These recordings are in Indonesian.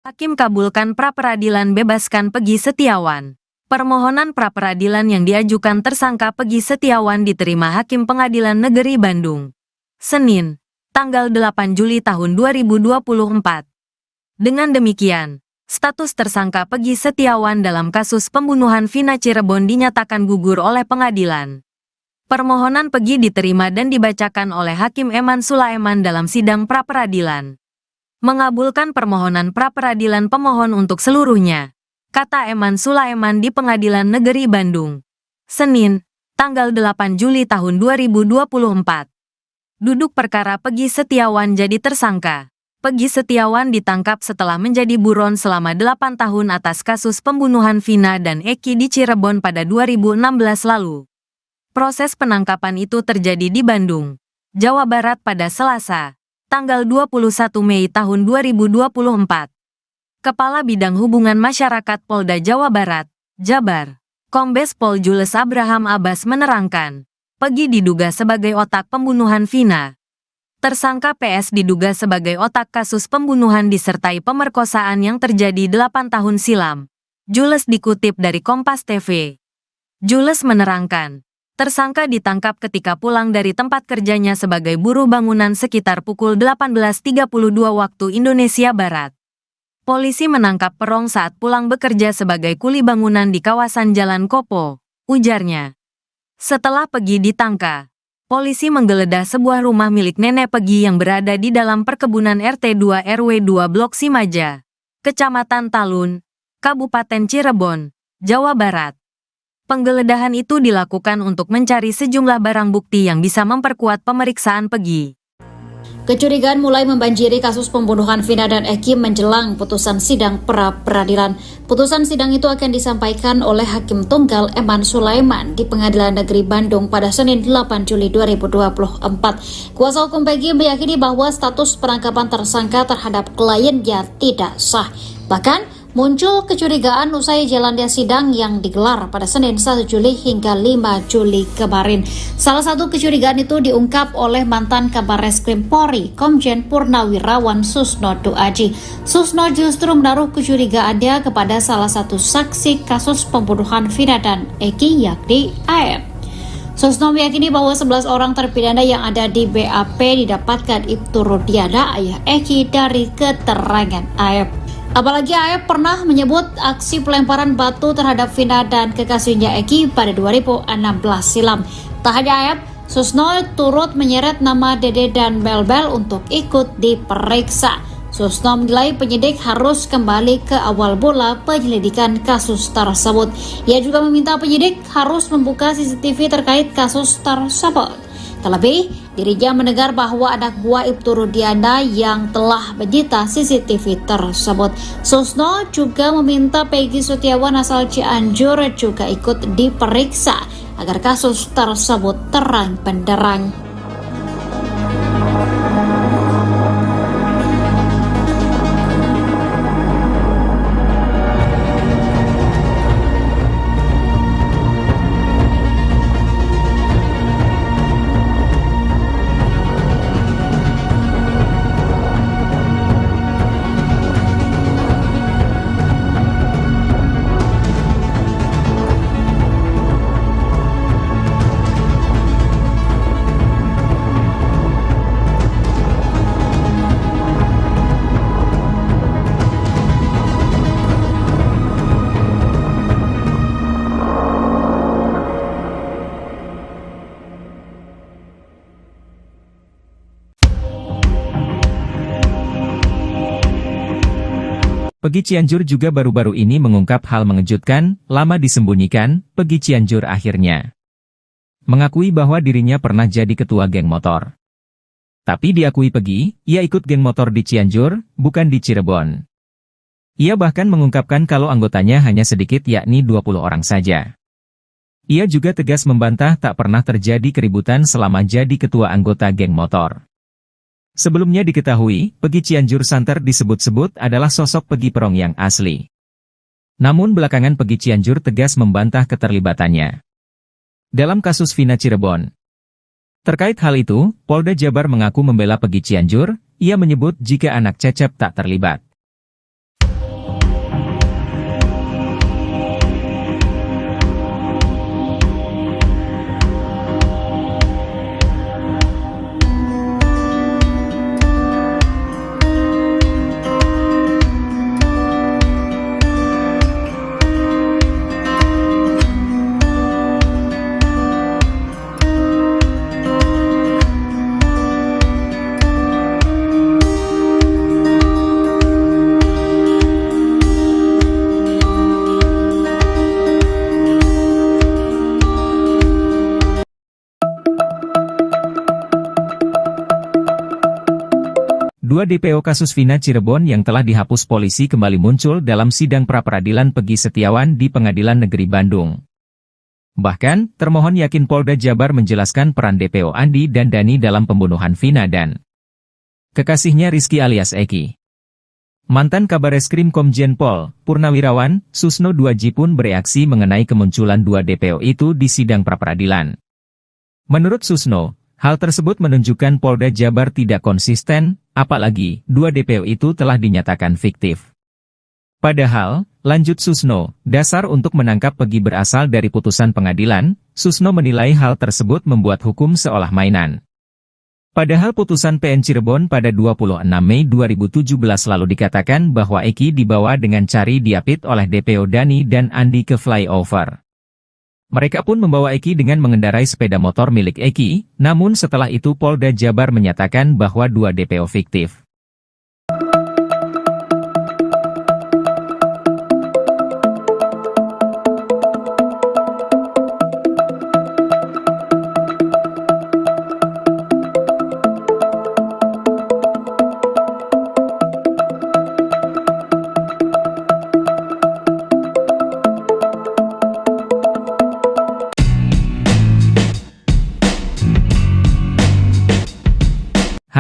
Hakim kabulkan pra-peradilan bebaskan Peggy Setiawan. Permohonan pra-peradilan yang diajukan tersangka Peggy Setiawan diterima Hakim Pengadilan Negeri Bandung. Senin, tanggal 8 Juli tahun 2024. Dengan demikian, status tersangka Peggy Setiawan dalam kasus pembunuhan Vina Cirebon dinyatakan gugur oleh pengadilan. Permohonan Peggy diterima dan dibacakan oleh Hakim Eman Sulaiman dalam sidang pra-peradilan. Mengabulkan permohonan pra-peradilan pemohon untuk seluruhnya, kata Eman Sulaiman di Pengadilan Negeri Bandung. Senin, tanggal 8 Juli tahun 2024. Duduk perkara Peggy Setiawan jadi tersangka. Peggy Setiawan ditangkap setelah menjadi buron selama 8 tahun atas kasus pembunuhan Vina dan Eki di Cirebon pada 2016 lalu. Proses penangkapan itu terjadi di Bandung, Jawa Barat pada Selasa, tanggal 21 Mei tahun 2024. Kepala Bidang Hubungan Masyarakat Polda Jawa Barat, Jabar, Kombes Pol Jules Abraham Abbas menerangkan, Peggy diduga sebagai otak pembunuhan Vina. Tersangka PS diduga sebagai otak kasus pembunuhan disertai pemerkosaan yang terjadi 8 tahun silam. Jules dikutip dari Kompas TV. Jules menerangkan, tersangka ditangkap ketika pulang dari tempat kerjanya sebagai buruh bangunan sekitar pukul 18.32 waktu Indonesia Barat. Polisi menangkap Perong saat pulang bekerja sebagai kuli bangunan di kawasan Jalan Kopo, ujarnya. Setelah Peggy ditangkap, polisi menggeledah sebuah rumah milik nenek Peggy yang berada di dalam perkebunan RT 2 RW 2 Blok Simaja, Kecamatan Talun, Kabupaten Cirebon, Jawa Barat. Penggeledahan itu dilakukan untuk mencari sejumlah barang bukti yang bisa memperkuat pemeriksaan Peggy. Kecurigaan mulai membanjiri kasus pembunuhan Vina dan Eki menjelang putusan sidang pra-peradilan. Putusan sidang itu akan disampaikan oleh Hakim Tunggal Eman Sulaiman di Pengadilan Negeri Bandung pada Senin 8 Juli 2024. Kuasa hukum Peggy meyakini bahwa status penangkapan tersangka terhadap kliennya tidak sah. Bahkan, muncul kecurigaan usai jalannya sidang yang digelar pada Senin 1 Juli hingga 5 Juli kemarin. Salah satu kecurigaan itu diungkap oleh mantan Kabar Reskrim Polri, Komjen Purnawirawan Susno Duaji. Susno justru menaruh kecurigaannya kepada salah satu saksi kasus pembunuhan Vina dan Eki, yakni AF. Susno meyakini bahwa 11 orang terpidana yang ada di BAP didapatkan Ibtu Rudiana, ayah Eki, dari keterangan AF. Apalagi AF pernah menyebut aksi pelemparan batu terhadap Vina dan kekasihnya Eki pada 2016 silam. Tak hanya AF, Susno turut menyeret nama Dede dan Belbel untuk ikut diperiksa. Susno menilai penyidik harus kembali ke awal mula penyelidikan kasus tersebut. Ia juga meminta penyidik harus membuka CCTV terkait kasus tersebut. Terlebih, dirinya mendengar bahwa anak buah Ibtu Rudiana yang telah menyita CCTV tersebut. Susno juga meminta Peggy Setiawan asal Cianjur juga ikut diperiksa agar kasus tersebut terang benderang. Peggy Cianjur juga baru-baru ini mengungkap hal mengejutkan, lama disembunyikan, Peggy Cianjur akhirnya mengakui bahwa dirinya pernah jadi ketua geng motor. Tapi diakui Peggy, ia ikut geng motor di Cianjur, bukan di Cirebon. Ia bahkan mengungkapkan kalau anggotanya hanya sedikit, yakni 20 orang saja. Ia juga tegas membantah tak pernah terjadi keributan selama jadi ketua anggota geng motor. Sebelumnya diketahui, Peggy Cianjur santer disebut-sebut adalah sosok Peggy Perong yang asli. Namun belakangan Peggy Cianjur tegas membantah keterlibatannya dalam kasus Vina Cirebon. Terkait hal itu, Polda Jabar mengaku membela Peggy Cianjur, ia menyebut jika anak Cecep tak terlibat. Dua DPO kasus Vina Cirebon yang telah dihapus polisi kembali muncul dalam sidang pra-peradilan Peggy Setiawan di Pengadilan Negeri Bandung. Bahkan, termohon yakin Polda Jabar menjelaskan peran DPO Andi dan Dani dalam pembunuhan Vina dan kekasihnya Rizky alias Eki. Mantan Kabareskrim Komjen Pol, Purnawirawan, Susno Duaji pun bereaksi mengenai kemunculan dua DPO itu di sidang pra-peradilan. Menurut Susno, hal tersebut menunjukkan Polda Jabar tidak konsisten, apalagi dua DPO itu telah dinyatakan fiktif. Padahal, lanjut Susno, dasar untuk menangkap Peggy berasal dari putusan pengadilan. Susno menilai hal tersebut membuat hukum seolah mainan. Padahal putusan PN Cirebon pada 26 Mei 2017 lalu dikatakan bahwa Eki dibawa dengan cari diapit oleh DPO Dani dan Andi ke flyover. Mereka pun membawa Eki dengan mengendarai sepeda motor milik Eki, namun setelah itu Polda Jabar menyatakan bahwa dua DPO fiktif.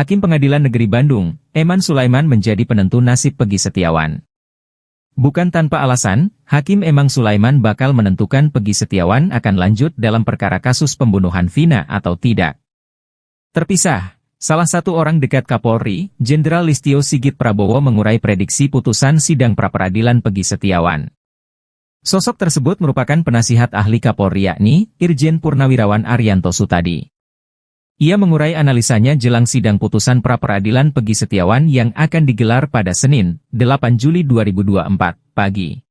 Hakim Pengadilan Negeri Bandung, Eman Sulaiman menjadi penentu nasib Peggy Setiawan. Bukan tanpa alasan, Hakim Eman Sulaiman bakal menentukan Peggy Setiawan akan lanjut dalam perkara kasus pembunuhan Vina atau tidak. Terpisah, salah satu orang dekat Kapolri, Jenderal Listio Sigit Prabowo mengurai prediksi putusan sidang pra-peradilan Peggy Setiawan. Sosok tersebut merupakan penasihat ahli Kapolri yakni Irjen Purnawirawan Arianto Sutadi. Ia mengurai analisanya jelang sidang putusan pra-peradilan Peggy Setiawan yang akan digelar pada Senin, 8 Juli 2024, pagi.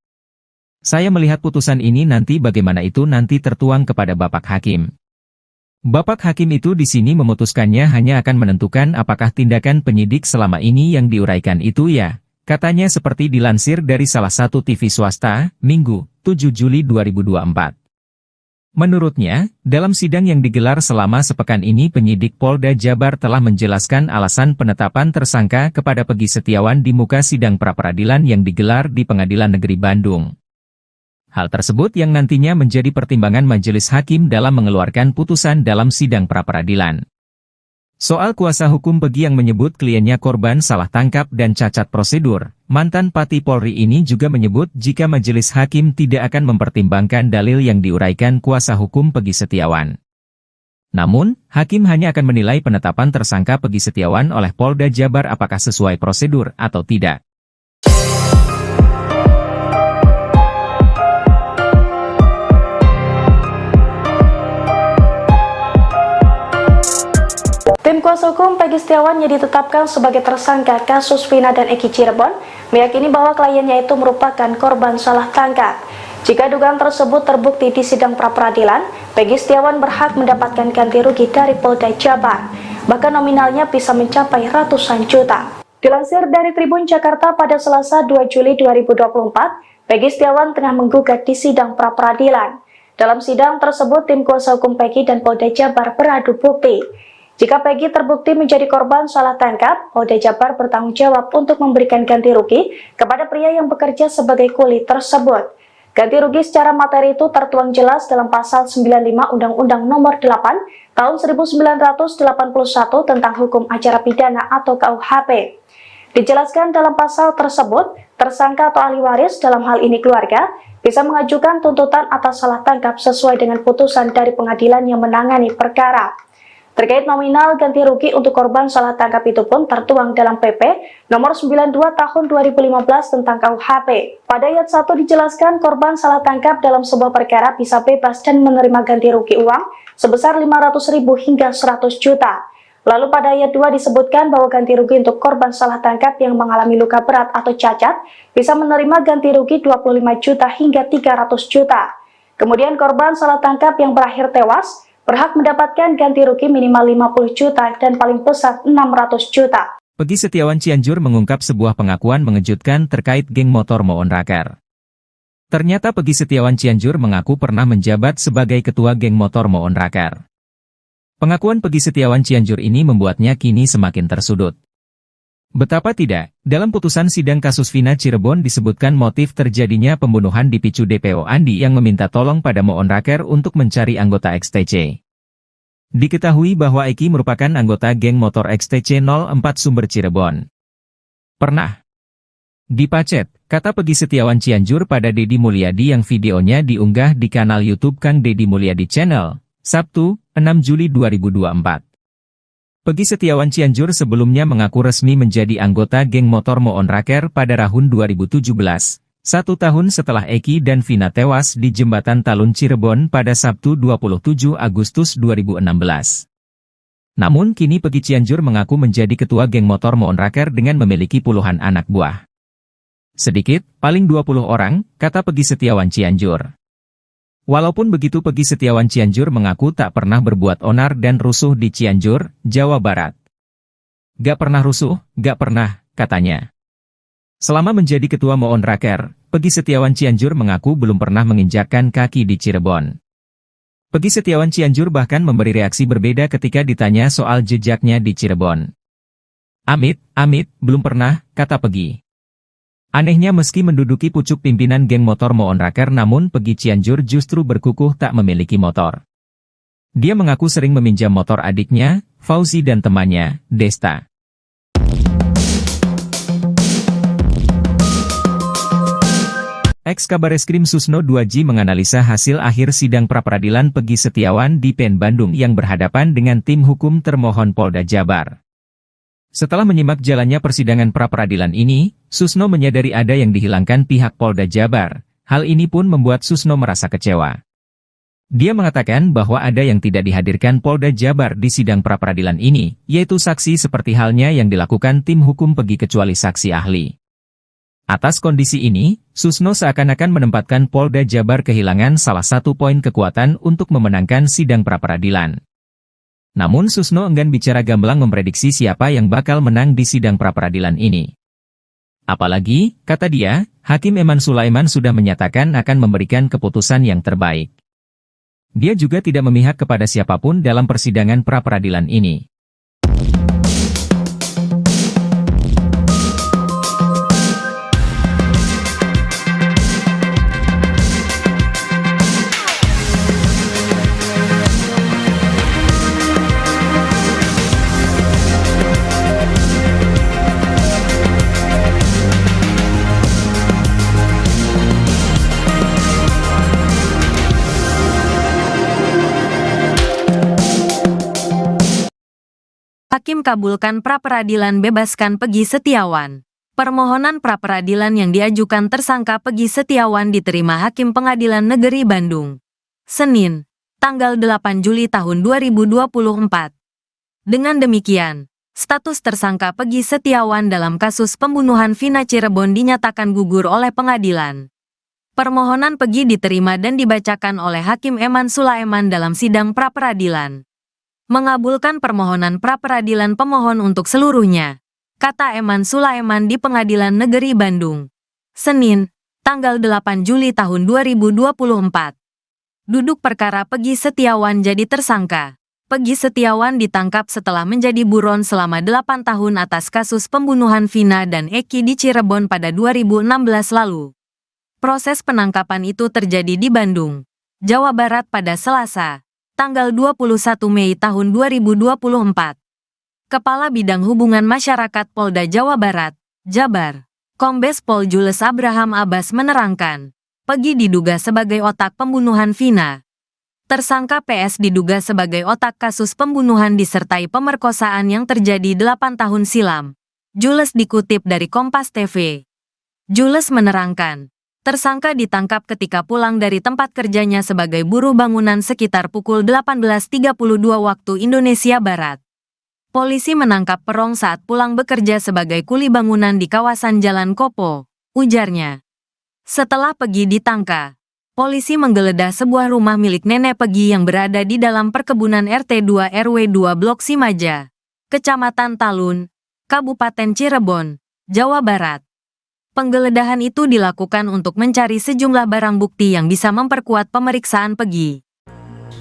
Saya melihat putusan ini nanti bagaimana itu nanti tertuang kepada Bapak Hakim. Bapak Hakim itu di sini memutuskannya hanya akan menentukan apakah tindakan penyidik selama ini yang diuraikan itu ya, katanya seperti dilansir dari salah satu TV swasta, Minggu, 7 Juli 2024. Menurutnya, dalam sidang yang digelar selama sepekan ini penyidik Polda Jabar telah menjelaskan alasan penetapan tersangka kepada Peggy Setiawan di muka sidang pra-peradilan yang digelar di Pengadilan Negeri Bandung. Hal tersebut yang nantinya menjadi pertimbangan majelis hakim dalam mengeluarkan putusan dalam sidang pra-peradilan. Soal kuasa hukum Peggy yang menyebut kliennya korban salah tangkap dan cacat prosedur, mantan Pati Polri ini juga menyebut jika majelis hakim tidak akan mempertimbangkan dalil yang diuraikan kuasa hukum Peggy Setiawan. Namun, hakim hanya akan menilai penetapan tersangka Peggy Setiawan oleh Polda Jabar apakah sesuai prosedur atau tidak. Tim kuasa hukum Peggy Setiawan yang ditetapkan sebagai tersangka kasus Vina dan Eki Cirebon meyakini bahwa kliennya itu merupakan korban salah tangkap. Jika dugaan tersebut terbukti di sidang pra-peradilan, Peggy Setiawan berhak mendapatkan ganti rugi dari Polda Jabar, bahkan nominalnya bisa mencapai ratusan juta. Dilansir dari Tribun Jakarta pada Selasa 2 Juli 2024, Peggy Setiawan tengah menggugat di sidang pra-peradilan. Dalam sidang tersebut, tim kuasa hukum Peggy dan Polda Jabar beradu bukti. Jika Peggy terbukti menjadi korban salah tangkap, Polda Jabar bertanggung jawab untuk memberikan ganti rugi kepada pria yang bekerja sebagai kuli tersebut. Ganti rugi secara materi itu tertuang jelas dalam Pasal 95 Undang-Undang Nomor 8 Tahun 1981 tentang Hukum Acara Pidana atau KUHP. Dijelaskan dalam pasal tersebut, tersangka atau ahli waris dalam hal ini keluarga bisa mengajukan tuntutan atas salah tangkap sesuai dengan putusan dari pengadilan yang menangani perkara. Terkait nominal ganti rugi untuk korban salah tangkap itu pun tertuang dalam PP nomor 92 tahun 2015 tentang KUHP. Pada ayat 1 dijelaskan korban salah tangkap dalam sebuah perkara bisa bebas dan menerima ganti rugi uang sebesar 500.000 hingga 100 juta. Lalu pada ayat 2 disebutkan bahwa ganti rugi untuk korban salah tangkap yang mengalami luka berat atau cacat bisa menerima ganti rugi 25 juta hingga 300 juta. Kemudian korban salah tangkap yang berakhir tewas berhak mendapatkan ganti rugi minimal 50 juta dan paling besar 600 juta. Peggy Setiawan Cianjur mengungkap sebuah pengakuan mengejutkan terkait geng motor Moon Raker. Ternyata Peggy Setiawan Cianjur mengaku pernah menjabat sebagai ketua geng motor Moon Raker. Pengakuan Peggy Setiawan Cianjur ini membuatnya kini semakin tersudut. Betapa tidak, dalam putusan sidang kasus Vina Cirebon disebutkan motif terjadinya pembunuhan dipicu DPO Andi yang meminta tolong pada Moon Raker untuk mencari anggota XTC. Diketahui bahwa Eki merupakan anggota geng motor XTC 04 Sumber Cirebon. Pernah dipacet, kata Pegi Setiawan Cianjur pada Deddy Mulyadi yang videonya diunggah di kanal YouTube Kang Deddy Mulyadi Channel, Sabtu, 6 Juli 2024. Pegi Setiawan Cianjur sebelumnya mengaku resmi menjadi anggota geng motor Moon Raker pada tahun 2017, 1 tahun setelah Eki dan Vina tewas di Jembatan Talun Cirebon pada Sabtu 27 Agustus 2016. Namun kini Pegi Cianjur mengaku menjadi ketua geng motor Moon Raker dengan memiliki puluhan anak buah. Sedikit, paling 20 orang, kata Pegi Setiawan Cianjur. Walaupun begitu Pegi Setiawan Cianjur mengaku tak pernah berbuat onar dan rusuh di Cianjur, Jawa Barat. Gak pernah rusuh, gak pernah, katanya. Selama menjadi ketua Moon Raker, Pegi Setiawan Cianjur mengaku belum pernah menginjakkan kaki di Cirebon. Pegi Setiawan Cianjur bahkan memberi reaksi berbeda ketika ditanya soal jejaknya di Cirebon. Amit, belum pernah, kata Pegi. Anehnya meski menduduki pucuk pimpinan geng motor Moon Raker namun Pegi Cianjur justru berkukuh tak memiliki motor. Dia mengaku sering meminjam motor adiknya, Fauzi dan temannya, Desta. Ex-Kabareskrim Susno 2J menganalisa hasil akhir sidang pra-peradilan Pegi Setiawan di PN Bandung yang berhadapan dengan tim hukum termohon Polda Jabar. Setelah menyimak jalannya persidangan pra-peradilan ini, Susno menyadari ada yang dihilangkan pihak Polda Jabar. Hal ini pun membuat Susno merasa kecewa. Dia mengatakan bahwa ada yang tidak dihadirkan Polda Jabar di sidang pra-peradilan ini, yaitu saksi seperti halnya yang dilakukan tim hukum Pegi kecuali saksi ahli. Atas kondisi ini, Susno seakan-akan menempatkan Polda Jabar kehilangan salah satu poin kekuatan untuk memenangkan sidang pra-peradilan. Namun Susno enggan bicara gamblang memprediksi siapa yang bakal menang di sidang pra-peradilan ini. Apalagi, kata dia, Hakim Eman Sulaiman sudah menyatakan akan memberikan keputusan yang terbaik. Dia juga tidak memihak kepada siapapun dalam persidangan pra-peradilan ini. Hakim kabulkan pra-peradilan bebaskan Pegi Setiawan. Permohonan pra-peradilan yang diajukan tersangka Pegi Setiawan diterima Hakim Pengadilan Negeri Bandung. Senin, tanggal 8 Juli tahun 2024. Dengan demikian, status tersangka Pegi Setiawan dalam kasus pembunuhan Vina Cirebon dinyatakan gugur oleh pengadilan. Permohonan Pegi diterima dan dibacakan oleh Hakim Eman Sulaiman dalam sidang pra-peradilan. Mengabulkan permohonan pra-peradilan pemohon untuk seluruhnya, kata Eman Sulaiman di Pengadilan Negeri Bandung. Senin, tanggal 8 Juli tahun 2024. Duduk perkara Pegi Setiawan jadi tersangka. Pegi Setiawan ditangkap setelah menjadi buron selama 8 tahun atas kasus pembunuhan Vina dan Eki di Cirebon pada 2016 lalu. Proses penangkapan itu terjadi di Bandung, Jawa Barat pada Selasa, tanggal 21 Mei tahun 2024. Kepala Bidang Hubungan Masyarakat Polda Jawa Barat, Jabar, Kombes Pol Jules Abraham Abbas menerangkan, Pegi diduga sebagai otak pembunuhan Vina. Tersangka PS diduga sebagai otak kasus pembunuhan disertai pemerkosaan yang terjadi 8 tahun silam. Jules dikutip dari Kompas TV. Jules menerangkan, tersangka ditangkap ketika pulang dari tempat kerjanya sebagai buruh bangunan sekitar pukul 18.32 waktu Indonesia Barat. Polisi menangkap Perong saat pulang bekerja sebagai kuli bangunan di kawasan Jalan Kopo, ujarnya. Setelah Pegi ditangkap, polisi menggeledah sebuah rumah milik nenek Pegi yang berada di dalam perkebunan RT 2 RW 2 Blok Simaja, Kecamatan Talun, Kabupaten Cirebon, Jawa Barat. Penggeledahan itu dilakukan untuk mencari sejumlah barang bukti yang bisa memperkuat pemeriksaan Pegi.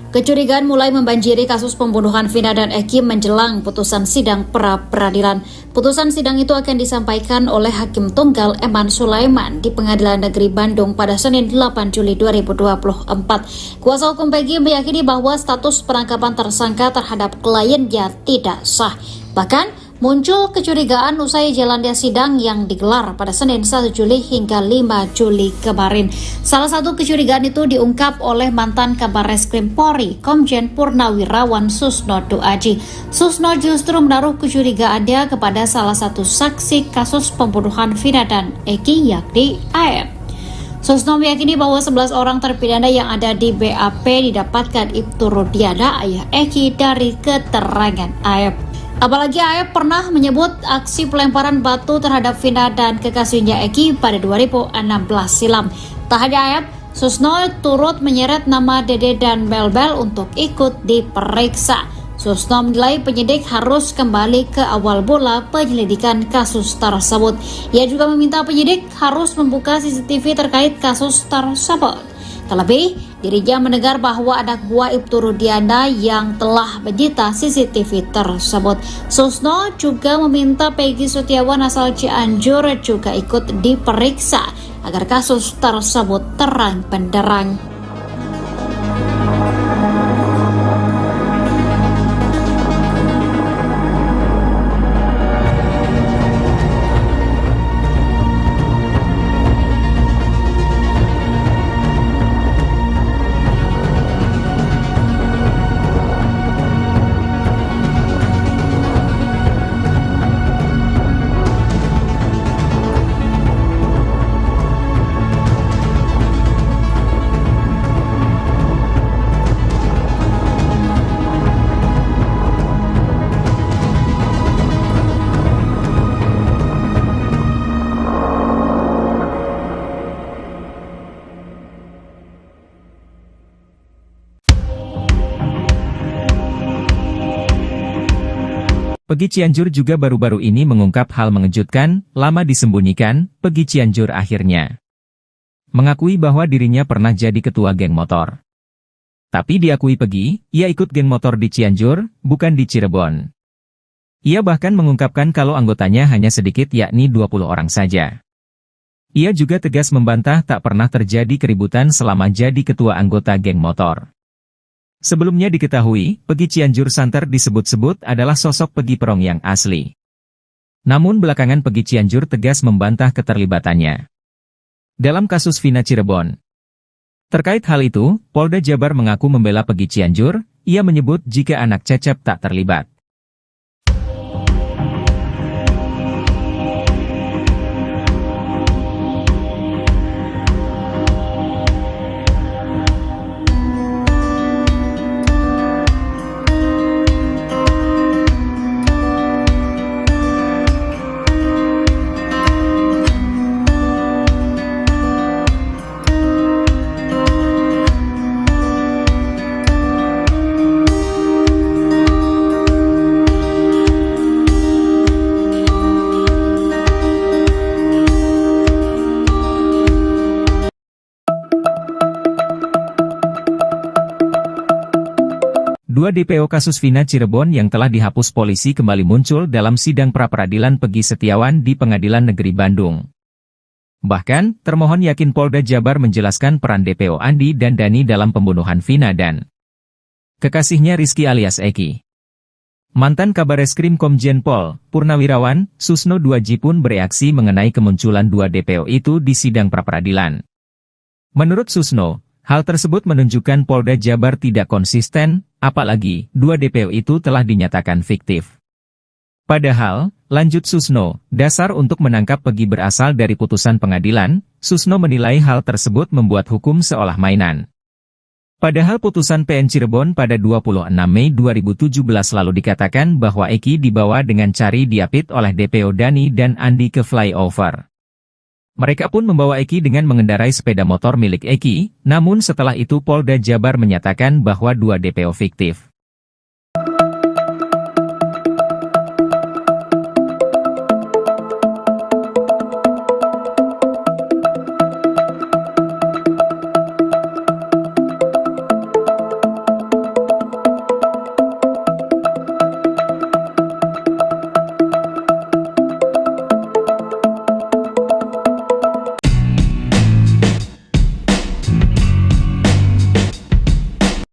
Kecurigaan mulai membanjiri kasus pembunuhan Vina dan Eki menjelang putusan sidang pra-peradilan. Putusan sidang itu akan disampaikan oleh Hakim Tunggal Eman Sulaiman di Pengadilan Negeri Bandung pada Senin 8 Juli 2024. Kuasa hukum Peggy meyakini bahwa status penangkapan tersangka terhadap kliennya tidak sah. Bahkan, muncul kecurigaan usai jalannya sidang yang digelar pada Senin 1 Juli hingga 5 Juli kemarin. Salah satu kecurigaan itu diungkap oleh mantan Kabar Reskrim Polri, Komjen Purnawirawan Susno Duaji. Susno justru menaruh kecurigaannya kepada salah satu saksi kasus pembunuhan Vina dan Eki, yakni AF. Susno meyakini bahwa 11 orang terpidana yang ada di BAP didapatkan Ibtu Rudiana, ayah Eki, dari keterangan AF. Apalagi AF pernah menyebut aksi pelemparan batu terhadap Vina dan kekasihnya Eki pada 2016 silam. Tak hanya AF, Susno turut menyeret nama Dede dan Belbel untuk ikut diperiksa. Susno menilai penyidik harus kembali ke awal mula penyelidikan kasus tersebut. Ia juga meminta penyidik harus membuka CCTV terkait kasus tersebut. Terlebih, dirinya mendengar bahwa anak buah Ibtu Rudiana yang telah menyita CCTV tersebut. Susno juga meminta Peggy Setiawan asal Cianjur juga ikut diperiksa agar kasus tersebut terang benderang. Peggy Cianjur juga baru-baru ini mengungkap hal mengejutkan, lama disembunyikan. Peggy Cianjur akhirnya mengakui bahwa dirinya pernah jadi ketua geng motor. Tapi diakui Peggy, ia ikut geng motor di Cianjur, bukan di Cirebon. Ia bahkan mengungkapkan kalau anggotanya hanya sedikit, yakni 20 orang saja. Ia juga tegas membantah tak pernah terjadi keributan selama jadi ketua anggota geng motor. Sebelumnya diketahui, Peggy Cianjur santer disebut-sebut adalah sosok Peggy Perong yang asli. Namun belakangan Peggy Cianjur tegas membantah keterlibatannya dalam kasus Vina Cirebon. Terkait hal itu, Polda Jabar mengaku membela Peggy Cianjur. Ia menyebut jika anak Cecep tak terlibat. Dua DPO kasus Vina Cirebon yang telah dihapus polisi kembali muncul dalam sidang pra-peradilan Peggy Setiawan di Pengadilan Negeri Bandung. Bahkan, termohon yakin Polda Jabar menjelaskan peran DPO Andi dan Dani dalam pembunuhan Vina dan kekasihnya Rizky alias Eki. Mantan Kabar Reskrim Komjen Pol Purnawirawan Susno Duaji pun bereaksi mengenai kemunculan dua DPO itu di sidang pra-peradilan. Menurut Susno, hal tersebut menunjukkan Polda Jabar tidak konsisten, apalagi dua DPO itu telah dinyatakan fiktif. Padahal, lanjut Susno, dasar untuk menangkap Peggy berasal dari putusan pengadilan. Susno menilai hal tersebut membuat hukum seolah mainan. Padahal putusan PN Cirebon pada 26 Mei 2017 lalu dikatakan bahwa Eki dibawa dengan cari diapit oleh DPO Dani dan Andi ke flyover. Mereka pun membawa Eki dengan mengendarai sepeda motor milik Eki, namun setelah itu Polda Jabar menyatakan bahwa dua DPO fiktif.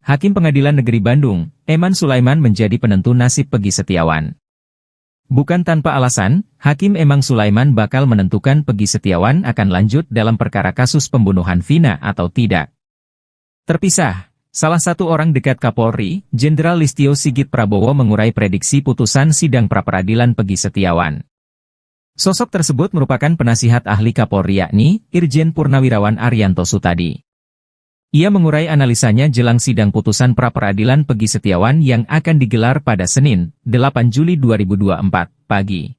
Hakim Pengadilan Negeri Bandung, Eman Sulaiman menjadi penentu nasib Peggy Setiawan. Bukan tanpa alasan, Hakim Eman Sulaiman bakal menentukan Peggy Setiawan akan lanjut dalam perkara kasus pembunuhan Vina atau tidak. Terpisah, salah satu orang dekat Kapolri, Jenderal Listio Sigit Prabowo mengurai prediksi putusan sidang pra-peradilan Peggy Setiawan. Sosok tersebut merupakan penasihat ahli Kapolri yakni Irjen Purnawirawan Arianto Sutadi. Ia mengurai analisanya jelang sidang putusan pra-peradilan Peggy Setiawan yang akan digelar pada Senin, 8 Juli 2024, pagi.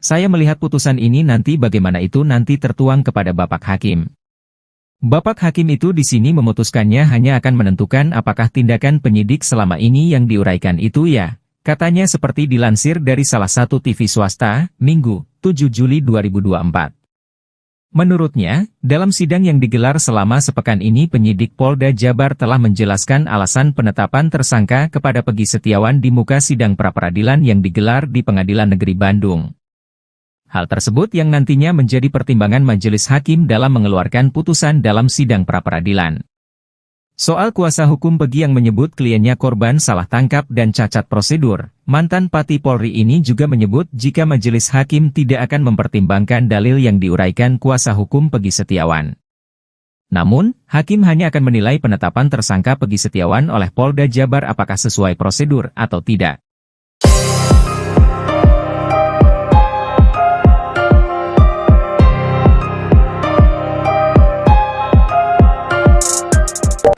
Saya melihat putusan ini nanti bagaimana itu nanti tertuang kepada Bapak Hakim. Bapak Hakim itu di sini memutuskannya hanya akan menentukan apakah tindakan penyidik selama ini yang diuraikan itu ya, katanya seperti dilansir dari salah satu TV swasta, Minggu, 7 Juli 2024. Menurutnya, dalam sidang yang digelar selama sepekan ini penyidik Polda Jabar telah menjelaskan alasan penetapan tersangka kepada Peggy Setiawan di muka sidang pra-peradilan yang digelar di Pengadilan Negeri Bandung. Hal tersebut yang nantinya menjadi pertimbangan majelis hakim dalam mengeluarkan putusan dalam sidang pra-peradilan. Soal kuasa hukum Peggy yang menyebut kliennya korban salah tangkap dan cacat prosedur, mantan Pati Polri ini juga menyebut jika majelis hakim tidak akan mempertimbangkan dalil yang diuraikan kuasa hukum Peggy Setiawan. Namun, hakim hanya akan menilai penetapan tersangka Peggy Setiawan oleh Polda Jabar apakah sesuai prosedur atau tidak.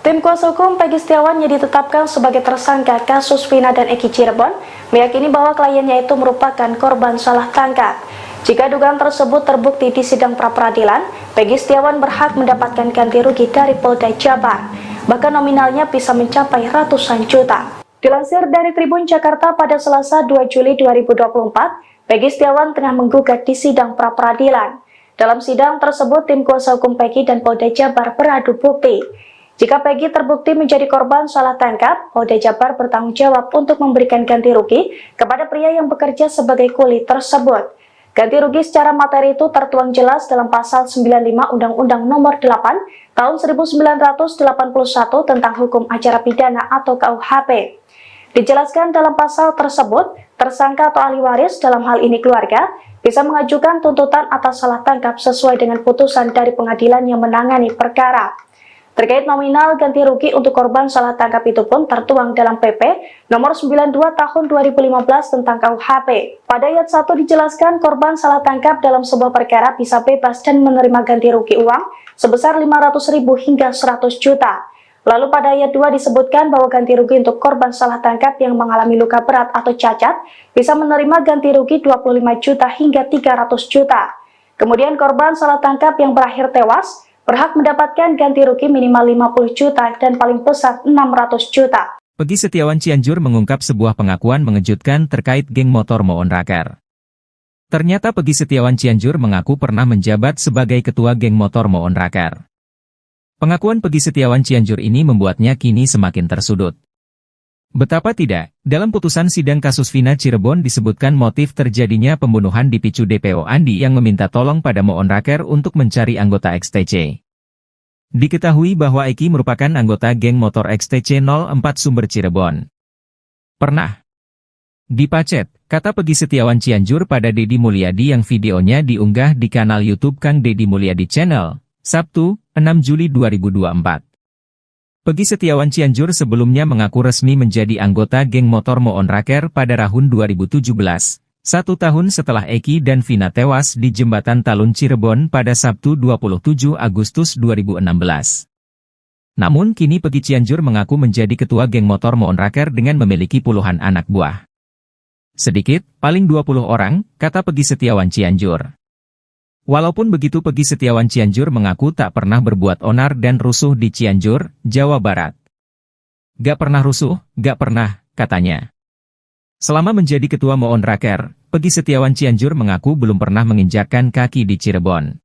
Tim kuasa hukum Peggy Setiawan yang ditetapkan sebagai tersangka kasus Vina dan Eki Cirebon meyakini bahwa kliennya itu merupakan korban salah tangkap. Jika dugaan tersebut terbukti di sidang pra-peradilan, Peggy Setiawan berhak mendapatkan ganti rugi dari Polda Jabar, bahkan nominalnya bisa mencapai ratusan juta. Dilansir dari Tribun Jakarta pada Selasa 2 Juli 2024, Peggy Setiawan tengah menggugat di sidang pra-peradilan. Dalam sidang tersebut, tim kuasa hukum Peggy dan Polda Jabar beradu bukti. Jika Peggy terbukti menjadi korban salah tangkap, Polda Jabar bertanggung jawab untuk memberikan ganti rugi kepada pria yang bekerja sebagai kuli tersebut. Ganti rugi secara materi itu tertuang jelas dalam Pasal 95 Undang-Undang Nomor 8 Tahun 1981 tentang Hukum Acara Pidana atau KUHP. Dijelaskan dalam pasal tersebut, tersangka atau ahli waris dalam hal ini keluarga bisa mengajukan tuntutan atas salah tangkap sesuai dengan putusan dari pengadilan yang menangani perkara. Terkait nominal ganti rugi untuk korban salah tangkap itu pun tertuang dalam PP nomor 92 tahun 2015 tentang KUHP. Pada ayat 1 dijelaskan korban salah tangkap dalam sebuah perkara bisa bebas dan menerima ganti rugi uang sebesar 500.000 hingga 100 juta. Lalu pada ayat 2 disebutkan bahwa ganti rugi untuk korban salah tangkap yang mengalami luka berat atau cacat bisa menerima ganti rugi 25 juta hingga 300 juta. Kemudian korban salah tangkap yang berakhir tewas berhak mendapatkan ganti rugi minimal 50 juta dan paling besar 600 juta. Peggy Setiawan Cianjur mengungkap sebuah pengakuan mengejutkan terkait geng motor Moon Raker. Ternyata Peggy Setiawan Cianjur mengaku pernah menjabat sebagai ketua geng motor Moon Raker. Pengakuan Peggy Setiawan Cianjur ini membuatnya kini semakin tersudut. Betapa tidak, dalam putusan sidang kasus Vina Cirebon disebutkan motif terjadinya pembunuhan dipicu DPO Andi yang meminta tolong pada Moon Raker untuk mencari anggota XTC. Diketahui bahwa Eki merupakan anggota geng motor XTC 04 Sumber Cirebon. Pernah dipacet, kata Peggy Setiawan Cianjur pada Deddy Mulyadi yang videonya diunggah di kanal YouTube Kang Deddy Mulyadi Channel, Sabtu, 6 Juli 2024. Peggy Setiawan Cianjur sebelumnya mengaku resmi menjadi anggota geng motor Moon Raker pada tahun 2017, 1 tahun setelah Eki dan Vina tewas di Jembatan Talun Cirebon pada Sabtu 27 Agustus 2016. Namun kini Peggy Cianjur mengaku menjadi ketua geng motor Moon Raker dengan memiliki puluhan anak buah. Sedikit, paling 20 orang, kata Peggy Setiawan Cianjur. Walaupun begitu Peggy Setiawan Cianjur mengaku tak pernah berbuat onar dan rusuh di Cianjur, Jawa Barat. Gak pernah rusuh, gak pernah, katanya. Selama menjadi ketua Moon Raker, Peggy Setiawan Cianjur mengaku belum pernah menginjakkan kaki di Cirebon.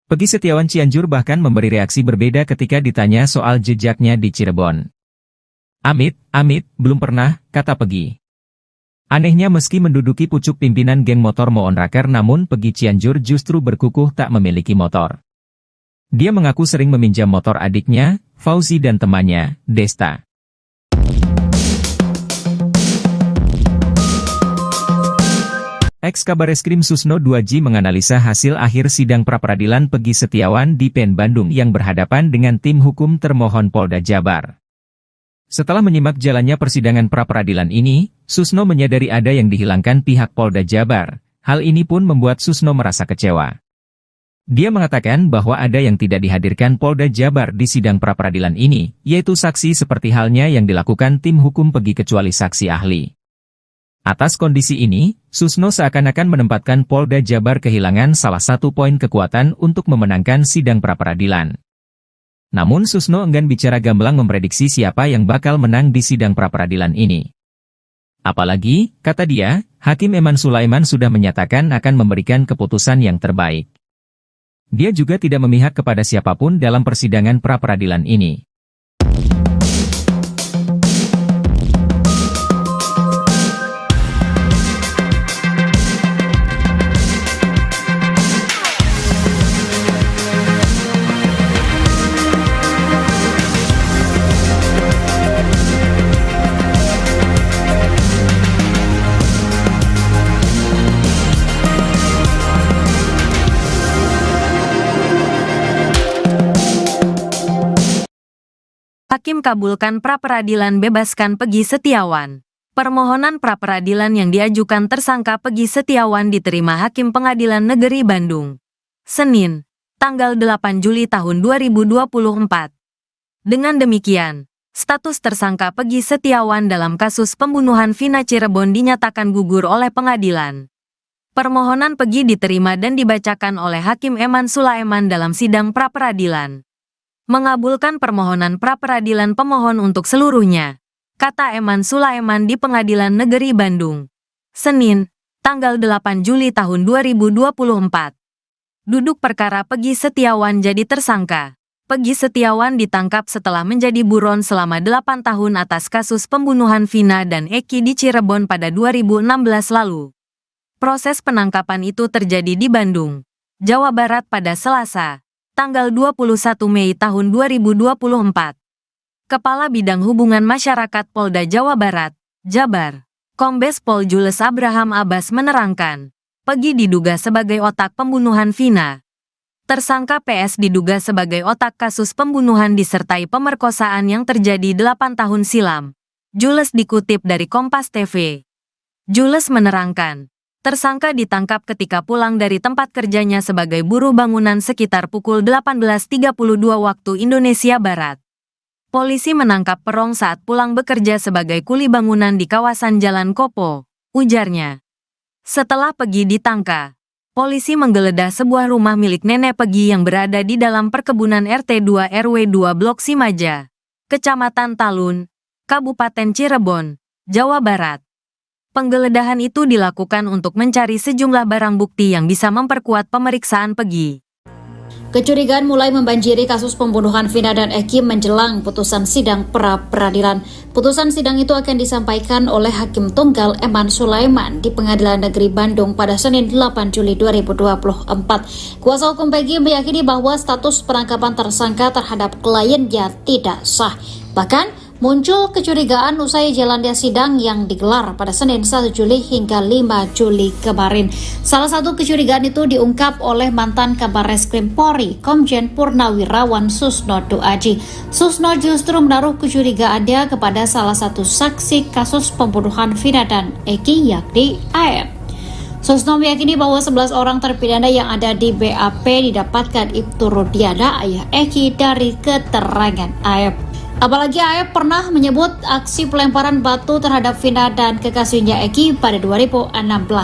Peggy Setiawan Cianjur bahkan memberi reaksi berbeda ketika ditanya soal jejaknya di Cirebon. Amit, belum pernah, kata Peggy. Anehnya meski menduduki pucuk pimpinan geng motor Moon Raker namun Peggy Cianjur justru berkukuh tak memiliki motor. Dia mengaku sering meminjam motor adiknya, Fauzi dan temannya, Desta. Ex-Kabareskrim Susno 2J menganalisa hasil akhir sidang pra-peradilan Peggy Setiawan di PN Bandung yang berhadapan dengan tim hukum termohon Polda Jabar. Setelah menyimak jalannya persidangan pra-peradilan ini, Susno menyadari ada yang dihilangkan pihak Polda Jabar. Hal ini pun membuat Susno merasa kecewa. Dia mengatakan bahwa ada yang tidak dihadirkan Polda Jabar di sidang pra-peradilan ini, yaitu saksi seperti halnya yang dilakukan tim hukum Peggy kecuali saksi ahli. Atas kondisi ini, Susno seakan-akan menempatkan Polda Jabar kehilangan salah satu poin kekuatan untuk memenangkan sidang pra-peradilan. Namun Susno enggan bicara gamblang memprediksi siapa yang bakal menang di sidang pra-peradilan ini. Apalagi, kata dia, Hakim Eman Sulaiman sudah menyatakan akan memberikan keputusan yang terbaik. Dia juga tidak memihak kepada siapapun dalam persidangan pra-peradilan ini. Hakim kabulkan pra-peradilan bebaskan Peggy Setiawan. Permohonan pra-peradilan yang diajukan tersangka Peggy Setiawan diterima Hakim Pengadilan Negeri Bandung. Senin, tanggal 8 Juli tahun 2024. Dengan demikian, status tersangka Peggy Setiawan dalam kasus pembunuhan Vina Cirebon dinyatakan gugur oleh pengadilan. Permohonan Peggy diterima dan dibacakan oleh Hakim Eman Sulaiman dalam sidang pra-peradilan. Mengabulkan permohonan pra-peradilan pemohon untuk seluruhnya, kata Eman Sulaiman di Pengadilan Negeri Bandung. Senin, tanggal 8 Juli tahun 2024. Duduk perkara Peggy Setiawan jadi tersangka. Peggy Setiawan ditangkap setelah menjadi buron selama 8 tahun atas kasus pembunuhan Vina dan Eki di Cirebon pada 2016 lalu. Proses penangkapan itu terjadi di Bandung, Jawa Barat pada Selasa, tanggal 21 Mei tahun 2024. Kepala Bidang Hubungan Masyarakat Polda Jawa Barat, Jabar, Kombes Pol Jules Abraham Abbas menerangkan, Peggy diduga sebagai otak pembunuhan Vina. Tersangka PS diduga sebagai otak kasus pembunuhan disertai pemerkosaan yang terjadi 8 tahun silam. Jules dikutip dari Kompas TV. Jules menerangkan, tersangka ditangkap ketika pulang dari tempat kerjanya sebagai buruh bangunan sekitar pukul 18.32 waktu Indonesia Barat. Polisi menangkap Perong saat pulang bekerja sebagai kuli bangunan di kawasan Jalan Kopo, ujarnya. Setelah Peggy ditangkap, polisi menggeledah sebuah rumah milik nenek Peggy yang berada di dalam perkebunan RT 2 RW 2 Blok Simaja, Kecamatan Talun, Kabupaten Cirebon, Jawa Barat. Penggeledahan itu dilakukan untuk mencari sejumlah barang bukti yang bisa memperkuat pemeriksaan Peggy. Kecurigaan mulai membanjiri kasus pembunuhan Vina dan Eki menjelang putusan sidang pra-peradilan. Putusan sidang itu akan disampaikan oleh Hakim Tunggal Eman Sulaiman di Pengadilan Negeri Bandung pada Senin 8 Juli 2024. Kuasa hukum Peggy meyakini bahwa status penangkapan tersangka terhadap kliennya tidak sah. Bahkan, muncul kecurigaan usai jalannya sidang yang digelar pada Senin 1 Juli hingga 5 Juli kemarin. Salah satu kecurigaan itu diungkap oleh mantan Kabareskrim Polri, Komjen Purnawirawan Susno 2J. Susno justru menaruh kecurigaannya kepada salah satu saksi kasus pembunuhan Vina dan Eki, yakni AF. Susno meyakini bahwa 11 orang terpidana yang ada di BAP didapatkan Ibtu Rudiana, ayah Eki, dari keterangan AF. Apalagi AF pernah menyebut aksi pelemparan batu terhadap Vina dan kekasihnya Eki pada 2016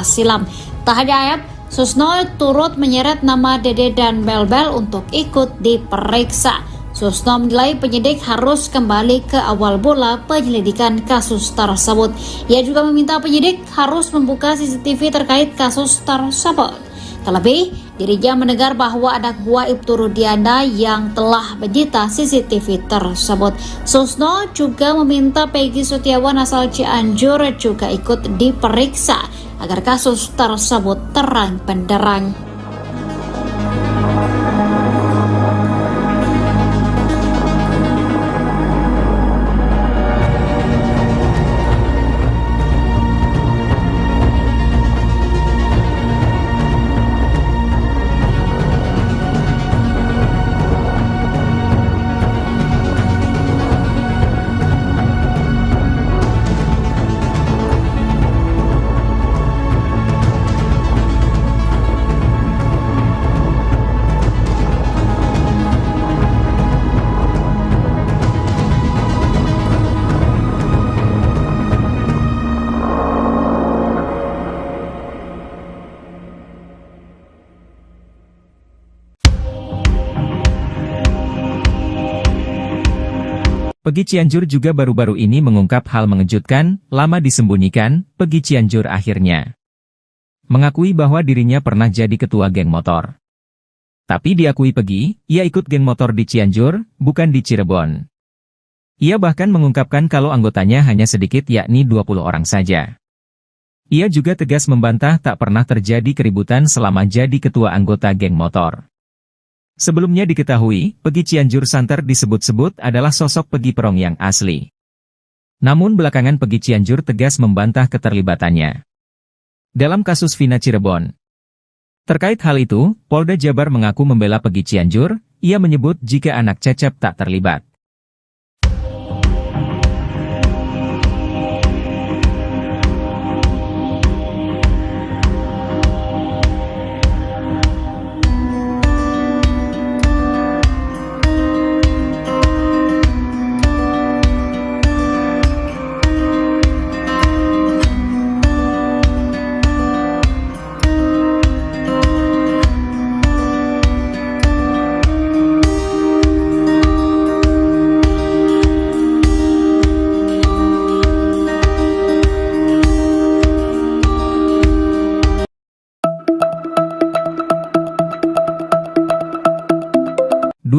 silam. Tak hanya AF, Susno turut menyeret nama Dede dan Bel-Bel untuk ikut diperiksa. Susno menilai penyidik harus kembali ke awal mula penyelidikan kasus tersebut. Ia juga meminta penyidik harus membuka CCTV terkait kasus tersebut. Terlebih, dirinya mendengar bahwa anak buah Ibtu Rudiana yang telah menyita CCTV tersebut. Susno juga meminta Peggy Setiawan asal Cianjur juga ikut diperiksa agar kasus tersebut terang benderang. Peggy Cianjur juga baru-baru ini mengungkap hal mengejutkan, lama disembunyikan, Peggy Cianjur akhirnya mengakui bahwa dirinya pernah jadi ketua geng motor. Tapi diakui Peggy, ia ikut geng motor di Cianjur, bukan di Cirebon. Ia bahkan mengungkapkan kalau anggotanya hanya sedikit yakni 20 orang saja. Ia juga tegas membantah tak pernah terjadi keributan selama jadi ketua anggota geng motor. Sebelumnya diketahui, Peggy Cianjur santer disebut-sebut adalah sosok Peggy Perong yang asli. Namun belakangan Peggy Cianjur tegas membantah keterlibatannya dalam kasus Vina Cirebon. Terkait hal itu, Polda Jabar mengaku membela Peggy Cianjur, ia menyebut jika anak Cecep tak terlibat.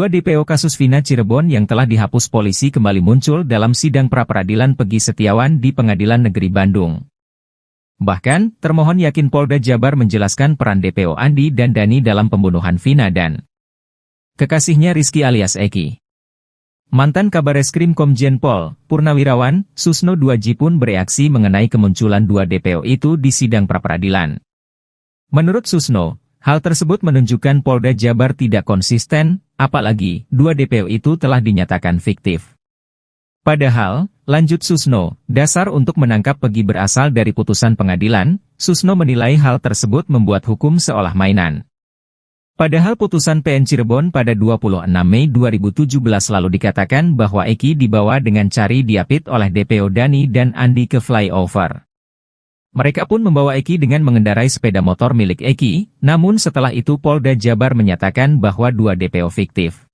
Dua DPO kasus Vina Cirebon yang telah dihapus polisi kembali muncul dalam sidang pra-peradilan Peggy Setiawan di Pengadilan Negeri Bandung. Bahkan, termohon yakin Polda Jabar menjelaskan peran DPO Andi dan Dani dalam pembunuhan Vina dan kekasihnya Rizky alias Eki. Mantan Kabareskrim Komjen Pol, Purnawirawan, Susno Duaji pun bereaksi mengenai kemunculan dua DPO itu di sidang pra-peradilan. Menurut Susno, hal tersebut menunjukkan Polda Jabar tidak konsisten, apalagi dua DPO itu telah dinyatakan fiktif. Padahal, lanjut Susno, dasar untuk menangkap Peggy berasal dari putusan pengadilan, Susno menilai hal tersebut membuat hukum seolah mainan. Padahal putusan PN Cirebon pada 26 Mei 2017 lalu dikatakan bahwa Eki dibawa dengan cari diapit oleh DPO Dani dan Andi ke flyover. Mereka pun membawa Eki dengan mengendarai sepeda motor milik Eki, namun setelah itu Polda Jabar menyatakan bahwa dua DPO fiktif.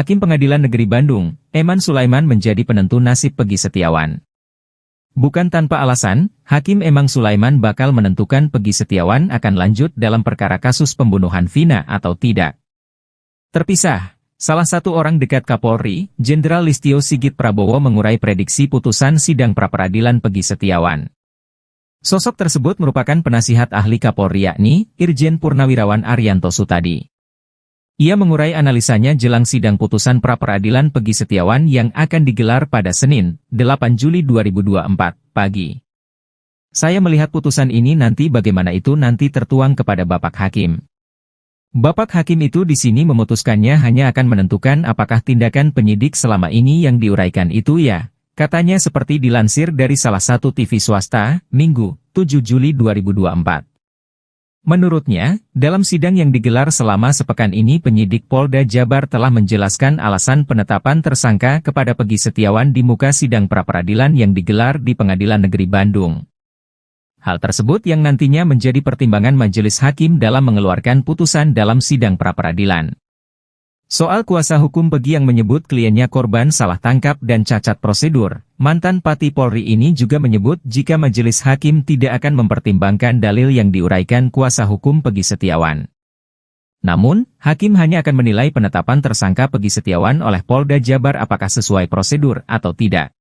Hakim Pengadilan Negeri Bandung, Eman Sulaiman menjadi penentu nasib Peggy Setiawan. Bukan tanpa alasan, Hakim Eman Sulaiman bakal menentukan Peggy Setiawan akan lanjut dalam perkara kasus pembunuhan Vina atau tidak. Terpisah, salah satu orang dekat Kapolri, Jenderal Listio Sigit Prabowo mengurai prediksi putusan sidang pra-peradilan Peggy Setiawan. Sosok tersebut merupakan penasihat ahli Kapolri yakni Irjen Purnawirawan Arianto Sutadi. Ia mengurai analisanya jelang sidang putusan pra-peradilan Peggy Setiawan yang akan digelar pada Senin, 8 Juli 2024, pagi. Saya melihat putusan ini nanti bagaimana itu nanti tertuang kepada Bapak Hakim. Bapak Hakim itu di sini memutuskannya hanya akan menentukan apakah tindakan penyidik selama ini yang diuraikan itu ya, katanya seperti dilansir dari salah satu TV swasta, Minggu, 7 Juli 2024. Menurutnya, dalam sidang yang digelar selama sepekan ini penyidik Polda Jabar telah menjelaskan alasan penetapan tersangka kepada Peggy Setiawan di muka sidang pra-peradilan yang digelar di Pengadilan Negeri Bandung. Hal tersebut yang nantinya menjadi pertimbangan majelis hakim dalam mengeluarkan putusan dalam sidang pra-peradilan. Soal kuasa hukum Peggy yang menyebut kliennya korban salah tangkap dan cacat prosedur, mantan Pati Polri ini juga menyebut jika majelis hakim tidak akan mempertimbangkan dalil yang diuraikan kuasa hukum Peggy Setiawan. Namun, hakim hanya akan menilai penetapan tersangka Peggy Setiawan oleh Polda Jabar apakah sesuai prosedur atau tidak.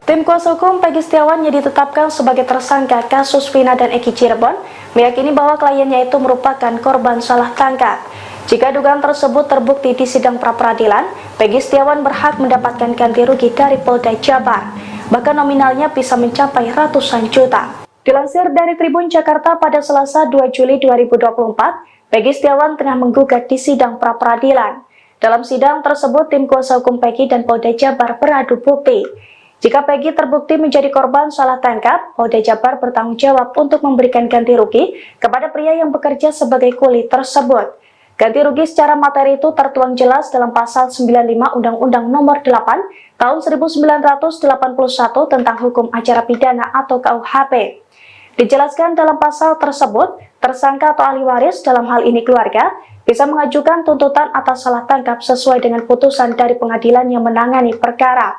Tim kuasa hukum Peggy Setiawan yang ditetapkan sebagai tersangka kasus Vina dan Eki Cirebon meyakini bahwa kliennya itu merupakan korban salah tangkap. Jika dugaan tersebut terbukti di sidang pra-peradilan, Peggy Setiawan berhak mendapatkan ganti rugi dari Polda Jabar, bahkan nominalnya bisa mencapai ratusan juta. Dilansir dari Tribun Jakarta pada Selasa 2 Juli 2024, Peggy Setiawan tengah menggugat di sidang pra-peradilan. Dalam sidang tersebut, tim kuasa hukum Peggy dan Polda Jabar beradu bukti. Jika Peggy terbukti menjadi korban salah tangkap, Polda Jabar bertanggung jawab untuk memberikan ganti rugi kepada pria yang bekerja sebagai kuli tersebut. Ganti rugi secara materi itu tertuang jelas dalam Pasal 95 Undang-Undang Nomor 8 Tahun 1981 tentang Hukum Acara Pidana atau KUHP. Dijelaskan dalam pasal tersebut, tersangka atau ahli waris dalam hal ini keluarga bisa mengajukan tuntutan atas salah tangkap sesuai dengan putusan dari pengadilan yang menangani perkara.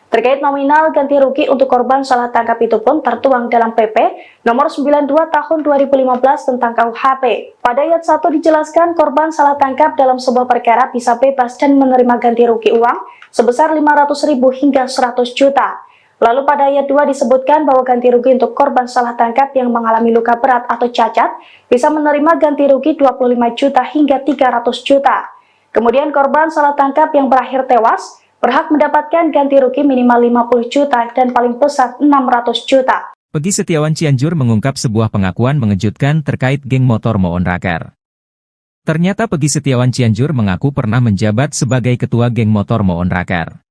Terkait nominal ganti rugi untuk korban salah tangkap itu pun tertuang dalam PP nomor 92 tahun 2015 tentang KUHP. Pada ayat 1 dijelaskan korban salah tangkap dalam sebuah perkara bisa bebas dan menerima ganti rugi uang sebesar 500.000 hingga 100 juta. Lalu pada ayat 2 disebutkan bahwa ganti rugi untuk korban salah tangkap yang mengalami luka berat atau cacat bisa menerima ganti rugi 25 juta hingga 300 juta. Kemudian korban salah tangkap yang berakhir tewas berhak mendapatkan ganti rugi minimal 50 juta dan paling besar 600 juta. Peggy Setiawan Cianjur mengungkap sebuah pengakuan mengejutkan terkait geng motor Moon Raker. Ternyata Peggy Setiawan Cianjur mengaku pernah menjabat sebagai ketua geng motor Moon Raker.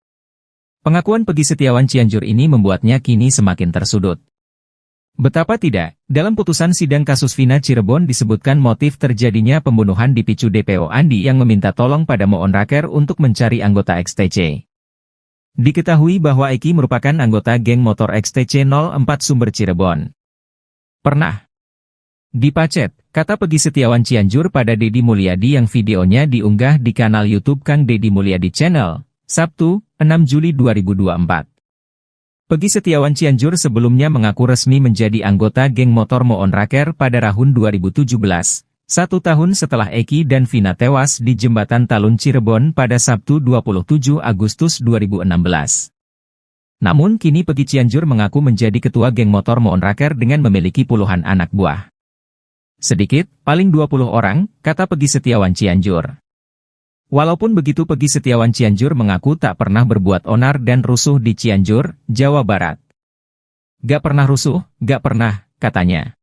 Pengakuan Peggy Setiawan Cianjur ini membuatnya kini semakin tersudut. Betapa tidak, dalam putusan sidang kasus Vina Cirebon disebutkan motif terjadinya pembunuhan dipicu DPO Andi yang meminta tolong pada Moon Raker untuk mencari anggota XTC. Diketahui bahwa Eki merupakan anggota geng motor XTC 04 Sumber Cirebon. Pernah dipacet, kata Peggy Setiawan Cianjur pada Deddy Mulyadi yang videonya diunggah di kanal YouTube Kang Deddy Mulyadi Channel, Sabtu, 6 Juli 2024. Peggy Setiawan Cianjur sebelumnya mengaku resmi menjadi anggota geng motor Moon Raker pada tahun 2017, 1 tahun setelah Eki dan Vina tewas di Jembatan Talun Cirebon pada Sabtu 27 Agustus 2016. Namun kini Peggy Cianjur mengaku menjadi ketua geng motor Moon Raker dengan memiliki puluhan anak buah. Sedikit, paling 20 orang, kata Peggy Setiawan Cianjur. Walaupun begitu Peggy Setiawan Cianjur mengaku tak pernah berbuat onar dan rusuh di Cianjur, Jawa Barat. Gak pernah rusuh, gak pernah, katanya.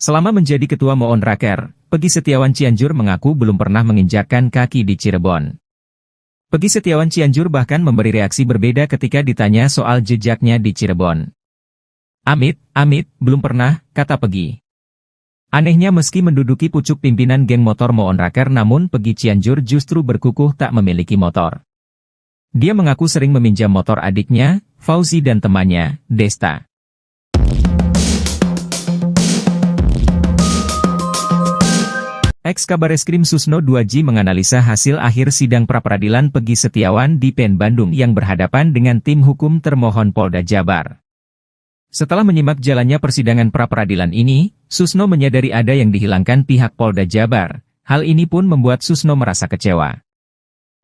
Selama menjadi ketua Moon Raker, Peggy Setiawan Cianjur mengaku belum pernah menginjakkan kaki di Cirebon. Peggy Setiawan Cianjur bahkan memberi reaksi berbeda ketika ditanya soal jejaknya di Cirebon. Amit, belum pernah, kata Peggy. Anehnya meski menduduki pucuk pimpinan geng motor Moon Raker namun Peggy Cianjur justru berkukuh tak memiliki motor. Dia mengaku sering meminjam motor adiknya, Fauzi dan temannya, Desta. Ex-Kabareskrim Susno 2J menganalisa hasil akhir sidang pra-peradilan Peggy Setiawan di PN Bandung yang berhadapan dengan tim hukum termohon Polda Jabar. Setelah menyimak jalannya persidangan pra-peradilan ini, Susno menyadari ada yang dihilangkan pihak Polda Jabar. Hal ini pun membuat Susno merasa kecewa.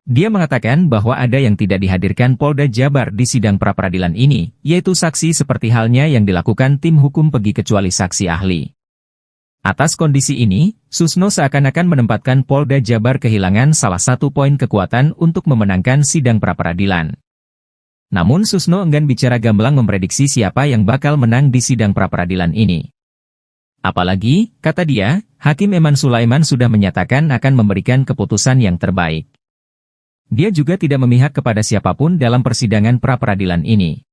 Dia mengatakan bahwa ada yang tidak dihadirkan Polda Jabar di sidang pra-peradilan ini, yaitu saksi seperti halnya yang dilakukan tim hukum Peggy kecuali saksi ahli. Atas kondisi ini, Susno seakan-akan menempatkan Polda Jabar kehilangan salah satu poin kekuatan untuk memenangkan sidang pra-peradilan. Namun Susno enggan bicara gamblang memprediksi siapa yang bakal menang di sidang pra-peradilan ini. Apalagi, kata dia, Hakim Eman Sulaiman sudah menyatakan akan memberikan keputusan yang terbaik. Dia juga tidak memihak kepada siapapun dalam persidangan pra-peradilan ini.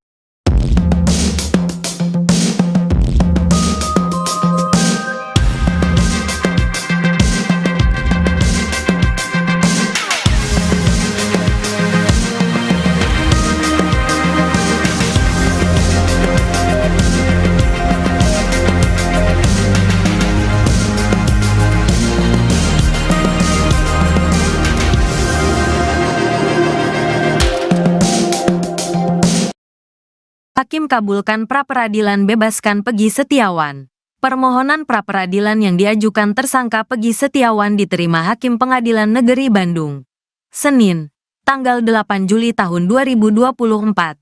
Hakim kabulkan pra-peradilan bebaskan Peggy Setiawan. Permohonan pra-peradilan yang diajukan tersangka Peggy Setiawan diterima Hakim Pengadilan Negeri Bandung. Senin, tanggal 8 Juli tahun 2024.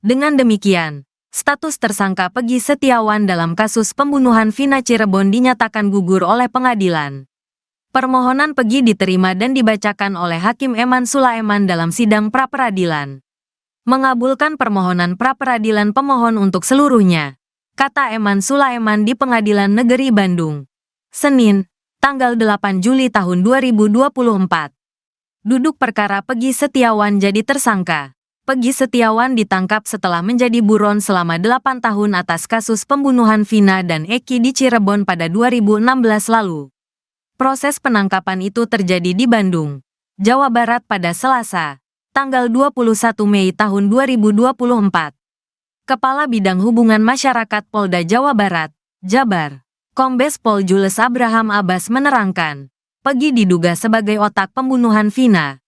Dengan demikian, status tersangka Peggy Setiawan dalam kasus pembunuhan Vina Cirebon dinyatakan gugur oleh pengadilan. Permohonan Peggy diterima dan dibacakan oleh Hakim Eman Sulaiman dalam sidang pra-peradilan. Mengabulkan permohonan pra-peradilan pemohon untuk seluruhnya. kata Eman Sulaiman di Pengadilan Negeri Bandung. Senin, tanggal 8 Juli tahun 2024. Duduk perkara Peggy Setiawan jadi tersangka. Peggy Setiawan ditangkap setelah menjadi buron selama 8 tahun atas kasus pembunuhan Vina dan Eki di Cirebon pada 2016 lalu. Proses penangkapan itu terjadi di Bandung, Jawa Barat pada Selasa, tanggal 21 Mei tahun 2024. Kepala Bidang Hubungan Masyarakat Polda Jawa Barat, Jabar, Kombes Pol Jules Abraham Abbas menerangkan, Peggy diduga sebagai otak pembunuhan Vina.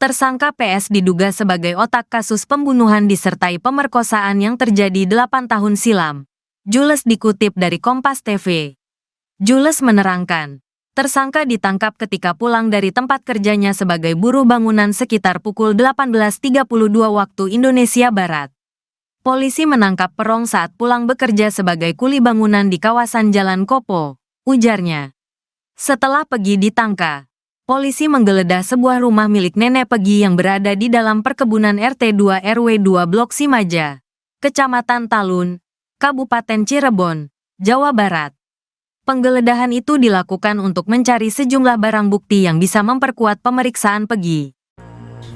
Tersangka PS diduga sebagai otak kasus pembunuhan disertai pemerkosaan yang terjadi 8 tahun silam. Jules dikutip dari Kompas TV. Jules menerangkan, tersangka ditangkap ketika pulang dari tempat kerjanya sebagai buruh bangunan sekitar pukul 18.32 waktu Indonesia Barat. Polisi menangkap Perong saat pulang bekerja sebagai kuli bangunan di kawasan Jalan Kopo, ujarnya. Setelah Peggy ditangkap, polisi menggeledah sebuah rumah milik nenek Peggy yang berada di dalam perkebunan RT 2 RW 2 Blok Simaja, Kecamatan Talun, Kabupaten Cirebon, Jawa Barat. Penggeledahan itu dilakukan untuk mencari sejumlah barang bukti yang bisa memperkuat pemeriksaan Peggy.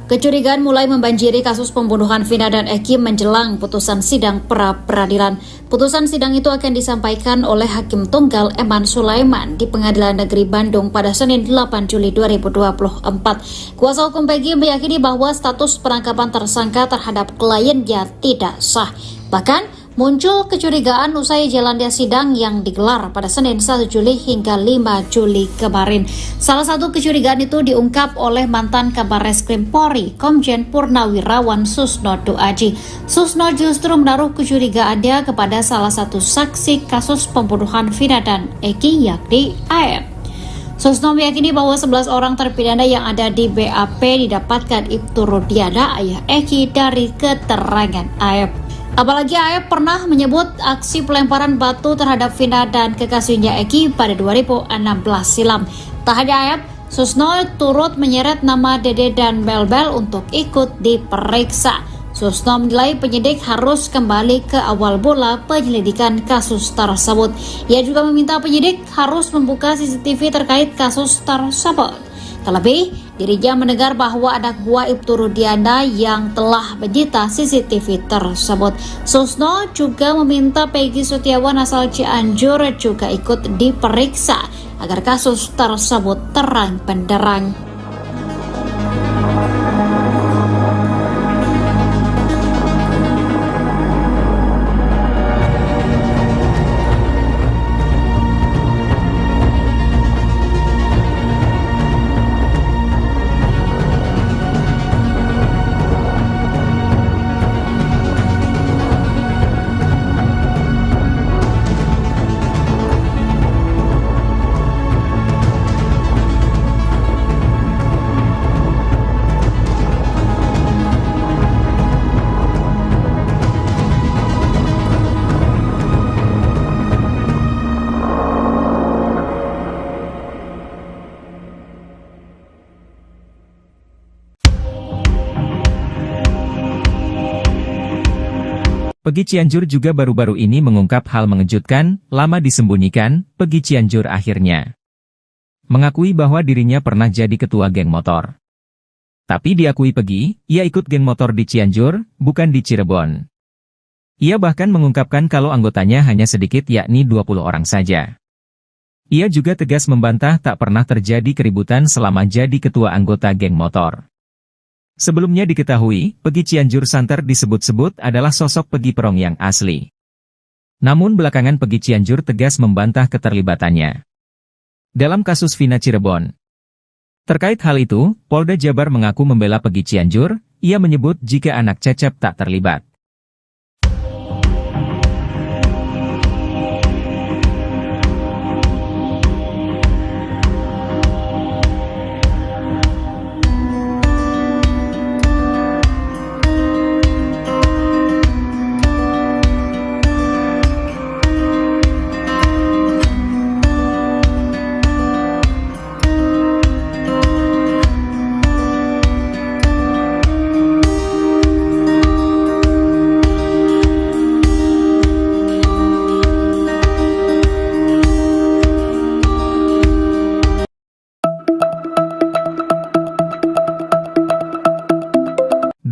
Kecurigaan mulai membanjiri kasus pembunuhan Vina dan Eki menjelang putusan sidang pra-peradilan. Putusan sidang itu akan disampaikan oleh Hakim Tunggal Eman Sulaiman di Pengadilan Negeri Bandung pada Senin 8 Juli 2024. Kuasa hukum Peggy meyakini bahwa status penangkapan tersangka terhadap kliennya tidak sah. Bahkan, muncul kecurigaan usai jalannya sidang yang digelar pada Senin 1 Juli hingga 5 Juli kemarin. Salah satu kecurigaan itu diungkap oleh mantan Kabar Reskrim Polri, Komjen Purnawirawan Susno Duaji. Susno justru menaruh kecurigaannya kepada salah satu saksi kasus pembunuhan Vina dan Eki, yakni AF. Susno meyakini bahwa 11 orang terpidana yang ada di BAP didapatkan Ibtu Rudiana, ayah Eki, dari keterangan AF. Apalagi AF pernah menyebut aksi pelemparan batu terhadap Vina dan kekasihnya Eki pada 2016 silam. Tak hanya AF, Susno turut menyeret nama Dede dan Bel-Bel untuk ikut diperiksa. Susno menilai penyidik harus kembali ke awal mula penyelidikan kasus tersebut. Ia juga meminta penyidik harus membuka CCTV terkait kasus tersebut. Terlebih, dirinya mendengar bahwa anak buah Ibtu Rudiana yang telah menyita CCTV tersebut. Susno juga meminta Peggy Setiawan asal Cianjur juga ikut diperiksa agar kasus tersebut terang benderang. Peggy Cianjur juga baru-baru ini mengungkap hal mengejutkan, lama disembunyikan, Peggy Cianjur akhirnya mengakui bahwa dirinya pernah jadi ketua geng motor. Tapi diakui Peggy, ia ikut geng motor di Cianjur, bukan di Cirebon. Ia bahkan mengungkapkan kalau anggotanya hanya sedikit, yakni 20 orang saja. Ia juga tegas membantah tak pernah terjadi keributan selama jadi ketua anggota geng motor. Sebelumnya diketahui, Peggy Cianjur santer disebut-sebut adalah sosok Peggy Perong yang asli. Namun belakangan Peggy Cianjur tegas membantah keterlibatannya dalam kasus Vina Cirebon. Terkait hal itu, Polda Jabar mengaku membela Peggy Cianjur. Ia menyebut jika anak Cecep tak terlibat.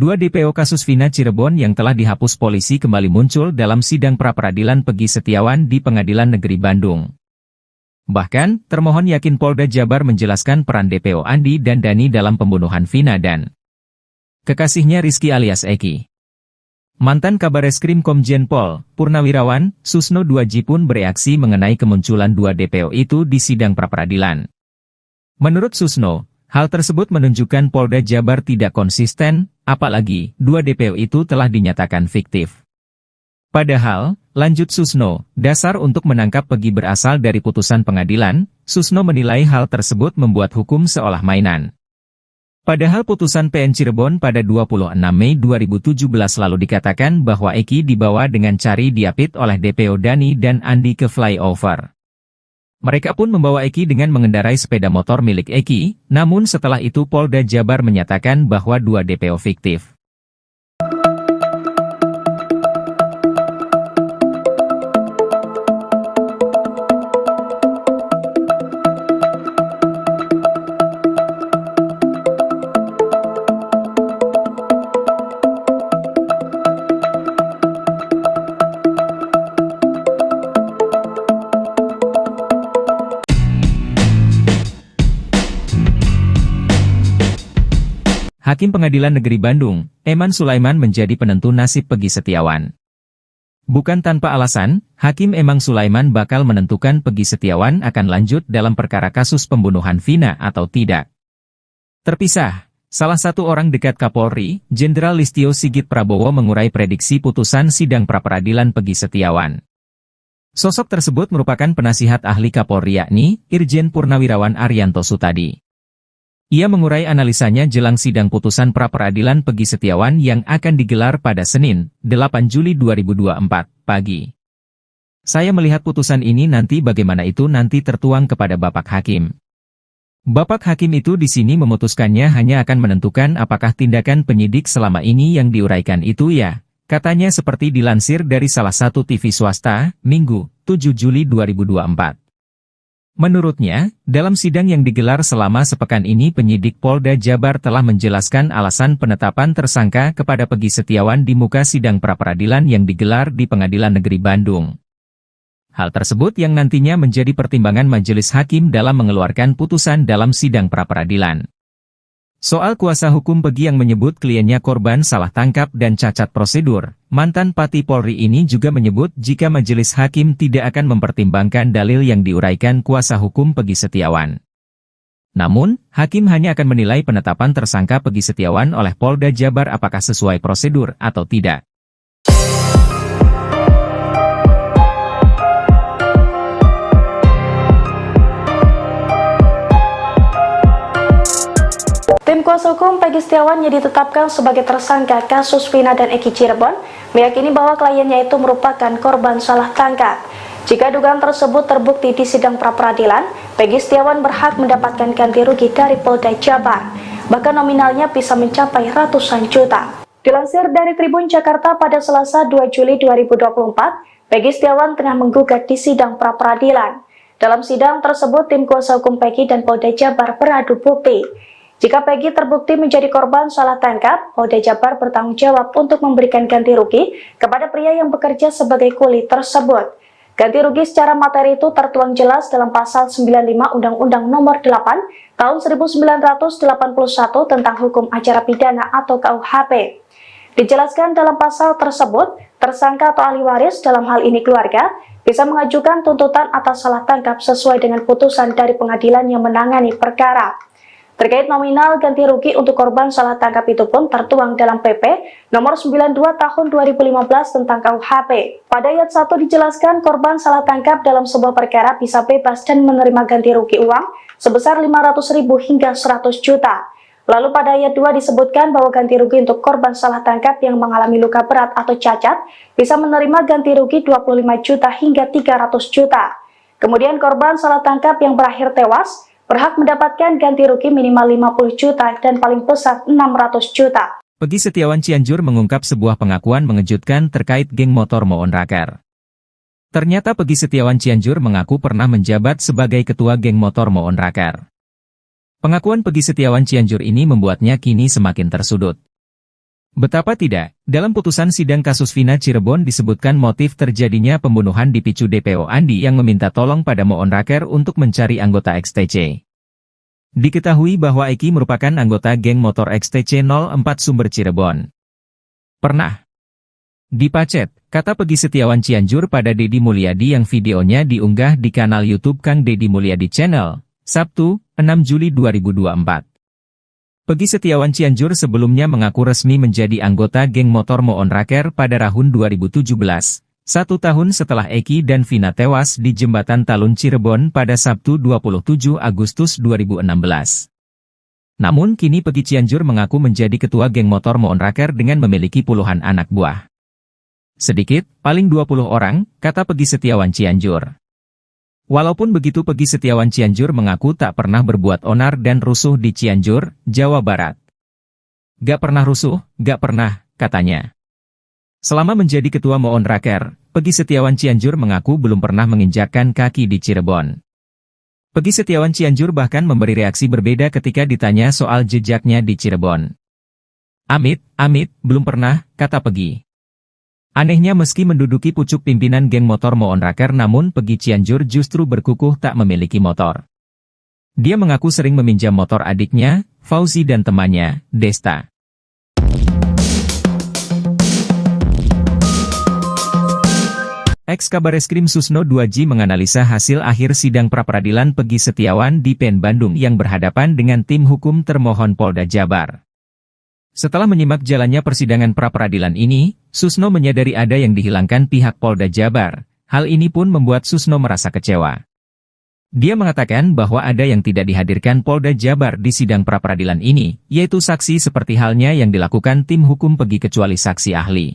Dua DPO kasus Vina Cirebon yang telah dihapus polisi kembali muncul dalam sidang pra-peradilan Peggy Setiawan di Pengadilan Negeri Bandung. Bahkan, termohon yakin Polda Jabar menjelaskan peran DPO Andi dan Dani dalam pembunuhan Vina dan kekasihnya Rizky alias Eki. Mantan Kabareskrim Komjen Pol, Purnawirawan, Susno Duaji pun bereaksi mengenai kemunculan dua DPO itu di sidang pra-peradilan. Menurut Susno, hal tersebut menunjukkan Polda Jabar tidak konsisten, apalagi dua DPO itu telah dinyatakan fiktif. Padahal, lanjut Susno, dasar untuk menangkap Peggy berasal dari putusan pengadilan. Susno menilai hal tersebut membuat hukum seolah mainan. Padahal putusan PN Cirebon pada 26 Mei 2017 lalu dikatakan bahwa Eki dibawa dengan cari diapit oleh DPO Dani dan Andi ke flyover. Mereka pun membawa Eki dengan mengendarai sepeda motor milik Eki, namun setelah itu Polda Jabar menyatakan bahwa dua DPO fiktif. Hakim Pengadilan Negeri Bandung, Eman Sulaiman menjadi penentu nasib Peggy Setiawan. Bukan tanpa alasan, Hakim Eman Sulaiman bakal menentukan Peggy Setiawan akan lanjut dalam perkara kasus pembunuhan Vina atau tidak. Terpisah, salah satu orang dekat Kapolri, Jenderal Listio Sigit Prabowo mengurai prediksi putusan sidang pra-peradilan Peggy Setiawan. Sosok tersebut merupakan penasihat ahli Kapolri yakni Irjen Purnawirawan Arianto Sutadi. Ia mengurai analisanya jelang sidang putusan pra-peradilan Peggy Setiawan yang akan digelar pada Senin, 8 Juli 2024, pagi. Saya melihat putusan ini nanti bagaimana itu nanti tertuang kepada Bapak Hakim. Bapak Hakim itu di sini memutuskannya hanya akan menentukan apakah tindakan penyidik selama ini yang diuraikan itu ya, katanya seperti dilansir dari salah satu TV swasta, Minggu, 7 Juli 2024. Menurutnya, dalam sidang yang digelar selama sepekan ini penyidik Polda Jabar telah menjelaskan alasan penetapan tersangka kepada Peggy Setiawan di muka sidang pra-peradilan yang digelar di Pengadilan Negeri Bandung. Hal tersebut yang nantinya menjadi pertimbangan majelis hakim dalam mengeluarkan putusan dalam sidang pra-peradilan. Soal kuasa hukum Peggy yang menyebut kliennya korban salah tangkap dan cacat prosedur, mantan Pati Polri ini juga menyebut jika majelis hakim tidak akan mempertimbangkan dalil yang diuraikan kuasa hukum Peggy Setiawan. Namun, hakim hanya akan menilai penetapan tersangka Peggy Setiawan oleh Polda Jabar apakah sesuai prosedur atau tidak. Tim kuasa hukum Peggy Setiawan yang ditetapkan sebagai tersangka kasus Vina dan Eki Cirebon meyakini bahwa kliennya itu merupakan korban salah tangkap. Jika dugaan tersebut terbukti di sidang pra-peradilan, Peggy Setiawan berhak mendapatkan ganti rugi dari Polda Jabar, bahkan nominalnya bisa mencapai ratusan juta. Dilansir dari Tribun Jakarta pada Selasa 2 Juli 2024, Peggy Setiawan tengah menggugat di sidang pra-peradilan. Dalam sidang tersebut, tim kuasa hukum Peggy dan Polda Jabar beradu bukti. Jika Peggy terbukti menjadi korban salah tangkap, Polda Jabar bertanggung jawab untuk memberikan ganti rugi kepada pria yang bekerja sebagai kuli tersebut. Ganti rugi secara materi itu tertuang jelas dalam Pasal 95 Undang-Undang Nomor 8 Tahun 1981 tentang Hukum Acara Pidana atau KUHP. Dijelaskan dalam pasal tersebut, tersangka atau ahli waris dalam hal ini keluarga bisa mengajukan tuntutan atas salah tangkap sesuai dengan putusan dari pengadilan yang menangani perkara. Terkait nominal ganti rugi untuk korban salah tangkap itu pun tertuang dalam PP nomor 92 tahun 2015 tentang KUHP. Pada ayat 1 dijelaskan korban salah tangkap dalam sebuah perkara bisa bebas dan menerima ganti rugi uang sebesar 500.000 hingga 100 juta. Lalu pada ayat 2 disebutkan bahwa ganti rugi untuk korban salah tangkap yang mengalami luka berat atau cacat bisa menerima ganti rugi 25 juta hingga 300 juta. Kemudian korban salah tangkap yang berakhir tewas berhak mendapatkan ganti rugi minimal 50 juta dan paling besar 600 juta. Peggy Setiawan Cianjur mengungkap sebuah pengakuan mengejutkan terkait geng motor Moon Raker. Ternyata Peggy Setiawan Cianjur mengaku pernah menjabat sebagai ketua geng motor Moon Raker. Pengakuan Peggy Setiawan Cianjur ini membuatnya kini semakin tersudut. Betapa tidak, dalam putusan sidang kasus Vina Cirebon disebutkan motif terjadinya pembunuhan dipicu DPO Andi yang meminta tolong pada Moon Raker untuk mencari anggota XTC. Diketahui bahwa Eki merupakan anggota geng motor XTC 04 Sumber Cirebon. Pernah dipacet, kata Pegi Setiawan Cianjur pada Deddy Mulyadi yang videonya diunggah di kanal YouTube Kang Deddy Mulyadi Channel, Sabtu, 6 Juli 2024. Pegi Setiawan Cianjur sebelumnya mengaku resmi menjadi anggota geng motor Moon Raker pada tahun 2017, 1 tahun setelah Eki dan Vina tewas di Jembatan Talun Cirebon pada Sabtu 27 Agustus 2016. Namun kini Pegi Cianjur mengaku menjadi ketua geng motor Moon Raker dengan memiliki puluhan anak buah. Sedikit, paling 20 orang, kata Pegi Setiawan Cianjur. Walaupun begitu Pegi Setiawan Cianjur mengaku tak pernah berbuat onar dan rusuh di Cianjur, Jawa Barat. Gak pernah rusuh, gak pernah, katanya. Selama menjadi ketua Moon Raker, Pegi Setiawan Cianjur mengaku belum pernah menginjakkan kaki di Cirebon. Pegi Setiawan Cianjur bahkan memberi reaksi berbeda ketika ditanya soal jejaknya di Cirebon. Amit, belum pernah, kata Pegi. Anehnya meski menduduki pucuk pimpinan geng motor Moon Raker namun Pegi Cianjur justru berkukuh tak memiliki motor. Dia mengaku sering meminjam motor adiknya, Fauzi dan temannya, Desta. Ex-Kabareskrim Susno 2J menganalisa hasil akhir sidang pra-peradilan Pegi Setiawan di PN Bandung yang berhadapan dengan tim hukum termohon Polda Jabar. Setelah menyimak jalannya persidangan pra-peradilan ini, Susno menyadari ada yang dihilangkan pihak Polda Jabar. Hal ini pun membuat Susno merasa kecewa. Dia mengatakan bahwa ada yang tidak dihadirkan Polda Jabar di sidang pra-peradilan ini, yaitu saksi seperti halnya yang dilakukan tim hukum Pegi kecuali saksi ahli.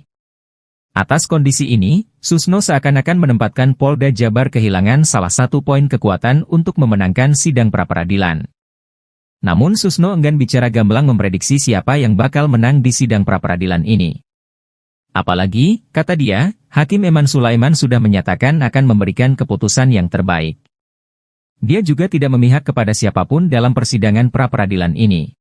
Atas kondisi ini, Susno seakan-akan menempatkan Polda Jabar kehilangan salah satu poin kekuatan untuk memenangkan sidang pra-peradilan. Namun Susno enggan bicara gamblang memprediksi siapa yang bakal menang di sidang pra-peradilan ini. Apalagi, kata dia, Hakim Eman Sulaiman sudah menyatakan akan memberikan keputusan yang terbaik. Dia juga tidak memihak kepada siapapun dalam persidangan pra-peradilan ini.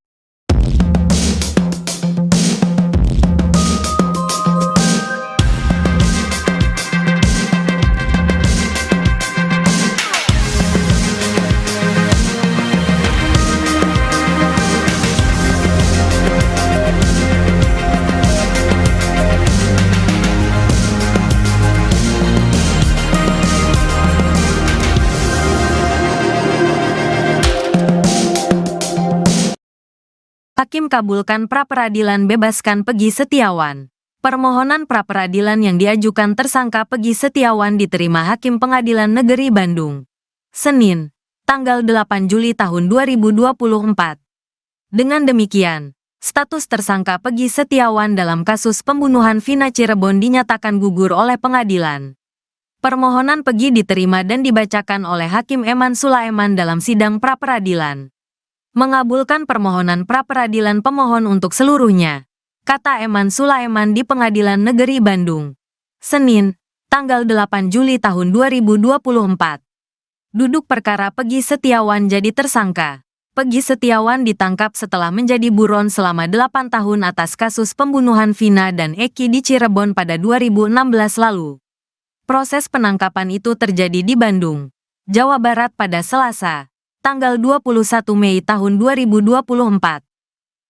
Hakim kabulkan pra-peradilan bebaskan Pegi Setiawan. Permohonan pra-peradilan yang diajukan tersangka Pegi Setiawan diterima Hakim Pengadilan Negeri Bandung. Senin, tanggal 8 Juli tahun 2024. Dengan demikian, status tersangka Pegi Setiawan dalam kasus pembunuhan Vina Cirebon dinyatakan gugur oleh pengadilan. Permohonan Pegi diterima dan dibacakan oleh Hakim Eman Sulaiman dalam sidang pra-peradilan. Mengabulkan permohonan pra-peradilan pemohon untuk seluruhnya, kata Eman Sulaiman di Pengadilan Negeri Bandung. Senin, tanggal 8 Juli tahun 2024. Duduk perkara Pegi Setiawan jadi tersangka. Pegi Setiawan ditangkap setelah menjadi buron selama 8 tahun atas kasus pembunuhan Vina dan Eki di Cirebon pada 2016 lalu. Proses penangkapan itu terjadi di Bandung, Jawa Barat pada Selasa, tanggal 21 Mei tahun 2024.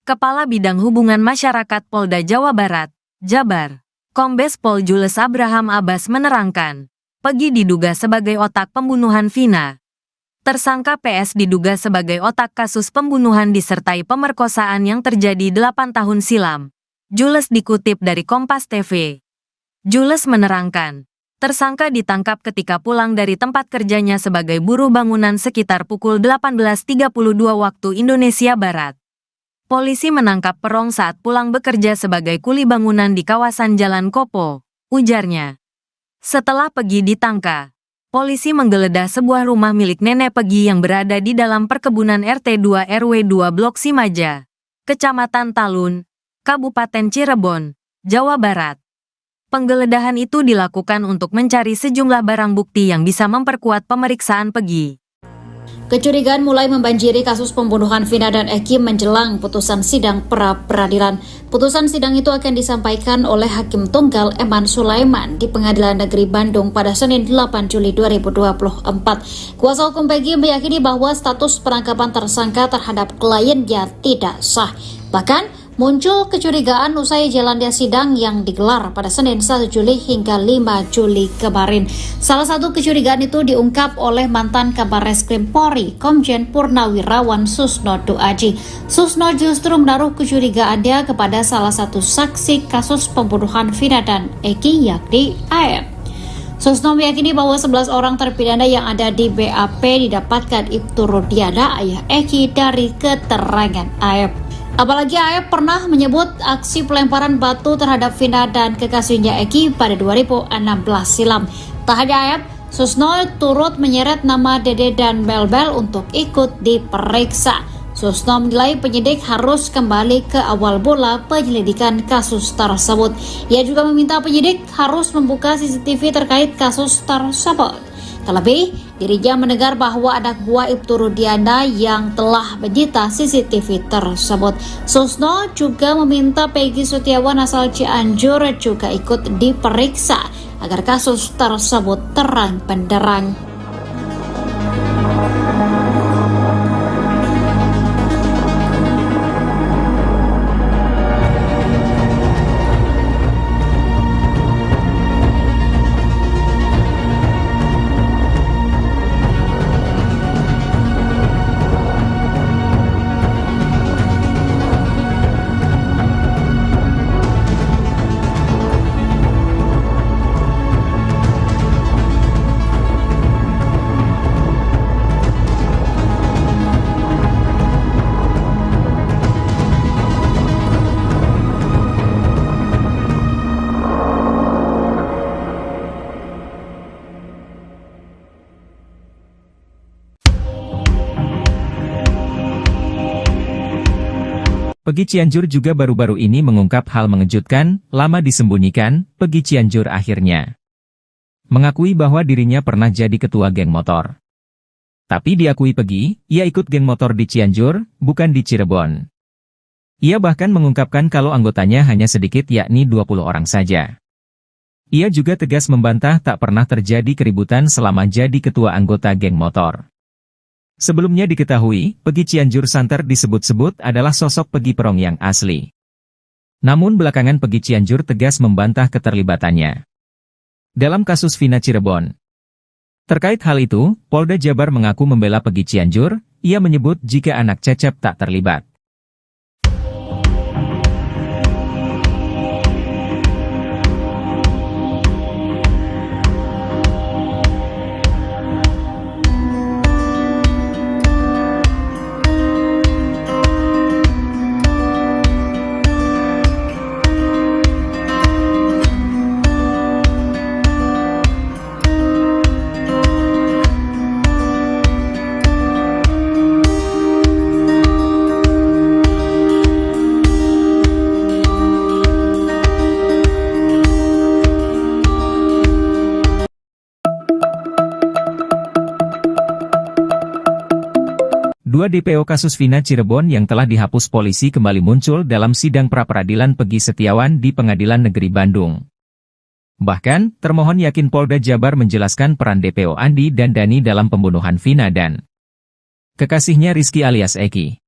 Kepala Bidang Hubungan Masyarakat Polda Jawa Barat, Jabar, Kombes Pol Jules Abraham Abbas menerangkan, Pegi diduga sebagai otak pembunuhan Vina. Tersangka PS diduga sebagai otak kasus pembunuhan disertai pemerkosaan yang terjadi 8 tahun silam. Jules dikutip dari Kompas TV. Jules menerangkan, tersangka ditangkap ketika pulang dari tempat kerjanya sebagai buruh bangunan sekitar pukul 18.32 waktu Indonesia Barat. Polisi menangkap Perong saat pulang bekerja sebagai kuli bangunan di kawasan Jalan Kopo, ujarnya. Setelah Pegi ditangkap, polisi menggeledah sebuah rumah milik nenek Pegi yang berada di dalam perkebunan RT 2 RW 2 Blok Simaja, Kecamatan Talun, Kabupaten Cirebon, Jawa Barat. Penggeledahan itu dilakukan untuk mencari sejumlah barang bukti yang bisa memperkuat pemeriksaan Pegi. Kecurigaan mulai membanjiri kasus pembunuhan Vina dan Eki menjelang putusan sidang pra-peradilan. Putusan sidang itu akan disampaikan oleh Hakim Tunggal Eman Sulaiman di Pengadilan Negeri Bandung pada Senin 8 Juli 2024. Kuasa hukum Peggy meyakini bahwa status penangkapan tersangka terhadap kliennya tidak sah. Bahkan, muncul kecurigaan usai jalannya sidang yang digelar pada Senin 1 Juli hingga 5 Juli kemarin. Salah satu kecurigaan itu diungkap oleh mantan Kabar Reskrim Polri, Komjen Purnawirawan Susno Duaji. Susno justru menaruh kecurigaannya kepada salah satu saksi kasus pembunuhan Vina dan Eki, yakni AF. Susno meyakini bahwa 11 orang terpidana yang ada di BAP didapatkan Ibtu Rudiana, ayah Eki, dari keterangan AF. Apalagi AF pernah menyebut aksi pelemparan batu terhadap Vina dan kekasihnya Eki pada 2016 silam. Tak hanya AF, Susno turut menyeret nama Dede dan Bel-Bel untuk ikut diperiksa. Susno menilai penyidik harus kembali ke awal mula penyelidikan kasus tersebut. Ia juga meminta penyidik harus membuka CCTV terkait kasus tersebut. Terlebih, dirinya mendengar bahwa anak buah Ibtu Rudiana yang telah menyita CCTV tersebut. Susno juga meminta Peggy Setiawan asal Cianjur juga ikut diperiksa agar kasus tersebut terang benderang. Peggy Cianjur juga baru-baru ini mengungkap hal mengejutkan, lama disembunyikan, Peggy Cianjur akhirnya mengakui bahwa dirinya pernah jadi ketua geng motor. Tapi diakui Peggy, ia ikut geng motor di Cianjur, bukan di Cirebon. Ia bahkan mengungkapkan kalau anggotanya hanya sedikit, yakni 20 orang saja. Ia juga tegas membantah tak pernah terjadi keributan selama jadi ketua anggota geng motor. Sebelumnya diketahui, Peggy Cianjur santer disebut-sebut adalah sosok Peggy Perong yang asli. Namun belakangan Peggy Cianjur tegas membantah keterlibatannya dalam kasus Vina Cirebon. Terkait hal itu, Polda Jabar mengaku membela Peggy Cianjur. Ia menyebut jika anak Cecep tak terlibat. Dua DPO kasus Vina Cirebon yang telah dihapus polisi kembali muncul dalam sidang pra-peradilan Peggy Setiawan di Pengadilan Negeri Bandung. Bahkan, termohon yakin Polda Jabar menjelaskan peran DPO Andi dan Dani dalam pembunuhan Vina dan kekasihnya Rizky alias Eki.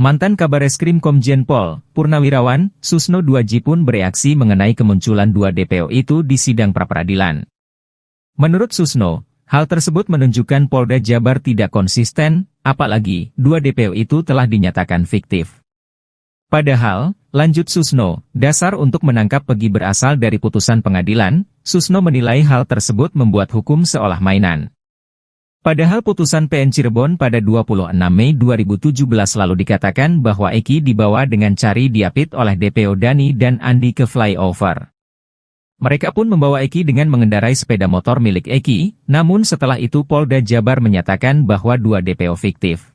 Mantan Kabar Reskrim Komjen Pol Purnawirawan Susno Duaji pun bereaksi mengenai kemunculan dua DPO itu di sidang pra-peradilan. Menurut Susno, hal tersebut menunjukkan Polda Jabar tidak konsisten, apalagi dua DPO itu telah dinyatakan fiktif. Padahal, lanjut Susno, dasar untuk menangkap Peggy berasal dari putusan pengadilan. Susno menilai hal tersebut membuat hukum seolah mainan. Padahal putusan PN Cirebon pada 26 Mei 2017 lalu dikatakan bahwa Eki dibawa dengan cari diapit oleh DPO Dani dan Andi ke flyover. Mereka pun membawa Eki dengan mengendarai sepeda motor milik Eki, namun setelah itu Polda Jabar menyatakan bahwa dua DPO fiktif.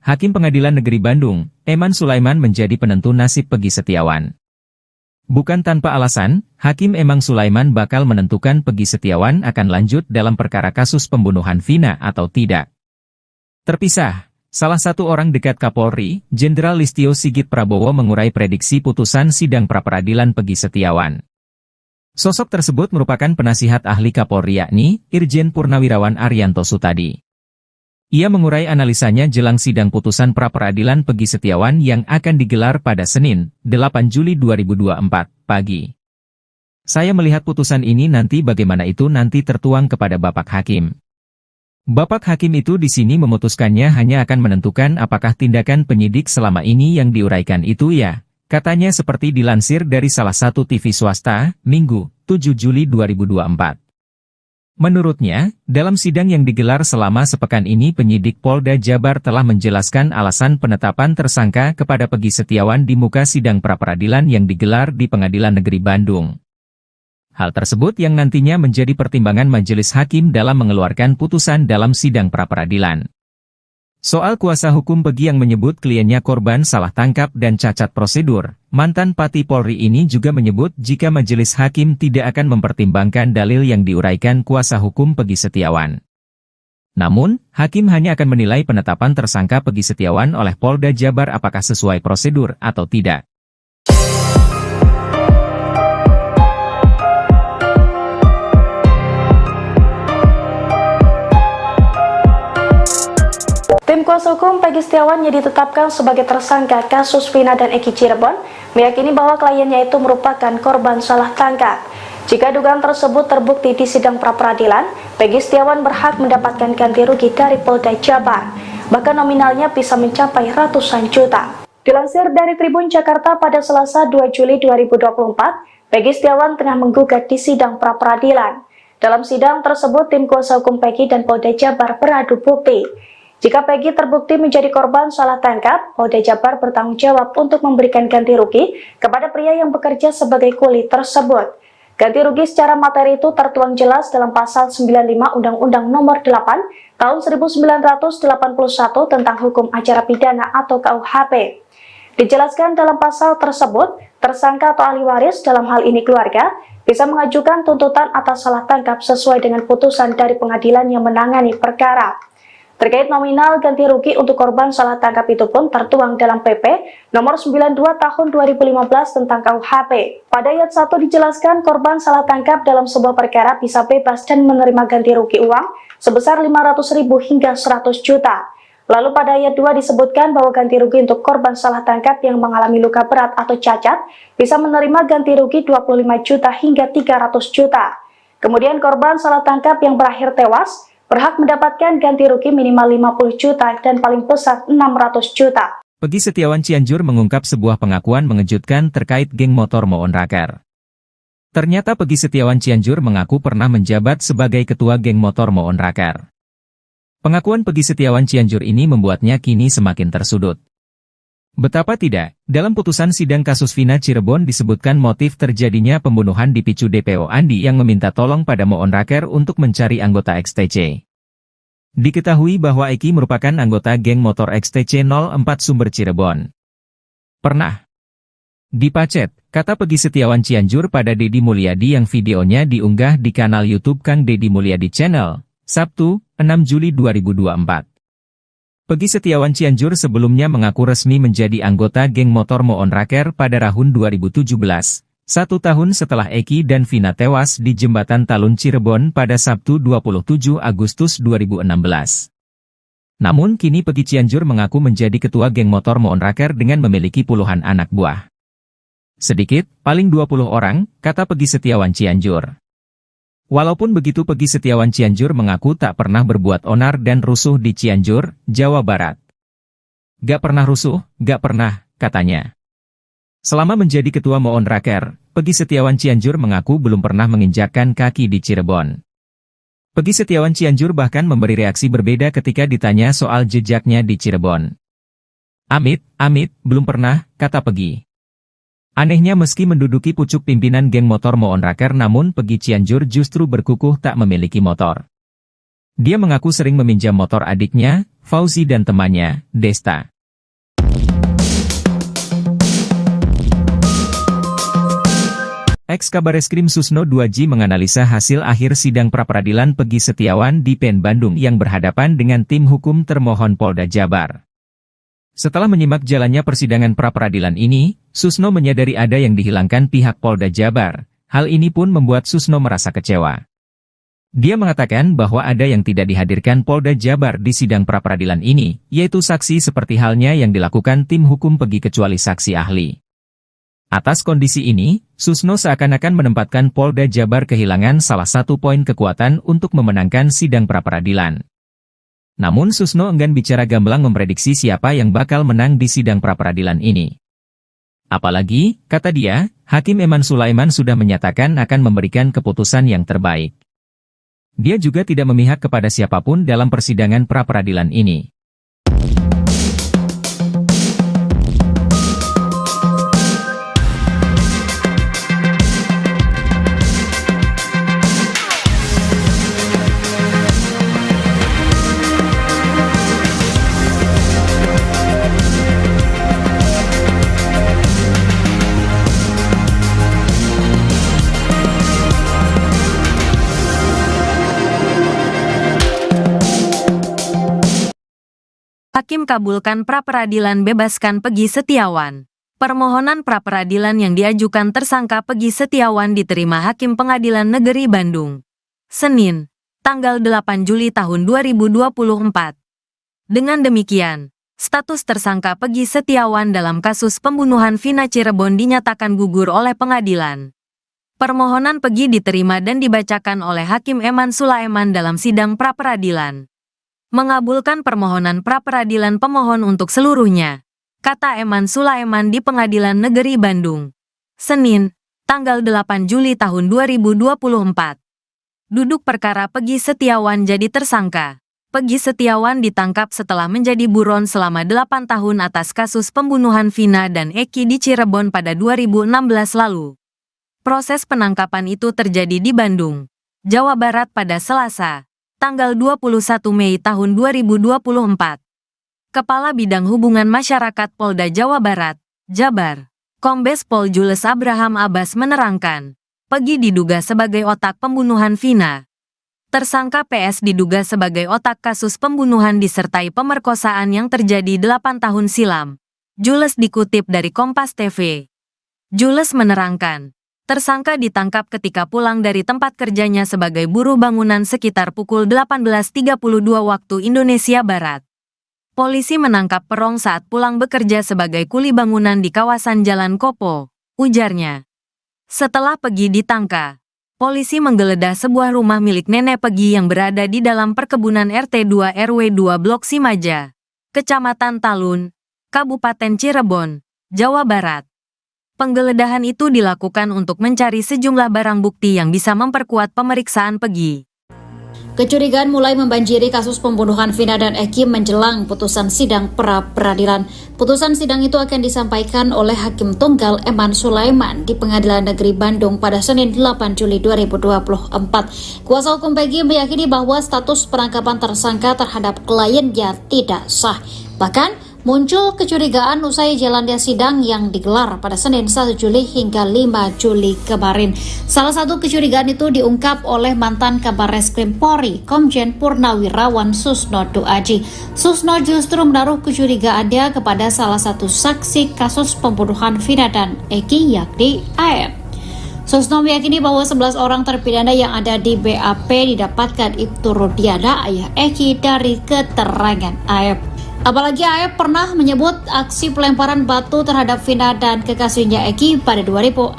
Hakim Pengadilan Negeri Bandung, Eman Sulaiman menjadi penentu nasib Peggy Setiawan. Bukan tanpa alasan, Hakim Eman Sulaiman bakal menentukan Peggy Setiawan akan lanjut dalam perkara kasus pembunuhan Vina atau tidak. Terpisah, salah satu orang dekat Kapolri, Jenderal Listio Sigit Prabowo mengurai prediksi putusan sidang pra-peradilan Peggy Setiawan. Sosok tersebut merupakan penasihat ahli Kapolri yakni Irjen Purnawirawan Arianto Sutadi. Ia mengurai analisanya jelang sidang putusan pra-peradilan Peggy Setiawan yang akan digelar pada Senin, 8 Juli 2024, pagi. Saya melihat putusan ini nanti bagaimana itu nanti tertuang kepada Bapak Hakim. Bapak Hakim itu di sini memutuskannya hanya akan menentukan apakah tindakan penyidik selama ini yang diuraikan itu ya, katanya seperti dilansir dari salah satu TV swasta, Minggu, 7 Juli 2024. Menurutnya, dalam sidang yang digelar selama sepekan ini penyidik Polda Jabar telah menjelaskan alasan penetapan tersangka kepada Peggy Setiawan di muka sidang pra-peradilan yang digelar di Pengadilan Negeri Bandung. Hal tersebut yang nantinya menjadi pertimbangan majelis hakim dalam mengeluarkan putusan dalam sidang pra-peradilan. Soal kuasa hukum Peggy yang menyebut kliennya korban salah tangkap dan cacat prosedur, mantan Pati Polri ini juga menyebut jika majelis hakim tidak akan mempertimbangkan dalil yang diuraikan kuasa hukum Peggy Setiawan. Namun, hakim hanya akan menilai penetapan tersangka Peggy Setiawan oleh Polda Jabar apakah sesuai prosedur atau tidak. Tim kuasa hukum Peggy Setiawan yang ditetapkan sebagai tersangka kasus Vina dan Eki Cirebon meyakini bahwa kliennya itu merupakan korban salah tangkap. Jika dugaan tersebut terbukti di sidang pra-peradilan, Peggy Setiawan berhak mendapatkan ganti rugi dari Polda Jabar, bahkan nominalnya bisa mencapai ratusan juta. Dilansir dari Tribun Jakarta pada Selasa 2 Juli 2024, Peggy Setiawan tengah menggugat di sidang pra-peradilan. Dalam sidang tersebut, tim kuasa hukum Peggy dan Polda Jabar beradu bukti. Jika Peggy terbukti menjadi korban salah tangkap, Polda Jabar bertanggung jawab untuk memberikan ganti rugi kepada pria yang bekerja sebagai kuli tersebut. Ganti rugi secara materi itu tertuang jelas dalam Pasal 95 Undang-Undang Nomor 8 Tahun 1981 tentang Hukum Acara Pidana atau KUHP. Dijelaskan dalam pasal tersebut, tersangka atau ahli waris dalam hal ini keluarga bisa mengajukan tuntutan atas salah tangkap sesuai dengan putusan dari pengadilan yang menangani perkara. Terkait nominal ganti rugi untuk korban salah tangkap itu pun tertuang dalam PP nomor 92 tahun 2015 tentang KUHP. Pada ayat 1 dijelaskan korban salah tangkap dalam sebuah perkara bisa bebas dan menerima ganti rugi uang sebesar 500.000 hingga 100 juta. Lalu pada ayat 2 disebutkan bahwa ganti rugi untuk korban salah tangkap yang mengalami luka berat atau cacat bisa menerima ganti rugi 25 juta hingga 300 juta. Kemudian korban salah tangkap yang berakhir tewas berhak mendapatkan ganti rugi minimal 50 juta dan paling besar 600 juta. Peggy Setiawan Cianjur mengungkap sebuah pengakuan mengejutkan terkait geng motor Moon Raker. Ternyata Peggy Setiawan Cianjur mengaku pernah menjabat sebagai ketua geng motor Moon Raker. Pengakuan Peggy Setiawan Cianjur ini membuatnya kini semakin tersudut. Betapa tidak, dalam putusan sidang kasus Vina Cirebon disebutkan motif terjadinya pembunuhan dipicu DPO Andi yang meminta tolong pada Moon Raker untuk mencari anggota XTC. Diketahui bahwa Eki merupakan anggota geng motor XTC 04 Sumber Cirebon. Pernah dipacet, kata Peggy Setiawan Cianjur pada Deddy Mulyadi yang videonya diunggah di kanal YouTube Kang Deddy Mulyadi Channel, Sabtu, 6 Juli 2024. Peggy Setiawan Cianjur sebelumnya mengaku resmi menjadi anggota geng motor Moon Raker pada tahun 2017, 1 tahun setelah Eki dan Vina tewas di Jembatan Talun Cirebon pada Sabtu 27 Agustus 2016. Namun kini Peggy Cianjur mengaku menjadi ketua geng motor Moon Raker dengan memiliki puluhan anak buah. Sedikit, paling 20 orang, kata Peggy Setiawan Cianjur. Walaupun begitu Peggy Setiawan Cianjur mengaku tak pernah berbuat onar dan rusuh di Cianjur, Jawa Barat. Gak pernah rusuh, gak pernah, katanya. Selama menjadi ketua Moon Raker, Peggy Setiawan Cianjur mengaku belum pernah menginjakkan kaki di Cirebon. Peggy Setiawan Cianjur bahkan memberi reaksi berbeda ketika ditanya soal jejaknya di Cirebon. Amit, belum pernah, kata Peggy. Anehnya meski menduduki pucuk pimpinan geng motor Moon Raker namun Peggy Cianjur justru berkukuh tak memiliki motor. Dia mengaku sering meminjam motor adiknya, Fauzi dan temannya, Desta. Ex-Kabareskrim Susno 2J menganalisa hasil akhir sidang pra-peradilan Peggy Setiawan di PN Bandung yang berhadapan dengan tim hukum termohon Polda Jabar. Setelah menyimak jalannya persidangan pra-peradilan ini, Susno menyadari ada yang dihilangkan pihak Polda Jabar. Hal ini pun membuat Susno merasa kecewa. Dia mengatakan bahwa ada yang tidak dihadirkan Polda Jabar di sidang pra-peradilan ini, yaitu saksi seperti halnya yang dilakukan tim hukum Peggy kecuali saksi ahli. Atas kondisi ini, Susno seakan-akan menempatkan Polda Jabar kehilangan salah satu poin kekuatan untuk memenangkan sidang pra-peradilan. Namun Susno enggan bicara gamblang memprediksi siapa yang bakal menang di sidang pra-peradilan ini. Apalagi, kata dia, Hakim Eman Sulaiman sudah menyatakan akan memberikan keputusan yang terbaik. Dia juga tidak memihak kepada siapapun dalam persidangan pra-peradilan ini. Hakim kabulkan pra-peradilan bebaskan Peggy Setiawan. Permohonan pra-peradilan yang diajukan tersangka Peggy Setiawan diterima Hakim Pengadilan Negeri Bandung. Senin, tanggal 8 Juli tahun 2024. Dengan demikian, status tersangka Peggy Setiawan dalam kasus pembunuhan Vina Cirebon dinyatakan gugur oleh pengadilan. Permohonan Peggy diterima dan dibacakan oleh Hakim Eman Sulaiman dalam sidang pra-peradilan. Mengabulkan permohonan pra-peradilan pemohon untuk seluruhnya, kata Eman Sulaiman di Pengadilan Negeri Bandung. Senin, tanggal 8 Juli tahun 2024. Duduk perkara Peggy Setiawan jadi tersangka. Peggy Setiawan ditangkap setelah menjadi buron selama 8 tahun atas kasus pembunuhan Vina dan Eki di Cirebon pada 2016 lalu. Proses penangkapan itu terjadi di Bandung, Jawa Barat pada Selasa, tanggal 21 Mei tahun 2024. Kepala Bidang Hubungan Masyarakat Polda Jawa Barat, Jabar, Kombes Pol Jules Abraham Abbas menerangkan, Peggy diduga sebagai otak pembunuhan Vina. Tersangka PS diduga sebagai otak kasus pembunuhan disertai pemerkosaan yang terjadi 8 tahun silam. Jules dikutip dari Kompas TV. Jules menerangkan, tersangka ditangkap ketika pulang dari tempat kerjanya sebagai buruh bangunan sekitar pukul 18.32 waktu Indonesia Barat. Polisi menangkap Perong saat pulang bekerja sebagai kuli bangunan di kawasan Jalan Kopo, ujarnya. Setelah Peggy ditangkap, polisi menggeledah sebuah rumah milik nenek Peggy yang berada di dalam perkebunan RT 2 RW 2 Blok Simaja, Kecamatan Talun, Kabupaten Cirebon, Jawa Barat. Penggeledahan itu dilakukan untuk mencari sejumlah barang bukti yang bisa memperkuat pemeriksaan Peggy. Kecurigaan mulai membanjiri kasus pembunuhan Vina dan Eki menjelang putusan sidang pra-peradilan. Putusan sidang itu akan disampaikan oleh Hakim Tunggal Eman Sulaiman di Pengadilan Negeri Bandung pada Senin 8 Juli 2024. Kuasa hukum Peggy meyakini bahwa status penangkapan tersangka terhadap kliennya tidak sah. Bahkan, muncul kecurigaan usai jalannya sidang yang digelar pada Senin 1 Juli hingga 5 Juli kemarin. Salah satu kecurigaan itu diungkap oleh mantan Kabareskrim Polri, Komjen Purnawirawan Susno 2J. Susno justru menaruh kecurigaannya kepada salah satu saksi kasus pembunuhan Vina dan Eki, yakni AF. Susno meyakini bahwa 11 orang terpidana yang ada di BAP didapatkan Ibtu Rudiana, ayah Eki, dari keterangan AF. Apalagi AF pernah menyebut aksi pelemparan batu terhadap Vina dan kekasihnya Eki pada 2016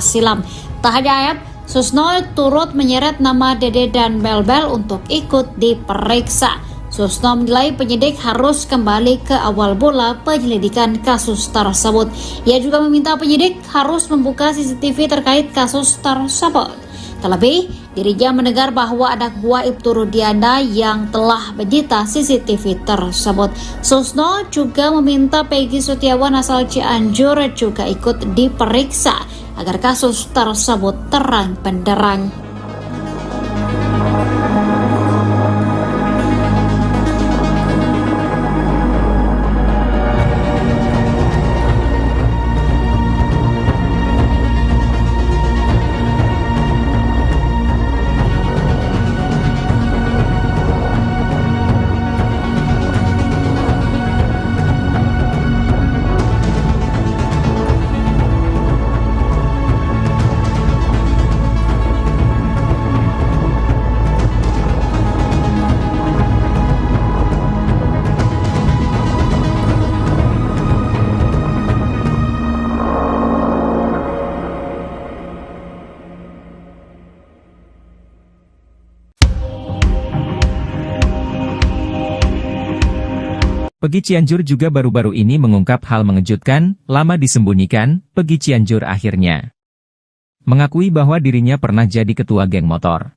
silam. Tak hanya AF, Susno turut menyeret nama Dede dan Belbel untuk ikut diperiksa. Susno menilai penyidik harus kembali ke awal mula penyelidikan kasus tersebut. Ia juga meminta penyidik harus membuka CCTV terkait kasus tersebut. Terlebih, dirinya mendengar bahwa anak buah Ibtu Rudiana yang telah menyita CCTV tersebut. Susno juga meminta Peggy Setiawan asal Cianjur juga ikut diperiksa agar kasus tersebut terang benderang. Peggy Cianjur juga baru-baru ini mengungkap hal mengejutkan, lama disembunyikan, Peggy Cianjur akhirnya mengakui bahwa dirinya pernah jadi ketua geng motor.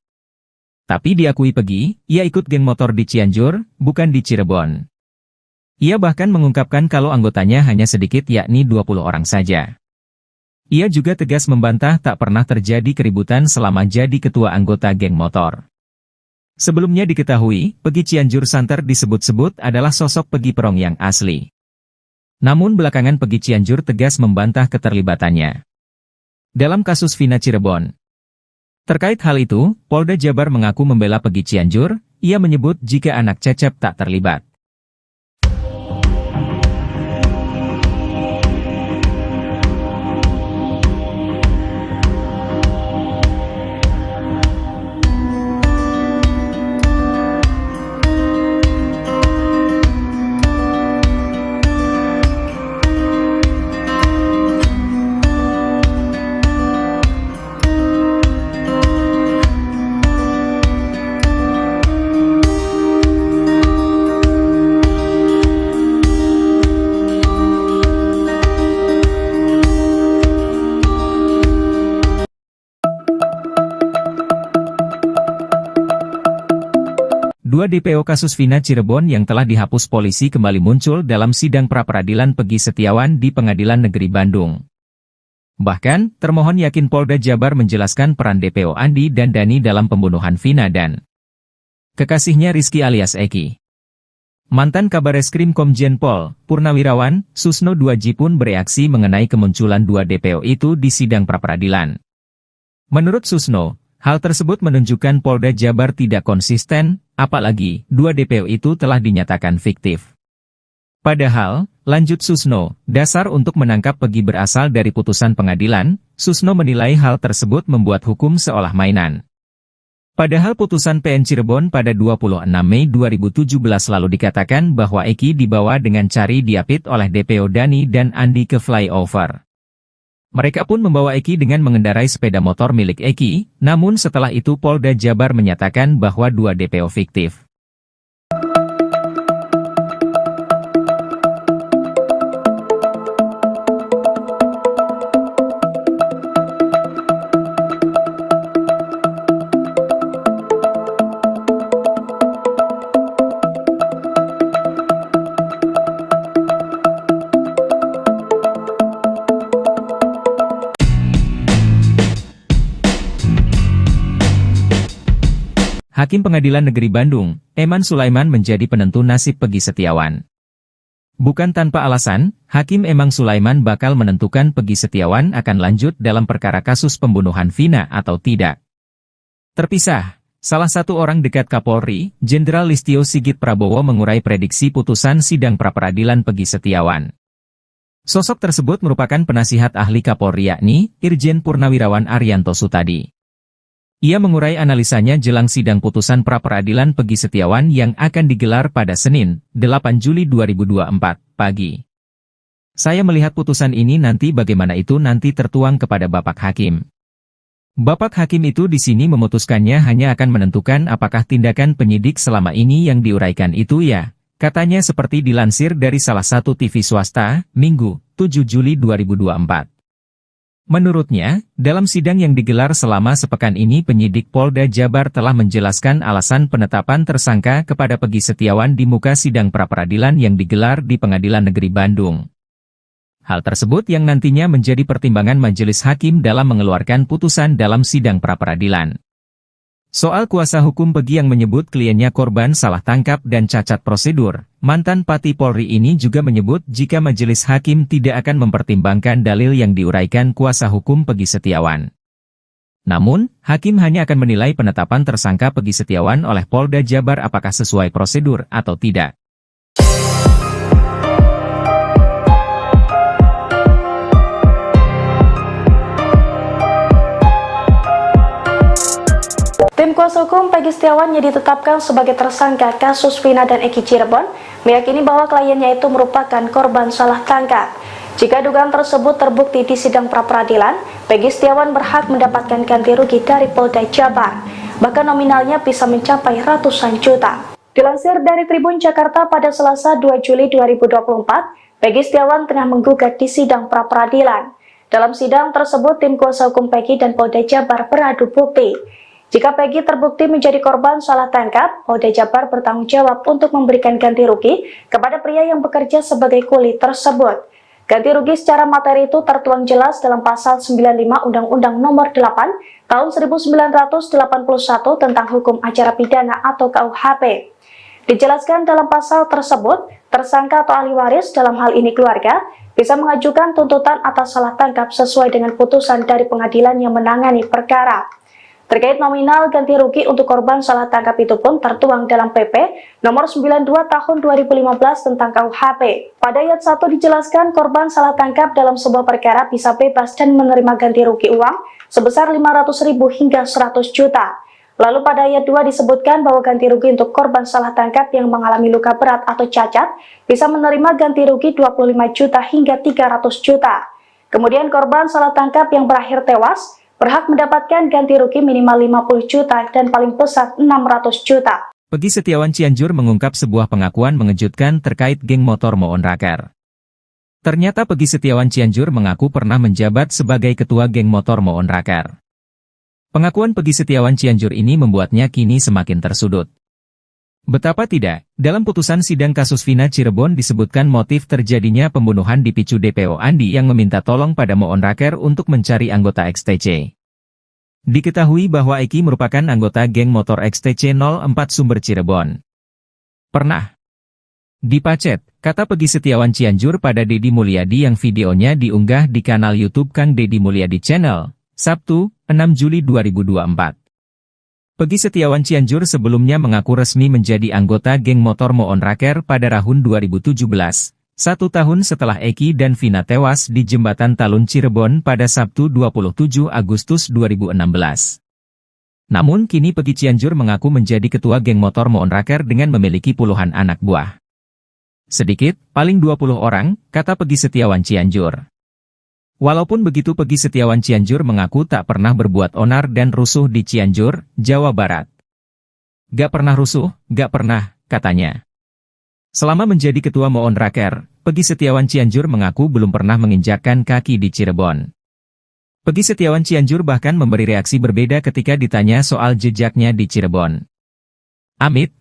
Tapi diakui Peggy, ia ikut geng motor di Cianjur, bukan di Cirebon. Ia bahkan mengungkapkan kalau anggotanya hanya sedikit yakni 20 orang saja. Ia juga tegas membantah tak pernah terjadi keributan selama jadi ketua anggota geng motor. Sebelumnya diketahui, Peggy Cianjur santer disebut-sebut adalah sosok Peggy Perong yang asli. Namun belakangan Peggy Cianjur tegas membantah keterlibatannya dalam kasus Vina Cirebon. Terkait hal itu, Polda Jabar mengaku membela Peggy Cianjur, ia menyebut jika anak Cecep tak terlibat. Dua DPO kasus Vina Cirebon yang telah dihapus polisi kembali muncul dalam sidang pra-peradilan Peggy Setiawan di Pengadilan Negeri Bandung. Bahkan, termohon yakin Polda Jabar menjelaskan peran DPO Andi dan Dani dalam pembunuhan Vina dan kekasihnya Rizky alias Eki. Mantan Kabareskrim Komjen Pol, Purnawirawan, Susno Duaji pun bereaksi mengenai kemunculan dua DPO itu di sidang pra-peradilan. Menurut Susno, hal tersebut menunjukkan Polda Jabar tidak konsisten, apalagi dua DPO itu telah dinyatakan fiktif. Padahal, lanjut Susno, dasar untuk menangkap Peggy berasal dari putusan pengadilan. Susno menilai hal tersebut membuat hukum seolah mainan. Padahal putusan PN Cirebon pada 26 Mei 2017 lalu dikatakan bahwa Eki dibawa dengan cari diapit oleh DPO Dani dan Andi ke flyover. Mereka pun membawa Eki dengan mengendarai sepeda motor milik Eki, namun setelah itu Polda Jabar menyatakan bahwa dua DPO fiktif. Hakim Pengadilan Negeri Bandung, Eman Sulaiman menjadi penentu nasib Peggy Setiawan. Bukan tanpa alasan, Hakim Eman Sulaiman bakal menentukan Peggy Setiawan akan lanjut dalam perkara kasus pembunuhan Vina atau tidak. Terpisah, salah satu orang dekat Kapolri, Jenderal Listio Sigit Prabowo mengurai prediksi putusan sidang pra-peradilan Peggy Setiawan. Sosok tersebut merupakan penasihat ahli Kapolri yakni Irjen Purnawirawan Arianto Sutadi. Ia mengurai analisanya jelang sidang putusan pra-peradilan Peggy Setiawan yang akan digelar pada Senin, 8 Juli 2024, pagi. Saya melihat putusan ini nanti bagaimana itu nanti tertuang kepada Bapak Hakim. Bapak Hakim itu di sini memutuskannya hanya akan menentukan apakah tindakan penyidik selama ini yang diuraikan itu ya, katanya seperti dilansir dari salah satu TV swasta, Minggu, 7 Juli 2024. Menurutnya, dalam sidang yang digelar selama sepekan ini penyidik Polda Jabar telah menjelaskan alasan penetapan tersangka kepada Peggy Setiawan di muka sidang pra-peradilan yang digelar di Pengadilan Negeri Bandung. Hal tersebut yang nantinya menjadi pertimbangan majelis hakim dalam mengeluarkan putusan dalam sidang pra-peradilan. Soal kuasa hukum Peggy yang menyebut kliennya korban salah tangkap dan cacat prosedur, mantan Pati Polri ini juga menyebut jika majelis hakim tidak akan mempertimbangkan dalil yang diuraikan kuasa hukum Peggy Setiawan. Namun, hakim hanya akan menilai penetapan tersangka Peggy Setiawan oleh Polda Jabar apakah sesuai prosedur atau tidak. Tim kuasa hukum Peggy Setiawan yang ditetapkan sebagai tersangka kasus Vina dan Eki Cirebon meyakini bahwa kliennya itu merupakan korban salah tangkap. Jika dugaan tersebut terbukti di sidang pra-peradilan, Peggy Setiawan berhak mendapatkan ganti rugi dari Polda Jabar, bahkan nominalnya bisa mencapai ratusan juta. Dilansir dari Tribun Jakarta pada Selasa 2 Juli 2024, Peggy Setiawan tengah menggugat di sidang pra-peradilan. Dalam sidang tersebut, tim kuasa hukum Peggy dan Polda Jabar beradu bukti. Jika Peggy terbukti menjadi korban salah tangkap, Polda Jabar bertanggung jawab untuk memberikan ganti rugi kepada pria yang bekerja sebagai kuli tersebut. Ganti rugi secara materi itu tertuang jelas dalam Pasal 95 Undang-Undang Nomor 8 Tahun 1981 tentang Hukum Acara Pidana atau KUHP. Dijelaskan dalam pasal tersebut, tersangka atau ahli waris dalam hal ini keluarga bisa mengajukan tuntutan atas salah tangkap sesuai dengan putusan dari pengadilan yang menangani perkara. Terkait nominal ganti rugi untuk korban salah tangkap itu pun tertuang dalam PP Nomor 92 Tahun 2015 tentang KUHP. Pada ayat 1 dijelaskan korban salah tangkap dalam sebuah perkara bisa bebas dan menerima ganti rugi uang sebesar 500.000 hingga 100 juta. Lalu pada ayat 2 disebutkan bahwa ganti rugi untuk korban salah tangkap yang mengalami luka berat atau cacat bisa menerima ganti rugi 25 juta hingga 300 juta. Kemudian korban salah tangkap yang berakhir tewas berhak mendapatkan ganti rugi minimal 50 juta dan paling besar 600 juta. Peggy Setiawan Cianjur mengungkap sebuah pengakuan mengejutkan terkait geng motor Moon Raker. Ternyata Peggy Setiawan Cianjur mengaku pernah menjabat sebagai ketua geng motor Moon Raker. Pengakuan Peggy Setiawan Cianjur ini membuatnya kini semakin tersudut. Betapa tidak, dalam putusan sidang kasus Vina Cirebon disebutkan motif terjadinya pembunuhan dipicu DPO Andi yang meminta tolong pada Moon Raker untuk mencari anggota XTC. Diketahui bahwa Eki merupakan anggota geng motor XTC 04 Sumber Cirebon. Pernah dipacet, kata Peggy Setiawan Cianjur pada Deddy Mulyadi yang videonya diunggah di kanal YouTube Kang Deddy Mulyadi Channel, Sabtu, 6 Juli 2024. Peggy Setiawan Cianjur sebelumnya mengaku resmi menjadi anggota geng motor Moon Raker pada tahun 2017, 1 tahun setelah Eki dan Vina tewas di Jembatan Talun Cirebon pada Sabtu 27 Agustus 2016. Namun kini Peggy Cianjur mengaku menjadi ketua geng motor Moon Raker dengan memiliki puluhan anak buah. Sedikit, paling 20 orang, kata Peggy Setiawan Cianjur. Walaupun begitu Peggy Setiawan Cianjur mengaku tak pernah berbuat onar dan rusuh di Cianjur, Jawa Barat. Gak pernah rusuh, gak pernah, katanya. Selama menjadi ketua Moon Raker, Peggy Setiawan Cianjur mengaku belum pernah menginjakkan kaki di Cirebon. Peggy Setiawan Cianjur bahkan memberi reaksi berbeda ketika ditanya soal jejaknya di Cirebon. Amit,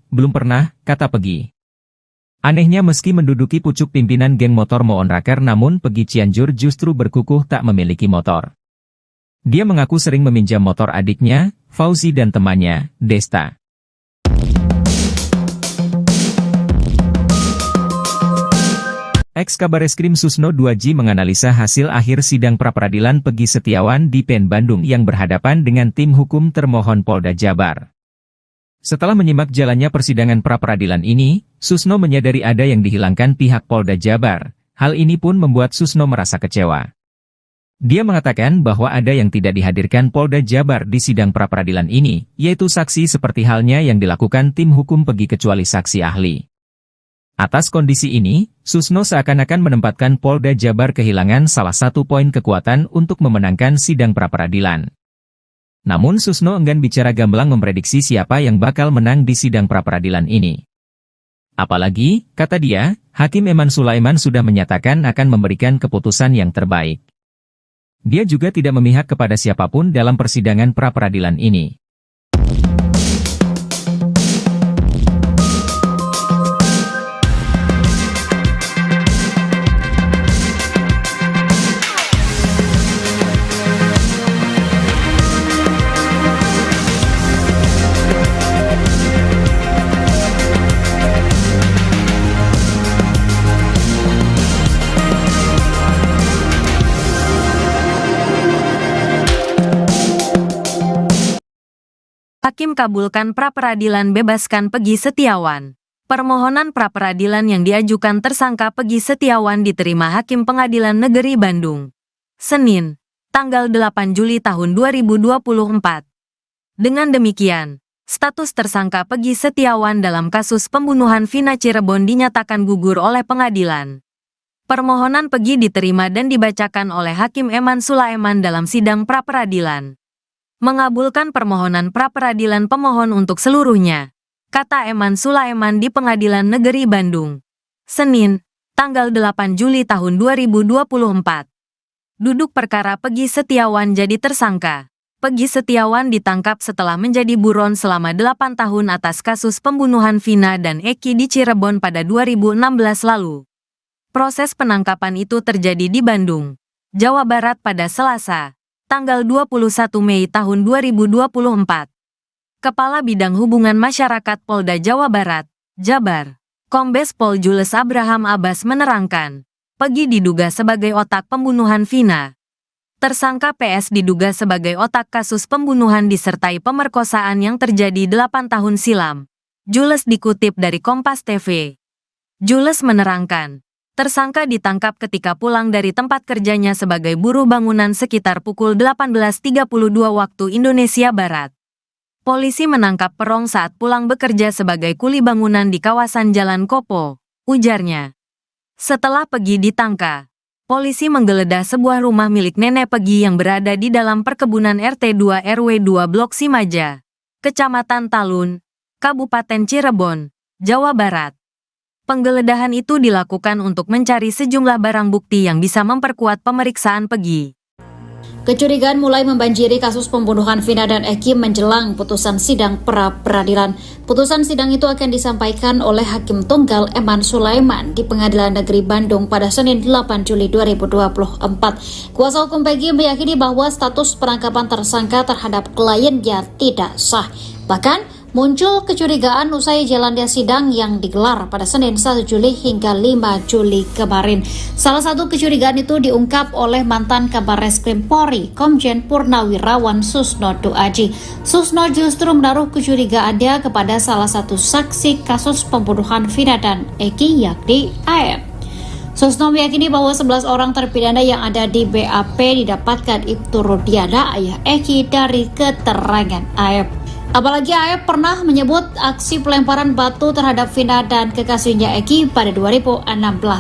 belum pernah, kata Peggy. Anehnya meski menduduki pucuk pimpinan geng motor Moon Raker namun Peggy Cianjur justru berkukuh tak memiliki motor. Dia mengaku sering meminjam motor adiknya, Fauzi dan temannya, Desta. Ex-Kabareskrim Susno 2J menganalisa hasil akhir sidang pra-peradilan Peggy Setiawan di PN Bandung yang berhadapan dengan tim hukum termohon Polda Jabar. Setelah menyimak jalannya persidangan pra-peradilan ini, Susno menyadari ada yang dihilangkan pihak Polda Jabar. Hal ini pun membuat Susno merasa kecewa. Dia mengatakan bahwa ada yang tidak dihadirkan Polda Jabar di sidang pra-peradilan ini, yaitu saksi seperti halnya yang dilakukan tim hukum Peggy kecuali saksi ahli. Atas kondisi ini, Susno seakan-akan menempatkan Polda Jabar kehilangan salah satu poin kekuatan untuk memenangkan sidang pra-peradilan. Namun Susno enggan bicara gamblang memprediksi siapa yang bakal menang di sidang pra-peradilan ini. Apalagi, kata dia, Hakim Eman Sulaiman sudah menyatakan akan memberikan keputusan yang terbaik. Dia juga tidak memihak kepada siapapun dalam persidangan pra-peradilan ini. Hakim kabulkan pra-peradilan bebaskan Peggy Setiawan. Permohonan pra-peradilan yang diajukan tersangka Peggy Setiawan diterima Hakim Pengadilan Negeri Bandung. Senin, tanggal 8 Juli tahun 2024. Dengan demikian, status tersangka Peggy Setiawan dalam kasus pembunuhan Vina Cirebon dinyatakan gugur oleh pengadilan. Permohonan Peggy diterima dan dibacakan oleh Hakim Eman Sulaiman dalam sidang pra-peradilan. Mengabulkan permohonan pra-peradilan pemohon untuk seluruhnya. kata Eman Sulaiman di Pengadilan Negeri Bandung. Senin, tanggal 8 Juli tahun 2024. Duduk perkara Peggy Setiawan jadi tersangka. Peggy Setiawan ditangkap setelah menjadi buron selama 8 tahun atas kasus pembunuhan Vina dan Eki di Cirebon pada 2016 lalu. Proses penangkapan itu terjadi di Bandung, Jawa Barat pada Selasa, tanggal 21 Mei tahun 2024. Kepala Bidang Hubungan Masyarakat Polda Jawa Barat, Jabar, Kombes Pol Jules Abraham Abbas menerangkan, Peggy diduga sebagai otak pembunuhan Vina. Tersangka PS diduga sebagai otak kasus pembunuhan disertai pemerkosaan yang terjadi 8 tahun silam. Jules dikutip dari Kompas TV. Jules menerangkan, tersangka ditangkap ketika pulang dari tempat kerjanya sebagai buruh bangunan sekitar pukul 18.32 waktu Indonesia Barat. Polisi menangkap Perong saat pulang bekerja sebagai kuli bangunan di kawasan Jalan Kopo, ujarnya. Setelah Peggy ditangkap, polisi menggeledah sebuah rumah milik nenek Peggy yang berada di dalam perkebunan RT 2 RW 2 Blok Simaja, Kecamatan Talun, Kabupaten Cirebon, Jawa Barat. Penggeledahan itu dilakukan untuk mencari sejumlah barang bukti yang bisa memperkuat pemeriksaan Peggy. Kecurigaan mulai membanjiri kasus pembunuhan Vina dan Eki menjelang putusan sidang pra-peradilan. Putusan sidang itu akan disampaikan oleh Hakim Tunggal Eman Sulaiman di Pengadilan Negeri Bandung pada Senin 8 Juli 2024. Kuasa hukum Peggy meyakini bahwa status penangkapan tersangka terhadap kliennya tidak sah. Bahkan, muncul kecurigaan usai jalannya sidang yang digelar pada Senin 1 Juli hingga 5 Juli kemarin. Salah satu kecurigaan itu diungkap oleh mantan Kabar Reskrim Polri, Komjen Purnawirawan Susno Duaji. Susno justru menaruh kecurigaannya kepada salah satu saksi kasus pembunuhan Vina dan Eki, yakni AF. Susno meyakini bahwa 11 orang terpidana yang ada di BAP didapatkan Ibtu Rudiana, ayah Eki, dari keterangan AF. Apalagi AF pernah menyebut aksi pelemparan batu terhadap Vina dan kekasihnya Eki pada 2016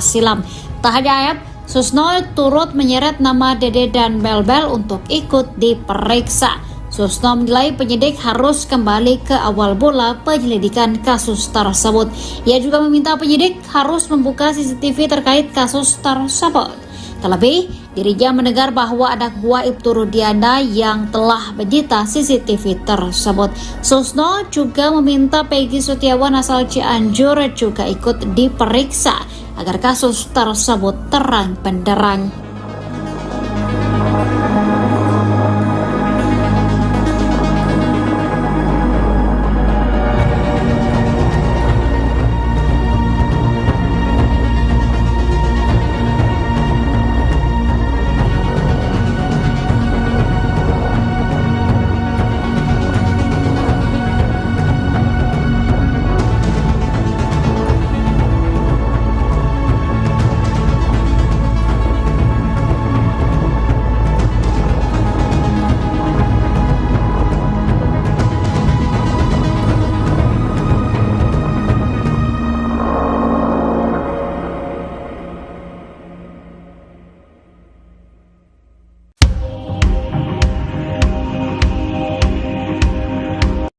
silam. Tak hanya AF, Susno turut menyeret nama Dede dan Belbel untuk ikut diperiksa. Susno menilai penyidik harus kembali ke awal mula penyelidikan kasus tersebut. Ia juga meminta penyidik harus membuka CCTV terkait kasus tersebut. Terlebih, dirinya mendengar bahwa anak buah Ibtu Rudiana yang telah menyita CCTV tersebut. Susno juga meminta Peggy Setiawan asal Cianjur juga ikut diperiksa agar kasus tersebut terang benderang.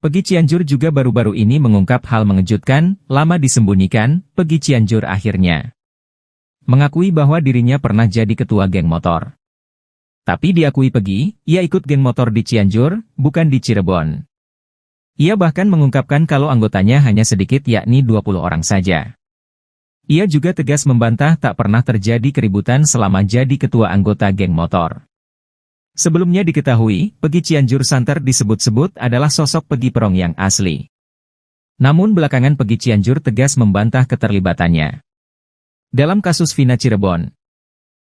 Peggy Cianjur juga baru-baru ini mengungkap hal mengejutkan, lama disembunyikan, Peggy Cianjur akhirnya mengakui bahwa dirinya pernah jadi ketua geng motor. Tapi diakui Peggy, ia ikut geng motor di Cianjur, bukan di Cirebon. Ia bahkan mengungkapkan kalau anggotanya hanya sedikit, yakni 20 orang saja. Ia juga tegas membantah tak pernah terjadi keributan selama jadi ketua anggota geng motor. Sebelumnya diketahui, Peggy Cianjur santer disebut-sebut adalah sosok Peggy Perong yang asli. Namun belakangan Peggy Cianjur tegas membantah keterlibatannya dalam kasus Vina Cirebon.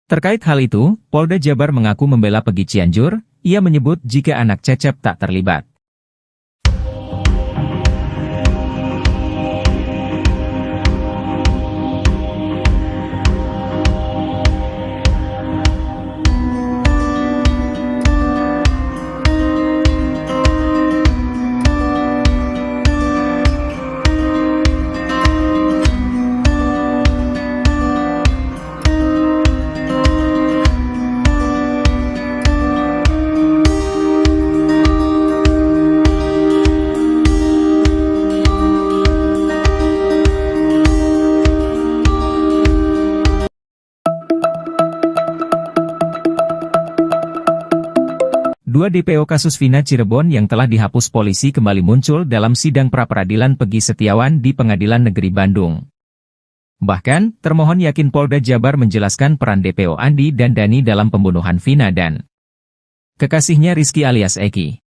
Terkait hal itu, Polda Jabar mengaku membela Peggy Cianjur. Ia menyebut jika anak Cecep tak terlibat. Dua DPO kasus Vina Cirebon yang telah dihapus polisi kembali muncul dalam sidang pra-peradilan Peggy Setiawan di Pengadilan Negeri Bandung. Bahkan, termohon yakin Polda Jabar menjelaskan peran DPO Andi dan Dani dalam pembunuhan Vina dan kekasihnya Rizky alias Eki.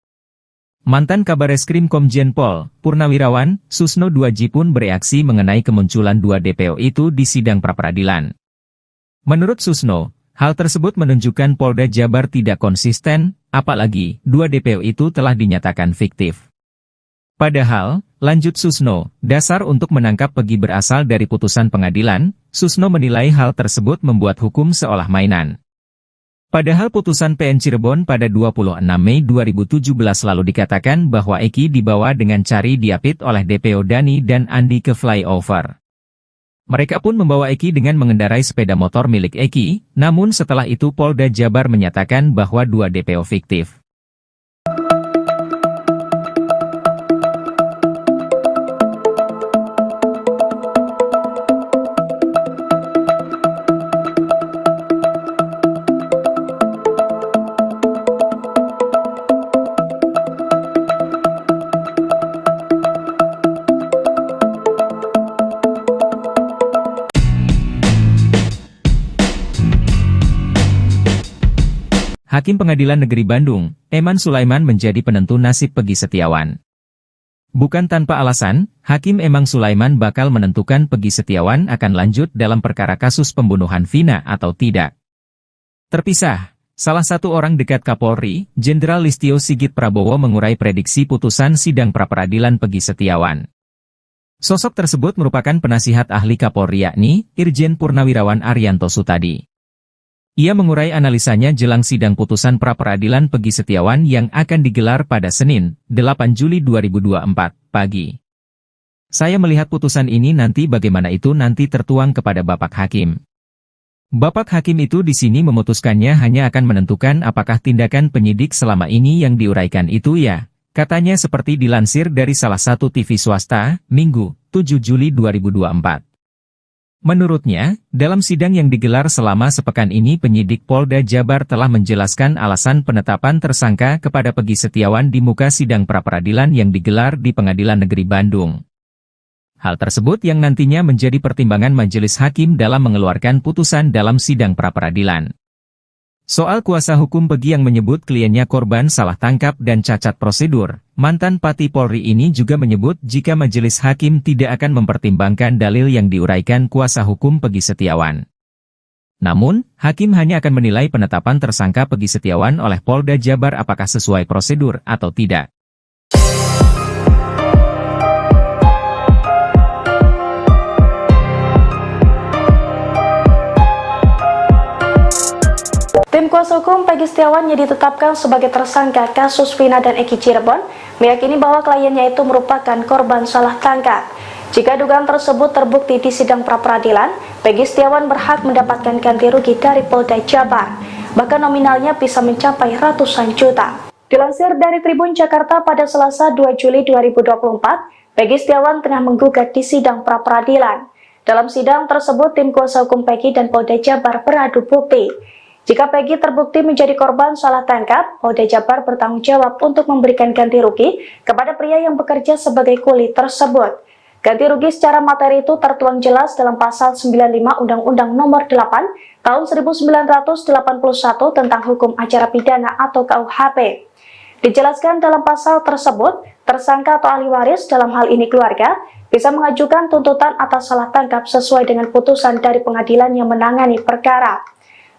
Mantan Kabareskrim Komjen Pol, Purnawirawan, Susno Duaji pun bereaksi mengenai kemunculan dua DPO itu di sidang pra-peradilan. Menurut Susno, hal tersebut menunjukkan Polda Jabar tidak konsisten, apalagi dua DPO itu telah dinyatakan fiktif. Padahal, lanjut Susno, dasar untuk menangkap Peggy berasal dari putusan pengadilan. Susno menilai hal tersebut membuat hukum seolah mainan. Padahal putusan PN Cirebon pada 26 Mei 2017 lalu dikatakan bahwa Eki dibawa dengan cari diapit oleh DPO Dani dan Andi ke flyover. Mereka pun membawa Eki dengan mengendarai sepeda motor milik Eki, namun setelah itu Polda Jabar menyatakan bahwa dua DPO fiktif. Hakim Pengadilan Negeri Bandung, Eman Sulaiman menjadi penentu nasib Peggy Setiawan. Bukan tanpa alasan, Hakim Eman Sulaiman bakal menentukan Peggy Setiawan akan lanjut dalam perkara kasus pembunuhan Vina atau tidak. Terpisah, salah satu orang dekat Kapolri, Jenderal Listio Sigit Prabowo mengurai prediksi putusan sidang pra-peradilan Peggy Setiawan. Sosok tersebut merupakan penasihat ahli Kapolri yakni Irjen Purnawirawan Arianto Sutadi. Ia mengurai analisanya jelang sidang putusan pra-peradilan Peggy Setiawan yang akan digelar pada Senin, 8 Juli 2024, pagi. Saya melihat putusan ini nanti bagaimana itu nanti tertuang kepada Bapak Hakim. Bapak Hakim itu di sini memutuskannya hanya akan menentukan apakah tindakan penyidik selama ini yang diuraikan itu ya, katanya seperti dilansir dari salah satu TV swasta, Minggu, 7 Juli 2024. Menurutnya, dalam sidang yang digelar selama sepekan ini penyidik Polda Jabar telah menjelaskan alasan penetapan tersangka kepada Peggy Setiawan di muka sidang pra-peradilan yang digelar di Pengadilan Negeri Bandung. Hal tersebut yang nantinya menjadi pertimbangan majelis hakim dalam mengeluarkan putusan dalam sidang pra-peradilan. Soal kuasa hukum Peggy yang menyebut kliennya korban salah tangkap dan cacat prosedur, mantan Pati Polri ini juga menyebut jika majelis hakim tidak akan mempertimbangkan dalil yang diuraikan kuasa hukum Peggy Setiawan. Namun, hakim hanya akan menilai penetapan tersangka Peggy Setiawan oleh Polda Jabar apakah sesuai prosedur atau tidak. Tim kuasa hukum Peggy Setiawan yang ditetapkan sebagai tersangka kasus Vina dan Eki Cirebon meyakini bahwa kliennya itu merupakan korban salah tangkap. Jika dugaan tersebut terbukti di sidang pra-peradilan, Peggy Setiawan berhak mendapatkan ganti rugi dari Polda Jabar, bahkan nominalnya bisa mencapai ratusan juta. Dilansir dari Tribun Jakarta pada Selasa 2 Juli 2024, Peggy Setiawan tengah menggugat di sidang pra-peradilan. Dalam sidang tersebut, tim kuasa hukum Peggy dan Polda Jabar beradu bukti. Jika Peggy terbukti menjadi korban salah tangkap, Polda Jabar bertanggung jawab untuk memberikan ganti rugi kepada pria yang bekerja sebagai kuli tersebut. Ganti rugi secara materi itu tertuang jelas dalam Pasal 95 Undang-Undang Nomor 8 Tahun 1981 tentang Hukum Acara Pidana atau KUHP. Dijelaskan dalam pasal tersebut, tersangka atau ahli waris dalam hal ini keluarga bisa mengajukan tuntutan atas salah tangkap sesuai dengan putusan dari pengadilan yang menangani perkara.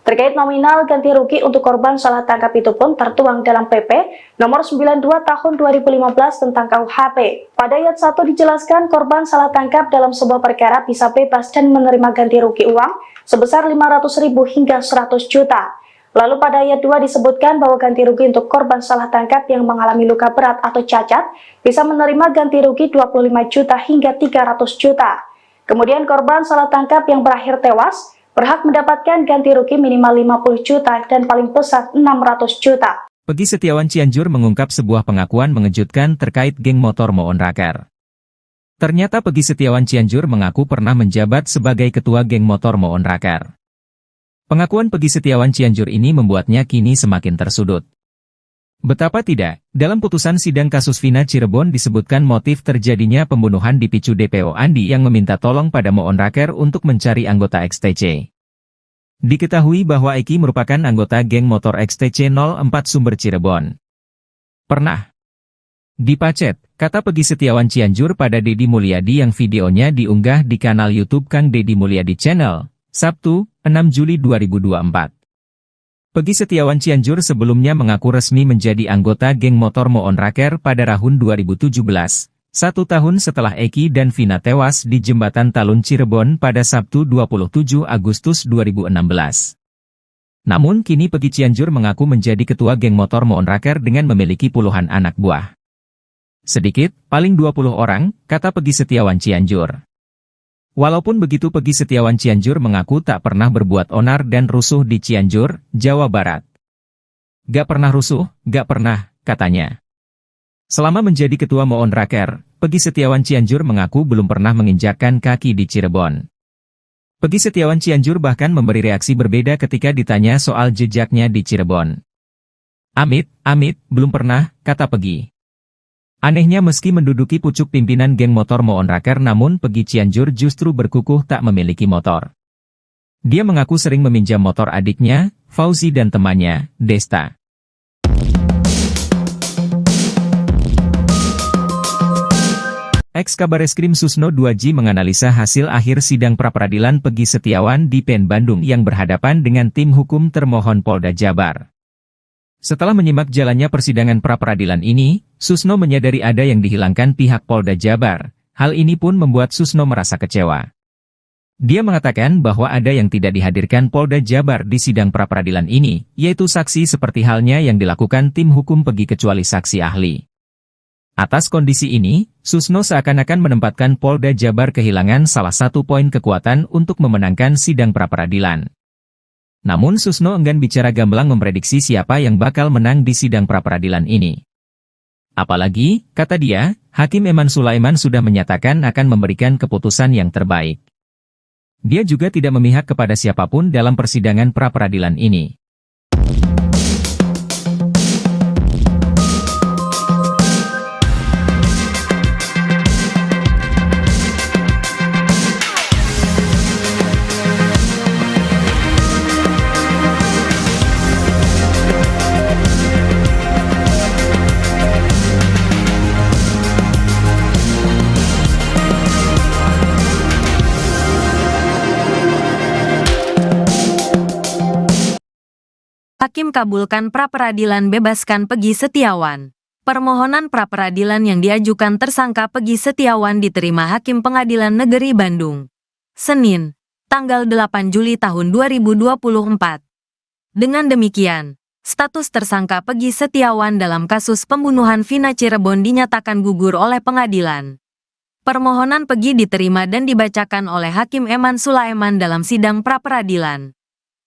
Terkait nominal ganti rugi untuk korban salah tangkap itu pun tertuang dalam PP Nomor 92 Tahun 2015 tentang KUHP. Pada ayat 1 dijelaskan korban salah tangkap dalam sebuah perkara bisa bebas dan menerima ganti rugi uang sebesar 500.000 hingga 100 juta. Lalu pada ayat 2 disebutkan bahwa ganti rugi untuk korban salah tangkap yang mengalami luka berat atau cacat bisa menerima ganti rugi 25 juta hingga 300 juta. Kemudian korban salah tangkap yang berakhir tewas berhak mendapatkan ganti rugi minimal 50 juta dan paling besar 600 juta. Peggy Setiawan Cianjur mengungkap sebuah pengakuan mengejutkan terkait geng motor Moon Raker. Ternyata Peggy Setiawan Cianjur mengaku pernah menjabat sebagai ketua geng motor Moon Raker. Pengakuan Peggy Setiawan Cianjur ini membuatnya kini semakin tersudut. Betapa tidak, dalam putusan sidang kasus Vina Cirebon disebutkan motif terjadinya pembunuhan dipicu DPO Andi yang meminta tolong pada Moon Raker untuk mencari anggota XTC. Diketahui bahwa Eki merupakan anggota geng motor XTC 04 Sumber Cirebon. Pernah dipacet, kata Peggy Setiawan Cianjur pada Deddy Mulyadi yang videonya diunggah di kanal YouTube Kang Deddy Mulyadi Channel, Sabtu, 6 Juli 2024. Peggy Setiawan Cianjur sebelumnya mengaku resmi menjadi anggota geng motor Moon Raker pada tahun 2017, 1 tahun setelah Eki dan Vina tewas di Jembatan Talun Cirebon pada Sabtu 27 Agustus 2016. Namun kini Peggy Cianjur mengaku menjadi ketua geng motor Moon Raker dengan memiliki puluhan anak buah. Sedikit, paling 20 orang, kata Peggy Setiawan Cianjur. Walaupun begitu Peggy Setiawan Cianjur mengaku tak pernah berbuat onar dan rusuh di Cianjur, Jawa Barat. Gak pernah rusuh, gak pernah, katanya. Selama menjadi ketua Moon Raker, Peggy Setiawan Cianjur mengaku belum pernah menginjakkan kaki di Cirebon. Peggy Setiawan Cianjur bahkan memberi reaksi berbeda ketika ditanya soal jejaknya di Cirebon. Amit, belum pernah, kata Peggy. Anehnya meski menduduki pucuk pimpinan geng motor Moon Raker namun Peggy Cianjur justru berkukuh tak memiliki motor. Dia mengaku sering meminjam motor adiknya, Fauzi dan temannya, Desta. Ex-Kabareskrim Susno 2J menganalisa hasil akhir sidang pra-peradilan Peggy Setiawan di PN Bandung yang berhadapan dengan tim hukum termohon Polda Jabar. Setelah menyimak jalannya persidangan pra-peradilan ini, Susno menyadari ada yang dihilangkan pihak Polda Jabar. Hal ini pun membuat Susno merasa kecewa. Dia mengatakan bahwa ada yang tidak dihadirkan Polda Jabar di sidang pra-peradilan ini, yaitu saksi seperti halnya yang dilakukan tim hukum Peggy kecuali saksi ahli. Atas kondisi ini, Susno seakan-akan menempatkan Polda Jabar kehilangan salah satu poin kekuatan untuk memenangkan sidang pra-peradilan. Namun Susno enggan bicara gamblang memprediksi siapa yang bakal menang di sidang pra-peradilan ini. Apalagi, kata dia, Hakim Eman Sulaiman sudah menyatakan akan memberikan keputusan yang terbaik. Dia juga tidak memihak kepada siapapun dalam persidangan pra-peradilan ini. Hakim kabulkan pra-peradilan bebaskan Peggy Setiawan. Permohonan pra-peradilan yang diajukan tersangka Peggy Setiawan diterima Hakim Pengadilan Negeri Bandung. Senin, tanggal 8 Juli tahun 2024. Dengan demikian, status tersangka Peggy Setiawan dalam kasus pembunuhan Vina Cirebon dinyatakan gugur oleh pengadilan. Permohonan Peggy diterima dan dibacakan oleh Hakim Eman Sulaiman dalam sidang pra-peradilan.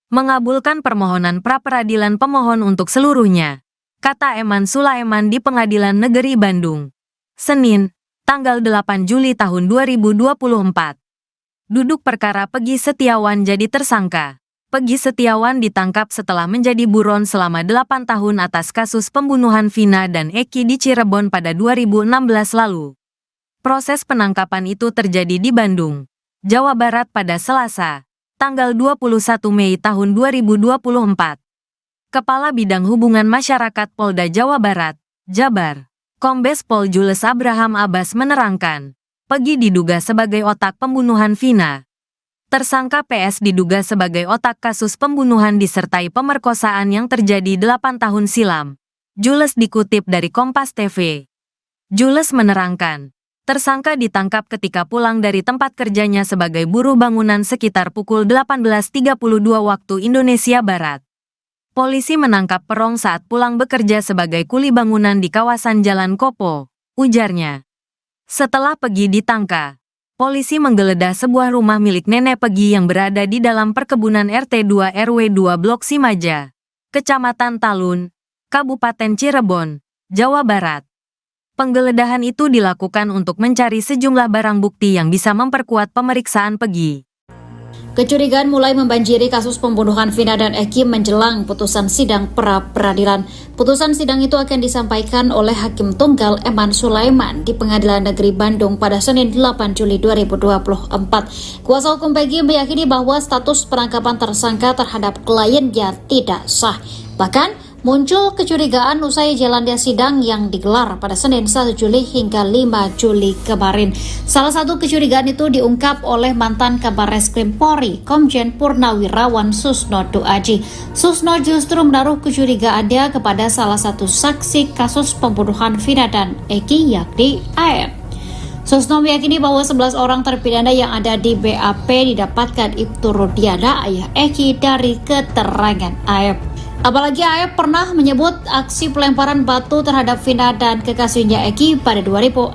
Mengabulkan permohonan pra-peradilan pemohon untuk seluruhnya, kata Eman Sulaiman di Pengadilan Negeri Bandung. Senin, tanggal 8 Juli tahun 2024. Duduk perkara Peggy Setiawan jadi tersangka. Peggy Setiawan ditangkap setelah menjadi buron selama 8 tahun atas kasus pembunuhan Vina dan Eki di Cirebon pada 2016 lalu. Proses penangkapan itu terjadi di Bandung, Jawa Barat pada Selasa, tanggal 21 Mei tahun 2024. Kepala Bidang Hubungan Masyarakat Polda Jawa Barat, Jabar, Kombes Pol Jules Abraham Abbas menerangkan, Peggy diduga sebagai otak pembunuhan Vina. Tersangka PS diduga sebagai otak kasus pembunuhan disertai pemerkosaan yang terjadi 8 tahun silam. Jules dikutip dari Kompas TV. Jules menerangkan, tersangka ditangkap ketika pulang dari tempat kerjanya sebagai buruh bangunan sekitar pukul 18.32 waktu Indonesia Barat. Polisi menangkap Perong saat pulang bekerja sebagai kuli bangunan di kawasan Jalan Kopo, ujarnya. Setelah Peggy ditangkap, polisi menggeledah sebuah rumah milik nenek Peggy yang berada di dalam perkebunan RT 2 RW 2 Blok Simaja, Kecamatan Talun, Kabupaten Cirebon, Jawa Barat. Penggeledahan itu dilakukan untuk mencari sejumlah barang bukti yang bisa memperkuat pemeriksaan Peggy. Kecurigaan mulai membanjiri kasus pembunuhan Vina dan Eki menjelang putusan sidang pra-peradilan. Putusan sidang itu akan disampaikan oleh Hakim Tunggal Eman Sulaiman di Pengadilan Negeri Bandung pada Senin 8 Juli 2024. Kuasa hukum Peggy meyakini bahwa status penangkapan tersangka terhadap kliennya tidak sah. Bahkan, muncul kecurigaan usai jalannya sidang yang digelar pada Senin 1 Juli hingga 5 Juli kemarin. Salah satu kecurigaan itu diungkap oleh mantan Kabar Reskrim Polri, Komjen Purnawirawan Susno Duaji. Susno justru menaruh kecurigaannya kepada salah satu saksi kasus pembunuhan Vina dan Eki, yakni AF. Susno meyakini bahwa 11 orang terpidana yang ada di BAP didapatkan Ibtu Rudiana, ayah Eki, dari keterangan AF. Apalagi AF pernah menyebut aksi pelemparan batu terhadap Vina dan kekasihnya Eki pada 2016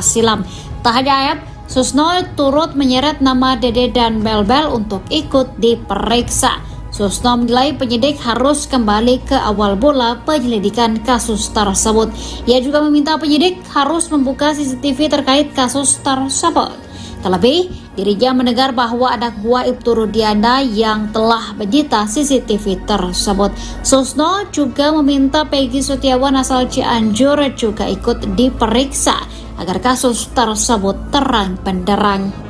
silam. Tak hanya AF, Susno turut menyeret nama Dede dan Belbel untuk ikut diperiksa. Susno menilai penyidik harus kembali ke awal mula penyelidikan kasus tersebut. Ia juga meminta penyidik harus membuka CCTV terkait kasus tersebut. Terlebih, dirinya mendengar bahwa anak buah Ibtu Rudiana yang telah menyita CCTV tersebut. Susno juga meminta Peggy Setiawan asal Cianjur juga ikut diperiksa agar kasus tersebut terang benderang.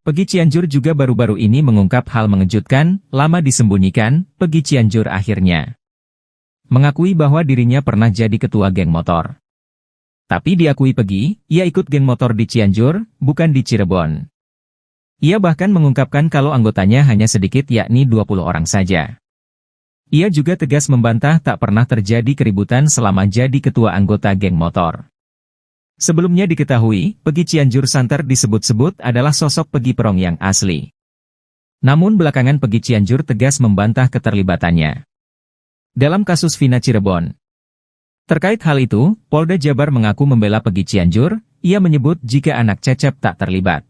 Peggy Cianjur juga baru-baru ini mengungkap hal mengejutkan, lama disembunyikan, Peggy Cianjur akhirnya mengakui bahwa dirinya pernah jadi ketua geng motor. Tapi diakui Peggy, ia ikut geng motor di Cianjur, bukan di Cirebon. Ia bahkan mengungkapkan kalau anggotanya hanya sedikit, yakni 20 orang saja. Ia juga tegas membantah tak pernah terjadi keributan selama jadi ketua anggota geng motor. Sebelumnya diketahui, Peggy Cianjur santer disebut-sebut adalah sosok Peggy Perong yang asli. Namun belakangan Peggy Cianjur tegas membantah keterlibatannya dalam kasus Vina Cirebon. Terkait hal itu, Polda Jabar mengaku membela Peggy Cianjur. Ia menyebut jika anak Cecep tak terlibat.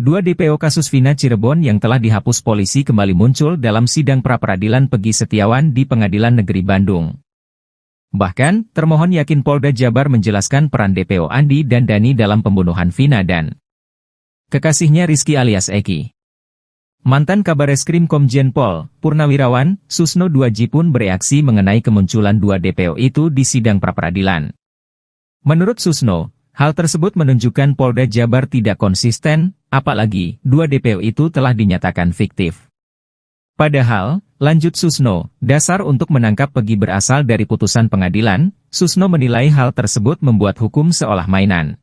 Dua DPO kasus Vina Cirebon yang telah dihapus polisi kembali muncul dalam sidang pra-peradilan Peggy Setiawan di Pengadilan Negeri Bandung. Bahkan, termohon yakin Polda Jabar menjelaskan peran DPO Andi dan Dani dalam pembunuhan Vina dan kekasihnya Rizky alias Eki. Mantan Kabar Reskrim Komjen Pol Purnawirawan Susno Duaji pun bereaksi mengenai kemunculan dua DPO itu di sidang pra-peradilan. Menurut Susno, hal tersebut menunjukkan Polda Jabar tidak konsisten, apalagi dua DPO itu telah dinyatakan fiktif. Padahal, lanjut Susno, dasar untuk menangkap Peggy berasal dari putusan pengadilan. Susno menilai hal tersebut membuat hukum seolah mainan.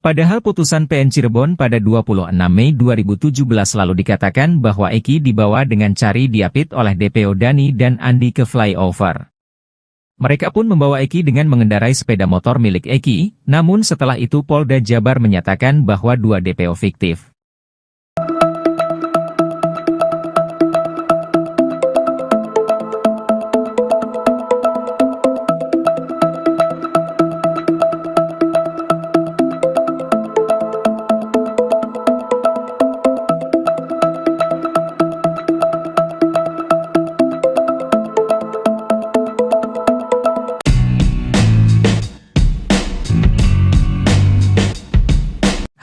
Padahal putusan PN Cirebon pada 26 Mei 2017 lalu dikatakan bahwa Eki dibawa dengan cari diapit oleh DPO Dani dan Andi ke flyover. Mereka pun membawa Eki dengan mengendarai sepeda motor milik Eki, namun setelah itu Polda Jabar menyatakan bahwa dua DPO fiktif.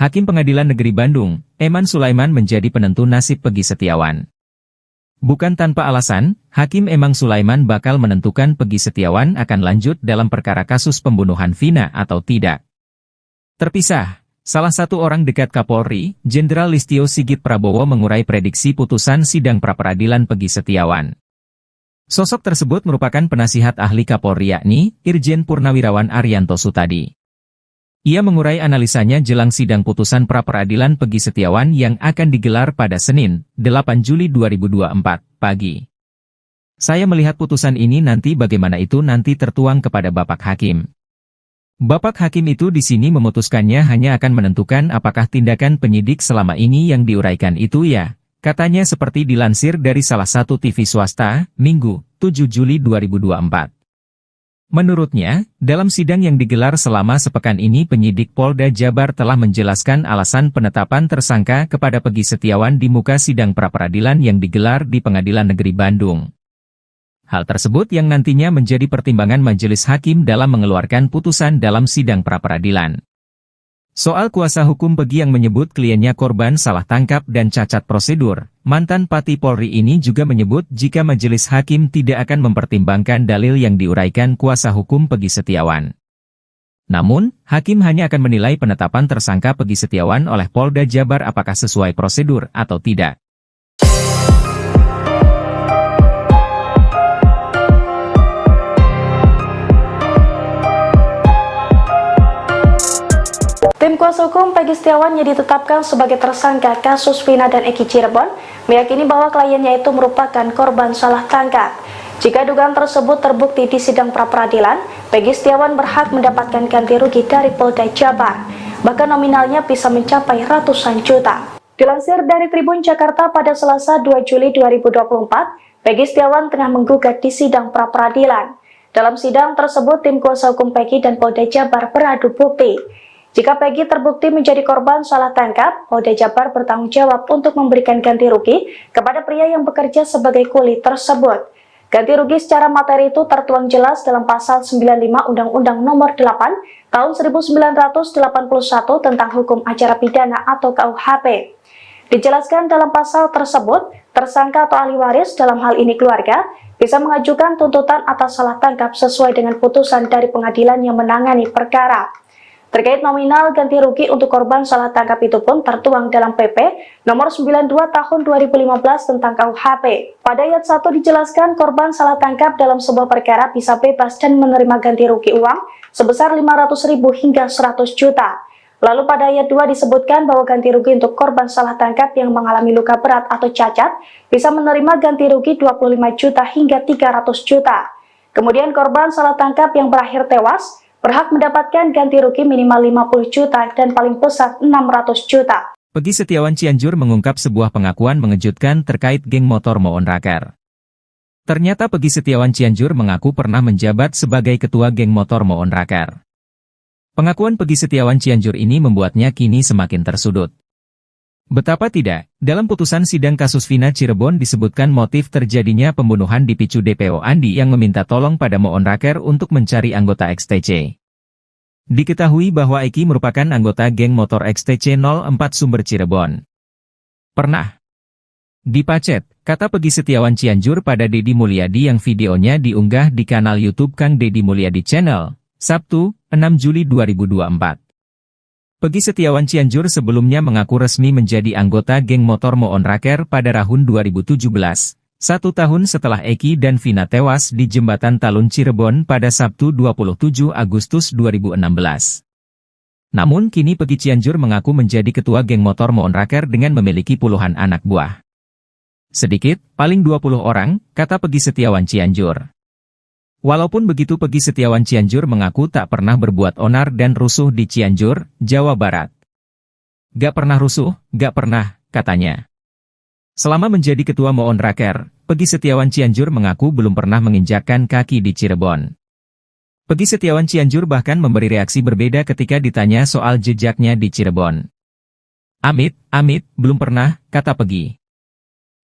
Hakim Pengadilan Negeri Bandung, Eman Sulaiman menjadi penentu nasib Peggy Setiawan. Bukan tanpa alasan, Hakim Eman Sulaiman bakal menentukan Peggy Setiawan akan lanjut dalam perkara kasus pembunuhan Vina atau tidak. Terpisah, salah satu orang dekat Kapolri, Jenderal Listio Sigit Prabowo mengurai prediksi putusan sidang pra-peradilan Peggy Setiawan. Sosok tersebut merupakan penasihat ahli Kapolri yakni Irjen Purnawirawan Arianto Sutadi. Ia mengurai analisanya jelang sidang putusan pra-peradilan Peggy Setiawan yang akan digelar pada Senin, 8 Juli 2024, pagi. Saya melihat putusan ini nanti bagaimana itu nanti tertuang kepada Bapak Hakim. Bapak Hakim itu di sini memutuskannya hanya akan menentukan apakah tindakan penyidik selama ini yang diuraikan itu ya, katanya seperti dilansir dari salah satu TV swasta, Minggu, 7 Juli 2024. Menurutnya, dalam sidang yang digelar selama sepekan ini penyidik Polda Jabar telah menjelaskan alasan penetapan tersangka kepada Peggy Setiawan di muka sidang pra-peradilan yang digelar di Pengadilan Negeri Bandung. Hal tersebut yang nantinya menjadi pertimbangan majelis hakim dalam mengeluarkan putusan dalam sidang pra-peradilan. Soal kuasa hukum Peggy yang menyebut kliennya korban salah tangkap dan cacat prosedur, mantan Pati Polri ini juga menyebut jika majelis hakim tidak akan mempertimbangkan dalil yang diuraikan kuasa hukum Peggy Setiawan. Namun, hakim hanya akan menilai penetapan tersangka Peggy Setiawan oleh Polda Jabar apakah sesuai prosedur atau tidak. Tim kuasa hukum Peggy Setiawan yang ditetapkan sebagai tersangka kasus Vina dan Eki Cirebon meyakini bahwa kliennya itu merupakan korban salah tangkap. Jika dugaan tersebut terbukti di sidang pra-peradilan, Peggy Setiawan berhak mendapatkan ganti rugi dari Polda Jabar. Bahkan nominalnya bisa mencapai ratusan juta. Dilansir dari Tribun Jakarta pada Selasa 2 Juli 2024, Peggy Setiawan tengah menggugat di sidang pra-peradilan. Dalam sidang tersebut, tim kuasa hukum Peggy dan Polda Jabar beradu bukti. Jika Peggy terbukti menjadi korban salah tangkap, Polda Jabar bertanggung jawab untuk memberikan ganti rugi kepada pria yang bekerja sebagai kuli tersebut. Ganti rugi secara materi itu tertuang jelas dalam Pasal 95 Undang-Undang Nomor 8 Tahun 1981 tentang Hukum Acara Pidana atau KUHP. Dijelaskan dalam pasal tersebut, tersangka atau ahli waris dalam hal ini keluarga bisa mengajukan tuntutan atas salah tangkap sesuai dengan putusan dari pengadilan yang menangani perkara. Terkait nominal ganti rugi untuk korban salah tangkap itu pun tertuang dalam PP Nomor 92 Tahun 2015 tentang KUHP. Pada ayat 1 dijelaskan korban salah tangkap dalam sebuah perkara bisa bebas dan menerima ganti rugi uang sebesar 500.000 hingga 100 juta. Lalu pada ayat 2 disebutkan bahwa ganti rugi untuk korban salah tangkap yang mengalami luka berat atau cacat bisa menerima ganti rugi 25 juta hingga 300 juta. Kemudian korban salah tangkap yang berakhir tewas berhak mendapatkan ganti rugi minimal 50 juta dan paling besar 600 juta. Peggy Setiawan Cianjur mengungkap sebuah pengakuan mengejutkan terkait geng motor Moon Raker. Ternyata Peggy Setiawan Cianjur mengaku pernah menjabat sebagai ketua geng motor Moon Raker. Pengakuan Peggy Setiawan Cianjur ini membuatnya kini semakin tersudut. Betapa tidak, dalam putusan sidang kasus Vina Cirebon disebutkan motif terjadinya pembunuhan dipicu DPO Andi yang meminta tolong pada Moon Raker untuk mencari anggota XTC. Diketahui bahwa Eki merupakan anggota geng motor XTC 04 Sumber Cirebon. Pernah dipacet, kata Peggy Setiawan Cianjur pada Deddy Mulyadi yang videonya diunggah di kanal YouTube Kang Deddy Mulyadi Channel, Sabtu, 6 Juli 2024. Peggy Setiawan Cianjur sebelumnya mengaku resmi menjadi anggota geng motor Moon Raker pada tahun 2017, 1 tahun setelah Eki dan Vina tewas di Jembatan Talun Cirebon pada Sabtu 27 Agustus 2016. Namun kini Peggy Cianjur mengaku menjadi ketua geng motor Moon Raker dengan memiliki puluhan anak buah. Sedikit, paling 20 orang, kata Peggy Setiawan Cianjur. Walaupun begitu Peggy Setiawan Cianjur mengaku tak pernah berbuat onar dan rusuh di Cianjur, Jawa Barat. Gak pernah rusuh, gak pernah, katanya. Selama menjadi ketua Moon Raker, Peggy Setiawan Cianjur mengaku belum pernah menginjakkan kaki di Cirebon. Peggy Setiawan Cianjur bahkan memberi reaksi berbeda ketika ditanya soal jejaknya di Cirebon. Amit, belum pernah, kata Peggy.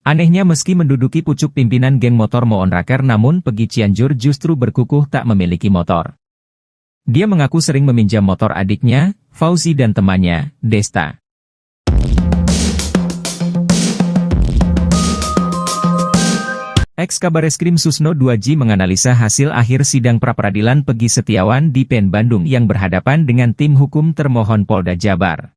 Anehnya meski menduduki pucuk pimpinan geng motor Moon Raker namun Peggy Cianjur justru berkukuh tak memiliki motor. Dia mengaku sering meminjam motor adiknya, Fauzi dan temannya, Desta. Ex-Kabareskrim Susno 2J menganalisa hasil akhir sidang pra-peradilan Peggy Setiawan di PN Bandung yang berhadapan dengan tim hukum termohon Polda Jabar.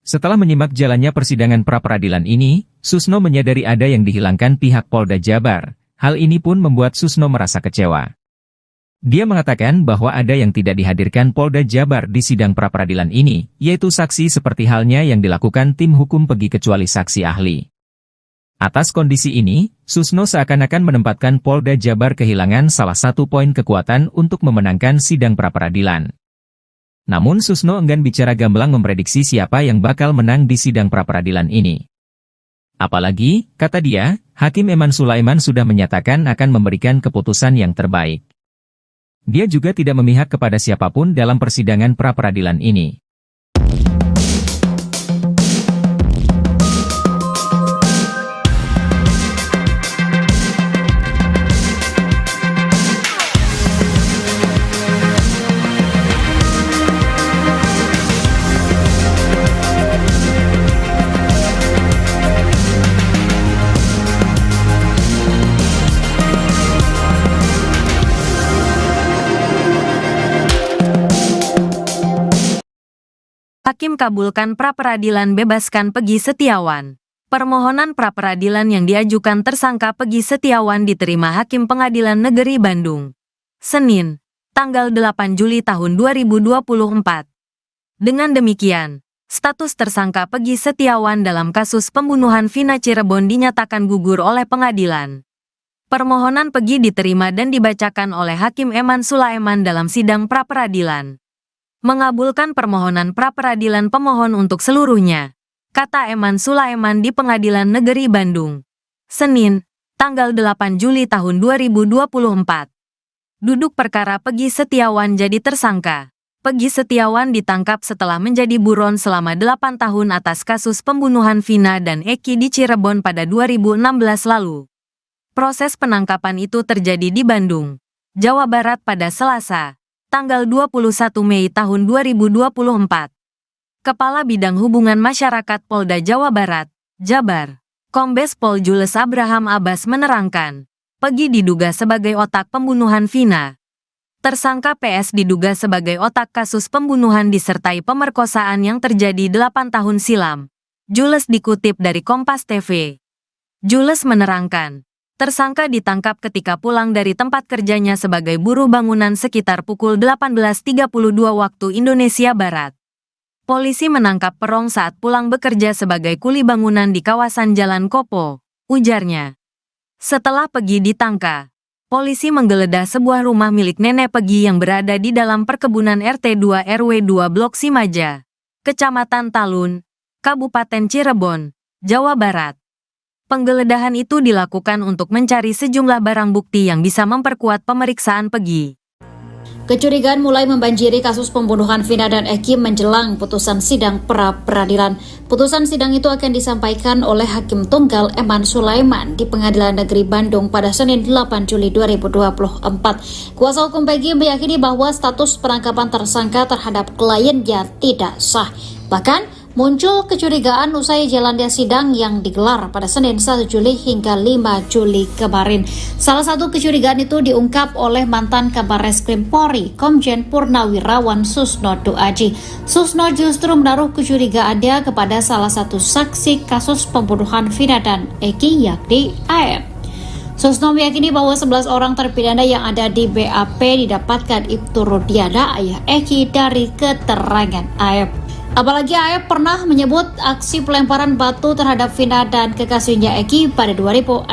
Setelah menyimak jalannya persidangan pra-peradilan ini, Susno menyadari ada yang dihilangkan pihak Polda Jabar. Hal ini pun membuat Susno merasa kecewa. Dia mengatakan bahwa ada yang tidak dihadirkan Polda Jabar di sidang pra-peradilan ini, yaitu saksi seperti halnya yang dilakukan tim hukum Peggy kecuali saksi ahli. Atas kondisi ini, Susno seakan-akan menempatkan Polda Jabar kehilangan salah satu poin kekuatan untuk memenangkan sidang pra-peradilan. Namun Susno enggan bicara gamblang memprediksi siapa yang bakal menang di sidang pra-peradilan ini. Apalagi, kata dia, Hakim Eman Sulaiman sudah menyatakan akan memberikan keputusan yang terbaik. Dia juga tidak memihak kepada siapapun dalam persidangan pra-peradilan ini. Hakim kabulkan pra-peradilan bebaskan Peggy Setiawan. Permohonan pra-peradilan yang diajukan tersangka Peggy Setiawan diterima Hakim Pengadilan Negeri Bandung. Senin, tanggal 8 Juli tahun 2024. Dengan demikian, status tersangka Peggy Setiawan dalam kasus pembunuhan Vina Cirebon dinyatakan gugur oleh pengadilan. Permohonan Peggy diterima dan dibacakan oleh Hakim Eman Sulaiman dalam sidang pra-peradilan. Mengabulkan permohonan pra-peradilan pemohon untuk seluruhnya, kata Eman Sulaiman di Pengadilan Negeri Bandung. Senin, tanggal 8 Juli tahun 2024. Duduk perkara Peggy Setiawan jadi tersangka. Peggy Setiawan ditangkap setelah menjadi buron selama 8 tahun atas kasus pembunuhan Vina dan Eki di Cirebon pada 2016 lalu. Proses penangkapan itu terjadi di Bandung, Jawa Barat pada Selasa, tanggal 21 Mei tahun 2024. Kepala Bidang Hubungan Masyarakat Polda Jawa Barat, Jabar, Kombes Pol Jules Abraham Abbas menerangkan, Peggy diduga sebagai otak pembunuhan Vina. Tersangka PS diduga sebagai otak kasus pembunuhan disertai pemerkosaan yang terjadi 8 tahun silam. Jules dikutip dari Kompas TV. Jules menerangkan, tersangka ditangkap ketika pulang dari tempat kerjanya sebagai buruh bangunan sekitar pukul 18.32 waktu Indonesia Barat. Polisi menangkap Perong saat pulang bekerja sebagai kuli bangunan di kawasan Jalan Kopo, ujarnya. Setelah Peggy ditangkap, polisi menggeledah sebuah rumah milik nenek Peggy yang berada di dalam perkebunan RT 2 RW 2 Blok Simaja, Kecamatan Talun, Kabupaten Cirebon, Jawa Barat. Penggeledahan itu dilakukan untuk mencari sejumlah barang bukti yang bisa memperkuat pemeriksaan Peggy. Kecurigaan mulai membanjiri kasus pembunuhan Vina dan Eki menjelang putusan sidang pra-peradilan. Putusan sidang itu akan disampaikan oleh Hakim Tunggal Eman Sulaiman di Pengadilan Negeri Bandung pada Senin 8 Juli 2024. Kuasa hukum Peggy meyakini bahwa status penangkapan tersangka terhadap kliennya tidak sah. Bahkan, muncul kecurigaan usai jalannya sidang yang digelar pada Senin 1 Juli hingga 5 Juli kemarin. Salah satu kecurigaan itu diungkap oleh mantan Kabareskrim Polri, Komjen Purnawirawan Susno 2J. Susno justru menaruh kecurigaannya kepada salah satu saksi kasus pembunuhan Vina dan Eki, yakni AF. Susno meyakini bahwa 11 orang terpidana yang ada di BAP didapatkan Ibtu Rudiana, ayah Eki, dari keterangan AF. Apalagi AF pernah menyebut aksi pelemparan batu terhadap Vina dan kekasihnya Eki pada 2016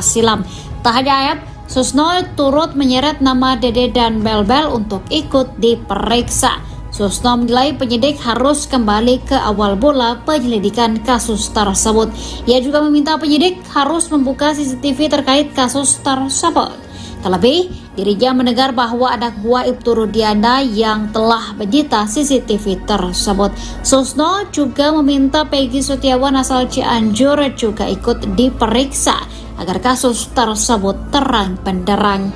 silam. Tak hanya AF, Susno turut menyeret nama Dede dan Bel-Bel untuk ikut diperiksa. Susno menilai penyidik harus kembali ke awal mula penyelidikan kasus tersebut. Ia juga meminta penyidik harus membuka CCTV terkait kasus tersebut. Terlebih, dirinya mendengar bahwa anak buah Ibtu Rudiana yang telah menyita CCTV tersebut. Susno juga meminta Peggy Setiawan asal Cianjur juga ikut diperiksa agar kasus tersebut terang benderang.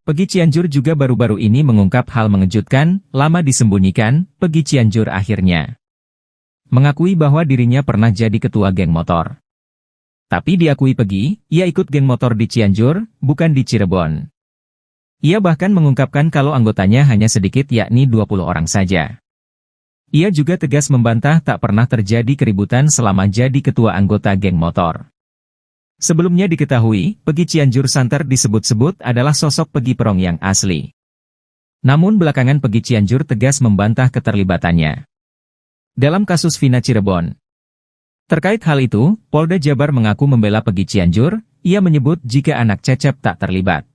Pegi Cianjur juga baru-baru ini mengungkap hal mengejutkan, lama disembunyikan, Pegi Cianjur akhirnya mengakui bahwa dirinya pernah jadi ketua geng motor. Tapi diakui Pegi, ia ikut geng motor di Cianjur, bukan di Cirebon. Ia bahkan mengungkapkan kalau anggotanya hanya sedikit yakni 20 orang saja. Ia juga tegas membantah tak pernah terjadi keributan selama jadi ketua anggota geng motor. Sebelumnya diketahui, Pegi Cianjur santer disebut-sebut adalah sosok Pegi Perong yang asli. Namun belakangan Pegi Cianjur tegas membantah keterlibatannya dalam kasus Vina Cirebon. Terkait hal itu, Polda Jabar mengaku membela Pegi Cianjur, ia menyebut jika anak Cecep tak terlibat.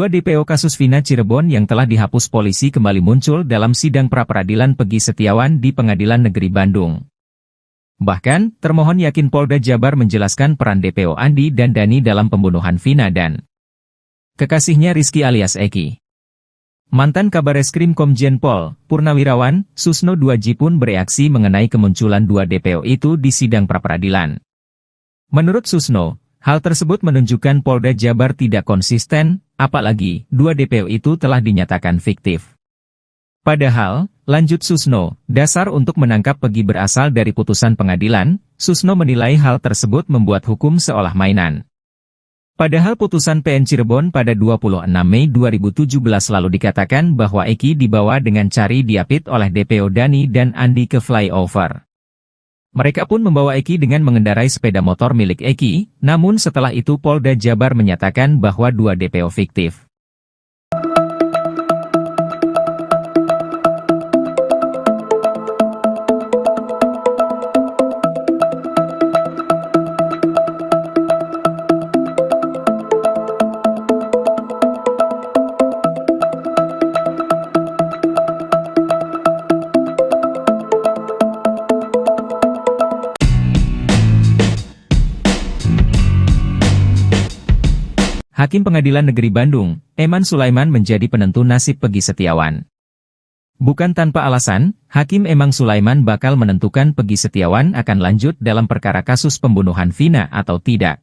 Dua DPO kasus Vina Cirebon yang telah dihapus polisi kembali muncul dalam sidang pra-peradilan Pegi Setiawan di Pengadilan Negeri Bandung. Bahkan, termohon yakin Polda Jabar menjelaskan peran DPO Andi dan Dani dalam pembunuhan Vina dan kekasihnya Rizky alias Eki. Mantan Kabareskrim Komjen Pol, Purnawirawan, Susno Duaji pun bereaksi mengenai kemunculan dua DPO itu di sidang pra-peradilan. Menurut Susno, hal tersebut menunjukkan Polda Jabar tidak konsisten, apalagi dua DPO itu telah dinyatakan fiktif. Padahal, lanjut Susno, dasar untuk menangkap Pegi berasal dari putusan pengadilan, Susno menilai hal tersebut membuat hukum seolah mainan. Padahal putusan PN Cirebon pada 26 Mei 2017 lalu dikatakan bahwa Eki dibawa dengan cari diapit oleh DPO Dani dan Andi ke flyover. Mereka pun membawa Eki dengan mengendarai sepeda motor milik Eki, namun setelah itu Polda Jabar menyatakan bahwa dua DPO fiktif. Hakim Pengadilan Negeri Bandung, Eman Sulaiman menjadi penentu nasib Pegi Setiawan. Bukan tanpa alasan, Hakim Eman Sulaiman bakal menentukan Pegi Setiawan akan lanjut dalam perkara kasus pembunuhan Vina atau tidak.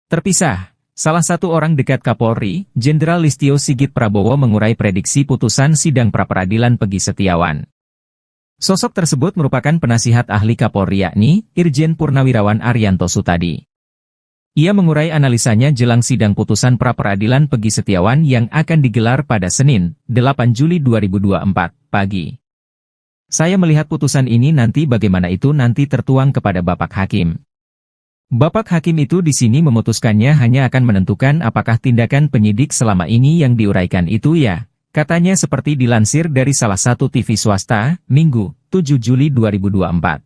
Terpisah, salah satu orang dekat Kapolri, Jenderal Listio Sigit Prabowo mengurai prediksi putusan sidang pra-peradilan Pegi Setiawan. Sosok tersebut merupakan penasihat ahli Kapolri yakni Irjen Purnawirawan Arianto Sutadi. Ia mengurai analisanya jelang sidang putusan pra-peradilan Pegi Setiawan yang akan digelar pada Senin, 8 Juli 2024, pagi. Saya melihat putusan ini nanti bagaimana itu nanti tertuang kepada Bapak Hakim. Bapak Hakim itu di sini memutuskannya hanya akan menentukan apakah tindakan penyidik selama ini yang diuraikan itu ya, katanya seperti dilansir dari salah satu TV swasta, Minggu, 7 Juli 2024.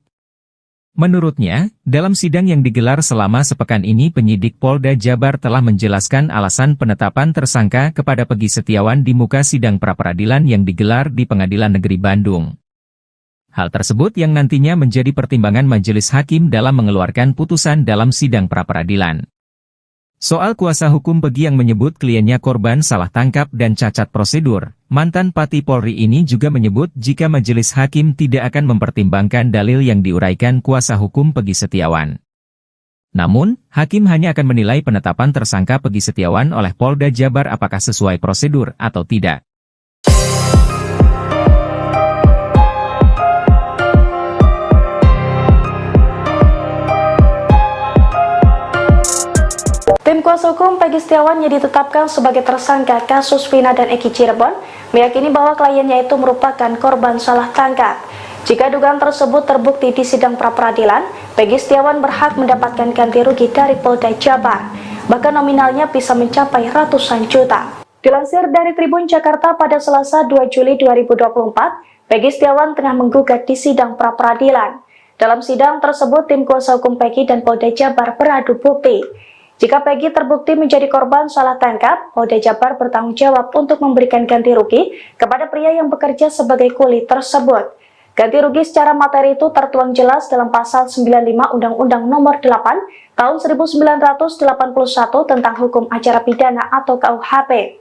Menurutnya, dalam sidang yang digelar selama sepekan ini penyidik Polda Jabar telah menjelaskan alasan penetapan tersangka kepada Pegi Setiawan di muka sidang pra-peradilan yang digelar di Pengadilan Negeri Bandung. Hal tersebut yang nantinya menjadi pertimbangan majelis hakim dalam mengeluarkan putusan dalam sidang pra-peradilan. Soal kuasa hukum Pegi yang menyebut kliennya korban salah tangkap dan cacat prosedur, mantan Pati Polri ini juga menyebut jika majelis hakim tidak akan mempertimbangkan dalil yang diuraikan kuasa hukum Pegi Setiawan. Namun, hakim hanya akan menilai penetapan tersangka Pegi Setiawan oleh Polda Jabar apakah sesuai prosedur atau tidak. Tim kuasa hukum Pegi Setiawan yang ditetapkan sebagai tersangka kasus Vina dan Eki Cirebon meyakini bahwa kliennya itu merupakan korban salah tangkap. Jika dugaan tersebut terbukti di sidang pra-peradilan, Pegi Setiawan berhak mendapatkan ganti rugi dari Polda Jabar, bahkan nominalnya bisa mencapai ratusan juta. Dilansir dari Tribun Jakarta pada Selasa 2 Juli 2024, Peggy Setiawan tengah menggugat di sidang pra-peradilan. Dalam sidang tersebut, tim kuasa hukum Peggy dan Polda Jabar beradu bukti. Jika Peggy terbukti menjadi korban salah tangkap, Polda Jabar bertanggung jawab untuk memberikan ganti rugi kepada pria yang bekerja sebagai kuli tersebut. Ganti rugi secara materi itu tertuang jelas dalam pasal 95 Undang-Undang Nomor 8 Tahun 1981 tentang Hukum Acara Pidana atau KUHP.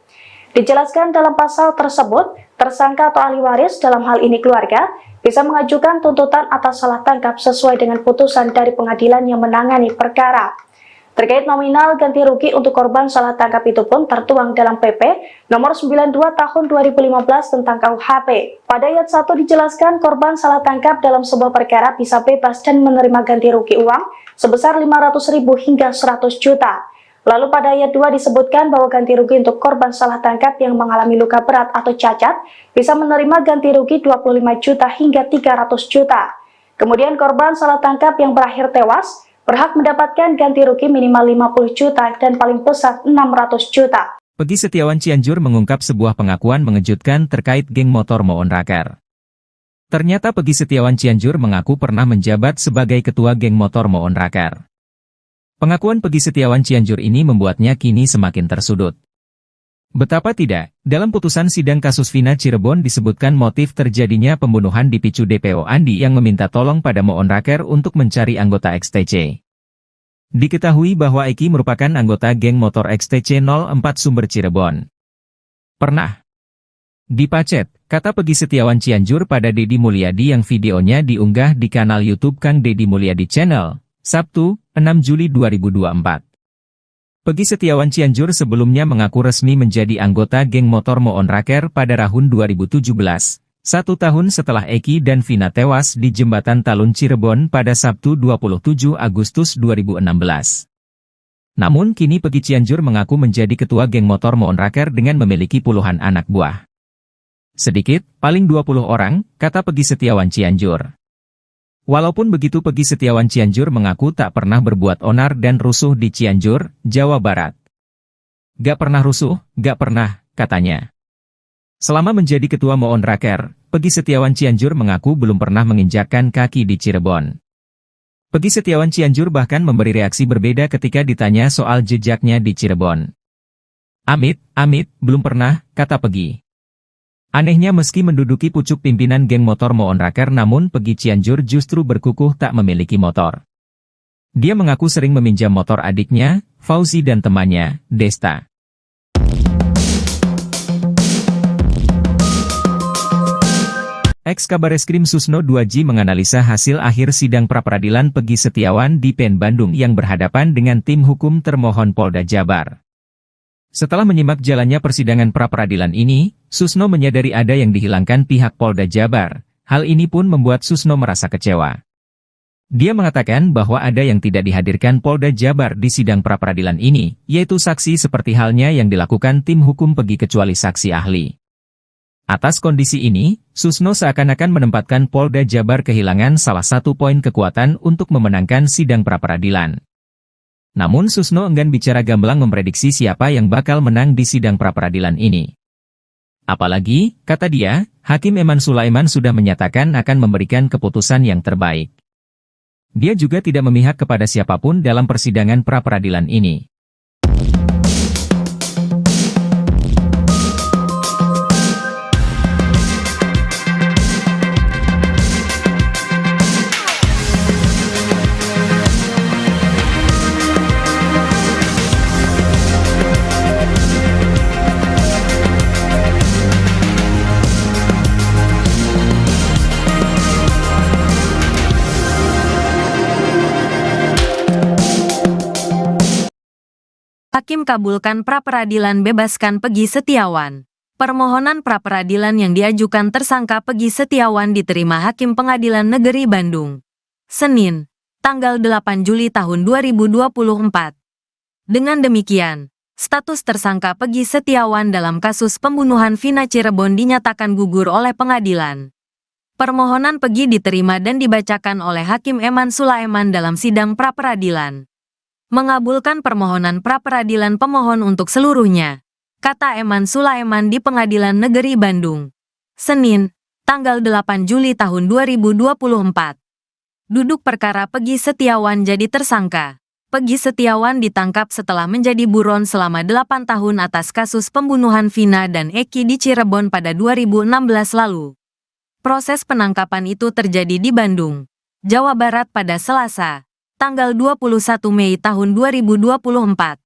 Dijelaskan dalam pasal tersebut, tersangka atau ahli waris dalam hal ini keluarga bisa mengajukan tuntutan atas salah tangkap sesuai dengan putusan dari pengadilan yang menangani perkara. Terkait nominal ganti rugi untuk korban salah tangkap itu pun tertuang dalam PP Nomor 92 Tahun 2015 tentang KUHP. Pada ayat 1 dijelaskan korban salah tangkap dalam sebuah perkara bisa bebas dan menerima ganti rugi uang sebesar 500.000 hingga 100 juta. Lalu pada ayat 2 disebutkan bahwa ganti rugi untuk korban salah tangkap yang mengalami luka berat atau cacat bisa menerima ganti rugi 25 juta hingga 300 juta. Kemudian korban salah tangkap yang berakhir tewas berhak mendapatkan ganti rugi minimal 50 juta dan paling besar 600 juta. Peggy Setiawan Cianjur mengungkap sebuah pengakuan mengejutkan terkait geng motor Moon Raker. Ternyata Peggy Setiawan Cianjur mengaku pernah menjabat sebagai ketua geng motor Moon Raker. Pengakuan Peggy Setiawan Cianjur ini membuatnya kini semakin tersudut. Betapa tidak, dalam putusan sidang kasus Vina Cirebon disebutkan motif terjadinya pembunuhan dipicu DPO Andi yang meminta tolong pada Moon Raker untuk mencari anggota XTC. Diketahui bahwa Eki merupakan anggota geng motor XTC 04 Sumber Cirebon. Pernah dipacet, kata Peggy Setiawan Cianjur pada Deddy Mulyadi yang videonya diunggah di kanal YouTube Kang Deddy Mulyadi Channel, Sabtu, 6 Juli 2024. Peggy Setiawan Cianjur sebelumnya mengaku resmi menjadi anggota geng motor Moon Raker pada tahun 2017, 1 tahun setelah Eki dan Vina tewas di Jembatan Talun Cirebon pada Sabtu 27 Agustus 2016. Namun kini Peggy Cianjur mengaku menjadi ketua geng motor Moon Raker dengan memiliki puluhan anak buah. Sedikit, paling 20 orang, kata Peggy Setiawan Cianjur. Walaupun begitu Peggy Setiawan Cianjur mengaku tak pernah berbuat onar dan rusuh di Cianjur, Jawa Barat. Gak pernah rusuh, gak pernah, katanya. Selama menjadi ketua Moon Raker, Peggy Setiawan Cianjur mengaku belum pernah menginjakkan kaki di Cirebon. Peggy Setiawan Cianjur bahkan memberi reaksi berbeda ketika ditanya soal jejaknya di Cirebon. Amit, belum pernah, kata Peggy. Anehnya meski menduduki pucuk pimpinan geng motor Moon Raker namun Peggy Cianjur justru berkukuh tak memiliki motor. Dia mengaku sering meminjam motor adiknya, Fauzi dan temannya, Desta. Ex-Kabareskrim Susno 2J menganalisa hasil akhir sidang pra-peradilan Peggy Setiawan di PN Bandung yang berhadapan dengan tim hukum termohon Polda Jabar. Setelah menyimak jalannya persidangan pra-peradilan ini, Susno menyadari ada yang dihilangkan pihak Polda Jabar. Hal ini pun membuat Susno merasa kecewa. Dia mengatakan bahwa ada yang tidak dihadirkan Polda Jabar di sidang pra-peradilan ini, yaitu saksi seperti halnya yang dilakukan tim hukum Peggy kecuali saksi ahli. Atas kondisi ini, Susno seakan-akan menempatkan Polda Jabar kehilangan salah satu poin kekuatan untuk memenangkan sidang pra-peradilan. Namun Susno enggan bicara gamblang memprediksi siapa yang bakal menang di sidang pra-peradilan ini. Apalagi, kata dia, Hakim Eman Sulaiman sudah menyatakan akan memberikan keputusan yang terbaik. Dia juga tidak memihak kepada siapapun dalam persidangan pra-peradilan ini. Hakim kabulkan pra-peradilan bebaskan Peggy Setiawan. Permohonan pra-peradilan yang diajukan tersangka Peggy Setiawan diterima Hakim Pengadilan Negeri Bandung. Senin, tanggal 8 Juli tahun 2024. Dengan demikian, status tersangka Peggy Setiawan dalam kasus pembunuhan Vina Cirebon dinyatakan gugur oleh pengadilan. Permohonan Peggy diterima dan dibacakan oleh Hakim Eman Sulaiman dalam sidang pra-peradilan. Mengabulkan permohonan pra-peradilan pemohon untuk seluruhnya. kata Eman Sulaiman di Pengadilan Negeri Bandung. Senin, tanggal 8 Juli tahun 2024. Duduk perkara Peggy Setiawan jadi tersangka. Peggy Setiawan ditangkap setelah menjadi buron selama 8 tahun atas kasus pembunuhan Vina dan Eki di Cirebon pada 2016 lalu. Proses penangkapan itu terjadi di Bandung, Jawa Barat pada Selasa, tanggal 21 Mei tahun 2024.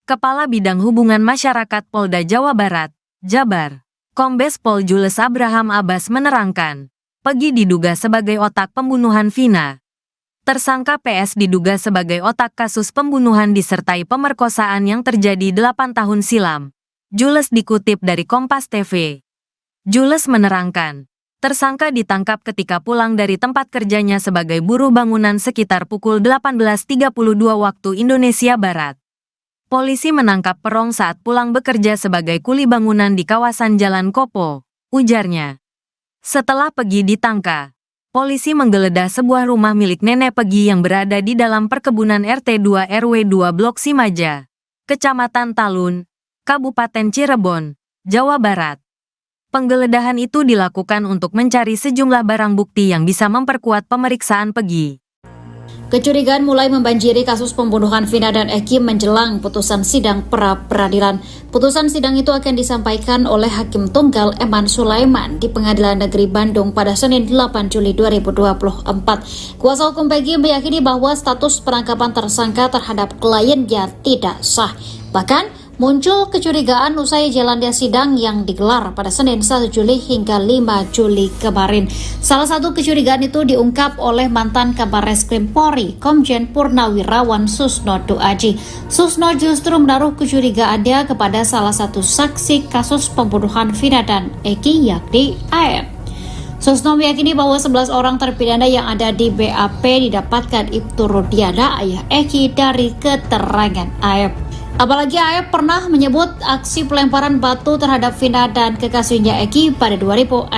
Kepala Bidang Hubungan Masyarakat Polda Jawa Barat, Jabar, Kombes Pol Jules Abraham Abbas menerangkan, Peggy diduga sebagai otak pembunuhan Vina. Tersangka PS diduga sebagai otak kasus pembunuhan disertai pemerkosaan yang terjadi 8 tahun silam. Jules dikutip dari Kompas TV. Jules menerangkan, tersangka ditangkap ketika pulang dari tempat kerjanya sebagai buruh bangunan sekitar pukul 18.32 waktu Indonesia Barat. Polisi menangkap Perong saat pulang bekerja sebagai kuli bangunan di kawasan Jalan Kopo, ujarnya. Setelah Peggy ditangkap, polisi menggeledah sebuah rumah milik nenek Peggy yang berada di dalam perkebunan RT 2 RW 2 Blok Simaja, Kecamatan Talun, Kabupaten Cirebon, Jawa Barat. Penggeledahan itu dilakukan untuk mencari sejumlah barang bukti yang bisa memperkuat pemeriksaan Peggy. Kecurigaan mulai membanjiri kasus pembunuhan Vina dan Eki menjelang putusan sidang pra-peradilan. Putusan sidang itu akan disampaikan oleh Hakim Tunggal Eman Sulaiman di Pengadilan Negeri Bandung pada Senin 8 Juli 2024. Kuasa hukum Peggy meyakini bahwa status penangkapan tersangka terhadap kliennya tidak sah. Bahkan, muncul kecurigaan usai jalannya sidang yang digelar pada Senin 1 Juli hingga 5 Juli kemarin. Salah satu kecurigaan itu diungkap oleh mantan Kabar Reskrim Polri, Komjen Purnawirawan Susno Duaji. Susno justru menaruh kecurigaannya kepada salah satu saksi kasus pembunuhan Vina dan Eki, yakni AF. Susno meyakini bahwa 11 orang terpidana yang ada di BAP didapatkan Ibtu Rudiana, ayah Eki, dari keterangan AF. Apalagi AF pernah menyebut aksi pelemparan batu terhadap Vina dan kekasihnya Eki pada 2016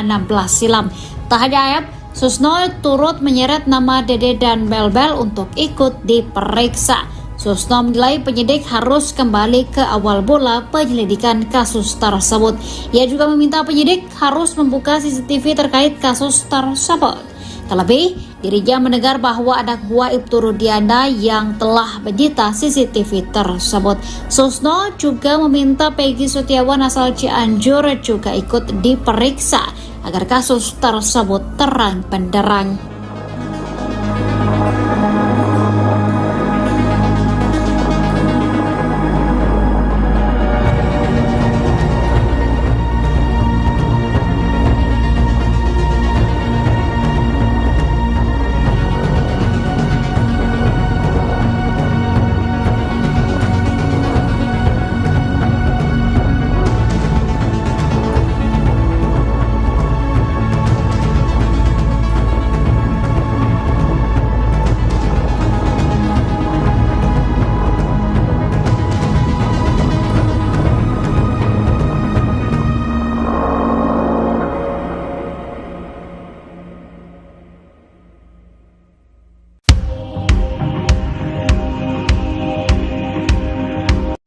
silam. Tak hanya AF, Susno turut menyeret nama Dede dan Belbel untuk ikut diperiksa. Susno menilai penyidik harus kembali ke awal mula penyelidikan kasus tersebut. Ia juga meminta penyidik harus membuka CCTV terkait kasus tersebut. Terlebih, dirinya mendengar bahwa anak buah Ibtu Rudiana yang telah menyita CCTV tersebut. Susno juga meminta Peggy Setiawan asal Cianjur juga ikut diperiksa agar kasus tersebut terang benderang.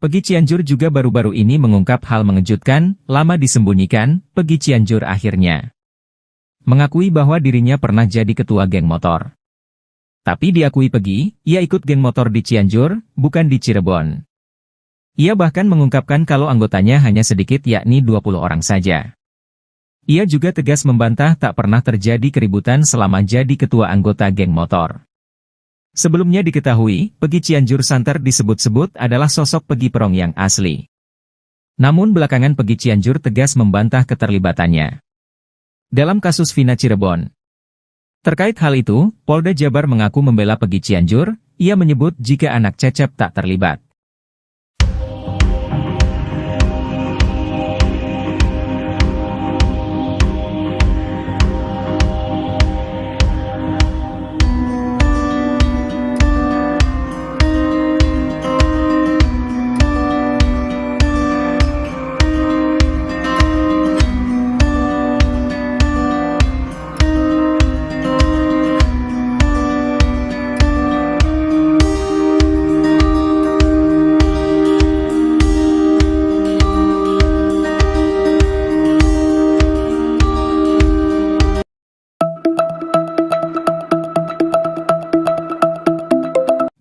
Peggy Cianjur juga baru-baru ini mengungkap hal mengejutkan, lama disembunyikan, Peggy Cianjur akhirnya mengakui bahwa dirinya pernah jadi ketua geng motor. Tapi diakui Peggy, ia ikut geng motor di Cianjur, bukan di Cirebon. Ia bahkan mengungkapkan kalau anggotanya hanya sedikit, yakni 20 orang saja. Ia juga tegas membantah tak pernah terjadi keributan selama jadi ketua anggota geng motor. Sebelumnya diketahui, Peggy Cianjur santer disebut-sebut adalah sosok Peggy Perong yang asli. Namun belakangan Peggy Cianjur tegas membantah keterlibatannya dalam kasus Vina Cirebon. Terkait hal itu, Polda Jabar mengaku membela Peggy Cianjur. Ia menyebut jika anak Cecep tak terlibat.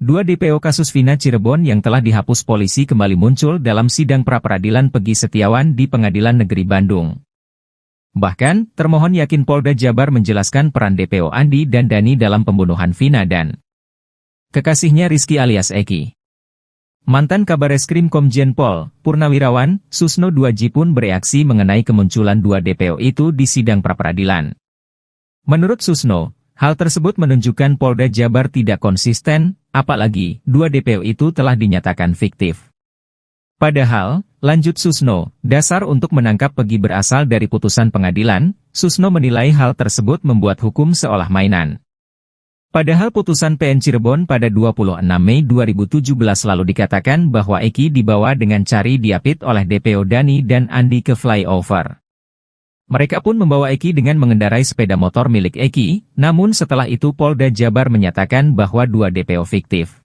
Dua DPO kasus Vina Cirebon yang telah dihapus polisi kembali muncul dalam sidang pra-peradilan Peggy Setiawan di Pengadilan Negeri Bandung. Bahkan, termohon yakin Polda Jabar menjelaskan peran DPO Andi dan Dani dalam pembunuhan Vina dan kekasihnya Rizky alias Eki. Mantan Kabareskrim Komjen Pol, Purnawirawan, Susno Duaji pun bereaksi mengenai kemunculan dua DPO itu di sidang pra-peradilan. Menurut Susno, hal tersebut menunjukkan Polda Jabar tidak konsisten, apalagi dua DPO itu telah dinyatakan fiktif. Padahal, lanjut Susno, dasar untuk menangkap Peggy berasal dari putusan pengadilan. Susno menilai hal tersebut membuat hukum seolah mainan. Padahal putusan PN Cirebon pada 26 Mei 2017 lalu dikatakan bahwa Eki dibawa dengan cari diapit oleh DPO Dani dan Andi ke flyover. Mereka pun membawa Eki dengan mengendarai sepeda motor milik Eki, namun setelah itu Polda Jabar menyatakan bahwa dua DPO fiktif.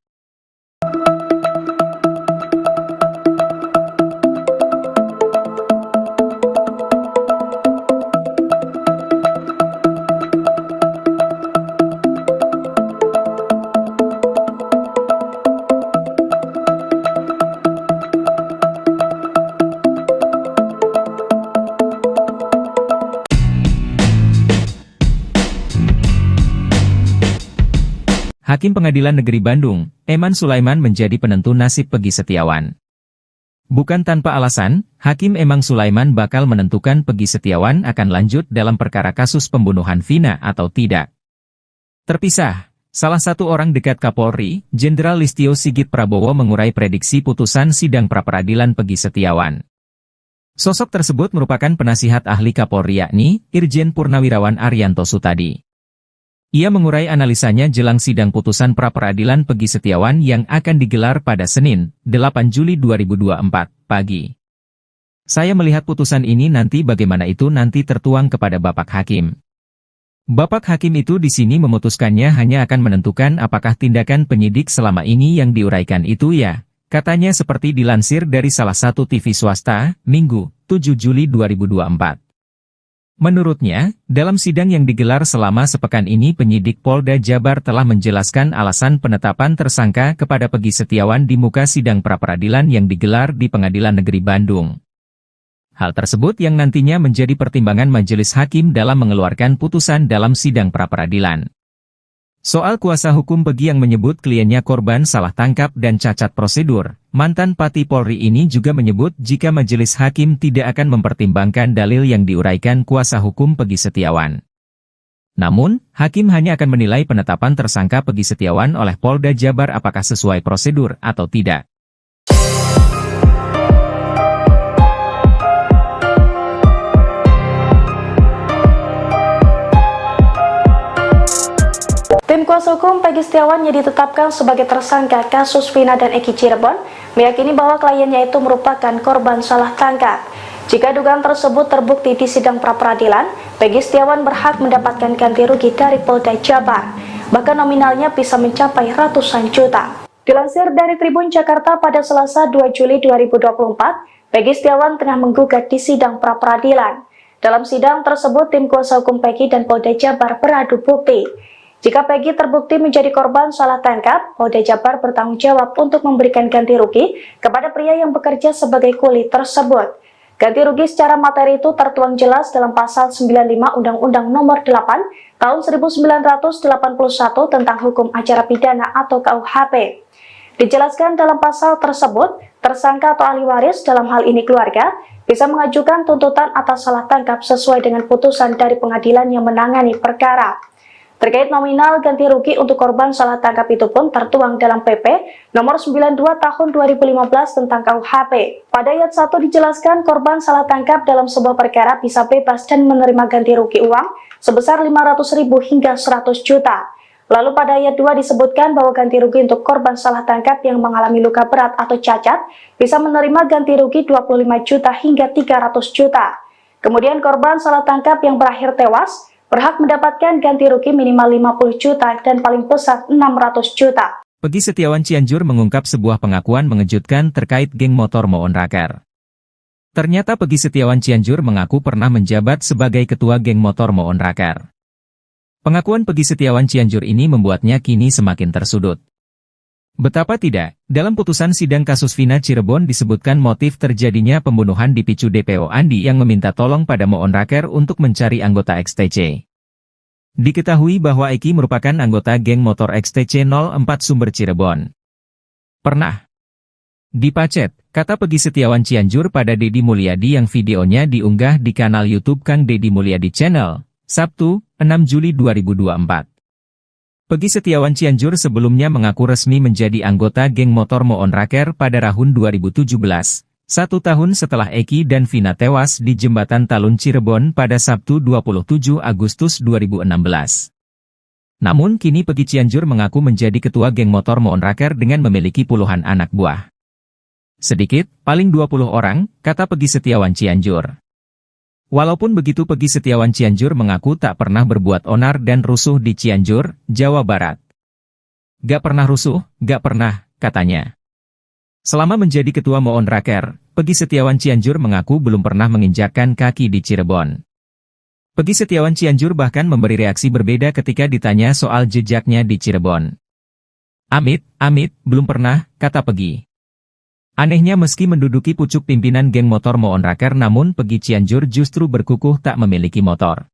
Hakim Pengadilan Negeri Bandung, Eman Sulaiman menjadi penentu nasib Peggy Setiawan. Bukan tanpa alasan, Hakim Eman Sulaiman bakal menentukan Peggy Setiawan akan lanjut dalam perkara kasus pembunuhan Vina atau tidak. Terpisah, salah satu orang dekat Kapolri, Jenderal Listio Sigit Prabowo mengurai prediksi putusan sidang pra-peradilan Peggy Setiawan. Sosok tersebut merupakan penasihat ahli Kapolri yakni Irjen Purnawirawan Arianto Sutadi. Ia mengurai analisanya jelang sidang putusan pra-peradilan Peggy Setiawan yang akan digelar pada Senin, 8 Juli 2024, pagi. Saya melihat putusan ini nanti bagaimana itu nanti tertuang kepada Bapak Hakim. Bapak Hakim itu di sini memutuskannya hanya akan menentukan apakah tindakan penyidik selama ini yang diuraikan itu ya, katanya seperti dilansir dari salah satu TV swasta, Minggu, 7 Juli 2024. Menurutnya, dalam sidang yang digelar selama sepekan ini penyidik Polda Jabar telah menjelaskan alasan penetapan tersangka kepada Peggy Setiawan di muka sidang pra-peradilan yang digelar di Pengadilan Negeri Bandung. Hal tersebut yang nantinya menjadi pertimbangan majelis hakim dalam mengeluarkan putusan dalam sidang pra-peradilan. Soal kuasa hukum Peggy yang menyebut kliennya korban salah tangkap dan cacat prosedur, mantan Pati Polri ini juga menyebut jika majelis hakim tidak akan mempertimbangkan dalil yang diuraikan kuasa hukum Peggy Setiawan. Namun, hakim hanya akan menilai penetapan tersangka Peggy Setiawan oleh Polda Jabar apakah sesuai prosedur atau tidak. Tim kuasa hukum Peggy Setiawan yang ditetapkan sebagai tersangka kasus Vina dan Eki Cirebon meyakini bahwa kliennya itu merupakan korban salah tangkap. Jika dugaan tersebut terbukti di sidang pra-peradilan, Peggy Setiawan berhak mendapatkan ganti rugi dari Polda Jabar, bahkan nominalnya bisa mencapai ratusan juta. Dilansir dari Tribun Jakarta pada Selasa 2 Juli 2024, Peggy Setiawan tengah menggugat di sidang pra-peradilan. Dalam sidang tersebut, tim kuasa hukum Peggy dan Polda Jabar beradu bukti. Jika Peggy terbukti menjadi korban salah tangkap, Polda Jabar bertanggung jawab untuk memberikan ganti rugi kepada pria yang bekerja sebagai kuli tersebut. Ganti rugi secara materi itu tertuang jelas dalam Pasal 95 Undang-Undang Nomor 8 Tahun 1981 tentang Hukum Acara Pidana atau KUHP. Dijelaskan dalam pasal tersebut, tersangka atau ahli waris dalam hal ini keluarga bisa mengajukan tuntutan atas salah tangkap sesuai dengan putusan dari pengadilan yang menangani perkara. Terkait nominal ganti rugi untuk korban salah tangkap itu pun tertuang dalam PP Nomor 92 Tahun 2015 tentang KUHP. Pada ayat 1 dijelaskan korban salah tangkap dalam sebuah perkara bisa bebas dan menerima ganti rugi uang sebesar 500.000 hingga 100 juta. Lalu pada ayat 2 disebutkan bahwa ganti rugi untuk korban salah tangkap yang mengalami luka berat atau cacat bisa menerima ganti rugi 25 juta hingga 300 juta. Kemudian korban salah tangkap yang berakhir tewas berhak mendapatkan ganti rugi minimal 50 juta dan paling besar 600 juta. Peggy Setiawan Cianjur mengungkap sebuah pengakuan mengejutkan terkait geng motor Moon Raker. Ternyata Peggy Setiawan Cianjur mengaku pernah menjabat sebagai ketua geng motor Moon Raker. Pengakuan Peggy Setiawan Cianjur ini membuatnya kini semakin tersudut. Betapa tidak, dalam putusan sidang kasus Vina Cirebon disebutkan motif terjadinya pembunuhan dipicu DPO Andi yang meminta tolong pada Moon Raker untuk mencari anggota XTC. Diketahui bahwa Eki merupakan anggota geng motor XTC 04 Sumber Cirebon. Pernah dipacet, kata Peggy Setiawan Cianjur pada Deddy Mulyadi yang videonya diunggah di kanal YouTube Kang Deddy Mulyadi Channel, Sabtu, 6 Juli 2024. Peggy Setiawan Cianjur sebelumnya mengaku resmi menjadi anggota geng motor Moon Raker pada tahun 2017, 1 tahun setelah Eki dan Vina tewas di Jembatan Talun Cirebon pada Sabtu 27 Agustus 2016. Namun kini Peggy Cianjur mengaku menjadi ketua geng motor Moon Raker dengan memiliki puluhan anak buah. Sedikit, paling 20 orang, kata Peggy Setiawan Cianjur. Walaupun begitu Peggy Setiawan Cianjur mengaku tak pernah berbuat onar dan rusuh di Cianjur, Jawa Barat. Gak pernah rusuh, gak pernah, katanya. Selama menjadi ketua Moon Raker, Peggy Setiawan Cianjur mengaku belum pernah menginjakkan kaki di Cirebon. Peggy Setiawan Cianjur bahkan memberi reaksi berbeda ketika ditanya soal jejaknya di Cirebon. Amit, belum pernah, kata Peggy. Anehnya meski menduduki pucuk pimpinan geng motor Moon Raker namun Peggy Cianjur justru berkukuh tak memiliki motor.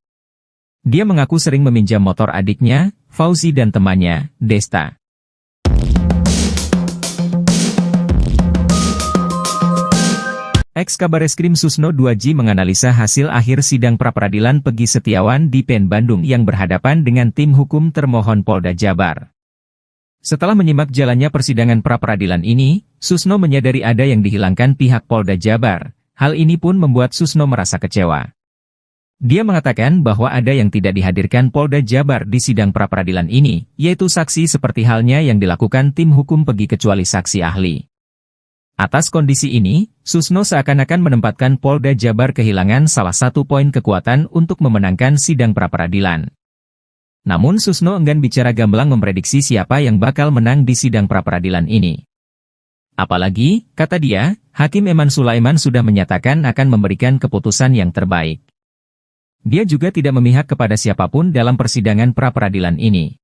Dia mengaku sering meminjam motor adiknya, Fauzi dan temannya, Desta. Ex-Kabareskrim Susno 2J menganalisa hasil akhir sidang pra-peradilan Peggy Setiawan di PN Bandung yang berhadapan dengan tim hukum termohon Polda Jabar. Setelah menyimak jalannya persidangan pra-peradilan ini, Susno menyadari ada yang dihilangkan pihak Polda Jabar. Hal ini pun membuat Susno merasa kecewa. Dia mengatakan bahwa ada yang tidak dihadirkan Polda Jabar di sidang pra-peradilan ini, yaitu saksi seperti halnya yang dilakukan tim hukum Peggy kecuali saksi ahli. Atas kondisi ini, Susno seakan-akan menempatkan Polda Jabar kehilangan salah satu poin kekuatan untuk memenangkan sidang pra-peradilan. Namun Susno enggan bicara gamblang memprediksi siapa yang bakal menang di sidang pra-peradilan ini. Apalagi, kata dia, Hakim Eman Sulaiman sudah menyatakan akan memberikan keputusan yang terbaik. Dia juga tidak memihak kepada siapapun dalam persidangan pra-peradilan ini.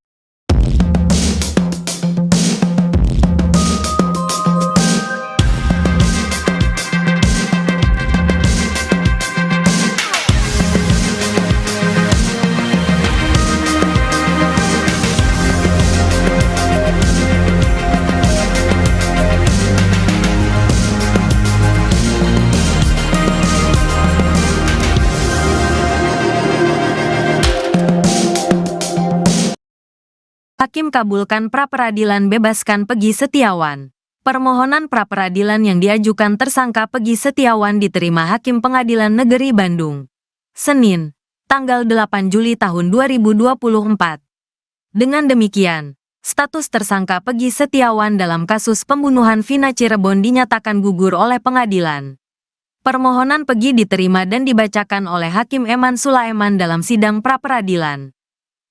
Hakim kabulkan pra-peradilan bebaskan Peggy Setiawan. Permohonan pra-peradilan yang diajukan tersangka Peggy Setiawan diterima Hakim Pengadilan Negeri Bandung. Senin, tanggal 8 Juli tahun 2024. Dengan demikian, status tersangka Peggy Setiawan dalam kasus pembunuhan Vina Cirebon dinyatakan gugur oleh pengadilan. Permohonan Peggy diterima dan dibacakan oleh Hakim Eman Sulaiman dalam sidang pra-peradilan.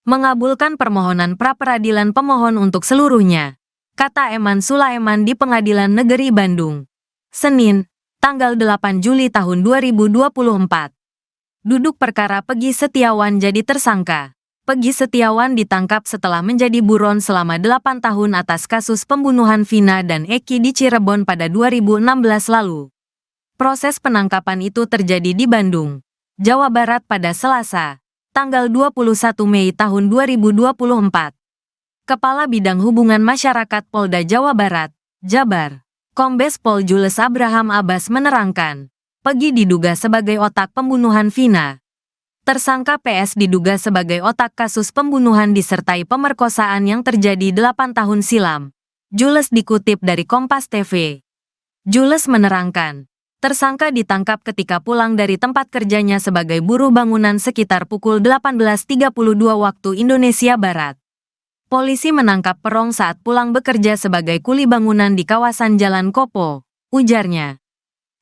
Mengabulkan permohonan pra-peradilan pemohon untuk seluruhnya, kata Eman Sulaiman di Pengadilan Negeri Bandung. Senin, tanggal 8 Juli tahun 2024. Duduk perkara Peggy Setiawan jadi tersangka. Peggy Setiawan ditangkap setelah menjadi buron selama 8 tahun atas kasus pembunuhan Vina dan Eki di Cirebon pada 2016 lalu. Proses penangkapan itu terjadi di Bandung, Jawa Barat pada Selasa, tanggal 21 Mei tahun 2024. Kepala Bidang Hubungan Masyarakat Polda Jawa Barat, Jabar, Kombes Pol Jules Abraham Abbas menerangkan, Peggy diduga sebagai otak pembunuhan Vina. Tersangka PS diduga sebagai otak kasus pembunuhan disertai pemerkosaan yang terjadi 8 tahun silam. Jules dikutip dari Kompas TV. Jules menerangkan, tersangka ditangkap ketika pulang dari tempat kerjanya sebagai buruh bangunan sekitar pukul 18.32 waktu Indonesia Barat. Polisi menangkap Perong saat pulang bekerja sebagai kuli bangunan di kawasan Jalan Kopo, ujarnya.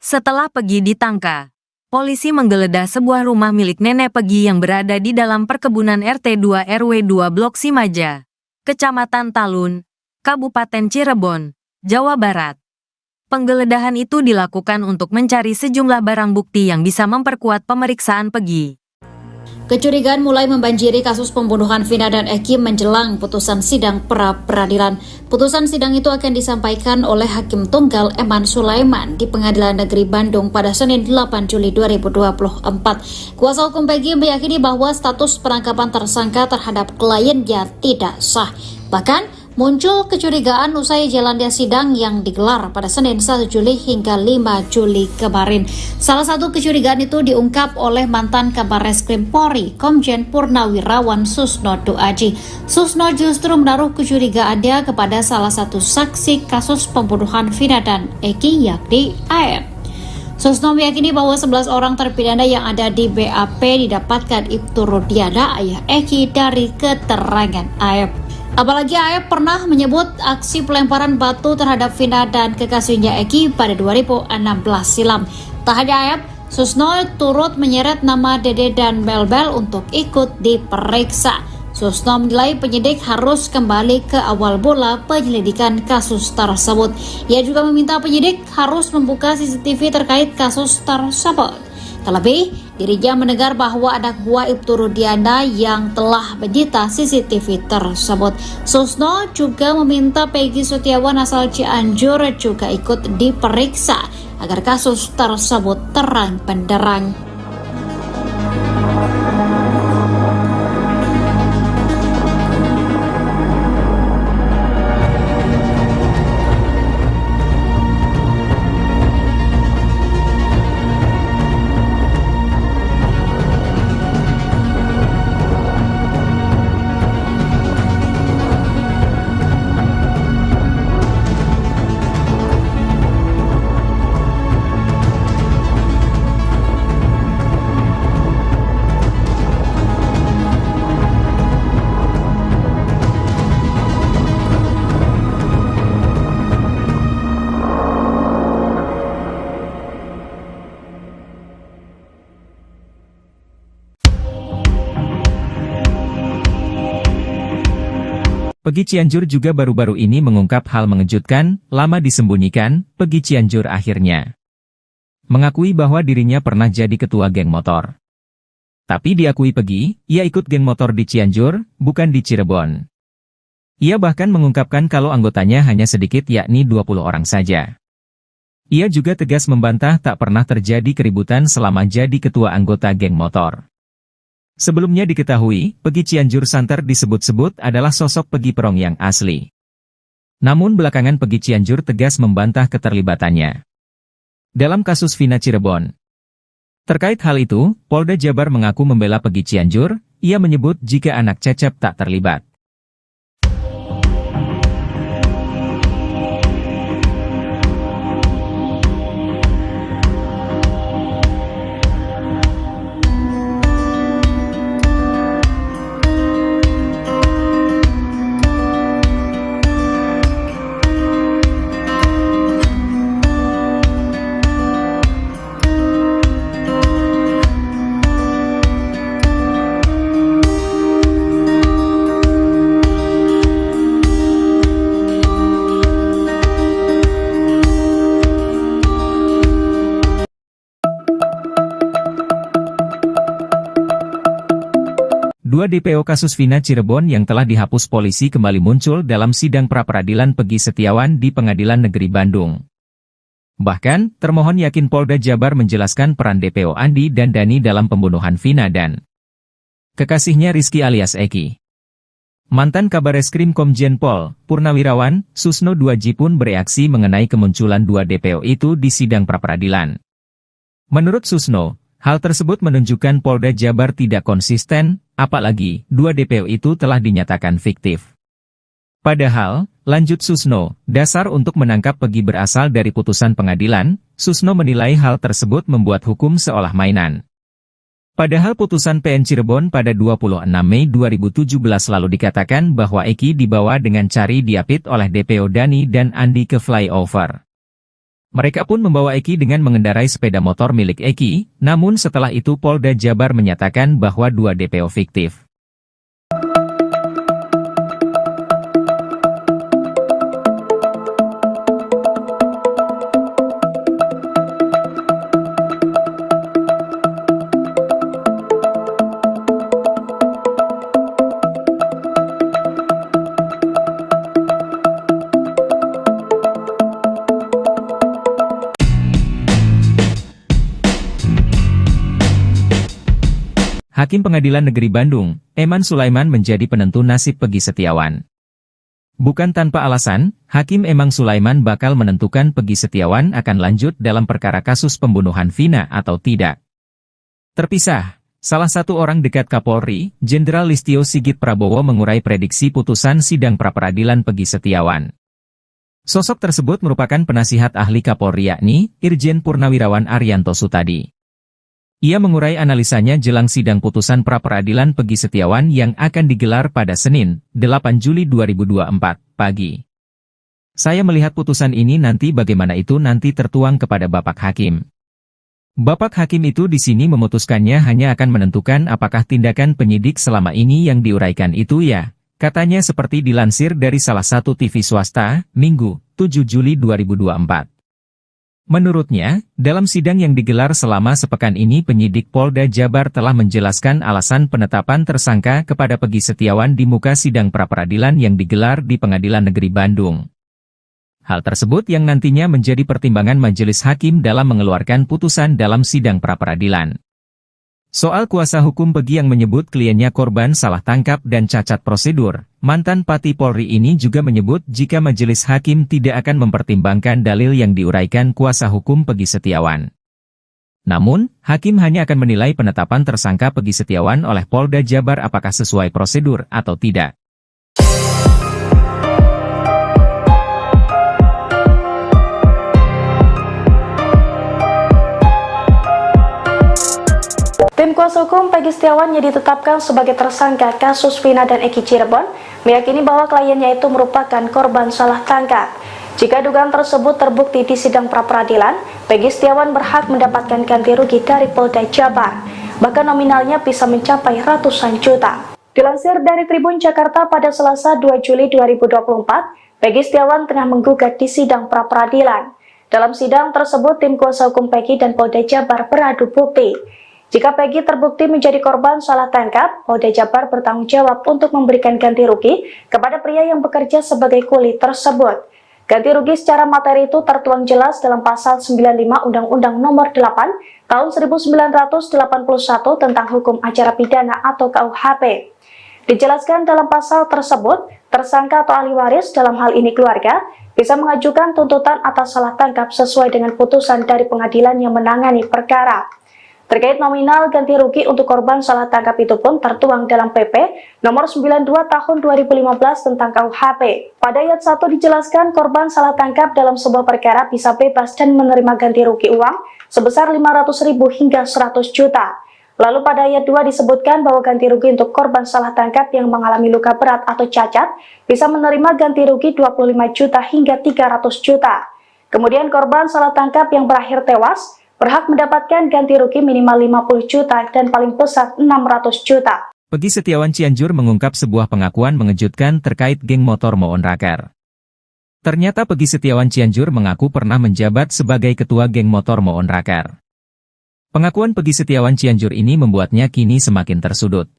Setelah Peggy ditangkap, polisi menggeledah sebuah rumah milik nenek Peggy yang berada di dalam perkebunan RT 2 RW 2 Blok Simaja, Kecamatan Talun, Kabupaten Cirebon, Jawa Barat. Penggeledahan itu dilakukan untuk mencari sejumlah barang bukti yang bisa memperkuat pemeriksaan Peggy. Kecurigaan mulai membanjiri kasus pembunuhan Vina dan Eki menjelang putusan sidang pra-peradilan. Putusan sidang itu akan disampaikan oleh Hakim Tunggal Eman Sulaiman di Pengadilan Negeri Bandung pada Senin 8 Juli 2024. Kuasa hukum Peggy meyakini bahwa status penangkapan tersangka terhadap kliennya tidak sah. Bahkan, muncul kecurigaan usai jalannya sidang yang digelar pada Senin 1 Juli hingga 5 Juli kemarin. Salah satu kecurigaan itu diungkap oleh mantan Kabar Reskrim Polri, Komjen Purnawirawan Susno Duaji. Susno justru menaruh kecurigaannya kepada salah satu saksi kasus pembunuhan Vina dan Eki, yakni AF. Susno meyakini bahwa 11 orang terpidana yang ada di BAP didapatkan Ibtu Rudiana, ayah Eki, dari keterangan AF. Apalagi AF pernah menyebut aksi pelemparan batu terhadap Vina dan kekasihnya Eki pada 2016 silam. Tak hanya AF, Susno turut menyeret nama Dede dan Belbel untuk ikut diperiksa. Susno menilai penyidik harus kembali ke awal mula penyelidikan kasus tersebut. Ia juga meminta penyidik harus membuka CCTV terkait kasus tersebut. Terlebih, dirinya mendengar bahwa anak buah Ibtu Rudiana yang telah menyita CCTV tersebut. Susno juga meminta Peggy Setiawan asal Cianjur juga ikut diperiksa agar kasus tersebut terang benderang. Peggy Cianjur juga baru-baru ini mengungkap hal mengejutkan, lama disembunyikan, Peggy Cianjur akhirnya mengakui bahwa dirinya pernah jadi ketua geng motor. Tapi diakui Peggy, ia ikut geng motor di Cianjur, bukan di Cirebon. Ia bahkan mengungkapkan kalau anggotanya hanya sedikit, yakni 20 orang saja. Ia juga tegas membantah tak pernah terjadi keributan selama jadi ketua anggota geng motor. Sebelumnya diketahui, Peggy Cianjur santer disebut-sebut adalah sosok Peggy Perong yang asli. Namun belakangan Peggy Cianjur tegas membantah keterlibatannya dalam kasus Vina Cirebon. Terkait hal itu, Polda Jabar mengaku membela Peggy Cianjur. Ia menyebut jika anak Cecep tak terlibat. Dua DPO kasus Vina Cirebon yang telah dihapus polisi kembali muncul dalam sidang pra-peradilan Peggy Setiawan di Pengadilan Negeri Bandung. Bahkan, termohon yakin Polda Jabar menjelaskan peran DPO Andi dan Dani dalam pembunuhan Vina dan kekasihnya Rizky alias Eki. Mantan Kabar Reskrim Komjen Pol Purnawirawan Susno Duaji pun bereaksi mengenai kemunculan dua DPO itu di sidang pra-peradilan. Menurut Susno, hal tersebut menunjukkan Polda Jabar tidak konsisten, apalagi dua DPO itu telah dinyatakan fiktif. Padahal, lanjut Susno, dasar untuk menangkap Peggy berasal dari putusan pengadilan. Susno menilai hal tersebut membuat hukum seolah mainan. Padahal putusan PN Cirebon pada 26 Mei 2017 lalu dikatakan bahwa Eki dibawa dengan cari diapit oleh DPO Dani dan Andi ke flyover. Mereka pun membawa Eki dengan mengendarai sepeda motor milik Eki, namun setelah itu Polda Jabar menyatakan bahwa dua DPO fiktif. Hakim Pengadilan Negeri Bandung, Eman Sulaiman menjadi penentu nasib Peggy Setiawan. Bukan tanpa alasan, Hakim Eman Sulaiman bakal menentukan Peggy Setiawan akan lanjut dalam perkara kasus pembunuhan Vina atau tidak. Terpisah, salah satu orang dekat Kapolri, Jenderal Listio Sigit Prabowo mengurai prediksi putusan sidang pra-peradilan Peggy Setiawan. Sosok tersebut merupakan penasihat ahli Kapolri yakni Irjen Purnawirawan Arianto Sutadi. Ia mengurai analisanya jelang sidang putusan pra-peradilan Peggy Setiawan yang akan digelar pada Senin, 8 Juli 2024, pagi. Saya melihat putusan ini nanti bagaimana itu nanti tertuang kepada Bapak Hakim. Bapak Hakim itu di sini memutuskannya hanya akan menentukan apakah tindakan penyidik selama ini yang diuraikan itu ya, katanya seperti dilansir dari salah satu TV swasta, Minggu, 7 Juli 2024. Menurutnya, dalam sidang yang digelar selama sepekan ini penyidik Polda Jabar telah menjelaskan alasan penetapan tersangka kepada Peggy Setiawan di muka sidang pra-peradilan yang digelar di Pengadilan Negeri Bandung. Hal tersebut yang nantinya menjadi pertimbangan majelis hakim dalam mengeluarkan putusan dalam sidang pra-peradilan. Soal kuasa hukum Peggy yang menyebut kliennya korban salah tangkap dan cacat prosedur, mantan Pati Polri ini juga menyebut jika majelis hakim tidak akan mempertimbangkan dalil yang diuraikan kuasa hukum Peggy Setiawan. Namun, hakim hanya akan menilai penetapan tersangka Peggy Setiawan oleh Polda Jabar apakah sesuai prosedur atau tidak. Tim kuasa hukum Peggy Setiawan yang ditetapkan sebagai tersangka kasus Vina dan Eki Cirebon meyakini bahwa kliennya itu merupakan korban salah tangkap. Jika dugaan tersebut terbukti di sidang pra-peradilan, Peggy Setiawan berhak mendapatkan ganti rugi dari Polda Jabar. Bahkan nominalnya bisa mencapai ratusan juta. Dilansir dari Tribun Jakarta pada Selasa 2 Juli 2024, Peggy Setiawan tengah menggugat di sidang pra-peradilan. Dalam sidang tersebut, tim kuasa hukum Peggy dan Polda Jabar beradu bukti. Jika Peggy terbukti menjadi korban salah tangkap, Polda Jabar bertanggung jawab untuk memberikan ganti rugi kepada pria yang bekerja sebagai kuli tersebut. Ganti rugi secara materi itu tertuang jelas dalam Pasal 95 Undang-Undang Nomor 8 Tahun 1981 tentang Hukum Acara Pidana atau KUHP. Dijelaskan dalam pasal tersebut, tersangka atau ahli waris dalam hal ini keluarga bisa mengajukan tuntutan atas salah tangkap sesuai dengan putusan dari pengadilan yang menangani perkara. Terkait nominal ganti rugi untuk korban salah tangkap itu pun tertuang dalam PP Nomor 92 Tahun 2015 tentang KUHP. Pada ayat 1 dijelaskan korban salah tangkap dalam sebuah perkara bisa bebas dan menerima ganti rugi uang sebesar 500.000 hingga 100 juta. Lalu pada ayat 2 disebutkan bahwa ganti rugi untuk korban salah tangkap yang mengalami luka berat atau cacat bisa menerima ganti rugi 25 juta hingga 300 juta. Kemudian korban salah tangkap yang berakhir tewas berhak mendapatkan ganti rugi minimal 50 juta dan paling besar 600 juta. Peggy Setiawan Cianjur mengungkap sebuah pengakuan mengejutkan terkait geng motor Moon Raker. Ternyata Peggy Setiawan Cianjur mengaku pernah menjabat sebagai ketua geng motor Moon Raker. Pengakuan Peggy Setiawan Cianjur ini membuatnya kini semakin tersudut.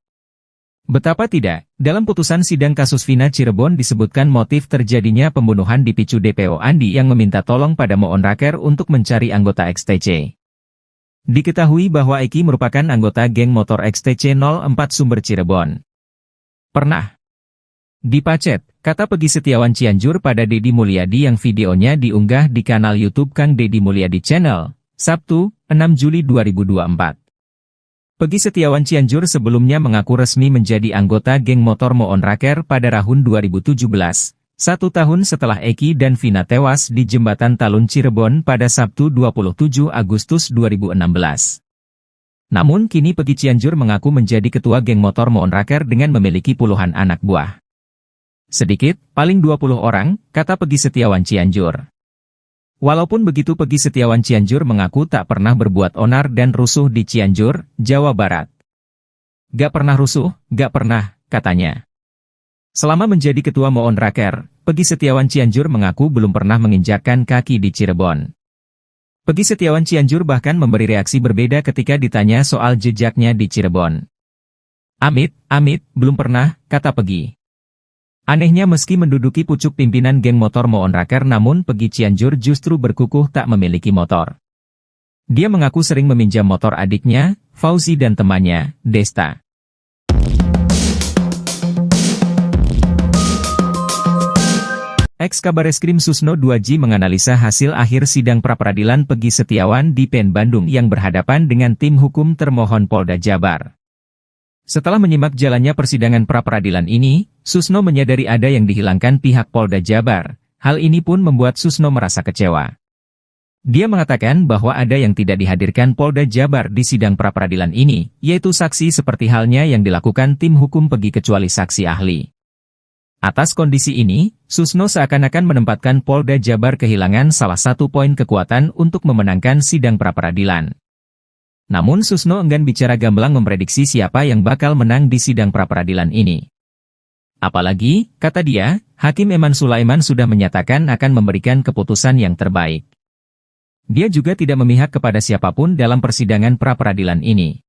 Betapa tidak, dalam putusan sidang kasus Vina Cirebon disebutkan motif terjadinya pembunuhan dipicu DPO Andi yang meminta tolong pada Moon Raker untuk mencari anggota XTC. Diketahui bahwa Eki merupakan anggota geng motor XTC 04 Sumber Cirebon. Pernah dipacet, kata Peggy Setiawan Cianjur pada Deddy Mulyadi yang videonya diunggah di kanal YouTube Kang Deddy Mulyadi Channel, Sabtu, 6 Juli 2024. Peggy Setiawan Cianjur sebelumnya mengaku resmi menjadi anggota geng motor Moon Raker pada tahun 2017, 1 tahun setelah Eki dan Vina tewas di Jembatan Talun Cirebon pada Sabtu 27 Agustus 2016. Namun kini Peggy Cianjur mengaku menjadi ketua geng motor Moon Raker dengan memiliki puluhan anak buah. Sedikit, paling 20 orang, kata Peggy Setiawan Cianjur. Walaupun begitu Peggy Setiawan Cianjur mengaku tak pernah berbuat onar dan rusuh di Cianjur, Jawa Barat. Gak pernah rusuh, gak pernah, katanya. Selama menjadi ketua Moon Raker, Peggy Setiawan Cianjur mengaku belum pernah menginjakkan kaki di Cirebon. Peggy Setiawan Cianjur bahkan memberi reaksi berbeda ketika ditanya soal jejaknya di Cirebon. Amit, belum pernah, kata Peggy. Anehnya meski menduduki pucuk pimpinan geng motor Moon Raker namun Peggy Cianjur justru berkukuh tak memiliki motor. Dia mengaku sering meminjam motor adiknya, Fauzi dan temannya, Desta. Ex-Kabareskrim Susno 2J menganalisa hasil akhir sidang pra-peradilan Peggy Setiawan di PN Bandung yang berhadapan dengan tim hukum termohon Polda Jabar. Setelah menyimak jalannya persidangan pra-peradilan ini, Susno menyadari ada yang dihilangkan pihak Polda Jabar. Hal ini pun membuat Susno merasa kecewa. Dia mengatakan bahwa ada yang tidak dihadirkan Polda Jabar di sidang pra-peradilan ini, yaitu saksi seperti halnya yang dilakukan tim hukum Peggy kecuali saksi ahli. Atas kondisi ini, Susno seakan-akan menempatkan Polda Jabar kehilangan salah satu poin kekuatan untuk memenangkan sidang pra-peradilan. Namun Susno enggan bicara gamblang memprediksi siapa yang bakal menang di sidang pra-peradilan ini. Apalagi, kata dia, Hakim Eman Sulaiman sudah menyatakan akan memberikan keputusan yang terbaik. Dia juga tidak memihak kepada siapapun dalam persidangan pra-peradilan ini.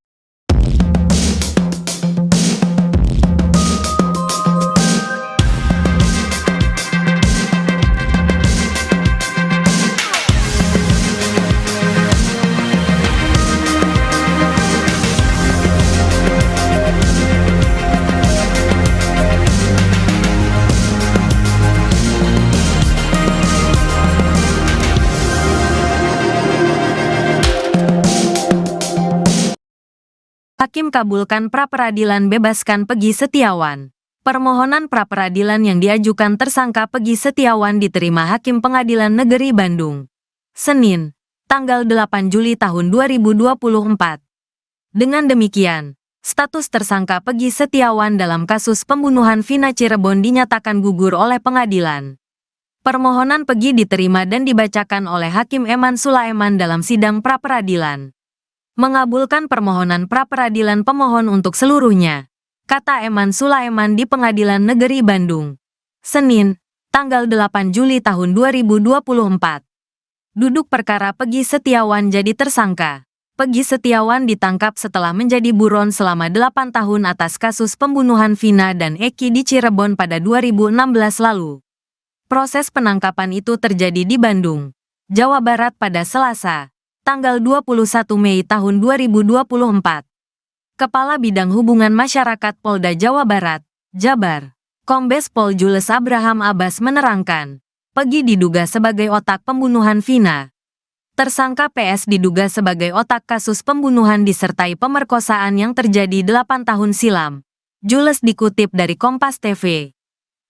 Hakim kabulkan pra-peradilan bebaskan Peggy Setiawan. Permohonan pra-peradilan yang diajukan tersangka Peggy Setiawan diterima Hakim Pengadilan Negeri Bandung. Senin, tanggal 8 Juli tahun 2024. Dengan demikian, status tersangka Peggy Setiawan dalam kasus pembunuhan Vina Cirebon dinyatakan gugur oleh pengadilan. Permohonan Peggy diterima dan dibacakan oleh Hakim Eman Sulaiman dalam sidang pra-peradilan. Mengabulkan permohonan pra-peradilan pemohon untuk seluruhnya, kata Eman Sulaiman di Pengadilan Negeri Bandung. Senin, tanggal 8 Juli tahun 2024. Duduk perkara Peggy Setiawan jadi tersangka. Peggy Setiawan ditangkap setelah menjadi buron selama 8 tahun atas kasus pembunuhan Vina dan Eki di Cirebon pada 2016 lalu. Proses penangkapan itu terjadi di Bandung, Jawa Barat pada Selasa, tanggal 21 Mei tahun 2024. Kepala Bidang Hubungan Masyarakat Polda Jawa Barat, Jabar, Kombes Pol Jules Abraham Abbas menerangkan, Peggy diduga sebagai otak pembunuhan Vina. Tersangka PS diduga sebagai otak kasus pembunuhan disertai pemerkosaan yang terjadi 8 tahun silam. Jules dikutip dari Kompas TV.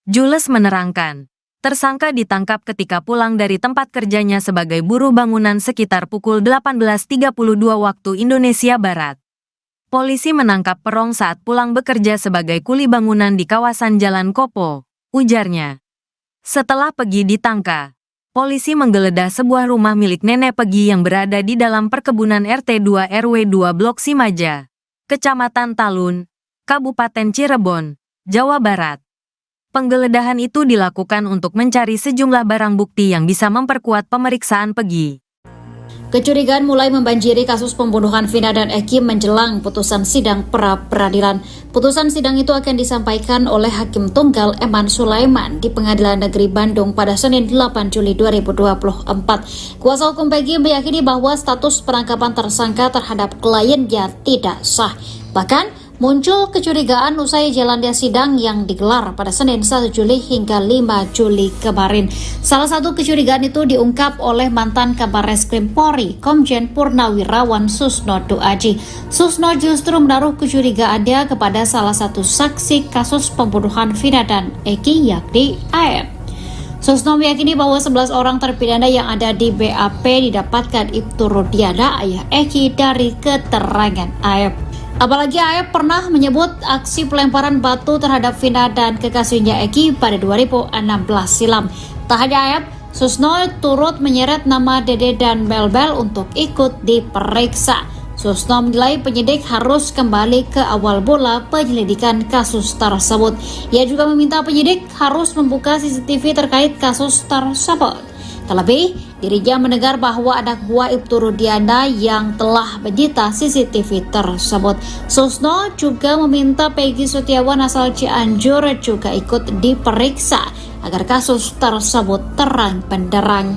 Jules menerangkan, tersangka ditangkap ketika pulang dari tempat kerjanya sebagai buruh bangunan sekitar pukul 18.32 waktu Indonesia Barat. Polisi menangkap Perong saat pulang bekerja sebagai kuli bangunan di kawasan Jalan Kopo, ujarnya. Setelah Peggy ditangkap, polisi menggeledah sebuah rumah milik nenek Peggy yang berada di dalam perkebunan RT 2 RW 2 Blok Simaja, Kecamatan Talun, Kabupaten Cirebon, Jawa Barat. Penggeledahan itu dilakukan untuk mencari sejumlah barang bukti yang bisa memperkuat pemeriksaan Peggy. Kecurigaan mulai membanjiri kasus pembunuhan Vina dan Eki menjelang putusan sidang pra-peradilan. Putusan sidang itu akan disampaikan oleh Hakim Tunggal Eman Sulaiman di Pengadilan Negeri Bandung pada Senin 8 Juli 2024. Kuasa hukum Peggy meyakini bahwa status penangkapan tersangka terhadap kliennya tidak sah. Bahkan, muncul kecurigaan usai jalannya sidang yang digelar pada Senin 1 Juli hingga 5 Juli kemarin. Salah satu kecurigaan itu diungkap oleh mantan Kabareskrim Polri, Komjen Purnawirawan Susno 2J. Susno justru menaruh kecurigaannya kepada salah satu saksi kasus pembunuhan Vina dan Eki, yakni AF. Susno meyakini bahwa 11 orang terpidana yang ada di BAP didapatkan Ibtu Rudiana, ayah Eki, dari keterangan AF. Apalagi AF pernah menyebut aksi pelemparan batu terhadap Vina dan kekasihnya Eki pada 2016 silam. Tak hanya AF, Susno turut menyeret nama Dede dan Belbel untuk ikut diperiksa. Susno menilai penyidik harus kembali ke awal mula penyelidikan kasus tersebut. Ia juga meminta penyidik harus membuka CCTV terkait kasus tersebut. Terlebih, dirinya mendengar bahwa anak buah Ibtu Rudiana yang telah menyita CCTV tersebut. Susno juga meminta Peggy Setiawan asal Cianjur juga ikut diperiksa agar kasus tersebut terang benderang.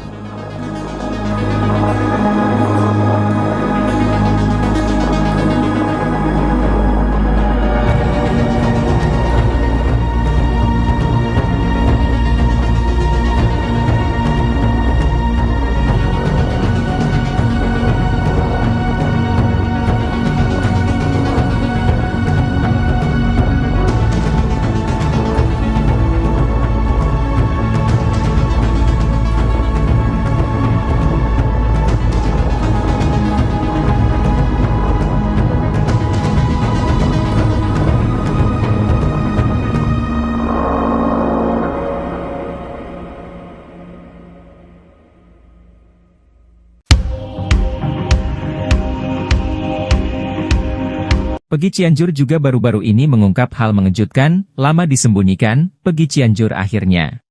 Pegi Cianjur juga baru-baru ini mengungkap hal mengejutkan, lama disembunyikan, Pegi Cianjur akhirnya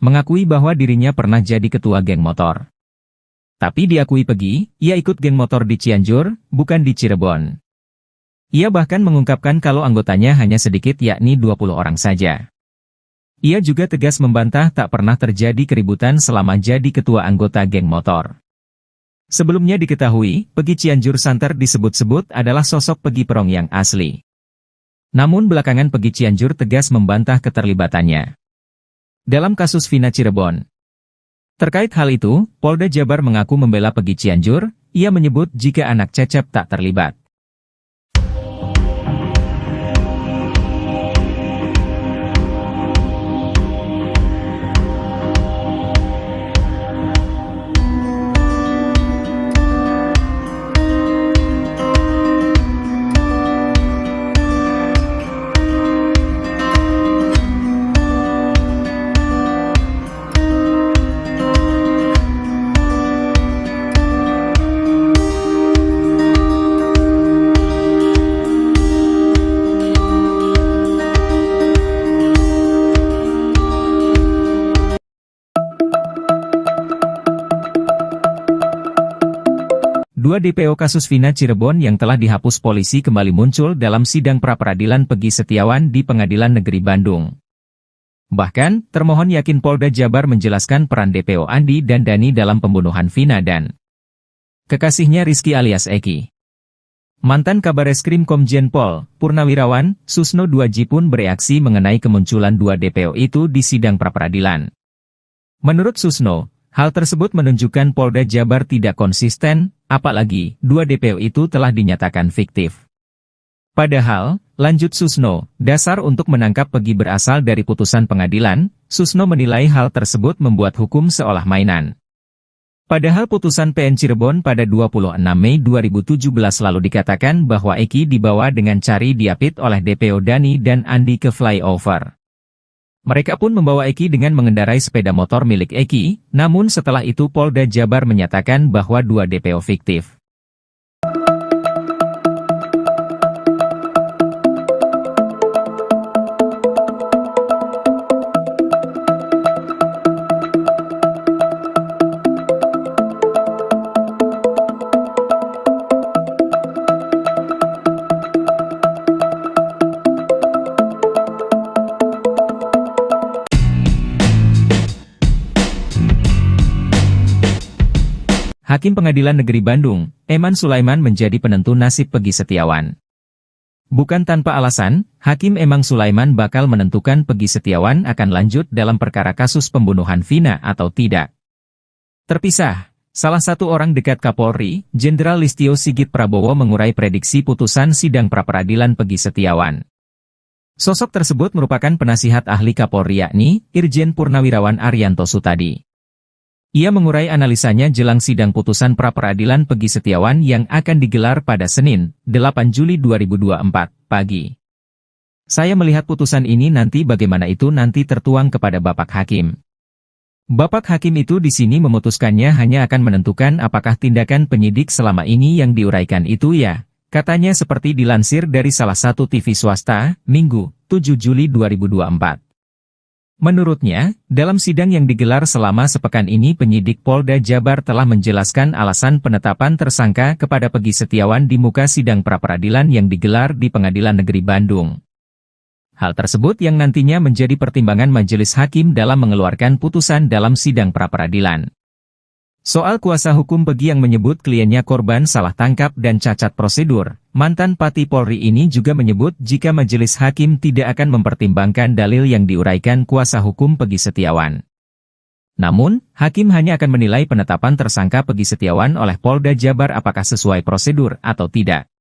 mengakui bahwa dirinya pernah jadi ketua geng motor. Tapi diakui Pegi, ia ikut geng motor di Cianjur, bukan di Cirebon. Ia bahkan mengungkapkan kalau anggotanya hanya sedikit yakni 20 orang saja. Ia juga tegas membantah tak pernah terjadi keributan selama jadi ketua anggota geng motor. Sebelumnya diketahui, Pegi Cianjur santer disebut-sebut adalah sosok Pegi Perong yang asli. Namun belakangan Pegi Cianjur tegas membantah keterlibatannya dalam kasus Vina Cirebon. Terkait hal itu, Polda Jabar mengaku membela Pegi Cianjur, ia menyebut jika anak Cecep tak terlibat. Dua DPO kasus Vina Cirebon yang telah dihapus polisi kembali muncul dalam sidang pra-peradilan Pegi Setiawan di Pengadilan Negeri Bandung. Bahkan, termohon yakin Polda Jabar menjelaskan peran DPO Andi dan Dani dalam pembunuhan Vina dan kekasihnya Rizky alias Eki. Mantan Kabareskrim Komjen Pol, Purnawirawan, Susno Duaji pun bereaksi mengenai kemunculan dua DPO itu di sidang pra-peradilan. Menurut Susno, hal tersebut menunjukkan Polda Jabar tidak konsisten, apalagi dua DPO itu telah dinyatakan fiktif. Padahal, lanjut Susno, dasar untuk menangkap Pegi berasal dari putusan pengadilan, Susno menilai hal tersebut membuat hukum seolah mainan. Padahal putusan PN Cirebon pada 26 Mei 2017 lalu dikatakan bahwa Eki dibawa dengan cari diapit oleh DPO Dani dan Andi ke flyover. Mereka pun membawa Eki dengan mengendarai sepeda motor milik Eki, namun setelah itu Polda Jabar menyatakan bahwa dua DPO fiktif. Hakim Pengadilan Negeri Bandung, Eman Sulaiman menjadi penentu nasib Pegi Setiawan. Bukan tanpa alasan, Hakim Eman Sulaiman bakal menentukan Pegi Setiawan akan lanjut dalam perkara kasus pembunuhan Vina atau tidak. Terpisah, salah satu orang dekat Kapolri, Jenderal Listio Sigit Prabowo mengurai prediksi putusan sidang pra-peradilan Pegi Setiawan. Sosok tersebut merupakan penasihat ahli Kapolri yakni Irjen Purnawirawan Arianto Sutadi. Ia mengurai analisanya jelang sidang putusan pra-peradilan Pegi Setiawan yang akan digelar pada Senin, 8 Juli 2024, pagi. Saya melihat putusan ini nanti bagaimana itu nanti tertuang kepada Bapak Hakim. Bapak Hakim itu di sini memutuskannya hanya akan menentukan apakah tindakan penyidik selama ini yang diuraikan itu ya, katanya seperti dilansir dari salah satu TV swasta, Minggu, 7 Juli 2024. Menurutnya, dalam sidang yang digelar selama sepekan ini penyidik Polda Jabar telah menjelaskan alasan penetapan tersangka kepada Pegi Setiawan di muka sidang pra-peradilan yang digelar di Pengadilan Negeri Bandung. Hal tersebut yang nantinya menjadi pertimbangan majelis hakim dalam mengeluarkan putusan dalam sidang pra-peradilan. Soal kuasa hukum Pegi yang menyebut kliennya korban salah tangkap dan cacat prosedur, mantan Pati Polri ini juga menyebut jika majelis hakim tidak akan mempertimbangkan dalil yang diuraikan kuasa hukum Pegi Setiawan. Namun, hakim hanya akan menilai penetapan tersangka Pegi Setiawan oleh Polda Jabar apakah sesuai prosedur atau tidak.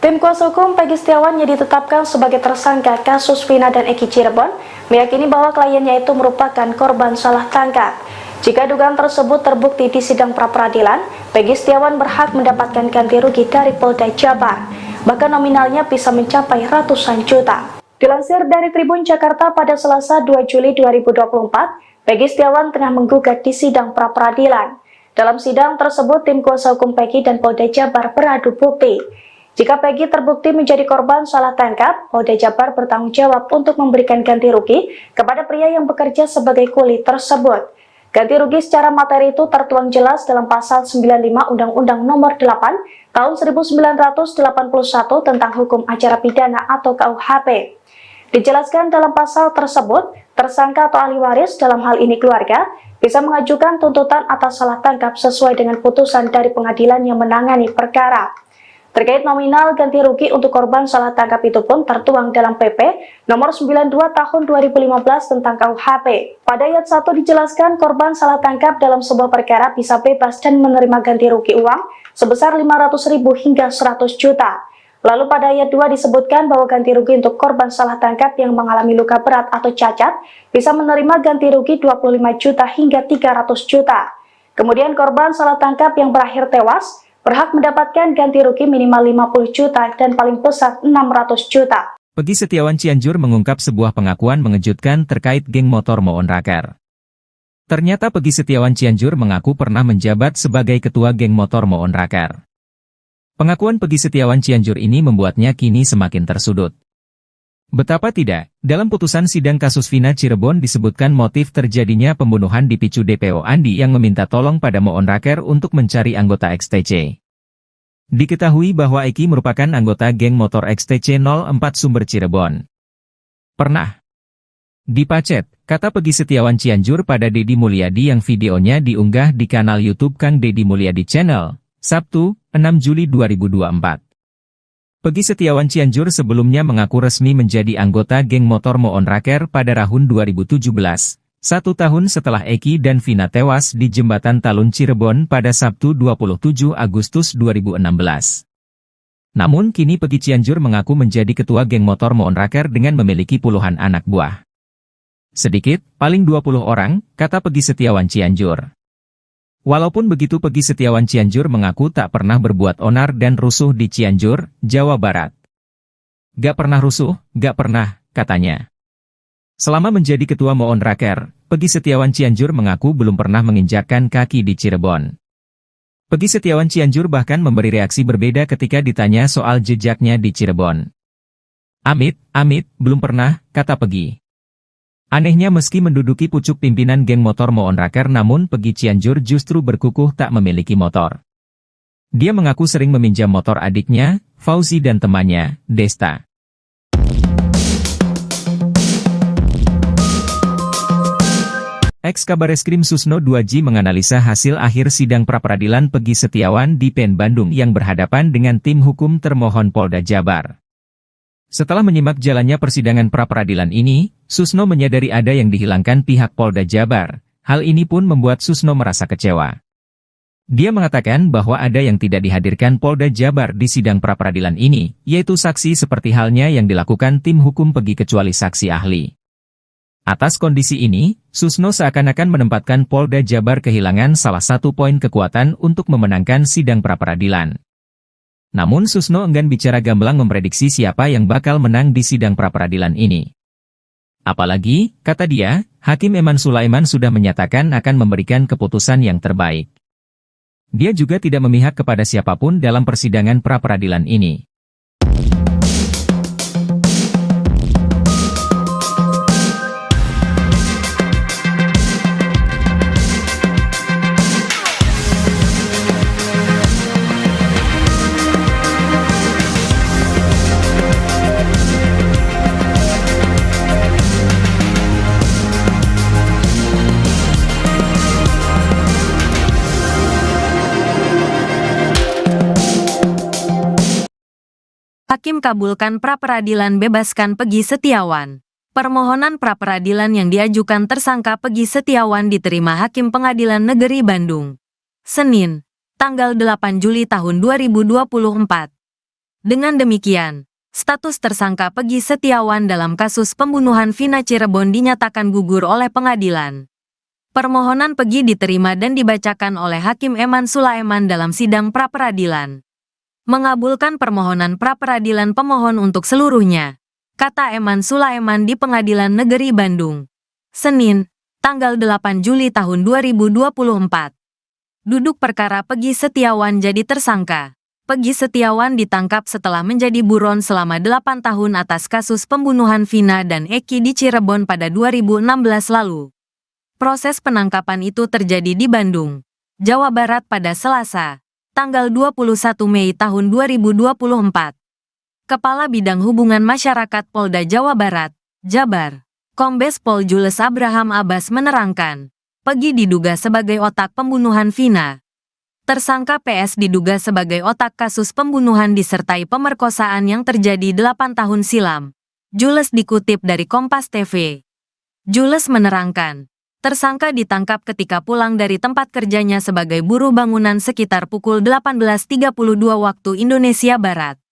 Tim kuasa hukum Pegi Setiawan yang ditetapkan sebagai tersangka kasus Vina dan Eki Cirebon meyakini bahwa kliennya itu merupakan korban salah tangkap. Jika dugaan tersebut terbukti di sidang pra-peradilan, Pegi Setiawan berhak mendapatkan ganti rugi dari Polda Jabar, bahkan nominalnya bisa mencapai ratusan juta. Dilansir dari Tribun Jakarta pada Selasa 2 Juli 2024, Peggy Setiawan tengah menggugat di sidang pra-peradilan. Dalam sidang tersebut, tim kuasa hukum Peggy dan Polda Jabar beradu bukti. Jika Peggy terbukti menjadi korban salah tangkap, Polda Jabar bertanggung jawab untuk memberikan ganti rugi kepada pria yang bekerja sebagai kuli tersebut. Ganti rugi secara materi itu tertuang jelas dalam pasal 95 Undang-Undang Nomor 8 Tahun 1981 tentang Hukum Acara Pidana atau KUHP. Dijelaskan dalam pasal tersebut, tersangka atau ahli waris dalam hal ini keluarga bisa mengajukan tuntutan atas salah tangkap sesuai dengan putusan dari pengadilan yang menangani perkara. Terkait nominal ganti rugi untuk korban salah tangkap itu pun tertuang dalam PP Nomor 92 Tahun 2015 tentang KUHP. Pada ayat 1 dijelaskan korban salah tangkap dalam sebuah perkara bisa bebas dan menerima ganti rugi uang sebesar 500.000 hingga 100 juta. Lalu pada ayat 2 disebutkan bahwa ganti rugi untuk korban salah tangkap yang mengalami luka berat atau cacat bisa menerima ganti rugi 25 juta hingga 300 juta. Kemudian korban salah tangkap yang berakhir tewas berhak mendapatkan ganti rugi minimal 50 juta dan paling besar 600 juta. Peggy Setiawan Cianjur mengungkap sebuah pengakuan mengejutkan terkait geng motor Moon Raker. Ternyata Peggy Setiawan Cianjur mengaku pernah menjabat sebagai ketua geng motor Moon Raker. Pengakuan Peggy Setiawan Cianjur ini membuatnya kini semakin tersudut. Betapa tidak, dalam putusan sidang kasus Vina Cirebon disebutkan motif terjadinya pembunuhan dipicu DPO Andi yang meminta tolong pada Moon Raker untuk mencari anggota XTC. Diketahui bahwa Eki merupakan anggota geng motor XTC 04 Sumber Cirebon. Pernah dipacet, kata Peggy Setiawan Cianjur pada Deddy Mulyadi yang videonya diunggah di kanal YouTube Kang Deddy Mulyadi Channel, Sabtu, 6 Juli 2024. Peggy Setiawan Cianjur sebelumnya mengaku resmi menjadi anggota geng motor Moon Raker pada tahun 2017, 1 tahun setelah Eki dan Vina tewas di Jembatan Talun Cirebon pada Sabtu 27 Agustus 2016. Namun kini Peggy Cianjur mengaku menjadi ketua geng motor Moon Raker dengan memiliki puluhan anak buah. Sedikit, paling 20 orang, kata Peggy Setiawan Cianjur. Walaupun begitu Peggy Setiawan Cianjur mengaku tak pernah berbuat onar dan rusuh di Cianjur, Jawa Barat. Gak pernah rusuh, gak pernah, katanya. Selama menjadi ketua Moon Raker, Peggy Setiawan Cianjur mengaku belum pernah menginjakkan kaki di Cirebon. Peggy Setiawan Cianjur bahkan memberi reaksi berbeda ketika ditanya soal jejaknya di Cirebon. Amit, belum pernah, kata Peggy. Anehnya meski menduduki pucuk pimpinan geng motor Moon Raker namun Peggy Cianjur justru berkukuh tak memiliki motor. Dia mengaku sering meminjam motor adiknya, Fauzi dan temannya, Desta. Ex-Kabareskrim Susno 2J menganalisa hasil akhir sidang pra-peradilan Peggy Setiawan di PN Bandung yang berhadapan dengan tim hukum termohon Polda Jabar. Setelah menyimak jalannya persidangan pra-peradilan ini, Susno menyadari ada yang dihilangkan pihak Polda Jabar. Hal ini pun membuat Susno merasa kecewa. Dia mengatakan bahwa ada yang tidak dihadirkan Polda Jabar di sidang pra-peradilan ini, yaitu saksi seperti halnya yang dilakukan tim hukum Peggy kecuali saksi ahli. Atas kondisi ini, Susno seakan-akan menempatkan Polda Jabar kehilangan salah satu poin kekuatan untuk memenangkan sidang pra-peradilan. Namun Susno enggan bicara gamblang memprediksi siapa yang bakal menang di sidang pra-peradilan ini. Apalagi, kata dia, Hakim Eman Sulaiman sudah menyatakan akan memberikan keputusan yang terbaik. Dia juga tidak memihak kepada siapapun dalam persidangan pra-peradilan ini. Hakim kabulkan pra-peradilan bebaskan Peggy Setiawan. Permohonan pra-peradilan yang diajukan tersangka Peggy Setiawan diterima Hakim Pengadilan Negeri Bandung. Senin, tanggal 8 Juli tahun 2024. Dengan demikian, status tersangka Peggy Setiawan dalam kasus pembunuhan Vina Cirebon dinyatakan gugur oleh pengadilan. Permohonan Peggy diterima dan dibacakan oleh Hakim Eman Sulaiman dalam sidang pra-peradilan. Mengabulkan permohonan pra-peradilan pemohon untuk seluruhnya. kata Eman Sulaiman di Pengadilan Negeri Bandung. Senin, tanggal 8 Juli tahun 2024. Duduk perkara Peggy Setiawan jadi tersangka. Peggy Setiawan ditangkap setelah menjadi buron selama 8 tahun atas kasus pembunuhan Vina dan Eki di Cirebon pada 2016 lalu. Proses penangkapan itu terjadi di Bandung, Jawa Barat pada Selasa, tanggal 21 Mei tahun 2024. Kepala Bidang Hubungan Masyarakat Polda Jawa Barat, Jabar, Kombes Pol Jules Abraham Abbas menerangkan, Peggy diduga sebagai otak pembunuhan Vina. Tersangka PS diduga sebagai otak kasus pembunuhan disertai pemerkosaan yang terjadi 8 tahun silam. Jules dikutip dari Kompas TV. Jules menerangkan, tersangka ditangkap ketika pulang dari tempat kerjanya sebagai buruh bangunan sekitar pukul 18.32 waktu Indonesia Barat.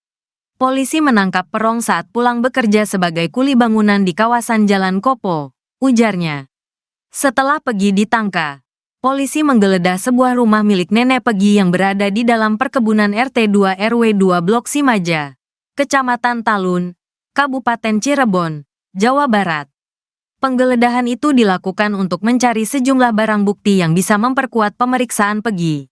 Polisi menangkap Perong saat pulang bekerja sebagai kuli bangunan di kawasan Jalan Kopo, ujarnya. Setelah Peggy ditangkap, polisi menggeledah sebuah rumah milik nenek Peggy yang berada di dalam perkebunan RT 2 RW 2 Blok Simaja, Kecamatan Talun, Kabupaten Cirebon, Jawa Barat. Penggeledahan itu dilakukan untuk mencari sejumlah barang bukti yang bisa memperkuat pemeriksaan Peggy.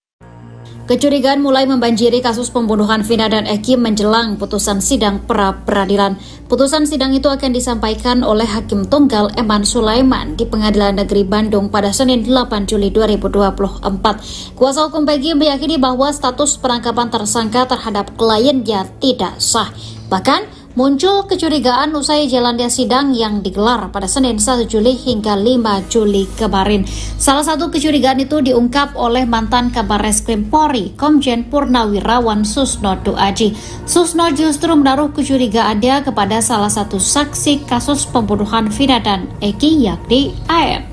Kecurigaan mulai membanjiri kasus pembunuhan Vina dan Eki menjelang putusan sidang pra-peradilan. Putusan sidang itu akan disampaikan oleh Hakim Tunggal Eman Sulaiman di Pengadilan Negeri Bandung pada Senin 8 Juli 2024. Kuasa hukum Peggy meyakini bahwa status penangkapan tersangka terhadap kliennya tidak sah. Bahkan, muncul kecurigaan usai jalannya sidang yang digelar pada Senin 1 Juli hingga 5 Juli kemarin. Salah satu kecurigaan itu diungkap oleh mantan Kabar Reskrim Polri, Komjen Purnawirawan Susno Duaji. Susno justru menaruh kecurigaannya kepada salah satu saksi kasus pembunuhan Vina dan Eki, yakni AF.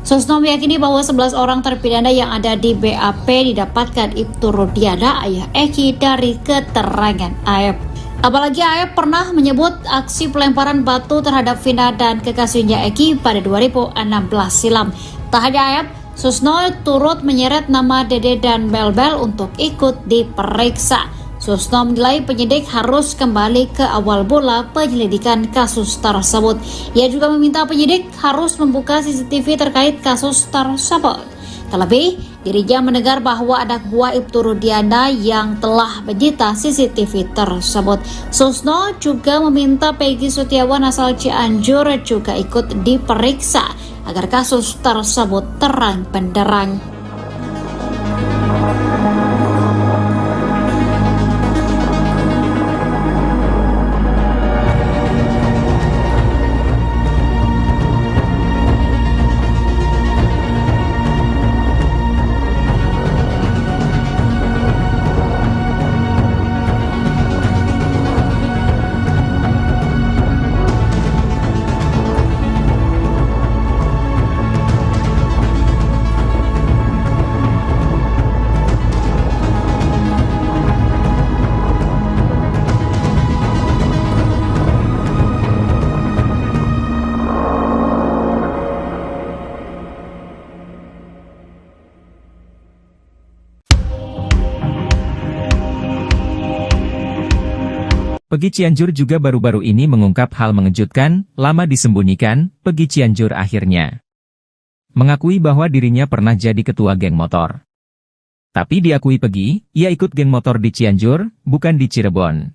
Susno meyakini bahwa 11 orang terpidana yang ada di BAP didapatkan Ibtu Rudiana, ayah Eki, dari keterangan AF. Apalagi AF pernah menyebut aksi pelemparan batu terhadap Vina dan kekasihnya Eki pada 2016 silam. Tak hanya AF, Susno turut menyeret nama Dede dan Belbel untuk ikut diperiksa. Susno menilai penyidik harus kembali ke awal mula penyelidikan kasus tersebut. Ia juga meminta penyidik harus membuka CCTV terkait kasus tersebut. Terlebih, dirinya mendengar bahwa anak buah Ibtu Rudiana yang telah menyita CCTV tersebut. Susno juga meminta Peggy Setiawan asal Cianjur juga ikut diperiksa agar kasus tersebut terang benderang. Peggy Cianjur juga baru-baru ini mengungkap hal mengejutkan, lama disembunyikan, Peggy Cianjur akhirnya mengakui bahwa dirinya pernah jadi ketua geng motor. Tapi diakui Peggy, ia ikut geng motor di Cianjur, bukan di Cirebon.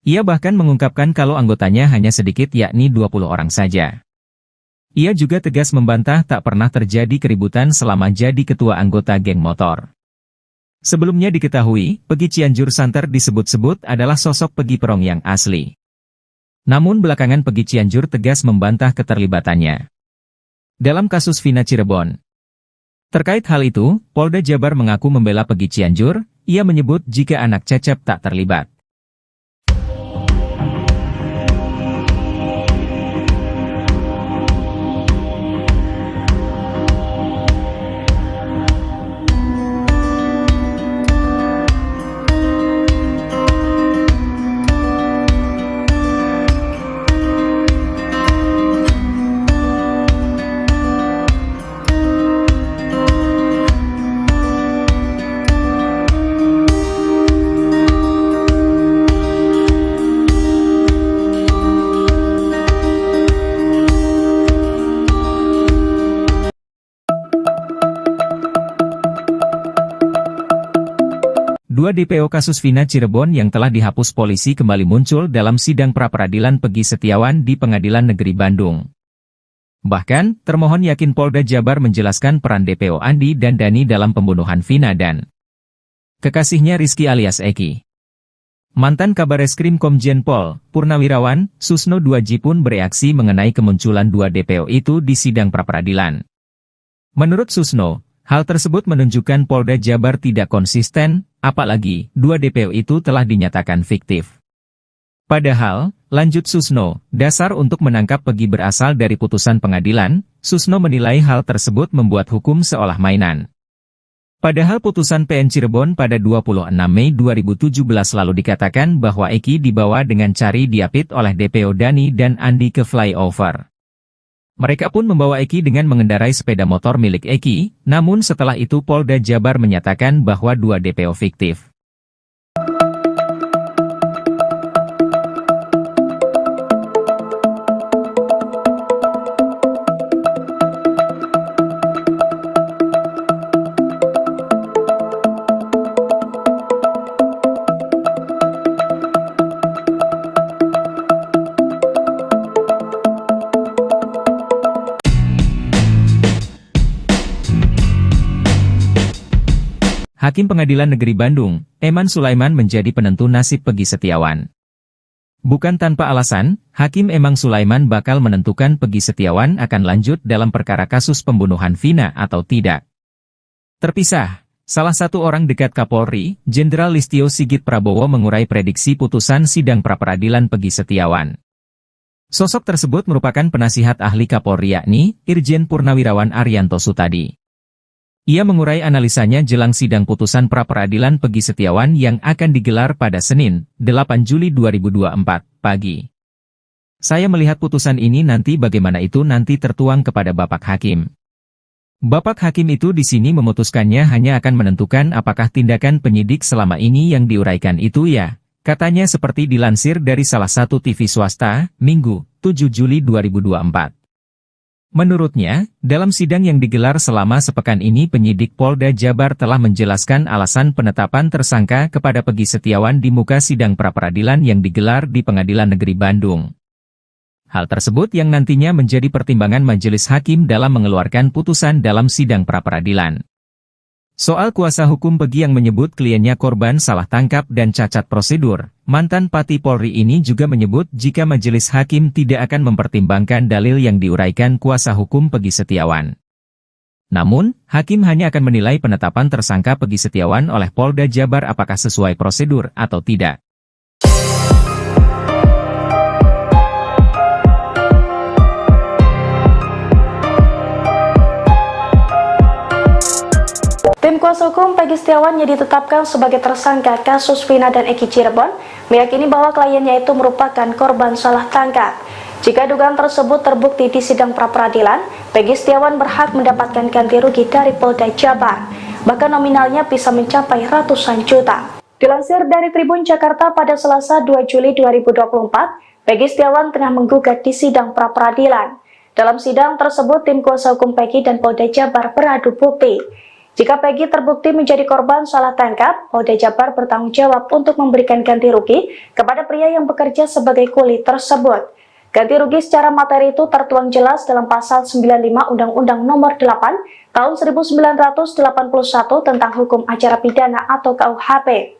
Ia bahkan mengungkapkan kalau anggotanya hanya sedikit, yakni 20 orang saja. Ia juga tegas membantah tak pernah terjadi keributan selama jadi ketua anggota geng motor. Sebelumnya diketahui, Peggy Cianjur santer disebut-sebut adalah sosok Peggy Perong yang asli. Namun belakangan Peggy Cianjur tegas membantah keterlibatannya dalam kasus Vina Cirebon. Terkait hal itu, Polda Jabar mengaku membela Peggy Cianjur. Ia menyebut jika anak Cecep tak terlibat. Dua DPO kasus Vina Cirebon yang telah dihapus polisi kembali muncul dalam sidang pra-peradilan Peggy Setiawan di Pengadilan Negeri Bandung. Bahkan, termohon yakin Polda Jabar menjelaskan peran DPO Andi dan Dani dalam pembunuhan Vina dan kekasihnya Rizky alias Eki. Mantan Kabareskrim Komjen Pol, Purnawirawan, Susno Duaji pun bereaksi mengenai kemunculan dua DPO itu di sidang pra-peradilan. Menurut Susno, hal tersebut menunjukkan Polda Jabar tidak konsisten, apalagi dua DPO itu telah dinyatakan fiktif. Padahal, lanjut Susno, dasar untuk menangkap Peggy berasal dari putusan pengadilan. Susno menilai hal tersebut membuat hukum seolah mainan. Padahal putusan PN Cirebon pada 26 Mei 2017 lalu dikatakan bahwa Eki dibawa dengan cari diapit oleh DPO Dani dan Andi ke flyover. Mereka pun membawa Eki dengan mengendarai sepeda motor milik Eki, namun setelah itu Polda Jabar menyatakan bahwa dua DPO fiktif. Hakim Pengadilan Negeri Bandung, Eman Sulaiman menjadi penentu nasib Peggy Setiawan. Bukan tanpa alasan, Hakim Eman Sulaiman bakal menentukan Peggy Setiawan akan lanjut dalam perkara kasus pembunuhan Vina atau tidak. Terpisah, salah satu orang dekat Kapolri, Jenderal Listio Sigit Prabowo mengurai prediksi putusan sidang pra-peradilan Peggy Setiawan. Sosok tersebut merupakan penasihat ahli Kapolri yakni Irjen Purnawirawan Arianto Sutadi. Ia mengurai analisanya jelang sidang putusan pra-peradilan Peggy Setiawan yang akan digelar pada Senin, 8 Juli 2024, pagi. Saya melihat putusan ini nanti bagaimana itu nanti tertuang kepada Bapak Hakim. Bapak Hakim itu di sini memutuskannya hanya akan menentukan apakah tindakan penyidik selama ini yang diuraikan itu ya, katanya seperti dilansir dari salah satu TV swasta, Minggu, 7 Juli 2024. Menurutnya, dalam sidang yang digelar selama sepekan ini penyidik Polda Jabar telah menjelaskan alasan penetapan tersangka kepada Peggy Setiawan di muka sidang pra-peradilan yang digelar di Pengadilan Negeri Bandung. Hal tersebut yang nantinya menjadi pertimbangan majelis hakim dalam mengeluarkan putusan dalam sidang pra-peradilan. Soal kuasa hukum Peggy yang menyebut kliennya korban salah tangkap dan cacat prosedur, mantan Pati Polri ini juga menyebut jika majelis hakim tidak akan mempertimbangkan dalil yang diuraikan kuasa hukum Peggy Setiawan. Namun, hakim hanya akan menilai penetapan tersangka Peggy Setiawan oleh Polda Jabar apakah sesuai prosedur atau tidak. Tim kuasa hukum Peggy Setiawan yang ditetapkan sebagai tersangka kasus Vina dan Eki Cirebon meyakini bahwa kliennya itu merupakan korban salah tangkap. Jika dugaan tersebut terbukti di sidang pra-peradilan, Peggy Setiawan berhak mendapatkan ganti rugi dari Polda Jabar, bahkan nominalnya bisa mencapai ratusan juta. Dilansir dari Tribun Jakarta pada Selasa 2 Juli 2024, Peggy Setiawan tengah menggugat di sidang pra-peradilan. Dalam sidang tersebut, tim kuasa hukum Peggy dan Polda Jabar beradu bukti. Jika Peggy terbukti menjadi korban salah tangkap, Polda Jabar bertanggung jawab untuk memberikan ganti rugi kepada pria yang bekerja sebagai kuli tersebut. Ganti rugi secara materi itu tertuang jelas dalam Pasal 95 Undang-Undang Nomor 8 Tahun 1981 tentang Hukum Acara Pidana atau KUHP.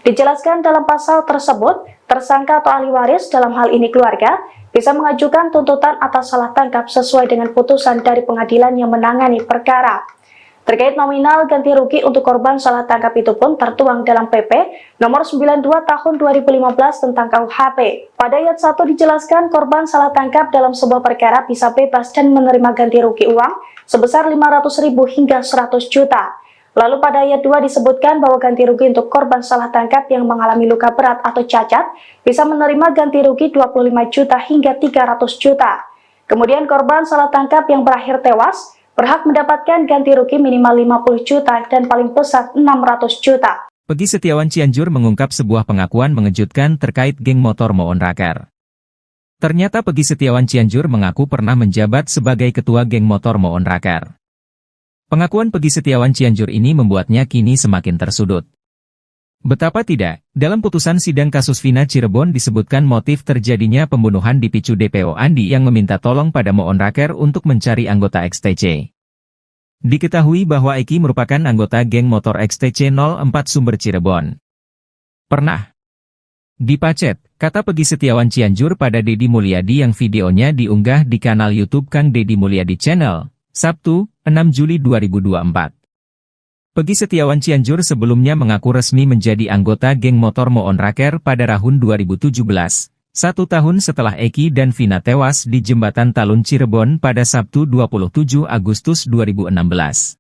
Dijelaskan dalam pasal tersebut, tersangka atau ahli waris dalam hal ini keluarga bisa mengajukan tuntutan atas salah tangkap sesuai dengan putusan dari pengadilan yang menangani perkara. Terkait nominal ganti rugi untuk korban salah tangkap itu pun tertuang dalam PP nomor 92 tahun 2015 tentang KUHP. Pada ayat 1 dijelaskan korban salah tangkap dalam sebuah perkara bisa bebas dan menerima ganti rugi uang sebesar 500.000 hingga 100 juta. Lalu pada ayat 2 disebutkan bahwa ganti rugi untuk korban salah tangkap yang mengalami luka berat atau cacat bisa menerima ganti rugi 25 juta hingga 300 juta. Kemudian korban salah tangkap yang berakhir tewas berhak mendapatkan ganti rugi minimal 50 juta dan paling besar 600 juta. Peggy Setiawan Cianjur mengungkap sebuah pengakuan mengejutkan terkait geng motor Moon Raker. Ternyata Peggy Setiawan Cianjur mengaku pernah menjabat sebagai ketua geng motor Moon Raker. Pengakuan Peggy Setiawan Cianjur ini membuatnya kini semakin tersudut. Betapa tidak, dalam putusan sidang kasus Vina Cirebon disebutkan motif terjadinya pembunuhan dipicu DPO Andi yang meminta tolong pada Moon Raker untuk mencari anggota XTC. Diketahui bahwa Eki merupakan anggota geng motor XTC 04 Sumber Cirebon. Pernah dipacet, kata Pegi Setiawan Cianjur pada Deddy Mulyadi yang videonya diunggah di kanal YouTube Kang Deddy Mulyadi Channel, Sabtu, 6 Juli 2024. Pegi Setiawan Cianjur sebelumnya mengaku resmi menjadi anggota geng motor Moon Raker pada tahun 2017, 1 tahun setelah Eki dan Vina tewas di Jembatan Talun Cirebon pada Sabtu 27 Agustus 2016.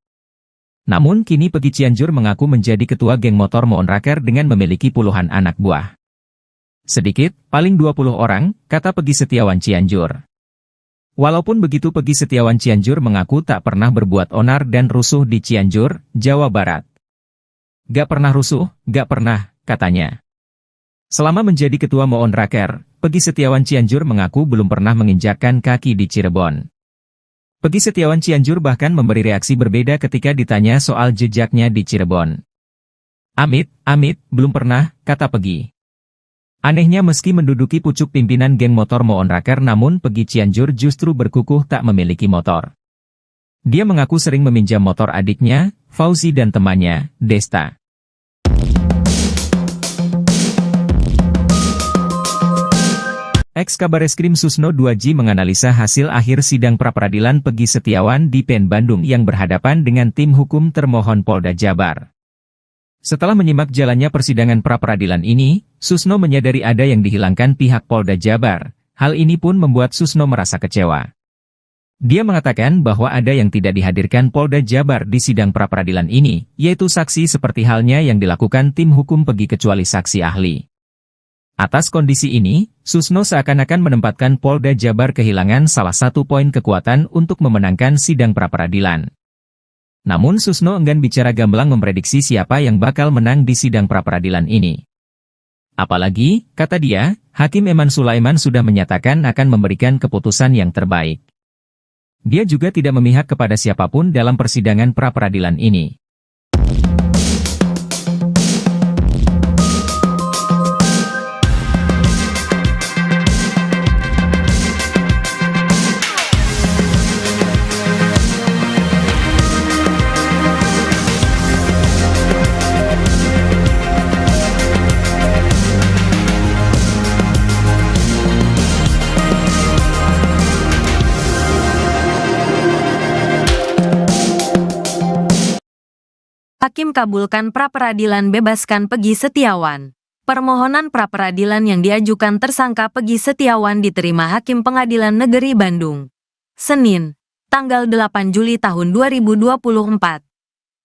Namun kini Pegi Cianjur mengaku menjadi ketua geng motor Moon Raker dengan memiliki puluhan anak buah. Sedikit, paling 20 orang, kata Pegi Setiawan Cianjur. Walaupun begitu Pegi Setiawan Cianjur mengaku tak pernah berbuat onar dan rusuh di Cianjur, Jawa Barat. Gak pernah rusuh, gak pernah, katanya. Selama menjadi ketua Moon Raker, Pegi Setiawan Cianjur mengaku belum pernah menginjakkan kaki di Cirebon. Pegi Setiawan Cianjur bahkan memberi reaksi berbeda ketika ditanya soal jejaknya di Cirebon. Amit, belum pernah, kata Pegi. Anehnya meski menduduki pucuk pimpinan geng motor Moon Raker namun Pegi Cianjur justru berkukuh tak memiliki motor. Dia mengaku sering meminjam motor adiknya, Fauzi dan temannya, Desta. Ex-Kabareskrim Susno 2J menganalisa hasil akhir sidang pra-peradilan Pegi Setiawan di PN Bandung yang berhadapan dengan tim hukum termohon Polda Jabar. Setelah menyimak jalannya persidangan pra-peradilan ini, Susno menyadari ada yang dihilangkan pihak Polda Jabar. Hal ini pun membuat Susno merasa kecewa. Dia mengatakan bahwa ada yang tidak dihadirkan Polda Jabar di sidang pra-peradilan ini, yaitu saksi seperti halnya yang dilakukan tim hukum Pegi kecuali saksi ahli. Atas kondisi ini, Susno seakan-akan menempatkan Polda Jabar kehilangan salah satu poin kekuatan untuk memenangkan sidang pra-peradilan. Namun Susno enggan bicara gamblang memprediksi siapa yang bakal menang di sidang pra-peradilan ini. Apalagi, kata dia, Hakim Eman Sulaiman sudah menyatakan akan memberikan keputusan yang terbaik. Dia juga tidak memihak kepada siapapun dalam persidangan pra-peradilan ini. Hakim kabulkan pra-peradilan bebaskan Pegi Setiawan. Permohonan pra-peradilan yang diajukan tersangka Pegi Setiawan diterima Hakim Pengadilan Negeri Bandung. Senin, tanggal 8 Juli tahun 2024.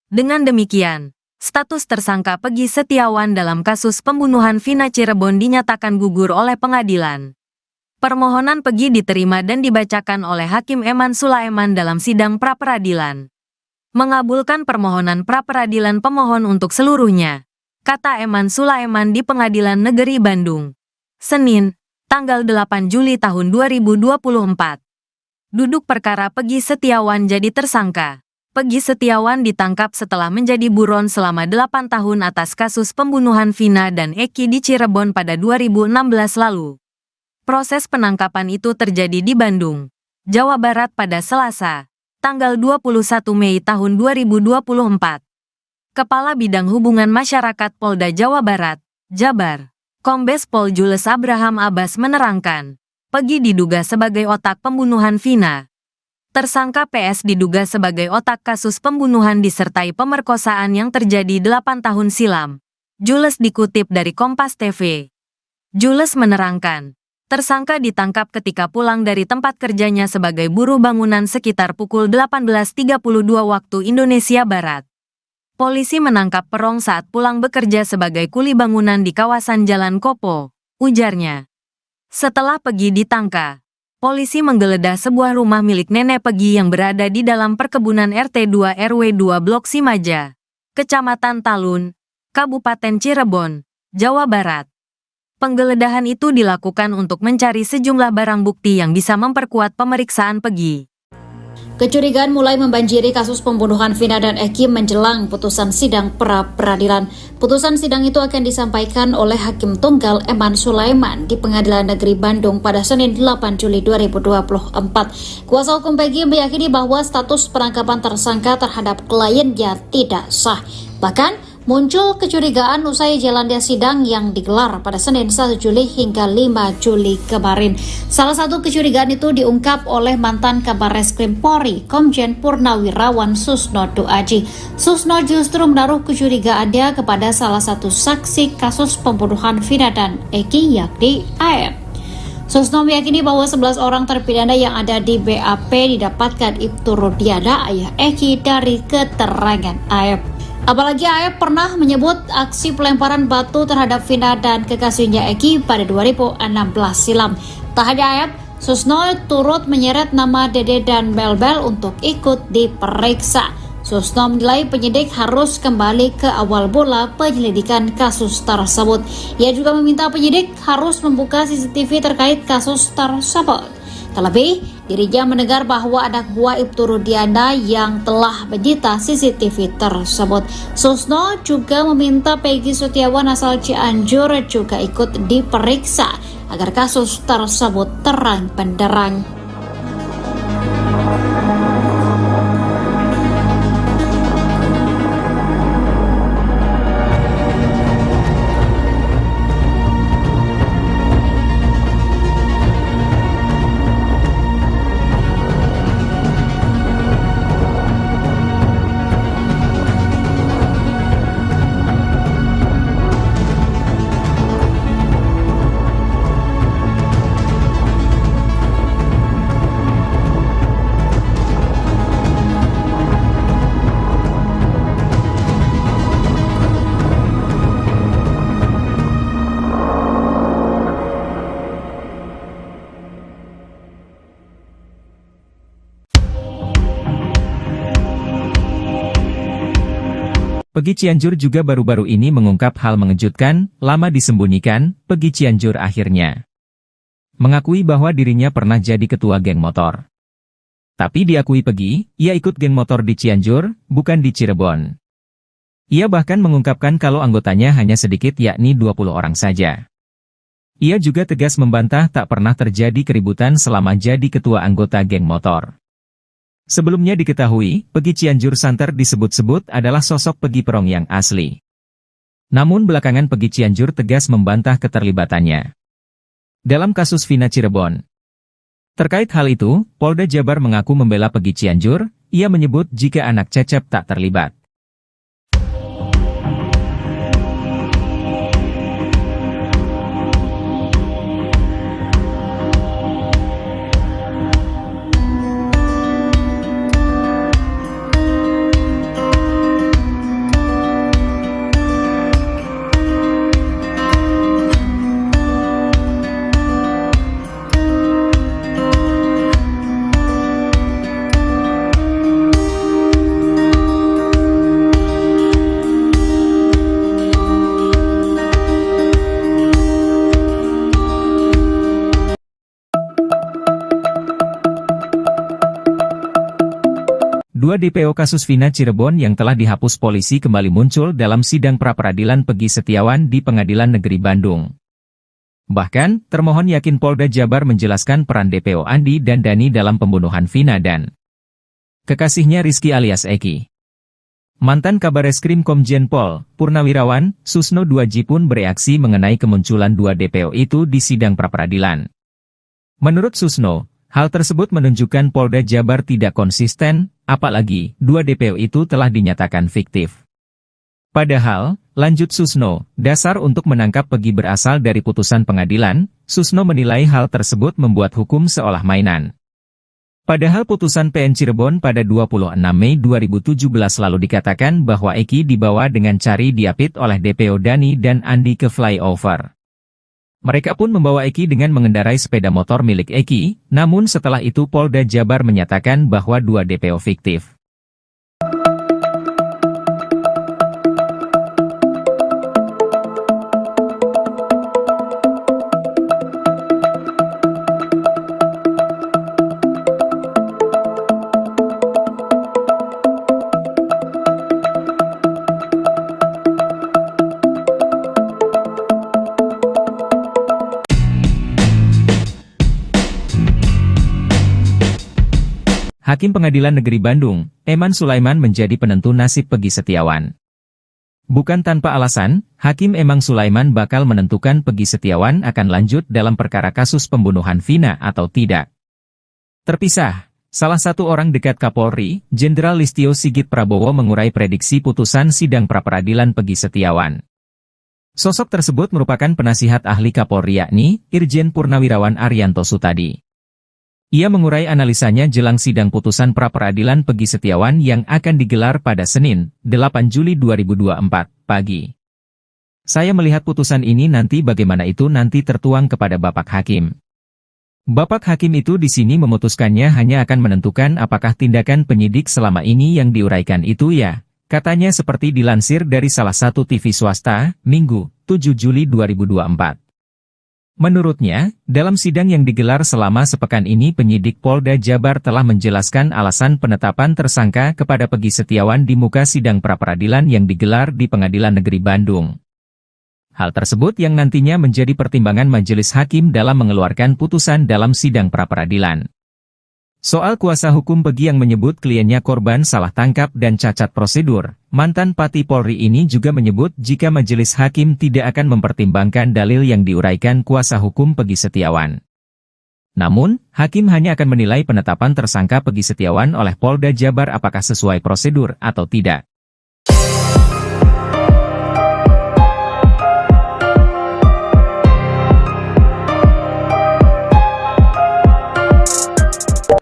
Dengan demikian, status tersangka Pegi Setiawan dalam kasus pembunuhan Vina Cirebon dinyatakan gugur oleh pengadilan. Permohonan Pegi diterima dan dibacakan oleh Hakim Eman Sulaiman dalam sidang pra-peradilan. Mengabulkan permohonan pra-peradilan pemohon untuk seluruhnya, kata Eman Sulaiman di Pengadilan Negeri Bandung. Senin, tanggal 8 Juli tahun 2024. Duduk perkara Pegi Setiawan jadi tersangka. Pegi Setiawan ditangkap setelah menjadi buron selama 8 tahun atas kasus pembunuhan Vina dan Eki di Cirebon pada 2016 lalu. Proses penangkapan itu terjadi di Bandung, Jawa Barat pada Selasa, tanggal 21 Mei tahun 2024. Kepala Bidang Hubungan Masyarakat Polda Jawa Barat, Jabar, Kombes Pol Jules Abraham Abbas menerangkan, Pegi diduga sebagai otak pembunuhan Vina. Tersangka PS diduga sebagai otak kasus pembunuhan disertai pemerkosaan yang terjadi 8 tahun silam. Jules dikutip dari Kompas TV. Jules menerangkan, tersangka ditangkap ketika pulang dari tempat kerjanya sebagai buruh bangunan sekitar pukul 18.32 waktu Indonesia Barat. Polisi menangkap Perong saat pulang bekerja sebagai kuli bangunan di kawasan Jalan Kopo, ujarnya. Setelah Pegi ditangkap, polisi menggeledah sebuah rumah milik nenek Pegi yang berada di dalam perkebunan RT 2 RW 2 Blok Simaja, Kecamatan Talun, Kabupaten Cirebon, Jawa Barat. Penggeledahan itu dilakukan untuk mencari sejumlah barang bukti yang bisa memperkuat pemeriksaan Pegi. Kecurigaan mulai membanjiri kasus pembunuhan Vina dan Eki menjelang putusan sidang pra-peradilan. Putusan sidang itu akan disampaikan oleh Hakim Tunggal Eman Sulaiman di Pengadilan Negeri Bandung pada Senin 8 Juli 2024. Kuasa hukum Peggy meyakini bahwa status penangkapan tersangka terhadap kliennya tidak sah. Bahkan, muncul kecurigaan usai jalannya sidang yang digelar pada Senin 1 Juli hingga 5 Juli kemarin. Salah satu kecurigaan itu diungkap oleh mantan Kabar Reskrim Polri, Komjen Purnawirawan Susno Duaji. Susno justru menaruh kecurigaannya kepada salah satu saksi kasus pembunuhan Vina dan Eki, yakni AF. Susno meyakini bahwa 11 orang terpidana yang ada di BAP didapatkan Ibtu Rudiana, ayah Eki, dari keterangan AF. Apalagi AF pernah menyebut aksi pelemparan batu terhadap Vina dan kekasihnya Eki pada 2016 silam. Tak hanya AF, Susno turut menyeret nama Dede dan Belbel untuk ikut diperiksa. Susno menilai penyidik harus kembali ke awal mula penyelidikan kasus tersebut. Ia juga meminta penyidik harus membuka CCTV terkait kasus tersebut. Terlebih, dirinya mendengar bahwa anak buah Ibtu Rudiana yang telah menyita CCTV tersebut. Susno juga meminta Peggy Setiawan asal Cianjur juga ikut diperiksa agar kasus tersebut terang benderang. Peggy Cianjur juga baru-baru ini mengungkap hal mengejutkan, lama disembunyikan, Peggy Cianjur akhirnya mengakui bahwa dirinya pernah jadi ketua geng motor. Tapi diakui Peggy, ia ikut geng motor di Cianjur, bukan di Cirebon. Ia bahkan mengungkapkan kalau anggotanya hanya sedikit, yakni 20 orang saja. Ia juga tegas membantah tak pernah terjadi keributan selama jadi ketua anggota geng motor. Sebelumnya diketahui, Peggy Cianjur santer disebut-sebut adalah sosok Peggy Perong yang asli. Namun belakangan Peggy Cianjur tegas membantah keterlibatannya dalam kasus Vina Cirebon. Terkait hal itu, Polda Jabar mengaku membela Peggy Cianjur. Ia menyebut jika anak Cecep tak terlibat. Dua DPO kasus Vina Cirebon yang telah dihapus polisi kembali muncul dalam sidang pra-peradilan Peggy Setiawan di Pengadilan Negeri Bandung. Bahkan, termohon yakin Polda Jabar menjelaskan peran DPO Andi dan Dani dalam pembunuhan Vina dan kekasihnya Rizky alias Eki. Mantan Kabar Reskrim Komjen Pol Purnawirawan Susno Duaji pun bereaksi mengenai kemunculan dua DPO itu di sidang pra-peradilan. Menurut Susno, hal tersebut menunjukkan Polda Jabar tidak konsisten, apalagi dua DPO itu telah dinyatakan fiktif. Padahal, lanjut Susno, dasar untuk menangkap Peggy berasal dari putusan pengadilan. Susno menilai hal tersebut membuat hukum seolah mainan. Padahal putusan PN Cirebon pada 26 Mei 2017 lalu dikatakan bahwa Eki dibawa dengan cari diapit oleh DPO Dani dan Andi ke flyover. Mereka pun membawa Eki dengan mengendarai sepeda motor milik Eki, namun setelah itu Polda Jabar menyatakan bahwa dua DPO fiktif. Hakim Pengadilan Negeri Bandung, Eman Sulaiman menjadi penentu nasib Peggy Setiawan. Bukan tanpa alasan, Hakim Eman Sulaiman bakal menentukan Peggy Setiawan akan lanjut dalam perkara kasus pembunuhan Vina atau tidak. Terpisah, salah satu orang dekat Kapolri, Jenderal Listio Sigit Prabowo mengurai prediksi putusan sidang pra-peradilan Peggy Setiawan. Sosok tersebut merupakan penasihat ahli Kapolri yakni Irjen Purnawirawan Arianto Sutadi. Ia mengurai analisanya jelang sidang putusan pra-peradilan Peggy Setiawan yang akan digelar pada Senin, 8 Juli 2024, pagi. Saya melihat putusan ini nanti bagaimana itu nanti tertuang kepada Bapak Hakim. Bapak Hakim itu di sini memutuskannya hanya akan menentukan apakah tindakan penyidik selama ini yang diuraikan itu ya, katanya seperti dilansir dari salah satu TV swasta, Minggu, 7 Juli 2024. Menurutnya, dalam sidang yang digelar selama sepekan ini penyidik Polda Jabar telah menjelaskan alasan penetapan tersangka kepada Peggy Setiawan di muka sidang pra-peradilan yang digelar di Pengadilan Negeri Bandung. Hal tersebut yang nantinya menjadi pertimbangan majelis hakim dalam mengeluarkan putusan dalam sidang pra-peradilan. Soal kuasa hukum Peggy yang menyebut kliennya korban salah tangkap dan cacat prosedur, mantan Pati Polri ini juga menyebut jika majelis hakim tidak akan mempertimbangkan dalil yang diuraikan kuasa hukum Peggy Setiawan. Namun, hakim hanya akan menilai penetapan tersangka Peggy Setiawan oleh Polda Jabar apakah sesuai prosedur atau tidak.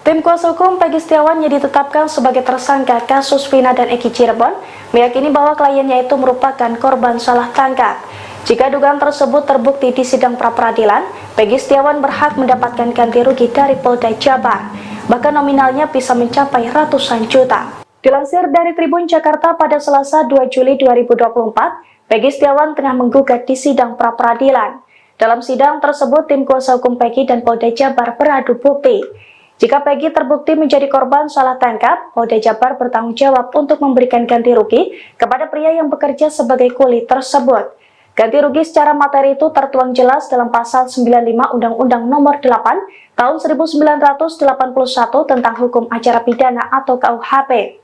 Tim kuasa hukum Peggy Setiawan yang ditetapkan sebagai tersangka kasus Vina dan Eki Cirebon meyakini bahwa kliennya itu merupakan korban salah tangkap. Jika dugaan tersebut terbukti di sidang pra-peradilan, Peggy Setiawan berhak mendapatkan ganti rugi dari Polda Jabar, bahkan nominalnya bisa mencapai ratusan juta. Dilansir dari Tribun Jakarta pada Selasa 2 Juli 2024, Peggy Setiawan tengah menggugat di sidang pra-peradilan. Dalam sidang tersebut, tim kuasa hukum Peggy dan Polda Jabar beradu bukti. Jika Peggy terbukti menjadi korban salah tangkap, Polda Jabar bertanggung jawab untuk memberikan ganti rugi kepada pria yang bekerja sebagai kuli tersebut. Ganti rugi secara materi itu tertuang jelas dalam Pasal 95 Undang-Undang Nomor 8 Tahun 1981 tentang Hukum Acara Pidana atau KUHP.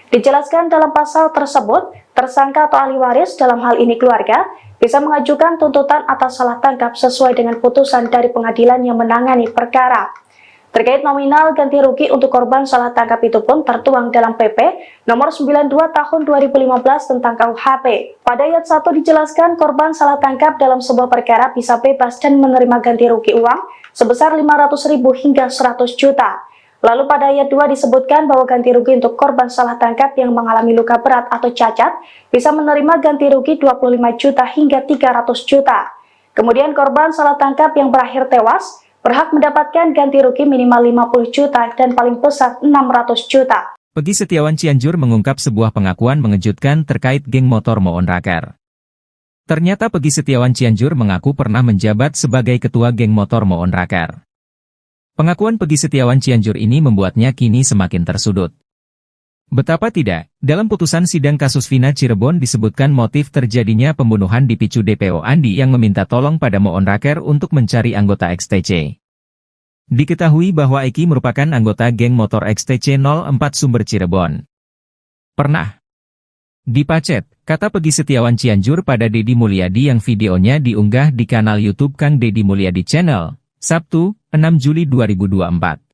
Dijelaskan dalam pasal tersebut, tersangka atau ahli waris dalam hal ini keluarga bisa mengajukan tuntutan atas salah tangkap sesuai dengan putusan dari pengadilan yang menangani perkara. Terkait nominal ganti rugi untuk korban salah tangkap itu pun tertuang dalam PP nomor 92 tahun 2015 tentang KUHP. Pada ayat 1 dijelaskan korban salah tangkap dalam sebuah perkara bisa bebas dan menerima ganti rugi uang sebesar 500.000 hingga 100 juta. Lalu pada ayat 2 disebutkan bahwa ganti rugi untuk korban salah tangkap yang mengalami luka berat atau cacat bisa menerima ganti rugi 25 juta hingga 300 juta. Kemudian korban salah tangkap yang berakhir tewas berhak mendapatkan ganti rugi minimal 50 juta dan paling besar 600 juta. Peggy Setiawan Cianjur mengungkap sebuah pengakuan mengejutkan terkait geng motor Moon Raker. Ternyata Peggy Setiawan Cianjur mengaku pernah menjabat sebagai ketua geng motor Moon Raker. Pengakuan Peggy Setiawan Cianjur ini membuatnya kini semakin tersudut. Betapa tidak, dalam putusan sidang kasus Vina Cirebon disebutkan motif terjadinya pembunuhan dipicu DPO Andi yang meminta tolong pada Moon Raker untuk mencari anggota XTC. Diketahui bahwa Eki merupakan anggota geng motor XTC 04 Sumber Cirebon. Pernah dipacet, kata Peggy Setiawan Cianjur pada Deddy Mulyadi yang videonya diunggah di kanal YouTube Kang Deddy Mulyadi Channel, Sabtu, 6 Juli 2024.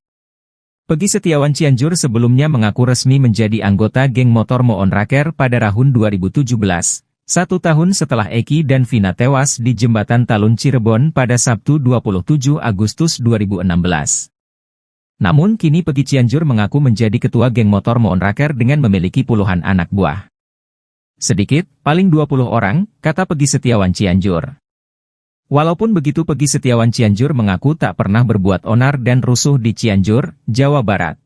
Peggy Setiawan Cianjur sebelumnya mengaku resmi menjadi anggota geng motor Moon Raker pada tahun 2017, 1 tahun setelah Eki dan Vina tewas di Jembatan Talun Cirebon pada Sabtu 27 Agustus 2016. Namun kini Peggy Cianjur mengaku menjadi ketua geng motor Moon Raker dengan memiliki puluhan anak buah. Sedikit, paling 20 orang, kata Peggy Setiawan Cianjur. Walaupun begitu Peggy Setiawan Cianjur mengaku tak pernah berbuat onar dan rusuh di Cianjur, Jawa Barat.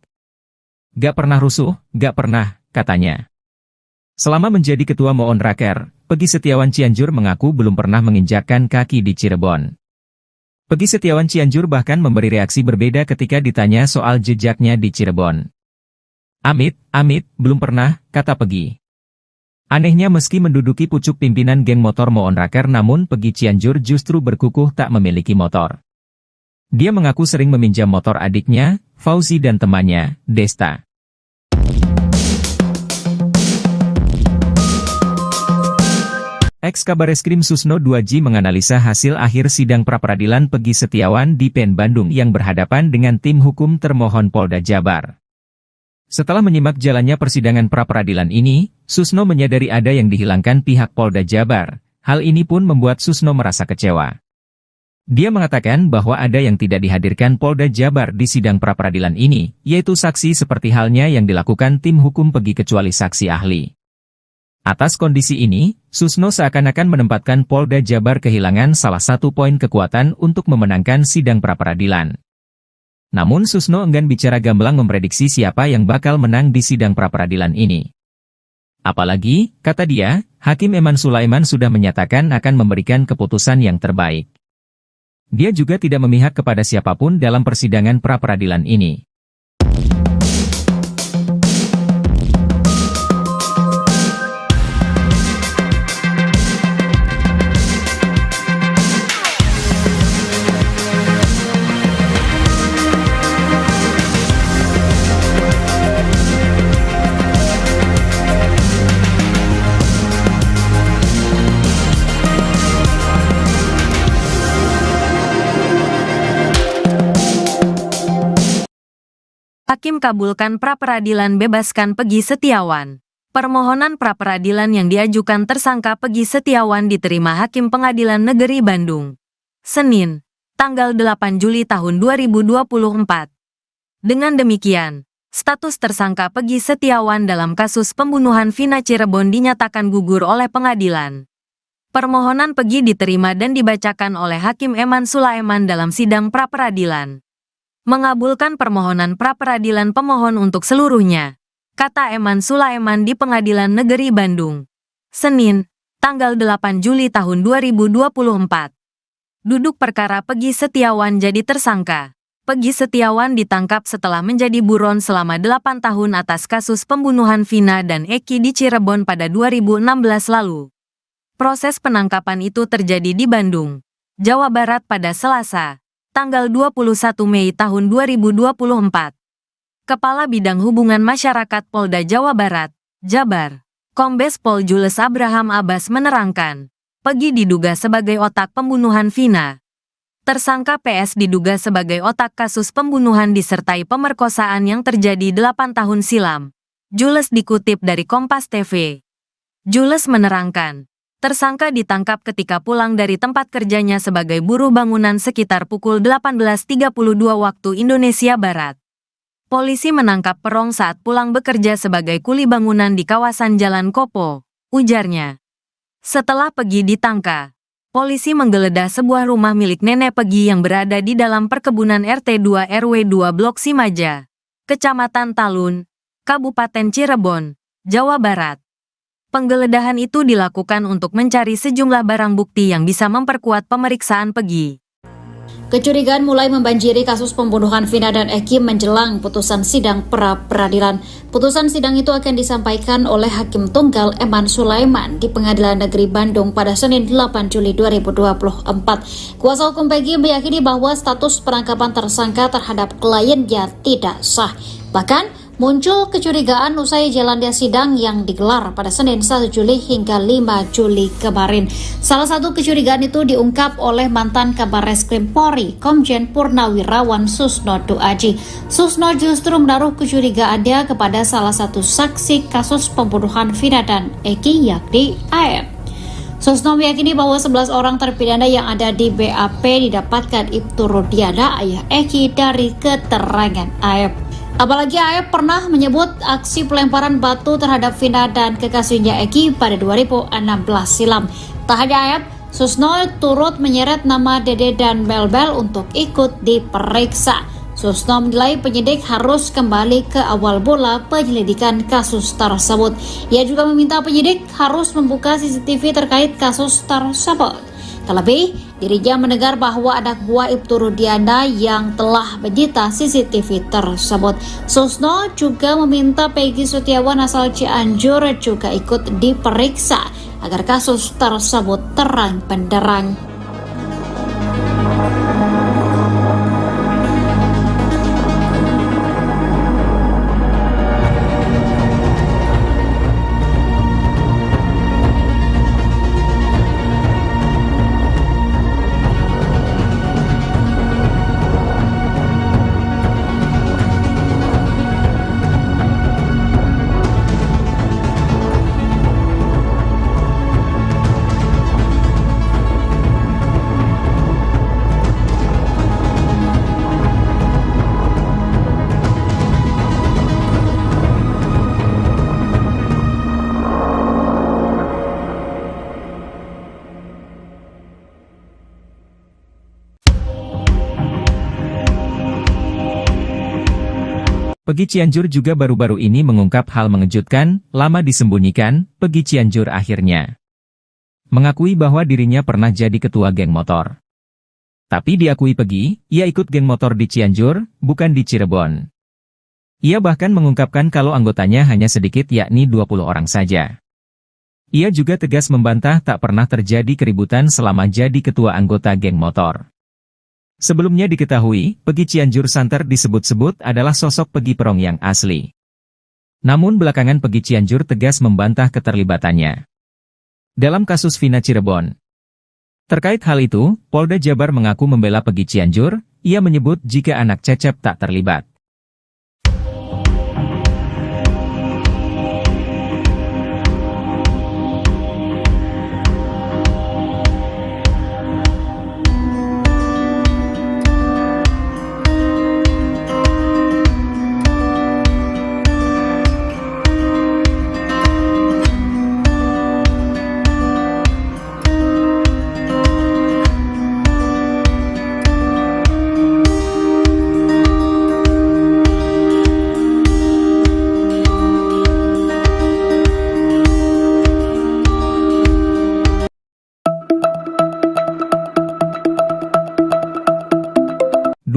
Gak pernah rusuh, gak pernah, katanya. Selama menjadi ketua Moon Raker, Peggy Setiawan Cianjur mengaku belum pernah menginjakkan kaki di Cirebon. Peggy Setiawan Cianjur bahkan memberi reaksi berbeda ketika ditanya soal jejaknya di Cirebon. Amit, belum pernah, kata Peggy. Anehnya meski menduduki pucuk pimpinan geng motor Moon Raker namun Peggy Cianjur justru berkukuh tak memiliki motor. Dia mengaku sering meminjam motor adiknya, Fauzi dan temannya, Desta. Ex-Kabareskrim Susno 2J menganalisa hasil akhir sidang pra-peradilan Peggy Setiawan di PN Bandung yang berhadapan dengan tim hukum termohon Polda Jabar. Setelah menyimak jalannya persidangan pra-peradilan ini, Susno menyadari ada yang dihilangkan pihak Polda Jabar. Hal ini pun membuat Susno merasa kecewa. Dia mengatakan bahwa ada yang tidak dihadirkan Polda Jabar di sidang pra-peradilan ini, yaitu saksi seperti halnya yang dilakukan tim hukum Peggy kecuali saksi ahli. Atas kondisi ini, Susno seakan-akan menempatkan Polda Jabar kehilangan salah satu poin kekuatan untuk memenangkan sidang pra-peradilan. Namun Susno enggan bicara gamblang memprediksi siapa yang bakal menang di sidang pra-peradilan ini. Apalagi, kata dia, Hakim Eman Sulaiman sudah menyatakan akan memberikan keputusan yang terbaik. Dia juga tidak memihak kepada siapapun dalam persidangan pra-peradilan ini. Hakim kabulkan pra-peradilan bebaskan Peggy Setiawan. Permohonan pra-peradilan yang diajukan tersangka Peggy Setiawan diterima Hakim Pengadilan Negeri Bandung. Senin, tanggal 8 Juli tahun 2024. Dengan demikian, status tersangka Peggy Setiawan dalam kasus pembunuhan Vina Cirebon dinyatakan gugur oleh pengadilan. Permohonan Peggy diterima dan dibacakan oleh Hakim Eman Sulaiman dalam sidang pra-peradilan. Mengabulkan permohonan pra-peradilan pemohon untuk seluruhnya, kata Eman Sulaiman di Pengadilan Negeri Bandung. Senin, tanggal 8 Juli tahun 2024. Duduk perkara Peggy Setiawan jadi tersangka. Peggy Setiawan ditangkap setelah menjadi buron selama 8 tahun atas kasus pembunuhan Vina dan Eki di Cirebon pada 2016 lalu. Proses penangkapan itu terjadi di Bandung, Jawa Barat pada Selasa, tanggal 21 Mei tahun 2024. Kepala Bidang Hubungan Masyarakat Polda Jawa Barat, Jabar, Kombes Pol Jules Abraham Abbas menerangkan, Peggy diduga sebagai otak pembunuhan Vina. Tersangka PS diduga sebagai otak kasus pembunuhan disertai pemerkosaan yang terjadi 8 tahun silam. Jules dikutip dari Kompas TV. Jules menerangkan, tersangka ditangkap ketika pulang dari tempat kerjanya sebagai buruh bangunan sekitar pukul 18.32 waktu Indonesia Barat. Polisi menangkap Perong saat pulang bekerja sebagai kuli bangunan di kawasan Jalan Kopo, ujarnya. Setelah Peggy ditangkap, polisi menggeledah sebuah rumah milik nenek Peggy yang berada di dalam perkebunan RT 2 RW 2 Blok Simaja, Kecamatan Talun, Kabupaten Cirebon, Jawa Barat. Penggeledahan itu dilakukan untuk mencari sejumlah barang bukti yang bisa memperkuat pemeriksaan Peggy. Kecurigaan mulai membanjiri kasus pembunuhan Vina dan Eki menjelang putusan sidang pra-peradilan. Putusan sidang itu akan disampaikan oleh Hakim Tunggal Eman Sulaiman di Pengadilan Negeri Bandung pada Senin 8 Juli 2024. Kuasa hukum Peggy meyakini bahwa status penangkapan tersangka terhadap kliennya tidak sah. Bahkan, muncul kecurigaan usai jalannya sidang yang digelar pada Senin 1 Juli hingga 5 Juli kemarin. Salah satu kecurigaan itu diungkap oleh mantan Kabareskrim Polri, Komjen Purnawirawan Susno 2J. Susno justru menaruh kecurigaannya kepada salah satu saksi kasus pembunuhan Vina dan Eki, yakni AF. Susno meyakini bahwa 11 orang terpidana yang ada di BAP didapatkan Ibtu Rudiana, ayah Eki, dari keterangan AF. Apalagi AF pernah menyebut aksi pelemparan batu terhadap Vina dan kekasihnya Eki pada 2016 silam. Tak hanya AF, Susno turut menyeret nama Dede dan Bel-Bel untuk ikut diperiksa. Susno menilai penyidik harus kembali ke awal mula penyelidikan kasus tersebut. Ia juga meminta penyidik harus membuka CCTV terkait kasus tersebut. Terlebih, dirinya mendengar bahwa anak buah Ibtu Rudiana yang telah menyita CCTV tersebut. Susno juga meminta Peggy Setiawan asal Cianjur juga ikut diperiksa agar kasus tersebut terang benderang. Peggy Cianjur juga baru-baru ini mengungkap hal mengejutkan, lama disembunyikan, Peggy Cianjur akhirnya mengakui bahwa dirinya pernah jadi ketua geng motor. Tapi diakui Peggy, ia ikut geng motor di Cianjur, bukan di Cirebon. Ia bahkan mengungkapkan kalau anggotanya hanya sedikit yakni 20 orang saja. Ia juga tegas membantah tak pernah terjadi keributan selama jadi ketua anggota geng motor. Sebelumnya diketahui, Peggy Cianjur santer disebut-sebut adalah sosok Peggy Perong yang asli. Namun belakangan Peggy Cianjur tegas membantah keterlibatannya dalam kasus Vina Cirebon. Terkait hal itu, Polda Jabar mengaku membela Peggy Cianjur, ia menyebut jika anak Cecep tak terlibat.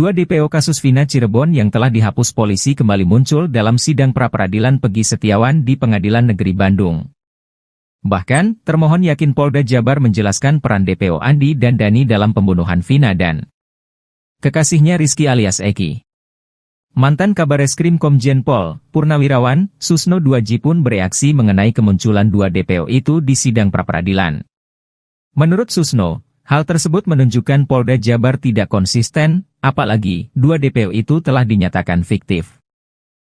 Dua DPO kasus Vina Cirebon yang telah dihapus polisi kembali muncul dalam sidang pra-peradilan Peggy Setiawan di Pengadilan Negeri Bandung. Bahkan, termohon yakin Polda Jabar menjelaskan peran DPO Andi dan Dani dalam pembunuhan Vina dan kekasihnya Rizky alias Eki. Mantan Kabareskrim Komjen Pol, Purnawirawan, Susno Duaji pun bereaksi mengenai kemunculan dua DPO itu di sidang pra-peradilan. Menurut Susno, hal tersebut menunjukkan Polda Jabar tidak konsisten, apalagi dua DPO itu telah dinyatakan fiktif.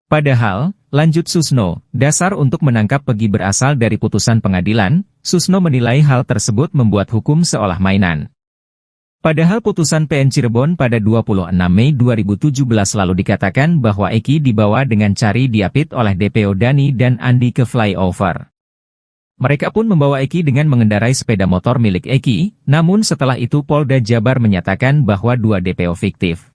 Padahal, lanjut Susno, dasar untuk menangkap Peggy berasal dari putusan pengadilan. Susno menilai hal tersebut membuat hukum seolah mainan. Padahal putusan PN Cirebon pada 26 Mei 2017 lalu dikatakan bahwa Eki dibawa dengan cari diapit oleh DPO Dani dan Andi ke flyover. Mereka pun membawa Eki dengan mengendarai sepeda motor milik Eki, namun setelah itu Polda Jabar menyatakan bahwa dua DPO fiktif.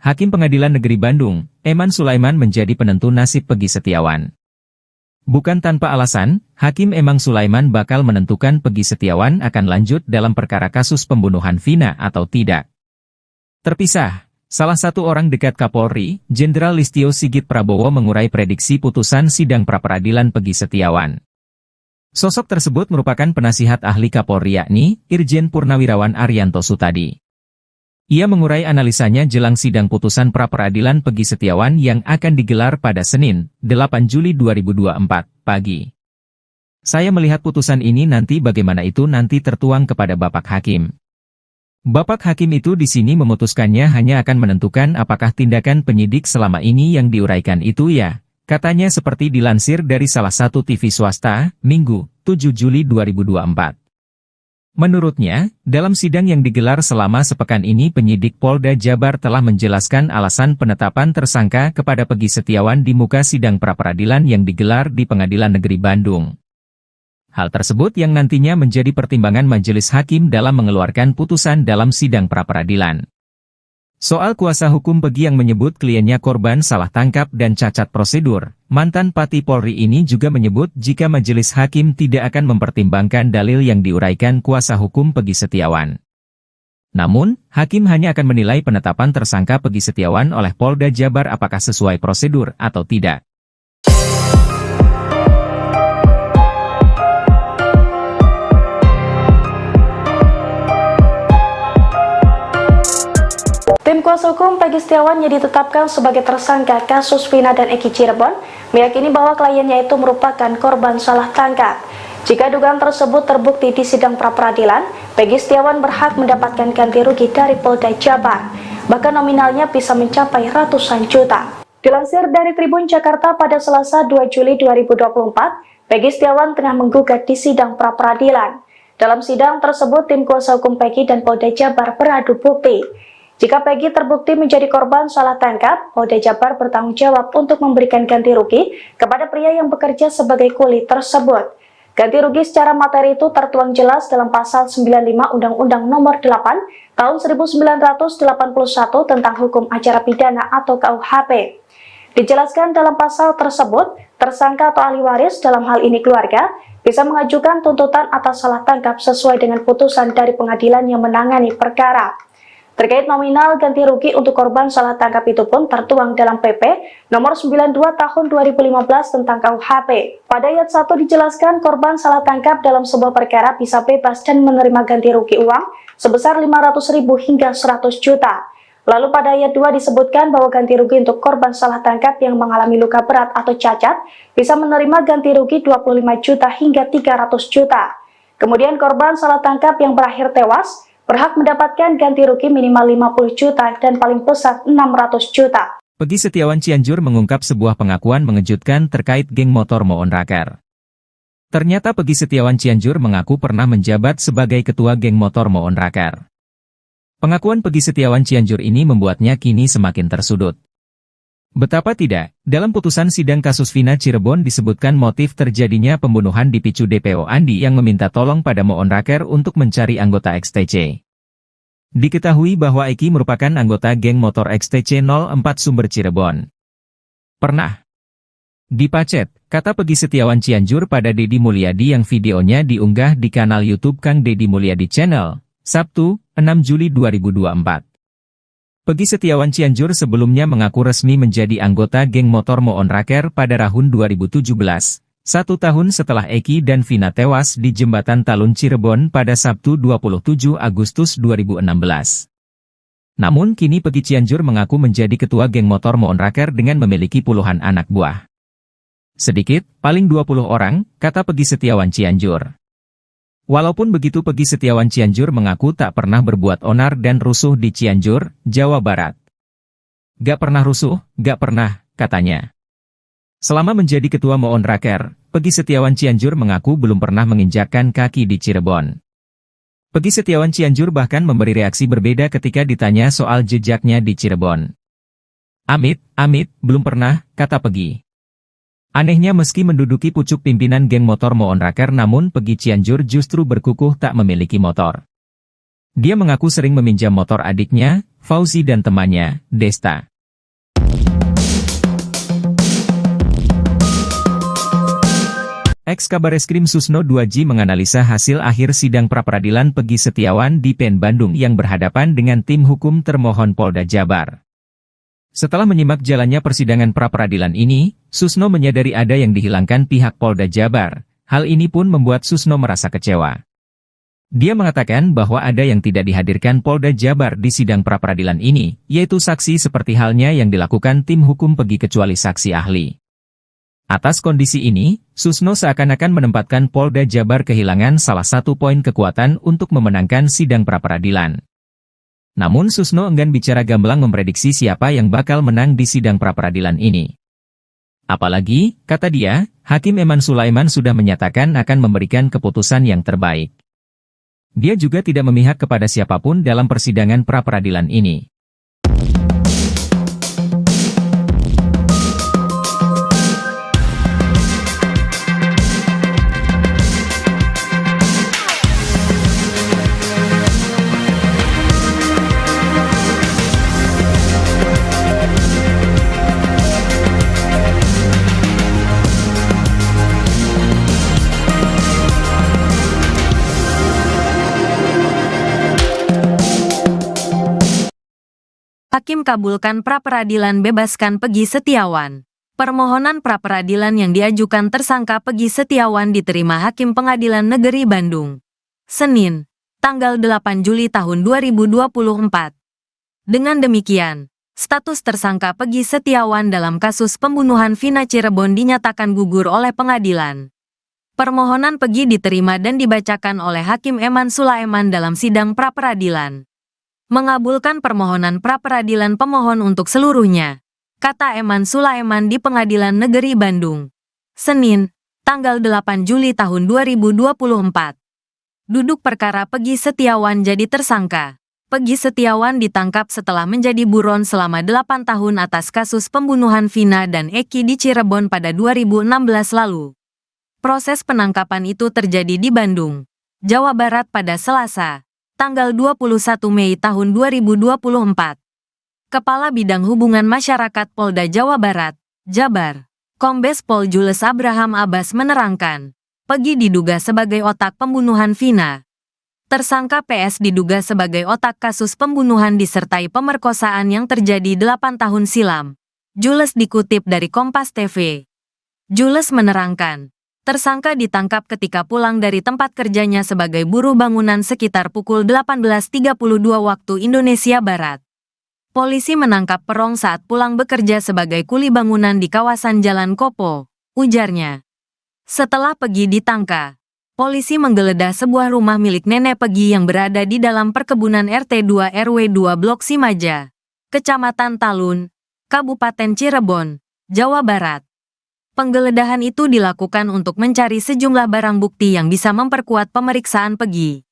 Hakim Pengadilan Negeri Bandung, Eman Sulaiman menjadi penentu nasib Peggy Setiawan. Bukan tanpa alasan, Hakim Eman Sulaiman bakal menentukan Peggy Setiawan akan lanjut dalam perkara kasus pembunuhan Vina atau tidak. Terpisah, salah satu orang dekat Kapolri, Jenderal Listio Sigit Prabowo mengurai prediksi putusan sidang pra-peradilan Peggy Setiawan. Sosok tersebut merupakan penasihat ahli Kapolri yakni Irjen Purnawirawan Arianto Sutadi. Ia mengurai analisanya jelang sidang putusan pra-peradilan Peggy Setiawan yang akan digelar pada Senin, 8 Juli 2024, pagi. Saya melihat putusan ini nanti bagaimana itu nanti tertuang kepada Bapak Hakim. Bapak Hakim itu di sini memutuskannya hanya akan menentukan apakah tindakan penyidik selama ini yang diuraikan itu ya, katanya seperti dilansir dari salah satu TV swasta, Minggu, 7 Juli 2024. Menurutnya, dalam sidang yang digelar selama sepekan ini penyidik Polda Jabar telah menjelaskan alasan penetapan tersangka kepada Peggy Setiawan di muka sidang pra-peradilan yang digelar di Pengadilan Negeri Bandung. Hal tersebut yang nantinya menjadi pertimbangan majelis hakim dalam mengeluarkan putusan dalam sidang pra-peradilan. Soal kuasa hukum Peggy yang menyebut kliennya korban salah tangkap dan cacat prosedur, mantan Pati Polri ini juga menyebut jika majelis hakim tidak akan mempertimbangkan dalil yang diuraikan kuasa hukum Peggy Setiawan. Namun, hakim hanya akan menilai penetapan tersangka Peggy Setiawan oleh Polda Jabar apakah sesuai prosedur atau tidak. Tim kuasa hukum Peggy Setiawan yang ditetapkan sebagai tersangka kasus Vina dan Eki Cirebon meyakini bahwa kliennya itu merupakan korban salah tangkap. Jika dugaan tersebut terbukti di sidang pra-peradilan, Peggy Setiawan berhak mendapatkan ganti rugi dari Polda Jabar, bahkan nominalnya bisa mencapai ratusan juta. Dilansir dari Tribun Jakarta pada Selasa 2 Juli 2024, Peggy Setiawan tengah menggugat di sidang pra-peradilan. Dalam sidang tersebut, tim kuasa hukum Peggy dan Polda Jabar beradu bukti. Jika Peggy terbukti menjadi korban salah tangkap, Polda Jabar bertanggung jawab untuk memberikan ganti rugi kepada pria yang bekerja sebagai kuli tersebut. Ganti rugi secara materi itu tertuang jelas dalam Pasal 95 Undang-Undang Nomor 8 Tahun 1981 tentang Hukum Acara Pidana atau KUHP. Dijelaskan dalam pasal tersebut, tersangka atau ahli waris dalam hal ini keluarga bisa mengajukan tuntutan atas salah tangkap sesuai dengan putusan dari pengadilan yang menangani perkara. Terkait nominal ganti rugi untuk korban salah tangkap itu pun tertuang dalam PP Nomor 92 Tahun 2015 tentang KUHP. Pada ayat 1 dijelaskan korban salah tangkap dalam sebuah perkara bisa bebas dan menerima ganti rugi uang sebesar 500.000 hingga 100 juta. Lalu pada ayat 2 disebutkan bahwa ganti rugi untuk korban salah tangkap yang mengalami luka berat atau cacat bisa menerima ganti rugi 25 juta hingga 300 juta. Kemudian korban salah tangkap yang berakhir tewas berhak mendapatkan ganti rugi minimal 50 juta dan paling besar 600 juta. Peggy Setiawan Cianjur mengungkap sebuah pengakuan mengejutkan terkait geng motor Moon Raker. Ternyata Peggy Setiawan Cianjur mengaku pernah menjabat sebagai ketua geng motor Moon Raker. Pengakuan Peggy Setiawan Cianjur ini membuatnya kini semakin tersudut. Betapa tidak, dalam putusan sidang kasus Vina Cirebon disebutkan motif terjadinya pembunuhan dipicu DPO Andi yang meminta tolong pada Moon Raker untuk mencari anggota XTC. Diketahui bahwa Eki merupakan anggota geng motor XTC 04 Sumber Cirebon. Pernah dipacet, kata Peggy Setiawan Cianjur pada Deddy Mulyadi yang videonya diunggah di kanal YouTube Kang Deddy Mulyadi Channel, Sabtu, 6 Juli 2024. Peggy Setiawan Cianjur sebelumnya mengaku resmi menjadi anggota geng motor Moon Raker pada tahun 2017, 1 tahun setelah Eki dan Vina tewas di Jembatan Talun Cirebon pada Sabtu 27 Agustus 2016. Namun kini Peggy Cianjur mengaku menjadi ketua geng motor Moon Raker dengan memiliki puluhan anak buah. Sedikit, paling 20 orang, kata Peggy Setiawan Cianjur. Walaupun begitu Peggy Setiawan Cianjur mengaku tak pernah berbuat onar dan rusuh di Cianjur, Jawa Barat. Gak pernah rusuh, gak pernah, katanya. Selama menjadi ketua Moon Raker, Peggy Setiawan Cianjur mengaku belum pernah menginjakkan kaki di Cirebon. Peggy Setiawan Cianjur bahkan memberi reaksi berbeda ketika ditanya soal jejaknya di Cirebon. Amit, belum pernah, kata Peggy. Anehnya meski menduduki pucuk pimpinan geng motor Moon Raker namun Peggy Cianjur justru berkukuh tak memiliki motor. Dia mengaku sering meminjam motor adiknya, Fauzi dan temannya, Desta. Ex-Kabareskrim Susno 2J menganalisa hasil akhir sidang pra-peradilan Peggy Setiawan di PN Bandung yang berhadapan dengan tim hukum termohon Polda Jabar. Setelah menyimak jalannya persidangan pra-peradilan ini, Susno menyadari ada yang dihilangkan pihak Polda Jabar. Hal ini pun membuat Susno merasa kecewa. Dia mengatakan bahwa ada yang tidak dihadirkan Polda Jabar di sidang pra-peradilan ini, yaitu saksi seperti halnya yang dilakukan tim hukum Peggy kecuali saksi ahli. Atas kondisi ini, Susno seakan-akan menempatkan Polda Jabar kehilangan salah satu poin kekuatan untuk memenangkan sidang pra-peradilan. Namun Susno enggan bicara gamblang memprediksi siapa yang bakal menang di sidang pra-peradilan ini. Apalagi, kata dia, Hakim Eman Sulaiman sudah menyatakan akan memberikan keputusan yang terbaik. Dia juga tidak memihak kepada siapapun dalam persidangan pra-peradilan ini. Hakim kabulkan pra-peradilan bebaskan Peggy Setiawan. Permohonan pra-peradilan yang diajukan tersangka Peggy Setiawan diterima Hakim Pengadilan Negeri Bandung. Senin, tanggal 8 Juli tahun 2024. Dengan demikian, status tersangka Peggy Setiawan dalam kasus pembunuhan Vina Cirebon dinyatakan gugur oleh pengadilan. Permohonan Peggy diterima dan dibacakan oleh Hakim Eman Sulaiman dalam sidang pra-peradilan. Mengabulkan permohonan pra-peradilan pemohon untuk seluruhnya. kata Eman Sulaiman di Pengadilan Negeri Bandung. Senin, tanggal 8 Juli tahun 2024. Duduk perkara Peggy Setiawan jadi tersangka. Peggy Setiawan ditangkap setelah menjadi buron selama 8 tahun atas kasus pembunuhan Vina dan Eki di Cirebon pada 2016 lalu. Proses penangkapan itu terjadi di Bandung, Jawa Barat pada Selasa, tanggal 21 Mei tahun 2024. Kepala Bidang Hubungan Masyarakat Polda Jawa Barat, Jabar, Kombes Pol Jules Abraham Abbas menerangkan, Peggy diduga sebagai otak pembunuhan Vina. Tersangka PS diduga sebagai otak kasus pembunuhan disertai pemerkosaan yang terjadi 8 tahun silam. Jules dikutip dari Kompas TV. Jules menerangkan, tersangka ditangkap ketika pulang dari tempat kerjanya sebagai buruh bangunan sekitar pukul 18.32 waktu Indonesia Barat. Polisi menangkap Perong saat pulang bekerja sebagai kuli bangunan di kawasan Jalan Kopo, ujarnya. Setelah Peggy ditangkap, polisi menggeledah sebuah rumah milik nenek Peggy yang berada di dalam perkebunan RT 2 RW 2 Blok Simaja, Kecamatan Talun, Kabupaten Cirebon, Jawa Barat. Penggeledahan itu dilakukan untuk mencari sejumlah barang bukti yang bisa memperkuat pemeriksaan Peggy.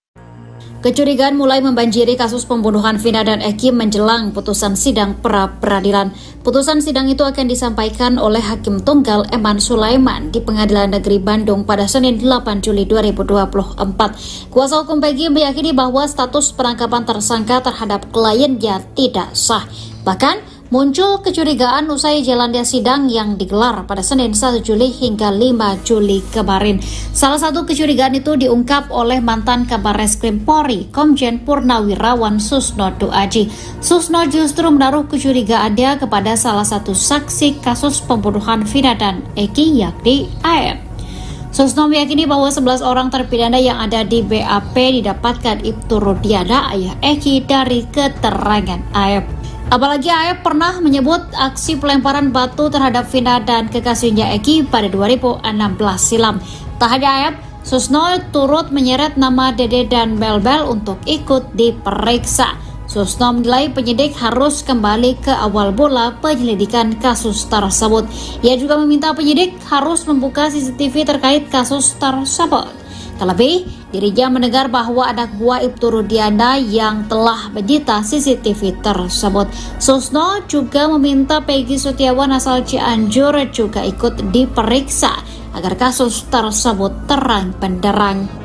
Kecurigaan mulai membanjiri kasus pembunuhan Vina dan Eki menjelang putusan sidang pra-peradilan. Putusan sidang itu akan disampaikan oleh Hakim Tunggal Eman Sulaiman di Pengadilan Negeri Bandung pada Senin 8 Juli 2024. Kuasa hukum Peggy meyakini bahwa status penangkapan tersangka terhadap kliennya tidak sah. Bahkan, muncul kecurigaan usai jalannya sidang yang digelar pada Senin 1 Juli hingga 5 Juli kemarin. Salah satu kecurigaan itu diungkap oleh mantan Kabar Reskrim Polri, Komjen Purnawirawan Susno Duaji. Susno justru menaruh kecurigaannya kepada salah satu saksi kasus pembunuhan Vina dan Eki, yakni AF. Susno meyakini bahwa 11 orang terpidana yang ada di BAP didapatkan Ibtu Rudiana, ayah Eki, dari keterangan AF. Apalagi AF pernah menyebut aksi pelemparan batu terhadap Vina dan kekasihnya Eki pada 2016 silam. Tak hanya AF, Susno turut menyeret nama Dede dan Belbel untuk ikut diperiksa. Susno menilai penyidik harus kembali ke awal mula penyelidikan kasus tersebut. Ia juga meminta penyidik harus membuka CCTV terkait kasus tersebut. Terlebih, dirinya mendengar bahwa anak buah Ibtu Rudiana yang telah menyita CCTV tersebut. Susno juga meminta Peggy Setiawan asal Cianjur juga ikut diperiksa agar kasus tersebut terang benderang.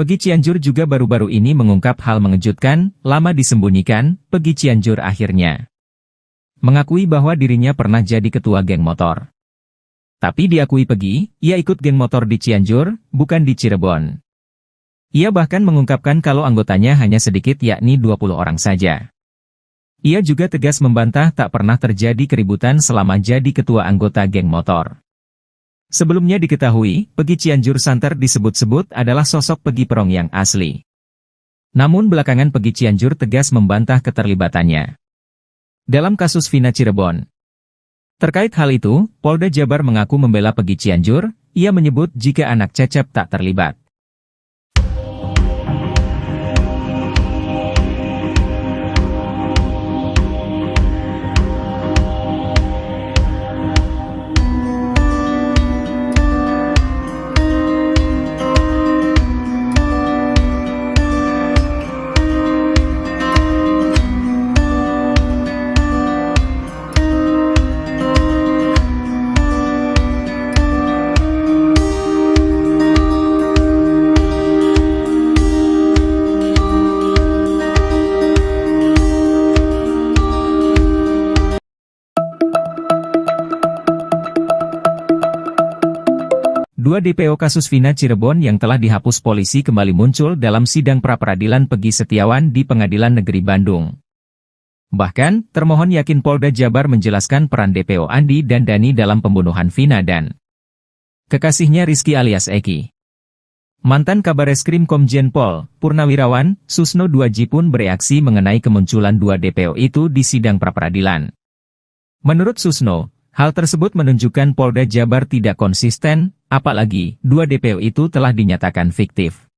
Peggy Cianjur juga baru-baru ini mengungkap hal mengejutkan, lama disembunyikan, Peggy Cianjur akhirnya mengakui bahwa dirinya pernah jadi ketua geng motor. Tapi diakui Peggy, ia ikut geng motor di Cianjur, bukan di Cirebon. Ia bahkan mengungkapkan kalau anggotanya hanya sedikit, yakni 20 orang saja. Ia juga tegas membantah tak pernah terjadi keributan selama jadi ketua anggota geng motor. Sebelumnya diketahui, Peggy Cianjur santer disebut-sebut adalah sosok Peggy Perong yang asli. Namun belakangan Peggy Cianjur tegas membantah keterlibatannya dalam kasus Vina Cirebon. Terkait hal itu, Polda Jabar mengaku membela Peggy Cianjur. Ia menyebut jika anak Cecep tak terlibat. Dua DPO kasus Vina Cirebon yang telah dihapus polisi kembali muncul dalam sidang pra-peradilan Peggy Setiawan di Pengadilan Negeri Bandung. Bahkan, termohon yakin Polda Jabar menjelaskan peran DPO Andi dan Dani dalam pembunuhan Vina dan kekasihnya Rizky alias Eki. Mantan Kabareskrim Komjen Pol, Purnawirawan, Susno Duaji pun bereaksi mengenai kemunculan dua DPO itu di sidang pra-peradilan. Menurut Susno, hal tersebut menunjukkan Polda Jabar tidak konsisten, apalagi dua DPO itu telah dinyatakan fiktif.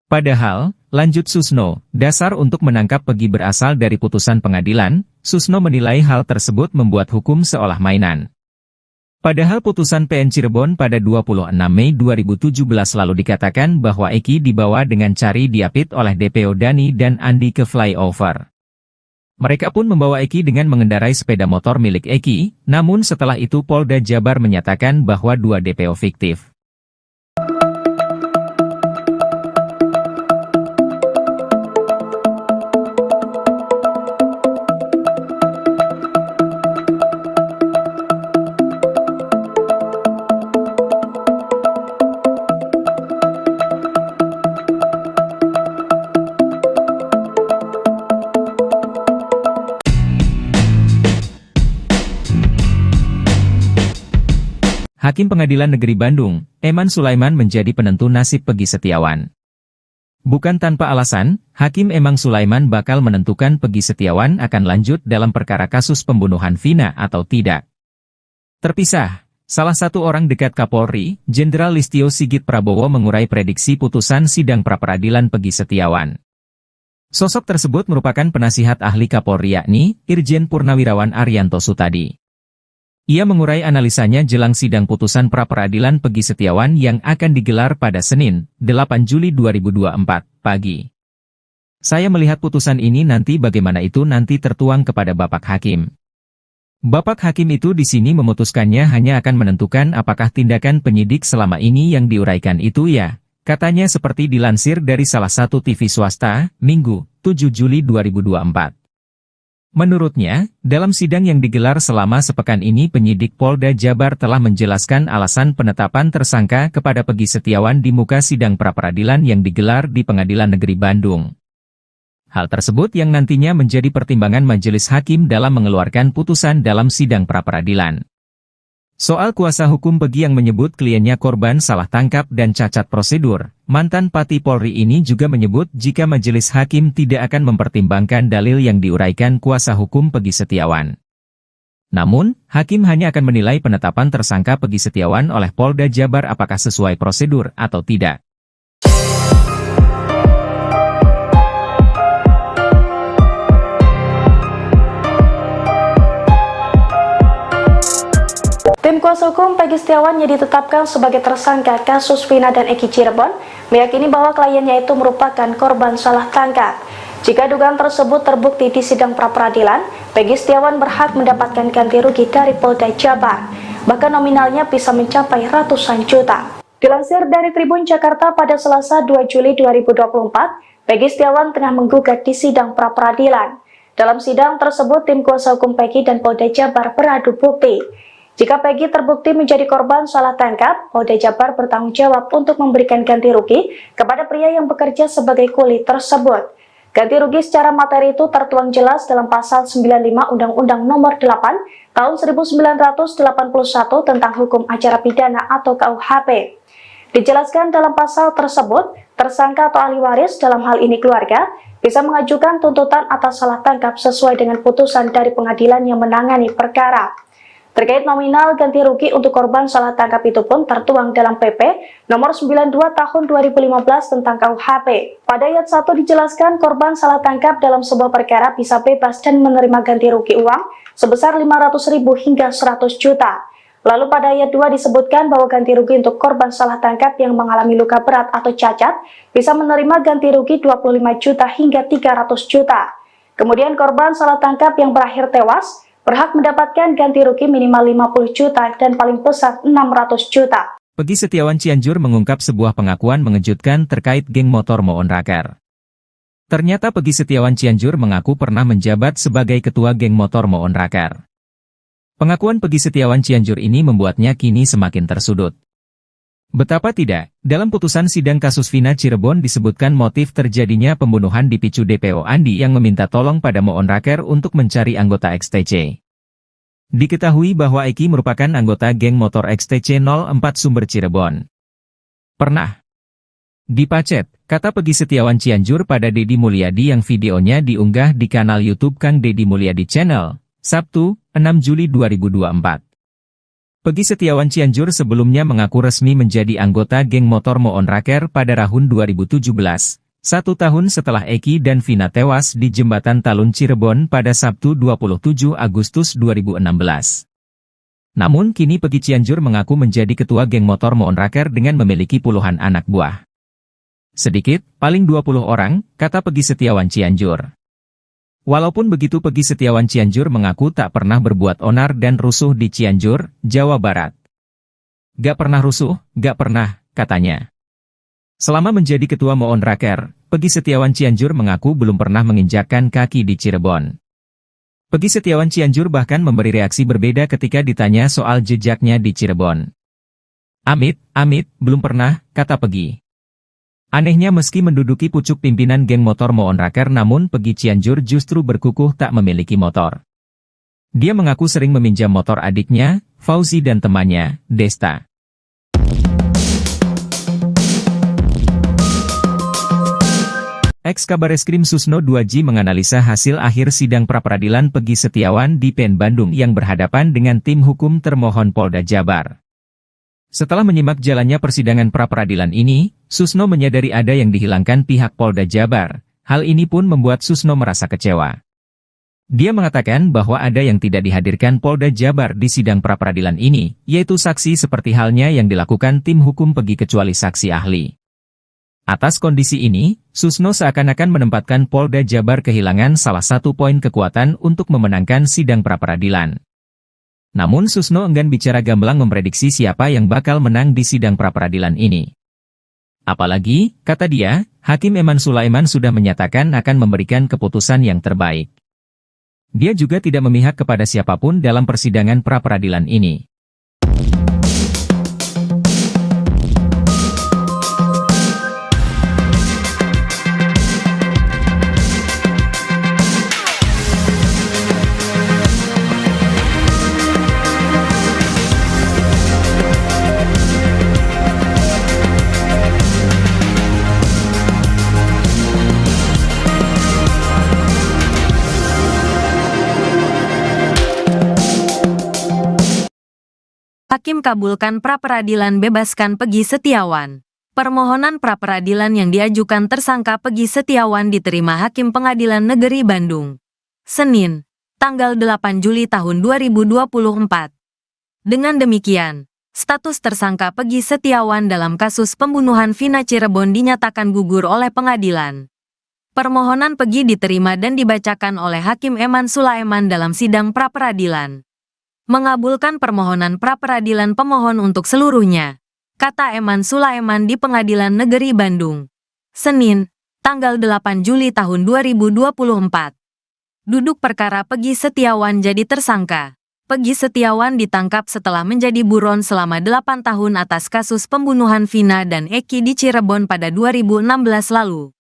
Padahal, lanjut Susno, dasar untuk menangkap Peggy berasal dari putusan pengadilan. Susno menilai hal tersebut membuat hukum seolah mainan. Padahal putusan PN Cirebon pada 26 Mei 2017 lalu dikatakan bahwa Eki dibawa dengan cari diapit oleh DPO Dani dan Andi ke flyover. Mereka pun membawa Eki dengan mengendarai sepeda motor milik Eki, namun setelah itu Polda Jabar menyatakan bahwa dua DPO fiktif. Hakim Pengadilan Negeri Bandung, Eman Sulaiman menjadi penentu nasib Peggy Setiawan. Bukan tanpa alasan, Hakim Eman Sulaiman bakal menentukan Peggy Setiawan akan lanjut dalam perkara kasus pembunuhan Vina atau tidak. Terpisah, salah satu orang dekat Kapolri, Jenderal Listio Sigit Prabowo mengurai prediksi putusan sidang pra-peradilan Peggy Setiawan. Sosok tersebut merupakan penasihat ahli Kapolri yakni Irjen Purnawirawan Arianto Sutadi. Ia mengurai analisanya jelang sidang putusan pra-peradilan Peggy Setiawan yang akan digelar pada Senin, 8 Juli 2024, pagi. Saya melihat putusan ini nanti bagaimana itu nanti tertuang kepada Bapak Hakim. Bapak Hakim itu di sini memutuskannya hanya akan menentukan apakah tindakan penyidik selama ini yang diuraikan itu ya, katanya seperti dilansir dari salah satu TV swasta, Minggu, 7 Juli 2024. Menurutnya, dalam sidang yang digelar selama sepekan ini penyidik Polda Jabar telah menjelaskan alasan penetapan tersangka kepada Peggy Setiawan di muka sidang pra-peradilan yang digelar di Pengadilan Negeri Bandung. Hal tersebut yang nantinya menjadi pertimbangan majelis hakim dalam mengeluarkan putusan dalam sidang pra-peradilan. Soal kuasa hukum Peggy yang menyebut kliennya korban salah tangkap dan cacat prosedur, mantan Pati Polri ini juga menyebut jika majelis hakim tidak akan mempertimbangkan dalil yang diuraikan kuasa hukum Peggy Setiawan. Namun, hakim hanya akan menilai penetapan tersangka Peggy Setiawan oleh Polda Jabar apakah sesuai prosedur atau tidak. Tim kuasa hukum Peggy Setiawan yang ditetapkan sebagai tersangka kasus Vina dan Eki Cirebon meyakini bahwa kliennya itu merupakan korban salah tangkap. Jika dugaan tersebut terbukti di sidang pra-peradilan, Peggy Setiawan berhak mendapatkan ganti rugi dari Polda Jabar, bahkan nominalnya bisa mencapai ratusan juta. Dilansir dari Tribun Jakarta pada Selasa 2 Juli 2024, Peggy Setiawan tengah menggugat di sidang pra-peradilan. Dalam sidang tersebut, tim kuasa hukum Peggy dan Polda Jabar beradu bukti. Jika Peggy terbukti menjadi korban salah tangkap, Polda Jabar bertanggung jawab untuk memberikan ganti rugi kepada pria yang bekerja sebagai kuli tersebut. Ganti rugi secara materi itu tertuang jelas dalam Pasal 95 Undang-Undang Nomor 8 Tahun 1981 tentang Hukum Acara Pidana atau KUHP. Dijelaskan dalam pasal tersebut, tersangka atau ahli waris dalam hal ini keluarga bisa mengajukan tuntutan atas salah tangkap sesuai dengan putusan dari pengadilan yang menangani perkara. Terkait nominal ganti rugi untuk korban salah tangkap itu pun tertuang dalam PP Nomor 92 Tahun 2015 tentang KUHP. Pada ayat 1 dijelaskan korban salah tangkap dalam sebuah perkara bisa bebas dan menerima ganti rugi uang sebesar 500.000 hingga 100 juta. Lalu pada ayat 2 disebutkan bahwa ganti rugi untuk korban salah tangkap yang mengalami luka berat atau cacat bisa menerima ganti rugi 25 juta hingga 300 juta. Kemudian korban salah tangkap yang berakhir tewas berhak mendapatkan ganti rugi minimal 50 juta dan paling besar 600 juta. Peggy Setiawan Cianjur mengungkap sebuah pengakuan mengejutkan terkait geng motor Moon Raker. Ternyata Peggy Setiawan Cianjur mengaku pernah menjabat sebagai ketua geng motor Moon Raker. Pengakuan Peggy Setiawan Cianjur ini membuatnya kini semakin tersudut. Betapa tidak, dalam putusan sidang kasus Vina Cirebon disebutkan motif terjadinya pembunuhan dipicu DPO Andi yang meminta tolong pada Moon Raker untuk mencari anggota XTC. Diketahui bahwa Eki merupakan anggota geng motor XTC 04 Sumber Cirebon. Pernah dipacet, kata Peggy Setiawan Cianjur pada Deddy Mulyadi yang videonya diunggah di kanal YouTube Kang Deddy Mulyadi Channel, Sabtu, 6 Juli 2024. Peggy Setiawan Cianjur sebelumnya mengaku resmi menjadi anggota geng motor Moon Raker pada tahun 2017, 1 tahun setelah Eki dan Vina tewas di Jembatan Talun Cirebon pada Sabtu 27 Agustus 2016. Namun kini Peggy Cianjur mengaku menjadi ketua geng motor Moon Raker dengan memiliki puluhan anak buah. Sedikit, paling 20 orang, kata Peggy Setiawan Cianjur. Walaupun begitu Peggy Setiawan Cianjur mengaku tak pernah berbuat onar dan rusuh di Cianjur, Jawa Barat. Gak pernah rusuh, gak pernah, katanya. Selama menjadi ketua Moon Raker, Peggy Setiawan Cianjur mengaku belum pernah menginjakkan kaki di Cirebon. Peggy Setiawan Cianjur bahkan memberi reaksi berbeda ketika ditanya soal jejaknya di Cirebon. Amit, belum pernah, kata Peggy. Anehnya meski menduduki pucuk pimpinan geng motor Moon Raker namun Peggy Cianjur justru berkukuh tak memiliki motor. Dia mengaku sering meminjam motor adiknya, Fauzi dan temannya, Desta. Ex-Kabareskrim Susno 2J menganalisa hasil akhir sidang pra-peradilan Peggy Setiawan di PN Bandung yang berhadapan dengan tim hukum termohon Polda Jabar. Setelah menyimak jalannya persidangan pra-peradilan ini, Susno menyadari ada yang dihilangkan pihak Polda Jabar. Hal ini pun membuat Susno merasa kecewa. Dia mengatakan bahwa ada yang tidak dihadirkan Polda Jabar di sidang pra-peradilan ini, yaitu saksi seperti halnya yang dilakukan tim hukum Peggy kecuali saksi ahli. Atas kondisi ini, Susno seakan-akan menempatkan Polda Jabar kehilangan salah satu poin kekuatan untuk memenangkan sidang pra-peradilan. Namun Susno enggan bicara gamblang memprediksi siapa yang bakal menang di sidang pra-peradilan ini. Apalagi, kata dia, Hakim Eman Sulaiman sudah menyatakan akan memberikan keputusan yang terbaik. Dia juga tidak memihak kepada siapapun dalam persidangan pra-peradilan ini. Hakim kabulkan pra-peradilan bebaskan Peggy Setiawan. Permohonan pra-peradilan yang diajukan tersangka Peggy Setiawan diterima Hakim Pengadilan Negeri Bandung. Senin, tanggal 8 Juli tahun 2024. Dengan demikian, status tersangka Peggy Setiawan dalam kasus pembunuhan Vina Cirebon dinyatakan gugur oleh pengadilan. Permohonan Peggy diterima dan dibacakan oleh Hakim Eman Sulaiman dalam sidang pra-peradilan. Mengabulkan permohonan pra-peradilan pemohon untuk seluruhnya, kata Eman Sulaiman di Pengadilan Negeri Bandung. Senin, tanggal 8 Juli tahun 2024. Duduk perkara Peggy Setiawan jadi tersangka. Peggy Setiawan ditangkap setelah menjadi buron selama 8 tahun atas kasus pembunuhan Vina dan Eki di Cirebon pada 2016 lalu.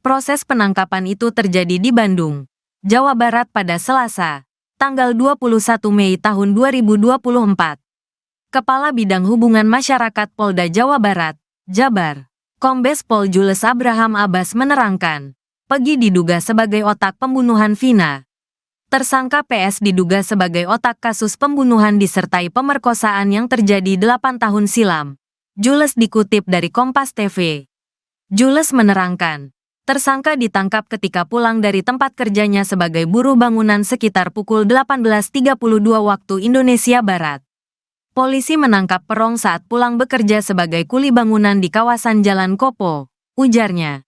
Proses penangkapan itu terjadi di Bandung, Jawa Barat pada Selasa, tanggal 21 Mei tahun 2024. Kepala Bidang Hubungan Masyarakat Polda Jawa Barat, Jabar, Kombes Pol Jules Abraham Abbas menerangkan, Peggy diduga sebagai otak pembunuhan Vina. Tersangka PS diduga sebagai otak kasus pembunuhan disertai pemerkosaan yang terjadi 8 tahun silam. Jules dikutip dari Kompas TV. Jules menerangkan, tersangka ditangkap ketika pulang dari tempat kerjanya sebagai buruh bangunan sekitar pukul 18.32 waktu Indonesia Barat. Polisi menangkap Perong saat pulang bekerja sebagai kuli bangunan di kawasan Jalan Kopo, ujarnya.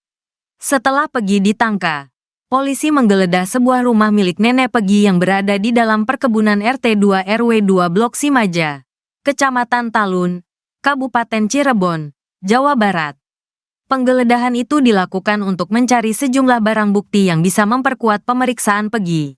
Setelah Peggy ditangkap, polisi menggeledah sebuah rumah milik nenek Peggy yang berada di dalam perkebunan RT 2 RW 2 Blok Simaja, Kecamatan Talun, Kabupaten Cirebon, Jawa Barat. Penggeledahan itu dilakukan untuk mencari sejumlah barang bukti yang bisa memperkuat pemeriksaan Peggy.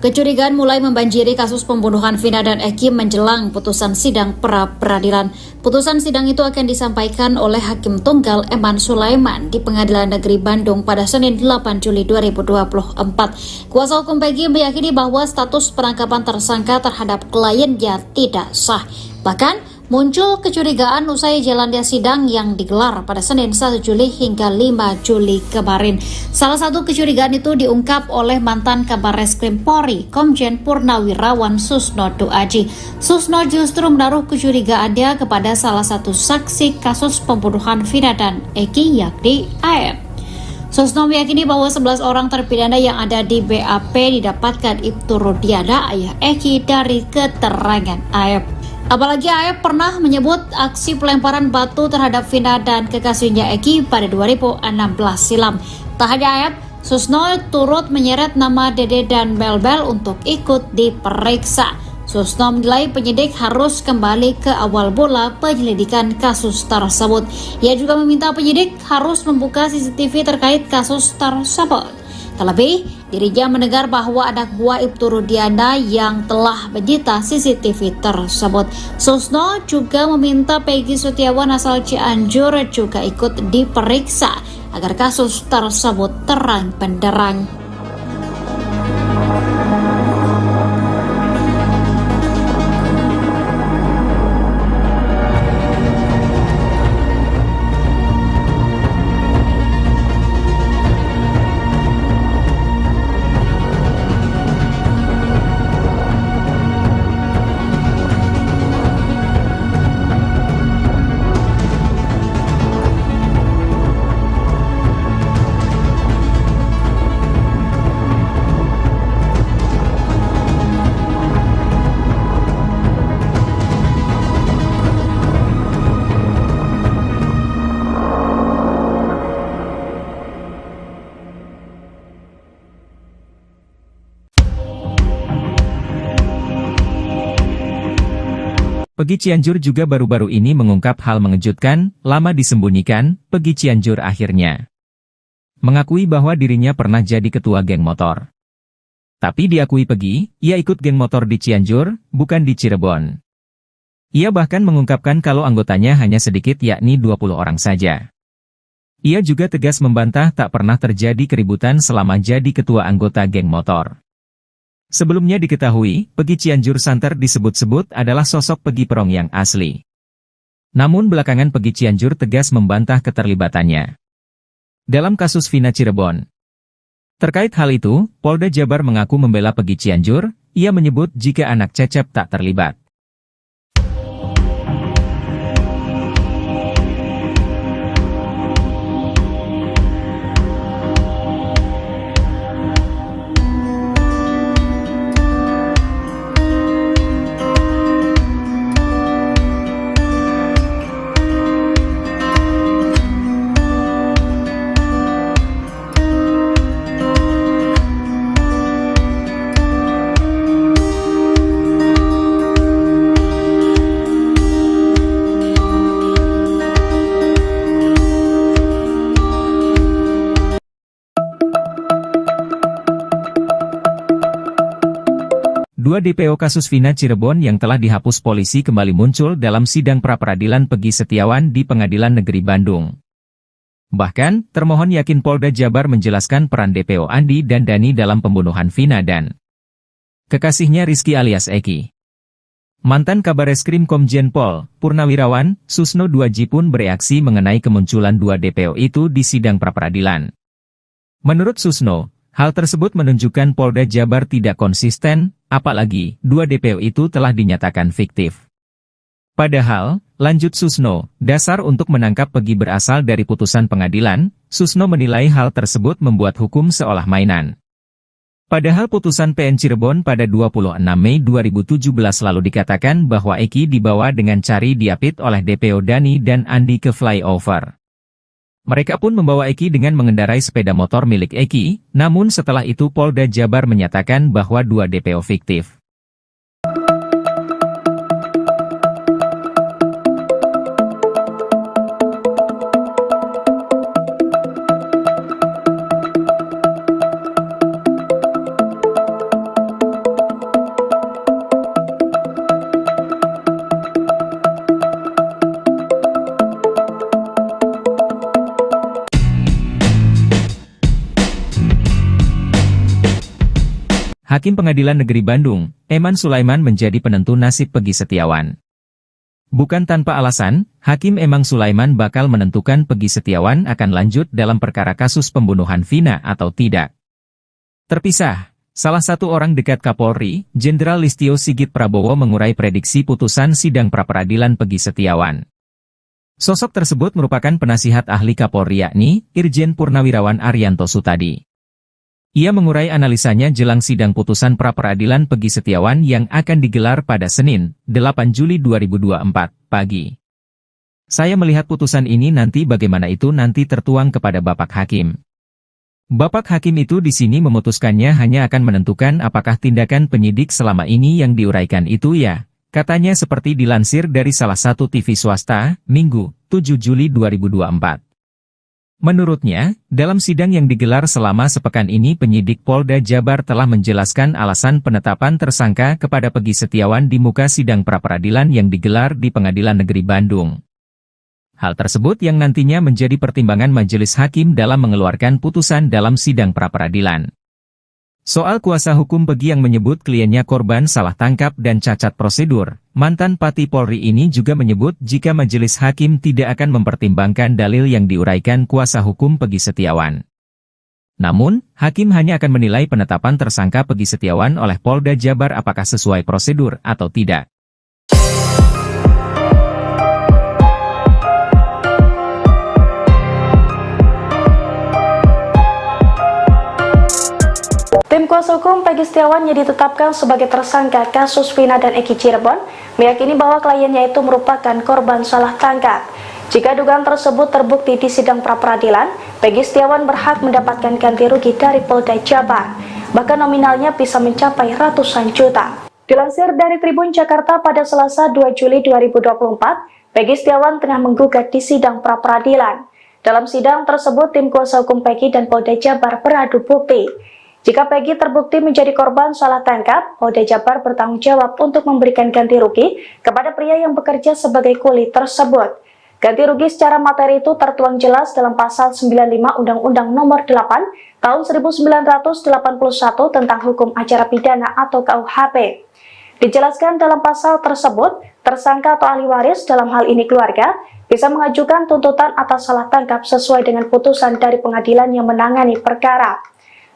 Kecurigaan mulai membanjiri kasus pembunuhan Vina dan Eki menjelang putusan sidang pra-peradilan. Putusan sidang itu akan disampaikan oleh Hakim Tunggal Eman Sulaiman di Pengadilan Negeri Bandung pada Senin 8 Juli 2024. Kuasa hukum Peggy meyakini bahwa status penangkapan tersangka terhadap kliennya tidak sah. Bahkan, muncul kecurigaan usai jalannya sidang yang digelar pada Senin 1 Juli hingga 5 Juli kemarin. Salah satu kecurigaan itu diungkap oleh mantan Kabar Reskrim Polri, Komjen Purnawirawan Susno Duaji. Susno justru menaruh kecurigaannya kepada salah satu saksi kasus pembunuhan Vina dan Eki, yakni AF. Susno meyakini bahwa 11 orang terpidana yang ada di BAP didapatkan Ibtu Rudiana, ayah Eki, dari keterangan AF. Apalagi AF pernah menyebut aksi pelemparan batu terhadap Vina dan kekasihnya Eki pada 2016 silam. Tak hanya AF, Susno turut menyeret nama Dede dan Bel-Bel untuk ikut diperiksa. Susno menilai penyidik harus kembali ke awal mula penyelidikan kasus tersebut. Ia juga meminta penyidik harus membuka CCTV terkait kasus tersebut. Terlebih, dirinya mendengar bahwa anak buah Ibtu Rudiana yang telah menyita CCTV tersebut. Susno juga meminta Peggy Setiawan asal Cianjur juga ikut diperiksa agar kasus tersebut terang benderang. Peggy Cianjur juga baru-baru ini mengungkap hal mengejutkan, lama disembunyikan, Peggy Cianjur akhirnya mengakui bahwa dirinya pernah jadi ketua geng motor. Tapi diakui Peggy, ia ikut geng motor di Cianjur, bukan di Cirebon. Ia bahkan mengungkapkan kalau anggotanya hanya sedikit, yakni 20 orang saja. Ia juga tegas membantah tak pernah terjadi keributan selama jadi ketua anggota geng motor. Sebelumnya diketahui, Peggy Cianjur santer disebut-sebut adalah sosok Peggy Perong yang asli. Namun belakangan Peggy Cianjur tegas membantah keterlibatannya dalam kasus Vina Cirebon. Terkait hal itu, Polda Jabar mengaku membela Peggy Cianjur. Ia menyebut jika anak Cecep tak terlibat. Dua DPO kasus Vina Cirebon yang telah dihapus polisi kembali muncul dalam sidang pra-peradilan Peggy Setiawan di Pengadilan Negeri Bandung. Bahkan, termohon yakin Polda Jabar menjelaskan peran DPO Andi dan Dani dalam pembunuhan Vina dan kekasihnya Rizky alias Eki. Mantan Kabar Reskrim Komjen Pol Purnawirawan Susno Duaji pun bereaksi mengenai kemunculan dua DPO itu di sidang pra-peradilan. Menurut Susno, hal tersebut menunjukkan Polda Jabar tidak konsisten, apalagi dua DPO itu telah dinyatakan fiktif. Padahal, lanjut Susno, dasar untuk menangkap Peggy berasal dari putusan pengadilan. Susno menilai hal tersebut membuat hukum seolah mainan. Padahal putusan PN Cirebon pada 26 Mei 2017 lalu dikatakan bahwa Eki dibawa dengan cari diapit oleh DPO Dani dan Andi ke flyover. Mereka pun membawa Eki dengan mengendarai sepeda motor milik Eki, namun setelah itu Polda Jabar menyatakan bahwa dua DPO fiktif. Hakim Pengadilan Negeri Bandung, Eman Sulaiman menjadi penentu nasib Peggy Setiawan. Bukan tanpa alasan, Hakim Eman Sulaiman bakal menentukan Peggy Setiawan akan lanjut dalam perkara kasus pembunuhan Vina atau tidak. Terpisah, salah satu orang dekat Kapolri, Jenderal Listio Sigit Prabowo mengurai prediksi putusan sidang pra-peradilan Peggy Setiawan. Sosok tersebut merupakan penasihat ahli Kapolri yakni Irjen Purnawirawan Arianto Sutadi. Ia mengurai analisanya jelang sidang putusan pra-peradilan Peggy Setiawan yang akan digelar pada Senin, 8 Juli 2024, pagi. Saya melihat putusan ini nanti bagaimana itu nanti tertuang kepada Bapak Hakim. Bapak Hakim itu di sini memutuskannya hanya akan menentukan apakah tindakan penyidik selama ini yang diuraikan itu ya, katanya seperti dilansir dari salah satu TV swasta, Minggu, 7 Juli 2024. Menurutnya, dalam sidang yang digelar selama sepekan ini penyidik Polda Jabar telah menjelaskan alasan penetapan tersangka kepada Peggy Setiawan di muka sidang pra-peradilan yang digelar di Pengadilan Negeri Bandung. Hal tersebut yang nantinya menjadi pertimbangan majelis hakim dalam mengeluarkan putusan dalam sidang pra-peradilan. Soal kuasa hukum Peggy yang menyebut kliennya korban salah tangkap dan cacat prosedur, mantan Pati Polri ini juga menyebut jika majelis hakim tidak akan mempertimbangkan dalil yang diuraikan kuasa hukum Peggy Setiawan. Namun, hakim hanya akan menilai penetapan tersangka Peggy Setiawan oleh Polda Jabar apakah sesuai prosedur atau tidak. Tim kuasa hukum Peggy Setiawan yang ditetapkan sebagai tersangka kasus Vina dan Eki Cirebon meyakini bahwa kliennya itu merupakan korban salah tangkap. Jika dugaan tersebut terbukti di sidang pra-peradilan, Peggy Setiawan berhak mendapatkan ganti rugi dari Polda Jabar. Bahkan nominalnya bisa mencapai ratusan juta. Dilansir dari Tribun Jakarta pada Selasa 2 Juli 2024, Peggy Setiawan tengah menggugat di sidang pra-peradilan. Dalam sidang tersebut, tim kuasa hukum Peggy dan Polda Jabar beradu bukti. Jika Peggy terbukti menjadi korban salah tangkap, Polda Jabar bertanggung jawab untuk memberikan ganti rugi kepada pria yang bekerja sebagai kuli tersebut. Ganti rugi secara materi itu tertuang jelas dalam Pasal 95 Undang-Undang Nomor 8 Tahun 1981 tentang Hukum Acara Pidana atau KUHP. Dijelaskan dalam pasal tersebut, tersangka atau ahli waris dalam hal ini keluarga bisa mengajukan tuntutan atas salah tangkap sesuai dengan putusan dari pengadilan yang menangani perkara.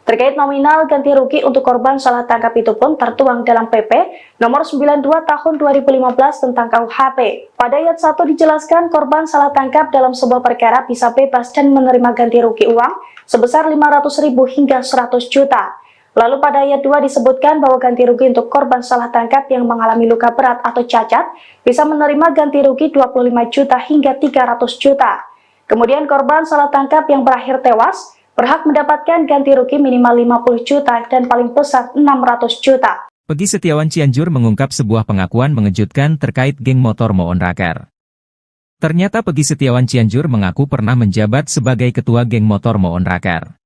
Terkait nominal ganti rugi untuk korban salah tangkap itu pun tertuang dalam PP Nomor 92 Tahun 2015 tentang KUHP. Pada ayat 1 dijelaskan korban salah tangkap dalam sebuah perkara bisa bebas dan menerima ganti rugi uang sebesar 500.000 hingga 100 juta. Lalu pada ayat 2 disebutkan bahwa ganti rugi untuk korban salah tangkap yang mengalami luka berat atau cacat bisa menerima ganti rugi 25 juta hingga 300 juta. Kemudian korban salah tangkap yang berakhir tewas berhak mendapatkan ganti rugi minimal 50 juta dan paling besar 600 juta. Peggy Setiawan Cianjur mengungkap sebuah pengakuan mengejutkan terkait geng motor Moon Raker. Ternyata Peggy Setiawan Cianjur mengaku pernah menjabat sebagai ketua geng motor Moon Raker.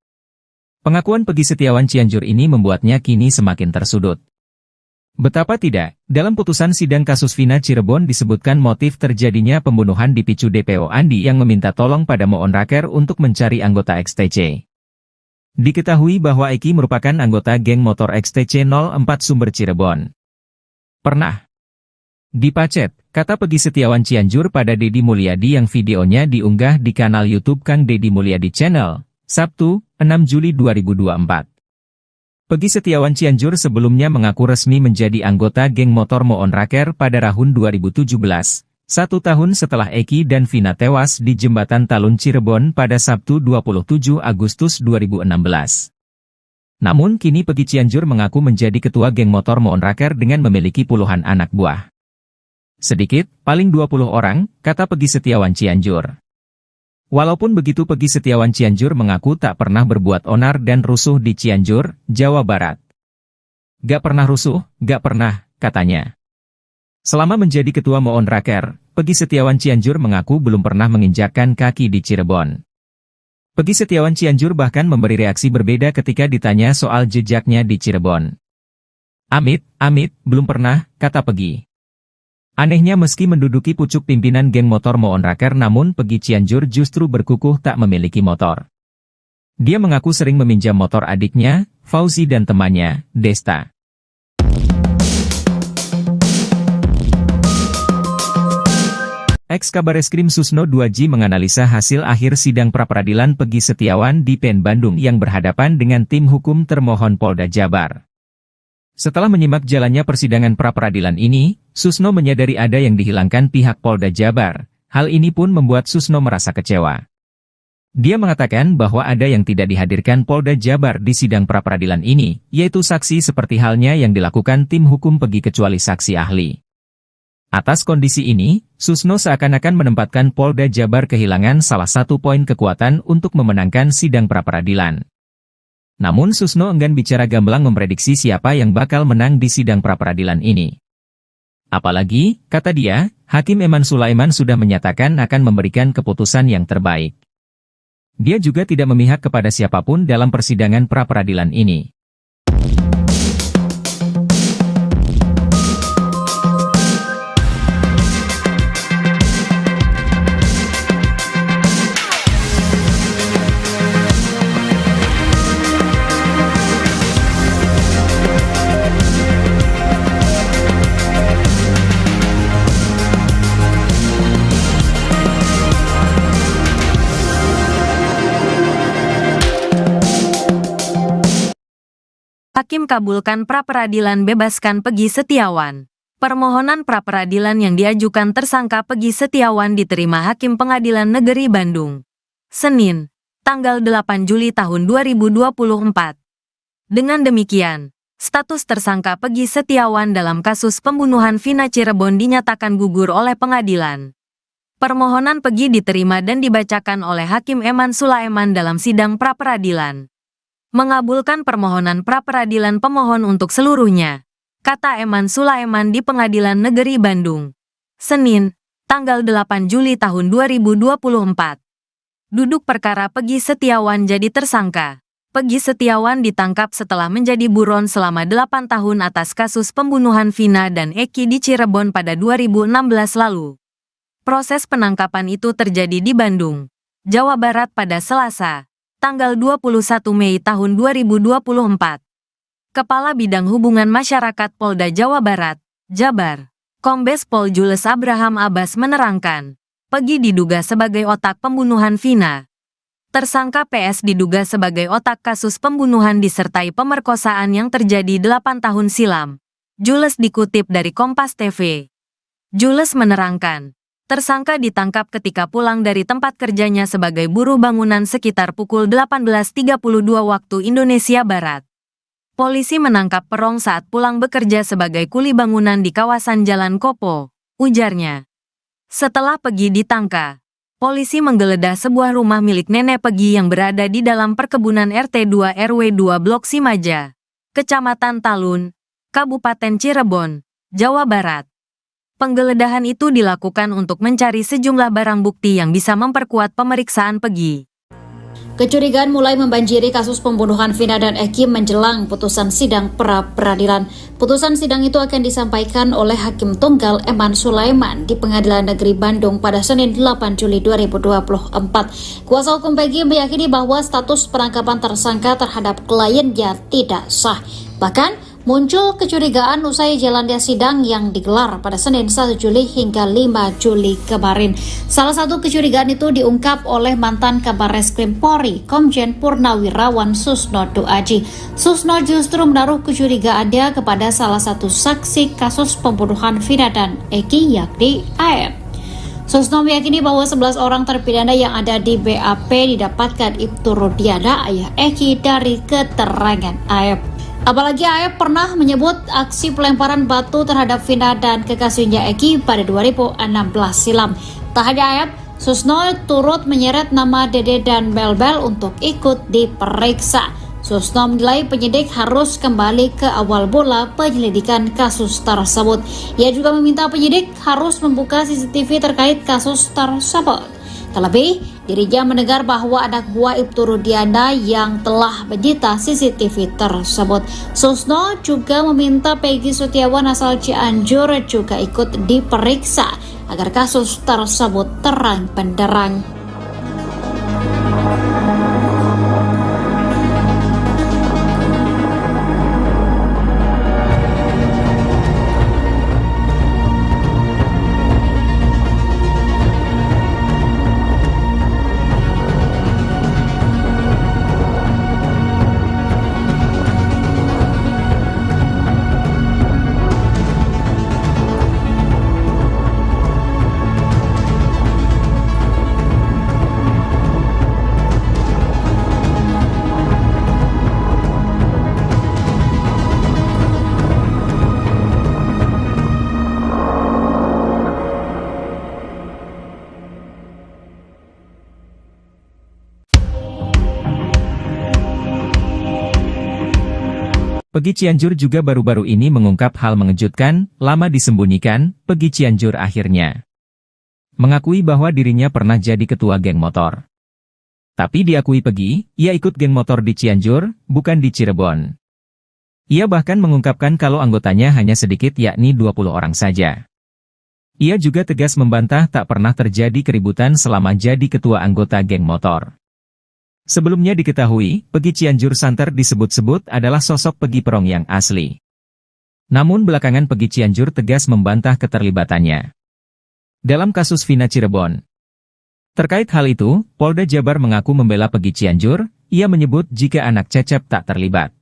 Pengakuan Peggy Setiawan Cianjur ini membuatnya kini semakin tersudut. Betapa tidak, dalam putusan sidang kasus Vina Cirebon disebutkan motif terjadinya pembunuhan dipicu DPO Andi yang meminta tolong pada Moon Raker untuk mencari anggota XTC. Diketahui bahwa Eki merupakan anggota geng motor XTC 04 Sumber Cirebon. Pernah dipacet, kata Peggy Setiawan Cianjur pada Deddy Mulyadi yang videonya diunggah di kanal YouTube Kang Deddy Mulyadi Channel, Sabtu, 6 Juli 2024. Peggy Setiawan Cianjur sebelumnya mengaku resmi menjadi anggota geng motor Moon Raker pada tahun 2017, 1 tahun setelah Eki dan Vina tewas di Jembatan Talun Cirebon pada Sabtu 27 Agustus 2016. Namun kini Peggy Cianjur mengaku menjadi ketua geng motor Moon Raker dengan memiliki puluhan anak buah. Sedikit, paling 20 orang, kata Peggy Setiawan Cianjur. Walaupun begitu Peggy Setiawan Cianjur mengaku tak pernah berbuat onar dan rusuh di Cianjur, Jawa Barat. Gak pernah rusuh, gak pernah, katanya. Selama menjadi ketua Moon Raker, Peggy Setiawan Cianjur mengaku belum pernah menginjakkan kaki di Cirebon. Peggy Setiawan Cianjur bahkan memberi reaksi berbeda ketika ditanya soal jejaknya di Cirebon. Amit, belum pernah, kata Peggy. Anehnya meski menduduki pucuk pimpinan geng motor Moon Raker namun Peggy Cianjur justru berkukuh tak memiliki motor. Dia mengaku sering meminjam motor adiknya, Fauzi dan temannya, Desta. Ex-Kabareskrim Susno 2J menganalisa hasil akhir sidang pra-peradilan Peggy Setiawan di PN Bandung yang berhadapan dengan tim hukum termohon Polda Jabar. Setelah menyimak jalannya persidangan pra-peradilan ini, Susno menyadari ada yang dihilangkan pihak Polda Jabar. Hal ini pun membuat Susno merasa kecewa. Dia mengatakan bahwa ada yang tidak dihadirkan Polda Jabar di sidang pra-peradilan ini, yaitu saksi seperti halnya yang dilakukan tim hukum Peggy kecuali saksi ahli. Atas kondisi ini, Susno seakan-akan menempatkan Polda Jabar kehilangan salah satu poin kekuatan untuk memenangkan sidang pra-peradilan. Namun Susno enggan bicara gamblang memprediksi siapa yang bakal menang di sidang pra-peradilan ini. Apalagi, kata dia, Hakim Eman Sulaiman sudah menyatakan akan memberikan keputusan yang terbaik. Dia juga tidak memihak kepada siapapun dalam persidangan pra-peradilan ini. Hakim kabulkan pra-peradilan bebaskan Peggy Setiawan. Permohonan pra-peradilan yang diajukan tersangka Peggy Setiawan diterima Hakim Pengadilan Negeri Bandung. Senin, tanggal 8 Juli tahun 2024. Dengan demikian, status tersangka Peggy Setiawan dalam kasus pembunuhan Vina Cirebon dinyatakan gugur oleh pengadilan. Permohonan Peggy diterima dan dibacakan oleh Hakim Eman Sulaiman dalam sidang pra-peradilan. Mengabulkan permohonan pra-peradilan pemohon untuk seluruhnya, kata Eman Sulaiman di Pengadilan Negeri Bandung. Senin, tanggal 8 Juli tahun 2024. Duduk perkara Peggy Setiawan jadi tersangka. Peggy Setiawan ditangkap setelah menjadi buron selama 8 tahun atas kasus pembunuhan Vina dan Eki di Cirebon pada 2016 lalu. Proses penangkapan itu terjadi di Bandung, Jawa Barat pada Selasa, tanggal 21 Mei tahun 2024. Kepala Bidang Hubungan Masyarakat Polda Jawa Barat, Jabar, Kombes Pol Jules Abraham Abbas menerangkan, Peggy diduga sebagai otak pembunuhan Vina. Tersangka PS diduga sebagai otak kasus pembunuhan disertai pemerkosaan yang terjadi 8 tahun silam. Jules dikutip dari Kompas TV. Jules menerangkan, tersangka ditangkap ketika pulang dari tempat kerjanya sebagai buruh bangunan sekitar pukul 18.32 waktu Indonesia Barat. Polisi menangkap Perong saat pulang bekerja sebagai kuli bangunan di kawasan Jalan Kopo, ujarnya. Setelah Peggy ditangkap, polisi menggeledah sebuah rumah milik nenek Peggy yang berada di dalam perkebunan RT 2 RW 2 Blok Simaja, Kecamatan Talun, Kabupaten Cirebon, Jawa Barat. Penggeledahan itu dilakukan untuk mencari sejumlah barang bukti yang bisa memperkuat pemeriksaan Peggy. Kecurigaan mulai membanjiri kasus pembunuhan Vina dan Eki menjelang putusan sidang pra-peradilan. Putusan sidang itu akan disampaikan oleh Hakim Tunggal Eman Sulaiman di Pengadilan Negeri Bandung pada Senin 8 Juli 2024. Kuasa hukum Peggy meyakini bahwa status penangkapan tersangka terhadap kliennya tidak sah. Bahkan, muncul kecurigaan usai jalannya sidang yang digelar pada Senin 1 Juli hingga 5 Juli kemarin. Salah satu kecurigaan itu diungkap oleh mantan Kabareskrim Polri, Komjen Purnawirawan Susno 2J. Susno justru menaruh kecurigaannya kepada salah satu saksi kasus pembunuhan Vina dan Eki, yakni AF. Susno meyakini bahwa 11 orang terpidana yang ada di BAP didapatkan Ibtu Rudiana, ayah Eki, dari keterangan AF. Apalagi AF pernah menyebut aksi pelemparan batu terhadap Vina dan kekasihnya Eki pada 2016 silam. Tak hanya AF, Susno turut menyeret nama Dede dan Belbel untuk ikut diperiksa. Susno menilai penyidik harus kembali ke awal mula penyelidikan kasus tersebut. Ia juga meminta penyidik harus membuka CCTV terkait kasus tersebut. Terlebih, dirinya mendengar bahwa anak buah Ibtu Rudiana yang telah menyita CCTV tersebut. Susno juga meminta Peggy Setiawan asal Cianjur juga ikut diperiksa agar kasus tersebut terang benderang. Peggy Cianjur juga baru-baru ini mengungkap hal mengejutkan, lama disembunyikan, Peggy Cianjur akhirnya mengakui bahwa dirinya pernah jadi ketua geng motor. Tapi diakui Peggy, ia ikut geng motor di Cianjur, bukan di Cirebon. Ia bahkan mengungkapkan kalau anggotanya hanya sedikit yakni 20 orang saja. Ia juga tegas membantah tak pernah terjadi keributan selama jadi ketua anggota geng motor. Sebelumnya diketahui, Peggy Cianjur santer disebut-sebut adalah sosok Peggy Perong yang asli. Namun belakangan Peggy Cianjur tegas membantah keterlibatannya dalam kasus Vina Cirebon. Terkait hal itu, Polda Jabar mengaku membela Peggy Cianjur, ia menyebut jika anak Cecep tak terlibat.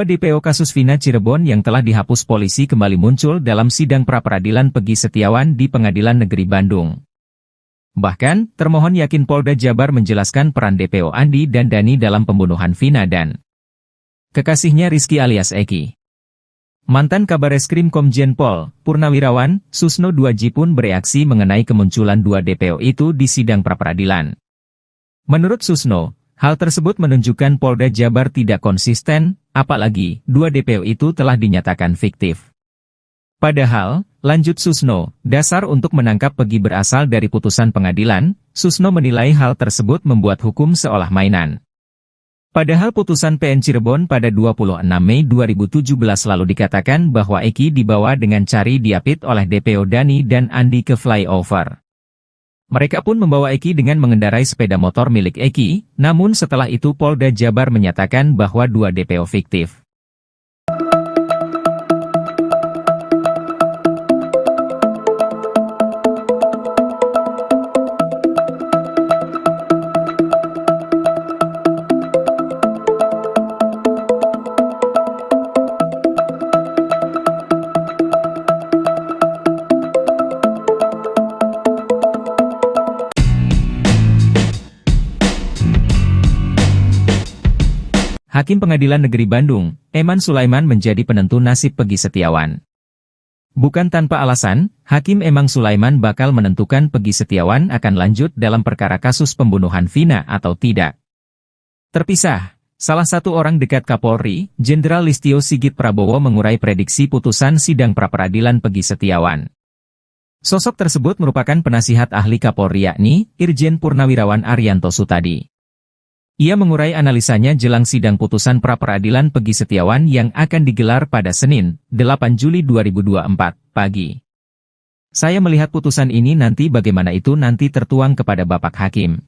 Dua DPO kasus Vina Cirebon yang telah dihapus polisi kembali muncul dalam sidang pra-peradilan Peggy Setiawan di Pengadilan Negeri Bandung. Bahkan, termohon yakin Polda Jabar menjelaskan peran DPO Andi dan Dani dalam pembunuhan Vina dan kekasihnya Rizky alias Eki. Mantan Kabareskrim Komjen Pol, Purnawirawan, Susno Duaji pun bereaksi mengenai kemunculan dua DPO itu di sidang pra-peradilan. Menurut Susno, hal tersebut menunjukkan Polda Jabar tidak konsisten, apalagi dua DPO itu telah dinyatakan fiktif. Padahal, lanjut Susno, dasar untuk menangkap Peggy berasal dari putusan pengadilan, Susno menilai hal tersebut membuat hukum seolah mainan. Padahal putusan PN Cirebon pada 26 Mei 2017 lalu dikatakan bahwa Eki dibawa dengan cari diapit oleh DPO Dani dan Andi ke flyover. Mereka pun membawa Eki dengan mengendarai sepeda motor milik Eki, namun setelah itu Polda Jabar menyatakan bahwa dua DPO fiktif. Hakim Pengadilan Negeri Bandung, Eman Sulaiman menjadi penentu nasib Peggy Setiawan. Bukan tanpa alasan, Hakim Eman Sulaiman bakal menentukan Peggy Setiawan akan lanjut dalam perkara kasus pembunuhan Vina atau tidak. Terpisah, salah satu orang dekat Kapolri, Jenderal Listio Sigit Prabowo mengurai prediksi putusan sidang pra-peradilan Peggy Setiawan. Sosok tersebut merupakan penasihat ahli Kapolri yakni Irjen Purnawirawan Arianto Sutadi. Ia mengurai analisanya jelang sidang putusan pra-peradilan Peggy Setiawan yang akan digelar pada Senin, 8 Juli 2024, pagi. Saya melihat putusan ini nanti bagaimana itu nanti tertuang kepada Bapak Hakim.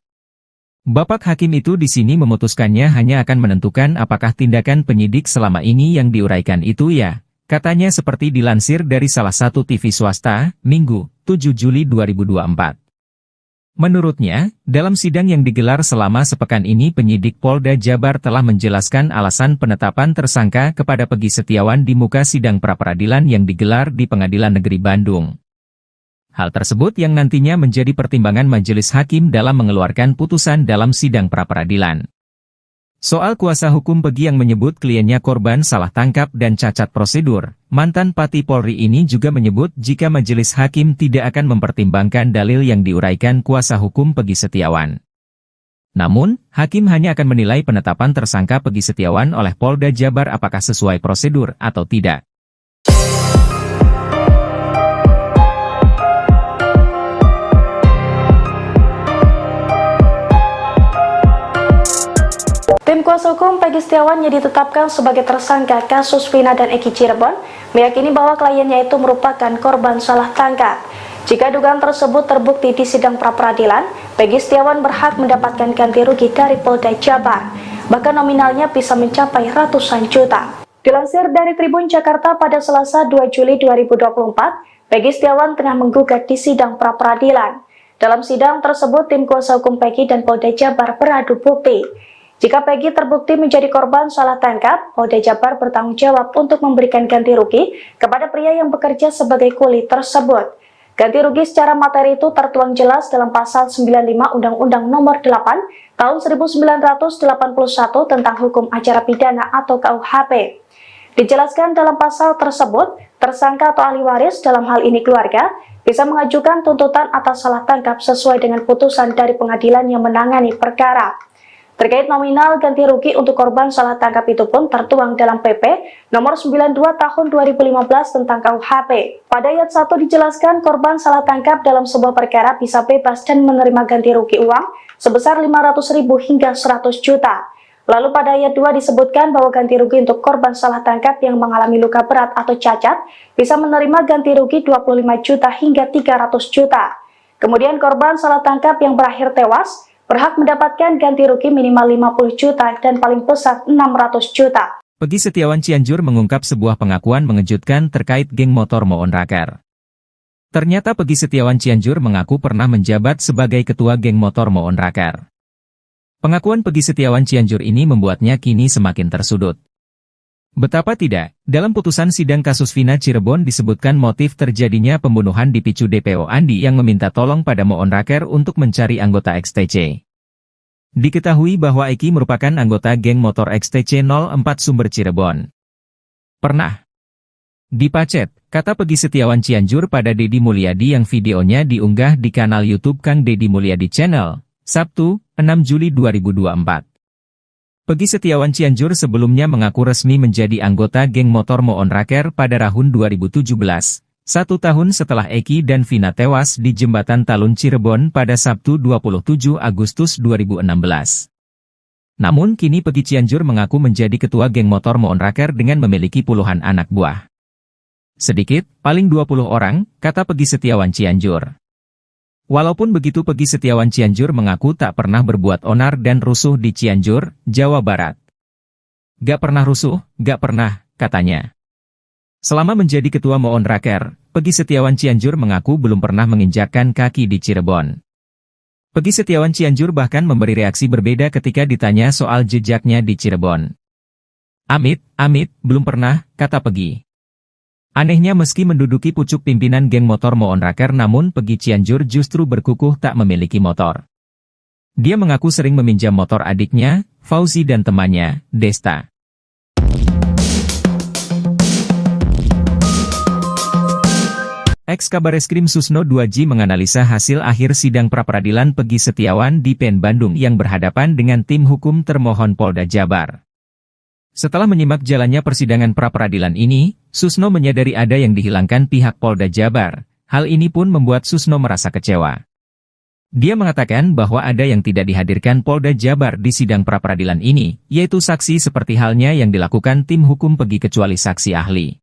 Bapak Hakim itu di sini memutuskannya hanya akan menentukan apakah tindakan penyidik selama ini yang diuraikan itu ya, katanya seperti dilansir dari salah satu TV swasta, Minggu, 7 Juli 2024. Menurutnya, dalam sidang yang digelar selama sepekan ini penyidik Polda Jabar telah menjelaskan alasan penetapan tersangka kepada Peggy Setiawan di muka sidang pra-peradilan yang digelar di Pengadilan Negeri Bandung. Hal tersebut yang nantinya menjadi pertimbangan majelis hakim dalam mengeluarkan putusan dalam sidang pra-peradilan. Soal kuasa hukum Peggy yang menyebut kliennya korban salah tangkap dan cacat prosedur, mantan Pati Polri ini juga menyebut jika majelis hakim tidak akan mempertimbangkan dalil yang diuraikan kuasa hukum Peggy Setiawan. Namun, hakim hanya akan menilai penetapan tersangka Peggy Setiawan oleh Polda Jabar apakah sesuai prosedur atau tidak. Tim kuasa hukum Peggy Setiawan yang ditetapkan sebagai tersangka kasus Vina dan Eki Cirebon meyakini bahwa kliennya itu merupakan korban salah tangkap. Jika dugaan tersebut terbukti di sidang pra-peradilan, Peggy Setiawan berhak mendapatkan ganti rugi dari Polda Jabar, bahkan nominalnya bisa mencapai ratusan juta. Dilansir dari Tribun Jakarta pada Selasa 2 Juli 2024, Peggy Setiawan tengah menggugat di sidang pra-peradilan. Dalam sidang tersebut, tim kuasa hukum Peggy dan Polda Jabar beradu bukti. Jika Peggy terbukti menjadi korban salah tangkap, Polda Jabar bertanggung jawab untuk memberikan ganti rugi kepada pria yang bekerja sebagai kuli tersebut. Ganti rugi secara materi itu tertuang jelas dalam pasal 95 Undang-Undang Nomor 8 Tahun 1981 tentang Hukum Acara Pidana atau KUHP. Dijelaskan dalam pasal tersebut, tersangka atau ahli waris dalam hal ini keluarga bisa mengajukan tuntutan atas salah tangkap sesuai dengan putusan dari pengadilan yang menangani perkara. Terkait nominal ganti rugi untuk korban salah tangkap itu pun tertuang dalam PP Nomor 92 Tahun 2015 tentang KUHP. Pada ayat 1 dijelaskan korban salah tangkap dalam sebuah perkara bisa bebas dan menerima ganti rugi uang sebesar 500.000 hingga 100 juta. Lalu pada ayat 2 disebutkan bahwa ganti rugi untuk korban salah tangkap yang mengalami luka berat atau cacat bisa menerima ganti rugi 25 juta hingga 300 juta. Kemudian korban salah tangkap yang berakhir tewas berhak mendapatkan ganti rugi minimal 50 juta dan paling besar 600 juta. Peggy Setiawan Cianjur mengungkap sebuah pengakuan mengejutkan terkait geng motor Moon Raker. Ternyata Peggy Setiawan Cianjur mengaku pernah menjabat sebagai ketua geng motor Moon Raker. Pengakuan Peggy Setiawan Cianjur ini membuatnya kini semakin tersudut. Betapa tidak, dalam putusan sidang kasus Vina Cirebon disebutkan motif terjadinya pembunuhan dipicu DPO Andi yang meminta tolong pada Moon Raker untuk mencari anggota XTC. Diketahui bahwa Eki merupakan anggota geng motor XTC 04 Sumber Cirebon. Pernah dipacet, kata Peggy Setiawan Cianjur pada Deddy Mulyadi yang videonya diunggah di kanal YouTube Kang Deddy Mulyadi Channel, Sabtu, 6 Juli 2024. Peggy Setiawan Cianjur sebelumnya mengaku resmi menjadi anggota geng motor Moon Raker pada tahun 2017, 1 tahun setelah Eki dan Vina tewas di Jembatan Talun Cirebon pada Sabtu 27 Agustus 2016. Namun kini Peggy Cianjur mengaku menjadi ketua geng motor Moon Raker dengan memiliki puluhan anak buah. Sedikit, paling 20 orang, kata Peggy Setiawan Cianjur. Walaupun begitu Peggy Setiawan Cianjur mengaku tak pernah berbuat onar dan rusuh di Cianjur, Jawa Barat. Gak pernah rusuh, gak pernah, katanya. Selama menjadi ketua Moon Raker, Peggy Setiawan Cianjur mengaku belum pernah menginjakkan kaki di Cirebon. Peggy Setiawan Cianjur bahkan memberi reaksi berbeda ketika ditanya soal jejaknya di Cirebon. Amit, belum pernah, kata Peggy. Anehnya meski menduduki pucuk pimpinan geng motor Moon Raker namun Peggy Cianjur justru berkukuh tak memiliki motor. Dia mengaku sering meminjam motor adiknya, Fauzi dan temannya, Desta. Ex-Kabareskrim Susno 2J menganalisa hasil akhir sidang pra-peradilan Peggy Setiawan di PN Bandung yang berhadapan dengan tim hukum termohon Polda Jabar. Setelah menyimak jalannya persidangan pra-peradilan ini, Susno menyadari ada yang dihilangkan pihak Polda Jabar. Hal ini pun membuat Susno merasa kecewa. Dia mengatakan bahwa ada yang tidak dihadirkan Polda Jabar di sidang pra-peradilan ini, yaitu saksi seperti halnya yang dilakukan tim hukum Peggy kecuali saksi ahli.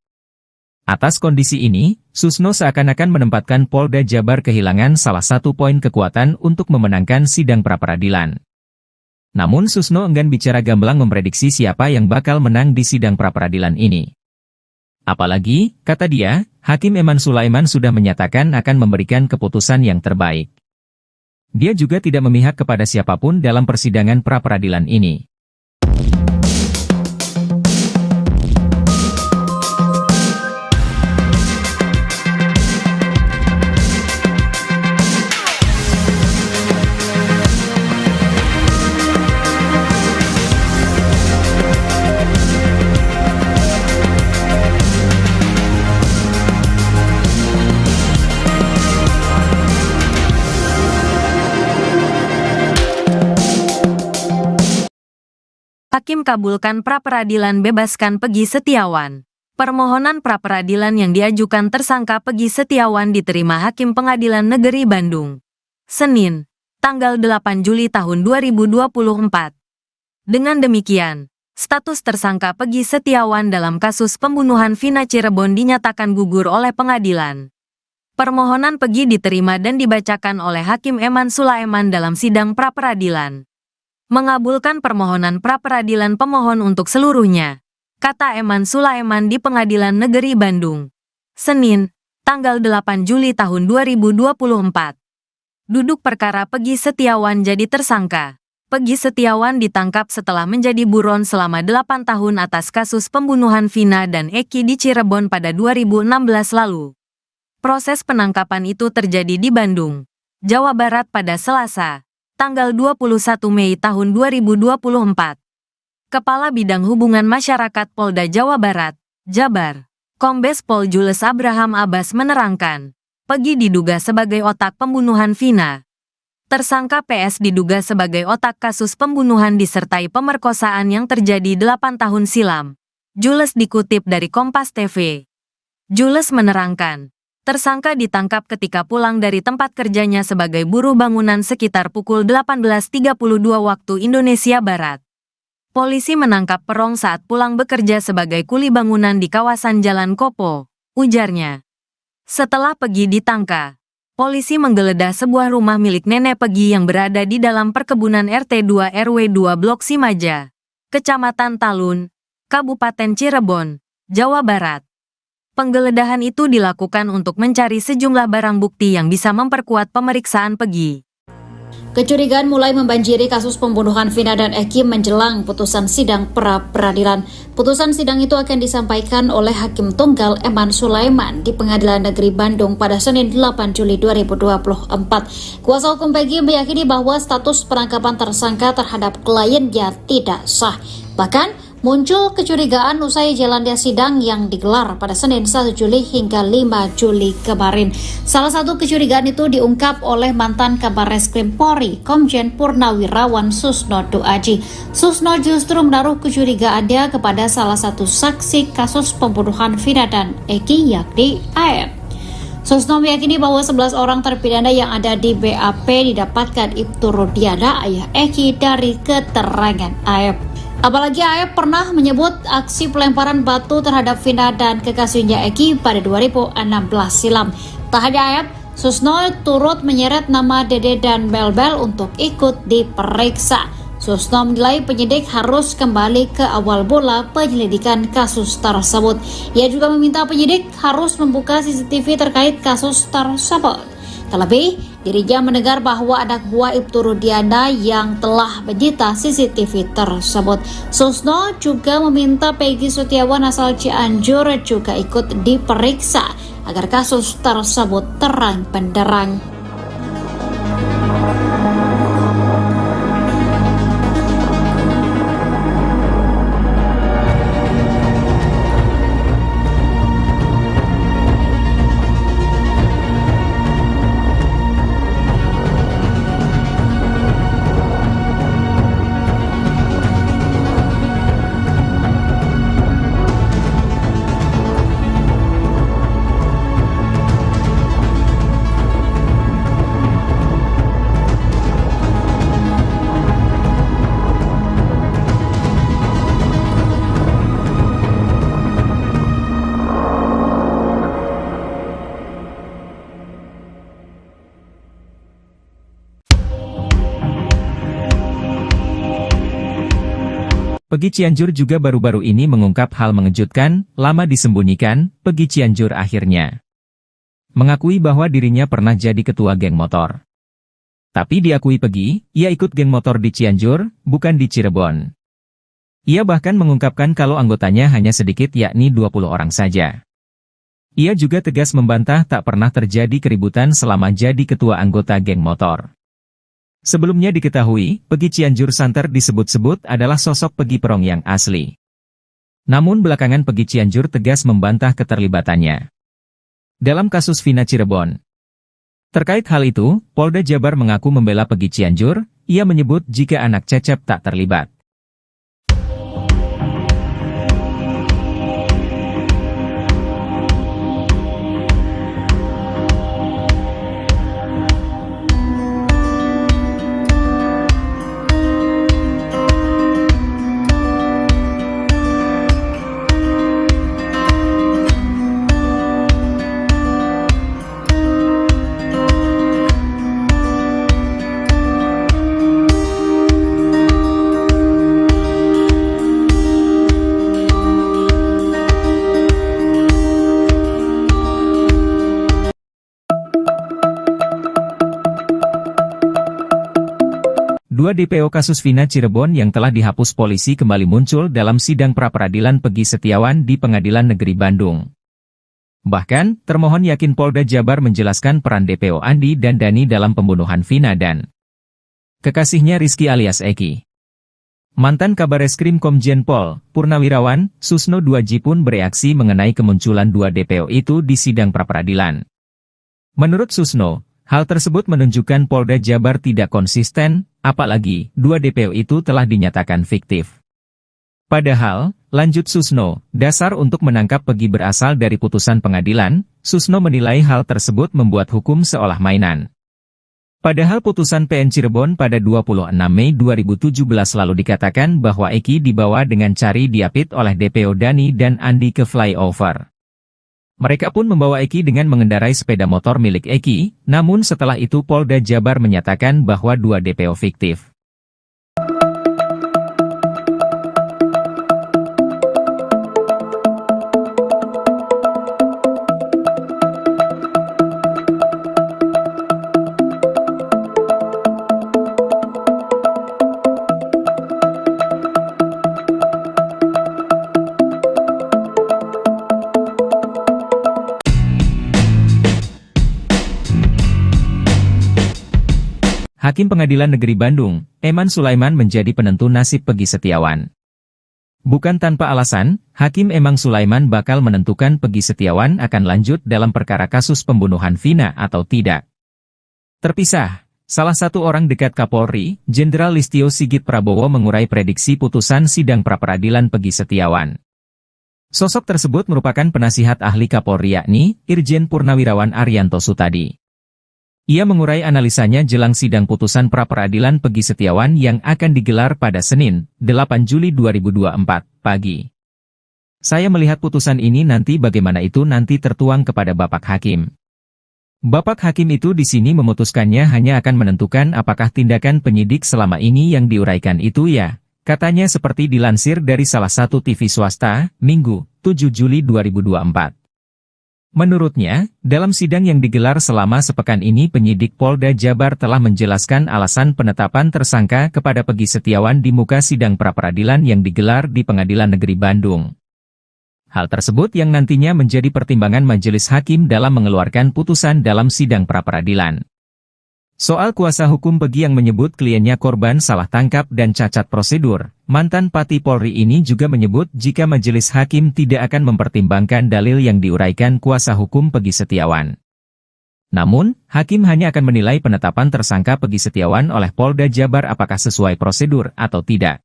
Atas kondisi ini, Susno seakan-akan menempatkan Polda Jabar kehilangan salah satu poin kekuatan untuk memenangkan sidang pra-peradilan. Namun Susno enggan bicara gamblang memprediksi siapa yang bakal menang di sidang pra-peradilan ini. Apalagi, kata dia, Hakim Eman Sulaiman sudah menyatakan akan memberikan keputusan yang terbaik. Dia juga tidak memihak kepada siapapun dalam persidangan pra-peradilan ini. Hakim kabulkan pra-peradilan bebaskan Peggy Setiawan. Permohonan pra-peradilan yang diajukan tersangka Peggy Setiawan diterima Hakim Pengadilan Negeri Bandung. Senin, tanggal 8 Juli tahun 2024. Dengan demikian, status tersangka Peggy Setiawan dalam kasus pembunuhan Vina Cirebon dinyatakan gugur oleh pengadilan. Permohonan Peggy diterima dan dibacakan oleh Hakim Eman Sulaiman dalam sidang pra-peradilan. Mengabulkan permohonan pra-peradilan pemohon untuk seluruhnya. kata Eman Sulaiman di Pengadilan Negeri Bandung. Senin, tanggal 8 Juli tahun 2024. Duduk perkara Peggy Setiawan jadi tersangka. Peggy Setiawan ditangkap setelah menjadi buron selama 8 tahun atas kasus pembunuhan Vina dan Eki di Cirebon pada 2016 lalu. Proses penangkapan itu terjadi di Bandung, Jawa Barat pada Selasa, tanggal 21 Mei tahun 2024. Kepala Bidang Hubungan Masyarakat Polda Jawa Barat, Jabar, Kombes Pol Jules Abraham Abbas menerangkan, Peggy diduga sebagai otak pembunuhan Vina. Tersangka PS diduga sebagai otak kasus pembunuhan disertai pemerkosaan yang terjadi 8 tahun silam. Jules dikutip dari Kompas TV. Jules menerangkan, tersangka ditangkap ketika pulang dari tempat kerjanya sebagai buruh bangunan sekitar pukul 18.32 waktu Indonesia Barat. Polisi menangkap Perong saat pulang bekerja sebagai kuli bangunan di kawasan Jalan Kopo, ujarnya. Setelah Peggy ditangkap, polisi menggeledah sebuah rumah milik nenek Peggy yang berada di dalam perkebunan RT 2 RW 2 Blok Simaja, Kecamatan Talun, Kabupaten Cirebon, Jawa Barat. Penggeledahan itu dilakukan untuk mencari sejumlah barang bukti yang bisa memperkuat pemeriksaan Peggy. Kecurigaan mulai membanjiri kasus pembunuhan Vina dan Eki menjelang putusan sidang pra-peradilan. Putusan sidang itu akan disampaikan oleh Hakim Tunggal Eman Sulaiman di Pengadilan Negeri Bandung pada Senin 8 Juli 2024. Kuasa hukum Peggy meyakini bahwa status penangkapan tersangka terhadap kliennya tidak sah. Bahkan, muncul kecurigaan usai jalannya sidang yang digelar pada Senin 1 Juli hingga 5 Juli kemarin. Salah satu kecurigaan itu diungkap oleh mantan Kabar Reskrim Polri, Komjen Purnawirawan Susno Duaji. Susno justru menaruh kecurigaannya kepada salah satu saksi kasus pembunuhan Vina dan Eki, yakni AF. Susno meyakini bahwa 11 orang terpidana yang ada di BAP didapatkan Ibtu Rudiana, ayah Eki, dari keterangan AF. Apalagi AF pernah menyebut aksi pelemparan batu terhadap Vina dan kekasihnya Eki pada 2016 silam. Tak hanya AF, Susno turut menyeret nama Dede dan Belbel untuk ikut diperiksa. Susno menilai penyidik harus kembali ke awal mula penyelidikan kasus tersebut. Ia juga meminta penyidik harus membuka CCTV terkait kasus tersebut. Terlebih, dirinya mendengar bahwa anak buah Ibtu Rudiana yang telah menyita CCTV tersebut. Susno juga meminta Peggy Setiawan asal Cianjur juga ikut diperiksa agar kasus tersebut terang benderang. Peggy Cianjur juga baru-baru ini mengungkap hal mengejutkan, lama disembunyikan, Peggy Cianjur akhirnya mengakui bahwa dirinya pernah jadi ketua geng motor. Tapi diakui Peggy, ia ikut geng motor di Cianjur, bukan di Cirebon. Ia bahkan mengungkapkan kalau anggotanya hanya sedikit, yakni 20 orang saja. Ia juga tegas membantah tak pernah terjadi keributan selama jadi ketua anggota geng motor. Sebelumnya diketahui, Peggy Cianjur santer disebut-sebut adalah sosok Peggy Perong yang asli. Namun belakangan Peggy Cianjur tegas membantah keterlibatannya dalam kasus Vina Cirebon. Terkait hal itu, Polda Jabar mengaku membela Peggy Cianjur. Ia menyebut jika anak Cecep tak terlibat. Dua DPO kasus Vina Cirebon yang telah dihapus polisi kembali muncul dalam sidang pra-peradilan Peggy Setiawan di Pengadilan Negeri Bandung. Bahkan, termohon yakin Polda Jabar menjelaskan peran DPO Andi dan Dani dalam pembunuhan Vina dan kekasihnya Rizky alias Eki. Mantan Kabareskrim Komjen Pol, Purnawirawan, Susno Duaji pun bereaksi mengenai kemunculan dua DPO itu di sidang pra-peradilan. Menurut Susno, hal tersebut menunjukkan Polda Jabar tidak konsisten, apalagi dua DPO itu telah dinyatakan fiktif. Padahal, lanjut Susno, dasar untuk menangkap Peggy berasal dari putusan pengadilan. Susno menilai hal tersebut membuat hukum seolah mainan. Padahal putusan PN Cirebon pada 26 Mei 2017 lalu dikatakan bahwa Eki dibawa dengan cari diapit oleh DPO Dani dan Andi ke flyover. Mereka pun membawa Eki dengan mengendarai sepeda motor milik Eki, namun setelah itu Polda Jabar menyatakan bahwa dua DPO fiktif. Hakim Pengadilan Negeri Bandung, Eman Sulaiman menjadi penentu nasib Peggy Setiawan. Bukan tanpa alasan, Hakim Eman Sulaiman bakal menentukan Peggy Setiawan akan lanjut dalam perkara kasus pembunuhan Vina atau tidak. Terpisah, salah satu orang dekat Kapolri, Jenderal Listio Sigit Prabowo mengurai prediksi putusan sidang pra-peradilan Peggy Setiawan. Sosok tersebut merupakan penasihat ahli Kapolri yakni Irjen Purnawirawan Arianto Sutadi. Ia mengurai analisanya jelang sidang putusan pra-peradilan Peggy Setiawan yang akan digelar pada Senin, 8 Juli 2024, pagi. Saya melihat putusan ini nanti bagaimana itu nanti tertuang kepada Bapak Hakim. Bapak Hakim itu di sini memutuskannya hanya akan menentukan apakah tindakan penyidik selama ini yang diuraikan itu ya, katanya seperti dilansir dari salah satu TV swasta, Minggu, 7 Juli 2024. Menurutnya, dalam sidang yang digelar selama sepekan ini penyidik Polda Jabar telah menjelaskan alasan penetapan tersangka kepada Peggy Setiawan di muka sidang pra-peradilan yang digelar di Pengadilan Negeri Bandung. Hal tersebut yang nantinya menjadi pertimbangan majelis hakim dalam mengeluarkan putusan dalam sidang pra-peradilan. Soal kuasa hukum Peggy yang menyebut kliennya korban salah tangkap dan cacat prosedur, mantan Pati Polri ini juga menyebut jika majelis hakim tidak akan mempertimbangkan dalil yang diuraikan kuasa hukum Peggy Setiawan. Namun, hakim hanya akan menilai penetapan tersangka Peggy Setiawan oleh Polda Jabar apakah sesuai prosedur atau tidak.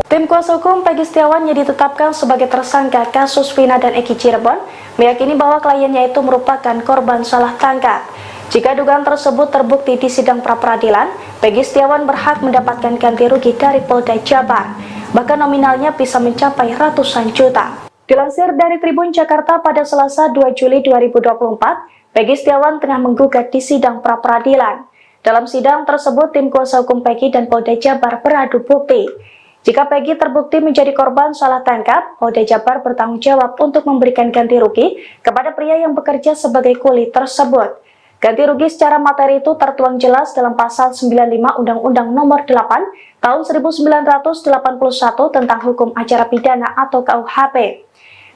Tim kuasa hukum Peggy Setiawan yang ditetapkan sebagai tersangka kasus Vina dan Eki Cirebon meyakini bahwa kliennya itu merupakan korban salah tangkap. Jika dugaan tersebut terbukti di sidang pra-peradilan, Peggy Setiawan berhak mendapatkan ganti rugi dari Polda Jabar, bahkan nominalnya bisa mencapai ratusan juta. Dilansir dari Tribun Jakarta pada Selasa 2 Juli 2024, Peggy Setiawan tengah menggugat di sidang pra-peradilan. Dalam sidang tersebut, tim kuasa hukum Peggy dan Polda Jabar beradu bukti. Jika Peggy terbukti menjadi korban salah tangkap, Polda Jabar bertanggung jawab untuk memberikan ganti rugi kepada pria yang bekerja sebagai kuli tersebut. Ganti rugi secara materi itu tertuang jelas dalam Pasal 95 Undang-Undang Nomor 8 Tahun 1981 tentang Hukum Acara Pidana atau KUHP.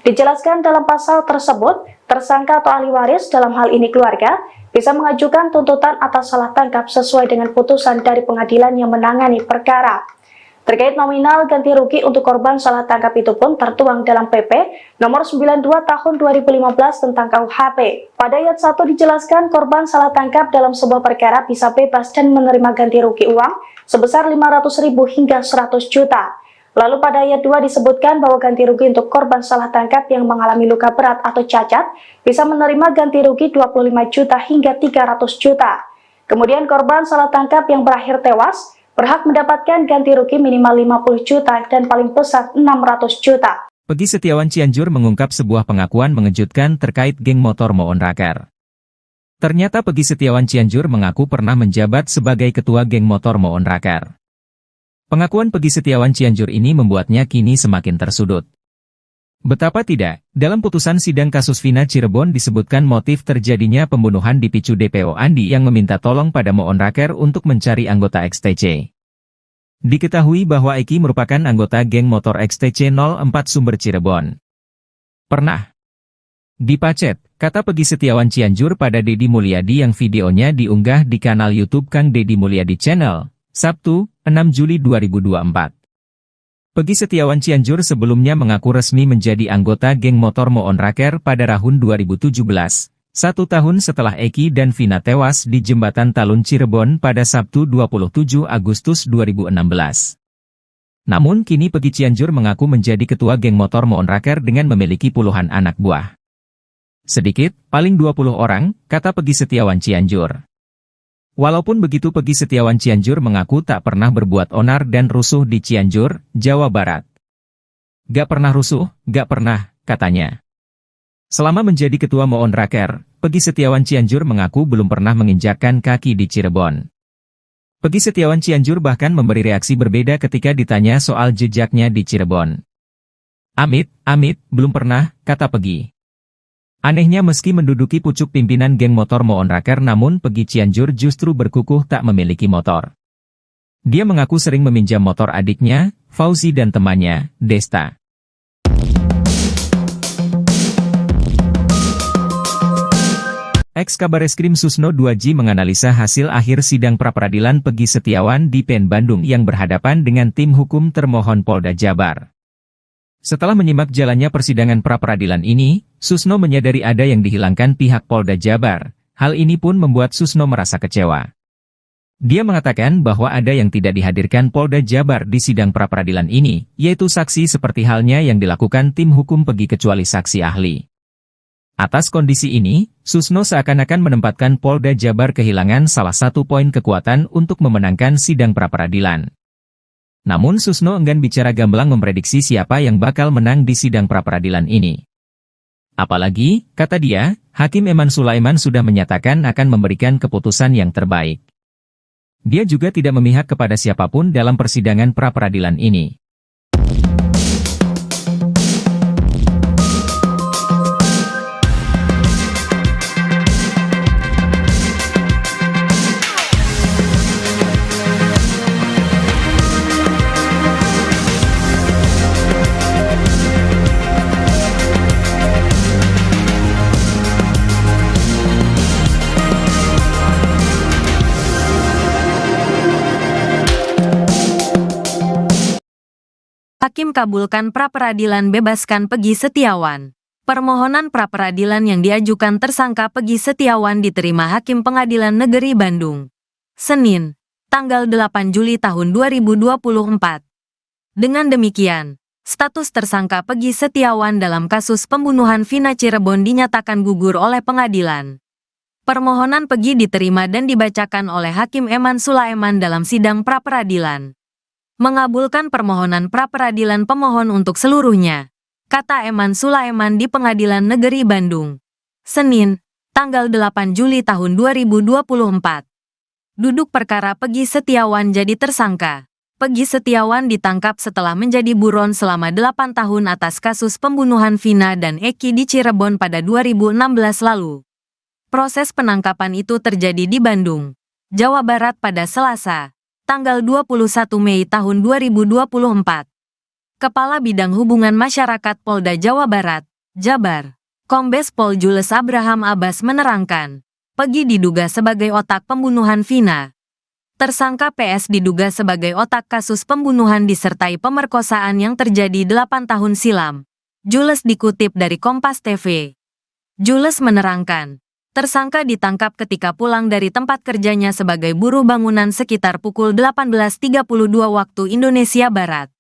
Dijelaskan dalam pasal tersebut, tersangka atau ahli waris dalam hal ini keluarga bisa mengajukan tuntutan atas salah tangkap sesuai dengan putusan dari pengadilan yang menangani perkara. Terkait nominal ganti rugi untuk korban salah tangkap itu pun tertuang dalam PP Nomor 92 Tahun 2015 tentang KUHP. Pada ayat 1 dijelaskan korban salah tangkap dalam sebuah perkara bisa bebas dan menerima ganti rugi uang sebesar 500.000 hingga 100 juta. Lalu pada ayat 2 disebutkan bahwa ganti rugi untuk korban salah tangkap yang mengalami luka berat atau cacat bisa menerima ganti rugi 25 juta hingga 300 juta. Kemudian korban salah tangkap yang berakhir tewas berhak mendapatkan ganti rugi minimal 50 juta dan paling besar 600 juta. Peggy Setiawan Cianjur mengungkap sebuah pengakuan mengejutkan terkait geng motor Moon Raker. Ternyata Peggy Setiawan Cianjur mengaku pernah menjabat sebagai ketua geng motor Moon Raker. Pengakuan Peggy Setiawan Cianjur ini membuatnya kini semakin tersudut. Betapa tidak, dalam putusan sidang kasus Vina Cirebon disebutkan motif terjadinya pembunuhan dipicu DPO Andi yang meminta tolong pada Moon Raker untuk mencari anggota XTC. Diketahui bahwa Eki merupakan anggota geng motor XTC 04 Sumber Cirebon. Pernah dipacet, kata Pegi Setiawan Cianjur pada Deddy Mulyadi yang videonya diunggah di kanal YouTube Kang Deddy Mulyadi Channel, Sabtu, 6 Juli 2024. Pegi Setiawan Cianjur sebelumnya mengaku resmi menjadi anggota geng motor Moon Raker pada tahun 2017, 1 tahun setelah Eki dan Vina tewas di Jembatan Talun Cirebon pada Sabtu 27 Agustus 2016. Namun kini Pegi Cianjur mengaku menjadi ketua geng motor Moon Raker dengan memiliki puluhan anak buah. Sedikit, paling 20 orang, kata Pegi Setiawan Cianjur. Walaupun begitu Pegi Setiawan Cianjur mengaku tak pernah berbuat onar dan rusuh di Cianjur, Jawa Barat. Gak pernah rusuh, gak pernah, katanya. Selama menjadi ketua Moon Raker, Pegi Setiawan Cianjur mengaku belum pernah menginjakkan kaki di Cirebon. Pegi Setiawan Cianjur bahkan memberi reaksi berbeda ketika ditanya soal jejaknya di Cirebon. Amit, belum pernah, kata Pegi. Anehnya meski menduduki pucuk pimpinan geng motor Moon Raker namun Pegi Cianjur justru berkukuh tak memiliki motor. Dia mengaku sering meminjam motor adiknya, Fauzi dan temannya, Desta. Ex-Kabareskrim Susno 2J menganalisa hasil akhir sidang pra-peradilan Pegi Setiawan di PN Bandung yang berhadapan dengan tim hukum termohon Polda Jabar. Setelah menyimak jalannya persidangan pra-peradilan ini, Susno menyadari ada yang dihilangkan pihak Polda Jabar. Hal ini pun membuat Susno merasa kecewa. Dia mengatakan bahwa ada yang tidak dihadirkan Polda Jabar di sidang pra-peradilan ini, yaitu saksi seperti halnya yang dilakukan tim hukum Pegi kecuali saksi ahli. Atas kondisi ini, Susno seakan-akan menempatkan Polda Jabar kehilangan salah satu poin kekuatan untuk memenangkan sidang pra-peradilan. Namun Susno enggan bicara gamblang memprediksi siapa yang bakal menang di sidang pra-peradilan ini. Apalagi, kata dia, Hakim Eman Sulaiman sudah menyatakan akan memberikan keputusan yang terbaik. Dia juga tidak memihak kepada siapapun dalam persidangan pra-peradilan ini. Hakim kabulkan pra-peradilan bebaskan Pegi Setiawan. Permohonan pra-peradilan yang diajukan tersangka Pegi Setiawan diterima Hakim Pengadilan Negeri Bandung. Senin, tanggal 8 Juli tahun 2024. Dengan demikian, status tersangka Pegi Setiawan dalam kasus pembunuhan Vina Cirebon dinyatakan gugur oleh pengadilan. Permohonan Pegi diterima dan dibacakan oleh Hakim Eman Sulaiman dalam sidang pra-peradilan. Mengabulkan permohonan pra-peradilan pemohon untuk seluruhnya, kata Eman Sulaiman di Pengadilan Negeri Bandung. Senin, tanggal 8 Juli tahun 2024. Duduk perkara Pegi Setiawan jadi tersangka. Pegi Setiawan ditangkap setelah menjadi buron selama 8 tahun atas kasus pembunuhan Vina dan Eki di Cirebon pada 2016 lalu. Proses penangkapan itu terjadi di Bandung, Jawa Barat pada Selasa, tanggal 21 Mei tahun 2024. Kepala Bidang Hubungan Masyarakat Polda Jawa Barat, Jabar, Kombes Pol Jules Abraham Abbas menerangkan, Pegi diduga sebagai otak pembunuhan Vina. Tersangka PS diduga sebagai otak kasus pembunuhan disertai pemerkosaan yang terjadi 8 tahun silam. Jules dikutip dari Kompas TV. Jules menerangkan, tersangka ditangkap ketika pulang dari tempat kerjanya sebagai buruh bangunan sekitar pukul 18.32 waktu Indonesia Barat.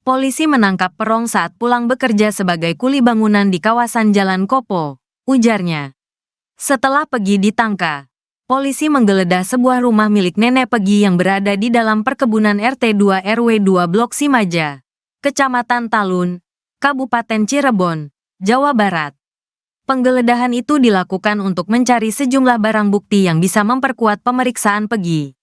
Polisi menangkap Perong saat pulang bekerja sebagai kuli bangunan di kawasan Jalan Kopo, ujarnya. Setelah Pegi ditangkap, polisi menggeledah sebuah rumah milik nenek Pegi yang berada di dalam perkebunan RT 2 RW 2 Blok Simaja, Kecamatan Talun, Kabupaten Cirebon, Jawa Barat. Penggeledahan itu dilakukan untuk mencari sejumlah barang bukti yang bisa memperkuat pemeriksaan Pegi.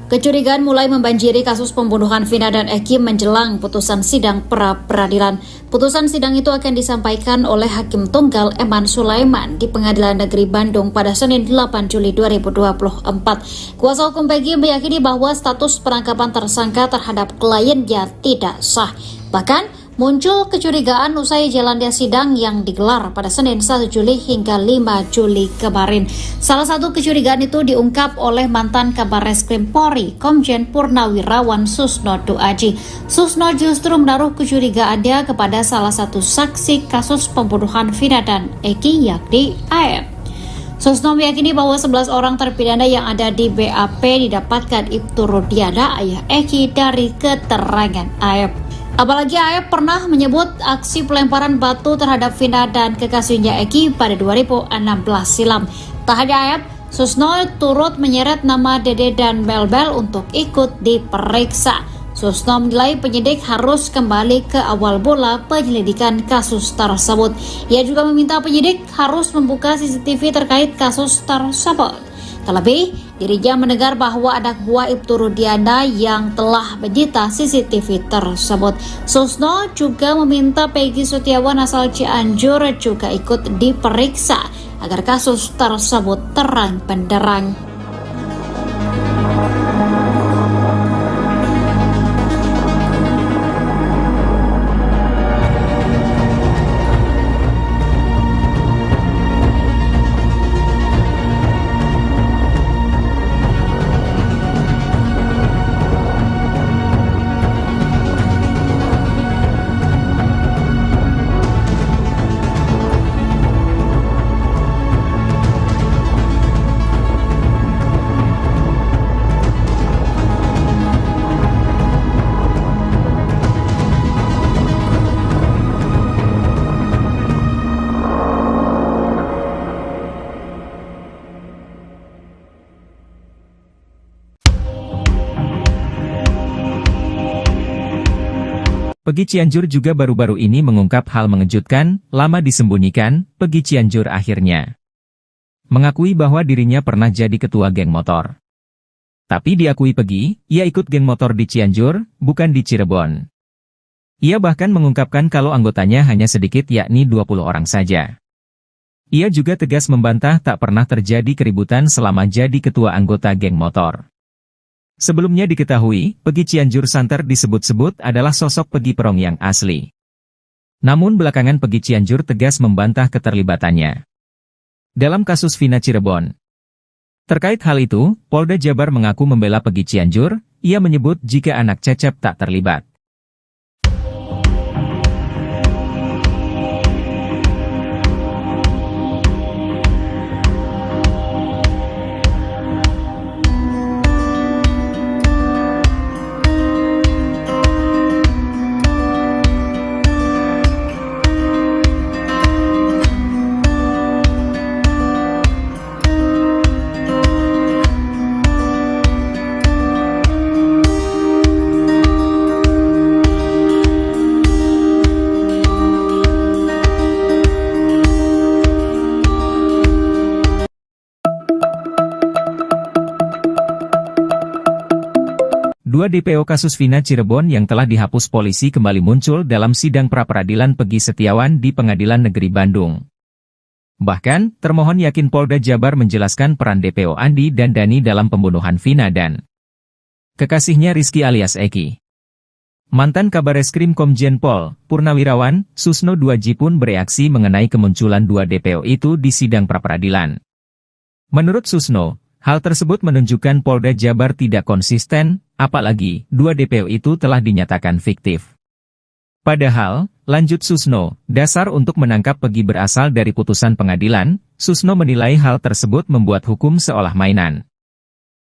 Kecurigaan mulai membanjiri kasus pembunuhan Vina dan Eki menjelang putusan sidang pra-peradilan. Putusan sidang itu akan disampaikan oleh Hakim Tunggal Eman Sulaiman di Pengadilan Negeri Bandung pada Senin 8 Juli 2024. Kuasa hukum Peggy meyakini bahwa status penangkapan tersangka terhadap kliennya tidak sah. Bahkan, muncul kecurigaan usai jalannya sidang yang digelar pada Senin 1 Juli hingga 5 Juli kemarin. Salah satu kecurigaan itu diungkap oleh mantan Kabar Reskrim Polri, Komjen Purnawirawan Susno Duaji. Susno justru menaruh kecurigaannya kepada salah satu saksi kasus pembunuhan Vina dan Eki, yakni AF. Susno meyakini bahwa 11 orang terpidana yang ada di BAP didapatkan Ibtu Rudiana, ayah Eki, dari keterangan AF. Apalagi AF pernah menyebut aksi pelemparan batu terhadap Vina dan kekasihnya Eki pada 2016 silam. Tak hanya AF, Susno turut menyeret nama Dede dan Belbel untuk ikut diperiksa. Susno menilai penyidik harus kembali ke awal mula penyelidikan kasus tersebut. Ia juga meminta penyidik harus membuka CCTV terkait kasus tersebut. Terlebih, dirinya mendengar bahwa anak buah Ibtu Rudiana yang telah menyita CCTV tersebut. Susno juga meminta Peggy Setiawan asal Cianjur juga ikut diperiksa agar kasus tersebut terang benderang. Peggy Cianjur juga baru-baru ini mengungkap hal mengejutkan, lama disembunyikan. Peggy Cianjur akhirnya mengakui bahwa dirinya pernah jadi ketua geng motor. Tapi diakui Peggy, ia ikut geng motor di Cianjur, bukan di Cirebon. Ia bahkan mengungkapkan kalau anggotanya hanya sedikit, yakni 20 orang saja. Ia juga tegas membantah tak pernah terjadi keributan selama jadi ketua anggota geng motor. Sebelumnya diketahui, Peggy Cianjur santer disebut-sebut adalah sosok Peggy Perong yang asli. Namun belakangan Peggy Cianjur tegas membantah keterlibatannya dalam kasus Vina Cirebon. Terkait hal itu, Polda Jabar mengaku membela Peggy Cianjur. Ia menyebut jika anak Cecep tak terlibat. Dua DPO kasus Vina Cirebon yang telah dihapus polisi kembali muncul dalam sidang pra-peradilan Peggy Setiawan di Pengadilan Negeri Bandung. Bahkan, termohon yakin Polda Jabar menjelaskan peran DPO Andi dan Dani dalam pembunuhan Vina dan kekasihnya Rizky alias Eki. Mantan Kabar Reskrim Komjen Pol Purnawirawan Susno Duaji pun bereaksi mengenai kemunculan dua DPO itu di sidang pra-peradilan. Menurut Susno, hal tersebut menunjukkan Polda Jabar tidak konsisten, apalagi dua DPO itu telah dinyatakan fiktif. Padahal, lanjut Susno, dasar untuk menangkap Peggy berasal dari putusan pengadilan. Susno menilai hal tersebut membuat hukum seolah mainan.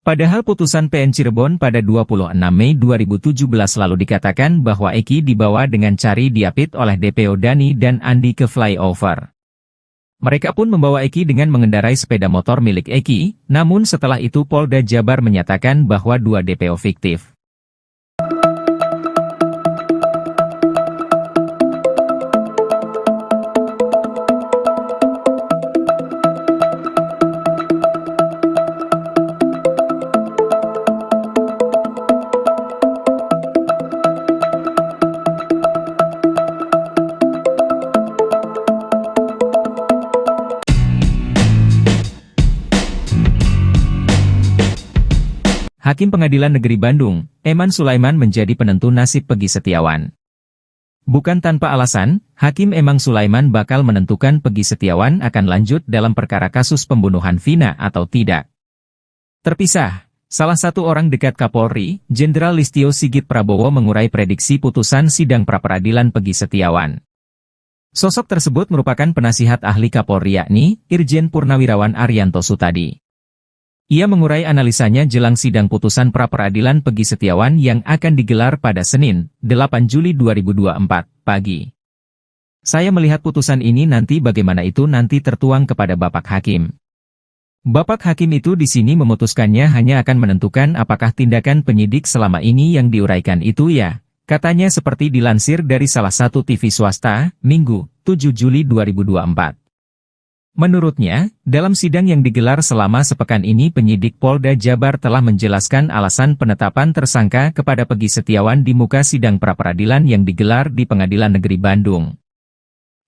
Padahal putusan PN Cirebon pada 26 Mei 2017 lalu dikatakan bahwa Eki dibawa dengan cari diapit oleh DPO Dani dan Andi ke flyover. Mereka pun membawa Eki dengan mengendarai sepeda motor milik Eki, namun setelah itu Polda Jabar menyatakan bahwa dua DPO fiktif. Hakim Pengadilan Negeri Bandung, Eman Sulaiman menjadi penentu nasib Peggy Setiawan. Bukan tanpa alasan, Hakim Eman Sulaiman bakal menentukan Peggy Setiawan akan lanjut dalam perkara kasus pembunuhan Vina atau tidak. Terpisah, salah satu orang dekat Kapolri, Jenderal Listio Sigit Prabowo mengurai prediksi putusan sidang pra-peradilan Peggy Setiawan. Sosok tersebut merupakan penasihat ahli Kapolri yakni Irjen Purnawirawan Arianto Sutadi. Ia mengurai analisanya jelang sidang putusan pra-peradilan Peggy Setiawan yang akan digelar pada Senin, 8 Juli 2024, pagi. Saya melihat putusan ini nanti bagaimana itu nanti tertuang kepada Bapak Hakim. Bapak Hakim itu di sini memutuskannya hanya akan menentukan apakah tindakan penyidik selama ini yang diuraikan itu ya, katanya seperti dilansir dari salah satu TV swasta, Minggu, 7 Juli 2024. Menurutnya, dalam sidang yang digelar selama sepekan ini penyidik Polda Jabar telah menjelaskan alasan penetapan tersangka kepada Peggy Setiawan di muka sidang pra-peradilan yang digelar di Pengadilan Negeri Bandung.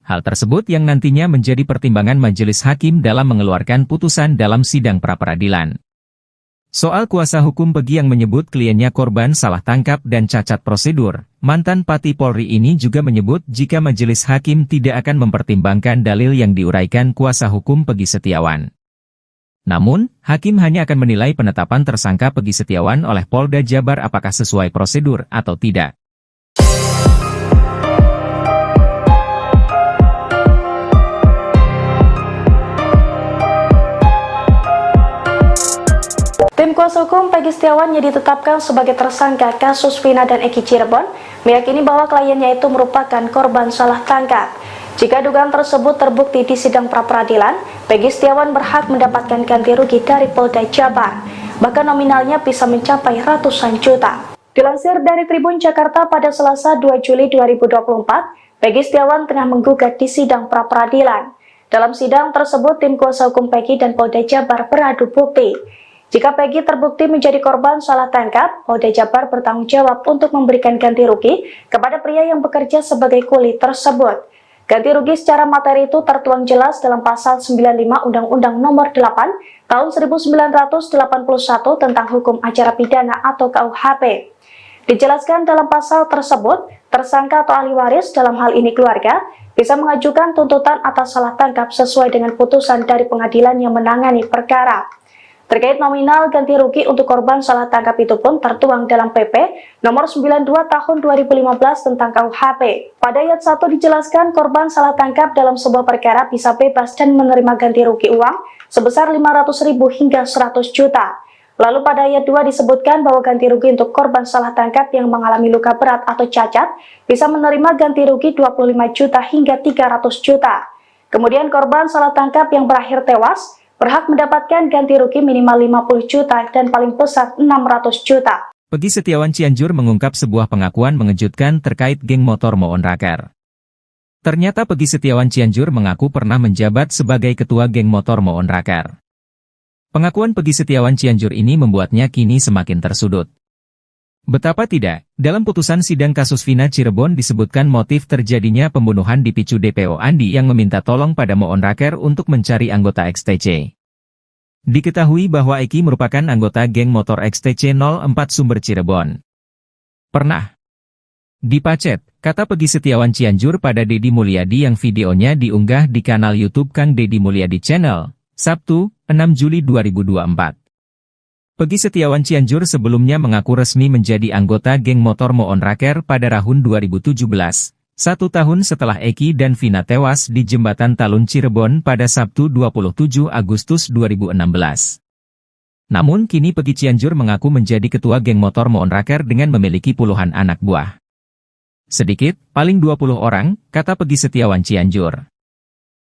Hal tersebut yang nantinya menjadi pertimbangan majelis hakim dalam mengeluarkan putusan dalam sidang pra-peradilan. Soal kuasa hukum Peggy yang menyebut kliennya korban salah tangkap dan cacat prosedur, mantan Pati Polri ini juga menyebut jika majelis hakim tidak akan mempertimbangkan dalil yang diuraikan kuasa hukum Peggy Setiawan. Namun, hakim hanya akan menilai penetapan tersangka Peggy Setiawan oleh Polda Jabar apakah sesuai prosedur atau tidak. Tim kuasa hukum Peggy Setiawan yang ditetapkan sebagai tersangka kasus Vina dan Eki Cirebon meyakini bahwa kliennya itu merupakan korban salah tangkap. Jika dugaan tersebut terbukti di sidang pra-peradilan, Peggy Setiawan berhak mendapatkan ganti rugi dari Polda Jabar, bahkan nominalnya bisa mencapai ratusan juta. Dilansir dari Tribun Jakarta pada Selasa 2 Juli 2024, Peggy Setiawan tengah menggugat di sidang pra-peradilan. Dalam sidang tersebut, tim kuasa hukum Peggy dan Polda Jabar beradu bukti. Jika Peggy terbukti menjadi korban salah tangkap, Polda Jabar bertanggung jawab untuk memberikan ganti rugi kepada pria yang bekerja sebagai kuli tersebut. Ganti rugi secara materi itu tertuang jelas dalam Pasal 95 Undang-Undang Nomor 8 Tahun 1981 tentang Hukum Acara Pidana atau KUHP. Dijelaskan dalam pasal tersebut, tersangka atau ahli waris dalam hal ini keluarga bisa mengajukan tuntutan atas salah tangkap sesuai dengan putusan dari pengadilan yang menangani perkara. Terkait nominal ganti rugi untuk korban salah tangkap itu pun tertuang dalam PP nomor 92 tahun 2015 tentang KUHP. Pada ayat 1 dijelaskan korban salah tangkap dalam sebuah perkara bisa bebas dan menerima ganti rugi uang sebesar 500.000 hingga 100 juta. Lalu pada ayat 2 disebutkan bahwa ganti rugi untuk korban salah tangkap yang mengalami luka berat atau cacat bisa menerima ganti rugi 25 juta hingga 300 juta. Kemudian korban salah tangkap yang berakhir tewas berhak mendapatkan ganti rugi minimal 50 juta dan paling besar 600 juta. Peggy Setiawan Cianjur mengungkap sebuah pengakuan mengejutkan terkait geng motor Moon Raker. Ternyata Peggy Setiawan Cianjur mengaku pernah menjabat sebagai ketua geng motor Moon Raker. Pengakuan Peggy Setiawan Cianjur ini membuatnya kini semakin tersudut. Betapa tidak, dalam putusan sidang kasus Vina Cirebon disebutkan motif terjadinya pembunuhan dipicu DPO Andi yang meminta tolong pada Moon Raker untuk mencari anggota XTC. Diketahui bahwa Eki merupakan anggota geng motor XTC 04 Sumber Cirebon. Pernah dipacet, kata Peggy Setiawan Cianjur pada Deddy Mulyadi yang videonya diunggah di kanal YouTube Kang Deddy Mulyadi Channel, Sabtu, 6 Juli 2024. Peggy Setiawan Cianjur sebelumnya mengaku resmi menjadi anggota geng motor Moon Raker pada tahun 2017, 1 tahun setelah Eki dan Vina tewas di Jembatan Talun Cirebon pada Sabtu 27 Agustus 2016. Namun kini Peggy Cianjur mengaku menjadi ketua geng motor Moon Raker dengan memiliki puluhan anak buah. Sedikit, paling 20 orang, kata Peggy Setiawan Cianjur.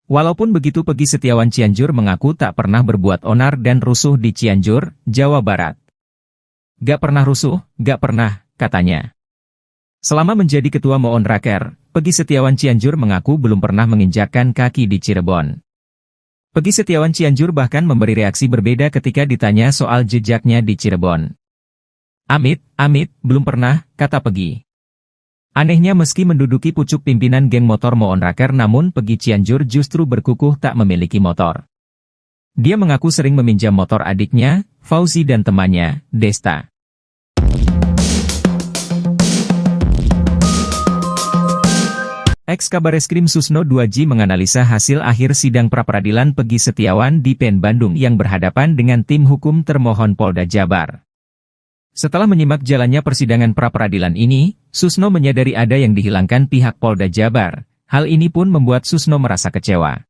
Walaupun begitu Peggy Setiawan Cianjur mengaku tak pernah berbuat onar dan rusuh di Cianjur, Jawa Barat. Gak pernah rusuh, gak pernah, katanya. Selama menjadi ketua Moon Raker, Peggy Setiawan Cianjur mengaku belum pernah menginjakkan kaki di Cirebon. Peggy Setiawan Cianjur bahkan memberi reaksi berbeda ketika ditanya soal jejaknya di Cirebon. Amit, belum pernah, kata Peggy. Anehnya meski menduduki pucuk pimpinan geng motor Moon Raker namun Peggy Cianjur justru berkukuh tak memiliki motor. Dia mengaku sering meminjam motor adiknya, Fauzi dan temannya, Desta. Ex-Kabareskrim Susno 2J menganalisa hasil akhir sidang pra-peradilan Peggy Setiawan di PN Bandung yang berhadapan dengan tim hukum termohon Polda Jabar. Setelah menyimak jalannya persidangan pra-peradilan ini, Susno menyadari ada yang dihilangkan pihak Polda Jabar. Hal ini pun membuat Susno merasa kecewa.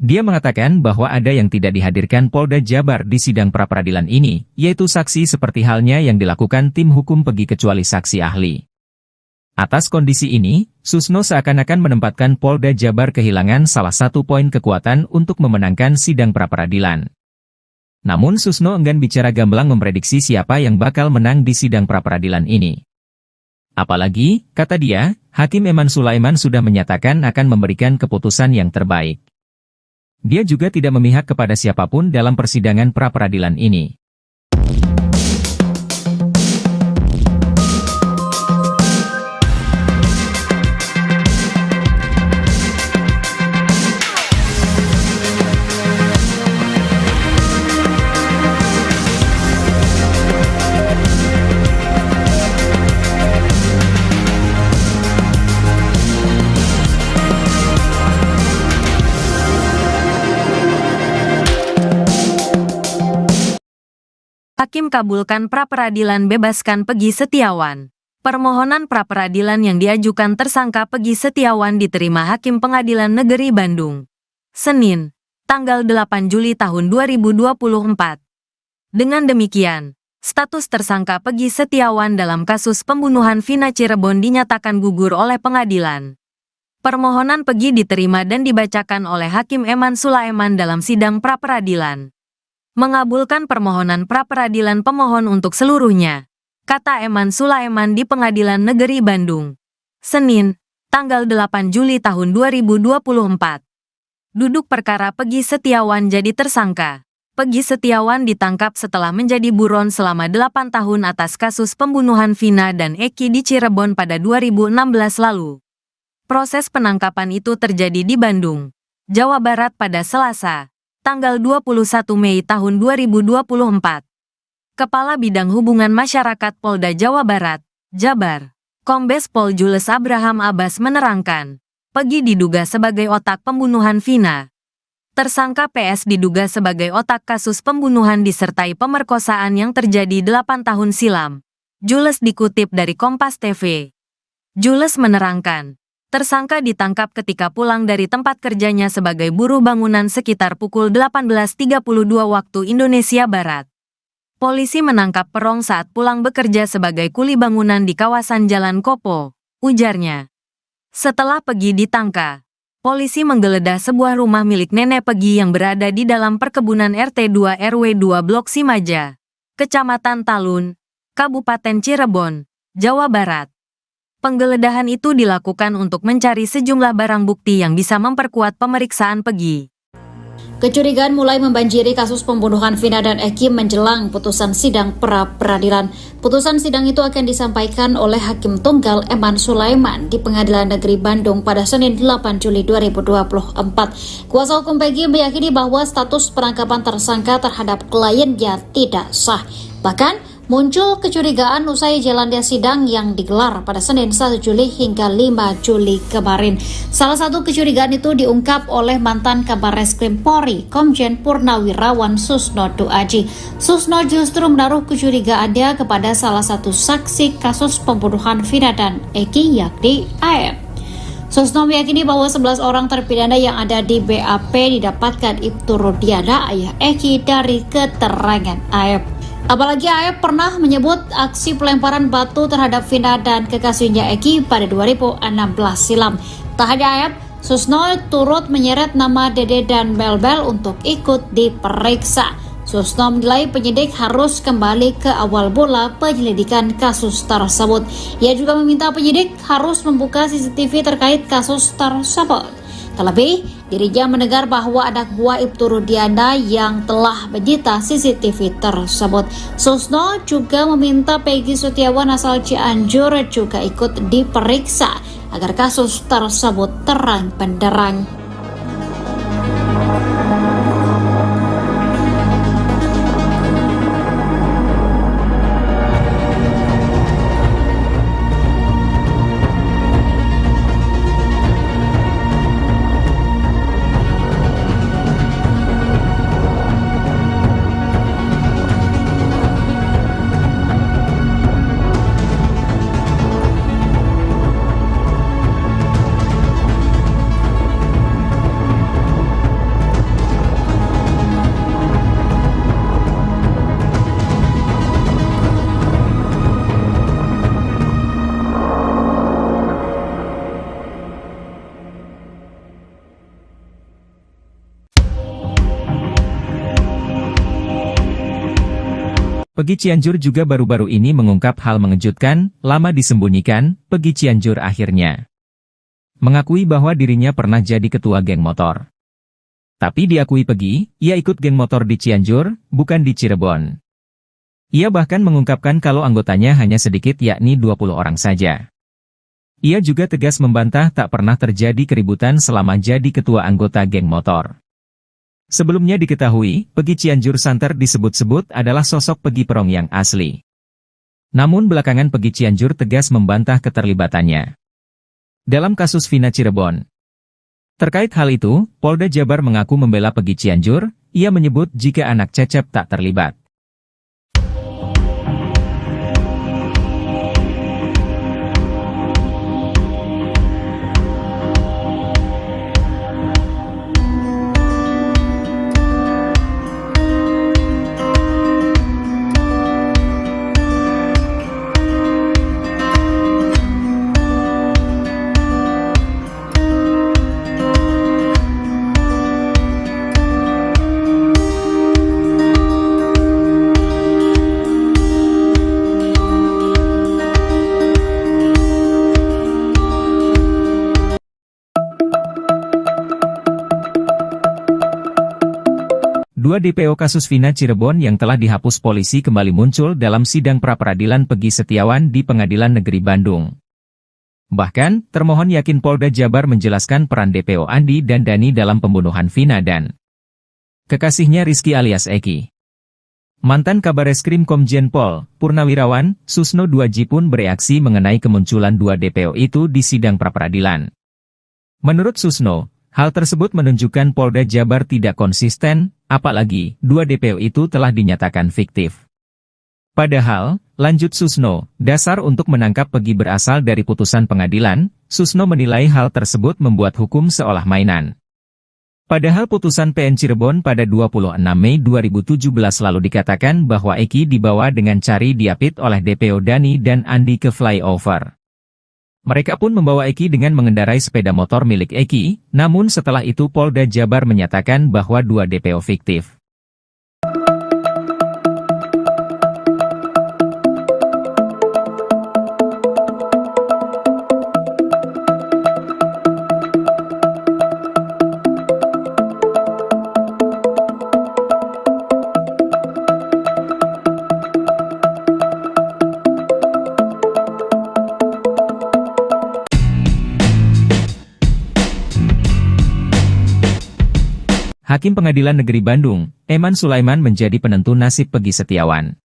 Dia mengatakan bahwa ada yang tidak dihadirkan Polda Jabar di sidang pra-peradilan ini, yaitu saksi seperti halnya yang dilakukan tim hukum Peggy kecuali saksi ahli. Atas kondisi ini, Susno seakan-akan menempatkan Polda Jabar kehilangan salah satu poin kekuatan untuk memenangkan sidang pra-peradilan. Namun Susno enggan bicara gamblang memprediksi siapa yang bakal menang di sidang pra-peradilan ini. Apalagi, kata dia, Hakim Eman Sulaiman sudah menyatakan akan memberikan keputusan yang terbaik. Dia juga tidak memihak kepada siapapun dalam persidangan pra-peradilan ini. Hakim kabulkan pra-peradilan bebaskan Peggy Setiawan. Permohonan pra-peradilan yang diajukan tersangka Peggy Setiawan diterima Hakim Pengadilan Negeri Bandung. Senin, tanggal 8 Juli tahun 2024. Dengan demikian, status tersangka Peggy Setiawan dalam kasus pembunuhan Vina Cirebon dinyatakan gugur oleh pengadilan. Permohonan Peggy diterima dan dibacakan oleh Hakim Eman Sulaiman dalam sidang pra-peradilan. Mengabulkan permohonan pra-peradilan pemohon untuk seluruhnya, kata Eman Sulaiman di Pengadilan Negeri Bandung. Senin, tanggal 8 Juli tahun 2024. Duduk perkara Peggy Setiawan jadi tersangka. Peggy Setiawan ditangkap setelah menjadi buron selama 8 tahun atas kasus pembunuhan Vina dan Eki di Cirebon pada 2016 lalu. Proses penangkapan itu terjadi di Bandung, Jawa Barat pada Selasa, tanggal 21 Mei tahun 2024. Kepala Bidang Hubungan Masyarakat Polda Jawa Barat, Jabar, Kombes Pol Jules Abraham Abbas menerangkan, Peggy diduga sebagai otak pembunuhan Vina. Tersangka PS diduga sebagai otak kasus pembunuhan disertai pemerkosaan yang terjadi 8 tahun silam. Jules dikutip dari Kompas TV. Jules menerangkan, tersangka ditangkap ketika pulang dari tempat kerjanya sebagai buruh bangunan sekitar pukul 18.32 waktu Indonesia Barat. Polisi menangkap Perong saat pulang bekerja sebagai kuli bangunan di kawasan Jalan Kopo, ujarnya. Setelah Peggy ditangkap, polisi menggeledah sebuah rumah milik nenek Peggy yang berada di dalam perkebunan RT 2 RW 2 Blok Simaja, Kecamatan Talun, Kabupaten Cirebon, Jawa Barat. Penggeledahan itu dilakukan untuk mencari sejumlah barang bukti yang bisa memperkuat pemeriksaan Peggy. Kecurigaan mulai membanjiri kasus pembunuhan Vina dan Eki menjelang putusan sidang pra-peradilan. Putusan sidang itu akan disampaikan oleh Hakim Tunggal Eman Sulaiman di Pengadilan Negeri Bandung pada Senin 8 Juli 2024. Kuasa hukum Peggy meyakini bahwa status penangkapan tersangka terhadap kliennya tidak sah. Bahkan, muncul kecurigaan usai jalannya sidang yang digelar pada Senin 1 Juli hingga 5 Juli kemarin. Salah satu kecurigaan itu diungkap oleh mantan Kabareskrim Polri, Komjen Purnawirawan Susno 2J. Susno justru menaruh kecurigaannya kepada salah satu saksi kasus pembunuhan Vina dan Eki, yakni AF. Susno meyakini bahwa 11 orang terpidana yang ada di BAP didapatkan Ibtu Rudiana, ayah Eki, dari keterangan AF. Apalagi AF pernah menyebut aksi pelemparan batu terhadap Vina dan kekasihnya Eki pada 2016 silam. Tak hanya AF, Susno turut menyeret nama Dede dan Belbel untuk ikut diperiksa. Susno menilai penyidik harus kembali ke awal mula penyelidikan kasus tersebut. Ia juga meminta penyidik harus membuka CCTV terkait kasus tersebut. Terlebih, dirinya mendengar bahwa anak buah Ibtu Rudiana yang telah menyita CCTV tersebut. Susno juga meminta Peggy Setiawan asal Cianjur juga ikut diperiksa agar kasus tersebut terang benderang. Peggy Cianjur juga baru-baru ini mengungkap hal mengejutkan, lama disembunyikan, Peggy Cianjur akhirnya mengakui bahwa dirinya pernah jadi ketua geng motor. Tapi diakui Peggy, ia ikut geng motor di Cianjur, bukan di Cirebon. Ia bahkan mengungkapkan kalau anggotanya hanya sedikit yakni 20 orang saja. Ia juga tegas membantah tak pernah terjadi keributan selama jadi ketua anggota geng motor. Sebelumnya diketahui, Peggy Cianjur santer disebut-sebut adalah sosok Peggy Perong yang asli. Namun belakangan Peggy Cianjur tegas membantah keterlibatannya dalam kasus Vina Cirebon. Terkait hal itu, Polda Jabar mengaku membela Peggy Cianjur, ia menyebut jika anak Cecep tak terlibat. Dua DPO kasus Vina Cirebon yang telah dihapus polisi kembali muncul dalam sidang pra-peradilan Peggy Setiawan di Pengadilan Negeri Bandung. Bahkan, termohon yakin Polda Jabar menjelaskan peran DPO Andi dan Dani dalam pembunuhan Vina dan kekasihnya Rizky alias Eki. Mantan Kabareskrim Komjen Pol, Purnawirawan, Susno Duaji pun bereaksi mengenai kemunculan dua DPO itu di sidang pra-peradilan. Menurut Susno, hal tersebut menunjukkan Polda Jabar tidak konsisten, apalagi dua DPO itu telah dinyatakan fiktif. Padahal, lanjut Susno, dasar untuk menangkap Peggy berasal dari putusan pengadilan. Susno menilai hal tersebut membuat hukum seolah mainan. Padahal putusan PN Cirebon pada 26 Mei 2017 lalu dikatakan bahwa Eki dibawa dengan cari diapit oleh DPO Dani dan Andi ke flyover. Mereka pun membawa Eki dengan mengendarai sepeda motor milik Eki, namun setelah itu Polda Jabar menyatakan bahwa dua DPO fiktif. Hakim Pengadilan Negeri Bandung, Eman Sulaiman menjadi penentu nasib Peggy Setiawan.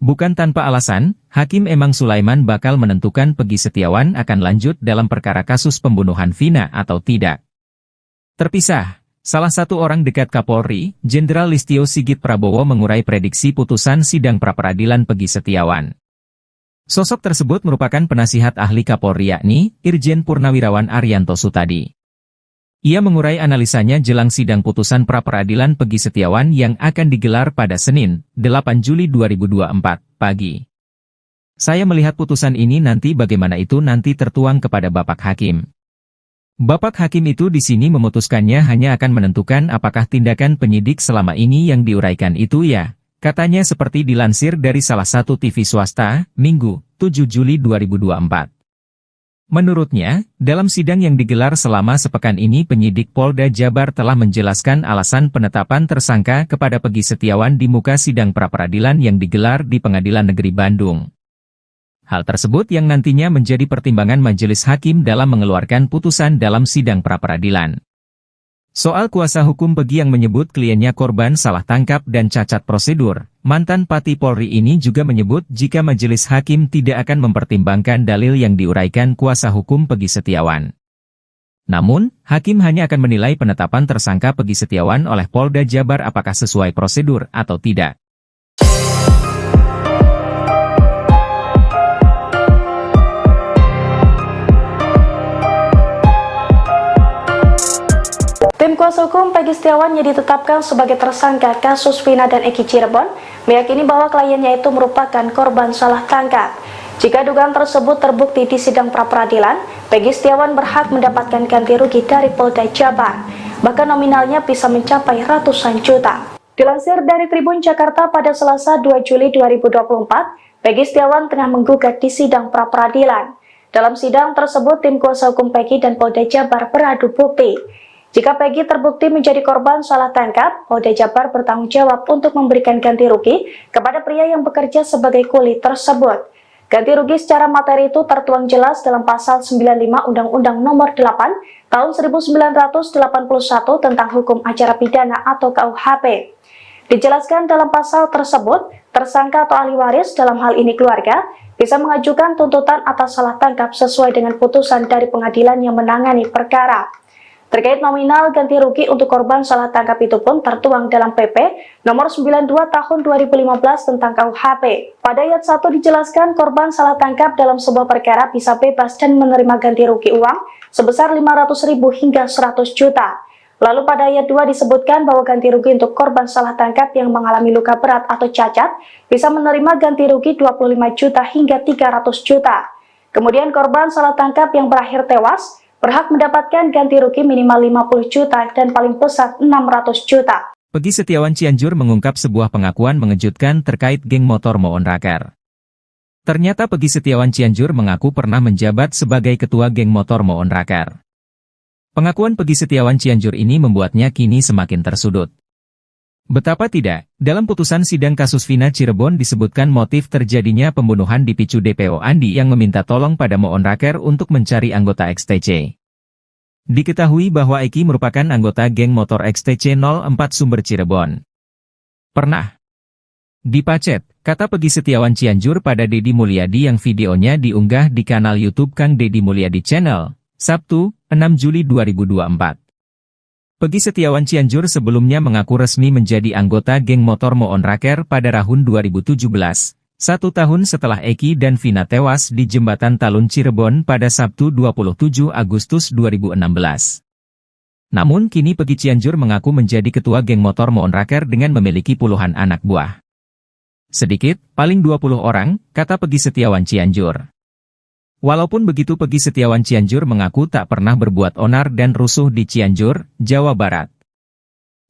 Bukan tanpa alasan, Hakim Eman Sulaiman bakal menentukan Peggy Setiawan akan lanjut dalam perkara kasus pembunuhan Vina atau tidak. Terpisah, salah satu orang dekat Kapolri, Jenderal Listio Sigit Prabowo mengurai prediksi putusan sidang pra-peradilan Peggy Setiawan. Sosok tersebut merupakan penasihat ahli Kapolri yakni Irjen Purnawirawan Arianto Sutadi. Ia mengurai analisanya jelang sidang putusan pra-peradilan Peggy Setiawan yang akan digelar pada Senin, 8 Juli 2024, pagi. Saya melihat putusan ini nanti bagaimana itu nanti tertuang kepada Bapak Hakim. Bapak Hakim itu di sini memutuskannya hanya akan menentukan apakah tindakan penyidik selama ini yang diuraikan itu ya, katanya seperti dilansir dari salah satu TV swasta, Minggu, 7 Juli 2024. Menurutnya, dalam sidang yang digelar selama sepekan ini penyidik Polda Jabar telah menjelaskan alasan penetapan tersangka kepada Peggy Setiawan di muka sidang pra-peradilan yang digelar di Pengadilan Negeri Bandung. Hal tersebut yang nantinya menjadi pertimbangan majelis hakim dalam mengeluarkan putusan dalam sidang pra-peradilan. Soal kuasa hukum Peggy yang menyebut kliennya korban salah tangkap dan cacat prosedur, mantan Pati Polri ini juga menyebut jika majelis hakim tidak akan mempertimbangkan dalil yang diuraikan kuasa hukum Peggy Setiawan. Namun, hakim hanya akan menilai penetapan tersangka Peggy Setiawan oleh Polda Jabar apakah sesuai prosedur atau tidak. Tim kuasa hukum Peggy Setiawan yang ditetapkan sebagai tersangka kasus Vina dan Eki Cirebon meyakini bahwa kliennya itu merupakan korban salah tangkap. Jika dugaan tersebut terbukti di sidang pra-peradilan, Peggy Setiawan berhak mendapatkan ganti rugi dari Polda Jabar, bahkan nominalnya bisa mencapai ratusan juta. Dilansir dari Tribun Jakarta pada Selasa 2 Juli 2024, Peggy Setiawan tengah menggugat di sidang pra-peradilan. Dalam sidang tersebut, tim kuasa hukum Peggy dan Polda Jabar beradu bukti. Jika Peggy terbukti menjadi korban salah tangkap, Polda Jabar bertanggung jawab untuk memberikan ganti rugi kepada pria yang bekerja sebagai kuli tersebut. Ganti rugi secara materi itu tertuang jelas dalam Pasal 95 Undang-Undang Nomor 8 Tahun 1981 tentang Hukum Acara Pidana atau KUHP. Dijelaskan dalam pasal tersebut, tersangka atau ahli waris dalam hal ini keluarga bisa mengajukan tuntutan atas salah tangkap sesuai dengan putusan dari pengadilan yang menangani perkara. Terkait nominal ganti rugi untuk korban salah tangkap itu pun tertuang dalam PP Nomor 92 Tahun 2015 tentang KUHP. Pada ayat 1 dijelaskan korban salah tangkap dalam sebuah perkara bisa bebas dan menerima ganti rugi uang sebesar 500.000 hingga 100 juta. Lalu pada ayat 2 disebutkan bahwa ganti rugi untuk korban salah tangkap yang mengalami luka berat atau cacat bisa menerima ganti rugi 25 juta hingga 300 juta. Kemudian korban salah tangkap yang berakhir tewas berhak mendapatkan ganti rugi minimal 50 juta dan paling besar 600 juta. Peggy Setiawan Cianjur mengungkap sebuah pengakuan mengejutkan terkait geng motor Moon Raker. Ternyata Peggy Setiawan Cianjur mengaku pernah menjabat sebagai ketua geng motor Moon Raker. Pengakuan Peggy Setiawan Cianjur ini membuatnya kini semakin tersudut. Betapa tidak, dalam putusan sidang kasus Vina Cirebon disebutkan motif terjadinya pembunuhan dipicu DPO Andi yang meminta tolong pada Moon Raker untuk mencari anggota XTC. Diketahui bahwa Eki merupakan anggota geng motor XTC 04 Sumber Cirebon. Pernah dipacet, kata Peggy Setiawan Cianjur pada Deddy Mulyadi yang videonya diunggah di kanal YouTube Kang Deddy Mulyadi Channel, Sabtu, 6 Juli 2024. Peggy Setiawan Cianjur sebelumnya mengaku resmi menjadi anggota geng motor Moon Raker pada tahun 2017, 1 tahun setelah Eki dan Vina tewas di Jembatan Talun Cirebon pada Sabtu 27 Agustus 2016. Namun kini Peggy Cianjur mengaku menjadi ketua geng motor Moon Raker dengan memiliki puluhan anak buah. Sedikit, paling 20 orang, kata Peggy Setiawan Cianjur. Walaupun begitu Peggy Setiawan Cianjur mengaku tak pernah berbuat onar dan rusuh di Cianjur, Jawa Barat.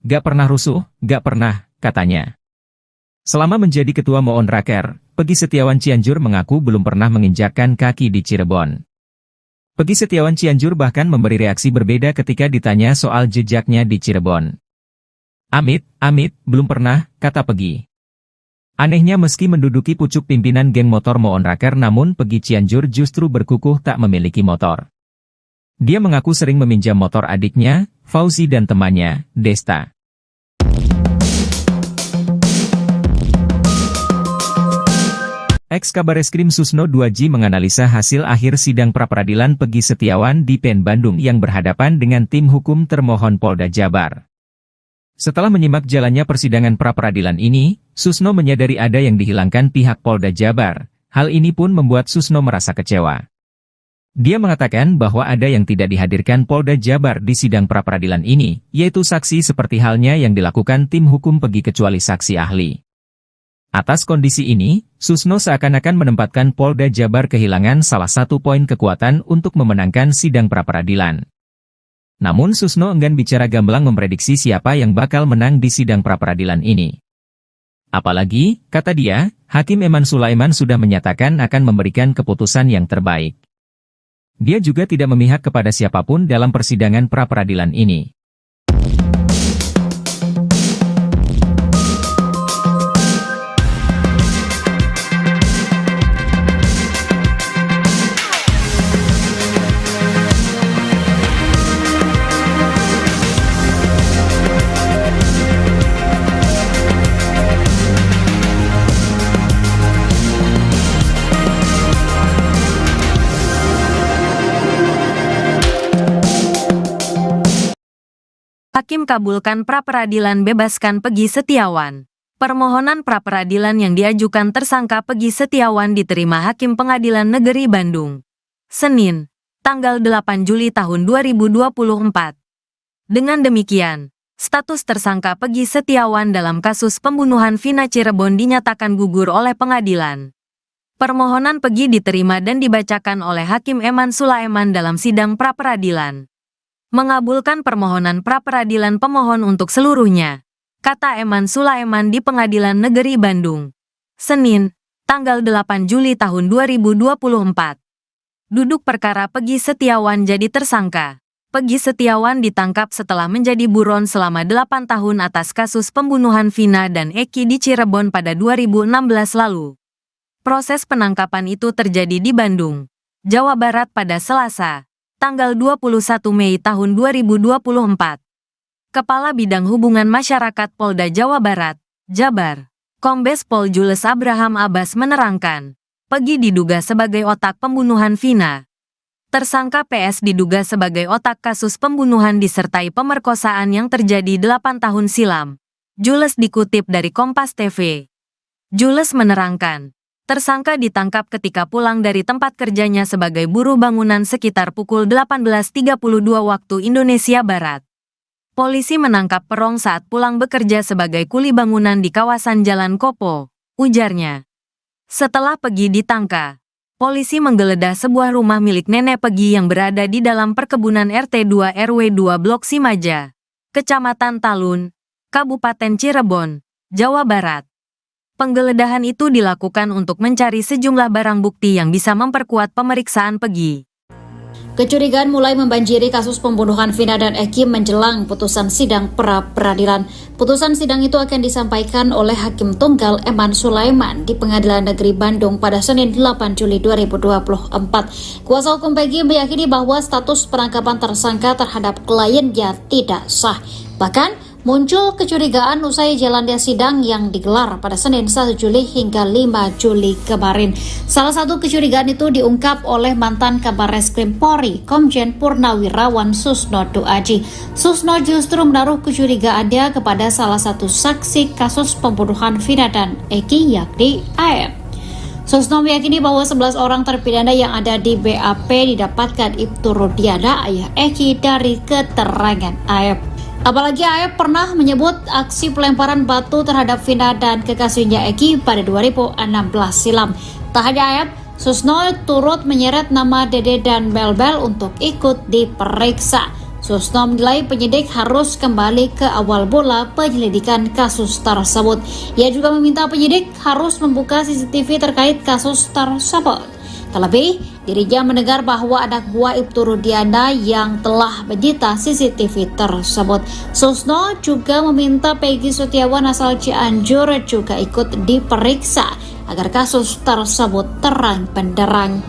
Gak pernah rusuh, gak pernah, katanya. Selama menjadi ketua Moon Raker, Peggy Setiawan Cianjur mengaku belum pernah menginjakkan kaki di Cirebon. Peggy Setiawan Cianjur bahkan memberi reaksi berbeda ketika ditanya soal jejaknya di Cirebon. Amit, belum pernah, kata Peggy. Anehnya meski menduduki pucuk pimpinan geng motor Moon Raker namun Peggy Cianjur justru berkukuh tak memiliki motor. Dia mengaku sering meminjam motor adiknya, Fauzi dan temannya, Desta. Ex-Kabareskrim Susno 2J menganalisa hasil akhir sidang pra-peradilan Peggy Setiawan di PN Bandung yang berhadapan dengan tim hukum termohon Polda Jabar. Setelah menyimak jalannya persidangan pra-peradilan ini, Susno menyadari ada yang dihilangkan pihak Polda Jabar. Hal ini pun membuat Susno merasa kecewa. Dia mengatakan bahwa ada yang tidak dihadirkan Polda Jabar di sidang pra-peradilan ini, yaitu saksi seperti halnya yang dilakukan tim hukum Peggy kecuali saksi ahli. Atas kondisi ini, Susno seakan-akan menempatkan Polda Jabar kehilangan salah satu poin kekuatan untuk memenangkan sidang pra-peradilan. Namun Susno enggan bicara gamblang memprediksi siapa yang bakal menang di sidang pra-peradilan ini. Apalagi, kata dia, Hakim Eman Sulaiman sudah menyatakan akan memberikan keputusan yang terbaik. Dia juga tidak memihak kepada siapapun dalam persidangan pra-peradilan ini. Hakim kabulkan pra-peradilan bebaskan Peggy Setiawan. Permohonan pra-peradilan yang diajukan tersangka Peggy Setiawan diterima Hakim Pengadilan Negeri Bandung. Senin, tanggal 8 Juli tahun 2024. Dengan demikian, status tersangka Peggy Setiawan dalam kasus pembunuhan Vina Cirebon dinyatakan gugur oleh pengadilan. Permohonan Peggy diterima dan dibacakan oleh Hakim Eman Sulaiman dalam sidang pra-peradilan. Mengabulkan permohonan pra-peradilan pemohon untuk seluruhnya. kata Eman Sulaiman di Pengadilan Negeri Bandung. Senin, tanggal 8 Juli tahun 2024. Duduk perkara Peggy Setiawan jadi tersangka. Peggy Setiawan ditangkap setelah menjadi buron selama 8 tahun atas kasus pembunuhan Vina dan Eki di Cirebon pada 2016 lalu. Proses penangkapan itu terjadi di Bandung, Jawa Barat pada Selasa, tanggal 21 Mei tahun 2024. Kepala Bidang Hubungan Masyarakat Polda Jawa Barat, Jabar, Kombes Pol Jules Abraham Abbas menerangkan, Peggy diduga sebagai otak pembunuhan Vina. Tersangka PS diduga sebagai otak kasus pembunuhan disertai pemerkosaan yang terjadi 8 tahun silam. Jules dikutip dari Kompas TV. Jules menerangkan, tersangka ditangkap ketika pulang dari tempat kerjanya sebagai buruh bangunan sekitar pukul 18.32 waktu Indonesia Barat. Polisi menangkap Perong saat pulang bekerja sebagai kuli bangunan di kawasan Jalan Kopo, ujarnya. Setelah Peggy ditangkap, polisi menggeledah sebuah rumah milik nenek Peggy yang berada di dalam perkebunan RT 2 RW 2 Blok Simaja, Kecamatan Talun, Kabupaten Cirebon, Jawa Barat. Penggeledahan itu dilakukan untuk mencari sejumlah barang bukti yang bisa memperkuat pemeriksaan Peggy. Kecurigaan mulai membanjiri kasus pembunuhan Vina dan Eki menjelang putusan sidang pra-peradilan. Putusan sidang itu akan disampaikan oleh Hakim Tunggal Eman Sulaiman di Pengadilan Negeri Bandung pada Senin 8 Juli 2024. Kuasa hukum Peggy meyakini bahwa status penangkapan tersangka terhadap kliennya tidak sah. Bahkan, muncul kecurigaan usai jalannya sidang yang digelar pada Senin 1 Juli hingga 5 Juli kemarin. Salah satu kecurigaan itu diungkap oleh mantan Kabar Reskrim Polri, Komjen Purnawirawan Susno Duaji. Susno justru menaruh kecurigaannya kepada salah satu saksi kasus pembunuhan Vina dan Eki, yakni AF. Susno meyakini bahwa 11 orang terpidana yang ada di BAP didapatkan Ibtu Rudiana, ayah Eki, dari keterangan AF. Apalagi AF pernah menyebut aksi pelemparan batu terhadap Vina dan kekasihnya Eki pada 2016 silam. Tak hanya AF, Susno turut menyeret nama Dede dan Belbel untuk ikut diperiksa. Susno menilai penyidik harus kembali ke awal mula penyelidikan kasus tersebut. Ia juga meminta penyidik harus membuka CCTV terkait kasus tersebut. Terlebih, dirinya mendengar bahwa anak buah Ibtu Rudiana yang telah menyita CCTV tersebut. Susno juga meminta Peggy Setiawan asal Cianjur juga ikut diperiksa agar kasus tersebut terang benderang.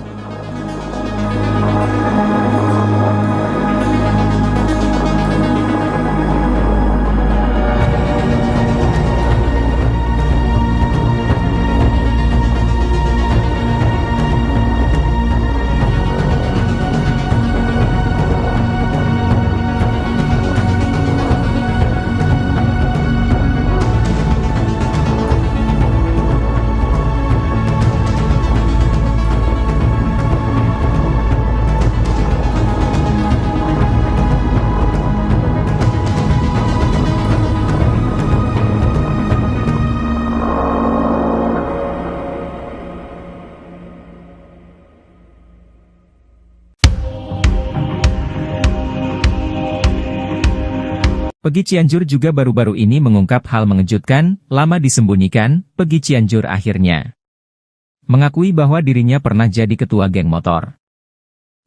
Peggy Cianjur juga baru-baru ini mengungkap hal mengejutkan, lama disembunyikan, Peggy Cianjur akhirnya mengakui bahwa dirinya pernah jadi ketua geng motor.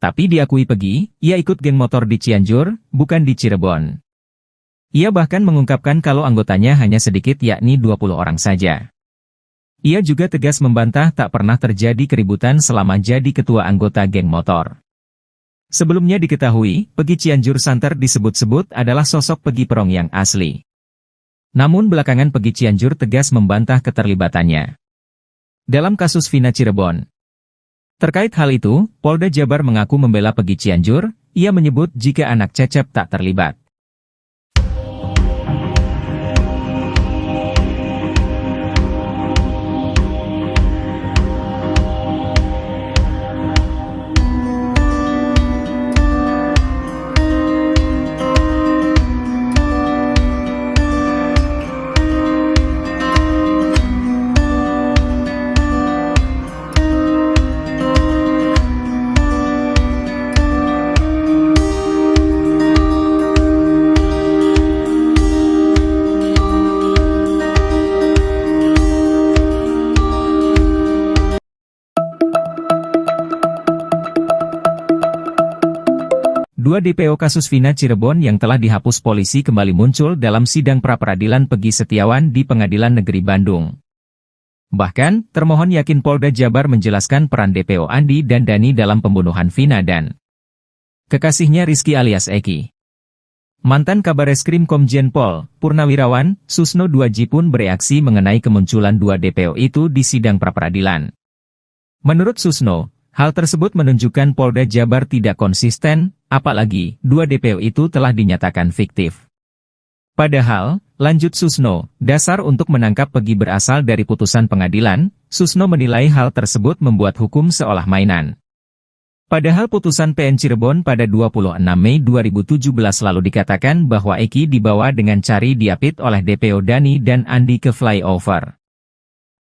Tapi diakui Peggy, ia ikut geng motor di Cianjur, bukan di Cirebon. Ia bahkan mengungkapkan kalau anggotanya hanya sedikit, yakni 20 orang saja. Ia juga tegas membantah tak pernah terjadi keributan selama jadi ketua anggota geng motor. Sebelumnya diketahui, Peggy Cianjur santer disebut-sebut adalah sosok Peggy Perong yang asli. Namun belakangan Peggy Cianjur tegas membantah keterlibatannya dalam kasus Vina Cirebon. Terkait hal itu, Polda Jabar mengaku membela Peggy Cianjur. Ia menyebut jika anak Cecep tak terlibat. Dua DPO kasus Vina Cirebon yang telah dihapus polisi kembali muncul dalam sidang pra-peradilan Peggy Setiawan di Pengadilan Negeri Bandung. Bahkan, termohon yakin Polda Jabar menjelaskan peran DPO Andi dan Dani dalam pembunuhan Vina dan kekasihnya Rizky alias Eki. Mantan Kabareskrim Komjen Pol, Purnawirawan, Susno Duaji pun bereaksi mengenai kemunculan dua DPO itu di sidang pra-peradilan. Menurut Susno, hal tersebut menunjukkan Polda Jabar tidak konsisten, apalagi dua DPO itu telah dinyatakan fiktif. Padahal, lanjut Susno, dasar untuk menangkap Peggy berasal dari putusan pengadilan. Susno menilai hal tersebut membuat hukum seolah mainan. Padahal putusan PN Cirebon pada 26 Mei 2017 lalu dikatakan bahwa Eki dibawa dengan cari diapit oleh DPO Dani dan Andi ke flyover.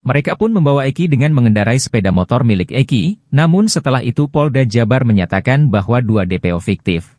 Mereka pun membawa Eki dengan mengendarai sepeda motor milik Eki, namun setelah itu Polda Jabar menyatakan bahwa dua DPO fiktif.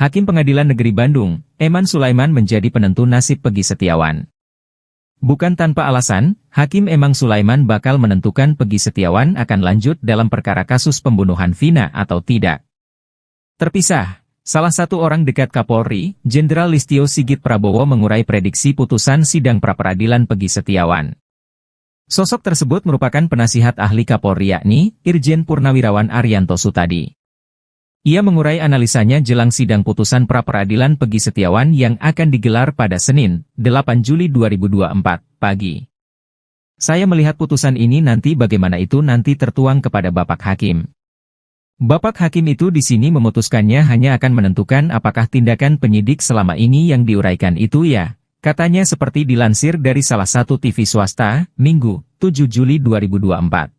Hakim Pengadilan Negeri Bandung, Eman Sulaiman menjadi penentu nasib Peggy Setiawan. Bukan tanpa alasan, Hakim Eman Sulaiman bakal menentukan Peggy Setiawan akan lanjut dalam perkara kasus pembunuhan Vina atau tidak. Terpisah, salah satu orang dekat Kapolri, Jenderal Listio Sigit Prabowo mengurai prediksi putusan sidang pra-peradilan Peggy Setiawan. Sosok tersebut merupakan penasihat ahli Kapolri yakni Irjen Purnawirawan Arianto Sutadi. Ia mengurai analisanya jelang sidang putusan pra-peradilan Peggy Setiawan yang akan digelar pada Senin, 8 Juli 2024, pagi. Saya melihat putusan ini nanti bagaimana itu nanti tertuang kepada Bapak Hakim. Bapak Hakim itu di sini memutuskannya hanya akan menentukan apakah tindakan penyidik selama ini yang diuraikan itu ya, katanya seperti dilansir dari salah satu TV swasta, Minggu, 7 Juli 2024.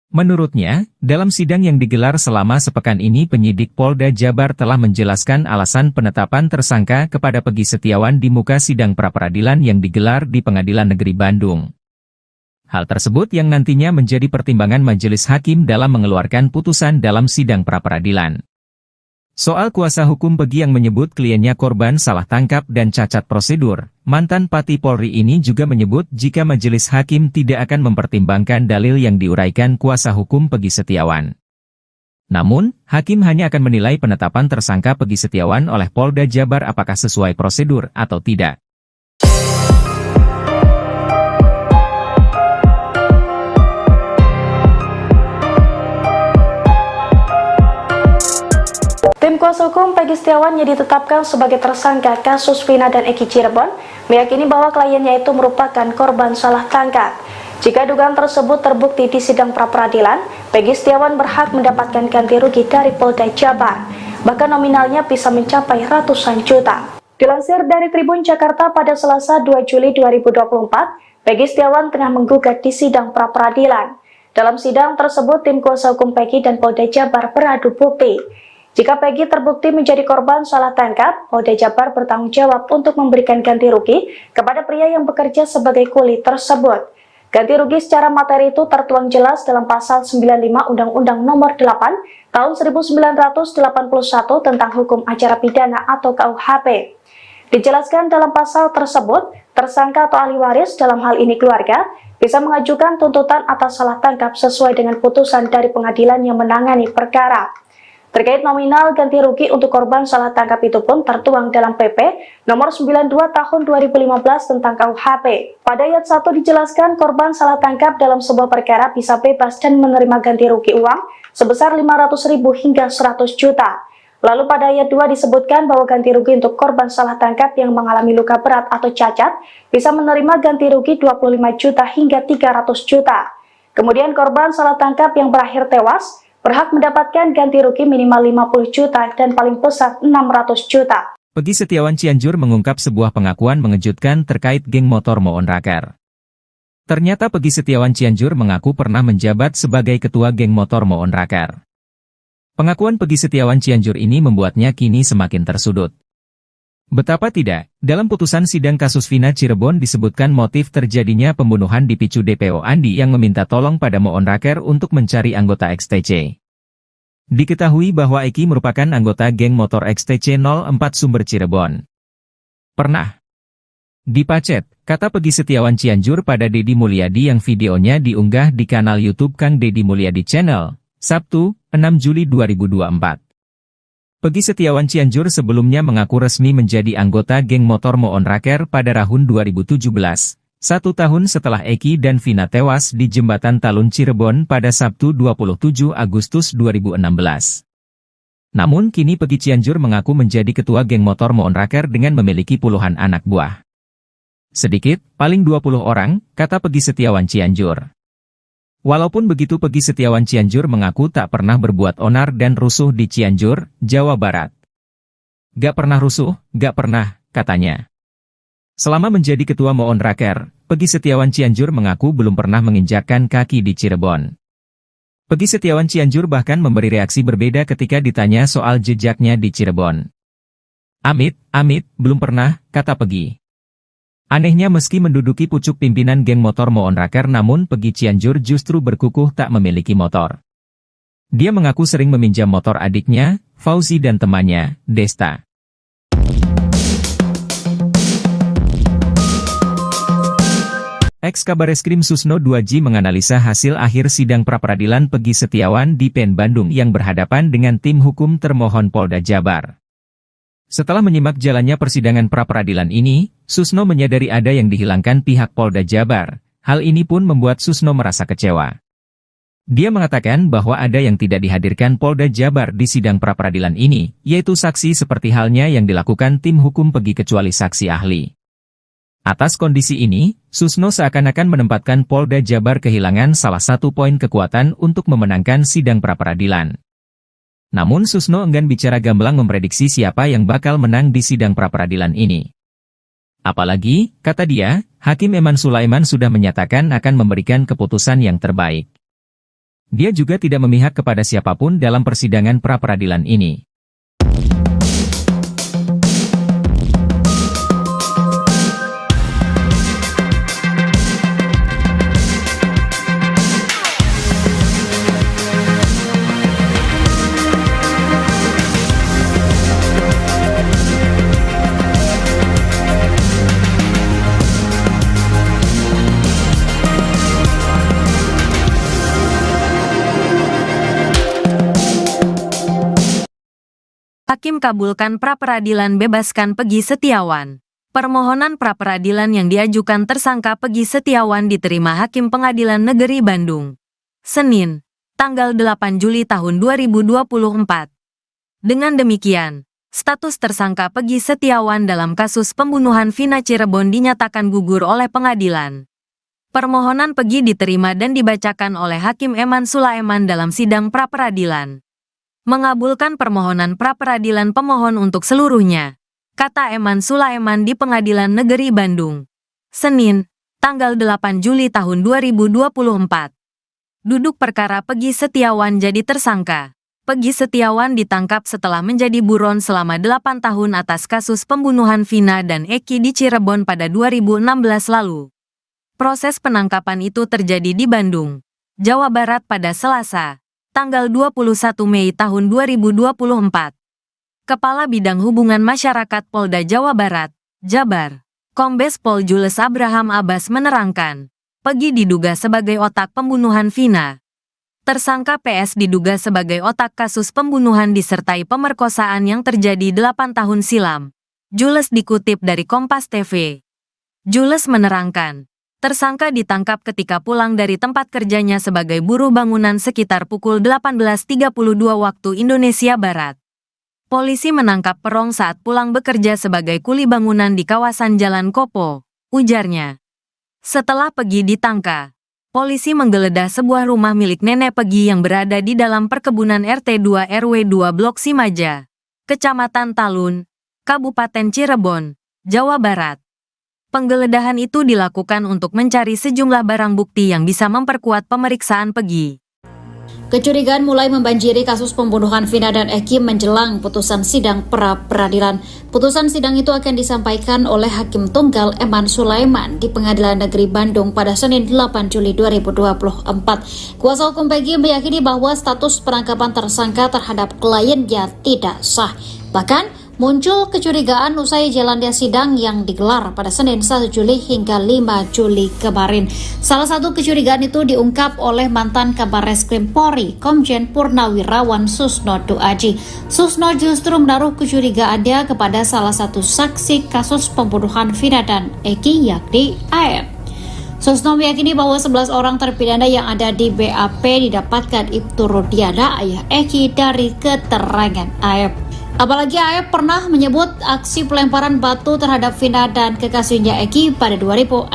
Menurutnya, dalam sidang yang digelar selama sepekan ini penyidik Polda Jabar telah menjelaskan alasan penetapan tersangka kepada Peggy Setiawan di muka sidang pra-peradilan yang digelar di Pengadilan Negeri Bandung. Hal tersebut yang nantinya menjadi pertimbangan majelis hakim dalam mengeluarkan putusan dalam sidang pra-peradilan. Soal kuasa hukum Peggy yang menyebut kliennya korban salah tangkap dan cacat prosedur, mantan Pati Polri ini juga menyebut jika majelis hakim tidak akan mempertimbangkan dalil yang diuraikan kuasa hukum Peggy Setiawan. Namun, hakim hanya akan menilai penetapan tersangka Peggy Setiawan oleh Polda Jabar apakah sesuai prosedur atau tidak. Tim kuasa hukum Peggy Setiawan yang ditetapkan sebagai tersangka kasus Vina dan Eki Cirebon meyakini bahwa kliennya itu merupakan korban salah tangkap. Jika dugaan tersebut terbukti di sidang pra-peradilan, Peggy Setiawan berhak mendapatkan ganti rugi dari Polda Jabar, bahkan nominalnya bisa mencapai ratusan juta. Dilansir dari Tribun Jakarta pada Selasa 2 Juli 2024, Peggy Setiawan tengah menggugat di sidang pra-peradilan. Dalam sidang tersebut, tim kuasa hukum Peggy dan Polda Jabar beradu bukti. Jika Peggy terbukti menjadi korban salah tangkap, Polda Jabar bertanggung jawab untuk memberikan ganti rugi kepada pria yang bekerja sebagai kuli tersebut. Ganti rugi secara materi itu tertuang jelas dalam Pasal 95 Undang-Undang Nomor 8 Tahun 1981 tentang Hukum Acara Pidana atau KUHP. Dijelaskan dalam pasal tersebut, tersangka atau ahli waris dalam hal ini keluarga bisa mengajukan tuntutan atas salah tangkap sesuai dengan putusan dari pengadilan yang menangani perkara. Terkait nominal ganti rugi untuk korban salah tangkap itu pun tertuang dalam PP nomor 92 tahun 2015 tentang KUHP. Pada ayat 1 dijelaskan korban salah tangkap dalam sebuah perkara bisa bebas dan menerima ganti rugi uang sebesar 500.000 hingga 100 juta. Lalu pada ayat 2 disebutkan bahwa ganti rugi untuk korban salah tangkap yang mengalami luka berat atau cacat bisa menerima ganti rugi 25 juta hingga 300 juta. Kemudian korban salah tangkap yang berakhir tewas berhak mendapatkan ganti rugi minimal 50 juta dan paling besar 600 juta. Peggy Setiawan Cianjur mengungkap sebuah pengakuan mengejutkan terkait geng motor Moon Raker. Ternyata Peggy Setiawan Cianjur mengaku pernah menjabat sebagai ketua geng motor Moon Raker. Pengakuan Peggy Setiawan Cianjur ini membuatnya kini semakin tersudut. Betapa tidak, dalam putusan sidang kasus Vina Cirebon disebutkan motif terjadinya pembunuhan dipicu DPO Andi yang meminta tolong pada Moon Raker untuk mencari anggota XTC. Diketahui bahwa Eki merupakan anggota geng motor XTC 04 Sumber Cirebon. Pernah dipacet, kata Pegi Setiawan Cianjur pada Deddy Mulyadi yang videonya diunggah di kanal YouTube Kang Deddy Mulyadi Channel, Sabtu, 6 Juli 2024. Pegi Setiawan Cianjur sebelumnya mengaku resmi menjadi anggota geng motor Moon Raker pada tahun 2017, 1 tahun setelah Eki dan Vina tewas di Jembatan Talun Cirebon pada Sabtu 27 Agustus 2016. Namun kini Pegi Cianjur mengaku menjadi ketua geng motor Moon Raker dengan memiliki puluhan anak buah. Sedikit, paling 20 orang, kata Pegi Setiawan Cianjur. Walaupun begitu Pegi Setiawan Cianjur mengaku tak pernah berbuat onar dan rusuh di Cianjur, Jawa Barat. Gak pernah rusuh, gak pernah, katanya. Selama menjadi ketua Moon Raker, Pegi Setiawan Cianjur mengaku belum pernah menginjakkan kaki di Cirebon. Pegi Setiawan Cianjur bahkan memberi reaksi berbeda ketika ditanya soal jejaknya di Cirebon. Amit, belum pernah, kata Pegi. Anehnya meski menduduki pucuk pimpinan geng motor Moon Raker namun Pegi Cianjur justru berkukuh tak memiliki motor. Dia mengaku sering meminjam motor adiknya, Fauzi dan temannya, Desta. Ex-Kabareskrim Susno 2J menganalisa hasil akhir sidang pra-peradilan Pegi Setiawan di PN Bandung yang berhadapan dengan tim hukum termohon Polda Jabar. Setelah menyimak jalannya persidangan pra-peradilan ini, Susno menyadari ada yang dihilangkan pihak Polda Jabar. Hal ini pun membuat Susno merasa kecewa. Dia mengatakan bahwa ada yang tidak dihadirkan Polda Jabar di sidang pra-peradilan ini, yaitu saksi seperti halnya yang dilakukan tim hukum Pegi kecuali saksi ahli. Atas kondisi ini, Susno seakan-akan menempatkan Polda Jabar kehilangan salah satu poin kekuatan untuk memenangkan sidang pra-peradilan. Namun Susno enggan bicara gamblang memprediksi siapa yang bakal menang di sidang pra-peradilan ini. Apalagi, kata dia, Hakim Eman Sulaiman sudah menyatakan akan memberikan keputusan yang terbaik. Dia juga tidak memihak kepada siapapun dalam persidangan pra-peradilan ini. Hakim kabulkan pra-peradilan bebaskan Pegi Setiawan. Permohonan pra-peradilan yang diajukan tersangka Pegi Setiawan diterima Hakim Pengadilan Negeri Bandung. Senin, tanggal 8 Juli tahun 2024. Dengan demikian, status tersangka Pegi Setiawan dalam kasus pembunuhan Vina Cirebon dinyatakan gugur oleh pengadilan. Permohonan Pegi diterima dan dibacakan oleh Hakim Eman Sulaiman dalam sidang pra-peradilan. Mengabulkan permohonan pra-peradilan pemohon untuk seluruhnya, kata Eman Sulaiman di Pengadilan Negeri Bandung. Senin, tanggal 8 Juli tahun 2024. Duduk perkara Pegi Setiawan jadi tersangka. Pegi Setiawan ditangkap setelah menjadi buron selama 8 tahun atas kasus pembunuhan Vina dan Eki di Cirebon pada 2016 lalu. Proses penangkapan itu terjadi di Bandung, Jawa Barat pada Selasa, tanggal 21 Mei tahun 2024. Kepala Bidang Hubungan Masyarakat Polda Jawa Barat, Jabar, Kombes Pol Jules Abraham Abbas menerangkan, Pegi diduga sebagai otak pembunuhan Vina. Tersangka PS diduga sebagai otak kasus pembunuhan disertai pemerkosaan yang terjadi 8 tahun silam. Jules dikutip dari Kompas TV. Jules menerangkan, tersangka ditangkap ketika pulang dari tempat kerjanya sebagai buruh bangunan sekitar pukul 18.32 waktu Indonesia Barat. Polisi menangkap Perong saat pulang bekerja sebagai kuli bangunan di kawasan Jalan Kopo, ujarnya. Setelah Pegi ditangkap, polisi menggeledah sebuah rumah milik nenek Pegi yang berada di dalam perkebunan RT 2 RW 2 Blok Simaja, Kecamatan Talun, Kabupaten Cirebon, Jawa Barat. Penggeledahan itu dilakukan untuk mencari sejumlah barang bukti yang bisa memperkuat pemeriksaan Pegi. Kecurigaan mulai membanjiri kasus pembunuhan Vina dan Eki menjelang putusan sidang pra-peradilan. Putusan sidang itu akan disampaikan oleh Hakim Tunggal Eman Sulaiman di Pengadilan Negeri Bandung pada Senin 8 Juli 2024. Kuasa hukum Peggy meyakini bahwa status penangkapan tersangka terhadap kliennya tidak sah. Bahkan, muncul kecurigaan usai jalannya sidang yang digelar pada Senin 1 Juli hingga 5 Juli kemarin. Salah satu kecurigaan itu diungkap oleh mantan Kabar Reskrim Polri, Komjen Purnawirawan Susno Duaji. Susno justru menaruh kecurigaannya kepada salah satu saksi kasus pembunuhan Vina dan Eki, yakni AF. Susno meyakini bahwa 11 orang terpidana yang ada di BAP didapatkan Ibtu Rudiana, ayah Eki, dari keterangan AF. Apalagi AF pernah menyebut aksi pelemparan batu terhadap Vina dan kekasihnya Eki pada 2016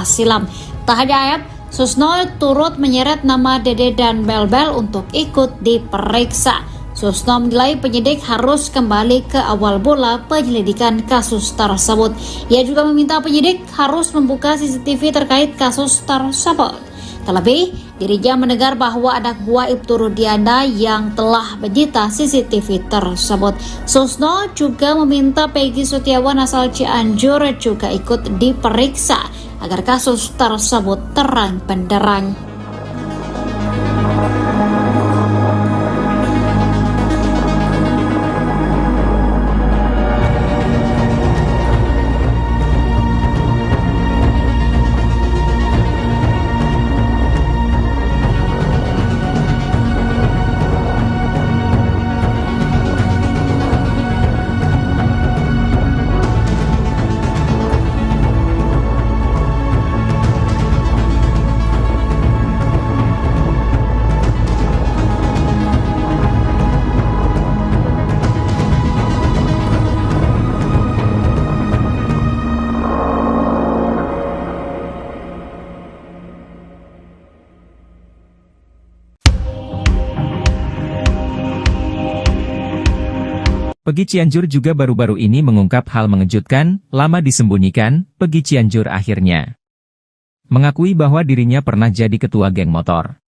silam. Tak hanya AF, Susno turut menyeret nama Dede dan Bel-Bel untuk ikut diperiksa. Susno menilai penyidik harus kembali ke awal mula penyelidikan kasus tersebut. Ia juga meminta penyidik harus membuka CCTV terkait kasus tersebut. Terlebih, dirinya mendengar bahwa anak buah Ibtu Rudiana yang telah menyita CCTV tersebut. Susno juga meminta Peggy Setiawan asal Cianjur juga ikut diperiksa agar kasus tersebut terang benderang. Peggy Cianjur juga baru-baru ini mengungkap hal mengejutkan, lama disembunyikan, Peggy Cianjur akhirnya mengakui bahwa dirinya pernah jadi ketua geng motor.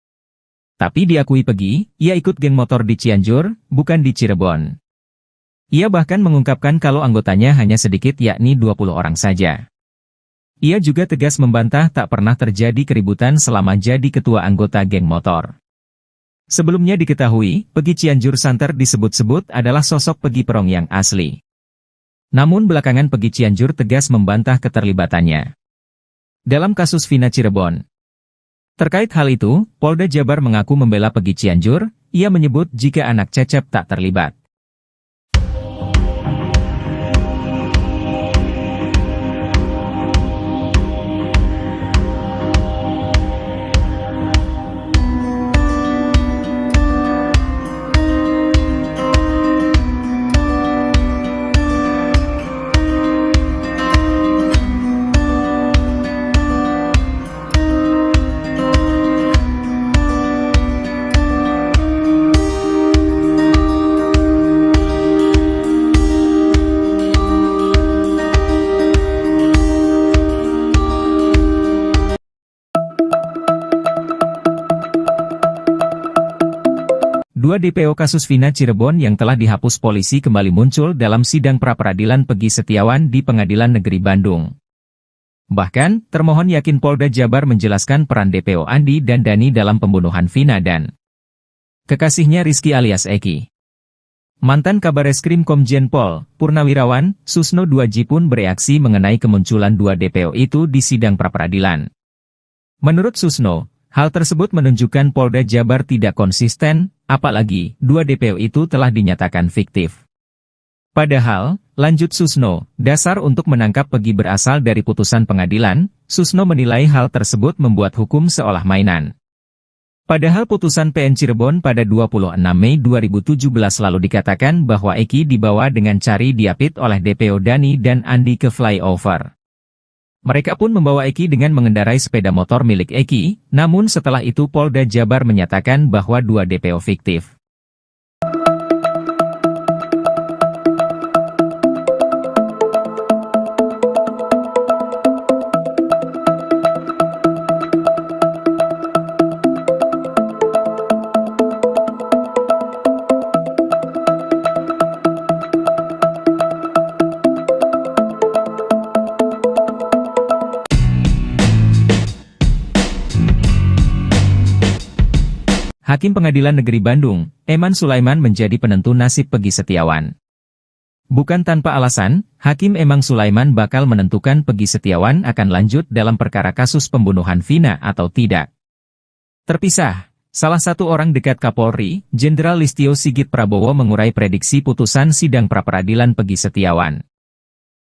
Tapi diakui Peggy, ia ikut geng motor di Cianjur, bukan di Cirebon. Ia bahkan mengungkapkan kalau anggotanya hanya sedikit, yakni 20 orang saja. Ia juga tegas membantah tak pernah terjadi keributan selama jadi ketua anggota geng motor. Sebelumnya diketahui, Peggy Cianjur santer disebut-sebut adalah sosok Peggy Perong yang asli. Namun belakangan Peggy Cianjur tegas membantah keterlibatannya dalam kasus Vina Cirebon. Terkait hal itu, Polda Jabar mengaku membela Peggy Cianjur. Ia menyebut jika anak Cecep tak terlibat. Dua DPO kasus Vina Cirebon yang telah dihapus polisi kembali muncul dalam sidang pra-peradilan Peggy Setiawan di Pengadilan Negeri Bandung. Bahkan, termohon yakin Polda Jabar menjelaskan peran DPO Andi dan Dani dalam pembunuhan Vina dan kekasihnya Rizky alias Eki. Mantan Kabar Reskrim Komjen Pol Purnawirawan Susno Duaji pun bereaksi mengenai kemunculan dua DPO itu di sidang pra-peradilan. Menurut Susno, hal tersebut menunjukkan Polda Jabar tidak konsisten, apalagi dua DPO itu telah dinyatakan fiktif. Padahal, lanjut Susno, dasar untuk menangkap Peggy berasal dari putusan pengadilan. Susno menilai hal tersebut membuat hukum seolah mainan. Padahal putusan PN Cirebon pada 26 Mei 2017 lalu dikatakan bahwa Eki dibawa dengan cari diapit oleh DPO Dani dan Andi ke flyover. Mereka pun membawa Eki dengan mengendarai sepeda motor milik Eki, namun setelah itu Polda Jabar menyatakan bahwa dua DPO fiktif. Hakim Pengadilan Negeri Bandung, Eman Sulaiman menjadi penentu nasib Peggy Setiawan. Bukan tanpa alasan, Hakim Eman Sulaiman bakal menentukan Peggy Setiawan akan lanjut dalam perkara kasus pembunuhan Vina atau tidak. Terpisah, salah satu orang dekat Kapolri, Jenderal Listio Sigit Prabowo mengurai prediksi putusan sidang pra-peradilan Peggy Setiawan.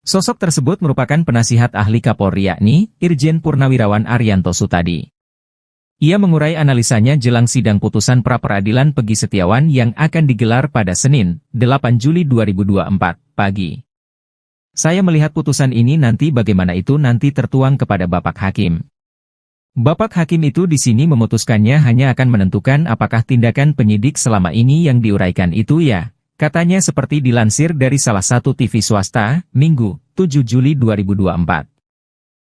Sosok tersebut merupakan penasihat ahli Kapolri yakni Irjen Purnawirawan Arianto Sutadi. Ia mengurai analisanya jelang sidang putusan pra-peradilan Peggy Setiawan yang akan digelar pada Senin, 8 Juli 2024, pagi. Saya melihat putusan ini nanti bagaimana itu nanti tertuang kepada Bapak Hakim. Bapak Hakim itu di sini memutuskannya hanya akan menentukan apakah tindakan penyidik selama ini yang diuraikan itu ya, katanya seperti dilansir dari salah satu TV swasta, Minggu, 7 Juli 2024.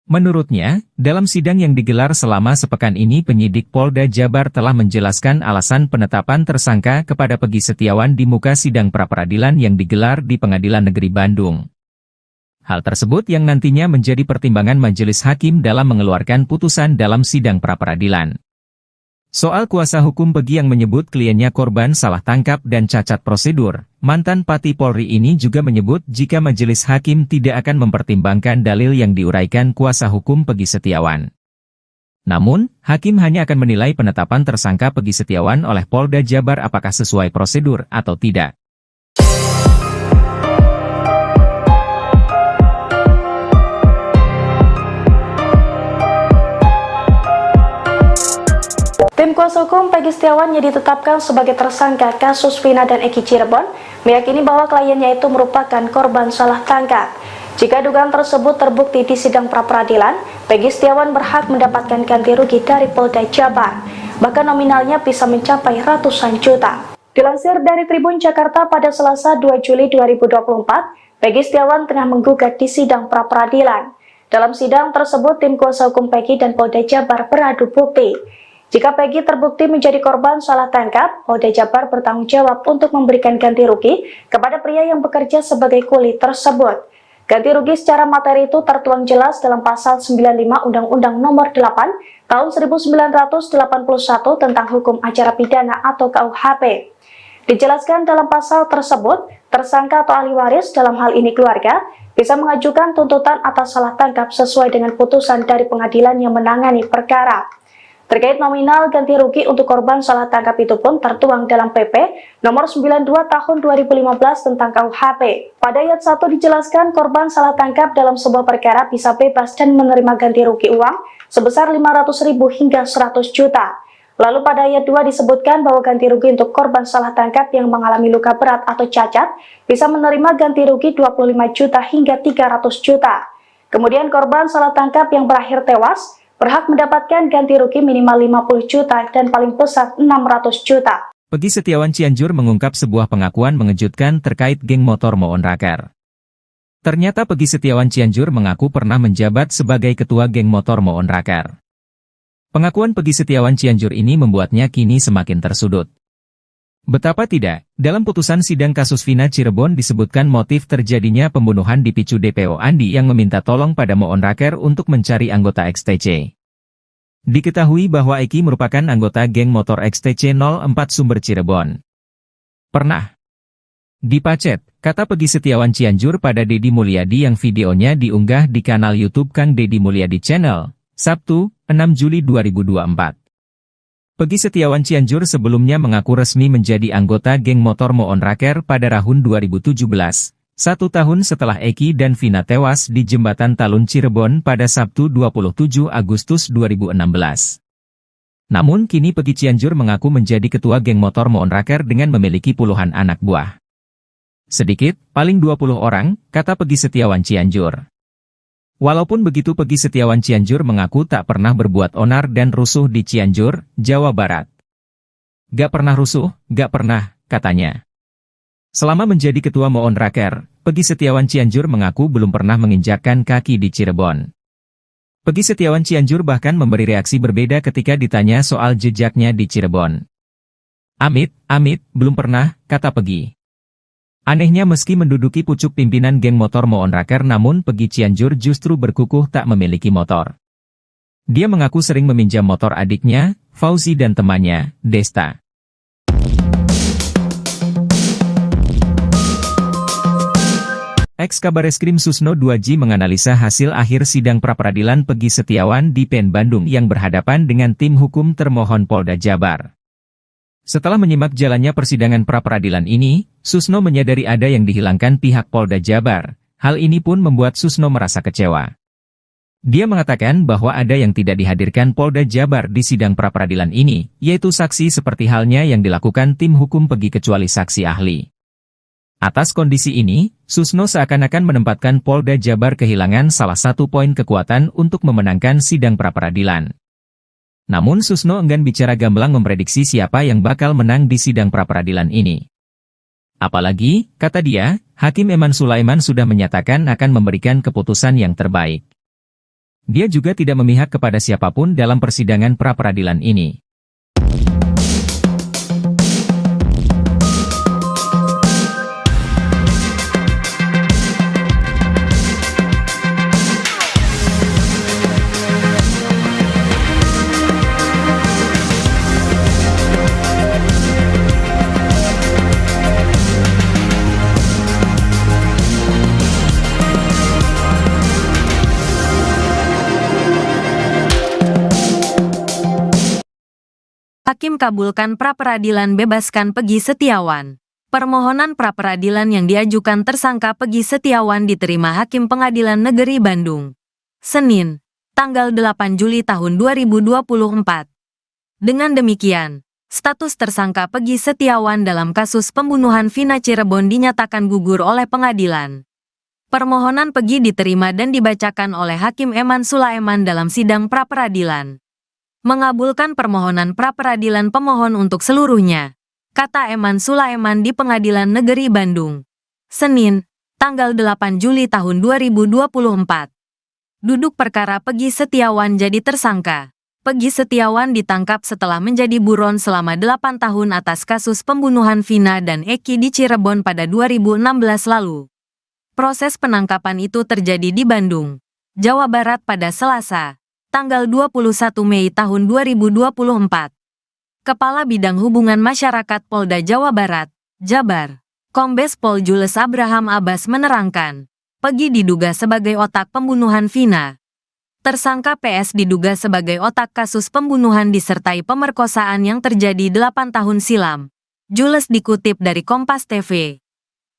Menurutnya, dalam sidang yang digelar selama sepekan ini penyidik Polda Jabar telah menjelaskan alasan penetapan tersangka kepada Peggy Setiawan di muka sidang pra-peradilan yang digelar di Pengadilan Negeri Bandung. Hal tersebut yang nantinya menjadi pertimbangan majelis hakim dalam mengeluarkan putusan dalam sidang pra-peradilan. Soal kuasa hukum Peggy yang menyebut kliennya korban salah tangkap dan cacat prosedur, mantan Pati Polri ini juga menyebut jika majelis hakim tidak akan mempertimbangkan dalil yang diuraikan kuasa hukum Peggy Setiawan. Namun, hakim hanya akan menilai penetapan tersangka Peggy Setiawan oleh Polda Jabar apakah sesuai prosedur atau tidak. Tim kuasa hukum Peggy Setiawan yang ditetapkan sebagai tersangka kasus Vina dan Eki Cirebon meyakini bahwa kliennya itu merupakan korban salah tangkap. Jika dugaan tersebut terbukti di sidang pra-peradilan, Peggy Setiawan berhak mendapatkan ganti rugi dari Polda Jabar, bahkan nominalnya bisa mencapai ratusan juta. Dilansir dari Tribun Jakarta pada Selasa 2 Juli 2024, Peggy Setiawan tengah menggugat di sidang pra-peradilan. Dalam sidang tersebut, tim kuasa hukum Peggy dan Polda Jabar beradu bukti. Jika Peggy terbukti menjadi korban salah tangkap, Polda Jabar bertanggung jawab untuk memberikan ganti rugi kepada pria yang bekerja sebagai kuli tersebut. Ganti rugi secara materi itu tertuang jelas dalam Pasal 95 Undang-Undang Nomor 8 Tahun 1981 tentang Hukum Acara Pidana atau KUHP. Dijelaskan dalam pasal tersebut, tersangka atau ahli waris dalam hal ini keluarga bisa mengajukan tuntutan atas salah tangkap sesuai dengan putusan dari pengadilan yang menangani perkara. Terkait nominal ganti rugi untuk korban salah tangkap itu pun tertuang dalam PP nomor 92 tahun 2015 tentang KUHP. Pada ayat 1 dijelaskan korban salah tangkap dalam sebuah perkara bisa bebas dan menerima ganti rugi uang sebesar 500.000 hingga 100 juta. Lalu pada ayat 2 disebutkan bahwa ganti rugi untuk korban salah tangkap yang mengalami luka berat atau cacat bisa menerima ganti rugi 25 juta hingga 300 juta. Kemudian korban salah tangkap yang berakhir tewas berhak mendapatkan ganti rugi minimal 50 juta dan paling besar 600 juta. Peggy Setiawan Cianjur mengungkap sebuah pengakuan mengejutkan terkait geng motor Moon Raker. Ternyata Peggy Setiawan Cianjur mengaku pernah menjabat sebagai ketua geng motor Moon Raker. Pengakuan Peggy Setiawan Cianjur ini membuatnya kini semakin tersudut. Betapa tidak, dalam putusan sidang kasus Vina Cirebon disebutkan motif terjadinya pembunuhan dipicu DPO Andi yang meminta tolong pada Moon Raker untuk mencari anggota XTC. Diketahui bahwa Eki merupakan anggota geng motor XTC 04 Sumber Cirebon. Pernah dipacet, kata Peggy Setiawan Cianjur pada Deddy Mulyadi yang videonya diunggah di kanal YouTube Kang Deddy Mulyadi Channel, Sabtu, 6 Juli 2024. Peggy Setiawan Cianjur sebelumnya mengaku resmi menjadi anggota geng motor Moon Raker pada tahun 2017, 1 tahun setelah Eki dan Vina tewas di Jembatan Talun Cirebon pada Sabtu 27 Agustus 2016. Namun kini Peggy Cianjur mengaku menjadi ketua geng motor Moon Raker dengan memiliki puluhan anak buah. Sedikit, paling 20 orang, kata Peggy Setiawan Cianjur. Walaupun begitu Peggy Setiawan Cianjur mengaku tak pernah berbuat onar dan rusuh di Cianjur, Jawa Barat. Gak pernah rusuh, gak pernah, katanya. Selama menjadi ketua Moon Raker, Peggy Setiawan Cianjur mengaku belum pernah menginjakkan kaki di Cirebon. Peggy Setiawan Cianjur bahkan memberi reaksi berbeda ketika ditanya soal jejaknya di Cirebon. Amit, belum pernah, kata Peggy. Anehnya meski menduduki pucuk pimpinan geng motor Moon Raker namun Peggy Cianjur justru berkukuh tak memiliki motor. Dia mengaku sering meminjam motor adiknya, Fauzi dan temannya, Desta. Ex-Kabareskrim Susno 2J menganalisa hasil akhir sidang pra-peradilan Peggy Setiawan di PN Bandung yang berhadapan dengan tim hukum termohon Polda Jabar. Setelah menyimak jalannya persidangan pra-peradilan ini, Susno menyadari ada yang dihilangkan pihak Polda Jabar. Hal ini pun membuat Susno merasa kecewa. Dia mengatakan bahwa ada yang tidak dihadirkan Polda Jabar di sidang pra-peradilan ini, yaitu saksi seperti halnya yang dilakukan tim hukum Peggy kecuali saksi ahli. Atas kondisi ini, Susno seakan-akan menempatkan Polda Jabar kehilangan salah satu poin kekuatan untuk memenangkan sidang pra-peradilan. Namun Susno enggan bicara gamblang memprediksi siapa yang bakal menang di sidang pra-peradilan ini. Apalagi, kata dia, Hakim Eman Sulaiman sudah menyatakan akan memberikan keputusan yang terbaik. Dia juga tidak memihak kepada siapapun dalam persidangan pra-peradilan ini. Hakim kabulkan pra-peradilan bebaskan Peggy Setiawan. Permohonan pra-peradilan yang diajukan tersangka Peggy Setiawan diterima Hakim Pengadilan Negeri Bandung. Senin, tanggal 8 Juli tahun 2024. Dengan demikian, status tersangka Peggy Setiawan dalam kasus pembunuhan Vina Cirebon dinyatakan gugur oleh pengadilan. Permohonan Peggy diterima dan dibacakan oleh Hakim Eman Sulaiman dalam sidang pra-peradilan. Mengabulkan permohonan pra-peradilan pemohon untuk seluruhnya, kata Eman Sulaiman di Pengadilan Negeri Bandung. Senin, tanggal 8 Juli tahun 2024. Duduk perkara Peggy Setiawan jadi tersangka. Peggy Setiawan ditangkap setelah menjadi buron selama 8 tahun atas kasus pembunuhan Vina dan Eki di Cirebon pada 2016 lalu. Proses penangkapan itu terjadi di Bandung, Jawa Barat pada Selasa, tanggal 21 Mei tahun 2024. Kepala Bidang Hubungan Masyarakat Polda Jawa Barat, Jabar, Kombes Pol Jules Abraham Abbas menerangkan, Peggy diduga sebagai otak pembunuhan Vina. Tersangka PS diduga sebagai otak kasus pembunuhan disertai pemerkosaan yang terjadi 8 tahun silam. Jules dikutip dari Kompas TV.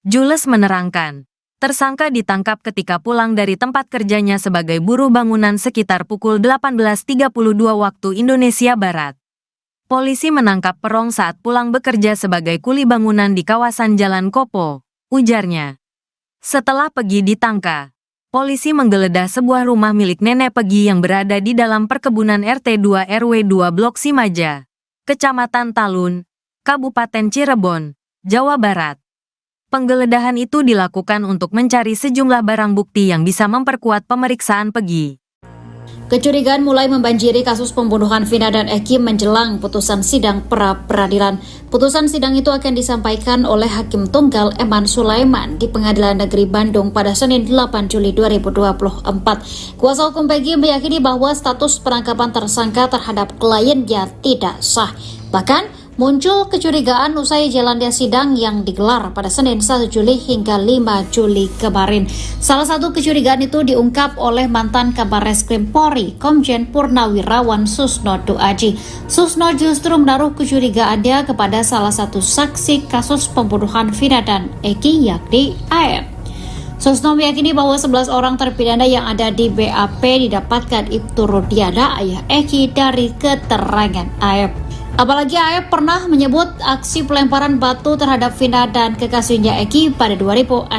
Jules menerangkan, tersangka ditangkap ketika pulang dari tempat kerjanya sebagai buruh bangunan sekitar pukul 18.32 waktu Indonesia Barat. Polisi menangkap Perong saat pulang bekerja sebagai kuli bangunan di kawasan Jalan Kopo, ujarnya. Setelah Peggy ditangkap, polisi menggeledah sebuah rumah milik nenek Peggy yang berada di dalam perkebunan RT 2 RW 2 Blok Simaja, Kecamatan Talun, Kabupaten Cirebon, Jawa Barat. Penggeledahan itu dilakukan untuk mencari sejumlah barang bukti yang bisa memperkuat pemeriksaan Peggy. Kecurigaan mulai membanjiri kasus pembunuhan Vina dan Eki menjelang putusan sidang pra-peradilan. Putusan sidang itu akan disampaikan oleh Hakim Tunggal Eman Sulaiman di Pengadilan Negeri Bandung pada Senin 8 Juli 2024. Kuasa hukum Peggy meyakini bahwa status penangkapan tersangka terhadap kliennya tidak sah. Bahkan, muncul kecurigaan usai jalannya sidang yang digelar pada Senin 1 Juli hingga 5 Juli kemarin. Salah satu kecurigaan itu diungkap oleh mantan Kabareskrim Polri, Komjen Purnawirawan Susno 2J. Susno justru menaruh kecurigaannya kepada salah satu saksi kasus pembunuhan Vina dan Eki, yakni AF. Susno meyakini bahwa 11 orang terpidana yang ada di BAP didapatkan Ibtu Rudiana, ayah Eki, dari keterangan AF. Apalagi AF pernah menyebut aksi pelemparan batu terhadap Vina dan kekasihnya Eki pada 2016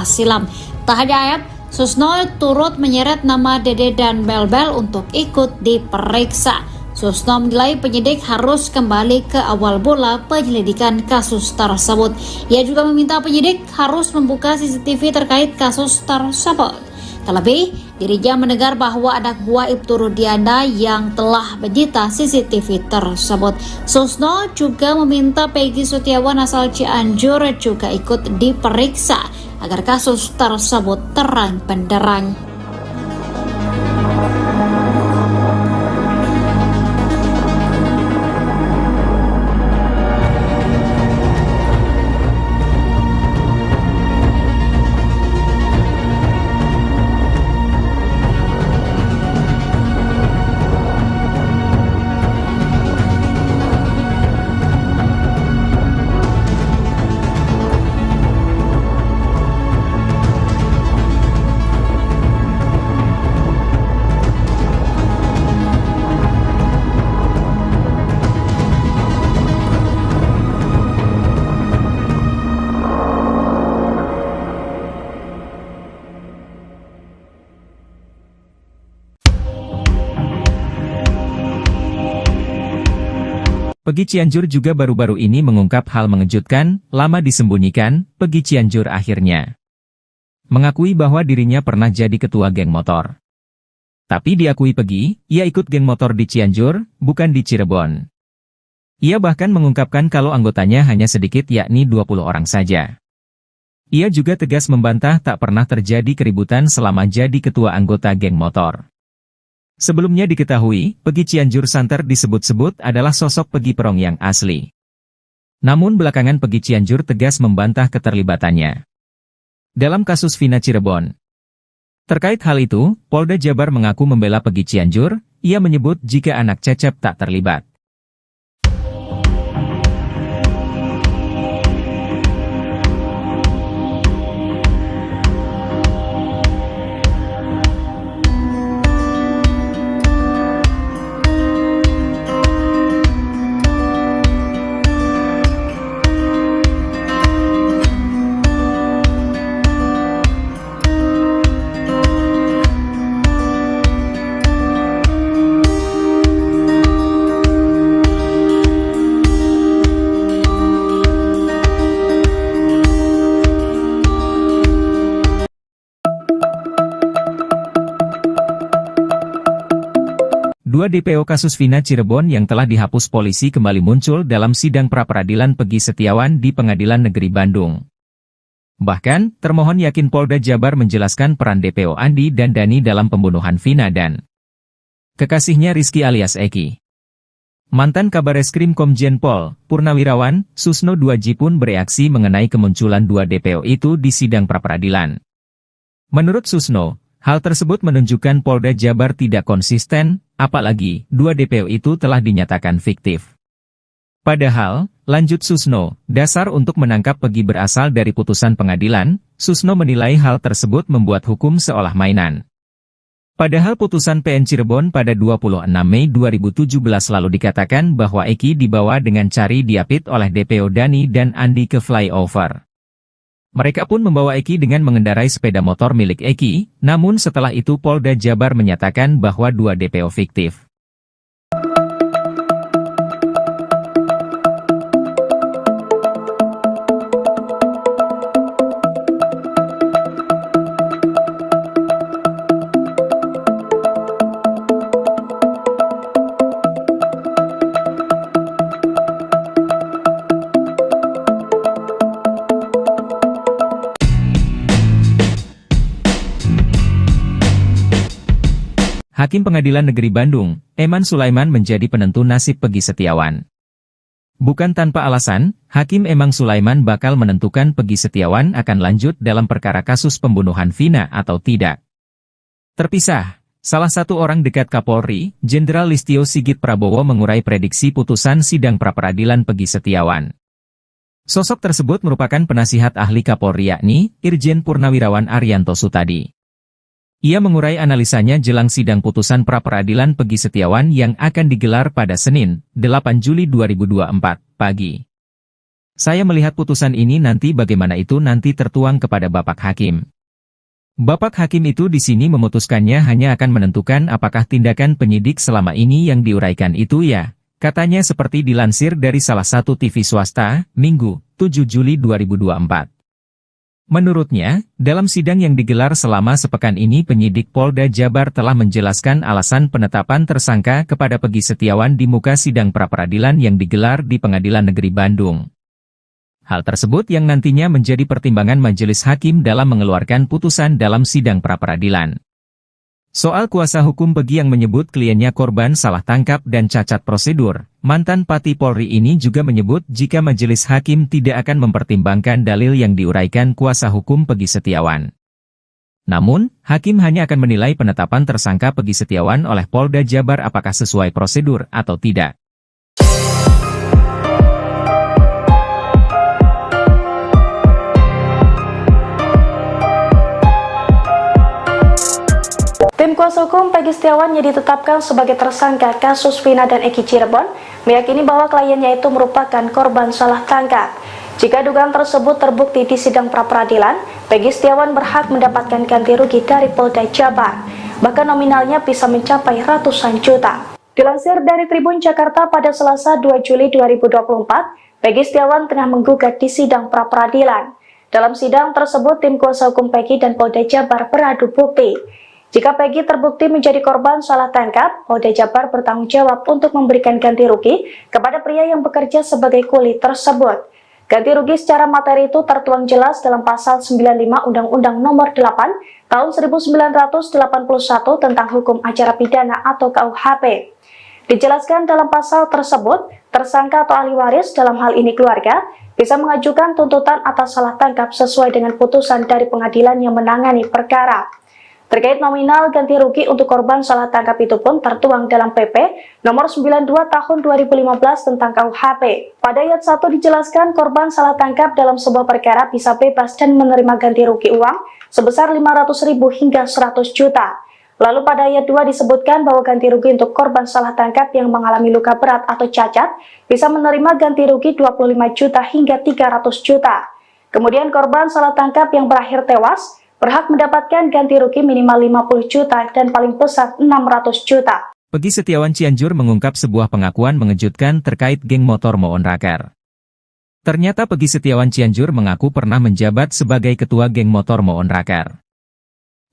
silam. Tak hanya AF, Susno turut menyeret nama Dede dan Bel-Bel untuk ikut diperiksa. Susno menilai penyidik harus kembali ke awal mula penyelidikan kasus tersebut. Ia juga meminta penyidik harus membuka CCTV terkait kasus tersebut. Terlebih, dirinya mendengar bahwa anak buah Ibtu Rudiana yang telah menyita CCTV tersebut. Susno juga meminta Peggy Setiawan asal Cianjur juga ikut diperiksa agar kasus tersebut terang benderang. Peggy Cianjur juga baru-baru ini mengungkap hal mengejutkan, lama disembunyikan, Peggy Cianjur akhirnya mengakui bahwa dirinya pernah jadi ketua geng motor. Tapi diakui Peggy, ia ikut geng motor di Cianjur, bukan di Cirebon. Ia bahkan mengungkapkan kalau anggotanya hanya sedikit yakni 20 orang saja. Ia juga tegas membantah tak pernah terjadi keributan selama jadi ketua anggota geng motor. Sebelumnya diketahui, Peggy Cianjur santer disebut-sebut adalah sosok Peggy Perong yang asli. Namun belakangan Peggy Cianjur tegas membantah keterlibatannya dalam kasus Vina Cirebon. Terkait hal itu, Polda Jabar mengaku membela Peggy Cianjur, ia menyebut jika anak Cecep tak terlibat. Dua DPO kasus Vina Cirebon yang telah dihapus polisi kembali muncul dalam sidang pra-peradilan Peggy Setiawan di Pengadilan Negeri Bandung. Bahkan, termohon yakin Polda Jabar menjelaskan peran DPO Andi dan Dani dalam pembunuhan Vina dan kekasihnya Rizky alias Eki. Mantan Kabareskrim Komjen Pol, Purnawirawan, Susno Duaji pun bereaksi mengenai kemunculan dua DPO itu di sidang pra-peradilan. Menurut Susno, hal tersebut menunjukkan Polda Jabar tidak konsisten, apalagi dua DPO itu telah dinyatakan fiktif. Padahal, lanjut Susno, dasar untuk menangkap Peggy berasal dari putusan pengadilan, Susno menilai hal tersebut membuat hukum seolah mainan. Padahal putusan PN Cirebon pada 26 Mei 2017 lalu dikatakan bahwa Eki dibawa dengan cari diapit oleh DPO Dani dan Andi ke flyover. Mereka pun membawa Eki dengan mengendarai sepeda motor milik Eki, namun setelah itu Polda Jabar menyatakan bahwa dua DPO fiktif. Hakim Pengadilan Negeri Bandung, Eman Sulaiman menjadi penentu nasib Peggy Setiawan. Bukan tanpa alasan, Hakim Eman Sulaiman bakal menentukan Peggy Setiawan akan lanjut dalam perkara kasus pembunuhan Vina atau tidak. Terpisah, salah satu orang dekat Kapolri, Jenderal Listio Sigit Prabowo mengurai prediksi putusan sidang pra-peradilan Peggy Setiawan. Sosok tersebut merupakan penasihat ahli Kapolri yakni Irjen Purnawirawan Arianto Sutadi. Ia mengurai analisanya jelang sidang putusan pra-peradilan Peggy Setiawan yang akan digelar pada Senin, 8 Juli 2024, pagi. Saya melihat putusan ini nanti bagaimana itu nanti tertuang kepada Bapak Hakim. Bapak Hakim itu di sini memutuskannya hanya akan menentukan apakah tindakan penyidik selama ini yang diuraikan itu ya, katanya seperti dilansir dari salah satu TV swasta, Minggu, 7 Juli 2024. Menurutnya, dalam sidang yang digelar selama sepekan ini penyidik Polda Jabar telah menjelaskan alasan penetapan tersangka kepada Peggy Setiawan di muka sidang pra-peradilan yang digelar di Pengadilan Negeri Bandung. Hal tersebut yang nantinya menjadi pertimbangan majelis hakim dalam mengeluarkan putusan dalam sidang pra-peradilan. Soal kuasa hukum Peggy yang menyebut kliennya korban salah tangkap dan cacat prosedur, mantan Pati Polri ini juga menyebut jika majelis hakim tidak akan mempertimbangkan dalil yang diuraikan kuasa hukum Peggy Setiawan. Namun, hakim hanya akan menilai penetapan tersangka Peggy Setiawan oleh Polda Jabar apakah sesuai prosedur atau tidak. Tim kuasa hukum Peggy Setiawan yang ditetapkan sebagai tersangka kasus Vina dan Eki Cirebon meyakini bahwa kliennya itu merupakan korban salah tangkap. Jika dugaan tersebut terbukti di sidang pra-peradilan, Peggy Setiawan berhak mendapatkan ganti rugi dari Polda Jabar, bahkan nominalnya bisa mencapai ratusan juta. Dilansir dari Tribun Jakarta pada Selasa 2 Juli 2024, Peggy Setiawan tengah menggugat di sidang pra-peradilan. Dalam sidang tersebut, tim kuasa hukum Peggy dan Polda Jabar beradu bukti. Jika Peggy terbukti menjadi korban salah tangkap, Polda Jabar bertanggung jawab untuk memberikan ganti rugi kepada pria yang bekerja sebagai kuli tersebut. Ganti rugi secara materi itu tertuang jelas dalam Pasal 95 Undang-Undang Nomor 8 Tahun 1981 tentang Hukum Acara Pidana atau KUHP. Dijelaskan dalam pasal tersebut, tersangka atau ahli waris dalam hal ini keluarga bisa mengajukan tuntutan atas salah tangkap sesuai dengan putusan dari pengadilan yang menangani perkara. Terkait nominal ganti rugi untuk korban salah tangkap itu pun tertuang dalam PP nomor 92 tahun 2015 tentang KUHP. Pada ayat 1 dijelaskan korban salah tangkap dalam sebuah perkara bisa bebas dan menerima ganti rugi uang sebesar 500.000 hingga 100 juta. Lalu pada ayat 2 disebutkan bahwa ganti rugi untuk korban salah tangkap yang mengalami luka berat atau cacat bisa menerima ganti rugi 25 juta hingga 300 juta. Kemudian korban salah tangkap yang berakhir tewas berhak mendapatkan ganti rugi minimal 50 juta dan paling besar 600 juta. Peggy Setiawan Cianjur mengungkap sebuah pengakuan mengejutkan terkait geng motor Moon Raker. Ternyata Peggy Setiawan Cianjur mengaku pernah menjabat sebagai ketua geng motor Moon Raker.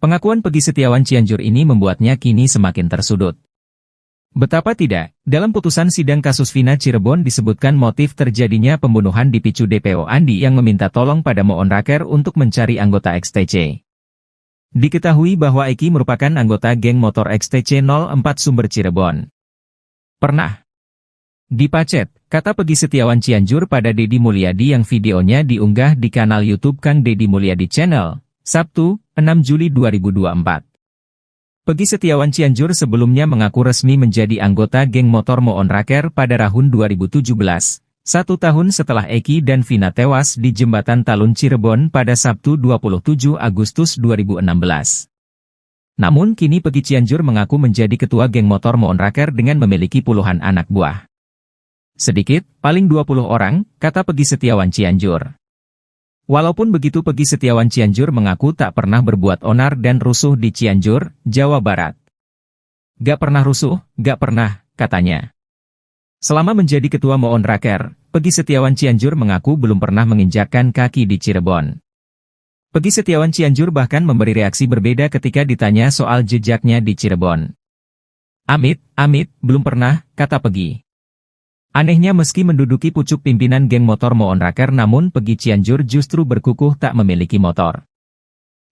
Pengakuan Peggy Setiawan Cianjur ini membuatnya kini semakin tersudut. Betapa tidak, dalam putusan sidang kasus Vina Cirebon disebutkan motif terjadinya pembunuhan dipicu DPO Andi yang meminta tolong pada Moon Raker untuk mencari anggota XTC. Diketahui bahwa Eki merupakan anggota geng motor XTC 04 Sumber Cirebon. Pernah dipacet, kata Peggy Setiawan Cianjur pada Deddy Mulyadi yang videonya diunggah di kanal YouTube Kang Deddy Mulyadi Channel, Sabtu, 6 Juli 2024. Peggy Setiawan Cianjur sebelumnya mengaku resmi menjadi anggota geng motor Moon Raker pada tahun 2017, 1 tahun setelah Eki dan Vina tewas di Jembatan Talun Cirebon pada Sabtu 27 Agustus 2016. Namun kini Peggy Cianjur mengaku menjadi ketua geng motor Moon Raker dengan memiliki puluhan anak buah. Sedikit, paling 20 orang, kata Peggy Setiawan Cianjur. Walaupun begitu Peggy Setiawan Cianjur mengaku tak pernah berbuat onar dan rusuh di Cianjur, Jawa Barat. Gak pernah rusuh, gak pernah, katanya. Selama menjadi ketua Moon Raker, Peggy Setiawan Cianjur mengaku belum pernah menginjakkan kaki di Cirebon. Peggy Setiawan Cianjur bahkan memberi reaksi berbeda ketika ditanya soal jejaknya di Cirebon. Amit, belum pernah, kata Peggy. Anehnya meski menduduki pucuk pimpinan geng motor Moon Raker namun Peggy Cianjur justru berkukuh tak memiliki motor.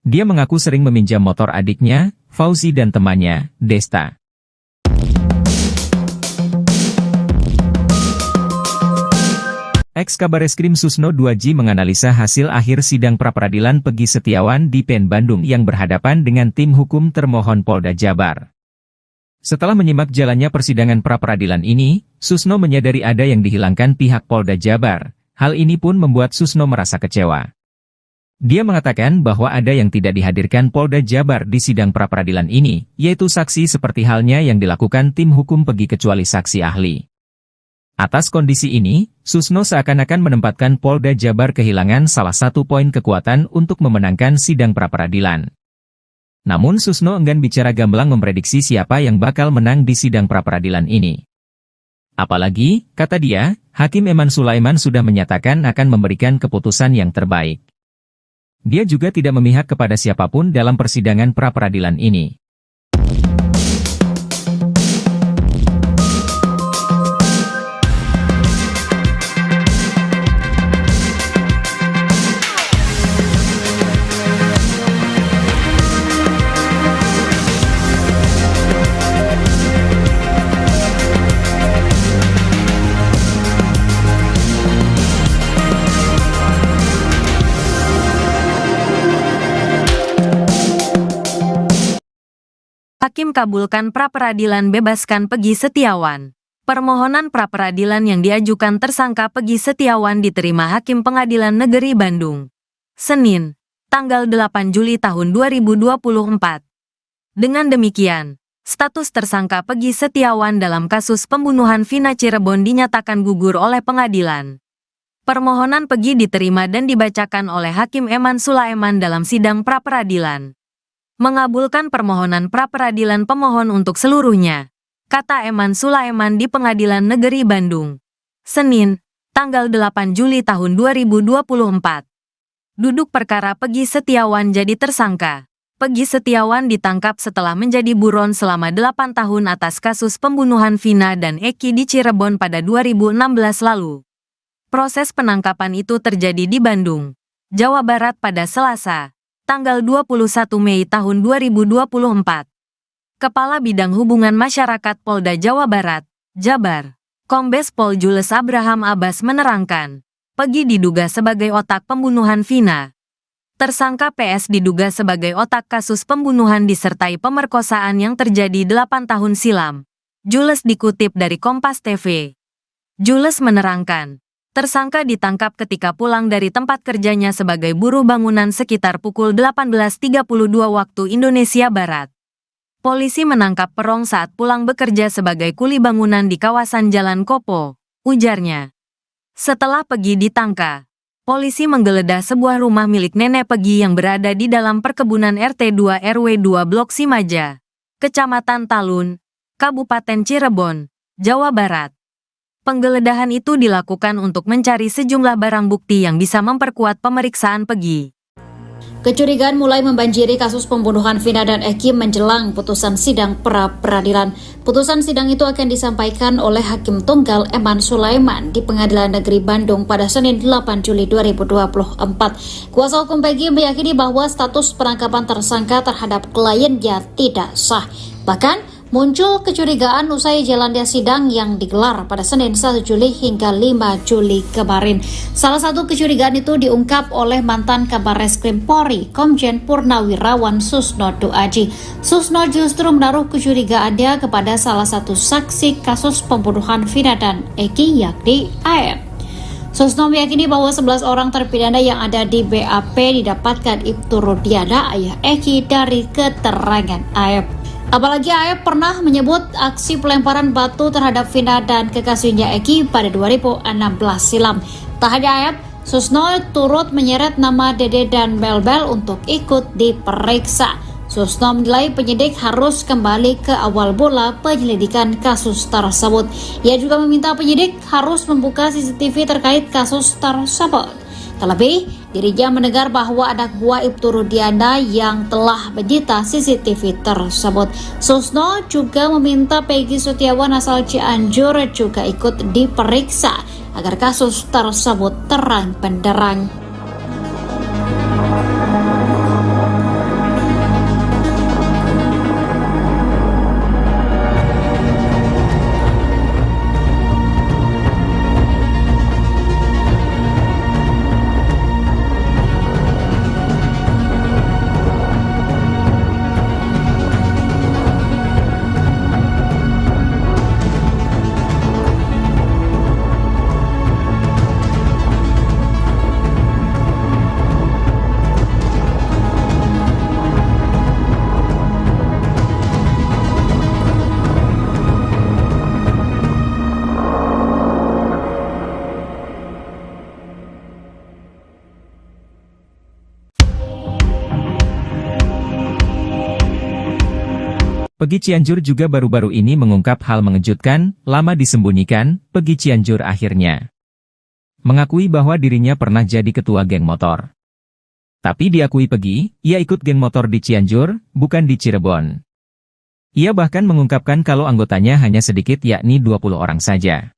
Dia mengaku sering meminjam motor adiknya, Fauzi dan temannya, Desta. Ex-Kabareskrim Susno 2J menganalisa hasil akhir sidang pra-peradilan Peggy Setiawan di PN Bandung yang berhadapan dengan tim hukum termohon Polda Jabar. Setelah menyimak jalannya persidangan pra-peradilan ini, Susno menyadari ada yang dihilangkan pihak Polda Jabar. Hal ini pun membuat Susno merasa kecewa. Dia mengatakan bahwa ada yang tidak dihadirkan Polda Jabar di sidang pra-peradilan ini, yaitu saksi seperti halnya yang dilakukan tim hukum Peggy kecuali saksi ahli. Atas kondisi ini, Susno seakan-akan menempatkan Polda Jabar kehilangan salah satu poin kekuatan untuk memenangkan sidang pra-peradilan. Namun Susno enggan bicara gamblang memprediksi siapa yang bakal menang di sidang pra-peradilan ini. Apalagi, kata dia, Hakim Eman Sulaiman sudah menyatakan akan memberikan keputusan yang terbaik. Dia juga tidak memihak kepada siapapun dalam persidangan pra-peradilan ini. Hakim kabulkan pra-peradilan bebaskan Peggy Setiawan. Permohonan pra-peradilan yang diajukan tersangka Peggy Setiawan diterima Hakim Pengadilan Negeri Bandung. Senin, tanggal 8 Juli tahun 2024. Dengan demikian, status tersangka Peggy Setiawan dalam kasus pembunuhan Vina Cirebon dinyatakan gugur oleh pengadilan. Permohonan Peggy diterima dan dibacakan oleh Hakim Eman Sulaiman dalam sidang pra-peradilan. Mengabulkan permohonan pra-peradilan pemohon untuk seluruhnya. kata Eman Sulaiman di Pengadilan Negeri Bandung. Senin, tanggal 8 Juli tahun 2024. Duduk perkara Peggy Setiawan jadi tersangka. Peggy Setiawan ditangkap setelah menjadi buron selama 8 tahun atas kasus pembunuhan Vina dan Eki di Cirebon pada 2016 lalu. Proses penangkapan itu terjadi di Bandung, Jawa Barat pada Selasa, tanggal 21 Mei tahun 2024. Kepala Bidang Hubungan Masyarakat Polda Jawa Barat, Jabar, Kombes Pol Jules Abraham Abbas menerangkan, Peggy diduga sebagai otak pembunuhan Vina. Tersangka PS diduga sebagai otak kasus pembunuhan disertai pemerkosaan yang terjadi 8 tahun silam. Jules dikutip dari Kompas TV. Jules menerangkan, tersangka ditangkap ketika pulang dari tempat kerjanya sebagai buruh bangunan sekitar pukul 18.32 waktu Indonesia Barat. Polisi menangkap Perong saat pulang bekerja sebagai kuli bangunan di kawasan Jalan Kopo, ujarnya. Setelah Peggy ditangkap, polisi menggeledah sebuah rumah milik nenek Peggy yang berada di dalam perkebunan RT 2 RW 2 Blok Simaja, Kecamatan Talun, Kabupaten Cirebon, Jawa Barat. Penggeledahan itu dilakukan untuk mencari sejumlah barang bukti yang bisa memperkuat pemeriksaan Peggy. Kecurigaan mulai membanjiri kasus pembunuhan Vina dan Eki menjelang putusan sidang pra-peradilan. Putusan sidang itu akan disampaikan oleh Hakim Tunggal Eman Sulaiman di Pengadilan Negeri Bandung pada Senin 8 Juli 2024. Kuasa hukum Peggy meyakini bahwa status penangkapan tersangka terhadap kliennya tidak sah. Bahkan, muncul kecurigaan usai jalannya sidang yang digelar pada Senin 1 Juli hingga 5 Juli kemarin. Salah satu kecurigaan itu diungkap oleh mantan Kabar Reskrim Polri, Komjen Purnawirawan Susno Duaji. Susno justru menaruh kecurigaannya kepada salah satu saksi kasus pembunuhan Vina dan Eki, yakni AF. Susno meyakini bahwa 11 orang terpidana yang ada di BAP didapatkan Ibtu Rudiana, ayah Eki, dari keterangan AF. Apalagi AF pernah menyebut aksi pelemparan batu terhadap Vina dan kekasihnya Eki pada 2016 silam. Tak hanya AF, Susno turut menyeret nama Dede dan Bel-Bel untuk ikut diperiksa. Susno menilai penyidik harus kembali ke awal mula penyelidikan kasus tersebut. Ia juga meminta penyidik harus membuka CCTV terkait kasus tersebut. Terlebih, dirinya mendengar bahwa anak buah Ibtu Rudiana yang telah menyita CCTV tersebut. Susno juga meminta Peggy Setiawan asal Cianjur juga ikut diperiksa agar kasus tersebut terang benderang. Peggy Cianjur juga baru-baru ini mengungkap hal mengejutkan, lama disembunyikan, Peggy Cianjur akhirnya mengakui bahwa dirinya pernah jadi ketua geng motor. Tapi diakui Peggy, ia ikut geng motor di Cianjur, bukan di Cirebon. Ia bahkan mengungkapkan kalau anggotanya hanya sedikit, yakni 20 orang saja.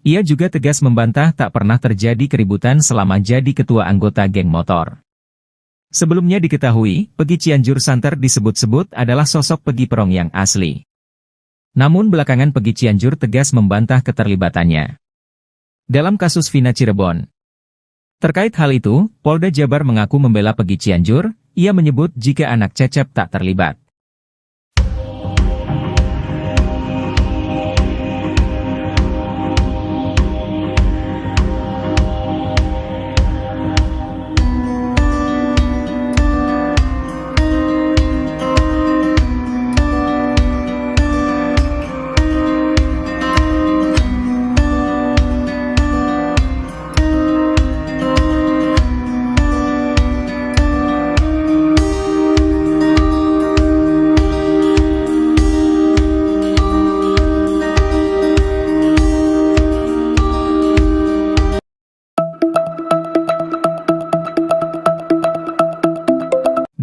Ia juga tegas membantah tak pernah terjadi keributan selama jadi ketua anggota geng motor. Sebelumnya diketahui, Peggy Cianjur santer disebut-sebut adalah sosok Peggy Perong yang asli. Namun belakangan Peggy Cianjur tegas membantah keterlibatannya dalam kasus Vina Cirebon. Terkait hal itu, Polda Jabar mengaku membela Peggy Cianjur. Ia menyebut jika anak Cecep tak terlibat.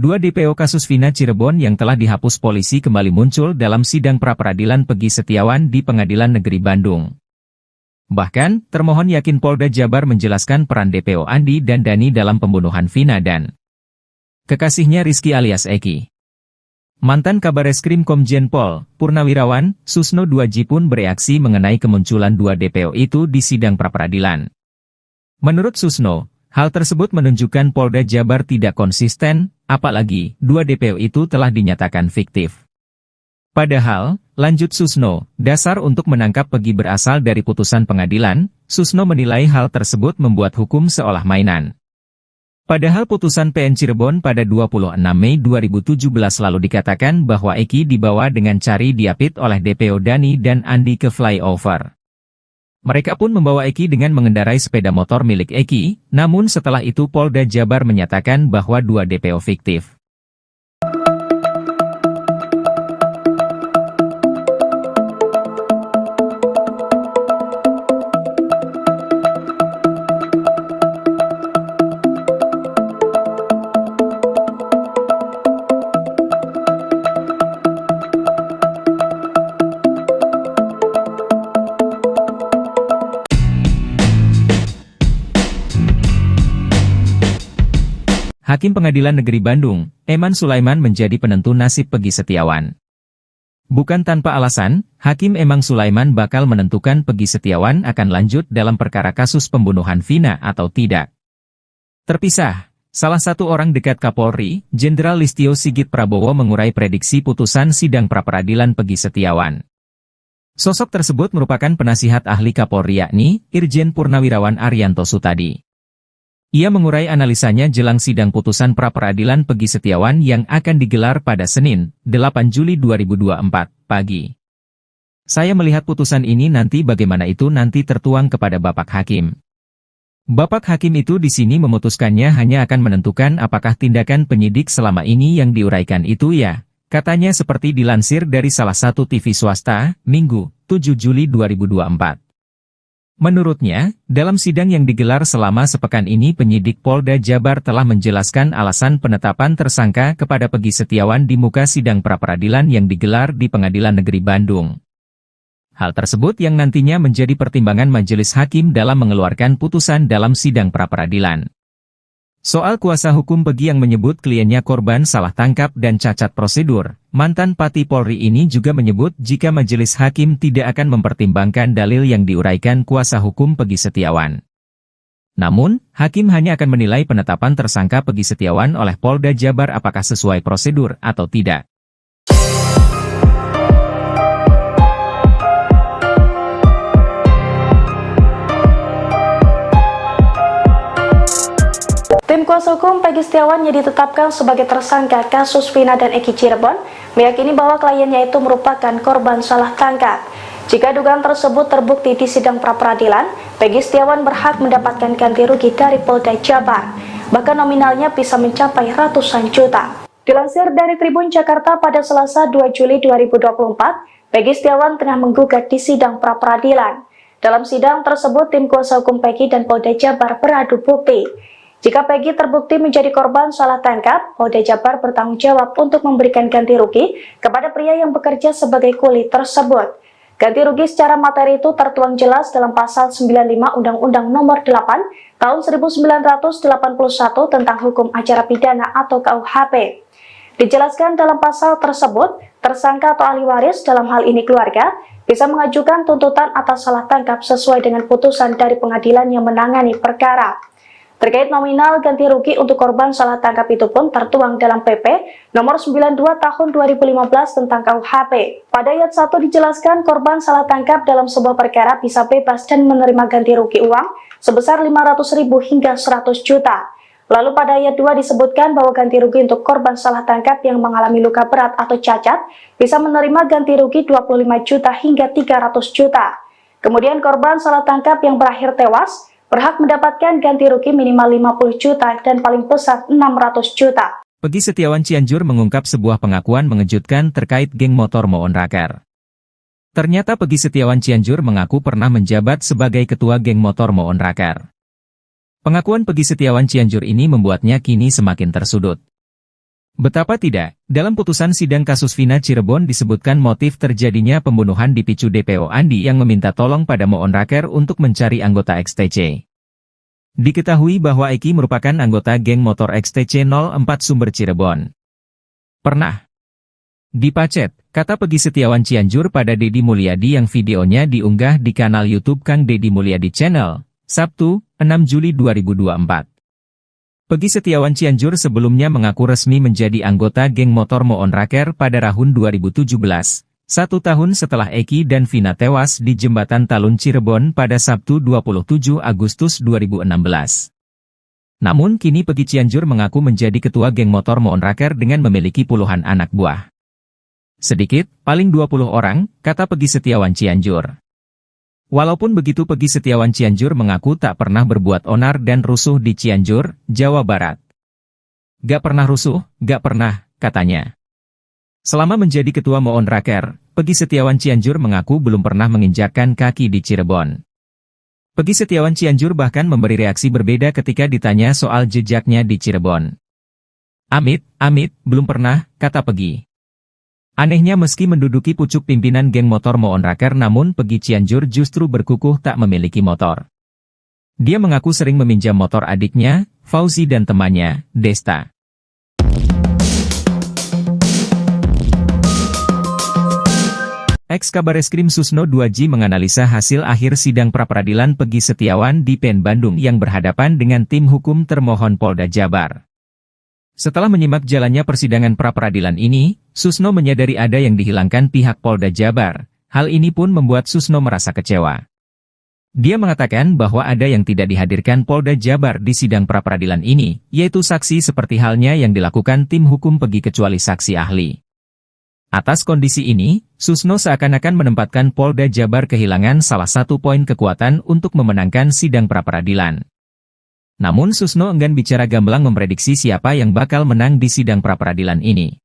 Dua DPO kasus Vina Cirebon yang telah dihapus polisi kembali muncul dalam sidang pra-peradilan Peggy Setiawan di Pengadilan Negeri Bandung. Bahkan, termohon yakin Polda Jabar menjelaskan peran DPO Andi dan Dani dalam pembunuhan Vina dan kekasihnya Rizky alias Eki. Mantan Kabareskrim Komjen Pol, Purnawirawan, Susno Duaji pun bereaksi mengenai kemunculan dua DPO itu di sidang pra-peradilan. Menurut Susno, hal tersebut menunjukkan Polda Jabar tidak konsisten, apalagi dua DPO itu telah dinyatakan fiktif. Padahal, lanjut Susno, dasar untuk menangkap Peggy berasal dari putusan pengadilan. Susno menilai hal tersebut membuat hukum seolah mainan. Padahal putusan PN Cirebon pada 26 Mei 2017 lalu dikatakan bahwa Eki dibawa dengan cari diapit oleh DPO Dani dan Andi ke flyover. Mereka pun membawa Eki dengan mengendarai sepeda motor milik Eki, namun setelah itu Polda Jabar menyatakan bahwa dua DPO fiktif. Hakim Pengadilan Negeri Bandung, Eman Sulaiman menjadi penentu nasib Peggy Setiawan. Bukan tanpa alasan, Hakim Eman Sulaiman bakal menentukan Peggy Setiawan akan lanjut dalam perkara kasus pembunuhan Vina atau tidak. Terpisah, salah satu orang dekat Kapolri, Jenderal Listio Sigit Prabowo mengurai prediksi putusan sidang pra-peradilan Peggy Setiawan. Sosok tersebut merupakan penasihat ahli Kapolri yakni Irjen Purnawirawan Arianto Sutadi. Ia mengurai analisanya jelang sidang putusan pra-peradilan Peggy Setiawan yang akan digelar pada Senin, 8 Juli 2024, pagi. Saya melihat putusan ini nanti bagaimana itu nanti tertuang kepada Bapak Hakim. Bapak Hakim itu di sini memutuskannya hanya akan menentukan apakah tindakan penyidik selama ini yang diuraikan itu ya, katanya seperti dilansir dari salah satu TV swasta, Minggu, 7 Juli 2024. Menurutnya, dalam sidang yang digelar selama sepekan ini penyidik Polda Jabar telah menjelaskan alasan penetapan tersangka kepada Peggy Setiawan di muka sidang pra-peradilan yang digelar di Pengadilan Negeri Bandung. Hal tersebut yang nantinya menjadi pertimbangan majelis hakim dalam mengeluarkan putusan dalam sidang pra-peradilan. Soal kuasa hukum Peggy yang menyebut kliennya korban salah tangkap dan cacat prosedur, mantan Pati Polri ini juga menyebut jika majelis hakim tidak akan mempertimbangkan dalil yang diuraikan kuasa hukum Peggy Setiawan. Namun, hakim hanya akan menilai penetapan tersangka Peggy Setiawan oleh Polda Jabar apakah sesuai prosedur atau tidak. Tim kuasa hukum Peggy Setiawan yang ditetapkan sebagai tersangka kasus Vina dan Eki Cirebon meyakini bahwa kliennya itu merupakan korban salah tangkap. Jika dugaan tersebut terbukti di sidang pra-peradilan, Peggy Setiawan berhak mendapatkan ganti rugi dari Polda Jabar, bahkan nominalnya bisa mencapai ratusan juta. Dilansir dari Tribun Jakarta pada Selasa 2 Juli 2024, Peggy Setiawan tengah menggugat di sidang pra-peradilan. Dalam sidang tersebut, tim kuasa hukum Peggy dan Polda Jabar beradu bukti. Jika Peggy terbukti menjadi korban salah tangkap, Polda Jabar bertanggung jawab untuk memberikan ganti rugi kepada pria yang bekerja sebagai kuli tersebut. Ganti rugi secara materi itu tertuang jelas dalam Pasal 95 Undang-Undang Nomor 8 Tahun 1981 tentang Hukum Acara Pidana atau KUHP. Dijelaskan dalam pasal tersebut, tersangka atau ahli waris dalam hal ini keluarga bisa mengajukan tuntutan atas salah tangkap sesuai dengan putusan dari pengadilan yang menangani perkara. Terkait nominal ganti rugi untuk korban salah tangkap itu pun tertuang dalam PP Nomor 92 Tahun 2015 tentang KUHP. Pada ayat 1 dijelaskan korban salah tangkap dalam sebuah perkara bisa bebas dan menerima ganti rugi uang sebesar 500.000 hingga 100 juta. Lalu pada ayat 2 disebutkan bahwa ganti rugi untuk korban salah tangkap yang mengalami luka berat atau cacat bisa menerima ganti rugi 25 juta hingga 300 juta. Kemudian korban salah tangkap yang berakhir tewas berhak mendapatkan ganti rugi minimal 50 juta dan paling besar 600 juta. Peggy Setiawan Cianjur mengungkap sebuah pengakuan mengejutkan terkait geng motor Moon Raker. Ternyata Peggy Setiawan Cianjur mengaku pernah menjabat sebagai ketua geng motor Moon Raker. Pengakuan Peggy Setiawan Cianjur ini membuatnya kini semakin tersudut. Betapa tidak, dalam putusan sidang kasus Vina Cirebon disebutkan motif terjadinya pembunuhan dipicu DPO Andi yang meminta tolong pada Moon Raker untuk mencari anggota XTC. Diketahui bahwa Eki merupakan anggota geng motor XTC 04 Sumber Cirebon. Pernah dipacet, kata Pegi Setiawan Cianjur pada Deddy Mulyadi yang videonya diunggah di kanal YouTube Kang Deddy Mulyadi Channel, Sabtu, 6 Juli 2024. Pegi Setiawan Cianjur sebelumnya mengaku resmi menjadi anggota geng motor Moon Raker pada tahun 2017, 1 tahun setelah Eki dan Vina tewas di Jembatan Talun Cirebon pada Sabtu 27 Agustus 2016. Namun kini Pegi Cianjur mengaku menjadi ketua geng motor Moon Raker dengan memiliki puluhan anak buah. Sedikit, paling 20 orang, kata Pegi Setiawan Cianjur. Walaupun begitu Pegi Setiawan Cianjur mengaku tak pernah berbuat onar dan rusuh di Cianjur, Jawa Barat. Gak pernah rusuh, gak pernah, katanya. Selama menjadi ketua Moon Raker, Pegi Setiawan Cianjur mengaku belum pernah menginjakkan kaki di Cirebon. Pegi Setiawan Cianjur bahkan memberi reaksi berbeda ketika ditanya soal jejaknya di Cirebon. Amit, belum pernah, kata Pegi. Anehnya meski menduduki pucuk pimpinan geng motor Moon Raker namun Pegi Cianjur justru berkukuh tak memiliki motor. Dia mengaku sering meminjam motor adiknya, Fauzi dan temannya, Desta. Ex-Kabareskrim Susno 2J menganalisa hasil akhir sidang pra-peradilan Pegi Setiawan di PN Bandung yang berhadapan dengan tim hukum termohon Polda Jabar. Setelah menyimak jalannya persidangan pra-peradilan ini, Susno menyadari ada yang dihilangkan pihak Polda Jabar. Hal ini pun membuat Susno merasa kecewa. Dia mengatakan bahwa ada yang tidak dihadirkan Polda Jabar di sidang pra-peradilan ini, yaitu saksi seperti halnya yang dilakukan tim hukum Pegi kecuali saksi ahli. Atas kondisi ini, Susno seakan-akan menempatkan Polda Jabar kehilangan salah satu poin kekuatan untuk memenangkan sidang pra-peradilan. Namun Susno enggan bicara gamblang memprediksi siapa yang bakal menang di sidang pra-peradilan ini.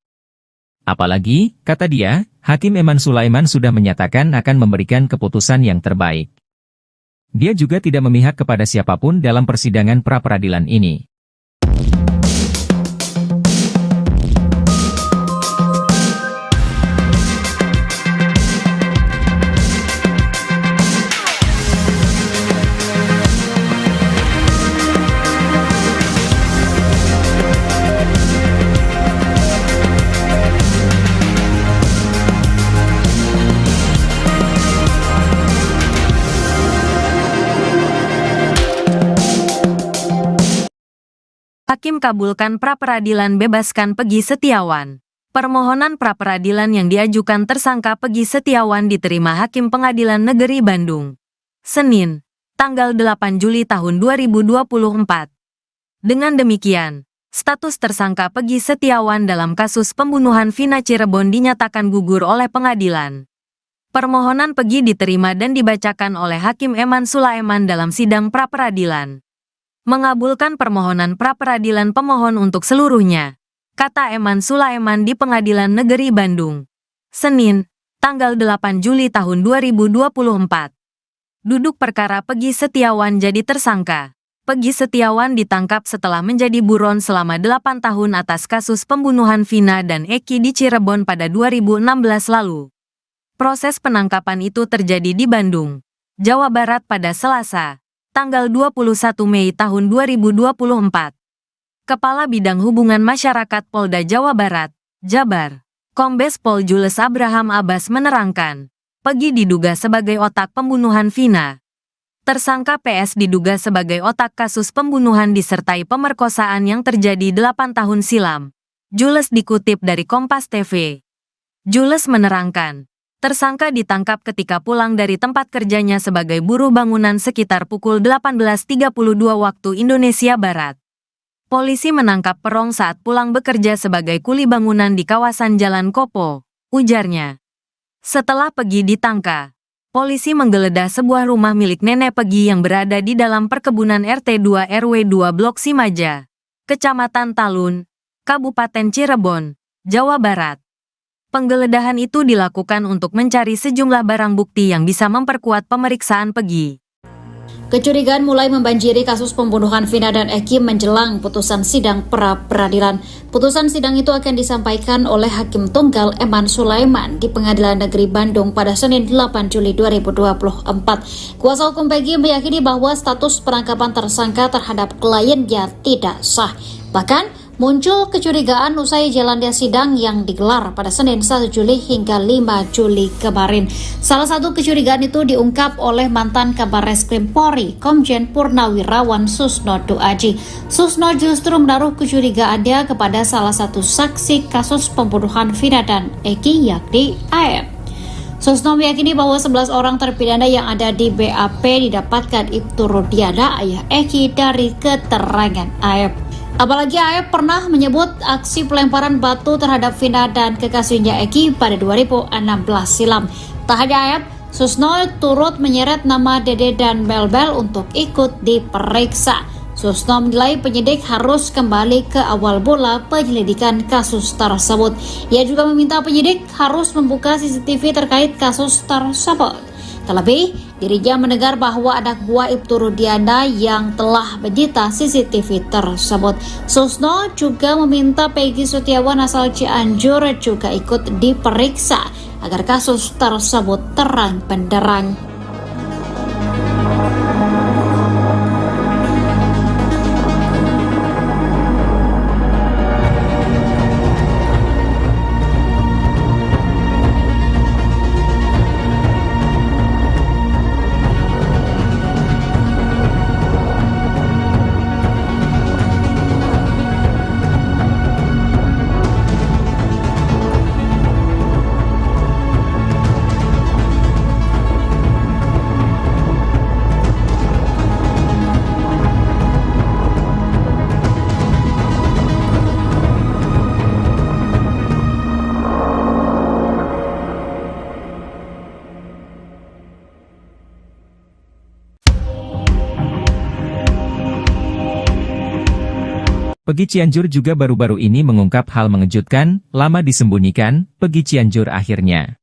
Apalagi, kata dia, Hakim Eman Sulaiman sudah menyatakan akan memberikan keputusan yang terbaik. Dia juga tidak memihak kepada siapapun dalam persidangan pra-peradilan ini. Hakim kabulkan pra-peradilan bebaskan Pegi Setiawan. Permohonan pra-peradilan yang diajukan tersangka Pegi Setiawan diterima Hakim Pengadilan Negeri Bandung. Senin, tanggal 8 Juli tahun 2024. Dengan demikian, status tersangka Pegi Setiawan dalam kasus pembunuhan Vina Cirebon dinyatakan gugur oleh pengadilan. Permohonan Pegi diterima dan dibacakan oleh Hakim Eman Sulaiman dalam sidang pra-peradilan. Mengabulkan permohonan pra-peradilan pemohon untuk seluruhnya, kata Eman Sulaiman di Pengadilan Negeri Bandung. Senin, tanggal 8 Juli tahun 2024. Duduk perkara Pegi Setiawan jadi tersangka. Pegi Setiawan ditangkap setelah menjadi buron selama 8 tahun atas kasus pembunuhan Vina dan Eki di Cirebon pada 2016 lalu. Proses penangkapan itu terjadi di Bandung, Jawa Barat pada Selasa, tanggal 21 Mei tahun 2024. Kepala Bidang Hubungan Masyarakat Polda Jawa Barat, Jabar, Kombes Pol Jules Abraham Abbas menerangkan, Pegi diduga sebagai otak pembunuhan Vina. Tersangka PS diduga sebagai otak kasus pembunuhan disertai pemerkosaan yang terjadi 8 tahun silam. Jules dikutip dari Kompas TV. Jules menerangkan, tersangka ditangkap ketika pulang dari tempat kerjanya sebagai buruh bangunan sekitar pukul 18.32 waktu Indonesia Barat. Polisi menangkap Perong saat pulang bekerja sebagai kuli bangunan di kawasan Jalan Kopo, ujarnya. Setelah Pegi ditangkap, polisi menggeledah sebuah rumah milik nenek Pegi yang berada di dalam perkebunan RT 2 RW 2 Blok Simaja, Kecamatan Talun, Kabupaten Cirebon, Jawa Barat. Penggeledahan itu dilakukan untuk mencari sejumlah barang bukti yang bisa memperkuat pemeriksaan Pegi. Kecurigaan mulai membanjiri kasus pembunuhan Vina dan Eki menjelang putusan sidang pra-peradilan. Putusan sidang itu akan disampaikan oleh Hakim Tunggal Eman Sulaiman di Pengadilan Negeri Bandung pada Senin 8 Juli 2024. Kuasa hukum Peggy meyakini bahwa status penangkapan tersangka terhadap kliennya tidak sah. Bahkan, muncul kecurigaan usai jalannya sidang yang digelar pada Senin 1 Juli hingga 5 Juli kemarin. Salah satu kecurigaan itu diungkap oleh mantan Kabar Reskrim Polri, Komjen Purnawirawan Susno Duaji. Susno justru menaruh kecurigaannya kepada salah satu saksi kasus pembunuhan Vina dan Eki, yakni AF. Susno meyakini bahwa 11 orang terpidana yang ada di BAP didapatkan Ibtu Rudiana, ayah Eki, dari keterangan AF. Apalagi AF pernah menyebut aksi pelemparan batu terhadap Vina dan kekasihnya Eki pada 2016 silam. Tak hanya AF, Susno turut menyeret nama Dede dan Belbel untuk ikut diperiksa. Susno menilai penyidik harus kembali ke awal mula penyelidikan kasus tersebut. Ia juga meminta penyidik harus membuka CCTV terkait kasus tersebut. Terlebih, dirinya mendengar bahwa anak buah Ibtu Rudiana yang telah menyita CCTV tersebut. Susno juga meminta Peggy Setiawan asal Cianjur juga ikut diperiksa agar kasus tersebut terang benderang. Peggy Cianjur juga baru-baru ini mengungkap hal mengejutkan, lama disembunyikan, Peggy Cianjur akhirnya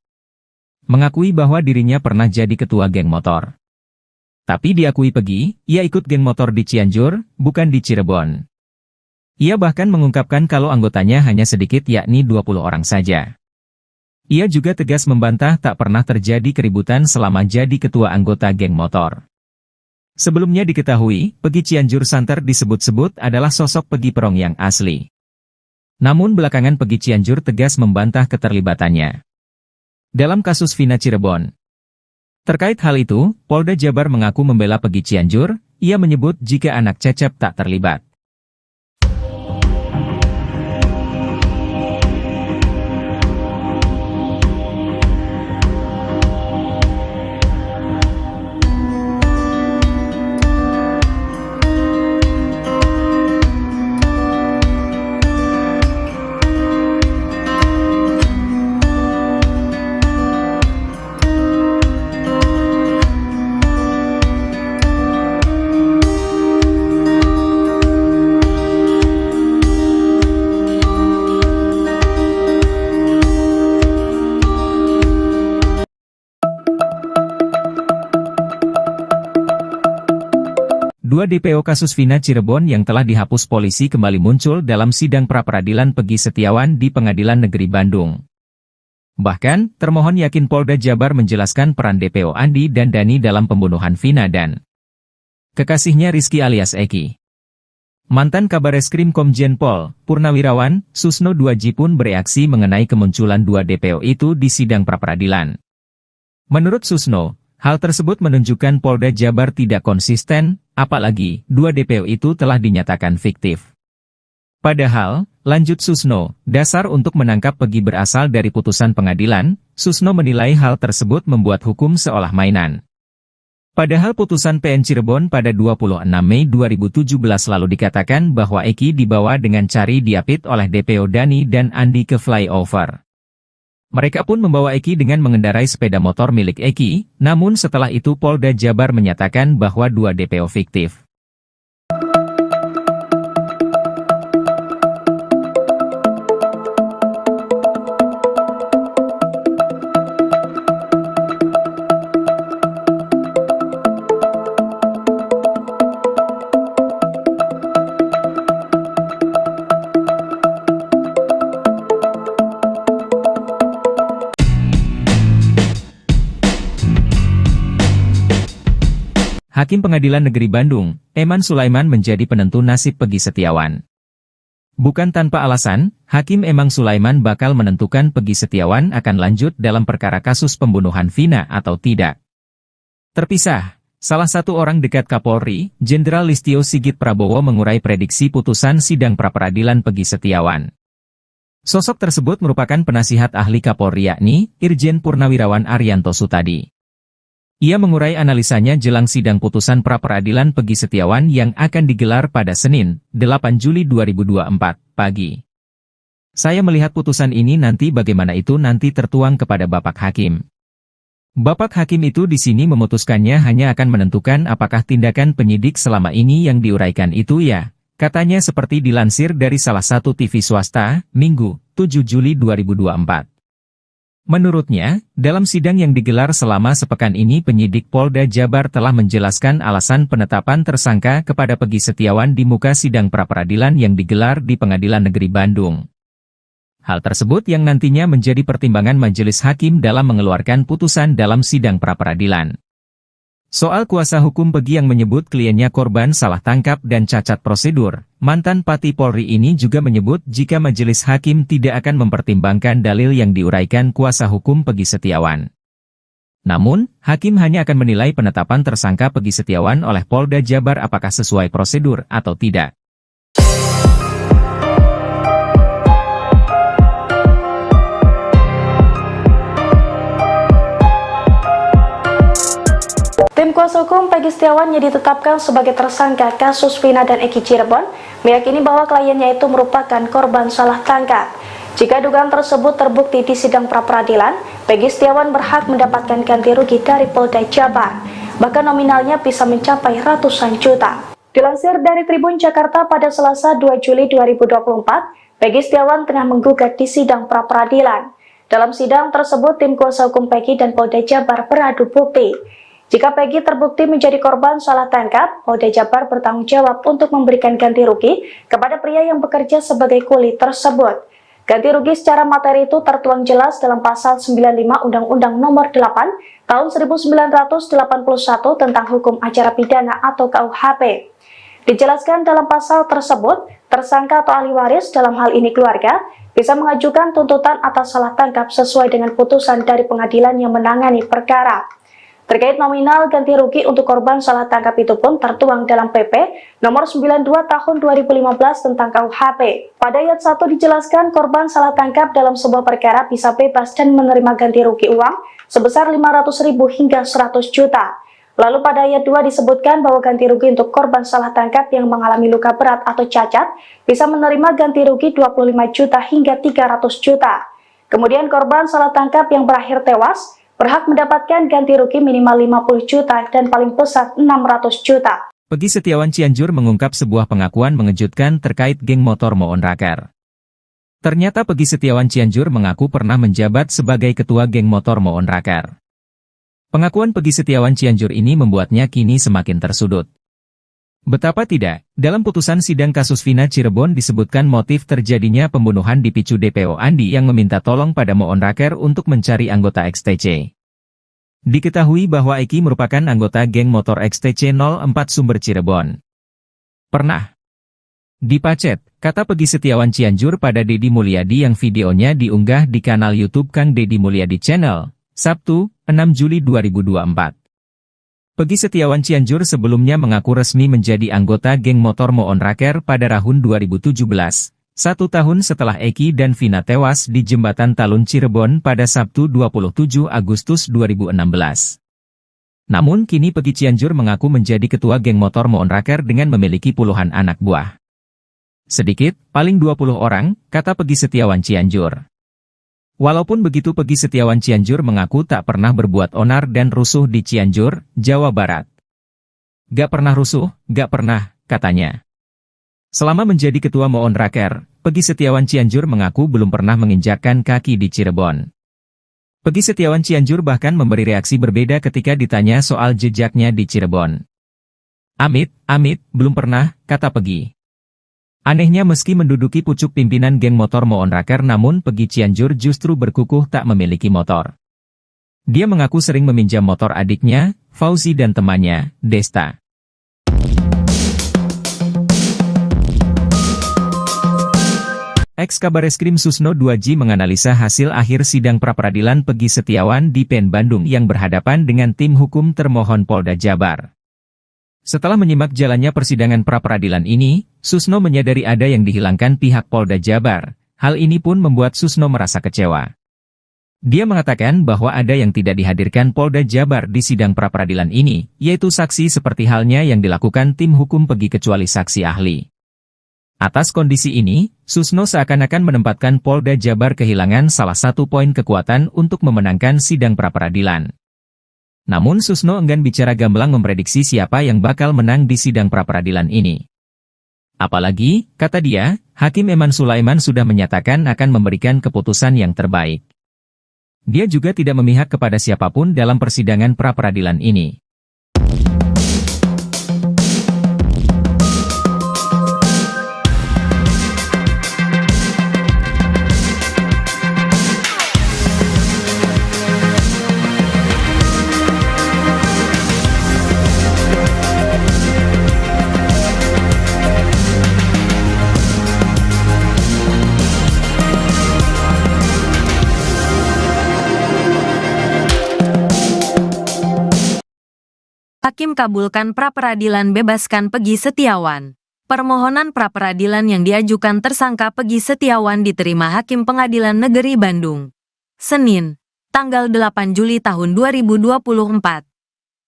mengakui bahwa dirinya pernah jadi ketua geng motor. Tapi diakui Peggy, ia ikut geng motor di Cianjur, bukan di Cirebon. Ia bahkan mengungkapkan kalau anggotanya hanya sedikit, yakni 20 orang saja. Ia juga tegas membantah tak pernah terjadi keributan selama jadi ketua anggota geng motor. Sebelumnya diketahui, Peggy Cianjur santer disebut-sebut adalah sosok Peggy Perong yang asli. Namun belakangan Peggy Cianjur tegas membantah keterlibatannya dalam kasus Vina Cirebon. Terkait hal itu, Polda Jabar mengaku membela Peggy Cianjur. Ia menyebut jika anak Cecep tak terlibat. Dua DPO kasus Vina Cirebon yang telah dihapus polisi kembali muncul dalam sidang pra-peradilan Peggy Setiawan di Pengadilan Negeri Bandung. Bahkan, termohon yakin Polda Jabar menjelaskan peran DPO Andi dan Dani dalam pembunuhan Vina dan kekasihnya Rizky alias Eki. Mantan Kabar Reskrim Komjen Pol Purnawirawan Susno Duaji pun bereaksi mengenai kemunculan dua DPO itu di sidang pra-peradilan. Menurut Susno, hal tersebut menunjukkan Polda Jabar tidak konsisten, apalagi dua DPO itu telah dinyatakan fiktif. Padahal, lanjut Susno, dasar untuk menangkap Peggy berasal dari putusan pengadilan. Susno menilai hal tersebut membuat hukum seolah mainan. Padahal putusan PN Cirebon pada 26 Mei 2017 lalu dikatakan bahwa Eki dibawa dengan cari diapit oleh DPO Dani dan Andi ke flyover. Mereka pun membawa Eki dengan mengendarai sepeda motor milik Eki, namun setelah itu Polda Jabar menyatakan bahwa dua DPO fiktif. Hakim Pengadilan Negeri Bandung, Eman Sulaiman menjadi penentu nasib Peggy Setiawan. Bukan tanpa alasan, Hakim Eman Sulaiman bakal menentukan Peggy Setiawan akan lanjut dalam perkara kasus pembunuhan Vina atau tidak. Terpisah, salah satu orang dekat Kapolri, Jenderal Listio Sigit Prabowo mengurai prediksi putusan sidang pra-peradilan Peggy Setiawan. Sosok tersebut merupakan penasihat ahli Kapolri yakni Irjen Purnawirawan Arianto Sutadi. Ia mengurai analisanya jelang sidang putusan pra-peradilan Peggy Setiawan yang akan digelar pada Senin, 8 Juli 2024, pagi. Saya melihat putusan ini nanti bagaimana itu nanti tertuang kepada Bapak Hakim. Bapak Hakim itu di sini memutuskannya hanya akan menentukan apakah tindakan penyidik selama ini yang diuraikan itu ya, katanya seperti dilansir dari salah satu TV swasta, Minggu, 7 Juli 2024. Menurutnya, dalam sidang yang digelar selama sepekan ini penyidik Polda Jabar telah menjelaskan alasan penetapan tersangka kepada Peggy Setiawan di muka sidang pra-peradilan yang digelar di Pengadilan Negeri Bandung. Hal tersebut yang nantinya menjadi pertimbangan majelis hakim dalam mengeluarkan putusan dalam sidang pra-peradilan. Soal kuasa hukum Peggy yang menyebut kliennya korban salah tangkap dan cacat prosedur, mantan Pati Polri ini juga menyebut jika majelis hakim tidak akan mempertimbangkan dalil yang diuraikan kuasa hukum Peggy Setiawan. Namun, hakim hanya akan menilai penetapan tersangka Peggy Setiawan oleh Polda Jabar apakah sesuai prosedur atau tidak. Tim kuasa hukum Peggy Setiawan yang ditetapkan sebagai tersangka kasus Vina dan Eki Cirebon meyakini bahwa kliennya itu merupakan korban salah tangkap. Jika dugaan tersebut terbukti di sidang pra-peradilan, Peggy Setiawan berhak mendapatkan ganti rugi dari Polda Jabar, bahkan nominalnya bisa mencapai ratusan juta. Dilansir dari Tribun Jakarta pada Selasa 2 Juli 2024, Peggy Setiawan tengah menggugat di sidang pra-peradilan. Dalam sidang tersebut, tim kuasa hukum Peggy dan Polda Jabar beradu bukti. Jika Peggy terbukti menjadi korban salah tangkap, Polda Jabar bertanggung jawab untuk memberikan ganti rugi kepada pria yang bekerja sebagai kuli tersebut. Ganti rugi secara materi itu tertuang jelas dalam Pasal 95 Undang-Undang Nomor 8 Tahun 1981 tentang Hukum Acara Pidana atau KUHP. Dijelaskan dalam pasal tersebut, tersangka atau ahli waris dalam hal ini keluarga bisa mengajukan tuntutan atas salah tangkap sesuai dengan putusan dari pengadilan yang menangani perkara. Terkait nominal ganti rugi untuk korban salah tangkap itu pun tertuang dalam PP Nomor 92 Tahun 2015 tentang KUHP. Pada ayat 1 dijelaskan korban salah tangkap dalam sebuah perkara bisa bebas dan menerima ganti rugi uang sebesar 500.000 hingga 100 juta. Lalu pada ayat 2 disebutkan bahwa ganti rugi untuk korban salah tangkap yang mengalami luka berat atau cacat bisa menerima ganti rugi 25 juta hingga 300 juta. Kemudian korban salah tangkap yang berakhir tewas berhak mendapatkan ganti rugi minimal 50 juta dan paling besar 600 juta. Peggy Setiawan Cianjur mengungkap sebuah pengakuan mengejutkan terkait geng motor Moon Raker. Ternyata Peggy Setiawan Cianjur mengaku pernah menjabat sebagai ketua geng motor Moon Raker. Pengakuan Peggy Setiawan Cianjur ini membuatnya kini semakin tersudut. Betapa tidak, dalam putusan sidang kasus Vina Cirebon disebutkan motif terjadinya pembunuhan dipicu DPO Andi yang meminta tolong pada Moon Raker untuk mencari anggota XTC. Diketahui bahwa Eki merupakan anggota geng motor XTC 04 Sumber Cirebon. Pernah dipacet, kata Peggy Setiawan Cianjur pada Deddy Mulyadi yang videonya diunggah di kanal YouTube Kang Deddy Mulyadi Channel, Sabtu, 6 Juli 2024. Peggy Setiawan Cianjur sebelumnya mengaku resmi menjadi anggota geng motor Moon Raker pada tahun 2017, 1 tahun setelah Eki dan Vina tewas di Jembatan Talun Cirebon pada Sabtu 27 Agustus 2016. Namun kini Peggy Cianjur mengaku menjadi ketua geng motor Moon Raker dengan memiliki puluhan anak buah. Sedikit, paling 20 orang, kata Peggy Setiawan Cianjur. Walaupun begitu Peggy Setiawan Cianjur mengaku tak pernah berbuat onar dan rusuh di Cianjur, Jawa Barat. Gak pernah rusuh, gak pernah, katanya. Selama menjadi ketua Moon Raker, Peggy Setiawan Cianjur mengaku belum pernah menginjakkan kaki di Cirebon. Peggy Setiawan Cianjur bahkan memberi reaksi berbeda ketika ditanya soal jejaknya di Cirebon. Amit, belum pernah, kata Peggy. Anehnya meski menduduki pucuk pimpinan geng motor Moon Raker namun Peggy Cianjur justru berkukuh tak memiliki motor. Dia mengaku sering meminjam motor adiknya, Fauzi dan temannya, Desta. Ex-Kabareskrim Susno 2J menganalisa hasil akhir sidang pra-peradilan Peggy Setiawan di PN Bandung yang berhadapan dengan tim hukum termohon Polda Jabar. Setelah menyimak jalannya persidangan pra-peradilan ini, Susno menyadari ada yang dihilangkan pihak Polda Jabar. Hal ini pun membuat Susno merasa kecewa. Dia mengatakan bahwa ada yang tidak dihadirkan Polda Jabar di sidang pra-peradilan ini, yaitu saksi seperti halnya yang dilakukan tim hukum Peggy kecuali saksi ahli. Atas kondisi ini, Susno seakan-akan menempatkan Polda Jabar kehilangan salah satu poin kekuatan untuk memenangkan sidang pra-peradilan. Namun Susno enggan bicara gamblang memprediksi siapa yang bakal menang di sidang pra-peradilan ini. Apalagi, kata dia, Hakim Eman Sulaiman sudah menyatakan akan memberikan keputusan yang terbaik. Dia juga tidak memihak kepada siapapun dalam persidangan pra-peradilan ini. Hakim kabulkan pra-peradilan bebaskan Peggy Setiawan. Permohonan pra-peradilan yang diajukan tersangka Peggy Setiawan diterima Hakim Pengadilan Negeri Bandung. Senin, tanggal 8 Juli tahun 2024.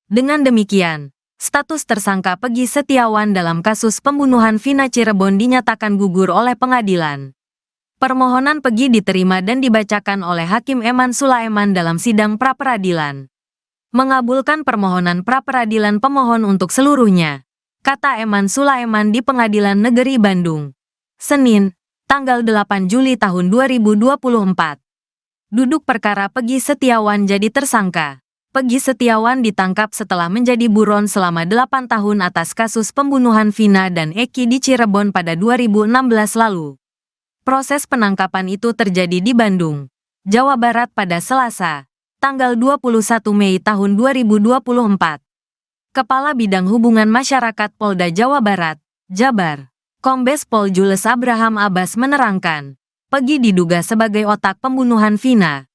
Dengan demikian, status tersangka Peggy Setiawan dalam kasus pembunuhan Vina Cirebon dinyatakan gugur oleh pengadilan. Permohonan Peggy diterima dan dibacakan oleh Hakim Eman Sulaiman dalam sidang pra-peradilan. Mengabulkan permohonan pra-peradilan pemohon untuk seluruhnya, kata Eman Sulaiman di Pengadilan Negeri Bandung. Senin, tanggal 8 Juli tahun 2024. Duduk perkara Peggy Setiawan jadi tersangka. Peggy Setiawan ditangkap setelah menjadi buron selama 8 tahun atas kasus pembunuhan Vina dan Eki di Cirebon pada 2016 lalu. Proses penangkapan itu terjadi di Bandung, Jawa Barat pada Selasa, tanggal 21 Mei tahun 2024. Kepala Bidang Hubungan Masyarakat Polda Jawa Barat, Jabar, Kombes Pol Jules Abraham Abbas menerangkan, Peggy diduga sebagai otak pembunuhan Vina.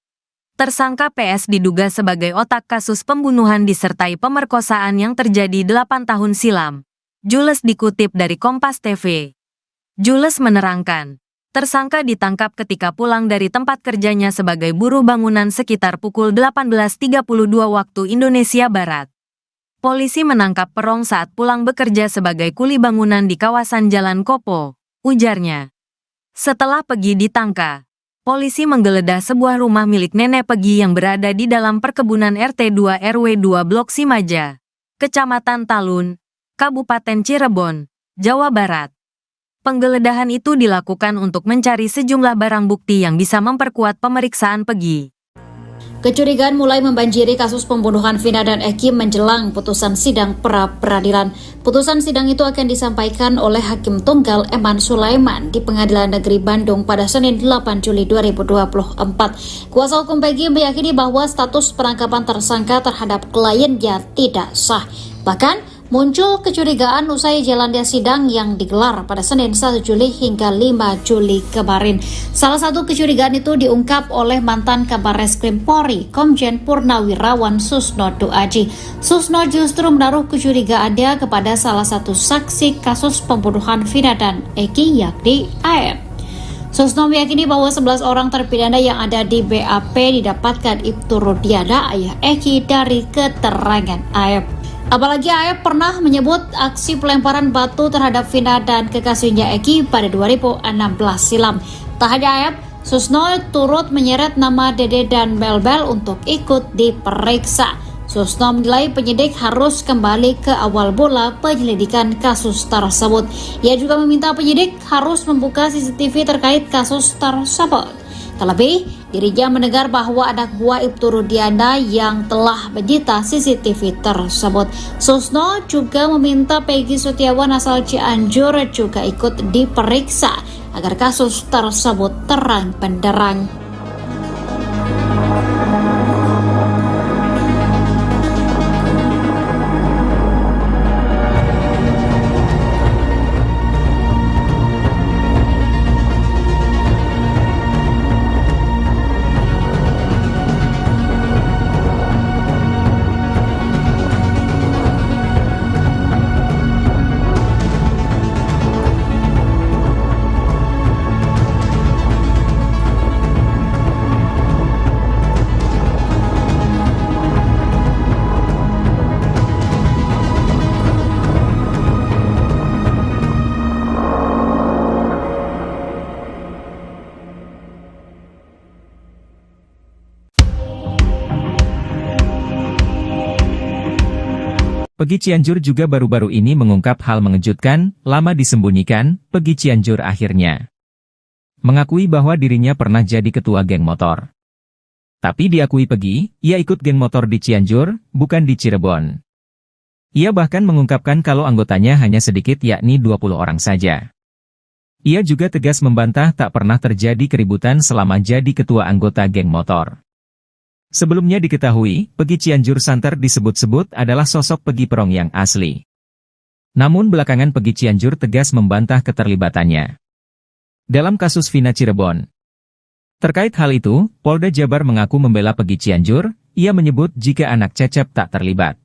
Tersangka PS diduga sebagai otak kasus pembunuhan disertai pemerkosaan yang terjadi 8 tahun silam. Jules dikutip dari Kompas TV. Jules menerangkan, tersangka ditangkap ketika pulang dari tempat kerjanya sebagai buruh bangunan sekitar pukul 18.32 waktu Indonesia Barat. Polisi menangkap Perong saat pulang bekerja sebagai kuli bangunan di kawasan Jalan Kopo, ujarnya. Setelah Peggy ditangkap, polisi menggeledah sebuah rumah milik nenek Peggy yang berada di dalam perkebunan RT 2 RW 2 Blok Simaja, Kecamatan Talun, Kabupaten Cirebon, Jawa Barat. Penggeledahan itu dilakukan untuk mencari sejumlah barang bukti yang bisa memperkuat pemeriksaan Peggy. Kecurigaan mulai membanjiri kasus pembunuhan Vina dan Eki menjelang putusan sidang pra-peradilan. Putusan sidang itu akan disampaikan oleh Hakim Tunggal Eman Sulaiman di Pengadilan Negeri Bandung pada Senin 8 Juli 2024. Kuasa hukum Peggy meyakini bahwa status penangkapan tersangka terhadap kliennya tidak sah. Bahkan, muncul kecurigaan usai jalannya sidang yang digelar pada Senin 1 Juli hingga 5 Juli kemarin. Salah satu kecurigaan itu diungkap oleh mantan Kabareskrim Polri, Komjen Purnawirawan Susno 2J. Susno justru menaruh kecurigaannya kepada salah satu saksi kasus pembunuhan Vina dan Eki, yakni AF. Susno meyakini bahwa 11 orang terpidana yang ada di BAP didapatkan Ibtu Rudiana, ayah Eki, dari keterangan AF. Apalagi AF pernah menyebut aksi pelemparan batu terhadap Vina dan kekasihnya Eki pada 2016 silam. Tak hanya AF, Susno turut menyeret nama Dede dan Belbel untuk ikut diperiksa. Susno menilai penyidik harus kembali ke awal mula penyelidikan kasus tersebut. Ia juga meminta penyidik harus membuka CCTV terkait kasus tersebut. Terlebih, dirinya mendengar bahwa anak buah Ibtu Rudiana yang telah menyita CCTV tersebut. Susno juga meminta Peggy Setiawan asal Cianjur juga ikut diperiksa agar kasus tersebut terang benderang. Peggy Cianjur juga baru-baru ini mengungkap hal mengejutkan, lama disembunyikan, Peggy Cianjur akhirnya mengakui bahwa dirinya pernah jadi ketua geng motor. Tapi diakui Peggy, ia ikut geng motor di Cianjur, bukan di Cirebon. Ia bahkan mengungkapkan kalau anggotanya hanya sedikit yakni 20 orang saja. Ia juga tegas membantah tak pernah terjadi keributan selama jadi ketua anggota geng motor. Sebelumnya diketahui, Peggy Cianjur santer disebut-sebut adalah sosok Peggy Perong yang asli. Namun belakangan Peggy Cianjur tegas membantah keterlibatannya dalam kasus Vina Cirebon. Terkait hal itu, Polda Jabar mengaku membela Peggy Cianjur, ia menyebut jika anak Cecep tak terlibat.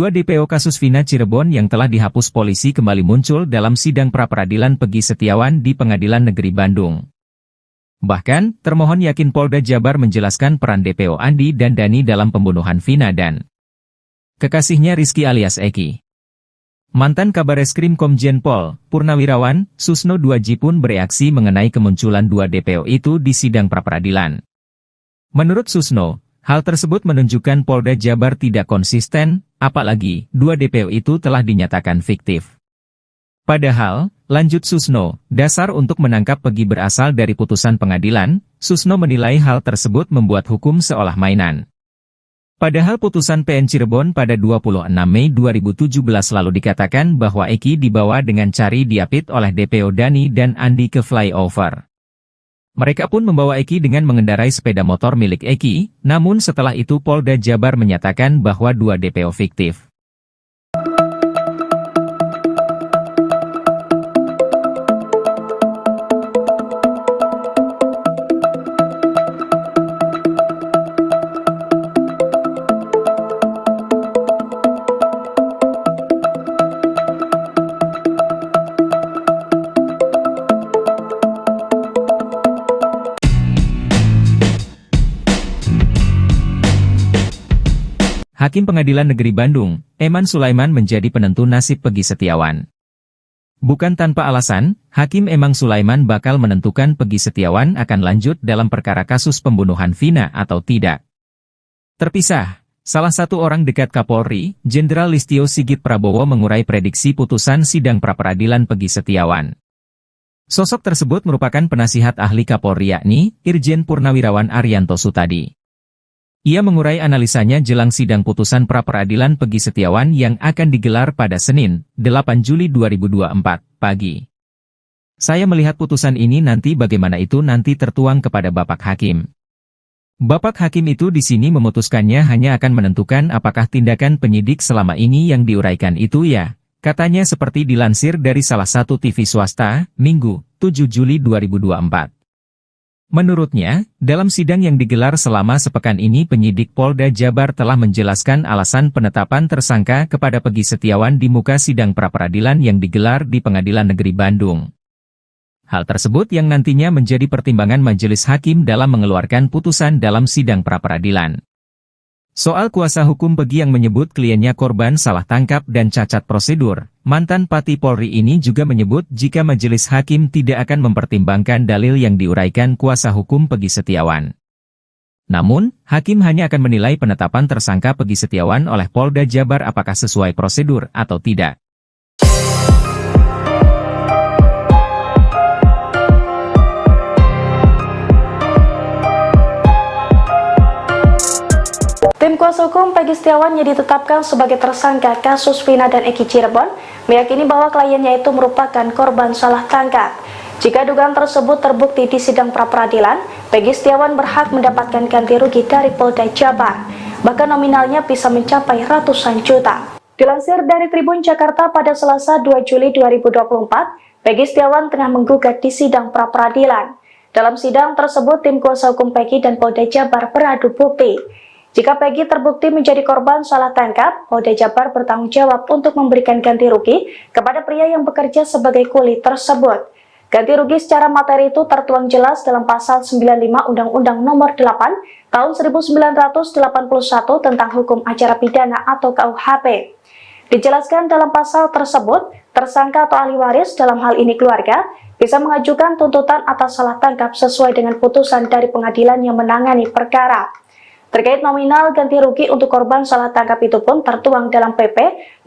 Dua DPO kasus Vina Cirebon yang telah dihapus polisi kembali muncul dalam sidang pra-peradilan Peggy Setiawan di Pengadilan Negeri Bandung. Bahkan, termohon yakin Polda Jabar menjelaskan peran DPO Andi dan Dani dalam pembunuhan Vina dan kekasihnya Rizky alias Eki. Mantan Kabareskrim Komjen Pol, Purnawirawan, Susno Duaji pun bereaksi mengenai kemunculan dua DPO itu di sidang pra-peradilan. Menurut Susno, hal tersebut menunjukkan Polda Jabar tidak konsisten, apalagi dua DPO itu telah dinyatakan fiktif. Padahal, lanjut Susno, dasar untuk menangkap Peggy berasal dari putusan pengadilan, Susno menilai hal tersebut membuat hukum seolah mainan. Padahal putusan PN Cirebon pada 26 Mei 2017 lalu dikatakan bahwa Eki dibawa dengan cari diapit oleh DPO Dani dan Andi ke flyover. Mereka pun membawa Eki dengan mengendarai sepeda motor milik Eki, namun setelah itu Polda Jabar menyatakan bahwa dua DPO fiktif. Hakim Pengadilan Negeri Bandung, Eman Sulaiman menjadi penentu nasib Peggy Setiawan. Bukan tanpa alasan, Hakim Eman Sulaiman bakal menentukan Peggy Setiawan akan lanjut dalam perkara kasus pembunuhan Vina atau tidak. Terpisah, salah satu orang dekat Kapolri, Jenderal Listio Sigit Prabowo mengurai prediksi putusan sidang pra-peradilan Peggy Setiawan. Sosok tersebut merupakan penasihat ahli Kapolri yakni Irjen Purnawirawan Arianto Sutadi. Ia mengurai analisanya jelang sidang putusan pra-peradilan Peggy Setiawan yang akan digelar pada Senin, 8 Juli 2024, pagi. Saya melihat putusan ini nanti bagaimana itu nanti tertuang kepada Bapak Hakim. Bapak Hakim itu di sini memutuskannya hanya akan menentukan apakah tindakan penyidik selama ini yang diuraikan itu ya, katanya seperti dilansir dari salah satu TV swasta, Minggu, 7 Juli 2024. Menurutnya, dalam sidang yang digelar selama sepekan ini penyidik Polda Jabar telah menjelaskan alasan penetapan tersangka kepada Peggy Setiawan di muka sidang pra-peradilan yang digelar di Pengadilan Negeri Bandung. Hal tersebut yang nantinya menjadi pertimbangan majelis hakim dalam mengeluarkan putusan dalam sidang pra-peradilan. Soal kuasa hukum Peggy yang menyebut kliennya korban salah tangkap dan cacat prosedur, mantan Pati Polri ini juga menyebut jika majelis hakim tidak akan mempertimbangkan dalil yang diuraikan kuasa hukum Peggy Setiawan. Namun, hakim hanya akan menilai penetapan tersangka Peggy Setiawan oleh Polda Jabar apakah sesuai prosedur atau tidak. Tim kuasa hukum Peggy Setiawan yang ditetapkan sebagai tersangka kasus Vina dan Eki Cirebon meyakini bahwa kliennya itu merupakan korban salah tangkap. Jika dugaan tersebut terbukti di sidang pra-peradilan, Peggy Setiawan berhak mendapatkan ganti rugi dari Polda Jabar, bahkan nominalnya bisa mencapai ratusan juta. Dilansir dari Tribun Jakarta pada Selasa 2 Juli 2024, Peggy Setiawan tengah menggugat di sidang pra-peradilan. Dalam sidang tersebut, tim kuasa hukum Peggy dan Polda Jabar beradu bukti. Jika Peggy terbukti menjadi korban salah tangkap, Polda Jabar bertanggung jawab untuk memberikan ganti rugi kepada pria yang bekerja sebagai kuli tersebut. Ganti rugi secara materi itu tertuang jelas dalam pasal 95 Undang-Undang Nomor 8 Tahun 1981 tentang Hukum Acara Pidana atau KUHP. Dijelaskan dalam pasal tersebut, tersangka atau ahli waris dalam hal ini keluarga bisa mengajukan tuntutan atas salah tangkap sesuai dengan putusan dari pengadilan yang menangani perkara. Terkait nominal ganti rugi untuk korban salah tangkap itu pun tertuang dalam PP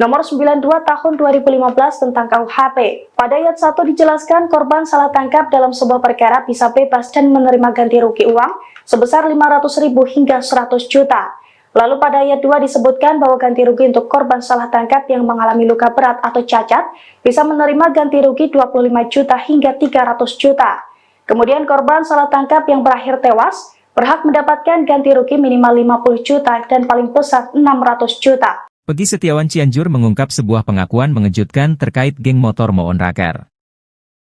nomor 92 tahun 2015 tentang KUHP. Pada ayat 1 dijelaskan korban salah tangkap dalam sebuah perkara bisa bebas dan menerima ganti rugi uang sebesar 500.000 hingga 100 juta. Lalu pada ayat 2 disebutkan bahwa ganti rugi untuk korban salah tangkap yang mengalami luka berat atau cacat bisa menerima ganti rugi 25 juta hingga 300 juta. Kemudian korban salah tangkap yang berakhir tewas berhak mendapatkan ganti rugi minimal 50 juta dan paling besar 600 juta. Peggy Setiawan Cianjur mengungkap sebuah pengakuan mengejutkan terkait geng motor Moon Raker.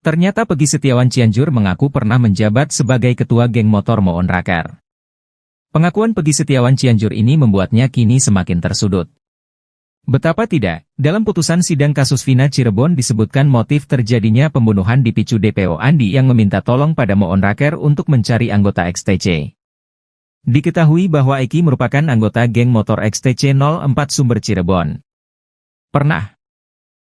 Ternyata Peggy Setiawan Cianjur mengaku pernah menjabat sebagai ketua geng motor Moon Raker. Pengakuan Peggy Setiawan Cianjur ini membuatnya kini semakin tersudut. Betapa tidak, dalam putusan sidang kasus Vina Cirebon disebutkan motif terjadinya pembunuhan dipicu DPO Andi yang meminta tolong pada Moon Raker untuk mencari anggota XTC. Diketahui bahwa Eki merupakan anggota geng motor XTC 04 Sumber Cirebon. Pernah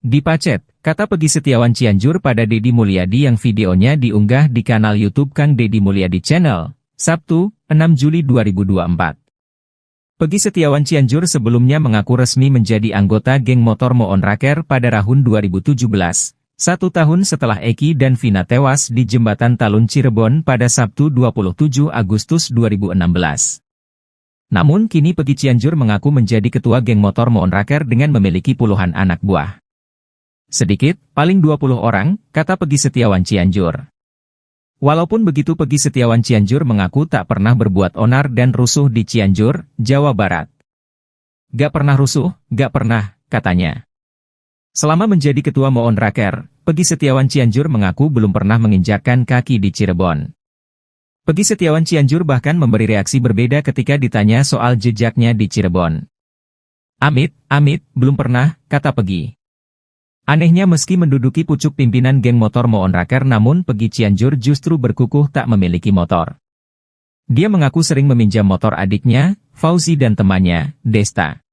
dipacet, kata Peggy Setiawan Cianjur pada Deddy Mulyadi yang videonya diunggah di kanal YouTube Kang Deddy Mulyadi Channel, Sabtu, 6 Juli 2024. Peggy Setiawan Cianjur sebelumnya mengaku resmi menjadi anggota geng motor Moon Raker pada tahun 2017, 1 tahun setelah Eki dan Vina tewas di Jembatan Talun Cirebon pada Sabtu 27 Agustus 2016. Namun kini Peggy Cianjur mengaku menjadi ketua geng motor Moon Raker dengan memiliki puluhan anak buah. Sedikit, paling 20 orang, kata Peggy Setiawan Cianjur. Walaupun begitu Peggy Setiawan Cianjur mengaku tak pernah berbuat onar dan rusuh di Cianjur, Jawa Barat. Gak pernah rusuh, gak pernah, katanya. Selama menjadi ketua Moon Raker, Peggy Setiawan Cianjur mengaku belum pernah menginjakkan kaki di Cirebon. Peggy Setiawan Cianjur bahkan memberi reaksi berbeda ketika ditanya soal jejaknya di Cirebon. Amit, belum pernah, kata Peggy. Anehnya meski menduduki pucuk pimpinan geng motor Moon Raker namun Peggy Cianjur justru berkukuh tak memiliki motor. Dia mengaku sering meminjam motor adiknya, Fauzi dan temannya, Desta.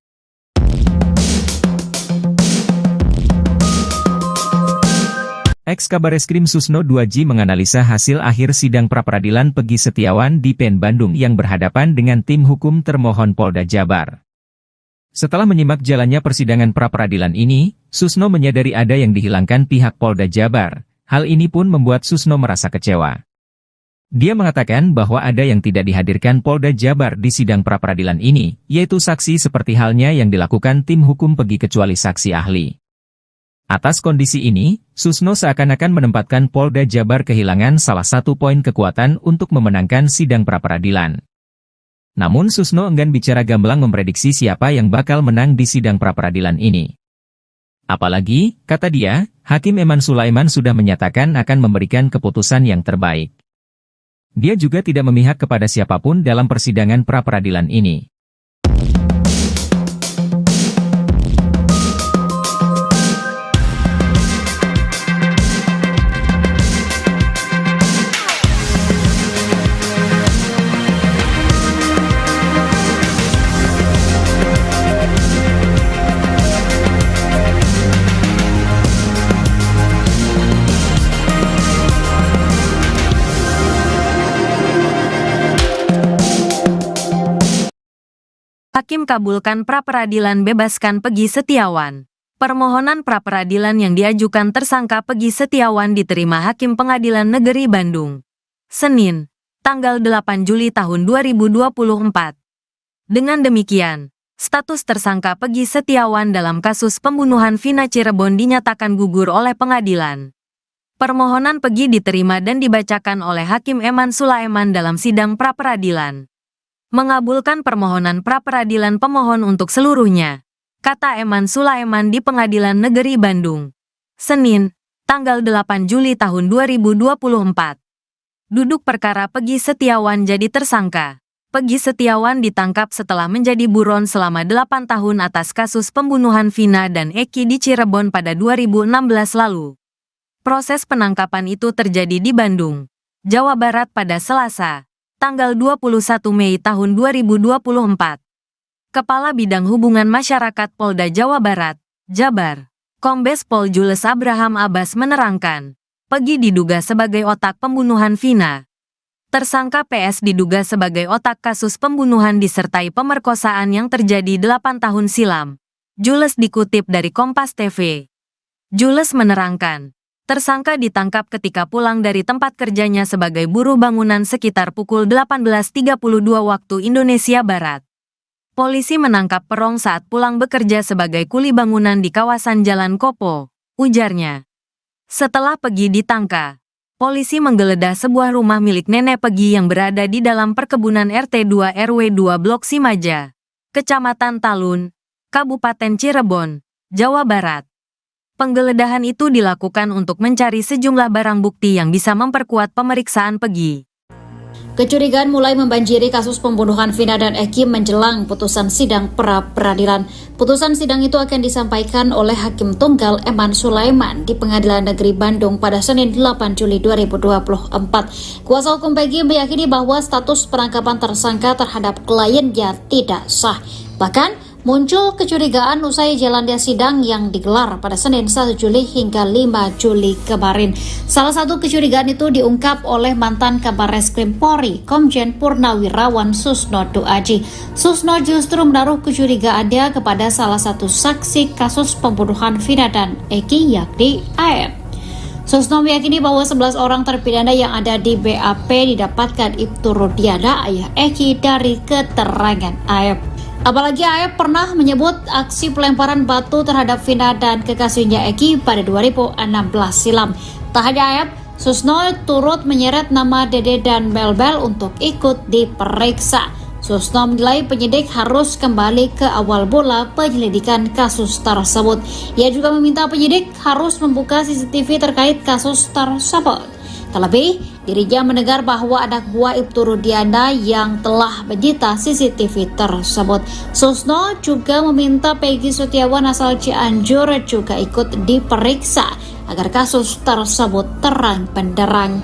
Ex-Kabareskrim Susno 2J menganalisa hasil akhir sidang pra-peradilan Peggy Setiawan di PN Bandung yang berhadapan dengan tim hukum termohon Polda Jabar. Setelah menyimak jalannya persidangan pra-peradilan ini, Susno menyadari ada yang dihilangkan pihak Polda Jabar. Hal ini pun membuat Susno merasa kecewa. Dia mengatakan bahwa ada yang tidak dihadirkan Polda Jabar di sidang pra-peradilan ini, yaitu saksi seperti halnya yang dilakukan tim hukum Peggy kecuali saksi ahli. Atas kondisi ini, Susno seakan-akan menempatkan Polda Jabar kehilangan salah satu poin kekuatan untuk memenangkan sidang pra-peradilan. Namun Susno enggan bicara gamblang memprediksi siapa yang bakal menang di sidang pra-peradilan ini. Apalagi, kata dia, Hakim Eman Sulaiman sudah menyatakan akan memberikan keputusan yang terbaik. Dia juga tidak memihak kepada siapapun dalam persidangan pra-peradilan ini. Hakim kabulkan pra-peradilan bebaskan Peggy Setiawan. Permohonan pra-peradilan yang diajukan tersangka Peggy Setiawan diterima Hakim Pengadilan Negeri Bandung. Senin, tanggal 8 Juli tahun 2024. Dengan demikian, status tersangka Peggy Setiawan dalam kasus pembunuhan Vina Cirebon dinyatakan gugur oleh pengadilan. Permohonan Peggy diterima dan dibacakan oleh Hakim Eman Sulaiman dalam sidang pra-peradilan. Mengabulkan permohonan pra-peradilan pemohon untuk seluruhnya. kata Eman Sulaiman di Pengadilan Negeri Bandung. Senin, tanggal 8 Juli tahun 2024. Duduk perkara Peggy Setiawan jadi tersangka. Peggy Setiawan ditangkap setelah menjadi buron selama 8 tahun atas kasus pembunuhan Vina dan Eki di Cirebon pada 2016 lalu. Proses penangkapan itu terjadi di Bandung, Jawa Barat pada Selasa, tanggal 21 Mei tahun 2024. Kepala Bidang Hubungan Masyarakat Polda Jawa Barat, Jabar, Kombes Pol Jules Abraham Abbas menerangkan, Peggy diduga sebagai otak pembunuhan Vina. Tersangka PS diduga sebagai otak kasus pembunuhan disertai pemerkosaan yang terjadi 8 tahun silam. Jules dikutip dari Kompas TV. Jules menerangkan, tersangka ditangkap ketika pulang dari tempat kerjanya sebagai buruh bangunan sekitar pukul 18.32 waktu Indonesia Barat. Polisi menangkap Perong saat pulang bekerja sebagai kuli bangunan di kawasan Jalan Kopo, ujarnya. Setelah Peggy ditangkap, polisi menggeledah sebuah rumah milik nenek Peggy yang berada di dalam perkebunan RT 2 RW 2 Blok Simaja, Kecamatan Talun, Kabupaten Cirebon, Jawa Barat. Penggeledahan itu dilakukan untuk mencari sejumlah barang bukti yang bisa memperkuat pemeriksaan Peggy. Kecurigaan mulai membanjiri kasus pembunuhan Vina dan Eki menjelang putusan sidang pra-peradilan. Putusan sidang itu akan disampaikan oleh Hakim Tunggal Eman Sulaiman di Pengadilan Negeri Bandung pada Senin 8 Juli 2024. Kuasa hukum Peggy meyakini bahwa status penangkapan tersangka terhadap kliennya tidak sah. Bahkan, muncul kecurigaan usai jalannya sidang yang digelar pada Senin 1 Juli hingga 5 Juli kemarin. Salah satu kecurigaan itu diungkap oleh mantan Kabar Reskrim Polri, Komjen Purnawirawan Susno Duaji. Susno justru menaruh kecurigaannya kepada salah satu saksi kasus pembunuhan Vina dan Eki, yakni AF. Susno meyakini bahwa 11 orang terpidana yang ada di BAP didapatkan Ibtu Rudiana, ayah Eki, dari keterangan AF. Apalagi AF pernah menyebut aksi pelemparan batu terhadap Vina dan kekasihnya Eki pada 2016 silam. Tak hanya AF, Susno turut menyeret nama Dede dan Belbel untuk ikut diperiksa. Susno menilai penyidik harus kembali ke awal mula penyelidikan kasus tersebut. Ia juga meminta penyidik harus membuka CCTV terkait kasus tersebut. Terlebih, dirinya mendengar bahwa anak buah Ibtu Rudiana yang telah menyita CCTV tersebut. Susno juga meminta Peggy Setiawan asal Cianjur juga ikut diperiksa agar kasus tersebut terang benderang.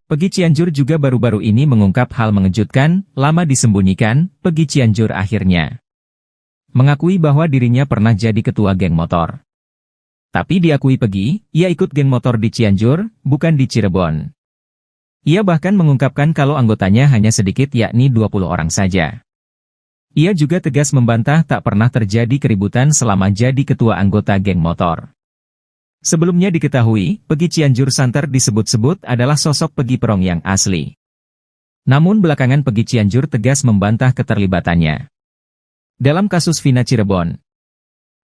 Peggy Cianjur juga baru-baru ini mengungkap hal mengejutkan, lama disembunyikan, Peggy Cianjur akhirnya mengakui bahwa dirinya pernah jadi ketua geng motor. Tapi diakui Peggy, ia ikut geng motor di Cianjur, bukan di Cirebon. Ia bahkan mengungkapkan kalau anggotanya hanya sedikit, yakni 20 orang saja. Ia juga tegas membantah tak pernah terjadi keributan selama jadi ketua anggota geng motor. Sebelumnya diketahui, Peggy Cianjur santer disebut-sebut adalah sosok Peggy Perong yang asli. Namun belakangan Peggy Cianjur tegas membantah keterlibatannya dalam kasus Vina Cirebon.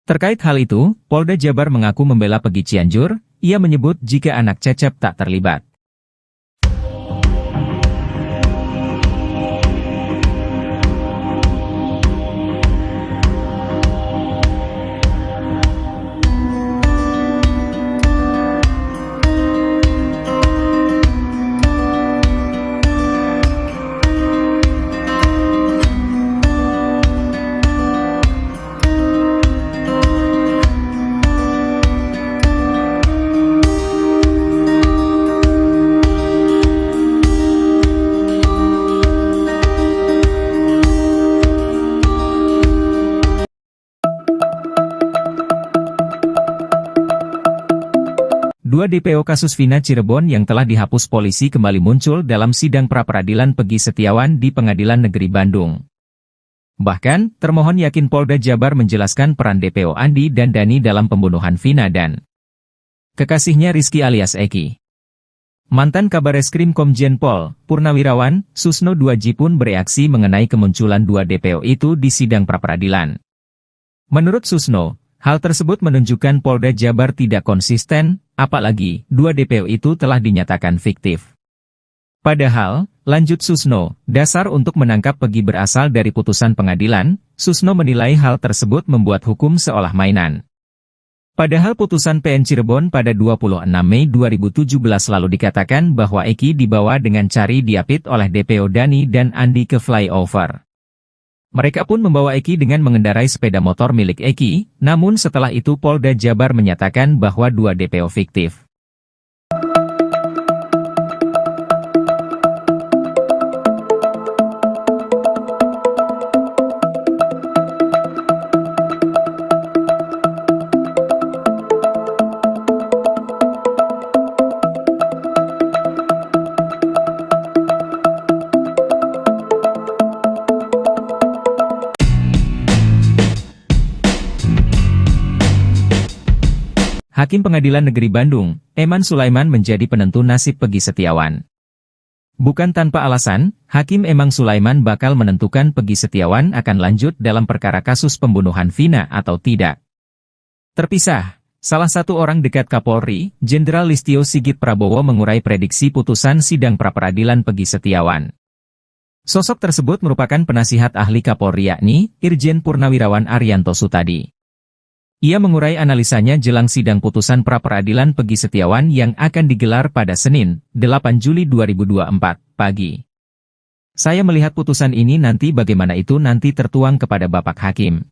Terkait hal itu, Polda Jabar mengaku membela Peggy Cianjur. Ia menyebut jika anak Cecep tak terlibat. Dua DPO kasus Vina Cirebon yang telah dihapus polisi kembali muncul dalam sidang pra-peradilan Peggy Setiawan di Pengadilan Negeri Bandung. Bahkan, termohon yakin Polda Jabar menjelaskan peran DPO Andi dan Dani dalam pembunuhan Vina dan kekasihnya Rizky alias Eki. Mantan Kabareskrim Komjen Pol, Purnawirawan, Susno Duaji pun bereaksi mengenai kemunculan dua DPO itu di sidang pra-peradilan. Menurut Susno, hal tersebut menunjukkan Polda Jabar tidak konsisten, apalagi dua DPO itu telah dinyatakan fiktif. Padahal, lanjut Susno, dasar untuk menangkap Peggy berasal dari putusan pengadilan. Susno menilai hal tersebut membuat hukum seolah mainan. Padahal putusan PN Cirebon pada 26 Mei 2017 lalu dikatakan bahwa Eki dibawa dengan cari diapit oleh DPO Dani dan Andi ke flyover. Mereka pun membawa Eki dengan mengendarai sepeda motor milik Eki, namun setelah itu Polda Jabar menyatakan bahwa dua DPO fiktif. Hakim Pengadilan Negeri Bandung, Eman Sulaiman menjadi penentu nasib Peggy Setiawan. Bukan tanpa alasan, Hakim Eman Sulaiman bakal menentukan Peggy Setiawan akan lanjut dalam perkara kasus pembunuhan Vina atau tidak. Terpisah, salah satu orang dekat Kapolri, Jenderal Listio Sigit Prabowo mengurai prediksi putusan sidang pra-peradilan Peggy Setiawan. Sosok tersebut merupakan penasihat ahli Kapolri yakni Irjen Purnawirawan Arianto Sutadi. Ia mengurai analisanya jelang sidang putusan pra-peradilan Peggy Setiawan yang akan digelar pada Senin, 8 Juli 2024, pagi. Saya melihat putusan ini nanti bagaimana itu nanti tertuang kepada Bapak Hakim.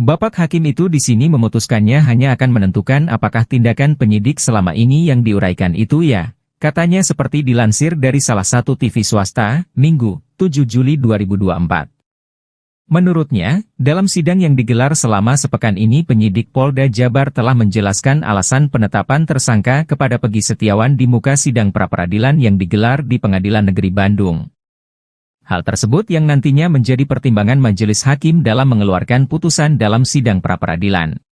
Bapak Hakim itu di sini memutuskannya hanya akan menentukan apakah tindakan penyidik selama ini yang diuraikan itu ya, katanya seperti dilansir dari salah satu TV swasta, Minggu, 7 Juli 2024. Menurutnya, dalam sidang yang digelar selama sepekan ini penyidik Polda Jabar telah menjelaskan alasan penetapan tersangka kepada Peggy Setiawan di muka sidang pra-peradilan yang digelar di Pengadilan Negeri Bandung. Hal tersebut yang nantinya menjadi pertimbangan majelis hakim dalam mengeluarkan putusan dalam sidang pra-peradilan.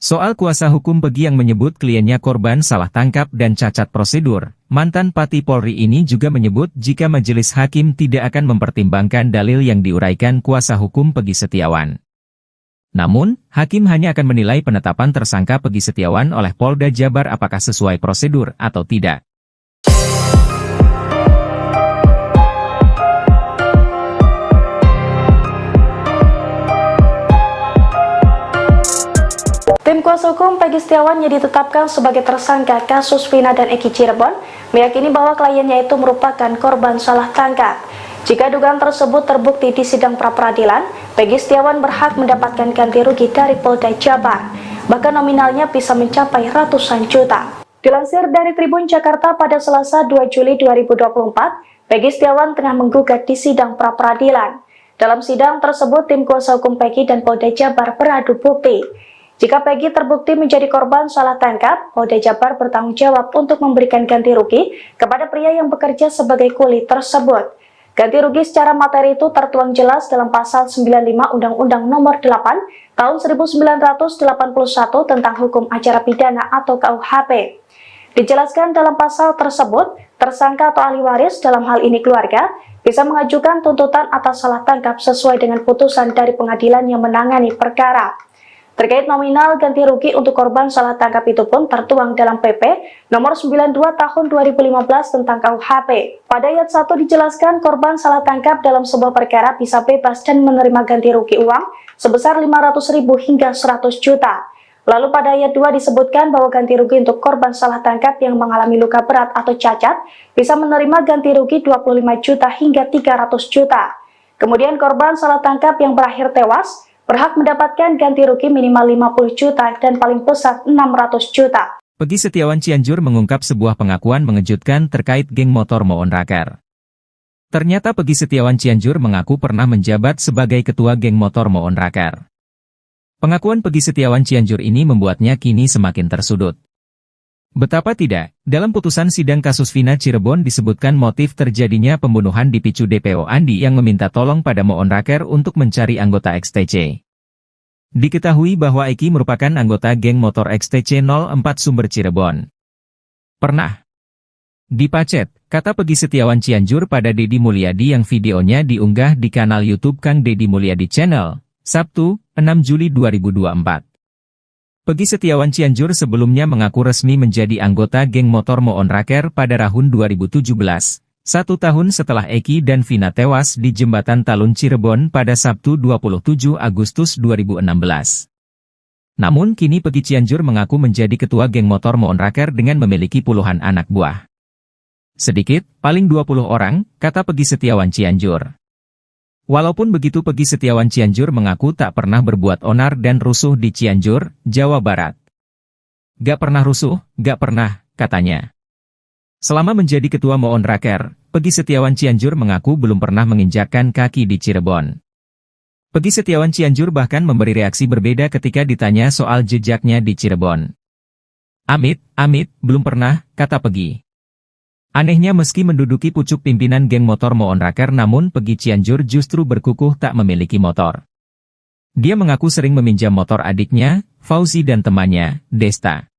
Soal kuasa hukum Peggy yang menyebut kliennya korban salah tangkap dan cacat prosedur, mantan Pati Polri ini juga menyebut jika majelis hakim tidak akan mempertimbangkan dalil yang diuraikan kuasa hukum Peggy Setiawan. Namun, hakim hanya akan menilai penetapan tersangka Peggy Setiawan oleh Polda Jabar apakah sesuai prosedur atau tidak. Tim kuasa hukum Peggy Setiawan yang ditetapkan sebagai tersangka kasus Vina dan Eki Cirebon meyakini bahwa kliennya itu merupakan korban salah tangkap. Jika dugaan tersebut terbukti di sidang pra-peradilan, Peggy Setiawan berhak mendapatkan ganti rugi dari Polda Jabar, bahkan nominalnya bisa mencapai ratusan juta. Dilansir dari Tribun Jakarta pada Selasa 2 Juli 2024, Peggy Setiawan tengah menggugat di sidang pra-peradilan. Dalam sidang tersebut, tim kuasa hukum Peggy dan Polda Jabar beradu bukti. Jika Peggy terbukti menjadi korban salah tangkap, Polda Jabar bertanggung jawab untuk memberikan ganti rugi kepada pria yang bekerja sebagai kuli tersebut. Ganti rugi secara materi itu tertuang jelas dalam Pasal 95 Undang-Undang Nomor 8 Tahun 1981 tentang Hukum Acara Pidana atau KUHP. Dijelaskan dalam pasal tersebut, tersangka atau ahli waris dalam hal ini keluarga bisa mengajukan tuntutan atas salah tangkap sesuai dengan putusan dari pengadilan yang menangani perkara. Terkait nominal ganti rugi untuk korban salah tangkap itu pun tertuang dalam PP nomor 92 tahun 2015 tentang KUHP. Pada ayat 1 dijelaskan korban salah tangkap dalam sebuah perkara bisa bebas dan menerima ganti rugi uang sebesar 500.000 hingga 100 juta. Lalu pada ayat 2 disebutkan bahwa ganti rugi untuk korban salah tangkap yang mengalami luka berat atau cacat bisa menerima ganti rugi 25 juta hingga 300 juta. Kemudian korban salah tangkap yang berakhir tewas berhak mendapatkan ganti rugi minimal 50 juta dan paling besar 600 juta. Peggy Setiawan Cianjur mengungkap sebuah pengakuan mengejutkan terkait geng motor Moon Raker. Ternyata Peggy Setiawan Cianjur mengaku pernah menjabat sebagai ketua geng motor Moon Raker. Pengakuan Peggy Setiawan Cianjur ini membuatnya kini semakin tersudut. Betapa tidak, dalam putusan sidang kasus Vina Cirebon disebutkan motif terjadinya pembunuhan dipicu DPO Andi yang meminta tolong pada Moon Raker untuk mencari anggota XTC. Diketahui bahwa Eki merupakan anggota geng motor XTC 04 Sumber Cirebon. Pernah dipacet, kata Pegi Setiawan Cianjur pada Deddy Mulyadi yang videonya diunggah di kanal YouTube Kang Deddy Mulyadi Channel, Sabtu, 6 Juli 2024. Pegi Setiawan Cianjur sebelumnya mengaku resmi menjadi anggota geng motor Moon Raker pada tahun 2017, 1 tahun setelah Eki dan Vina tewas di Jembatan Talun Cirebon pada Sabtu 27 Agustus 2016. Namun kini Pegi Cianjur mengaku menjadi ketua geng motor Moon Raker dengan memiliki puluhan anak buah. Sedikit, paling 20 orang, kata Pegi Setiawan Cianjur. Walaupun begitu Pegi Setiawan Cianjur mengaku tak pernah berbuat onar dan rusuh di Cianjur, Jawa Barat. Gak pernah rusuh, gak pernah, katanya. Selama menjadi ketua Moon Raker, Pegi Setiawan Cianjur mengaku belum pernah menginjakkan kaki di Cirebon. Pegi Setiawan Cianjur bahkan memberi reaksi berbeda ketika ditanya soal jejaknya di Cirebon. Amit, belum pernah, kata Pegi. Anehnya meski menduduki pucuk pimpinan geng motor Moon Raker namun Pegi Cianjur justru berkukuh tak memiliki motor. Dia mengaku sering meminjam motor adiknya, Fauzi dan temannya, Desta.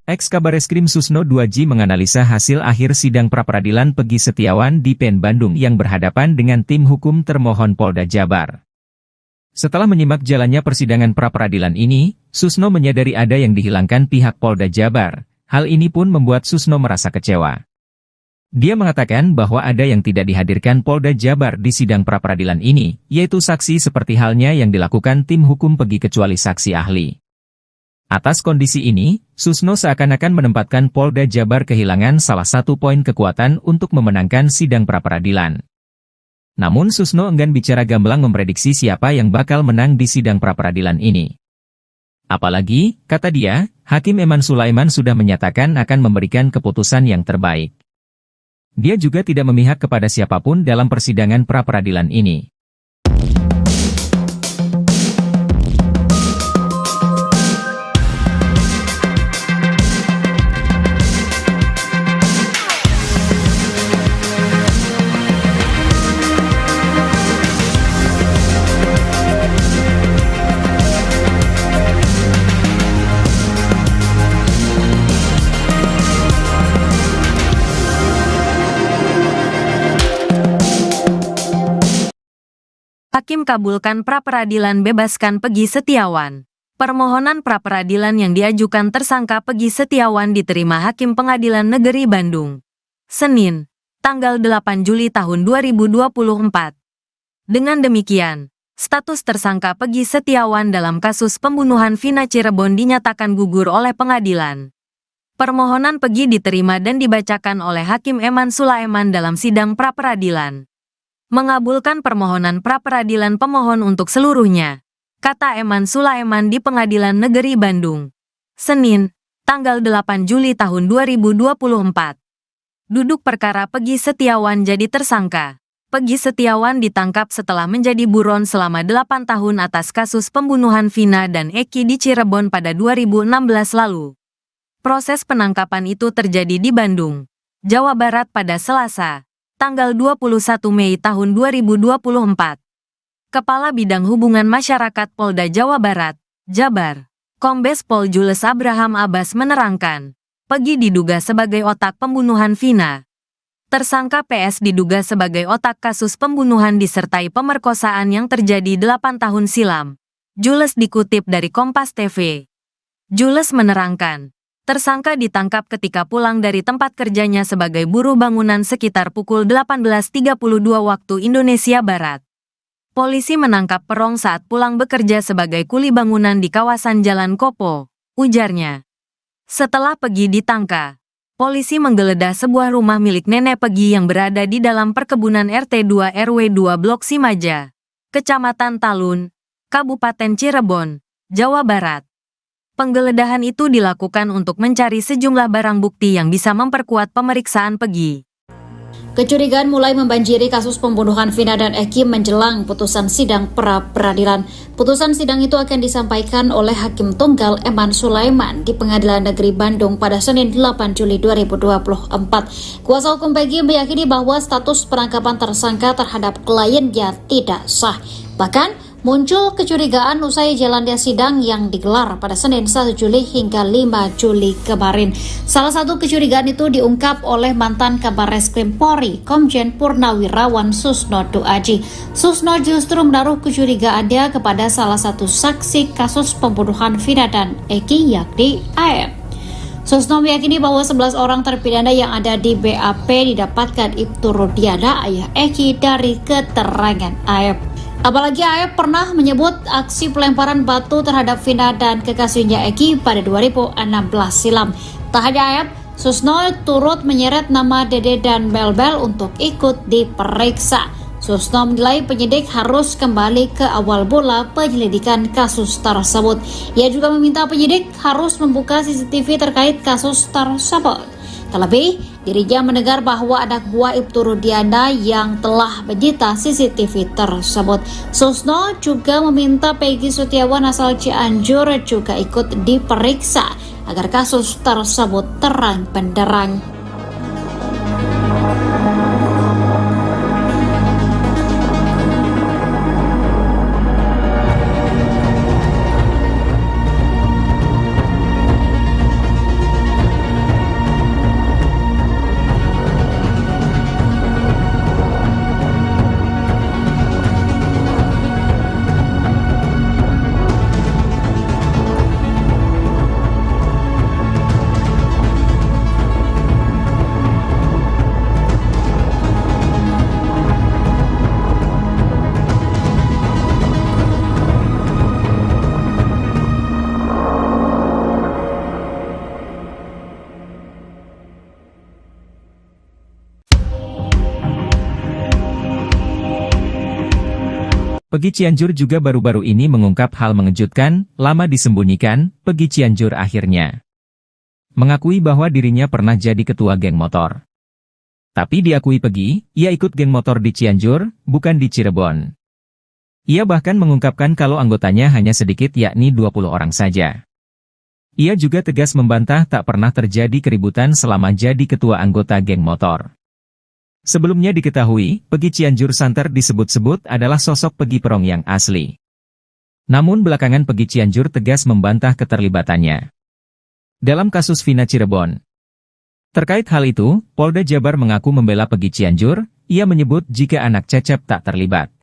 Ex-Kabareskrim Susno 2J menganalisa hasil akhir sidang pra-peradilan Pegi Setiawan di PN Bandung yang berhadapan dengan tim hukum termohon Polda Jabar. Setelah menyimak jalannya persidangan pra-peradilan ini, Susno menyadari ada yang dihilangkan pihak Polda Jabar. Hal ini pun membuat Susno merasa kecewa. Dia mengatakan bahwa ada yang tidak dihadirkan Polda Jabar di sidang pra-peradilan ini, yaitu saksi seperti halnya yang dilakukan tim hukum Pegi kecuali saksi ahli. Atas kondisi ini, Susno seakan-akan menempatkan Polda Jabar kehilangan salah satu poin kekuatan untuk memenangkan sidang pra-peradilan. Namun Susno enggan bicara gamblang memprediksi siapa yang bakal menang di sidang pra-peradilan ini. Apalagi, kata dia, Hakim Eman Sulaiman sudah menyatakan akan memberikan keputusan yang terbaik. Dia juga tidak memihak kepada siapapun dalam persidangan pra-peradilan ini. Hakim kabulkan pra-peradilan bebaskan Pegi Setiawan. Permohonan pra-peradilan yang diajukan tersangka Pegi Setiawan diterima Hakim Pengadilan Negeri Bandung. Senin, tanggal 8 Juli tahun 2024. Dengan demikian, status tersangka Pegi Setiawan dalam kasus pembunuhan Vina Cirebon dinyatakan gugur oleh pengadilan. Permohonan Pegi diterima dan dibacakan oleh Hakim Eman Sulaiman dalam sidang pra-peradilan. Mengabulkan permohonan pra-peradilan pemohon untuk seluruhnya, kata Eman Sulaiman di Pengadilan Negeri Bandung. Senin, tanggal 8 Juli tahun 2024. Duduk perkara Pegi Setiawan jadi tersangka. Pegi Setiawan ditangkap setelah menjadi buron selama 8 tahun atas kasus pembunuhan Vina dan Eki di Cirebon pada 2016 lalu. Proses penangkapan itu terjadi di Bandung, Jawa Barat pada Selasa, tanggal 21 Mei tahun 2024. Kepala Bidang Hubungan Masyarakat Polda Jawa Barat, Jabar, Kombes Pol Jules Abraham Abbas menerangkan, Pegi diduga sebagai otak pembunuhan Vina. Tersangka PS diduga sebagai otak kasus pembunuhan disertai pemerkosaan yang terjadi 8 tahun silam. Jules dikutip dari Kompas TV. Jules menerangkan, tersangka ditangkap ketika pulang dari tempat kerjanya sebagai buruh bangunan sekitar pukul 18.32 waktu Indonesia Barat. Polisi menangkap Perong saat pulang bekerja sebagai kuli bangunan di kawasan Jalan Kopo, ujarnya. Setelah Pegi ditangkap, polisi menggeledah sebuah rumah milik nenek Pegi yang berada di dalam perkebunan RT 2 RW 2 Blok Simaja, Kecamatan Talun, Kabupaten Cirebon, Jawa Barat. Penggeledahan itu dilakukan untuk mencari sejumlah barang bukti yang bisa memperkuat pemeriksaan Pegi. Kecurigaan mulai membanjiri kasus pembunuhan Vina dan Eki menjelang putusan sidang pra-peradilan. Putusan sidang itu akan disampaikan oleh Hakim Tunggal Eman Sulaiman di Pengadilan Negeri Bandung pada Senin 8 Juli 2024. Kuasa hukum Peggy meyakini bahwa status penangkapan tersangka terhadap kliennya tidak sah. Bahkan, muncul kecurigaan usai jalannya sidang yang digelar pada Senin 1 Juli hingga 5 Juli kemarin. Salah satu kecurigaan itu diungkap oleh mantan Kabar Reskrim Polri, Komjen Purnawirawan Susno Duaji. Susno justru menaruh kecurigaannya kepada salah satu saksi kasus pembunuhan Vina dan Eki, yakni AF. Susno meyakini bahwa 11 orang terpidana yang ada di BAP didapatkan Ibtu Rudiana, ayah Eki, dari keterangan AF. Apalagi AF pernah menyebut aksi pelemparan batu terhadap Vina dan kekasihnya Eki pada 2016 silam. Tak hanya AF, Susno turut menyeret nama Dede dan Bel-Bel untuk ikut diperiksa. Susno menilai penyidik harus kembali ke awal mula penyelidikan kasus tersebut. Ia juga meminta penyidik harus membuka CCTV terkait kasus tersebut. Terlebih, dirinya mendengar bahwa anak buah Ibtu Rudiana yang telah menyita CCTV tersebut. Susno juga meminta Peggy Setiawan asal Cianjur juga ikut diperiksa agar kasus tersebut terang benderang. Peggy Cianjur juga baru-baru ini mengungkap hal mengejutkan, lama disembunyikan, Peggy Cianjur akhirnya mengakui bahwa dirinya pernah jadi ketua geng motor. Tapi diakui Peggy, ia ikut geng motor di Cianjur, bukan di Cirebon. Ia bahkan mengungkapkan kalau anggotanya hanya sedikit, yakni 20 orang saja. Ia juga tegas membantah tak pernah terjadi keributan selama jadi ketua anggota geng motor. Sebelumnya diketahui, Peggy Cianjur santer disebut-sebut adalah sosok Peggy Perong yang asli. Namun belakangan Peggy Cianjur tegas membantah keterlibatannya dalam kasus Vina Cirebon. Terkait hal itu, Polda Jabar mengaku membela Peggy Cianjur, ia menyebut jika anak Cecep tak terlibat.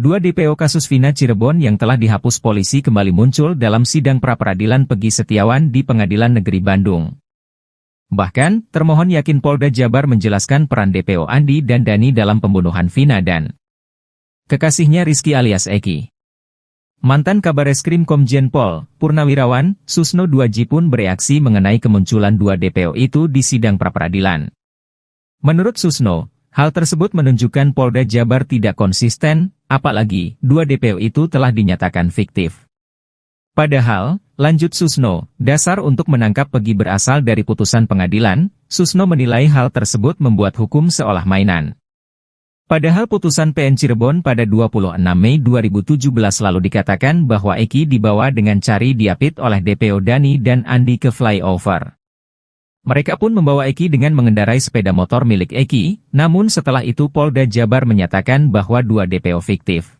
Dua DPO kasus Vina Cirebon yang telah dihapus polisi kembali muncul dalam sidang pra-peradilan Peggy Setiawan di Pengadilan Negeri Bandung. Bahkan, termohon yakin Polda Jabar menjelaskan peran DPO Andi dan Dani dalam pembunuhan Vina dan kekasihnya Rizky alias Eki. Mantan Kabar Reskrim Komjen Pol Purnawirawan Susno Duaji pun bereaksi mengenai kemunculan dua DPO itu di sidang pra-peradilan. Menurut Susno, hal tersebut menunjukkan Polda Jabar tidak konsisten, apalagi dua DPO itu telah dinyatakan fiktif. Padahal, lanjut Susno, dasar untuk menangkap Peggy berasal dari putusan pengadilan. Susno menilai hal tersebut membuat hukum seolah mainan. Padahal putusan PN Cirebon pada 26 Mei 2017 lalu dikatakan bahwa Eki dibawa dengan cari diapit oleh DPO Dani dan Andi ke flyover. Mereka pun membawa Eki dengan mengendarai sepeda motor milik Eki, namun setelah itu Polda Jabar menyatakan bahwa dua DPO fiktif.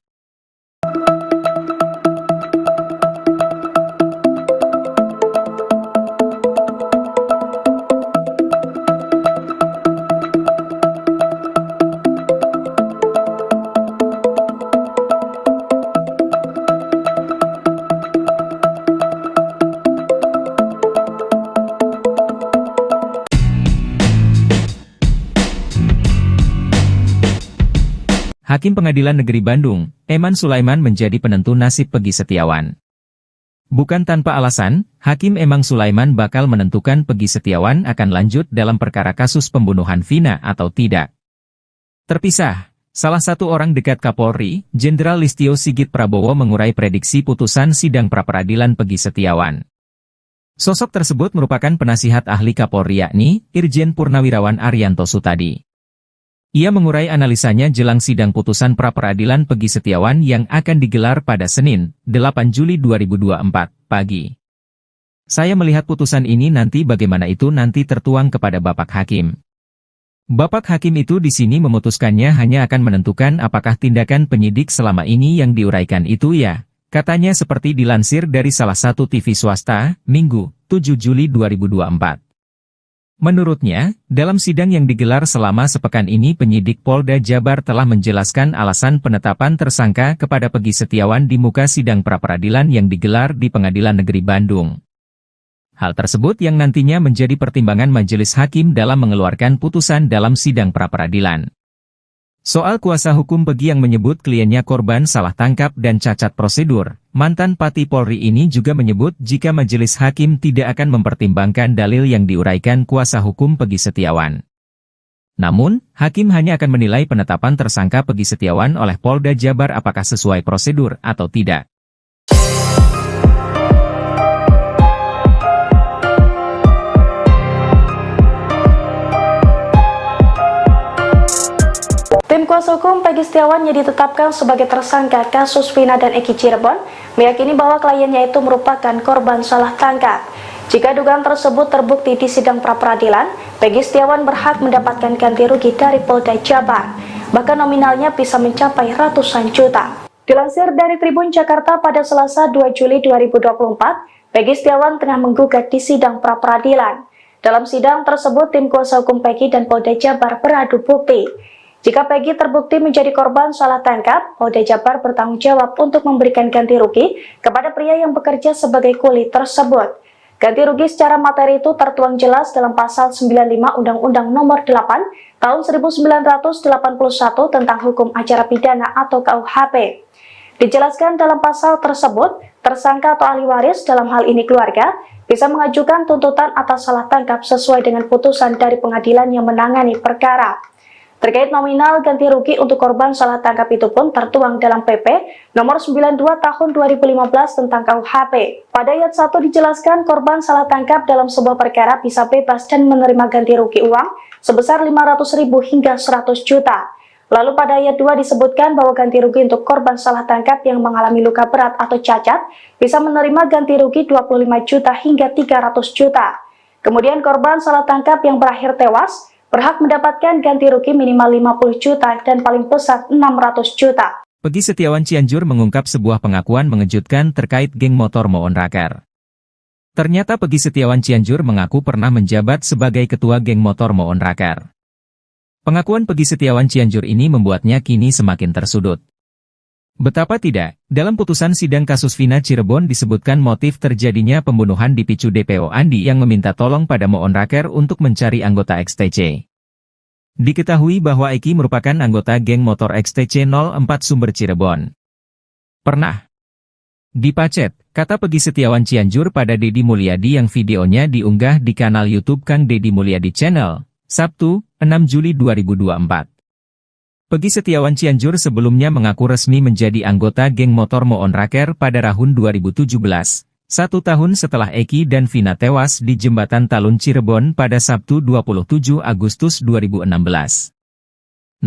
Hakim Pengadilan Negeri Bandung, Eman Sulaiman menjadi penentu nasib Peggy Setiawan. Bukan tanpa alasan, Hakim Eman Sulaiman bakal menentukan Peggy Setiawan akan lanjut dalam perkara kasus pembunuhan Vina atau tidak. Terpisah, salah satu orang dekat Kapolri, Jenderal Listio Sigit Prabowo mengurai prediksi putusan sidang pra-peradilan Peggy Setiawan. Sosok tersebut merupakan penasihat ahli Kapolri yakni Irjen Purnawirawan Arianto Sutadi. Ia mengurai analisanya jelang sidang putusan pra-peradilan Peggy Setiawan yang akan digelar pada Senin, 8 Juli 2024, pagi. Saya melihat putusan ini nanti bagaimana itu nanti tertuang kepada Bapak Hakim. Bapak Hakim itu di sini memutuskannya hanya akan menentukan apakah tindakan penyidik selama ini yang diuraikan itu ya, katanya seperti dilansir dari salah satu TV swasta, Minggu, 7 Juli 2024. Menurutnya, dalam sidang yang digelar selama sepekan ini penyidik Polda Jabar telah menjelaskan alasan penetapan tersangka kepada Peggy Setiawan di muka sidang pra-peradilan yang digelar di Pengadilan Negeri Bandung. Hal tersebut yang nantinya menjadi pertimbangan majelis hakim dalam mengeluarkan putusan dalam sidang pra-peradilan. Soal kuasa hukum Peggy yang menyebut kliennya korban salah tangkap dan cacat prosedur, mantan Pati Polri ini juga menyebut jika majelis hakim tidak akan mempertimbangkan dalil yang diuraikan kuasa hukum Peggy Setiawan. Namun, hakim hanya akan menilai penetapan tersangka Peggy Setiawan oleh Polda Jabar apakah sesuai prosedur atau tidak. Tim kuasa hukum Peggy Setiawan yang ditetapkan sebagai tersangka kasus Vina dan Eki Cirebon meyakini bahwa kliennya itu merupakan korban salah tangkap. Jika dugaan tersebut terbukti di sidang pra-peradilan, Peggy Setiawan berhak mendapatkan ganti rugi dari Polda Jabar, bahkan nominalnya bisa mencapai ratusan juta. Dilansir dari Tribun Jakarta pada Selasa 2 Juli 2024, Peggy Setiawan tengah menggugat di sidang pra-peradilan. Dalam sidang tersebut, tim kuasa hukum Peggy dan Polda Jabar beradu bukti. Jika Peggy terbukti menjadi korban salah tangkap, Polda Jabar bertanggung jawab untuk memberikan ganti rugi kepada pria yang bekerja sebagai kuli tersebut. Ganti rugi secara materi itu tertuang jelas dalam Pasal 95 Undang-Undang Nomor 8 Tahun 1981 tentang Hukum Acara Pidana atau KUHP. Dijelaskan dalam pasal tersebut, tersangka atau ahli waris dalam hal ini keluarga bisa mengajukan tuntutan atas salah tangkap sesuai dengan putusan dari pengadilan yang menangani perkara. Terkait nominal ganti rugi untuk korban salah tangkap itu pun tertuang dalam PP nomor 92 tahun 2015 tentang KUHP. Pada ayat 1 dijelaskan korban salah tangkap dalam sebuah perkara bisa bebas dan menerima ganti rugi uang sebesar 500.000 hingga 100 juta. Lalu pada ayat 2 disebutkan bahwa ganti rugi untuk korban salah tangkap yang mengalami luka berat atau cacat bisa menerima ganti rugi 25 juta hingga 300 juta. Kemudian korban salah tangkap yang berakhir tewas berhak mendapatkan ganti rugi minimal 50 juta dan paling besar 600 juta. Peggy Setiawan Cianjur mengungkap sebuah pengakuan mengejutkan terkait geng motor Moon Raker. Ternyata Peggy Setiawan Cianjur mengaku pernah menjabat sebagai ketua geng motor Moon Raker. Pengakuan Peggy Setiawan Cianjur ini membuatnya kini semakin tersudut. Betapa tidak, dalam putusan sidang kasus Vina Cirebon disebutkan motif terjadinya pembunuhan dipicu DPO Andi yang meminta tolong pada Moon Raker untuk mencari anggota XTC. Diketahui bahwa Eki merupakan anggota geng motor XTC 04 Sumber Cirebon. Pernah dipacet, kata Peggy Setiawan Cianjur pada Deddy Mulyadi yang videonya diunggah di kanal YouTube Kang Deddy Mulyadi Channel, Sabtu, 6 Juli 2024. Peggy Setiawan Cianjur sebelumnya mengaku resmi menjadi anggota geng motor Moon Raker pada tahun 2017, 1 tahun setelah Eki dan Vina tewas di Jembatan Talun Cirebon pada Sabtu 27 Agustus 2016.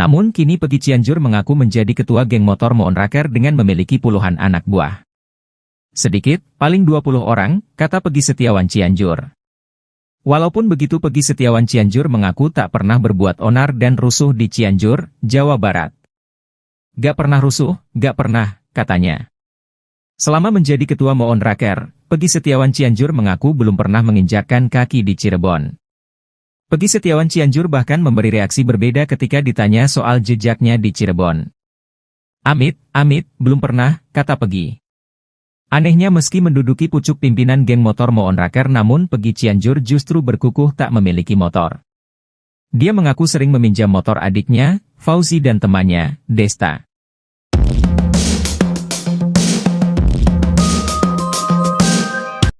Namun kini Peggy Cianjur mengaku menjadi ketua geng motor Moon Raker dengan memiliki puluhan anak buah. Sedikit, paling 20 orang, kata Peggy Setiawan Cianjur. Walaupun begitu Peggy Setiawan Cianjur mengaku tak pernah berbuat onar dan rusuh di Cianjur, Jawa Barat. Gak pernah rusuh, gak pernah, katanya. Selama menjadi ketua Moon Raker, Peggy Setiawan Cianjur mengaku belum pernah menginjakkan kaki di Cirebon. Peggy Setiawan Cianjur bahkan memberi reaksi berbeda ketika ditanya soal jejaknya di Cirebon. Amit, belum pernah, kata Peggy. Anehnya meski menduduki pucuk pimpinan geng motor Moon Raker namun Peggy Cianjur justru berkukuh tak memiliki motor. Dia mengaku sering meminjam motor adiknya, Fauzi dan temannya, Desta.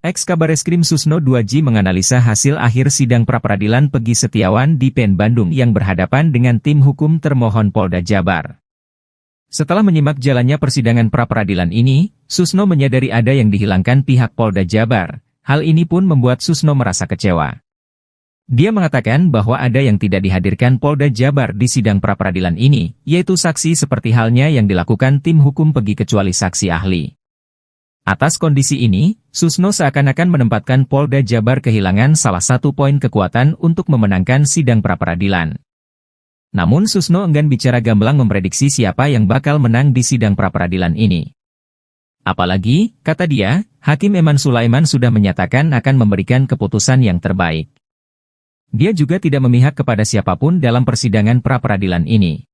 Ex-Kabareskrim Susno 2J menganalisa hasil akhir sidang pra-peradilan Peggy Setiawan di PN Bandung yang berhadapan dengan tim hukum termohon Polda Jabar. Setelah menyimak jalannya persidangan pra-peradilan ini, Susno menyadari ada yang dihilangkan pihak Polda Jabar. Hal ini pun membuat Susno merasa kecewa. Dia mengatakan bahwa ada yang tidak dihadirkan Polda Jabar di sidang pra-peradilan ini, yaitu saksi seperti halnya yang dilakukan tim hukum Peggy kecuali saksi ahli. Atas kondisi ini, Susno seakan-akan menempatkan Polda Jabar kehilangan salah satu poin kekuatan untuk memenangkan sidang pra-peradilan. Namun Susno enggan bicara gamblang memprediksi siapa yang bakal menang di sidang pra-peradilan ini. Apalagi, kata dia, Hakim Eman Sulaiman sudah menyatakan akan memberikan keputusan yang terbaik. Dia juga tidak memihak kepada siapapun dalam persidangan pra-peradilan ini.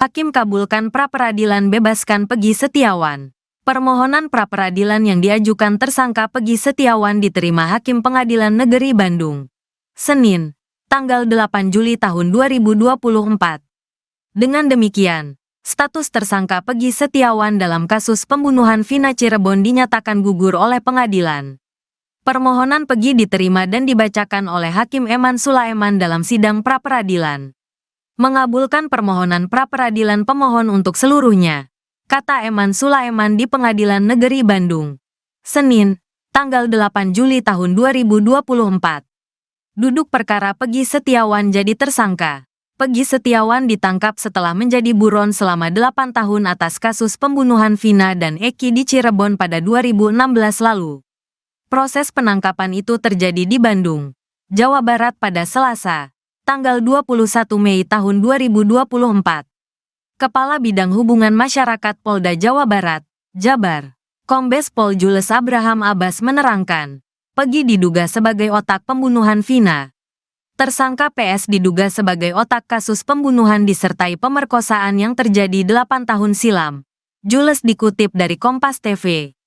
Hakim kabulkan pra-peradilan bebaskan Peggy Setiawan. Permohonan pra-peradilan yang diajukan tersangka Peggy Setiawan diterima Hakim Pengadilan Negeri Bandung. Senin, tanggal 8 Juli tahun 2024. Dengan demikian, status tersangka Peggy Setiawan dalam kasus pembunuhan Vina Cirebon dinyatakan gugur oleh pengadilan. Permohonan Peggy diterima dan dibacakan oleh Hakim Eman Sulaiman dalam sidang pra-peradilan. Mengabulkan permohonan pra-peradilan pemohon untuk seluruhnya, kata Eman Sulaiman di Pengadilan Negeri Bandung. Senin, tanggal 8 Juli tahun 2024. Duduk perkara Peggy Setiawan jadi tersangka. Peggy Setiawan ditangkap setelah menjadi buron selama 8 tahun atas kasus pembunuhan Vina dan Eki di Cirebon pada 2016 lalu. Proses penangkapan itu terjadi di Bandung, Jawa Barat pada Selasa, tanggal 21 Mei tahun 2024. Kepala Bidang Hubungan Masyarakat Polda Jawa Barat, Jabar, Kombes Pol Jules Abraham Abbas menerangkan, Peggy diduga sebagai otak pembunuhan Vina. Tersangka PS diduga sebagai otak kasus pembunuhan disertai pemerkosaan yang terjadi 8 tahun silam. Jules dikutip dari Kompas TV.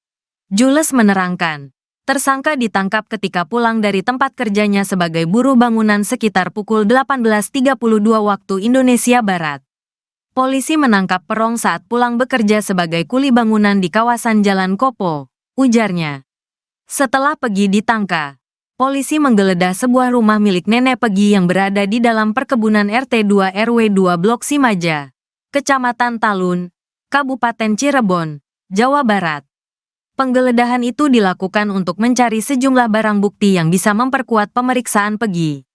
Jules menerangkan, tersangka ditangkap ketika pulang dari tempat kerjanya sebagai buruh bangunan sekitar pukul 18.32 waktu Indonesia Barat. Polisi menangkap Perong saat pulang bekerja sebagai kuli bangunan di kawasan Jalan Kopo, ujarnya. Setelah Peggy ditangkap, polisi menggeledah sebuah rumah milik nenek Peggy yang berada di dalam perkebunan RT 2 RW 2 Blok Simaja, Kecamatan Talun, Kabupaten Cirebon, Jawa Barat. Penggeledahan itu dilakukan untuk mencari sejumlah barang bukti yang bisa memperkuat pemeriksaan Peggy.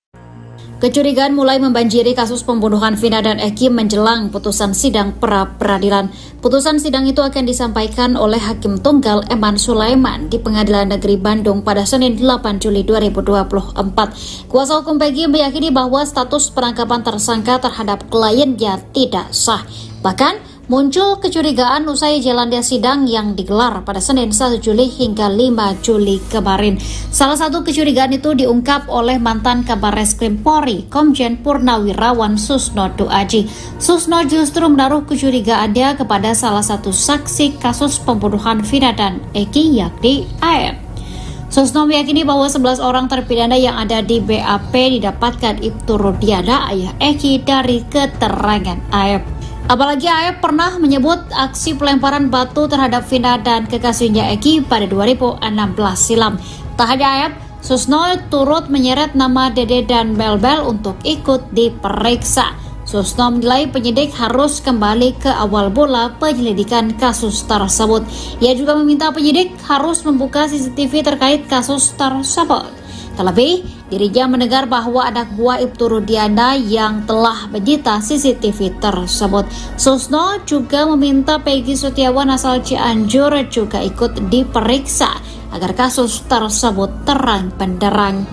Kecurigaan mulai membanjiri kasus pembunuhan Vina dan Eki menjelang putusan sidang pra-peradilan. Putusan sidang itu akan disampaikan oleh Hakim Tunggal Eman Sulaiman di Pengadilan Negeri Bandung pada Senin 8 Juli 2024. Kuasa hukum Peggy meyakini bahwa status penangkapan tersangka terhadap kliennya tidak sah. Bahkan, muncul kecurigaan usai jalannya sidang yang digelar pada Senin 1 Juli hingga 5 Juli kemarin. Salah satu kecurigaan itu diungkap oleh mantan Kabareskrim Polri, Komjen Purnawirawan Susno 2J. Susno justru menaruh kecurigaannya kepada salah satu saksi kasus pembunuhan Vina dan Eki, yakni AF. Susno meyakini bahwa 11 orang terpidana yang ada di BAP didapatkan Ibtu Rudiana, ayah Eki, dari keterangan AF. Apalagi AF pernah menyebut aksi pelemparan batu terhadap Vina dan kekasihnya Eki pada 2016 silam. Tak hanya AF, Susno turut menyeret nama Dede dan Bel-Bel untuk ikut diperiksa. Susno menilai penyidik harus kembali ke awal mula penyelidikan kasus tersebut. Ia juga meminta penyidik harus membuka CCTV terkait kasus tersebut. Terlebih, dirinya mendengar bahwa anak buah Ibtu Rudiana yang telah menyita CCTV tersebut. Susno juga meminta Peggy Setiawan asal Cianjur juga ikut diperiksa agar kasus tersebut terang benderang.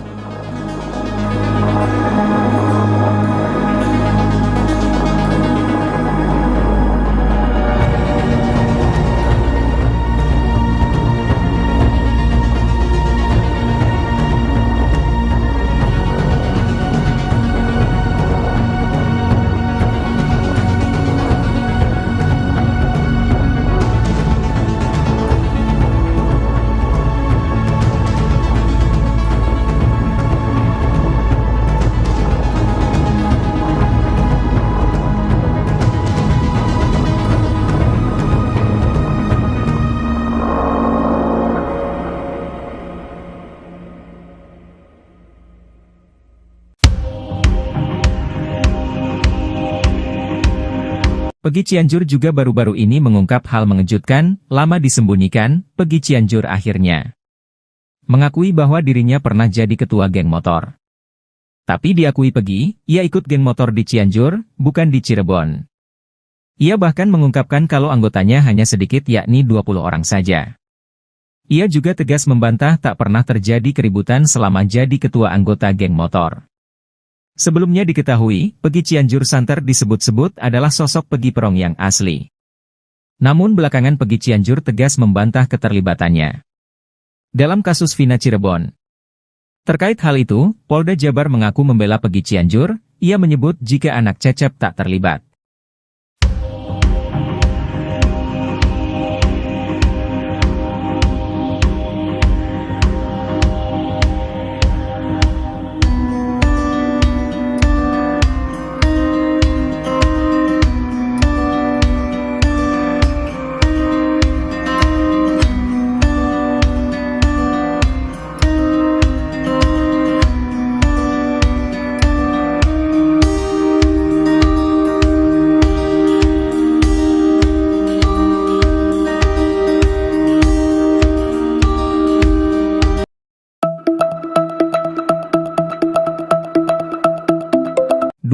Peggy Cianjur juga baru-baru ini mengungkap hal mengejutkan, lama disembunyikan, Peggy Cianjur akhirnya mengakui bahwa dirinya pernah jadi ketua geng motor. Tapi diakui Peggy, ia ikut geng motor di Cianjur, bukan di Cirebon. Ia bahkan mengungkapkan kalau anggotanya hanya sedikit yakni 20 orang saja. Ia juga tegas membantah tak pernah terjadi keributan selama jadi ketua anggota geng motor. Sebelumnya diketahui, Peggy Cianjur santer disebut-sebut adalah sosok Peggy Perong yang asli. Namun belakangan Peggy Cianjur tegas membantah keterlibatannya dalam kasus Vina Cirebon. Terkait hal itu, Polda Jabar mengaku membela Peggy Cianjur, ia menyebut jika anak Cecep tak terlibat.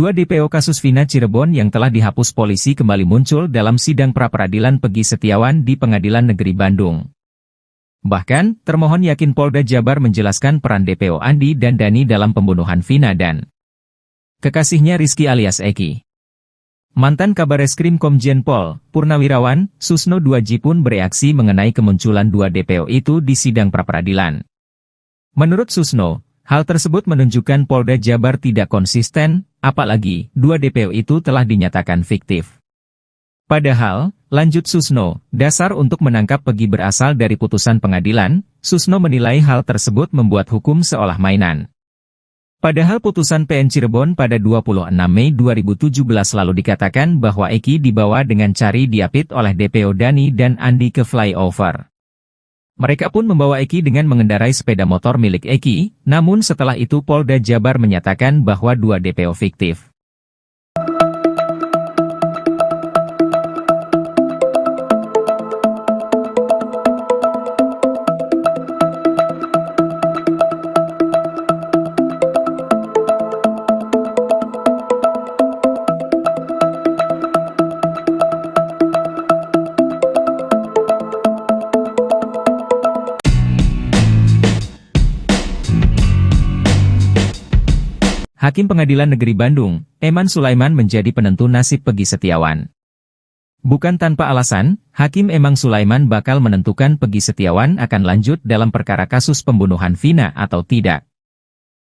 Dua DPO kasus Vina Cirebon yang telah dihapus polisi kembali muncul dalam sidang pra-peradilan Peggy Setiawan di Pengadilan Negeri Bandung. Bahkan, termohon yakin Polda Jabar menjelaskan peran DPO Andi dan Dani dalam pembunuhan Vina dan kekasihnya Rizky alias Eki. Mantan Kabareskrim Komjen Pol, Purnawirawan, Susno Duaji pun bereaksi mengenai kemunculan dua DPO itu di sidang pra-peradilan. Menurut Susno, hal tersebut menunjukkan Polda Jabar tidak konsisten, apalagi dua DPO itu telah dinyatakan fiktif. Padahal, lanjut Susno, dasar untuk menangkap Peggy berasal dari putusan pengadilan. Susno menilai hal tersebut membuat hukum seolah mainan. Padahal putusan PN Cirebon pada 26 Mei 2017 lalu dikatakan bahwa Eki dibawa dengan cari diapit oleh DPO Dani dan Andi ke flyover. Mereka pun membawa Eki dengan mengendarai sepeda motor milik Eki, namun setelah itu Polda Jabar menyatakan bahwa dua DPO fiktif. Hakim Pengadilan Negeri Bandung, Eman Sulaiman menjadi penentu nasib Peggy Setiawan. Bukan tanpa alasan, Hakim Eman Sulaiman bakal menentukan Peggy Setiawan akan lanjut dalam perkara kasus pembunuhan Vina atau tidak.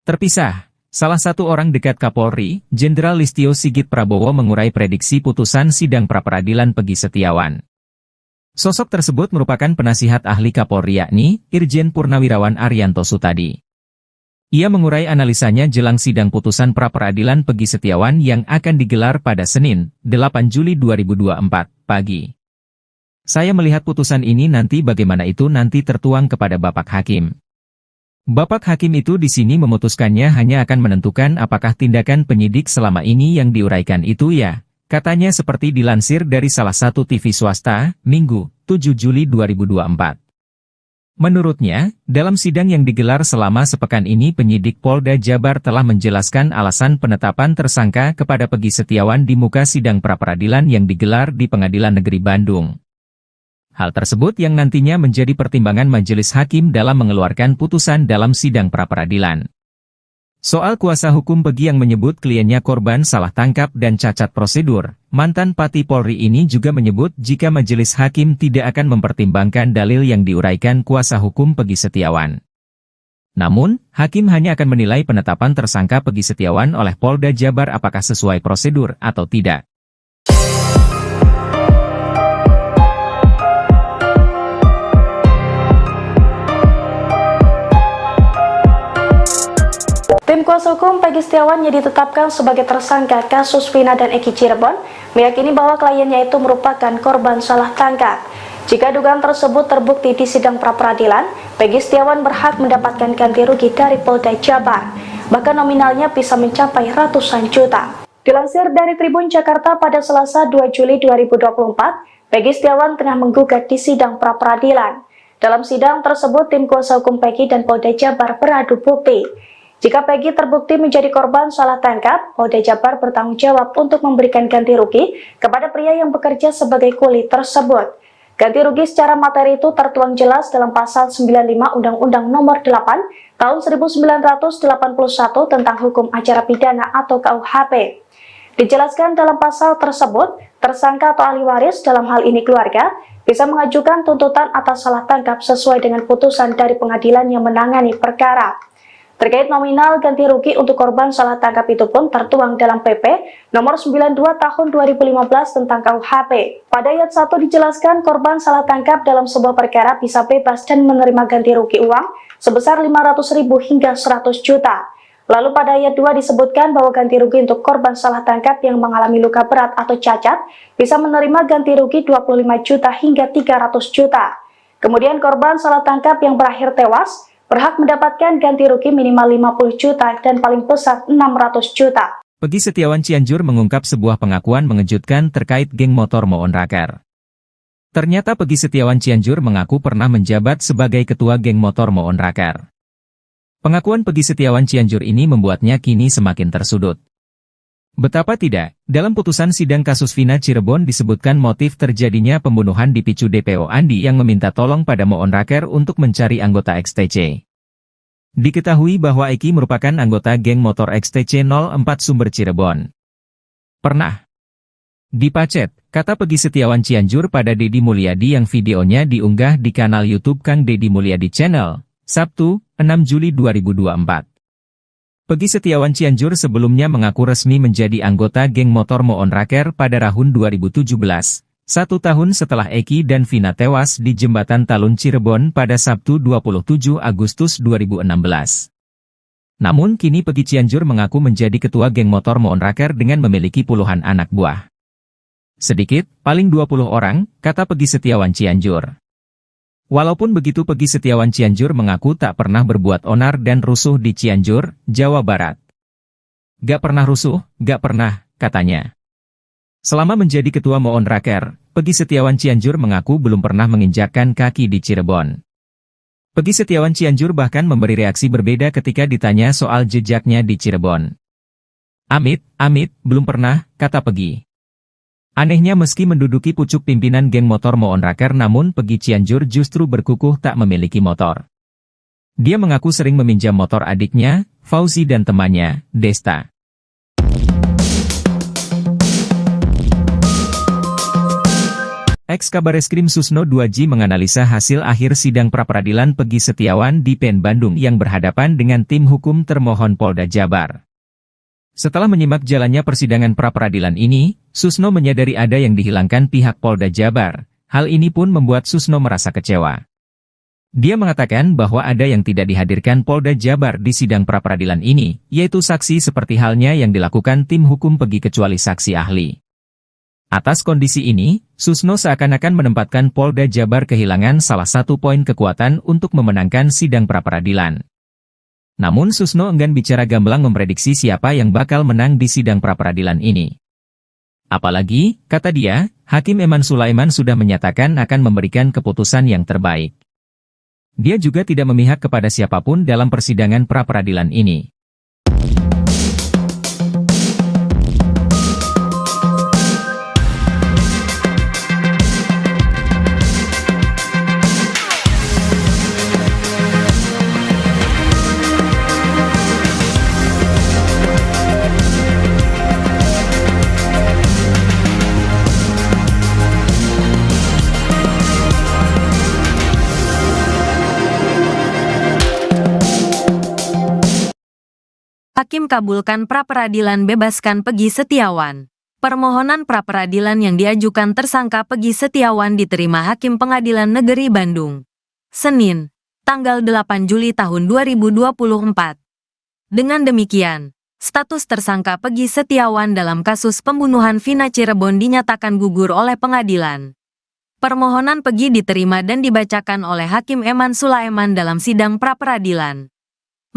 Terpisah, salah satu orang dekat Kapolri, Jenderal Listio Sigit Prabowo mengurai prediksi putusan sidang pra-peradilan Peggy Setiawan. Sosok tersebut merupakan penasihat ahli Kapolri yakni Irjen Purnawirawan Arianto Sutadi. Ia mengurai analisanya jelang sidang putusan pra-peradilan Peggy Setiawan yang akan digelar pada Senin, 8 Juli 2024, pagi. Saya melihat putusan ini nanti bagaimana itu nanti tertuang kepada Bapak Hakim. Bapak Hakim itu di sini memutuskannya hanya akan menentukan apakah tindakan penyidik selama ini yang diuraikan itu ya, katanya seperti dilansir dari salah satu TV swasta, Minggu, 7 Juli 2024. Menurutnya, dalam sidang yang digelar selama sepekan ini penyidik Polda Jabar telah menjelaskan alasan penetapan tersangka kepada Peggy Setiawan di muka sidang pra-peradilan yang digelar di Pengadilan Negeri Bandung. Hal tersebut yang nantinya menjadi pertimbangan majelis hakim dalam mengeluarkan putusan dalam sidang pra-peradilan. Soal kuasa hukum Peggy yang menyebut kliennya korban salah tangkap dan cacat prosedur, mantan Pati Polri ini juga menyebut jika majelis hakim tidak akan mempertimbangkan dalil yang diuraikan kuasa hukum Peggy Setiawan. Namun, hakim hanya akan menilai penetapan tersangka Peggy Setiawan oleh Polda Jabar apakah sesuai prosedur atau tidak. Tim kuasa hukum Peggy Setiawan yang ditetapkan sebagai tersangka kasus Vina dan Eki Cirebon meyakini bahwa kliennya itu merupakan korban salah tangkap. Jika dugaan tersebut terbukti di sidang pra-peradilan, Peggy Setiawan berhak mendapatkan ganti rugi dari Polda Jabar, bahkan nominalnya bisa mencapai ratusan juta. Dilansir dari Tribun Jakarta pada Selasa 2 Juli 2024, Peggy Setiawan tengah menggugat di sidang pra-peradilan. Dalam sidang tersebut, tim kuasa hukum Peggy dan Polda Jabar beradu bukti. Jika Peggy terbukti menjadi korban salah tangkap, Polda Jabar bertanggung jawab untuk memberikan ganti rugi kepada pria yang bekerja sebagai kuli tersebut. Ganti rugi secara materi itu tertuang jelas dalam Pasal 95 Undang-Undang Nomor 8 Tahun 1981 tentang Hukum Acara Pidana atau KUHP. Dijelaskan dalam pasal tersebut, tersangka atau ahli waris dalam hal ini keluarga bisa mengajukan tuntutan atas salah tangkap sesuai dengan putusan dari pengadilan yang menangani perkara. Terkait nominal ganti rugi untuk korban salah tangkap itu pun tertuang dalam PP Nomor 92 Tahun 2015 tentang KUHP. Pada ayat 1 dijelaskan korban salah tangkap dalam sebuah perkara bisa bebas dan menerima ganti rugi uang sebesar 500.000 hingga 100 juta. Lalu pada ayat 2 disebutkan bahwa ganti rugi untuk korban salah tangkap yang mengalami luka berat atau cacat bisa menerima ganti rugi 25 juta hingga 300 juta. Kemudian korban salah tangkap yang berakhir tewas berhak mendapatkan ganti rugi minimal 50 juta dan paling besar 600 juta. Peggy Setiawan Cianjur mengungkap sebuah pengakuan mengejutkan terkait geng motor Moon Raker. Ternyata Peggy Setiawan Cianjur mengaku pernah menjabat sebagai ketua geng motor Moon Raker. Pengakuan Peggy Setiawan Cianjur ini membuatnya kini semakin tersudut. Betapa tidak, dalam putusan sidang kasus Vina Cirebon disebutkan motif terjadinya pembunuhan dipicu DPO Andi yang meminta tolong pada Moon Raker untuk mencari anggota XTC. Diketahui bahwa Eki merupakan anggota geng motor XTC 04 Sumber Cirebon. Pernah dipacet, kata Peggy Setiawan Cianjur pada Deddy Mulyadi yang videonya diunggah di kanal YouTube Kang Deddy Mulyadi Channel, Sabtu, 6 Juli 2024. Peggy Setiawan Cianjur sebelumnya mengaku resmi menjadi anggota geng motor Moon Raker pada tahun 2017, 1 tahun setelah Eki dan Vina tewas di Jembatan Talun Cirebon pada Sabtu 27 Agustus 2016. Namun kini Peggy Cianjur mengaku menjadi ketua geng motor Moon Raker dengan memiliki puluhan anak buah. Sedikit, paling 20 orang, kata Peggy Setiawan Cianjur. Walaupun begitu Peggy Setiawan Cianjur mengaku tak pernah berbuat onar dan rusuh di Cianjur, Jawa Barat. Gak pernah rusuh, gak pernah, katanya. Selama menjadi ketua Moon Raker, Peggy Setiawan Cianjur mengaku belum pernah menginjakkan kaki di Cirebon. Peggy Setiawan Cianjur bahkan memberi reaksi berbeda ketika ditanya soal jejaknya di Cirebon. Amit, belum pernah, kata Peggy. Anehnya meski menduduki pucuk pimpinan geng motor Moon Raker namun Peggy Cianjur justru berkukuh tak memiliki motor. Dia mengaku sering meminjam motor adiknya, Fauzi dan temannya, Desta. Ex-Kabareskrim Susno 2J menganalisa hasil akhir sidang pra-peradilan Peggy Setiawan di PN Bandung yang berhadapan dengan tim hukum termohon Polda Jabar. Setelah menyimak jalannya persidangan pra-peradilan ini, Susno menyadari ada yang dihilangkan pihak Polda Jabar. Hal ini pun membuat Susno merasa kecewa. Dia mengatakan bahwa ada yang tidak dihadirkan Polda Jabar di sidang pra-peradilan ini, yaitu saksi seperti halnya yang dilakukan tim hukum Peggy kecuali saksi ahli. Atas kondisi ini, Susno seakan-akan menempatkan Polda Jabar kehilangan salah satu poin kekuatan untuk memenangkan sidang pra-peradilan. Namun Susno enggan bicara gamblang memprediksi siapa yang bakal menang di sidang pra-peradilan ini. Apalagi, kata dia, Hakim Eman Sulaiman sudah menyatakan akan memberikan keputusan yang terbaik. Dia juga tidak memihak kepada siapapun dalam persidangan pra-peradilan ini. Hakim kabulkan pra-peradilan bebaskan Peggy Setiawan. Permohonan pra-peradilan yang diajukan tersangka Peggy Setiawan diterima Hakim Pengadilan Negeri Bandung. Senin, tanggal 8 Juli tahun 2024. Dengan demikian, status tersangka Peggy Setiawan dalam kasus pembunuhan Vina Cirebon dinyatakan gugur oleh pengadilan. Permohonan Peggy diterima dan dibacakan oleh Hakim Eman Sulaiman dalam sidang pra-peradilan.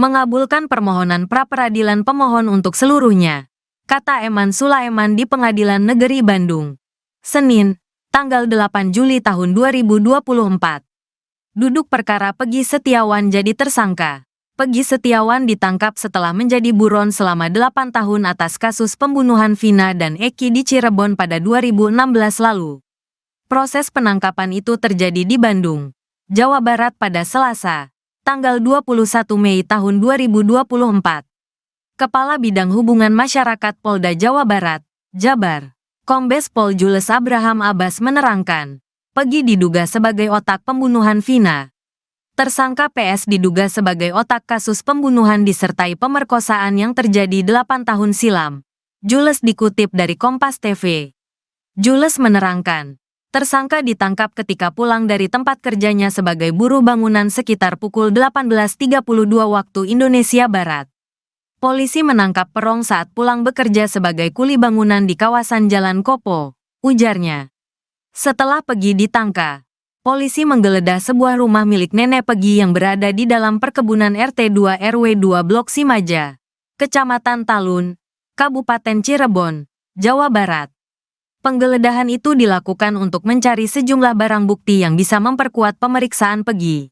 Mengabulkan permohonan pra-peradilan pemohon untuk seluruhnya. kata Eman Sulaiman di Pengadilan Negeri Bandung. Senin, tanggal 8 Juli tahun 2024. Duduk perkara Peggy Setiawan jadi tersangka. Peggy Setiawan ditangkap setelah menjadi buron selama 8 tahun atas kasus pembunuhan Vina dan Eki di Cirebon pada 2016 lalu. Proses penangkapan itu terjadi di Bandung, Jawa Barat pada Selasa, tanggal 21 Mei tahun 2024. Kepala Bidang Hubungan Masyarakat Polda Jawa Barat, Jabar, Kombes Pol Jules Abraham Abbas menerangkan, Peggy diduga sebagai otak pembunuhan Vina. Tersangka PS diduga sebagai otak kasus pembunuhan disertai pemerkosaan yang terjadi 8 tahun silam. Jules dikutip dari Kompas TV. Jules menerangkan, tersangka ditangkap ketika pulang dari tempat kerjanya sebagai buruh bangunan sekitar pukul 18.32 waktu Indonesia Barat. Polisi menangkap Perong saat pulang bekerja sebagai kuli bangunan di kawasan Jalan Kopo, ujarnya. Setelah Peggy ditangkap, polisi menggeledah sebuah rumah milik nenek Peggy yang berada di dalam perkebunan RT 2 RW 2 Blok Simaja, Kecamatan Talun, Kabupaten Cirebon, Jawa Barat. Penggeledahan itu dilakukan untuk mencari sejumlah barang bukti yang bisa memperkuat pemeriksaan Peggy.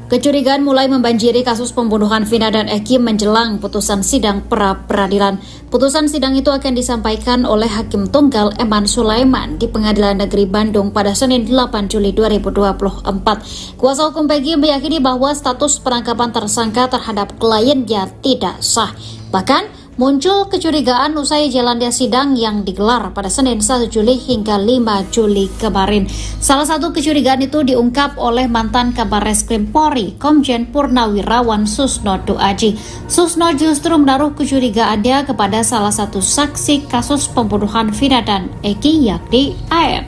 Kecurigaan mulai membanjiri kasus pembunuhan Vina dan Eki menjelang putusan sidang pra-peradilan. Putusan sidang itu akan disampaikan oleh Hakim Tunggal Eman Sulaiman di Pengadilan Negeri Bandung pada Senin 8 Juli 2024. Kuasa hukum Peggy meyakini bahwa status penangkapan tersangka terhadap kliennya tidak sah. Bahkan, muncul kecurigaan usai jalannya sidang yang digelar pada Senin 1 Juli hingga 5 Juli kemarin. Salah satu kecurigaan itu diungkap oleh mantan Kabar Reskrim Polri, Komjen Purnawirawan Susno Duaji. Susno justru menaruh kecurigaannya kepada salah satu saksi kasus pembunuhan Vina dan Eki, yakni AF.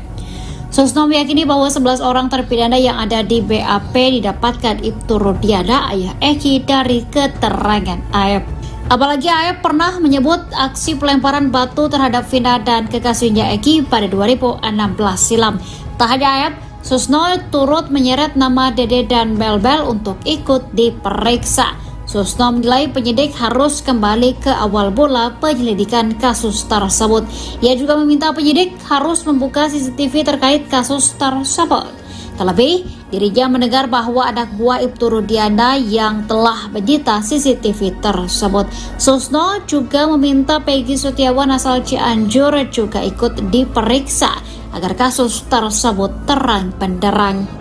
Susno meyakini bahwa 11 orang terpidana yang ada di BAP didapatkan Ibtu Rudiana, ayah Eki, dari keterangan AF. Apalagi AF pernah menyebut aksi pelemparan batu terhadap Vina dan kekasihnya Eki pada 2016 silam. Tak hanya AF, Susno turut menyeret nama Dede dan Bel-Bel untuk ikut diperiksa. Susno menilai penyidik harus kembali ke awal mula penyelidikan kasus tersebut. Ia juga meminta penyidik harus membuka CCTV terkait kasus tersebut. Terlebih, dirinya mendengar bahwa anak buah Ibtu Rudiana yang telah menyita CCTV tersebut. Susno juga meminta Peggy Setiawan asal Cianjur juga ikut diperiksa agar kasus tersebut terang benderang.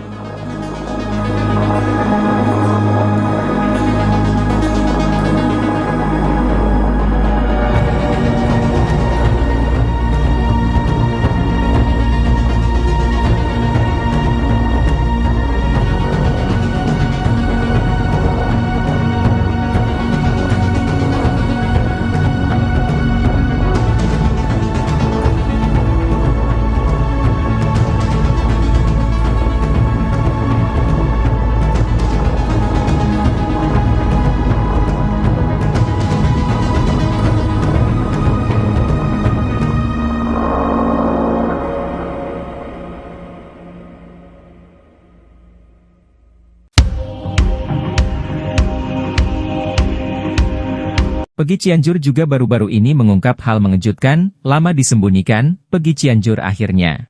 Peggy Cianjur juga baru-baru ini mengungkap hal mengejutkan, lama disembunyikan, Peggy Cianjur akhirnya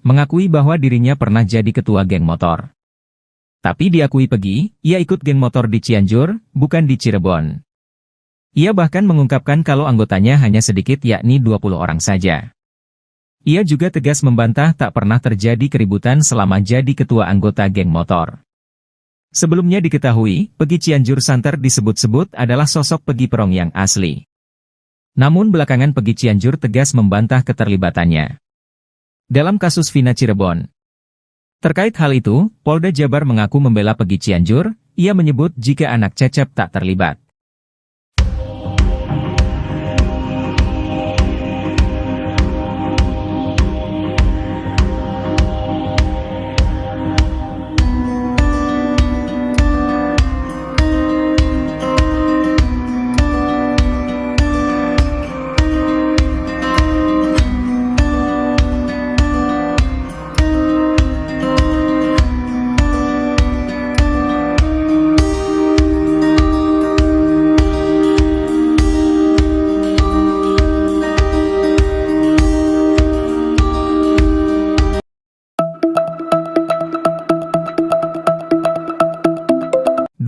mengakui bahwa dirinya pernah jadi ketua geng motor. Tapi diakui Peggy, ia ikut geng motor di Cianjur, bukan di Cirebon. Ia bahkan mengungkapkan kalau anggotanya hanya sedikit, yakni 20 orang saja. Ia juga tegas membantah tak pernah terjadi keributan selama jadi ketua anggota geng motor. Sebelumnya diketahui, Peggy Cianjur santer disebut-sebut adalah sosok Peggy Perong yang asli. Namun belakangan Peggy Cianjur tegas membantah keterlibatannya dalam kasus Vina Cirebon. Terkait hal itu, Polda Jabar mengaku membela Peggy Cianjur. Ia menyebut jika anak Cecep tak terlibat.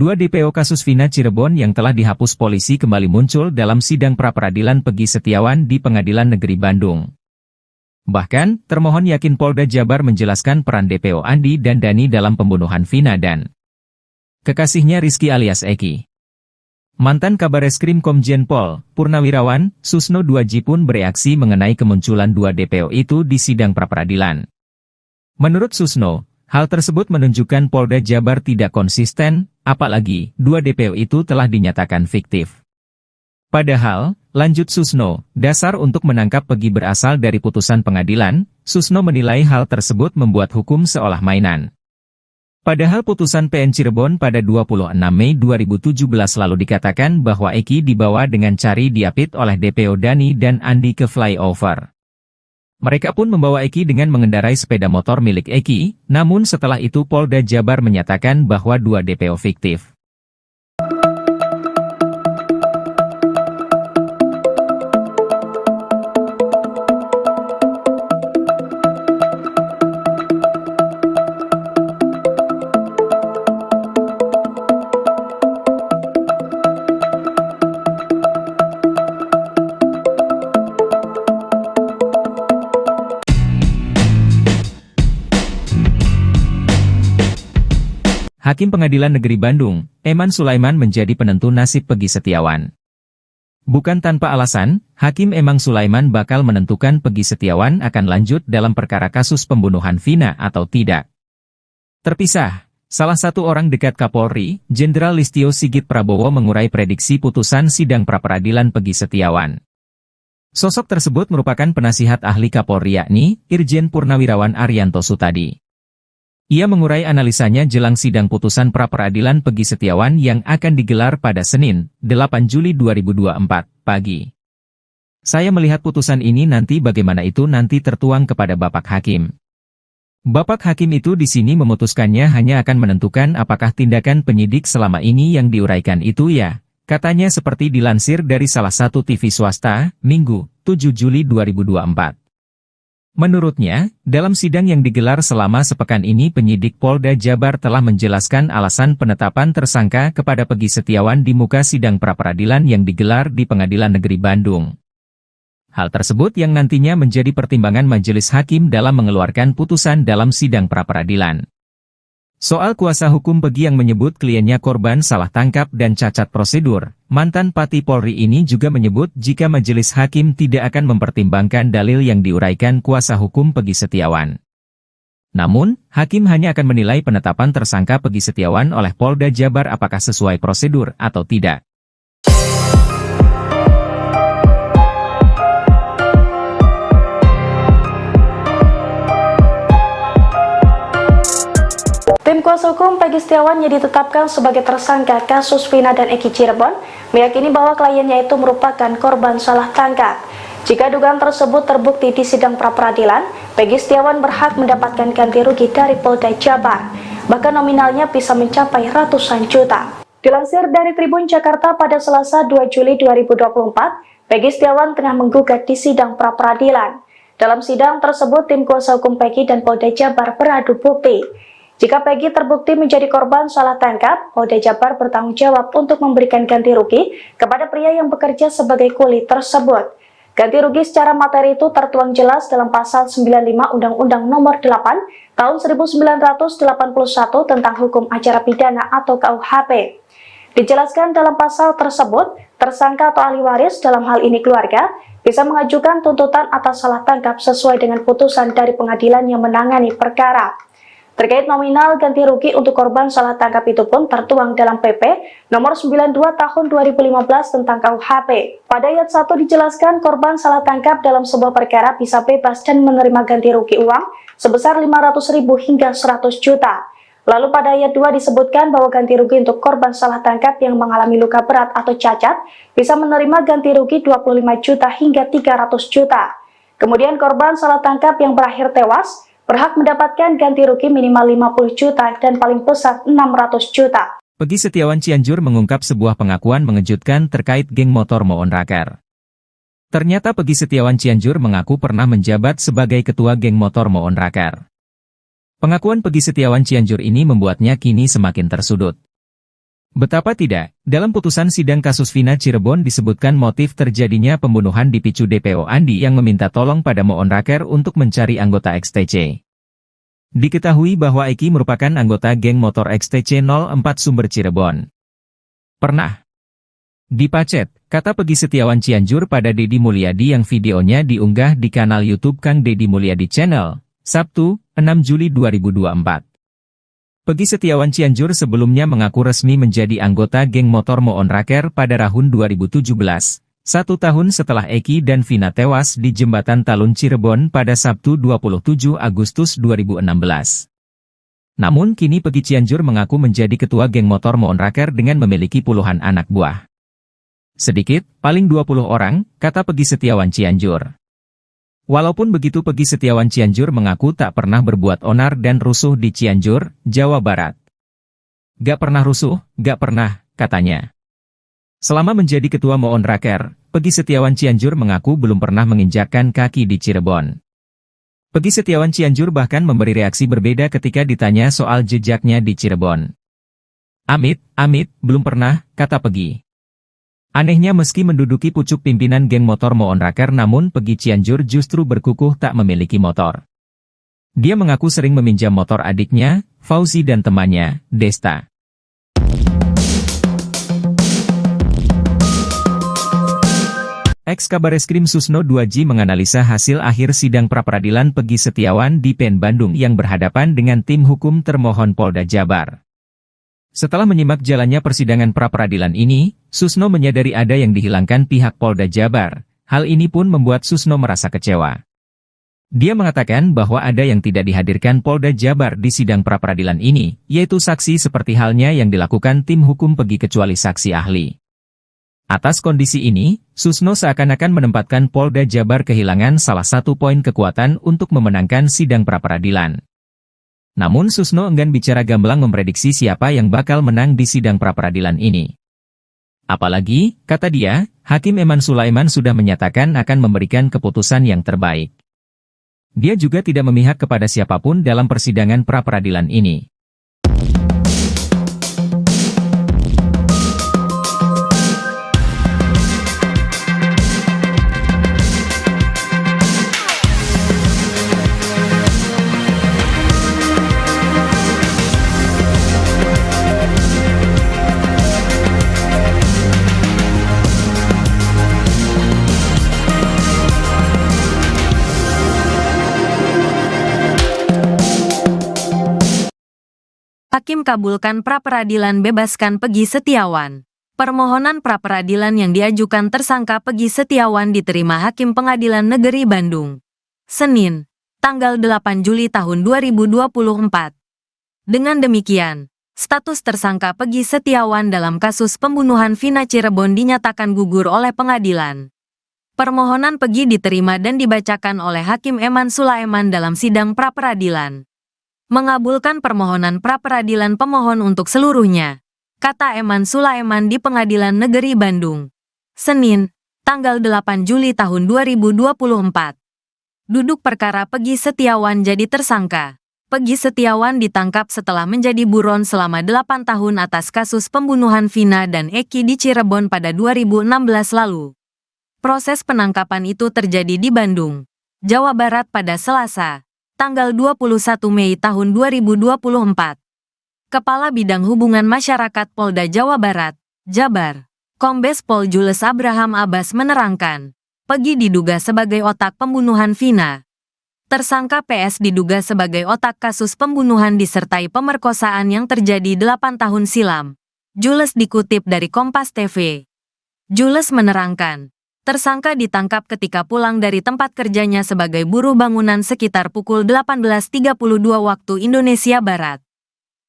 Dua DPO kasus Vina Cirebon yang telah dihapus polisi kembali muncul dalam sidang pra-peradilan Peggy Setiawan di Pengadilan Negeri Bandung. Bahkan, termohon yakin Polda Jabar menjelaskan peran DPO Andi dan Dani dalam pembunuhan Vina dan kekasihnya Rizky alias Eki. Mantan Kabareskrim Komjen Pol, Purnawirawan, Susno Duaji pun bereaksi mengenai kemunculan dua DPO itu di sidang pra-peradilan. Menurut Susno, hal tersebut menunjukkan Polda Jabar tidak konsisten, apalagi dua DPO itu telah dinyatakan fiktif. Padahal, lanjut Susno, dasar untuk menangkap Peggy berasal dari putusan pengadilan. Susno menilai hal tersebut membuat hukum seolah mainan. Padahal putusan PN Cirebon pada 26 Mei 2017 lalu dikatakan bahwa Eki dibawa dengan cari diapit oleh DPO Dani dan Andi ke flyover. Mereka pun membawa Eki dengan mengendarai sepeda motor milik Eki, namun setelah itu Polda Jabar menyatakan bahwa dua DPO fiktif. Hakim Pengadilan Negeri Bandung, Eman Sulaiman menjadi penentu nasib Peggy Setiawan. Bukan tanpa alasan, Hakim Eman Sulaiman bakal menentukan Peggy Setiawan akan lanjut dalam perkara kasus pembunuhan Vina atau tidak. Terpisah, salah satu orang dekat Kapolri, Jenderal Listio Sigit Prabowo mengurai prediksi putusan sidang pra-peradilan Peggy Setiawan. Sosok tersebut merupakan penasihat ahli Kapolri yakni Irjen Purnawirawan Arianto Sutadi. Ia mengurai analisanya jelang sidang putusan pra-peradilan Peggy Setiawan yang akan digelar pada Senin, 8 Juli 2024, pagi. Saya melihat putusan ini nanti bagaimana itu nanti tertuang kepada Bapak Hakim. Bapak Hakim itu di sini memutuskannya hanya akan menentukan apakah tindakan penyidik selama ini yang diuraikan itu ya, katanya seperti dilansir dari salah satu TV swasta, Minggu, 7 Juli 2024. Menurutnya, dalam sidang yang digelar selama sepekan ini penyidik Polda Jabar telah menjelaskan alasan penetapan tersangka kepada Peggy Setiawan di muka sidang pra-peradilan yang digelar di Pengadilan Negeri Bandung. Hal tersebut yang nantinya menjadi pertimbangan majelis hakim dalam mengeluarkan putusan dalam sidang pra-peradilan. Soal kuasa hukum Peggy yang menyebut kliennya korban salah tangkap dan cacat prosedur, mantan Pati Polri ini juga menyebut jika majelis hakim tidak akan mempertimbangkan dalil yang diuraikan kuasa hukum Peggy Setiawan. Namun, hakim hanya akan menilai penetapan tersangka Peggy Setiawan oleh Polda Jabar apakah sesuai prosedur atau tidak. Tim kuasa hukum Peggy Setiawan yang ditetapkan sebagai tersangka kasus Vina dan Eki Cirebon meyakini bahwa kliennya itu merupakan korban salah tangkap. Jika dugaan tersebut terbukti di sidang pra-peradilan, Peggy Setiawan berhak mendapatkan ganti rugi dari Polda Jabar, bahkan nominalnya bisa mencapai ratusan juta. Dilansir dari Tribun Jakarta pada Selasa 2 Juli 2024, Peggy Setiawan tengah menggugat di sidang pra-peradilan. Dalam sidang tersebut, tim kuasa hukum Peggy dan Polda Jabar beradu bukti. Jika Peggy terbukti menjadi korban salah tangkap, Polda Jabar bertanggung jawab untuk memberikan ganti rugi kepada pria yang bekerja sebagai kuli tersebut. Ganti rugi secara materi itu tertuang jelas dalam Pasal 95 Undang-Undang Nomor 8 Tahun 1981 tentang Hukum Acara Pidana atau KUHP. Dijelaskan dalam pasal tersebut, tersangka atau ahli waris dalam hal ini keluarga bisa mengajukan tuntutan atas salah tangkap sesuai dengan putusan dari pengadilan yang menangani perkara. Terkait nominal ganti rugi untuk korban salah tangkap itu pun tertuang dalam PP Nomor 92 Tahun 2015 tentang KUHP. Pada ayat 1 dijelaskan korban salah tangkap dalam sebuah perkara bisa bebas dan menerima ganti rugi uang sebesar 500.000 hingga 100 juta. Lalu pada ayat 2 disebutkan bahwa ganti rugi untuk korban salah tangkap yang mengalami luka berat atau cacat bisa menerima ganti rugi 25 juta hingga 300 juta. Kemudian korban salah tangkap yang berakhir tewas berhak mendapatkan ganti rugi minimal 50 juta dan paling besar 600 juta. Peggy Setiawan Cianjur mengungkap sebuah pengakuan mengejutkan terkait geng motor Moon Raker. Ternyata Peggy Setiawan Cianjur mengaku pernah menjabat sebagai ketua geng motor Moon Raker. Pengakuan Peggy Setiawan Cianjur ini membuatnya kini semakin tersudut. Betapa tidak, dalam putusan sidang kasus Vina Cirebon disebutkan motif terjadinya pembunuhan dipicu DPO Andi yang meminta tolong pada Moon Raker untuk mencari anggota XTC. Diketahui bahwa Eki merupakan anggota geng motor XTC 04 Sumber Cirebon. Pernah dipacet, kata Pegi Setiawan Cianjur pada Deddy Mulyadi yang videonya diunggah di kanal YouTube Kang Deddy Mulyadi Channel, Sabtu, 6 Juli 2024. Pegi Setiawan Cianjur sebelumnya mengaku resmi menjadi anggota geng motor Moon Raker pada tahun 2017, 1 tahun setelah Eki dan Vina tewas di Jembatan Talun Cirebon pada Sabtu 27 Agustus 2016. Namun kini Pegi Cianjur mengaku menjadi ketua geng motor Moon Raker dengan memiliki puluhan anak buah. Sedikit, paling 20 orang, kata Pegi Setiawan Cianjur. Walaupun begitu Pegi Setiawan Cianjur mengaku tak pernah berbuat onar dan rusuh di Cianjur, Jawa Barat. Gak pernah rusuh, gak pernah, katanya. Selama menjadi ketua Moon Raker, Pegi Setiawan Cianjur mengaku belum pernah menginjakkan kaki di Cirebon. Pegi Setiawan Cianjur bahkan memberi reaksi berbeda ketika ditanya soal jejaknya di Cirebon. Amit, belum pernah, kata Pegi. Anehnya meski menduduki pucuk pimpinan geng motor Moon Raker namun Pegi Cianjur justru berkukuh tak memiliki motor. Dia mengaku sering meminjam motor adiknya, Fauzi dan temannya, Desta. Ex-Kabareskrim Susno 2J menganalisa hasil akhir sidang pra-peradilan Pegi Setiawan di PN Bandung yang berhadapan dengan tim hukum termohon Polda Jabar. Setelah menyimak jalannya persidangan pra-peradilan ini, Susno menyadari ada yang dihilangkan pihak Polda Jabar. Hal ini pun membuat Susno merasa kecewa. Dia mengatakan bahwa ada yang tidak dihadirkan Polda Jabar di sidang pra-peradilan ini, yaitu saksi seperti halnya yang dilakukan tim hukum Pegi kecuali saksi ahli. Atas kondisi ini, Susno seakan-akan menempatkan Polda Jabar kehilangan salah satu poin kekuatan untuk memenangkan sidang pra-peradilan. Namun Susno enggan bicara gamblang memprediksi siapa yang bakal menang di sidang pra-peradilan ini. Apalagi, kata dia, Hakim Eman Sulaiman sudah menyatakan akan memberikan keputusan yang terbaik. Dia juga tidak memihak kepada siapapun dalam persidangan pra-peradilan ini. Hakim kabulkan pra-peradilan bebaskan Pegi Setiawan. Permohonan pra-peradilan yang diajukan tersangka Pegi Setiawan diterima Hakim Pengadilan Negeri Bandung. Senin, tanggal 8 Juli tahun 2024. Dengan demikian, status tersangka Pegi Setiawan dalam kasus pembunuhan Vina Cirebon dinyatakan gugur oleh pengadilan. Permohonan Pegi diterima dan dibacakan oleh Hakim Eman Sulaiman dalam sidang pra-peradilan. Mengabulkan permohonan pra-peradilan pemohon untuk seluruhnya, kata Eman Sulaiman di Pengadilan Negeri Bandung. Senin, tanggal 8 Juli tahun 2024. Duduk perkara Pegi Setiawan jadi tersangka. Pegi Setiawan ditangkap setelah menjadi buron selama 8 tahun atas kasus pembunuhan Vina dan Eki di Cirebon pada 2016 lalu. Proses penangkapan itu terjadi di Bandung, Jawa Barat pada Selasa, tanggal 21 Mei tahun 2024. Kepala Bidang Hubungan Masyarakat Polda Jawa Barat, Jabar, Kombes Pol Jules Abraham Abbas menerangkan, Pegi diduga sebagai otak pembunuhan Vina. Tersangka PS diduga sebagai otak kasus pembunuhan disertai pemerkosaan yang terjadi 8 tahun silam. Jules dikutip dari Kompas TV. Jules menerangkan, tersangka ditangkap ketika pulang dari tempat kerjanya sebagai buruh bangunan sekitar pukul 18.32 waktu Indonesia Barat.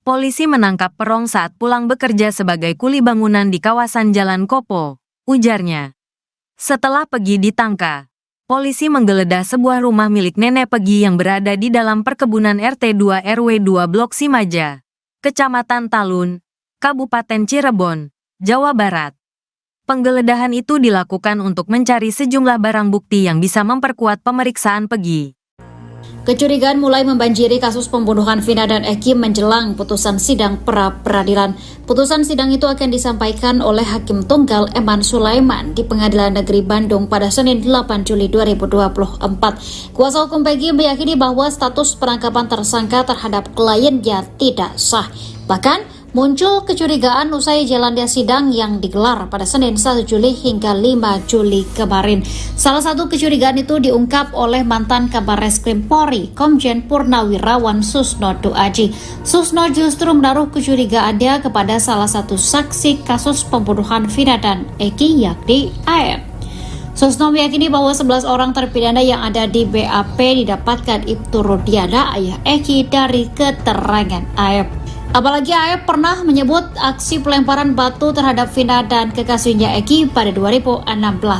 Polisi menangkap Perong saat pulang bekerja sebagai kuli bangunan di kawasan Jalan Kopo, ujarnya. Setelah Pegi ditangkap, polisi menggeledah sebuah rumah milik nenek Pegi yang berada di dalam perkebunan RT 2 RW 2 Blok Simaja, Kecamatan Talun, Kabupaten Cirebon, Jawa Barat. Penggeledahan itu dilakukan untuk mencari sejumlah barang bukti yang bisa memperkuat pemeriksaan Pegi. Kecurigaan mulai membanjiri kasus pembunuhan Vina dan Eki menjelang putusan sidang pra-peradilan. Putusan sidang itu akan disampaikan oleh Hakim Tunggal Eman Sulaiman di Pengadilan Negeri Bandung pada Senin 8 Juli 2024. Kuasa hukum Peggy meyakini bahwa status penangkapan tersangka terhadap kliennya tidak sah. Bahkan, muncul kecurigaan usai jalannya sidang yang digelar pada Senin 1 Juli hingga 5 Juli kemarin. Salah satu kecurigaan itu diungkap oleh mantan Kabar Reskrim Polri, Komjen Purnawirawan Susno Duaji. Susno justru menaruh kecurigaannya kepada salah satu saksi kasus pembunuhan Vina dan Eki, yakni AF. Susno meyakini bahwa 11 orang terpidana yang ada di BAP didapatkan Ibtu Rudiana, ayah Eki, dari keterangan AF. Apalagi AF pernah menyebut aksi pelemparan batu terhadap Vina dan kekasihnya Eki pada 2016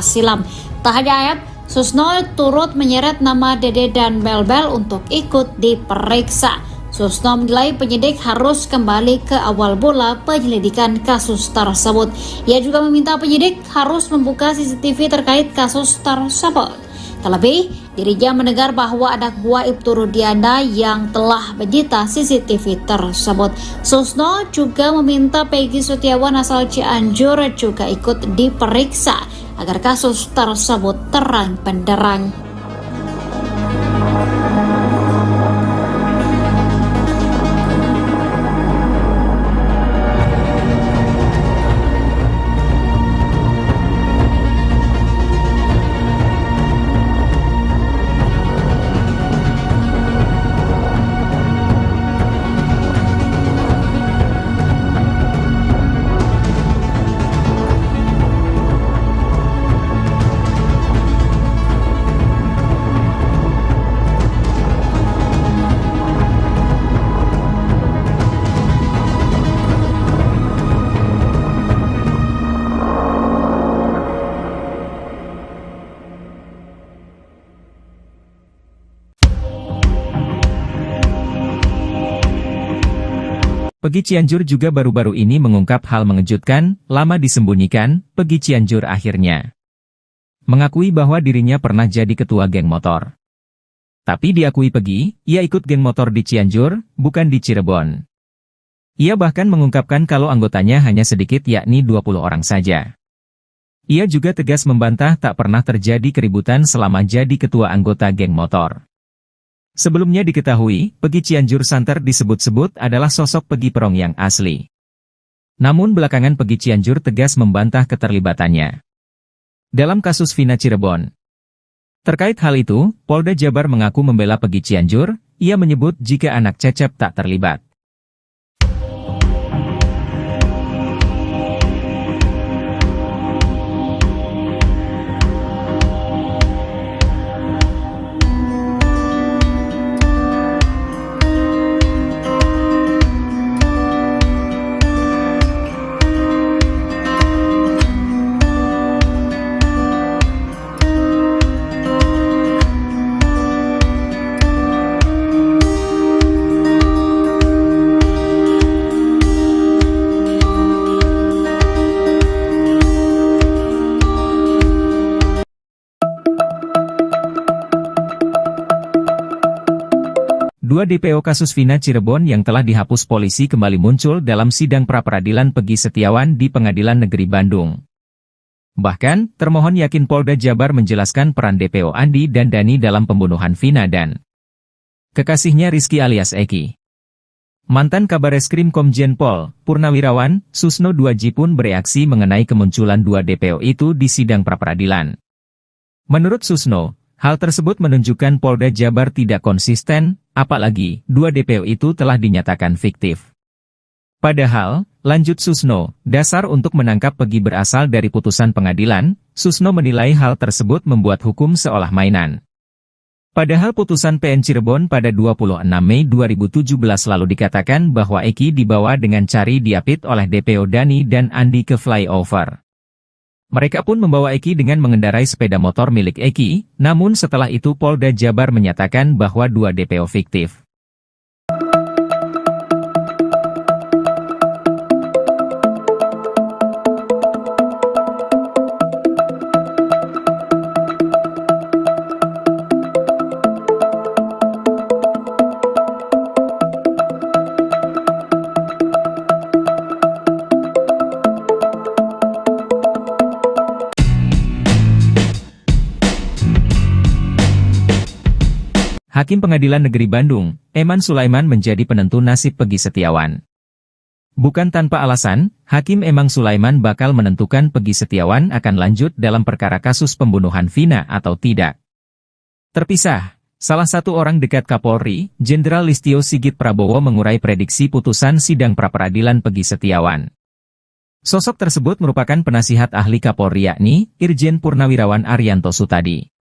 silam. Tak hanya AF, Susno turut menyeret nama Dede dan Belbel untuk ikut diperiksa. Susno menilai penyidik harus kembali ke awal mula penyelidikan kasus tersebut. Ia juga meminta penyidik harus membuka CCTV terkait kasus tersebut. Terlebih, dirinya mendengar bahwa anak buah Ibtu Rudiana yang telah menyita CCTV tersebut. Susno juga meminta Peggy Setiawan asal Cianjur juga ikut diperiksa agar kasus tersebut terang benderang. Peggy Cianjur juga baru-baru ini mengungkap hal mengejutkan, lama disembunyikan, Peggy Cianjur akhirnya mengakui bahwa dirinya pernah jadi ketua geng motor. Tapi diakui Peggy, ia ikut geng motor di Cianjur, bukan di Cirebon. Ia bahkan mengungkapkan kalau anggotanya hanya sedikit, yakni 20 orang saja. Ia juga tegas membantah tak pernah terjadi keributan selama jadi ketua anggota geng motor. Sebelumnya diketahui, Peggy Cianjur santer disebut-sebut adalah sosok Peggy Perong yang asli. Namun belakangan Peggy Cianjur tegas membantah keterlibatannya dalam kasus Vina Cirebon. Terkait hal itu, Polda Jabar mengaku membela Peggy Cianjur. Ia menyebut jika anak Cecep tak terlibat. Dua DPO kasus Vina Cirebon yang telah dihapus polisi kembali muncul dalam sidang pra-peradilan Peggy Setiawan di Pengadilan Negeri Bandung. Bahkan, termohon yakin Polda Jabar menjelaskan peran DPO Andi dan Dani dalam pembunuhan Vina dan kekasihnya Rizky alias Eki. Mantan Kabar Reskrim Komjen Pol Purnawirawan Susno Duaji pun bereaksi mengenai kemunculan dua DPO itu di sidang pra-peradilan. Menurut Susno, hal tersebut menunjukkan Polda Jabar tidak konsisten, apalagi dua DPO itu telah dinyatakan fiktif. Padahal, lanjut Susno, dasar untuk menangkap Peggy berasal dari putusan pengadilan. Susno menilai hal tersebut membuat hukum seolah mainan. Padahal putusan PN Cirebon pada 26 Mei 2017 lalu dikatakan bahwa Eki dibawa dengan cari diapit oleh DPO Dani dan Andi ke flyover. Mereka pun membawa Eki dengan mengendarai sepeda motor milik Eki, namun setelah itu Polda Jabar menyatakan bahwa dua DPO fiktif. Hakim Pengadilan Negeri Bandung, Eman Sulaiman menjadi penentu nasib Peggy Setiawan. Bukan tanpa alasan, Hakim Eman Sulaiman bakal menentukan Peggy Setiawan akan lanjut dalam perkara kasus pembunuhan Vina atau tidak. Terpisah, salah satu orang dekat Kapolri, Jenderal Listio Sigit Prabowo mengurai prediksi putusan sidang pra-peradilan Peggy Setiawan. Sosok tersebut merupakan penasihat ahli Kapolri yakni Irjen Purnawirawan Arianto Sutadi.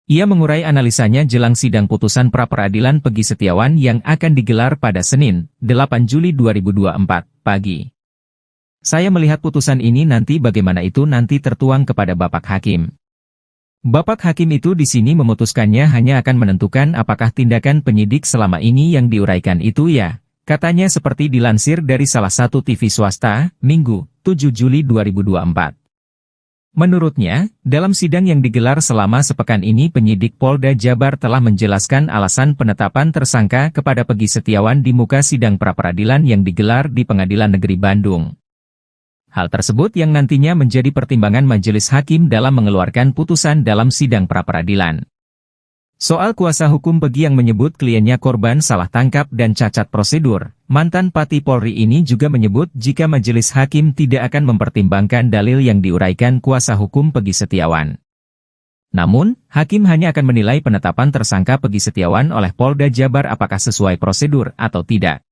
Ia mengurai analisanya jelang sidang putusan pra-peradilan Peggy Setiawan yang akan digelar pada Senin, 8 Juli 2024, pagi. Saya melihat putusan ini nanti bagaimana itu nanti tertuang kepada Bapak Hakim. Bapak Hakim itu di sini memutuskannya hanya akan menentukan apakah tindakan penyidik selama ini yang diuraikan itu ya. Katanya seperti dilansir dari salah satu TV swasta, Minggu, 7 Juli 2024. Menurutnya, dalam sidang yang digelar selama sepekan ini penyidik Polda Jabar telah menjelaskan alasan penetapan tersangka kepada Peggy Setiawan di muka sidang pra-peradilan yang digelar di Pengadilan Negeri Bandung. Hal tersebut yang nantinya menjadi pertimbangan majelis hakim dalam mengeluarkan putusan dalam sidang pra-peradilan. Soal kuasa hukum Peggy yang menyebut kliennya korban salah tangkap dan cacat prosedur, mantan Pati Polri ini juga menyebut jika majelis hakim tidak akan mempertimbangkan dalil yang diuraikan kuasa hukum Peggy Setiawan. Namun, hakim hanya akan menilai penetapan tersangka Peggy Setiawan oleh Polda Jabar apakah sesuai prosedur atau tidak.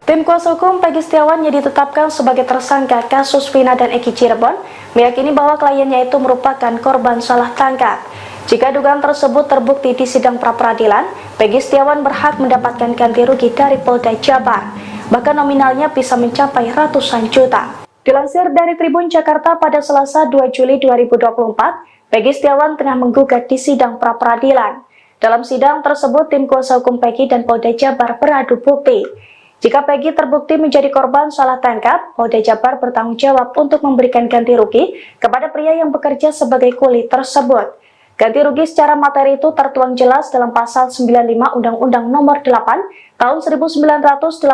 Tim kuasa hukum Peggy Setiawan yang ditetapkan sebagai tersangka kasus Vina dan Eki Cirebon meyakini bahwa kliennya itu merupakan korban salah tangkap. Jika dugaan tersebut terbukti di sidang pra-peradilan, Peggy Setiawan berhak mendapatkan ganti rugi dari Polda Jabar, bahkan nominalnya bisa mencapai ratusan juta. Dilansir dari Tribun Jakarta pada Selasa 2 Juli 2024, Peggy Setiawan tengah menggugat di sidang pra-peradilan. Dalam sidang tersebut, tim kuasa hukum Peggy dan Polda Jabar beradu bukti. Jika Peggy terbukti menjadi korban salah tangkap, Polda Jabar bertanggung jawab untuk memberikan ganti rugi kepada pria yang bekerja sebagai kuli tersebut. Ganti rugi secara materi itu tertuang jelas dalam Pasal 95 Undang-Undang Nomor 8 Tahun 1981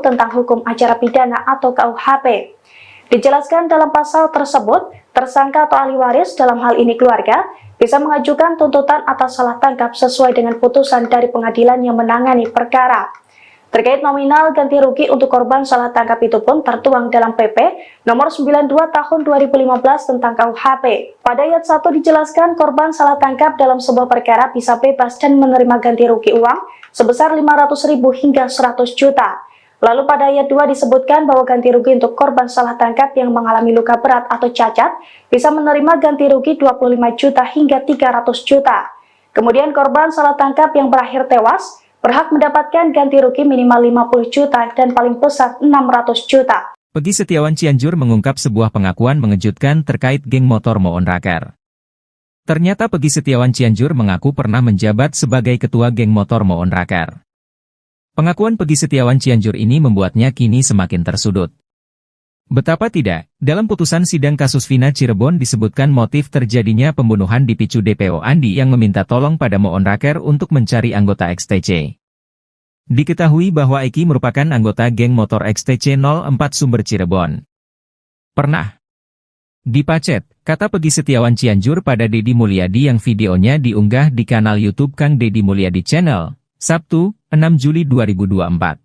tentang Hukum Acara Pidana atau KUHP. Dijelaskan dalam pasal tersebut, tersangka atau ahli waris dalam hal ini keluarga bisa mengajukan tuntutan atas salah tangkap sesuai dengan putusan dari pengadilan yang menangani perkara. Terkait nominal ganti rugi untuk korban salah tangkap itu pun tertuang dalam PP Nomor 92 Tahun 2015 tentang KUHP. Pada ayat 1 dijelaskan korban salah tangkap dalam sebuah perkara bisa bebas dan menerima ganti rugi uang sebesar 500.000 hingga 100 juta. Lalu pada ayat 2 disebutkan bahwa ganti rugi untuk korban salah tangkap yang mengalami luka berat atau cacat bisa menerima ganti rugi 25 juta hingga 300 juta. Kemudian korban salah tangkap yang berakhir tewas berhak mendapatkan ganti rugi minimal 50 juta dan paling besar 600 juta. Peggy Setiawan Cianjur mengungkap sebuah pengakuan mengejutkan terkait geng motor Moon Raker. Ternyata Peggy Setiawan Cianjur mengaku pernah menjabat sebagai ketua geng motor Moon Raker. Pengakuan Peggy Setiawan Cianjur ini membuatnya kini semakin tersudut. Betapa tidak, dalam putusan sidang kasus Vina Cirebon disebutkan motif terjadinya pembunuhan dipicu DPO Andi yang meminta tolong pada Moon Raker untuk mencari anggota XTC. Diketahui bahwa Eki merupakan anggota geng motor XTC 04 Sumber Cirebon. Pernah dipacet, kata Peggy Setiawan Cianjur pada Deddy Mulyadi yang videonya diunggah di kanal YouTube Kang Deddy Mulyadi Channel, Sabtu, 6 Juli 2024.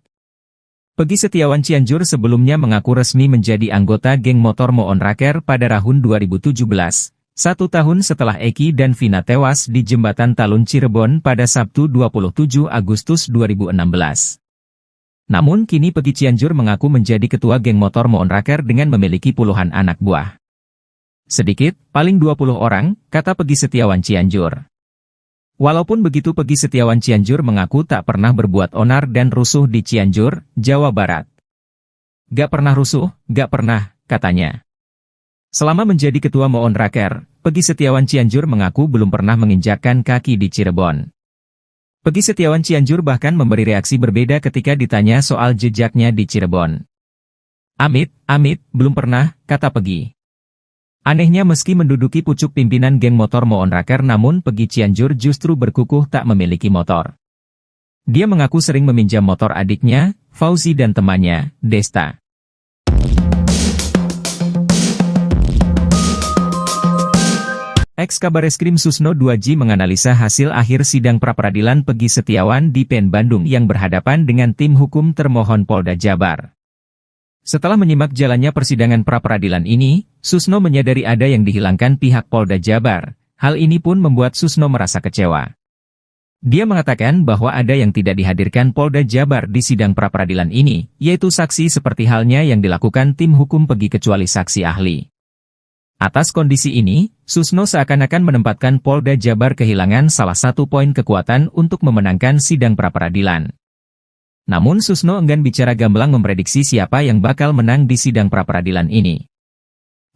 Peggy Setiawan Cianjur sebelumnya mengaku resmi menjadi anggota geng motor Moon Raker pada tahun 2017, 1 tahun setelah Eki dan Vina tewas di Jembatan Talun Cirebon pada Sabtu 27 Agustus 2016. Namun kini Peggy Cianjur mengaku menjadi ketua geng motor Moon Raker dengan memiliki puluhan anak buah. Sedikit, paling 20 orang, kata Peggy Setiawan Cianjur. Walaupun begitu Peggy Setiawan Cianjur mengaku tak pernah berbuat onar dan rusuh di Cianjur, Jawa Barat. Gak pernah rusuh, gak pernah, katanya. Selama menjadi ketua Moon Raker, Peggy Setiawan Cianjur mengaku belum pernah menginjakkan kaki di Cirebon. Peggy Setiawan Cianjur bahkan memberi reaksi berbeda ketika ditanya soal jejaknya di Cirebon. Amit, belum pernah, kata Peggy. Anehnya meski menduduki pucuk pimpinan geng motor Moon Raker namun Peggy Cianjur justru berkukuh tak memiliki motor. Dia mengaku sering meminjam motor adiknya, Fauzi dan temannya, Desta. Ex-Kabareskrim Susno 2J menganalisa hasil akhir sidang pra-peradilan Peggy Setiawan di PN Bandung yang berhadapan dengan tim hukum termohon Polda Jabar. Setelah menyimak jalannya persidangan pra-peradilan ini, Susno menyadari ada yang dihilangkan pihak Polda Jabar. Hal ini pun membuat Susno merasa kecewa. Dia mengatakan bahwa ada yang tidak dihadirkan Polda Jabar di sidang pra-peradilan ini, yaitu saksi seperti halnya yang dilakukan tim hukum Peggy kecuali saksi ahli. Atas kondisi ini, Susno seakan-akan menempatkan Polda Jabar kehilangan salah satu poin kekuatan untuk memenangkan sidang pra-peradilan. Namun Susno enggan bicara gamblang memprediksi siapa yang bakal menang di sidang pra-peradilan ini.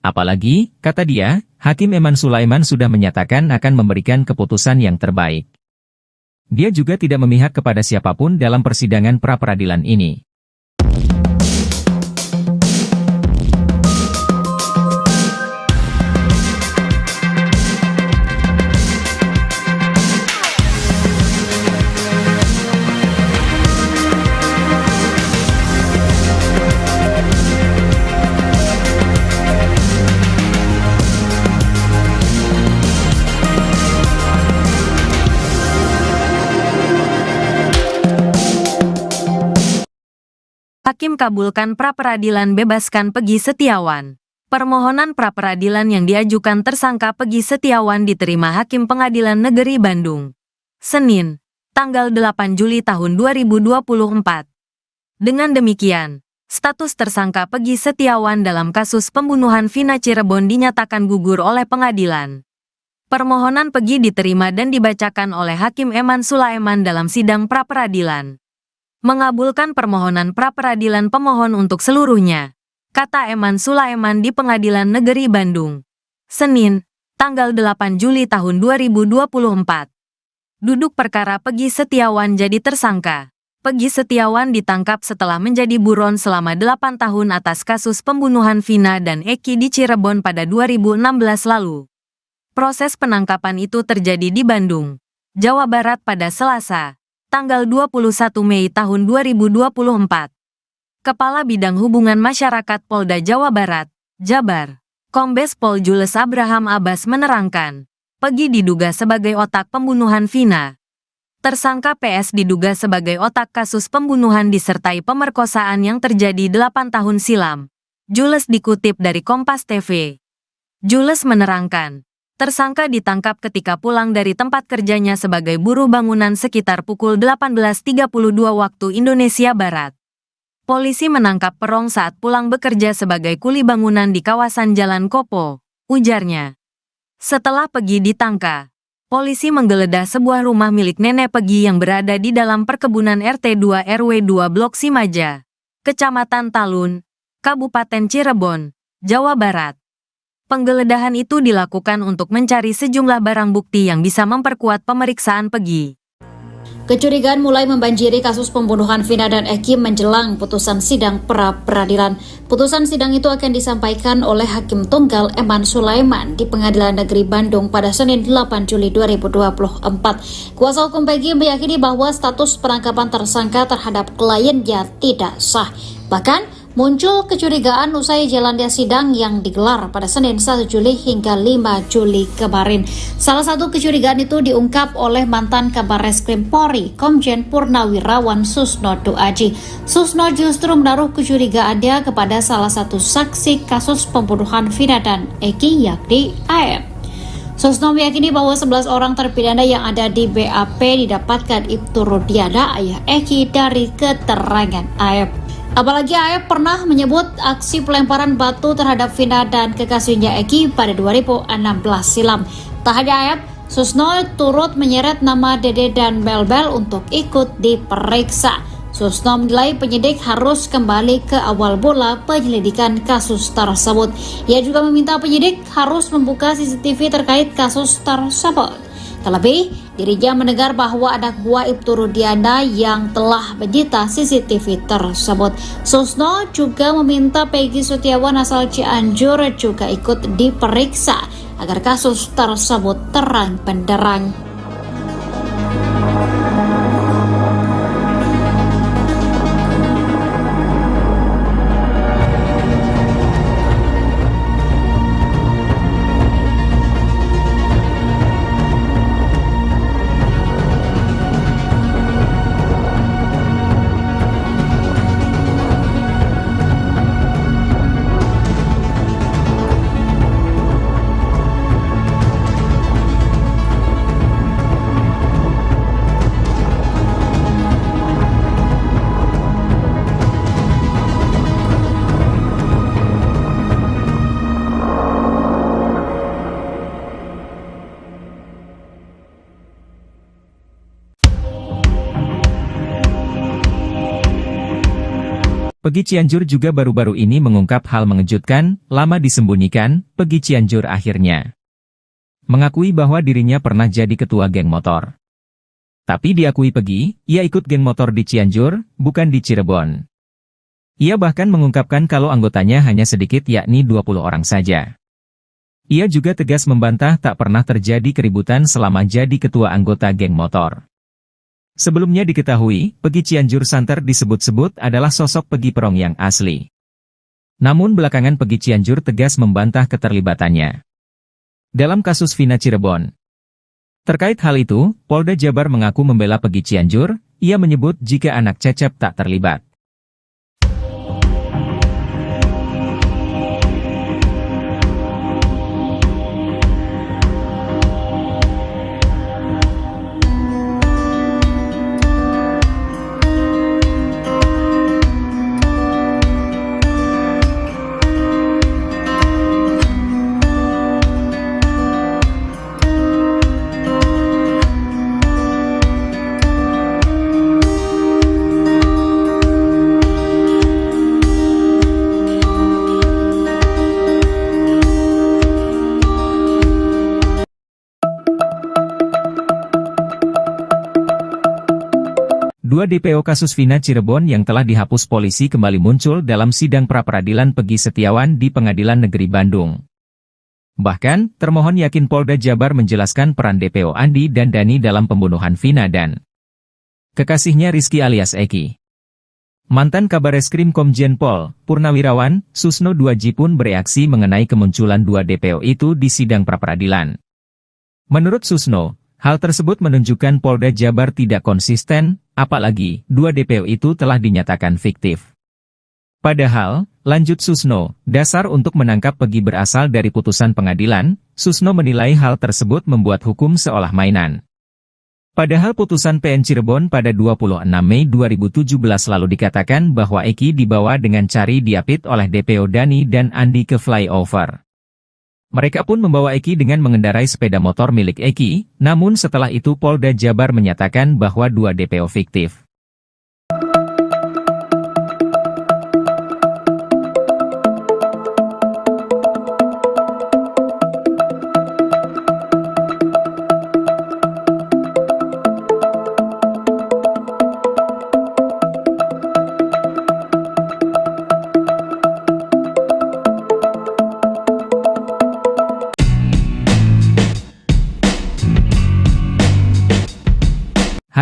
Apalagi, kata dia, Hakim Eman Sulaiman sudah menyatakan akan memberikan keputusan yang terbaik. Dia juga tidak memihak kepada siapapun dalam persidangan pra-peradilan ini. Hakim kabulkan pra-peradilan bebaskan Peggy Setiawan. Permohonan pra-peradilan yang diajukan tersangka Peggy Setiawan diterima Hakim Pengadilan Negeri Bandung. Senin, tanggal 8 Juli tahun 2024. Dengan demikian, status tersangka Peggy Setiawan dalam kasus pembunuhan Vina Cirebon dinyatakan gugur oleh pengadilan. Permohonan Peggy diterima dan dibacakan oleh Hakim Eman Sulaiman dalam sidang pra-peradilan. Mengabulkan permohonan pra-peradilan pemohon untuk seluruhnya, kata Eman Sulaiman di Pengadilan Negeri Bandung. Senin, tanggal 8 Juli tahun 2024. Duduk perkara Peggy Setiawan jadi tersangka. Peggy Setiawan ditangkap setelah menjadi buron selama 8 tahun atas kasus pembunuhan Vina dan Eki di Cirebon pada 2016 lalu. Proses penangkapan itu terjadi di Bandung, Jawa Barat pada Selasa, tanggal 21 Mei tahun 2024. Kepala Bidang Hubungan Masyarakat Polda Jawa Barat, Jabar, Kombes Pol Jules Abraham Abbas menerangkan, Peggy diduga sebagai otak pembunuhan Vina. Tersangka PS diduga sebagai otak kasus pembunuhan disertai pemerkosaan yang terjadi 8 tahun silam. Jules dikutip dari Kompas TV. Jules menerangkan, tersangka ditangkap ketika pulang dari tempat kerjanya sebagai buruh bangunan sekitar pukul 18.32 waktu Indonesia Barat. Polisi menangkap Perong saat pulang bekerja sebagai kuli bangunan di kawasan Jalan Kopo, ujarnya. Setelah Peggy ditangkap, polisi menggeledah sebuah rumah milik nenek Peggy yang berada di dalam perkebunan RT 2 RW 2 Blok Simaja, Kecamatan Talun, Kabupaten Cirebon, Jawa Barat. Penggeledahan itu dilakukan untuk mencari sejumlah barang bukti yang bisa memperkuat pemeriksaan Peggy. Kecurigaan mulai membanjiri kasus pembunuhan Vina dan Eki menjelang putusan sidang pra-peradilan. Putusan sidang itu akan disampaikan oleh Hakim Tunggal Eman Sulaiman di Pengadilan Negeri Bandung pada Senin 8 Juli 2024. Kuasa hukum Peggy meyakini bahwa status penangkapan tersangka terhadap kliennya tidak sah. Bahkan, muncul kecurigaan usai jalannya sidang yang digelar pada Senin 1 Juli hingga 5 Juli kemarin. Salah satu kecurigaan itu diungkap oleh mantan Kabareskrim Polri, Komjen Purnawirawan Susno 2J. Susno justru menaruh kecurigaannya kepada salah satu saksi kasus pembunuhan Vina dan Eki, yakni AF. Susno meyakini bahwa 11 orang terpidana yang ada di BAP didapatkan Ibtu Rudiana, ayah Eki, dari keterangan AF. Apalagi AF pernah menyebut aksi pelemparan batu terhadap Vina dan kekasihnya Eki pada 2016 silam. Tak hanya AF, Susno turut menyeret nama Dede dan Belbel untuk ikut diperiksa. Susno menilai penyidik harus kembali ke awal mula penyelidikan kasus tersebut. Ia juga meminta penyidik harus membuka CCTV terkait kasus tersebut. Terlebih, dirinya mendengar bahwa anak buah Ibtu Rudiana yang telah menyita CCTV tersebut. Susno juga meminta Peggy Setiawan asal Cianjur juga ikut diperiksa agar kasus tersebut terang benderang. Peggy Cianjur juga baru-baru ini mengungkap hal mengejutkan, lama disembunyikan, Peggy Cianjur akhirnya mengakui bahwa dirinya pernah jadi ketua geng motor. Tapi diakui Peggy, ia ikut geng motor di Cianjur, bukan di Cirebon. Ia bahkan mengungkapkan kalau anggotanya hanya sedikit yakni 20 orang saja. Ia juga tegas membantah tak pernah terjadi keributan selama jadi ketua anggota geng motor. Sebelumnya diketahui, Peggy Cianjur santer disebut-sebut adalah sosok Peggy Perong yang asli. Namun belakangan Peggy Cianjur tegas membantah keterlibatannya dalam kasus Vina Cirebon. Terkait hal itu, Polda Jabar mengaku membela Peggy Cianjur, ia menyebut jika anak Cecep tak terlibat. Dua DPO kasus Vina Cirebon yang telah dihapus polisi kembali muncul dalam sidang pra-peradilan Peggy Setiawan di Pengadilan Negeri Bandung. Bahkan, termohon yakin Polda Jabar menjelaskan peran DPO Andi dan Dani dalam pembunuhan Vina dan kekasihnya Rizky alias Eki. Mantan Kabareskrim Komjen Pol, Purnawirawan, Susno Duaji pun bereaksi mengenai kemunculan dua DPO itu di sidang pra-peradilan. Menurut Susno, hal tersebut menunjukkan Polda Jabar tidak konsisten, apalagi dua DPO itu telah dinyatakan fiktif. Padahal, lanjut Susno, dasar untuk menangkap Peggy berasal dari putusan pengadilan, Susno menilai hal tersebut membuat hukum seolah mainan. Padahal putusan PN Cirebon pada 26 Mei 2017 lalu dikatakan bahwa Eki dibawa dengan cari diapit oleh DPO Dani dan Andi ke flyover. Mereka pun membawa Eki dengan mengendarai sepeda motor milik Eki, namun setelah itu Polda Jabar menyatakan bahwa dua DPO fiktif.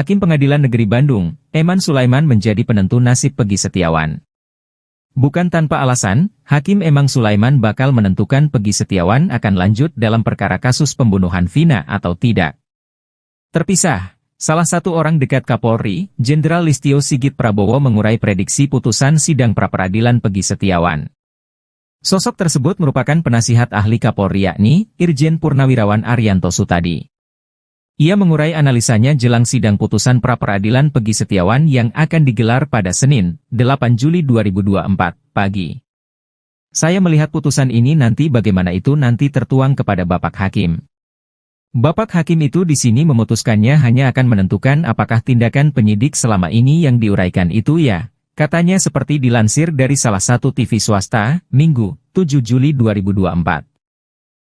Hakim Pengadilan Negeri Bandung, Eman Sulaiman menjadi penentu nasib Peggy Setiawan. Bukan tanpa alasan, Hakim Eman Sulaiman bakal menentukan Peggy Setiawan akan lanjut dalam perkara kasus pembunuhan Vina atau tidak. Terpisah, salah satu orang dekat Kapolri, Jenderal Listio Sigit Prabowo mengurai prediksi putusan sidang pra-peradilan Peggy Setiawan. Sosok tersebut merupakan penasihat ahli Kapolri yakni Irjen Purnawirawan Arianto Sutadi. Ia mengurai analisanya jelang sidang putusan pra-peradilan Peggy Setiawan yang akan digelar pada Senin, 8 Juli 2024, pagi. Saya melihat putusan ini nanti bagaimana itu nanti tertuang kepada Bapak Hakim. Bapak Hakim itu di sini memutuskannya hanya akan menentukan apakah tindakan penyidik selama ini yang diuraikan itu ya, katanya seperti dilansir dari salah satu TV swasta, Minggu, 7 Juli 2024.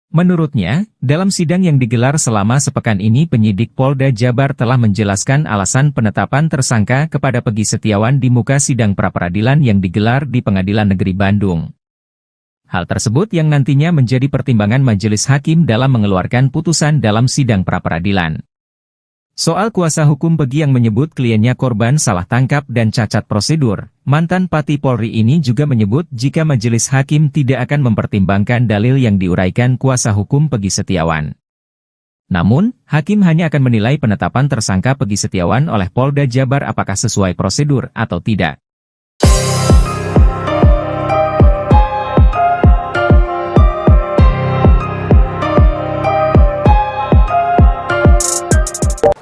Menurutnya, dalam sidang yang digelar selama sepekan ini penyidik Polda Jabar telah menjelaskan alasan penetapan tersangka kepada Peggy Setiawan di muka sidang pra-peradilan yang digelar di Pengadilan Negeri Bandung. Hal tersebut yang nantinya menjadi pertimbangan majelis hakim dalam mengeluarkan putusan dalam sidang pra-peradilan. Soal kuasa hukum Peggy yang menyebut kliennya korban salah tangkap dan cacat prosedur, mantan Pati Polri ini juga menyebut jika majelis hakim tidak akan mempertimbangkan dalil yang diuraikan kuasa hukum Peggy Setiawan. Namun, hakim hanya akan menilai penetapan tersangka Peggy Setiawan oleh Polda Jabar apakah sesuai prosedur atau tidak.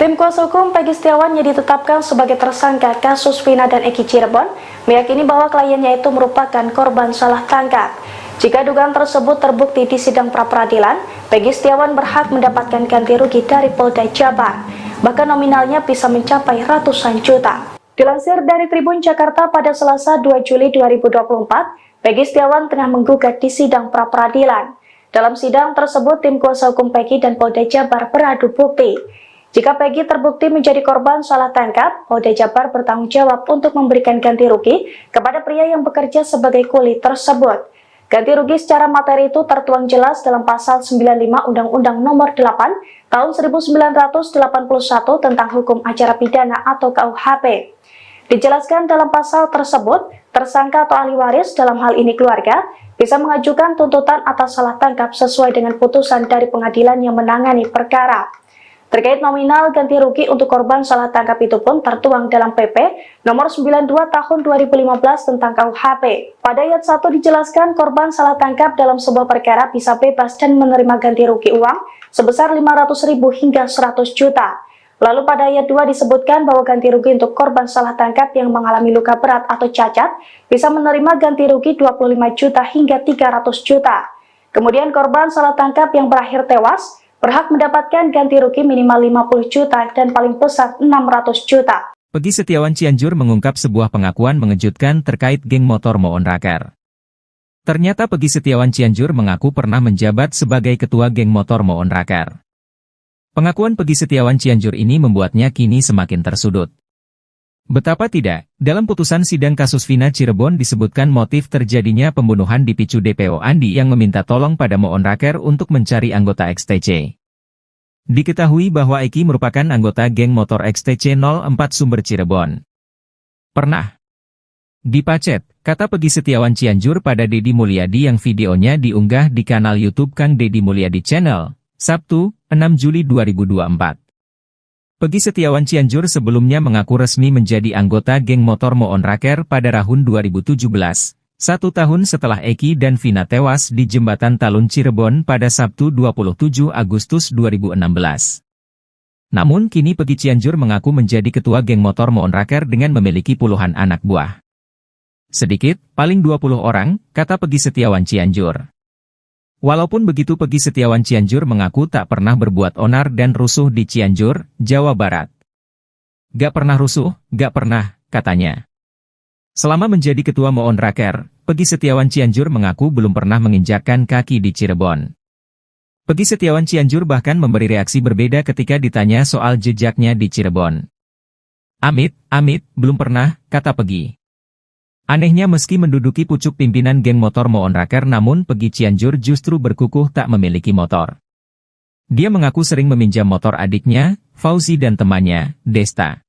Tim kuasa hukum Peggy Setiawan yang ditetapkan sebagai tersangka kasus Vina dan Eki Cirebon meyakini bahwa kliennya itu merupakan korban salah tangkap. Jika dugaan tersebut terbukti di sidang pra-peradilan, Peggy Setiawan berhak mendapatkan ganti rugi dari Polda Jabar, bahkan nominalnya bisa mencapai ratusan juta. Dilansir dari Tribun Jakarta pada Selasa 2 Juli 2024, Peggy Setiawan tengah menggugat di sidang pra-peradilan. Dalam sidang tersebut, tim kuasa hukum Peggy dan Polda Jabar beradu bukti. Jika Peggy terbukti menjadi korban salah tangkap, Polda Jabar bertanggung jawab untuk memberikan ganti rugi kepada pria yang bekerja sebagai kuli tersebut. Ganti rugi secara materi itu tertuang jelas dalam pasal 95 Undang-Undang Nomor 8 Tahun 1981 tentang Hukum Acara Pidana atau KUHP. Dijelaskan dalam pasal tersebut, tersangka atau ahli waris dalam hal ini keluarga bisa mengajukan tuntutan atas salah tangkap sesuai dengan putusan dari pengadilan yang menangani perkara. Terkait nominal ganti rugi untuk korban salah tangkap itu pun tertuang dalam PP Nomor 92 Tahun 2015 tentang KUHP. Pada ayat 1 dijelaskan korban salah tangkap dalam sebuah perkara bisa bebas dan menerima ganti rugi uang sebesar 500.000 hingga 100 juta. Lalu pada ayat 2 disebutkan bahwa ganti rugi untuk korban salah tangkap yang mengalami luka berat atau cacat bisa menerima ganti rugi 25 juta hingga 300 juta. Kemudian korban salah tangkap yang berakhir tewas berhak mendapatkan ganti rugi minimal 50 juta dan paling besar 600 juta. Peggy Setiawan Cianjur mengungkap sebuah pengakuan mengejutkan terkait geng motor Moon Raker. Ternyata Peggy Setiawan Cianjur mengaku pernah menjabat sebagai ketua geng motor Moon Raker. Pengakuan Peggy Setiawan Cianjur ini membuatnya kini semakin tersudut. Betapa tidak, dalam putusan sidang kasus Vina Cirebon disebutkan motif terjadinya pembunuhan dipicu DPO Andi yang meminta tolong pada Moon Raker untuk mencari anggota XTC. Diketahui bahwa Eki merupakan anggota geng motor XTC 04 Sumber Cirebon. Pernah dipacet, kata Peggy Setiawan Cianjur pada Deddy Mulyadi yang videonya diunggah di kanal YouTube Kang Deddy Mulyadi Channel, Sabtu, 6 Juli 2024. Peggy Setiawan Cianjur sebelumnya mengaku resmi menjadi anggota geng motor Moon Raker pada tahun 2017, 1 tahun setelah Eki dan Vina tewas di Jembatan Talun Cirebon pada Sabtu 27 Agustus 2016. Namun kini Peggy Cianjur mengaku menjadi ketua geng motor Moon Raker dengan memiliki puluhan anak buah. Sedikit, paling 20 orang, kata Peggy Setiawan Cianjur. Walaupun begitu Peggy Setiawan Cianjur mengaku tak pernah berbuat onar dan rusuh di Cianjur, Jawa Barat. Gak pernah rusuh, gak pernah, katanya. Selama menjadi ketua Moon Raker, Peggy Setiawan Cianjur mengaku belum pernah menginjakkan kaki di Cirebon. Peggy Setiawan Cianjur bahkan memberi reaksi berbeda ketika ditanya soal jejaknya di Cirebon. Amit, belum pernah, kata Peggy. Anehnya meski menduduki pucuk pimpinan geng motor Moon Raker namun Peggy Cianjur justru berkukuh tak memiliki motor. Dia mengaku sering meminjam motor adiknya, Fauzi dan temannya, Desta.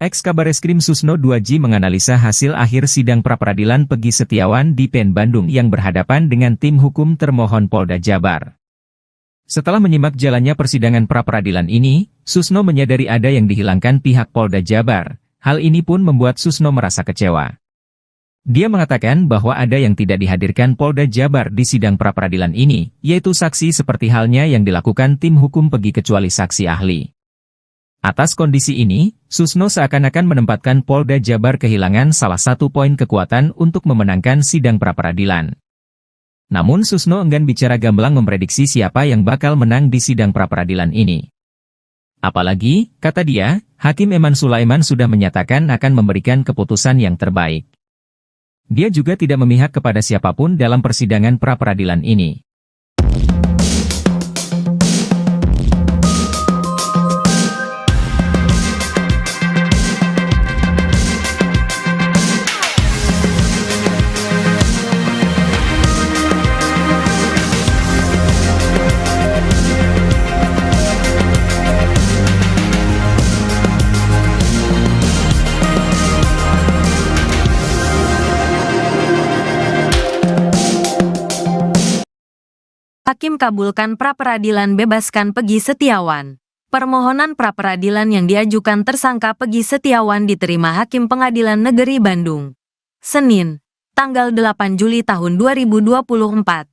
Ex-Kabareskrim Susno 2J menganalisa hasil akhir sidang pra-peradilan Peggy Setiawan di PN Bandung yang berhadapan dengan tim hukum termohon Polda Jabar. Setelah menyimak jalannya persidangan pra-peradilan ini, Susno menyadari ada yang dihilangkan pihak Polda Jabar. Hal ini pun membuat Susno merasa kecewa. Dia mengatakan bahwa ada yang tidak dihadirkan Polda Jabar di sidang pra-peradilan ini, yaitu saksi seperti halnya yang dilakukan tim hukum Peggy kecuali saksi ahli. Atas kondisi ini, Susno seakan-akan menempatkan Polda Jabar kehilangan salah satu poin kekuatan untuk memenangkan sidang pra-peradilan. Namun Susno enggan bicara gamblang memprediksi siapa yang bakal menang di sidang pra-peradilan ini. Apalagi, kata dia, Hakim Eman Sulaiman sudah menyatakan akan memberikan keputusan yang terbaik. Dia juga tidak memihak kepada siapapun dalam persidangan pra-peradilan ini. Hakim kabulkan pra-peradilan bebaskan Peggy Setiawan. Permohonan pra-peradilan yang diajukan tersangka Peggy Setiawan diterima Hakim Pengadilan Negeri Bandung. Senin, tanggal 8 Juli tahun 2024.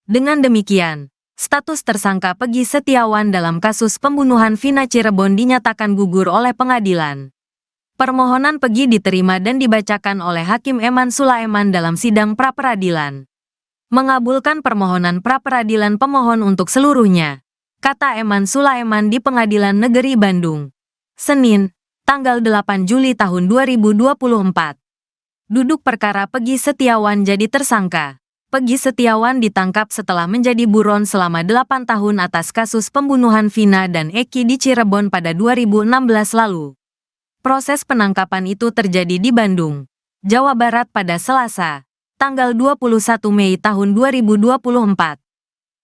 Dengan demikian, status tersangka Peggy Setiawan dalam kasus pembunuhan Vina Cirebon dinyatakan gugur oleh pengadilan. Permohonan Peggy diterima dan dibacakan oleh Hakim Eman Sulaiman dalam sidang pra-peradilan. Mengabulkan permohonan pra-peradilan pemohon untuk seluruhnya. kata Eman Sulaiman di Pengadilan Negeri Bandung. Senin, tanggal 8 Juli tahun 2024. Duduk perkara Peggy Setiawan jadi tersangka. Peggy Setiawan ditangkap setelah menjadi buron selama 8 tahun atas kasus pembunuhan Vina dan Eki di Cirebon pada 2016 lalu. Proses penangkapan itu terjadi di Bandung, Jawa Barat pada Selasa, tanggal 21 Mei tahun 2024.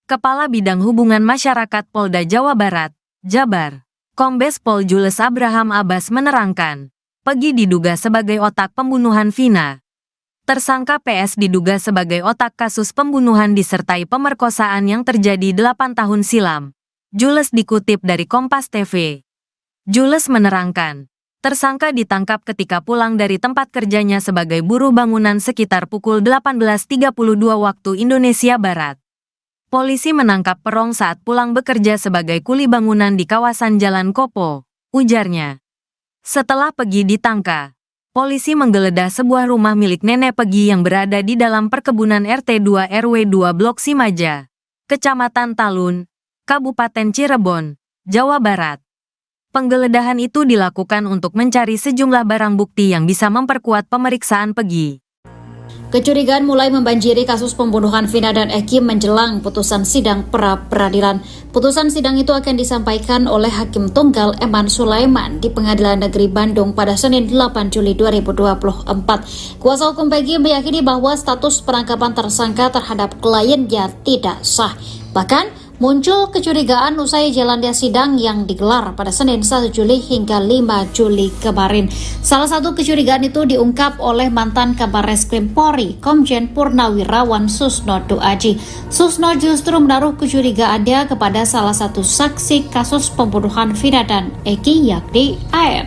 Kepala Bidang Hubungan Masyarakat Polda Jawa Barat, Jabar, Kombes Pol Jules Abraham Abbas menerangkan, Peggy diduga sebagai otak pembunuhan Vina. Tersangka PS diduga sebagai otak kasus pembunuhan disertai pemerkosaan yang terjadi 8 tahun silam. Jules dikutip dari Kompas TV. Jules menerangkan, tersangka ditangkap ketika pulang dari tempat kerjanya sebagai buruh bangunan sekitar pukul 18.32 waktu Indonesia Barat. Polisi menangkap Perong saat pulang bekerja sebagai kuli bangunan di kawasan Jalan Kopo, ujarnya. Setelah Peggy ditangkap, polisi menggeledah sebuah rumah milik nenek Peggy yang berada di dalam perkebunan RT 2 RW 2 Blok Simaja, Kecamatan Talun, Kabupaten Cirebon, Jawa Barat. Penggeledahan itu dilakukan untuk mencari sejumlah barang bukti yang bisa memperkuat pemeriksaan Peggy. Kecurigaan mulai membanjiri kasus pembunuhan Vina dan Eki menjelang putusan sidang pra-peradilan. Putusan sidang itu akan disampaikan oleh Hakim Tunggal Eman Sulaiman di Pengadilan Negeri Bandung pada Senin 8 Juli 2024. Kuasa hukum Peggy meyakini bahwa status penangkapan tersangka terhadap kliennya tidak sah. Bahkan, muncul kecurigaan usai jalannya sidang yang digelar pada Senin 1 Juli hingga 5 Juli kemarin. Salah satu kecurigaan itu diungkap oleh mantan Kabar Reskrim Polri, Komjen Purnawirawan Susno Duaji. Susno justru menaruh kecurigaannya kepada salah satu saksi kasus pembunuhan Vina dan Eki, yakni AF.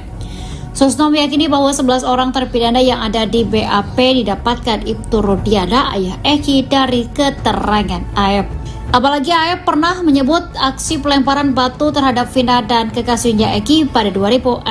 Susno meyakini bahwa 11 orang terpidana yang ada di BAP didapatkan Ibtu Rudiana, ayah Eki, dari keterangan AF. Apalagi AF pernah menyebut aksi pelemparan batu terhadap Vina dan kekasihnya Eki pada 2016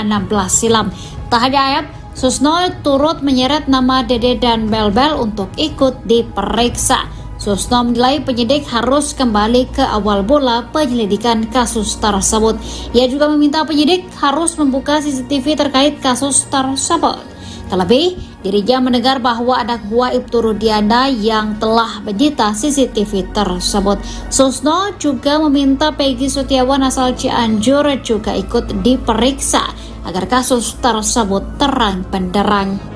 silam. Tak hanya AF, Susno turut menyeret nama Dede dan Bel-Bel untuk ikut diperiksa. Susno menilai penyidik harus kembali ke awal mula penyelidikan kasus tersebut. Ia juga meminta penyidik harus membuka CCTV terkait kasus tersebut. Terlebih, dirinya mendengar bahwa anak buah Ibtu Rudiana yang telah menyita CCTV tersebut. Susno juga meminta Peggy Setiawan asal Cianjur juga ikut diperiksa agar kasus tersebut terang benderang.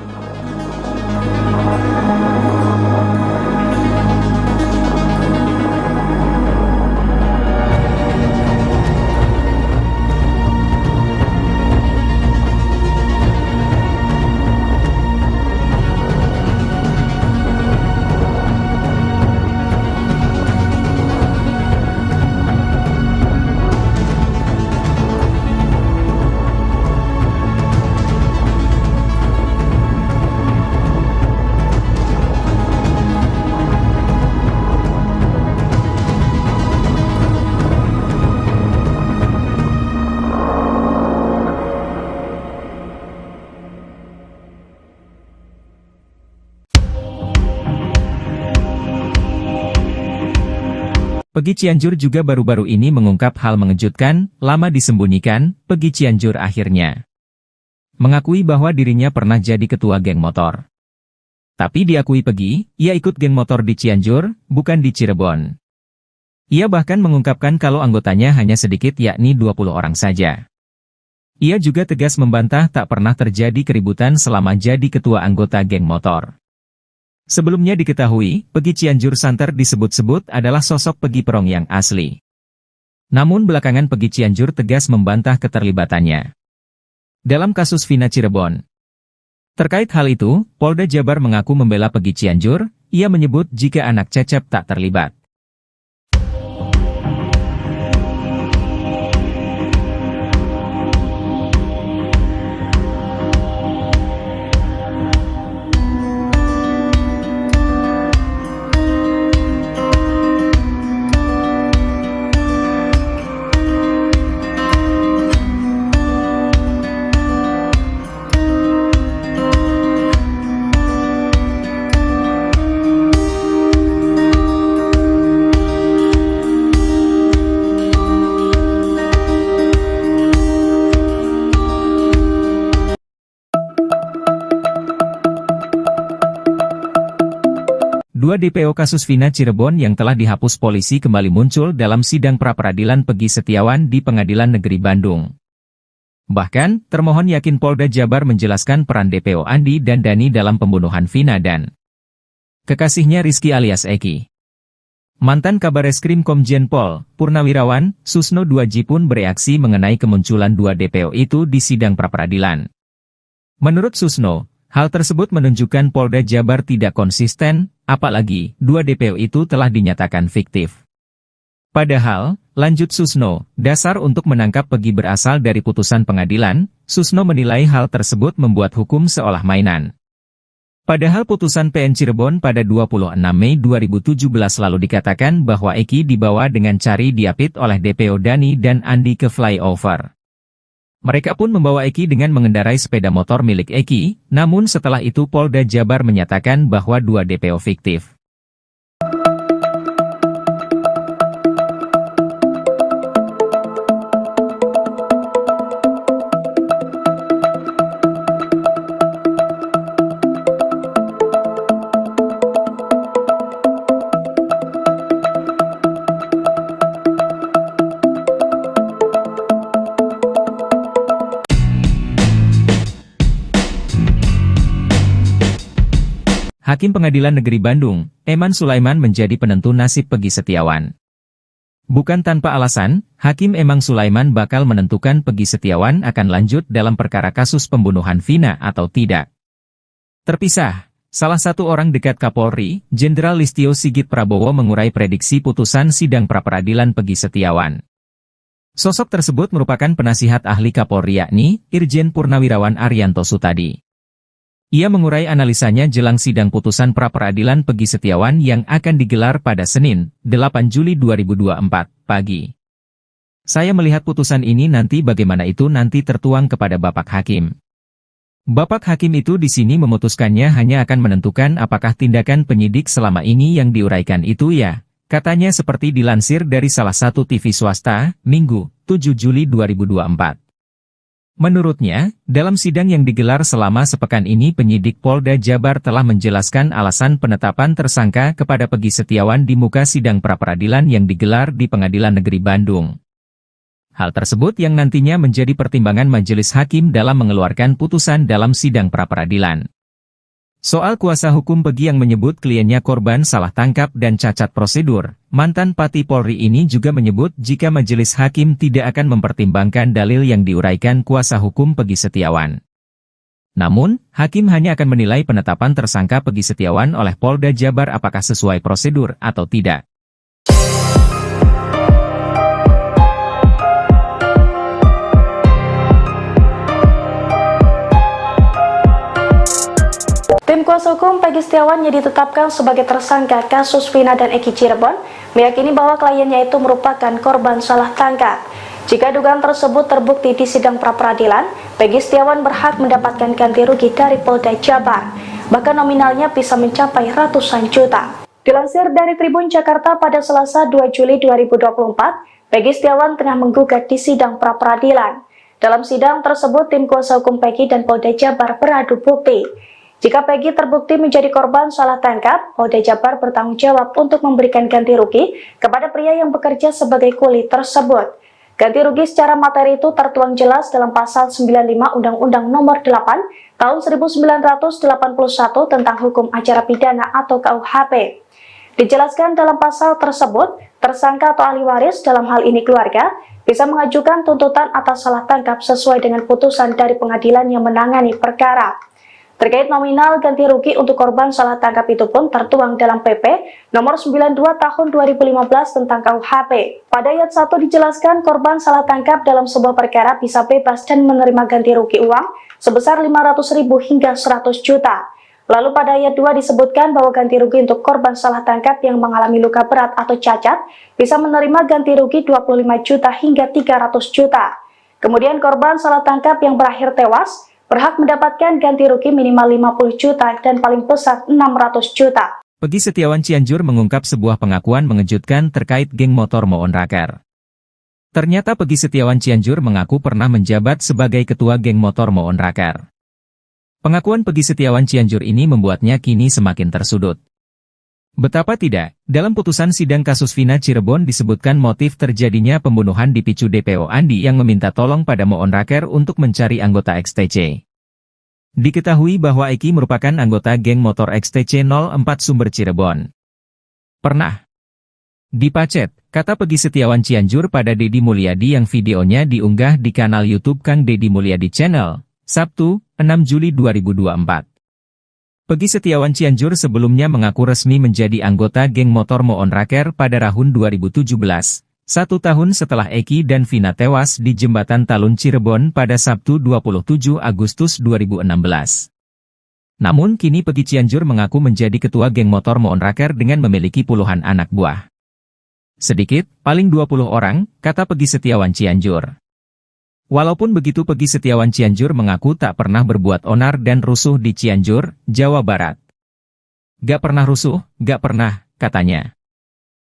Peggy Cianjur juga baru-baru ini mengungkap hal mengejutkan, lama disembunyikan, Peggy Cianjur akhirnya mengakui bahwa dirinya pernah jadi ketua geng motor. Tapi diakui Peggy, ia ikut geng motor di Cianjur, bukan di Cirebon. Ia bahkan mengungkapkan kalau anggotanya hanya sedikit, yakni 20 orang saja. Ia juga tegas membantah tak pernah terjadi keributan selama jadi ketua anggota geng motor. Sebelumnya diketahui, Peggy Cianjur santer disebut-sebut adalah sosok Peggy Perong yang asli. Namun belakangan Peggy Cianjur tegas membantah keterlibatannya dalam kasus Vina Cirebon. Terkait hal itu, Polda Jabar mengaku membela Peggy Cianjur, ia menyebut jika anak Cecep tak terlibat. Dua DPO kasus Vina Cirebon yang telah dihapus polisi kembali muncul dalam sidang pra-peradilan Peggy Setiawan di Pengadilan Negeri Bandung. Bahkan, termohon yakin Polda Jabar menjelaskan peran DPO Andi dan Dani dalam pembunuhan Vina dan kekasihnya Rizky alias Eki. Mantan Kabareskrim Komjen Pol, Purnawirawan, Susno Duaji pun bereaksi mengenai kemunculan dua DPO itu di sidang pra-peradilan. Menurut Susno, hal tersebut menunjukkan Polda Jabar tidak konsisten, apalagi dua DPO itu telah dinyatakan fiktif. Padahal, lanjut Susno, dasar untuk menangkap Peggy berasal dari putusan pengadilan. Susno menilai hal tersebut membuat hukum seolah mainan. Padahal putusan PN Cirebon pada 26 Mei 2017 lalu dikatakan bahwa Eki dibawa dengan cari diapit oleh DPO Dani dan Andi ke flyover. Mereka pun membawa Eki dengan mengendarai sepeda motor milik Eki, namun setelah itu Polda Jabar menyatakan bahwa dua DPO fiktif. Hakim Pengadilan Negeri Bandung, Eman Sulaiman menjadi penentu nasib Peggy Setiawan. Bukan tanpa alasan, Hakim Eman Sulaiman bakal menentukan Peggy Setiawan akan lanjut dalam perkara kasus pembunuhan Vina atau tidak. Terpisah, salah satu orang dekat Kapolri, Jenderal Listio Sigit Prabowo mengurai prediksi putusan sidang pra-peradilan Peggy Setiawan. Sosok tersebut merupakan penasihat ahli Kapolri yakni Irjen Purnawirawan Arianto Sutadi. Ia mengurai analisanya jelang sidang putusan pra-peradilan Peggy Setiawan yang akan digelar pada Senin, 8 Juli 2024, pagi. Saya melihat putusan ini nanti bagaimana itu nanti tertuang kepada Bapak Hakim. Bapak Hakim itu di sini memutuskannya hanya akan menentukan apakah tindakan penyidik selama ini yang diuraikan itu ya, katanya seperti dilansir dari salah satu TV swasta, Minggu, 7 Juli 2024. Menurutnya, dalam sidang yang digelar selama sepekan ini penyidik Polda Jabar telah menjelaskan alasan penetapan tersangka kepada Peggy Setiawan di muka sidang pra-peradilan yang digelar di Pengadilan Negeri Bandung. Hal tersebut yang nantinya menjadi pertimbangan majelis hakim dalam mengeluarkan putusan dalam sidang pra-peradilan. Soal kuasa hukum Peggy yang menyebut kliennya korban salah tangkap dan cacat prosedur, mantan Pati Polri ini juga menyebut jika majelis hakim tidak akan mempertimbangkan dalil yang diuraikan kuasa hukum Peggy Setiawan. Namun, hakim hanya akan menilai penetapan tersangka Peggy Setiawan oleh Polda Jabar apakah sesuai prosedur atau tidak. Tim kuasa hukum Peggy Setiawan yang ditetapkan sebagai tersangka kasus Vina dan Eki Cirebon meyakini bahwa kliennya itu merupakan korban salah tangkap. Jika dugaan tersebut terbukti di sidang pra-peradilan, Peggy Setiawan berhak mendapatkan ganti rugi dari Polda Jabar, bahkan nominalnya bisa mencapai ratusan juta. Dilansir dari Tribun Jakarta pada Selasa 2 Juli 2024, Peggy Setiawan tengah menggugat di sidang pra-peradilan. Dalam sidang tersebut, tim kuasa hukum Peggy dan Polda Jabar beradu bukti. Jika Peggy terbukti menjadi korban salah tangkap, Polda Jabar bertanggung jawab untuk memberikan ganti rugi kepada pria yang bekerja sebagai kuli tersebut. Ganti rugi secara materi itu tertuang jelas dalam Pasal 95 Undang-Undang Nomor 8 Tahun 1981 tentang Hukum Acara Pidana atau KUHP. Dijelaskan dalam pasal tersebut, tersangka atau ahli waris dalam hal ini keluarga bisa mengajukan tuntutan atas salah tangkap sesuai dengan putusan dari pengadilan yang menangani perkara. Terkait nominal ganti rugi untuk korban salah tangkap itu pun tertuang dalam PP nomor 92 tahun 2015 tentang KUHP. Pada ayat 1 dijelaskan korban salah tangkap dalam sebuah perkara bisa bebas dan menerima ganti rugi uang sebesar 500.000 hingga 100 juta. Lalu pada ayat 2 disebutkan bahwa ganti rugi untuk korban salah tangkap yang mengalami luka berat atau cacat bisa menerima ganti rugi 25 juta hingga 300 juta. Kemudian korban salah tangkap yang berakhir tewas berhak mendapatkan ganti rugi minimal 50 juta dan paling besar 600 juta. Peggy Setiawan Cianjur mengungkap sebuah pengakuan mengejutkan terkait geng motor Moon Raker. Ternyata Peggy Setiawan Cianjur mengaku pernah menjabat sebagai ketua geng motor Moon Raker. Pengakuan Peggy Setiawan Cianjur ini membuatnya kini semakin tersudut. Betapa tidak, dalam putusan sidang kasus Vina Cirebon disebutkan motif terjadinya pembunuhan dipicu DPO Andi yang meminta tolong pada Moon Raker untuk mencari anggota XTC. Diketahui bahwa Eki merupakan anggota geng motor XTC 04 Sumber Cirebon. Pernah dipacet, kata Pegi Setiawan Cianjur pada Deddy Mulyadi yang videonya diunggah di kanal YouTube Kang Deddy Mulyadi Channel, Sabtu, 6 Juli 2024. Pegi Setiawan Cianjur sebelumnya mengaku resmi menjadi anggota geng motor Moon Raker pada tahun 2017, 1 tahun setelah Eki dan Vina tewas di Jembatan Talun Cirebon pada Sabtu 27 Agustus 2016. Namun kini Pegi Cianjur mengaku menjadi ketua geng motor Moon Raker dengan memiliki puluhan anak buah. Sedikit, paling 20 orang, kata Pegi Setiawan Cianjur. Walaupun begitu Pegi Setiawan Cianjur mengaku tak pernah berbuat onar dan rusuh di Cianjur, Jawa Barat. Gak pernah rusuh, gak pernah, katanya.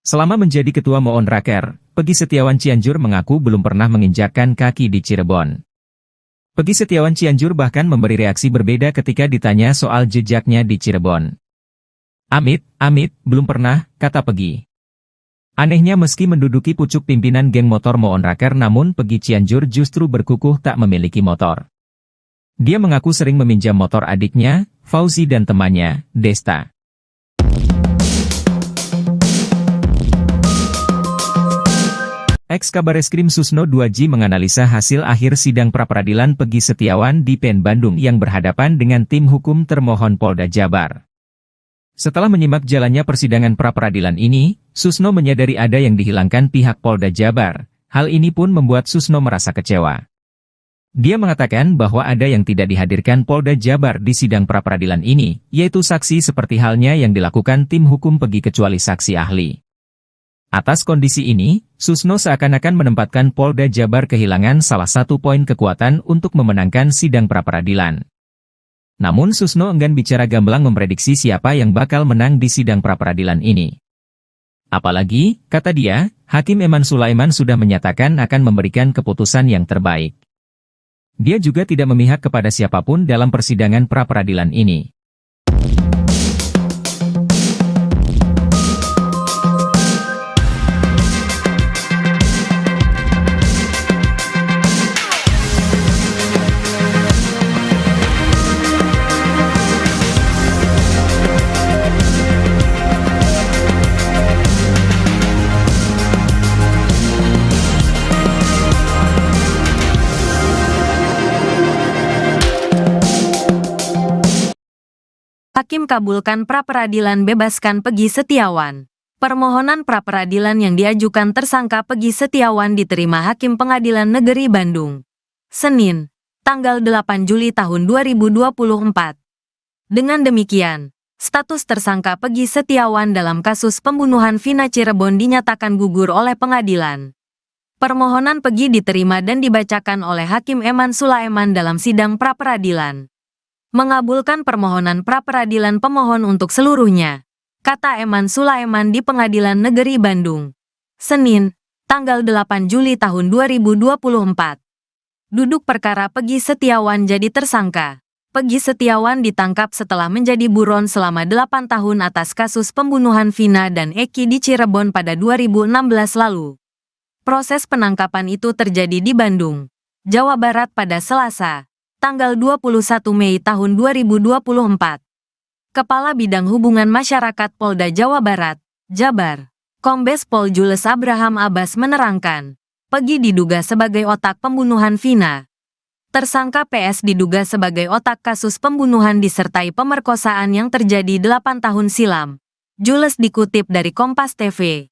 Selama menjadi ketua Moon Raker, Pegi Setiawan Cianjur mengaku belum pernah menginjakkan kaki di Cirebon. Pegi Setiawan Cianjur bahkan memberi reaksi berbeda ketika ditanya soal jejaknya di Cirebon. Amit, belum pernah, kata Pegi. Anehnya meski menduduki pucuk pimpinan geng motor Moon Raker namun Pegi Cianjur justru berkukuh tak memiliki motor. Dia mengaku sering meminjam motor adiknya, Fauzi dan temannya, Desta. Ex-Kabareskrim Susno 2J menganalisa hasil akhir sidang pra-peradilan Pegi Setiawan di PN Bandung yang berhadapan dengan tim hukum termohon Polda Jabar. Setelah menyimak jalannya persidangan pra-peradilan ini, Susno menyadari ada yang dihilangkan pihak Polda Jabar. Hal ini pun membuat Susno merasa kecewa. Dia mengatakan bahwa ada yang tidak dihadirkan Polda Jabar di sidang pra-peradilan ini, yaitu saksi seperti halnya yang dilakukan tim hukum Pegi kecuali saksi ahli. Atas kondisi ini, Susno seakan-akan menempatkan Polda Jabar kehilangan salah satu poin kekuatan untuk memenangkan sidang pra-peradilan. Namun Susno enggan bicara gamblang memprediksi siapa yang bakal menang di sidang pra-peradilan ini. Apalagi, kata dia, Hakim Eman Sulaiman sudah menyatakan akan memberikan keputusan yang terbaik. Dia juga tidak memihak kepada siapapun dalam persidangan pra-peradilan ini. Hakim kabulkan pra-peradilan bebaskan Pegi Setiawan. Permohonan pra-peradilan yang diajukan tersangka Pegi Setiawan diterima Hakim Pengadilan Negeri Bandung. Senin, tanggal 8 Juli tahun 2024. Dengan demikian, status tersangka Pegi Setiawan dalam kasus pembunuhan Vina Cirebon dinyatakan gugur oleh pengadilan. Permohonan Pegi diterima dan dibacakan oleh Hakim Eman Sulaiman dalam sidang pra-peradilan. Mengabulkan permohonan pra-peradilan pemohon untuk seluruhnya, kata Eman Sulaiman di Pengadilan Negeri Bandung. Senin, tanggal 8 Juli tahun 2024. Duduk perkara Pegi Setiawan jadi tersangka. Pegi Setiawan ditangkap setelah menjadi buron selama 8 tahun atas kasus pembunuhan Vina dan Eki di Cirebon pada 2016 lalu. Proses penangkapan itu terjadi di Bandung, Jawa Barat pada Selasa, tanggal 21 Mei tahun 2024. Kepala Bidang Hubungan Masyarakat Polda Jawa Barat, Jabar, Kombes Pol Jules Abraham Abbas menerangkan, Pegi diduga sebagai otak pembunuhan Vina. Tersangka PS diduga sebagai otak kasus pembunuhan disertai pemerkosaan yang terjadi 8 tahun silam. Jules dikutip dari Kompas TV.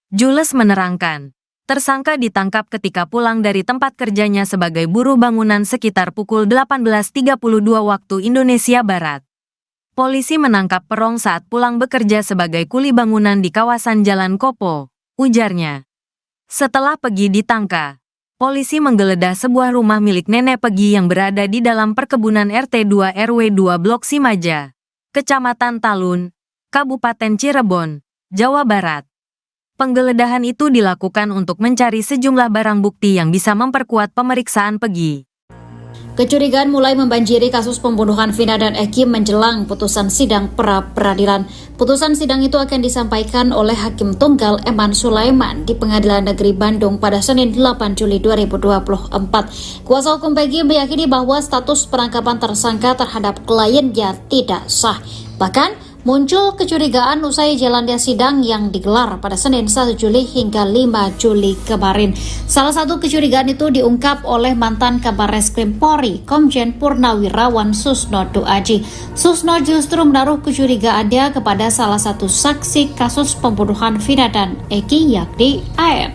Jules menerangkan, tersangka ditangkap ketika pulang dari tempat kerjanya sebagai buruh bangunan sekitar pukul 18.32 waktu Indonesia Barat. Polisi menangkap Perong saat pulang bekerja sebagai kuli bangunan di kawasan Jalan Kopo, ujarnya. Setelah Pegi ditangkap, polisi menggeledah sebuah rumah milik nenek Pegi yang berada di dalam perkebunan RT 2 RW 2 Blok Simaja, Kecamatan Talun, Kabupaten Cirebon, Jawa Barat. Penggeledahan itu dilakukan untuk mencari sejumlah barang bukti yang bisa memperkuat pemeriksaan Pegi. Kecurigaan mulai membanjiri kasus pembunuhan Vina dan Eki menjelang putusan sidang pra-peradilan. Putusan sidang itu akan disampaikan oleh Hakim Tunggal Eman Sulaiman di Pengadilan Negeri Bandung pada Senin 8 Juli 2024. Kuasa hukum Peggy meyakini bahwa status penangkapan tersangka terhadap kliennya tidak sah. Bahkan, muncul kecurigaan usai jalannya sidang yang digelar pada Senin 1 Juli hingga 5 Juli kemarin. Salah satu kecurigaan itu diungkap oleh mantan Kabar Reskrim Polri, Komjen Purnawirawan Susno Duaji. Susno justru menaruh kecurigaannya kepada salah satu saksi kasus pembunuhan Vina dan Eki, yakni AF.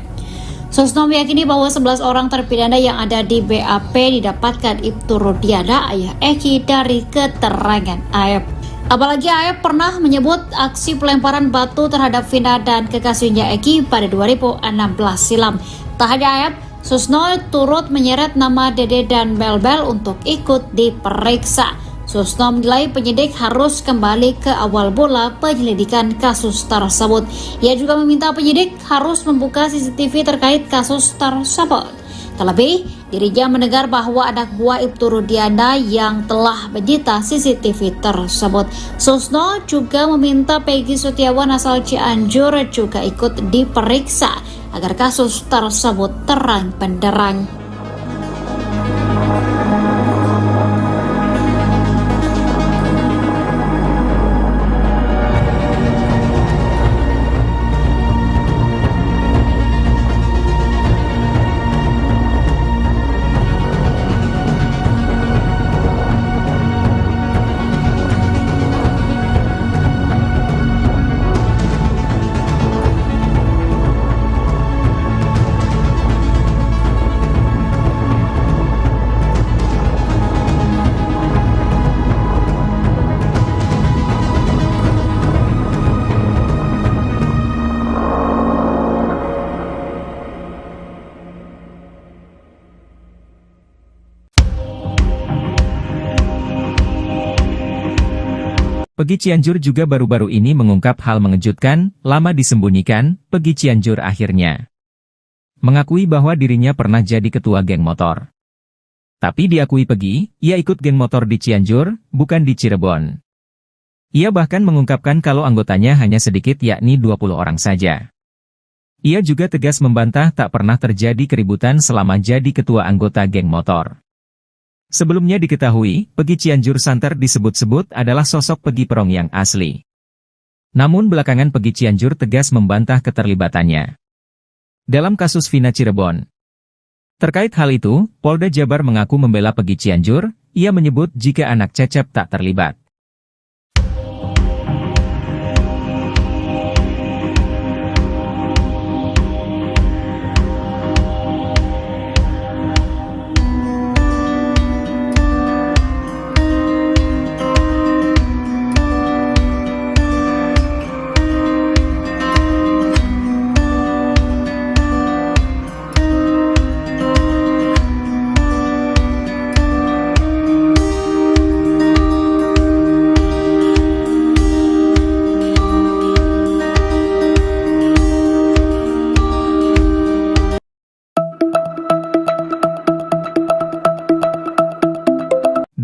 Susno meyakini bahwa 11 orang terpidana yang ada di BAP didapatkan Ibtu Rudiana, ayah Eki, dari keterangan AF. Apalagi AF pernah menyebut aksi pelemparan batu terhadap Vina dan kekasihnya Eki pada 2016 silam. Tak hanya AF, Susno turut menyeret nama Dede dan Bel-Bel untuk ikut diperiksa. Susno menilai penyidik harus kembali ke awal mula penyelidikan kasus tersebut. Ia juga meminta penyidik harus membuka CCTV terkait kasus tersebut. Terlebih, dirinya mendengar bahwa anak buah Ibtu Rudiana yang telah menyita CCTV tersebut. Susno juga meminta Peggy Setiawan asal Cianjur juga ikut diperiksa agar kasus tersebut terang benderang. Peggy Cianjur juga baru-baru ini mengungkap hal mengejutkan, lama disembunyikan, Peggy Cianjur akhirnya mengakui bahwa dirinya pernah jadi ketua geng motor. Tapi diakui Peggy, ia ikut geng motor di Cianjur, bukan di Cirebon. Ia bahkan mengungkapkan kalau anggotanya hanya sedikit, yakni 20 orang saja. Ia juga tegas membantah tak pernah terjadi keributan selama jadi ketua anggota geng motor. Sebelumnya diketahui, Peggy Cianjur santer disebut-sebut adalah sosok Peggy Perong yang asli. Namun belakangan Peggy Cianjur tegas membantah keterlibatannya dalam kasus Vina Cirebon. Terkait hal itu, Polda Jabar mengaku membela Peggy Cianjur. Ia menyebut jika anak Cecep tak terlibat.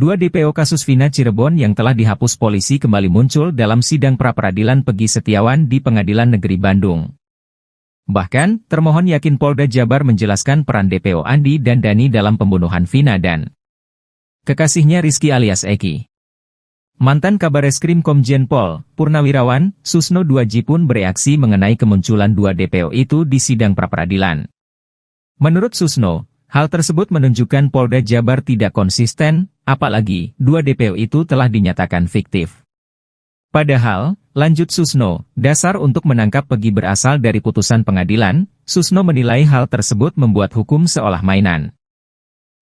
Dua DPO kasus Vina Cirebon yang telah dihapus polisi kembali muncul dalam sidang pra-peradilan Peggy Setiawan di Pengadilan Negeri Bandung. Bahkan, termohon yakin Polda Jabar menjelaskan peran DPO Andi dan Dani dalam pembunuhan Vina dan kekasihnya Rizky alias Eki. Mantan Kabar Reskrim Komjen Pol Purnawirawan Susno Duaji pun bereaksi mengenai kemunculan dua DPO itu di sidang pra-peradilan. Menurut Susno, hal tersebut menunjukkan Polda Jabar tidak konsisten, apalagi dua DPO itu telah dinyatakan fiktif. Padahal, lanjut Susno, dasar untuk menangkap Peggy berasal dari putusan pengadilan. Susno menilai hal tersebut membuat hukum seolah mainan.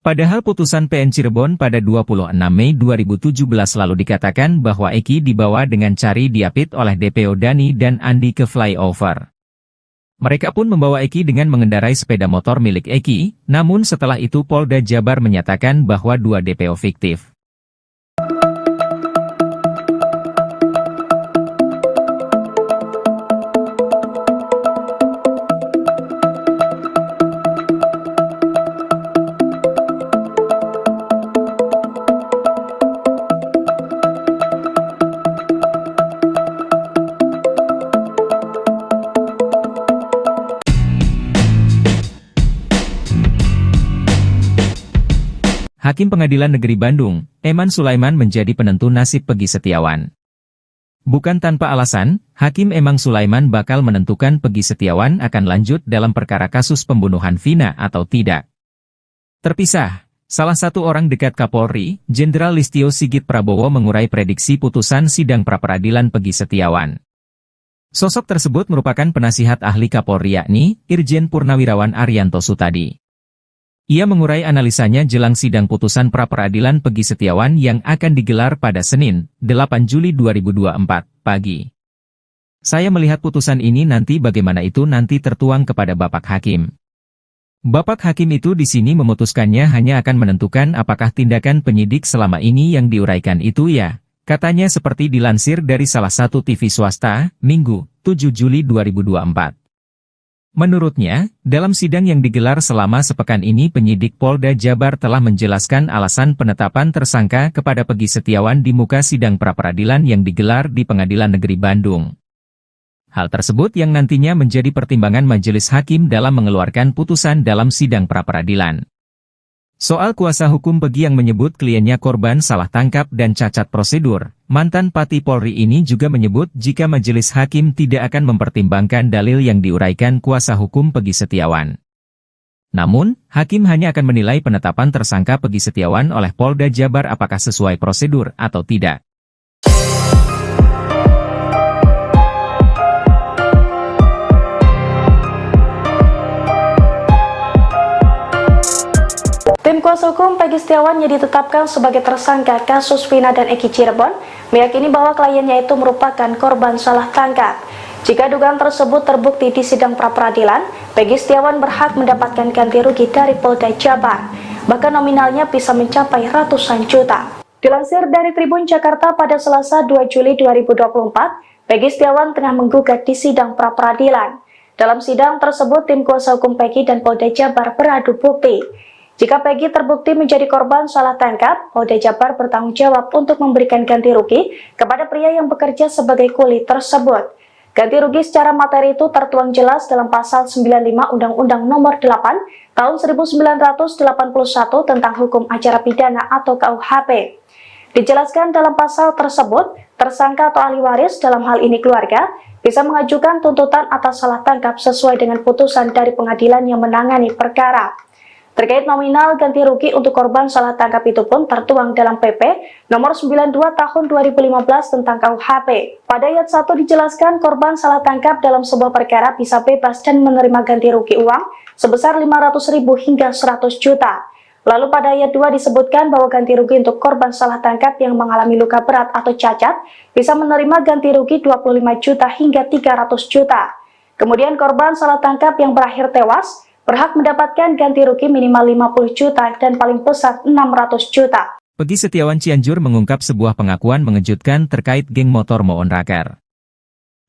Padahal putusan PN Cirebon pada 26 Mei 2017 lalu dikatakan bahwa Eki dibawa dengan cari diapit oleh DPO Dani dan Andi ke flyover. Mereka pun membawa Eki dengan mengendarai sepeda motor milik Eki, namun setelah itu Polda Jabar menyatakan bahwa dua DPO fiktif. Hakim Pengadilan Negeri Bandung, Eman Sulaiman menjadi penentu nasib Peggy Setiawan. Bukan tanpa alasan, Hakim Eman Sulaiman bakal menentukan Peggy Setiawan akan lanjut dalam perkara kasus pembunuhan Vina atau tidak. Terpisah, salah satu orang dekat Kapolri, Jenderal Listio Sigit Prabowo mengurai prediksi putusan sidang pra-peradilan Peggy Setiawan. Sosok tersebut merupakan penasihat ahli Kapolri yakni Irjen Purnawirawan Arianto Sutadi. Ia mengurai analisanya jelang sidang putusan pra-peradilan Peggy Setiawan yang akan digelar pada Senin, 8 Juli 2024, pagi. Saya melihat putusan ini nanti bagaimana itu nanti tertuang kepada Bapak Hakim. Bapak Hakim itu di sini memutuskannya hanya akan menentukan apakah tindakan penyidik selama ini yang diuraikan itu ya, katanya seperti dilansir dari salah satu TV swasta, Minggu, 7 Juli 2024. Menurutnya, dalam sidang yang digelar selama sepekan ini penyidik Polda Jabar telah menjelaskan alasan penetapan tersangka kepada Peggy Setiawan di muka sidang pra-peradilan yang digelar di Pengadilan Negeri Bandung. Hal tersebut yang nantinya menjadi pertimbangan majelis hakim dalam mengeluarkan putusan dalam sidang pra-peradilan. Soal kuasa hukum Peggy yang menyebut kliennya korban salah tangkap dan cacat prosedur, mantan Pati Polri ini juga menyebut jika majelis hakim tidak akan mempertimbangkan dalil yang diuraikan kuasa hukum Peggy Setiawan. Namun, hakim hanya akan menilai penetapan tersangka Peggy Setiawan oleh Polda Jabar apakah sesuai prosedur atau tidak. Tim kuasa hukum Peggy Setiawan yang ditetapkan sebagai tersangka kasus Vina dan Eki Cirebon meyakini bahwa kliennya itu merupakan korban salah tangkap. Jika dugaan tersebut terbukti di sidang pra-peradilan, Peggy Setiawan berhak mendapatkan ganti rugi dari Polda Jabar, bahkan nominalnya bisa mencapai ratusan juta. Dilansir dari Tribun Jakarta pada Selasa 2 Juli 2024, Peggy Setiawan tengah menggugat di sidang pra-peradilan. Dalam sidang tersebut, tim kuasa hukum Peggy dan Polda Jabar beradu bukti. Jika Peggy terbukti menjadi korban salah tangkap, Polda Jabar bertanggung jawab untuk memberikan ganti rugi kepada pria yang bekerja sebagai kuli tersebut. Ganti rugi secara materi itu tertuang jelas dalam Pasal 95 Undang-Undang Nomor 8 Tahun 1981 tentang Hukum Acara Pidana atau KUHP. Dijelaskan dalam pasal tersebut, tersangka atau ahli waris dalam hal ini keluarga bisa mengajukan tuntutan atas salah tangkap sesuai dengan putusan dari pengadilan yang menangani perkara. Terkait nominal ganti rugi untuk korban salah tangkap itu pun tertuang dalam PP Nomor 92 Tahun 2015 tentang KUHP. Pada ayat 1 dijelaskan korban salah tangkap dalam sebuah perkara bisa bebas dan menerima ganti rugi uang sebesar 500.000 hingga 100 juta. Lalu pada ayat 2 disebutkan bahwa ganti rugi untuk korban salah tangkap yang mengalami luka berat atau cacat bisa menerima ganti rugi 25 juta hingga 300 juta. Kemudian korban salah tangkap yang berakhir tewas berhak mendapatkan ganti rugi minimal 50 juta dan paling besar 600 juta. Peggy Setiawan Cianjur mengungkap sebuah pengakuan mengejutkan terkait geng motor Moon Raker.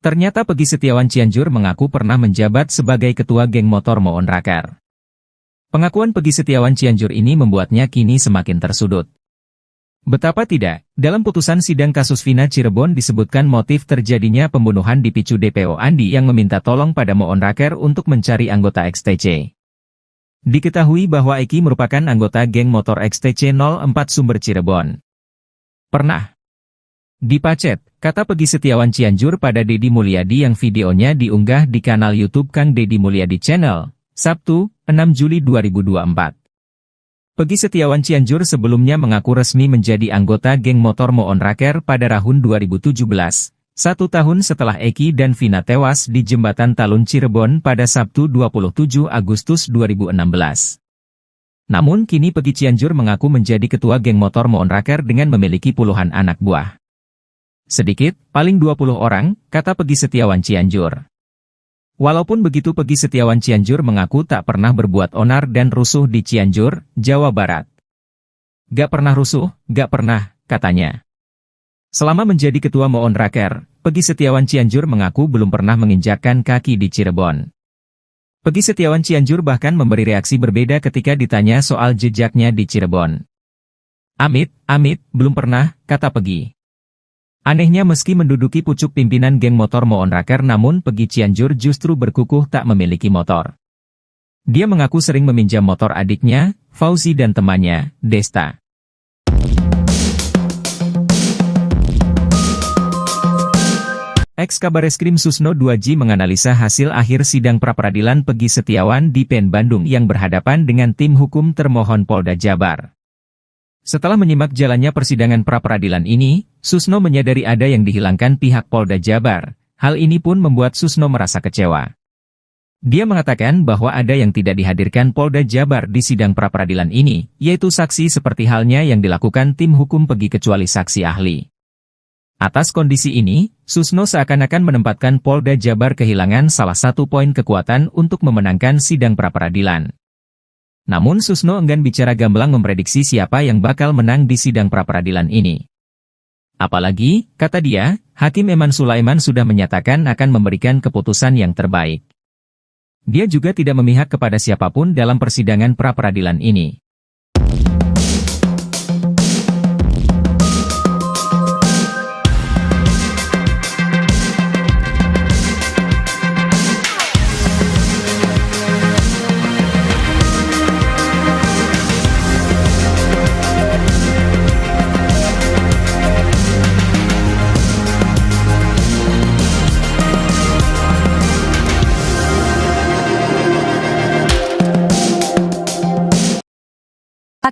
Ternyata Peggy Setiawan Cianjur mengaku pernah menjabat sebagai ketua geng motor Moon Raker. Pengakuan Peggy Setiawan Cianjur ini membuatnya kini semakin tersudut. Betapa tidak, dalam putusan sidang kasus Vina Cirebon disebutkan motif terjadinya pembunuhan dipicu DPO Andi yang meminta tolong pada Moon Raker untuk mencari anggota XTC. Diketahui bahwa Eki merupakan anggota geng motor XTC 04 Sumber Cirebon. Pernah dipacet, kata Peggy Setiawan Cianjur pada Deddy Mulyadi yang videonya diunggah di kanal YouTube Kang Deddy Mulyadi Channel, Sabtu, 6 Juli 2024. Peggy Setiawan Cianjur sebelumnya mengaku resmi menjadi anggota geng motor Moon Raker pada tahun 2017, 1 tahun setelah Eki dan Vina tewas di Jembatan Talun Cirebon pada Sabtu 27 Agustus 2016. Namun kini Peggy Cianjur mengaku menjadi ketua geng motor Moon Raker dengan memiliki puluhan anak buah. Sedikit, paling 20 orang, kata Peggy Setiawan Cianjur. Walaupun begitu Peggy Setiawan Cianjur mengaku tak pernah berbuat onar dan rusuh di Cianjur, Jawa Barat. Gak pernah rusuh, gak pernah, katanya. Selama menjadi ketua Moon Raker, Peggy Setiawan Cianjur mengaku belum pernah menginjakkan kaki di Cirebon. Peggy Setiawan Cianjur bahkan memberi reaksi berbeda ketika ditanya soal jejaknya di Cirebon. Amit, belum pernah, kata Peggy. Anehnya meski menduduki pucuk pimpinan geng motor Moon Raker namun Peggy Cianjur justru berkukuh tak memiliki motor. Dia mengaku sering meminjam motor adiknya, Fauzi dan temannya, Desta. Ex-Kabareskrim Susno 2J menganalisa hasil akhir sidang pra-peradilan Peggy Setiawan di PN Bandung yang berhadapan dengan tim hukum termohon Polda Jabar. Setelah menyimak jalannya persidangan pra-peradilan ini, Susno menyadari ada yang dihilangkan pihak Polda Jabar. Hal ini pun membuat Susno merasa kecewa. Dia mengatakan bahwa ada yang tidak dihadirkan Polda Jabar di sidang pra-peradilan ini, yaitu saksi seperti halnya yang dilakukan tim hukum Peggy kecuali saksi ahli. Atas kondisi ini, Susno seakan-akan menempatkan Polda Jabar kehilangan salah satu poin kekuatan untuk memenangkan sidang pra-peradilan. Namun Susno enggan bicara gamblang memprediksi siapa yang bakal menang di sidang pra-peradilan ini. Apalagi, kata dia, Hakim Eman Sulaiman sudah menyatakan akan memberikan keputusan yang terbaik. Dia juga tidak memihak kepada siapapun dalam persidangan pra-peradilan ini.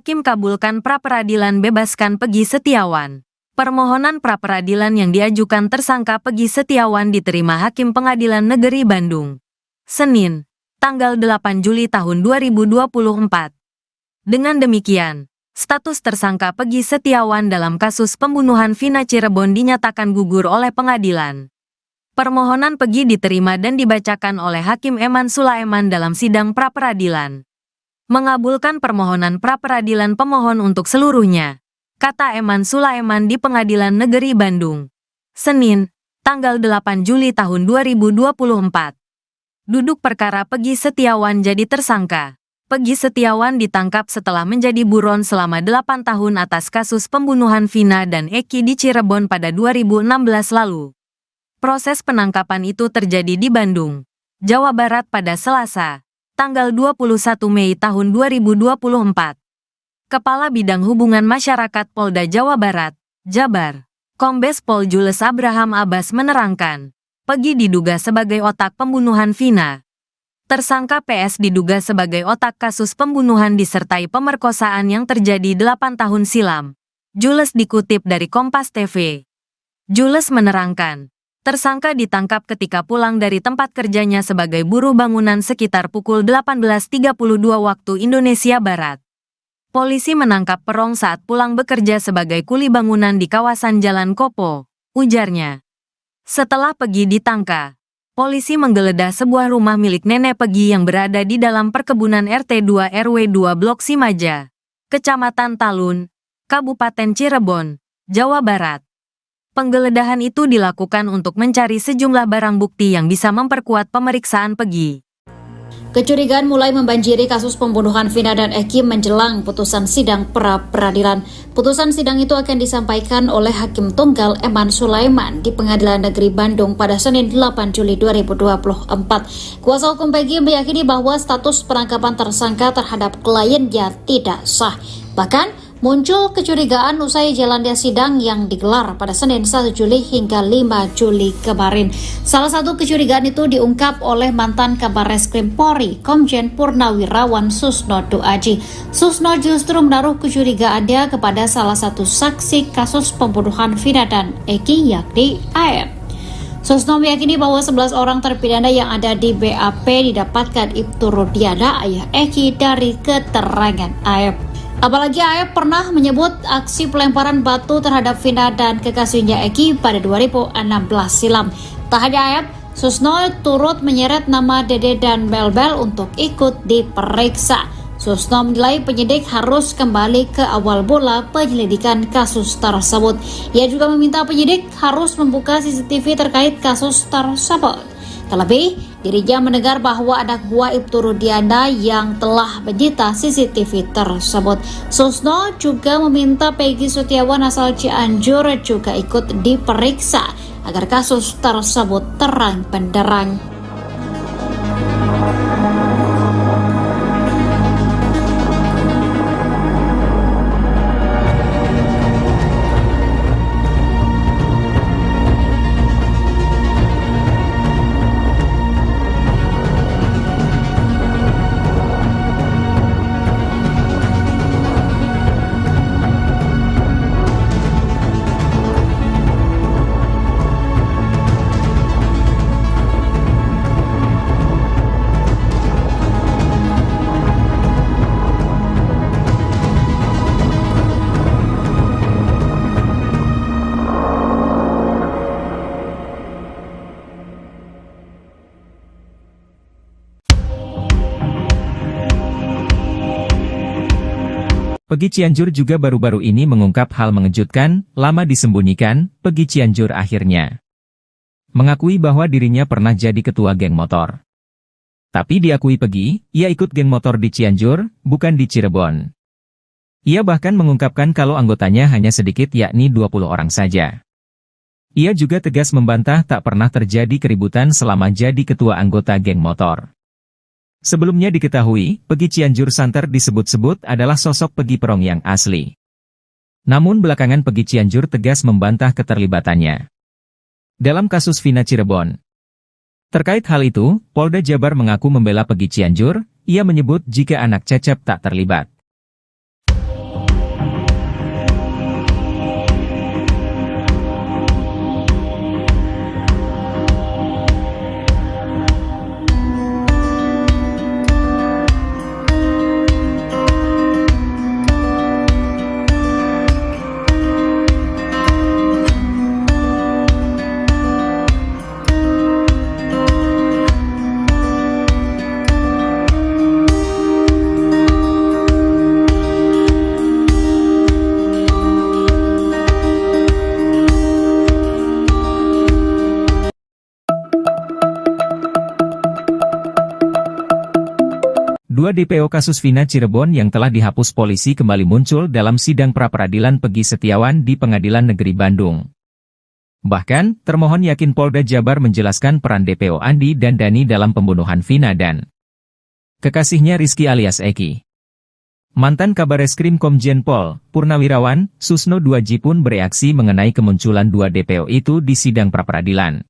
Hakim kabulkan pra-peradilan bebaskan Peggy Setiawan. Permohonan pra-peradilan yang diajukan tersangka Peggy Setiawan diterima Hakim Pengadilan Negeri Bandung. Senin, tanggal 8 Juli tahun 2024. Dengan demikian, status tersangka Peggy Setiawan dalam kasus pembunuhan Vina Cirebon dinyatakan gugur oleh pengadilan. Permohonan Peggy diterima dan dibacakan oleh Hakim Eman Sulaiman dalam sidang pra-peradilan. Mengabulkan permohonan pra-peradilan pemohon untuk seluruhnya, kata Eman Sulaiman di Pengadilan Negeri Bandung. Senin, tanggal 8 Juli tahun 2024. Duduk perkara Peggy Setiawan jadi tersangka. Peggy Setiawan ditangkap setelah menjadi buron selama 8 tahun atas kasus pembunuhan Vina dan Eki di Cirebon pada 2016 lalu. Proses penangkapan itu terjadi di Bandung, Jawa Barat pada Selasa, tanggal 21 Mei tahun 2024. Kepala Bidang Hubungan Masyarakat Polda Jawa Barat, Jabar, Kombes Pol Jules Abraham Abbas menerangkan, Peggy diduga sebagai otak pembunuhan Vina. Tersangka PS diduga sebagai otak kasus pembunuhan disertai pemerkosaan yang terjadi 8 tahun silam. Jules dikutip dari Kompas TV. Jules menerangkan, tersangka ditangkap ketika pulang dari tempat kerjanya sebagai buruh bangunan sekitar pukul 18.32 waktu Indonesia Barat. Polisi menangkap Perong saat pulang bekerja sebagai kuli bangunan di kawasan Jalan Kopo, ujarnya. Setelah Peggy ditangkap, polisi menggeledah sebuah rumah milik nenek Peggy yang berada di dalam perkebunan RT 2 RW 2 Blok Simaja, Kecamatan Talun, Kabupaten Cirebon, Jawa Barat. Penggeledahan itu dilakukan untuk mencari sejumlah barang bukti yang bisa memperkuat pemeriksaan Peggy. Kecurigaan mulai membanjiri kasus pembunuhan Vina dan Eki menjelang putusan sidang pra-peradilan. Putusan sidang itu akan disampaikan oleh Hakim Tunggal Eman Sulaiman di Pengadilan Negeri Bandung pada Senin 8 Juli 2024. Kuasa hukum Peggy meyakini bahwa status penangkapan tersangka terhadap kliennya tidak sah. Bahkan, muncul kecurigaan usai jalannya sidang yang digelar pada Senin 1 Juli hingga 5 Juli kemarin. Salah satu kecurigaan itu diungkap oleh mantan Kabareskrim Polri, Komjen Purnawirawan Susno 2J. Susno justru menaruh kecurigaannya kepada salah satu saksi kasus pembunuhan Vina dan Eki, yakni AF. Susno meyakini bahwa 11 orang terpidana yang ada di BAP didapatkan Ibtu Rudiana, ayah Eki, dari keterangan AF. Apalagi AF pernah menyebut aksi pelemparan batu terhadap Vina dan kekasihnya Eki pada 2016 silam. Tak hanya AF, Susno turut menyeret nama Dede dan Belbel untuk ikut diperiksa. Susno menilai penyidik harus kembali ke awal mula penyelidikan kasus tersebut. Ia juga meminta penyidik harus membuka CCTV terkait kasus tersebut. Terlebih, dirinya mendengar bahwa anak buah Ibtu Rudiana yang telah menyita CCTV tersebut. Susno juga meminta Peggy Setiawan asal Cianjur juga ikut diperiksa agar kasus tersebut terang benderang. Pegi Cianjur juga baru-baru ini mengungkap hal mengejutkan, lama disembunyikan, Pegi Cianjur akhirnya mengakui bahwa dirinya pernah jadi ketua geng motor. Tapi diakui Pegi, ia ikut geng motor di Cianjur, bukan di Cirebon. Ia bahkan mengungkapkan kalau anggotanya hanya sedikit yakni 20 orang saja. Ia juga tegas membantah tak pernah terjadi keributan selama jadi ketua anggota geng motor. Sebelumnya diketahui, Pegi Cianjur santer disebut-sebut adalah sosok Pegi Perong yang asli. Namun belakangan Pegi Cianjur tegas membantah keterlibatannya dalam kasus Vina Cirebon. Terkait hal itu, Polda Jabar mengaku membela Pegi Cianjur, ia menyebut jika anak Cecep tak terlibat. Dua DPO kasus Vina Cirebon yang telah dihapus polisi kembali muncul dalam sidang pra-peradilan Pegi Setiawan di Pengadilan Negeri Bandung. Bahkan, termohon yakin Polda Jabar menjelaskan peran DPO Andi dan Dani dalam pembunuhan Vina dan kekasihnya Rizky alias Eki. Mantan Kabareskrim Komjen Pol, Purnawirawan, Susno Duaji pun bereaksi mengenai kemunculan dua DPO itu di sidang pra-peradilan.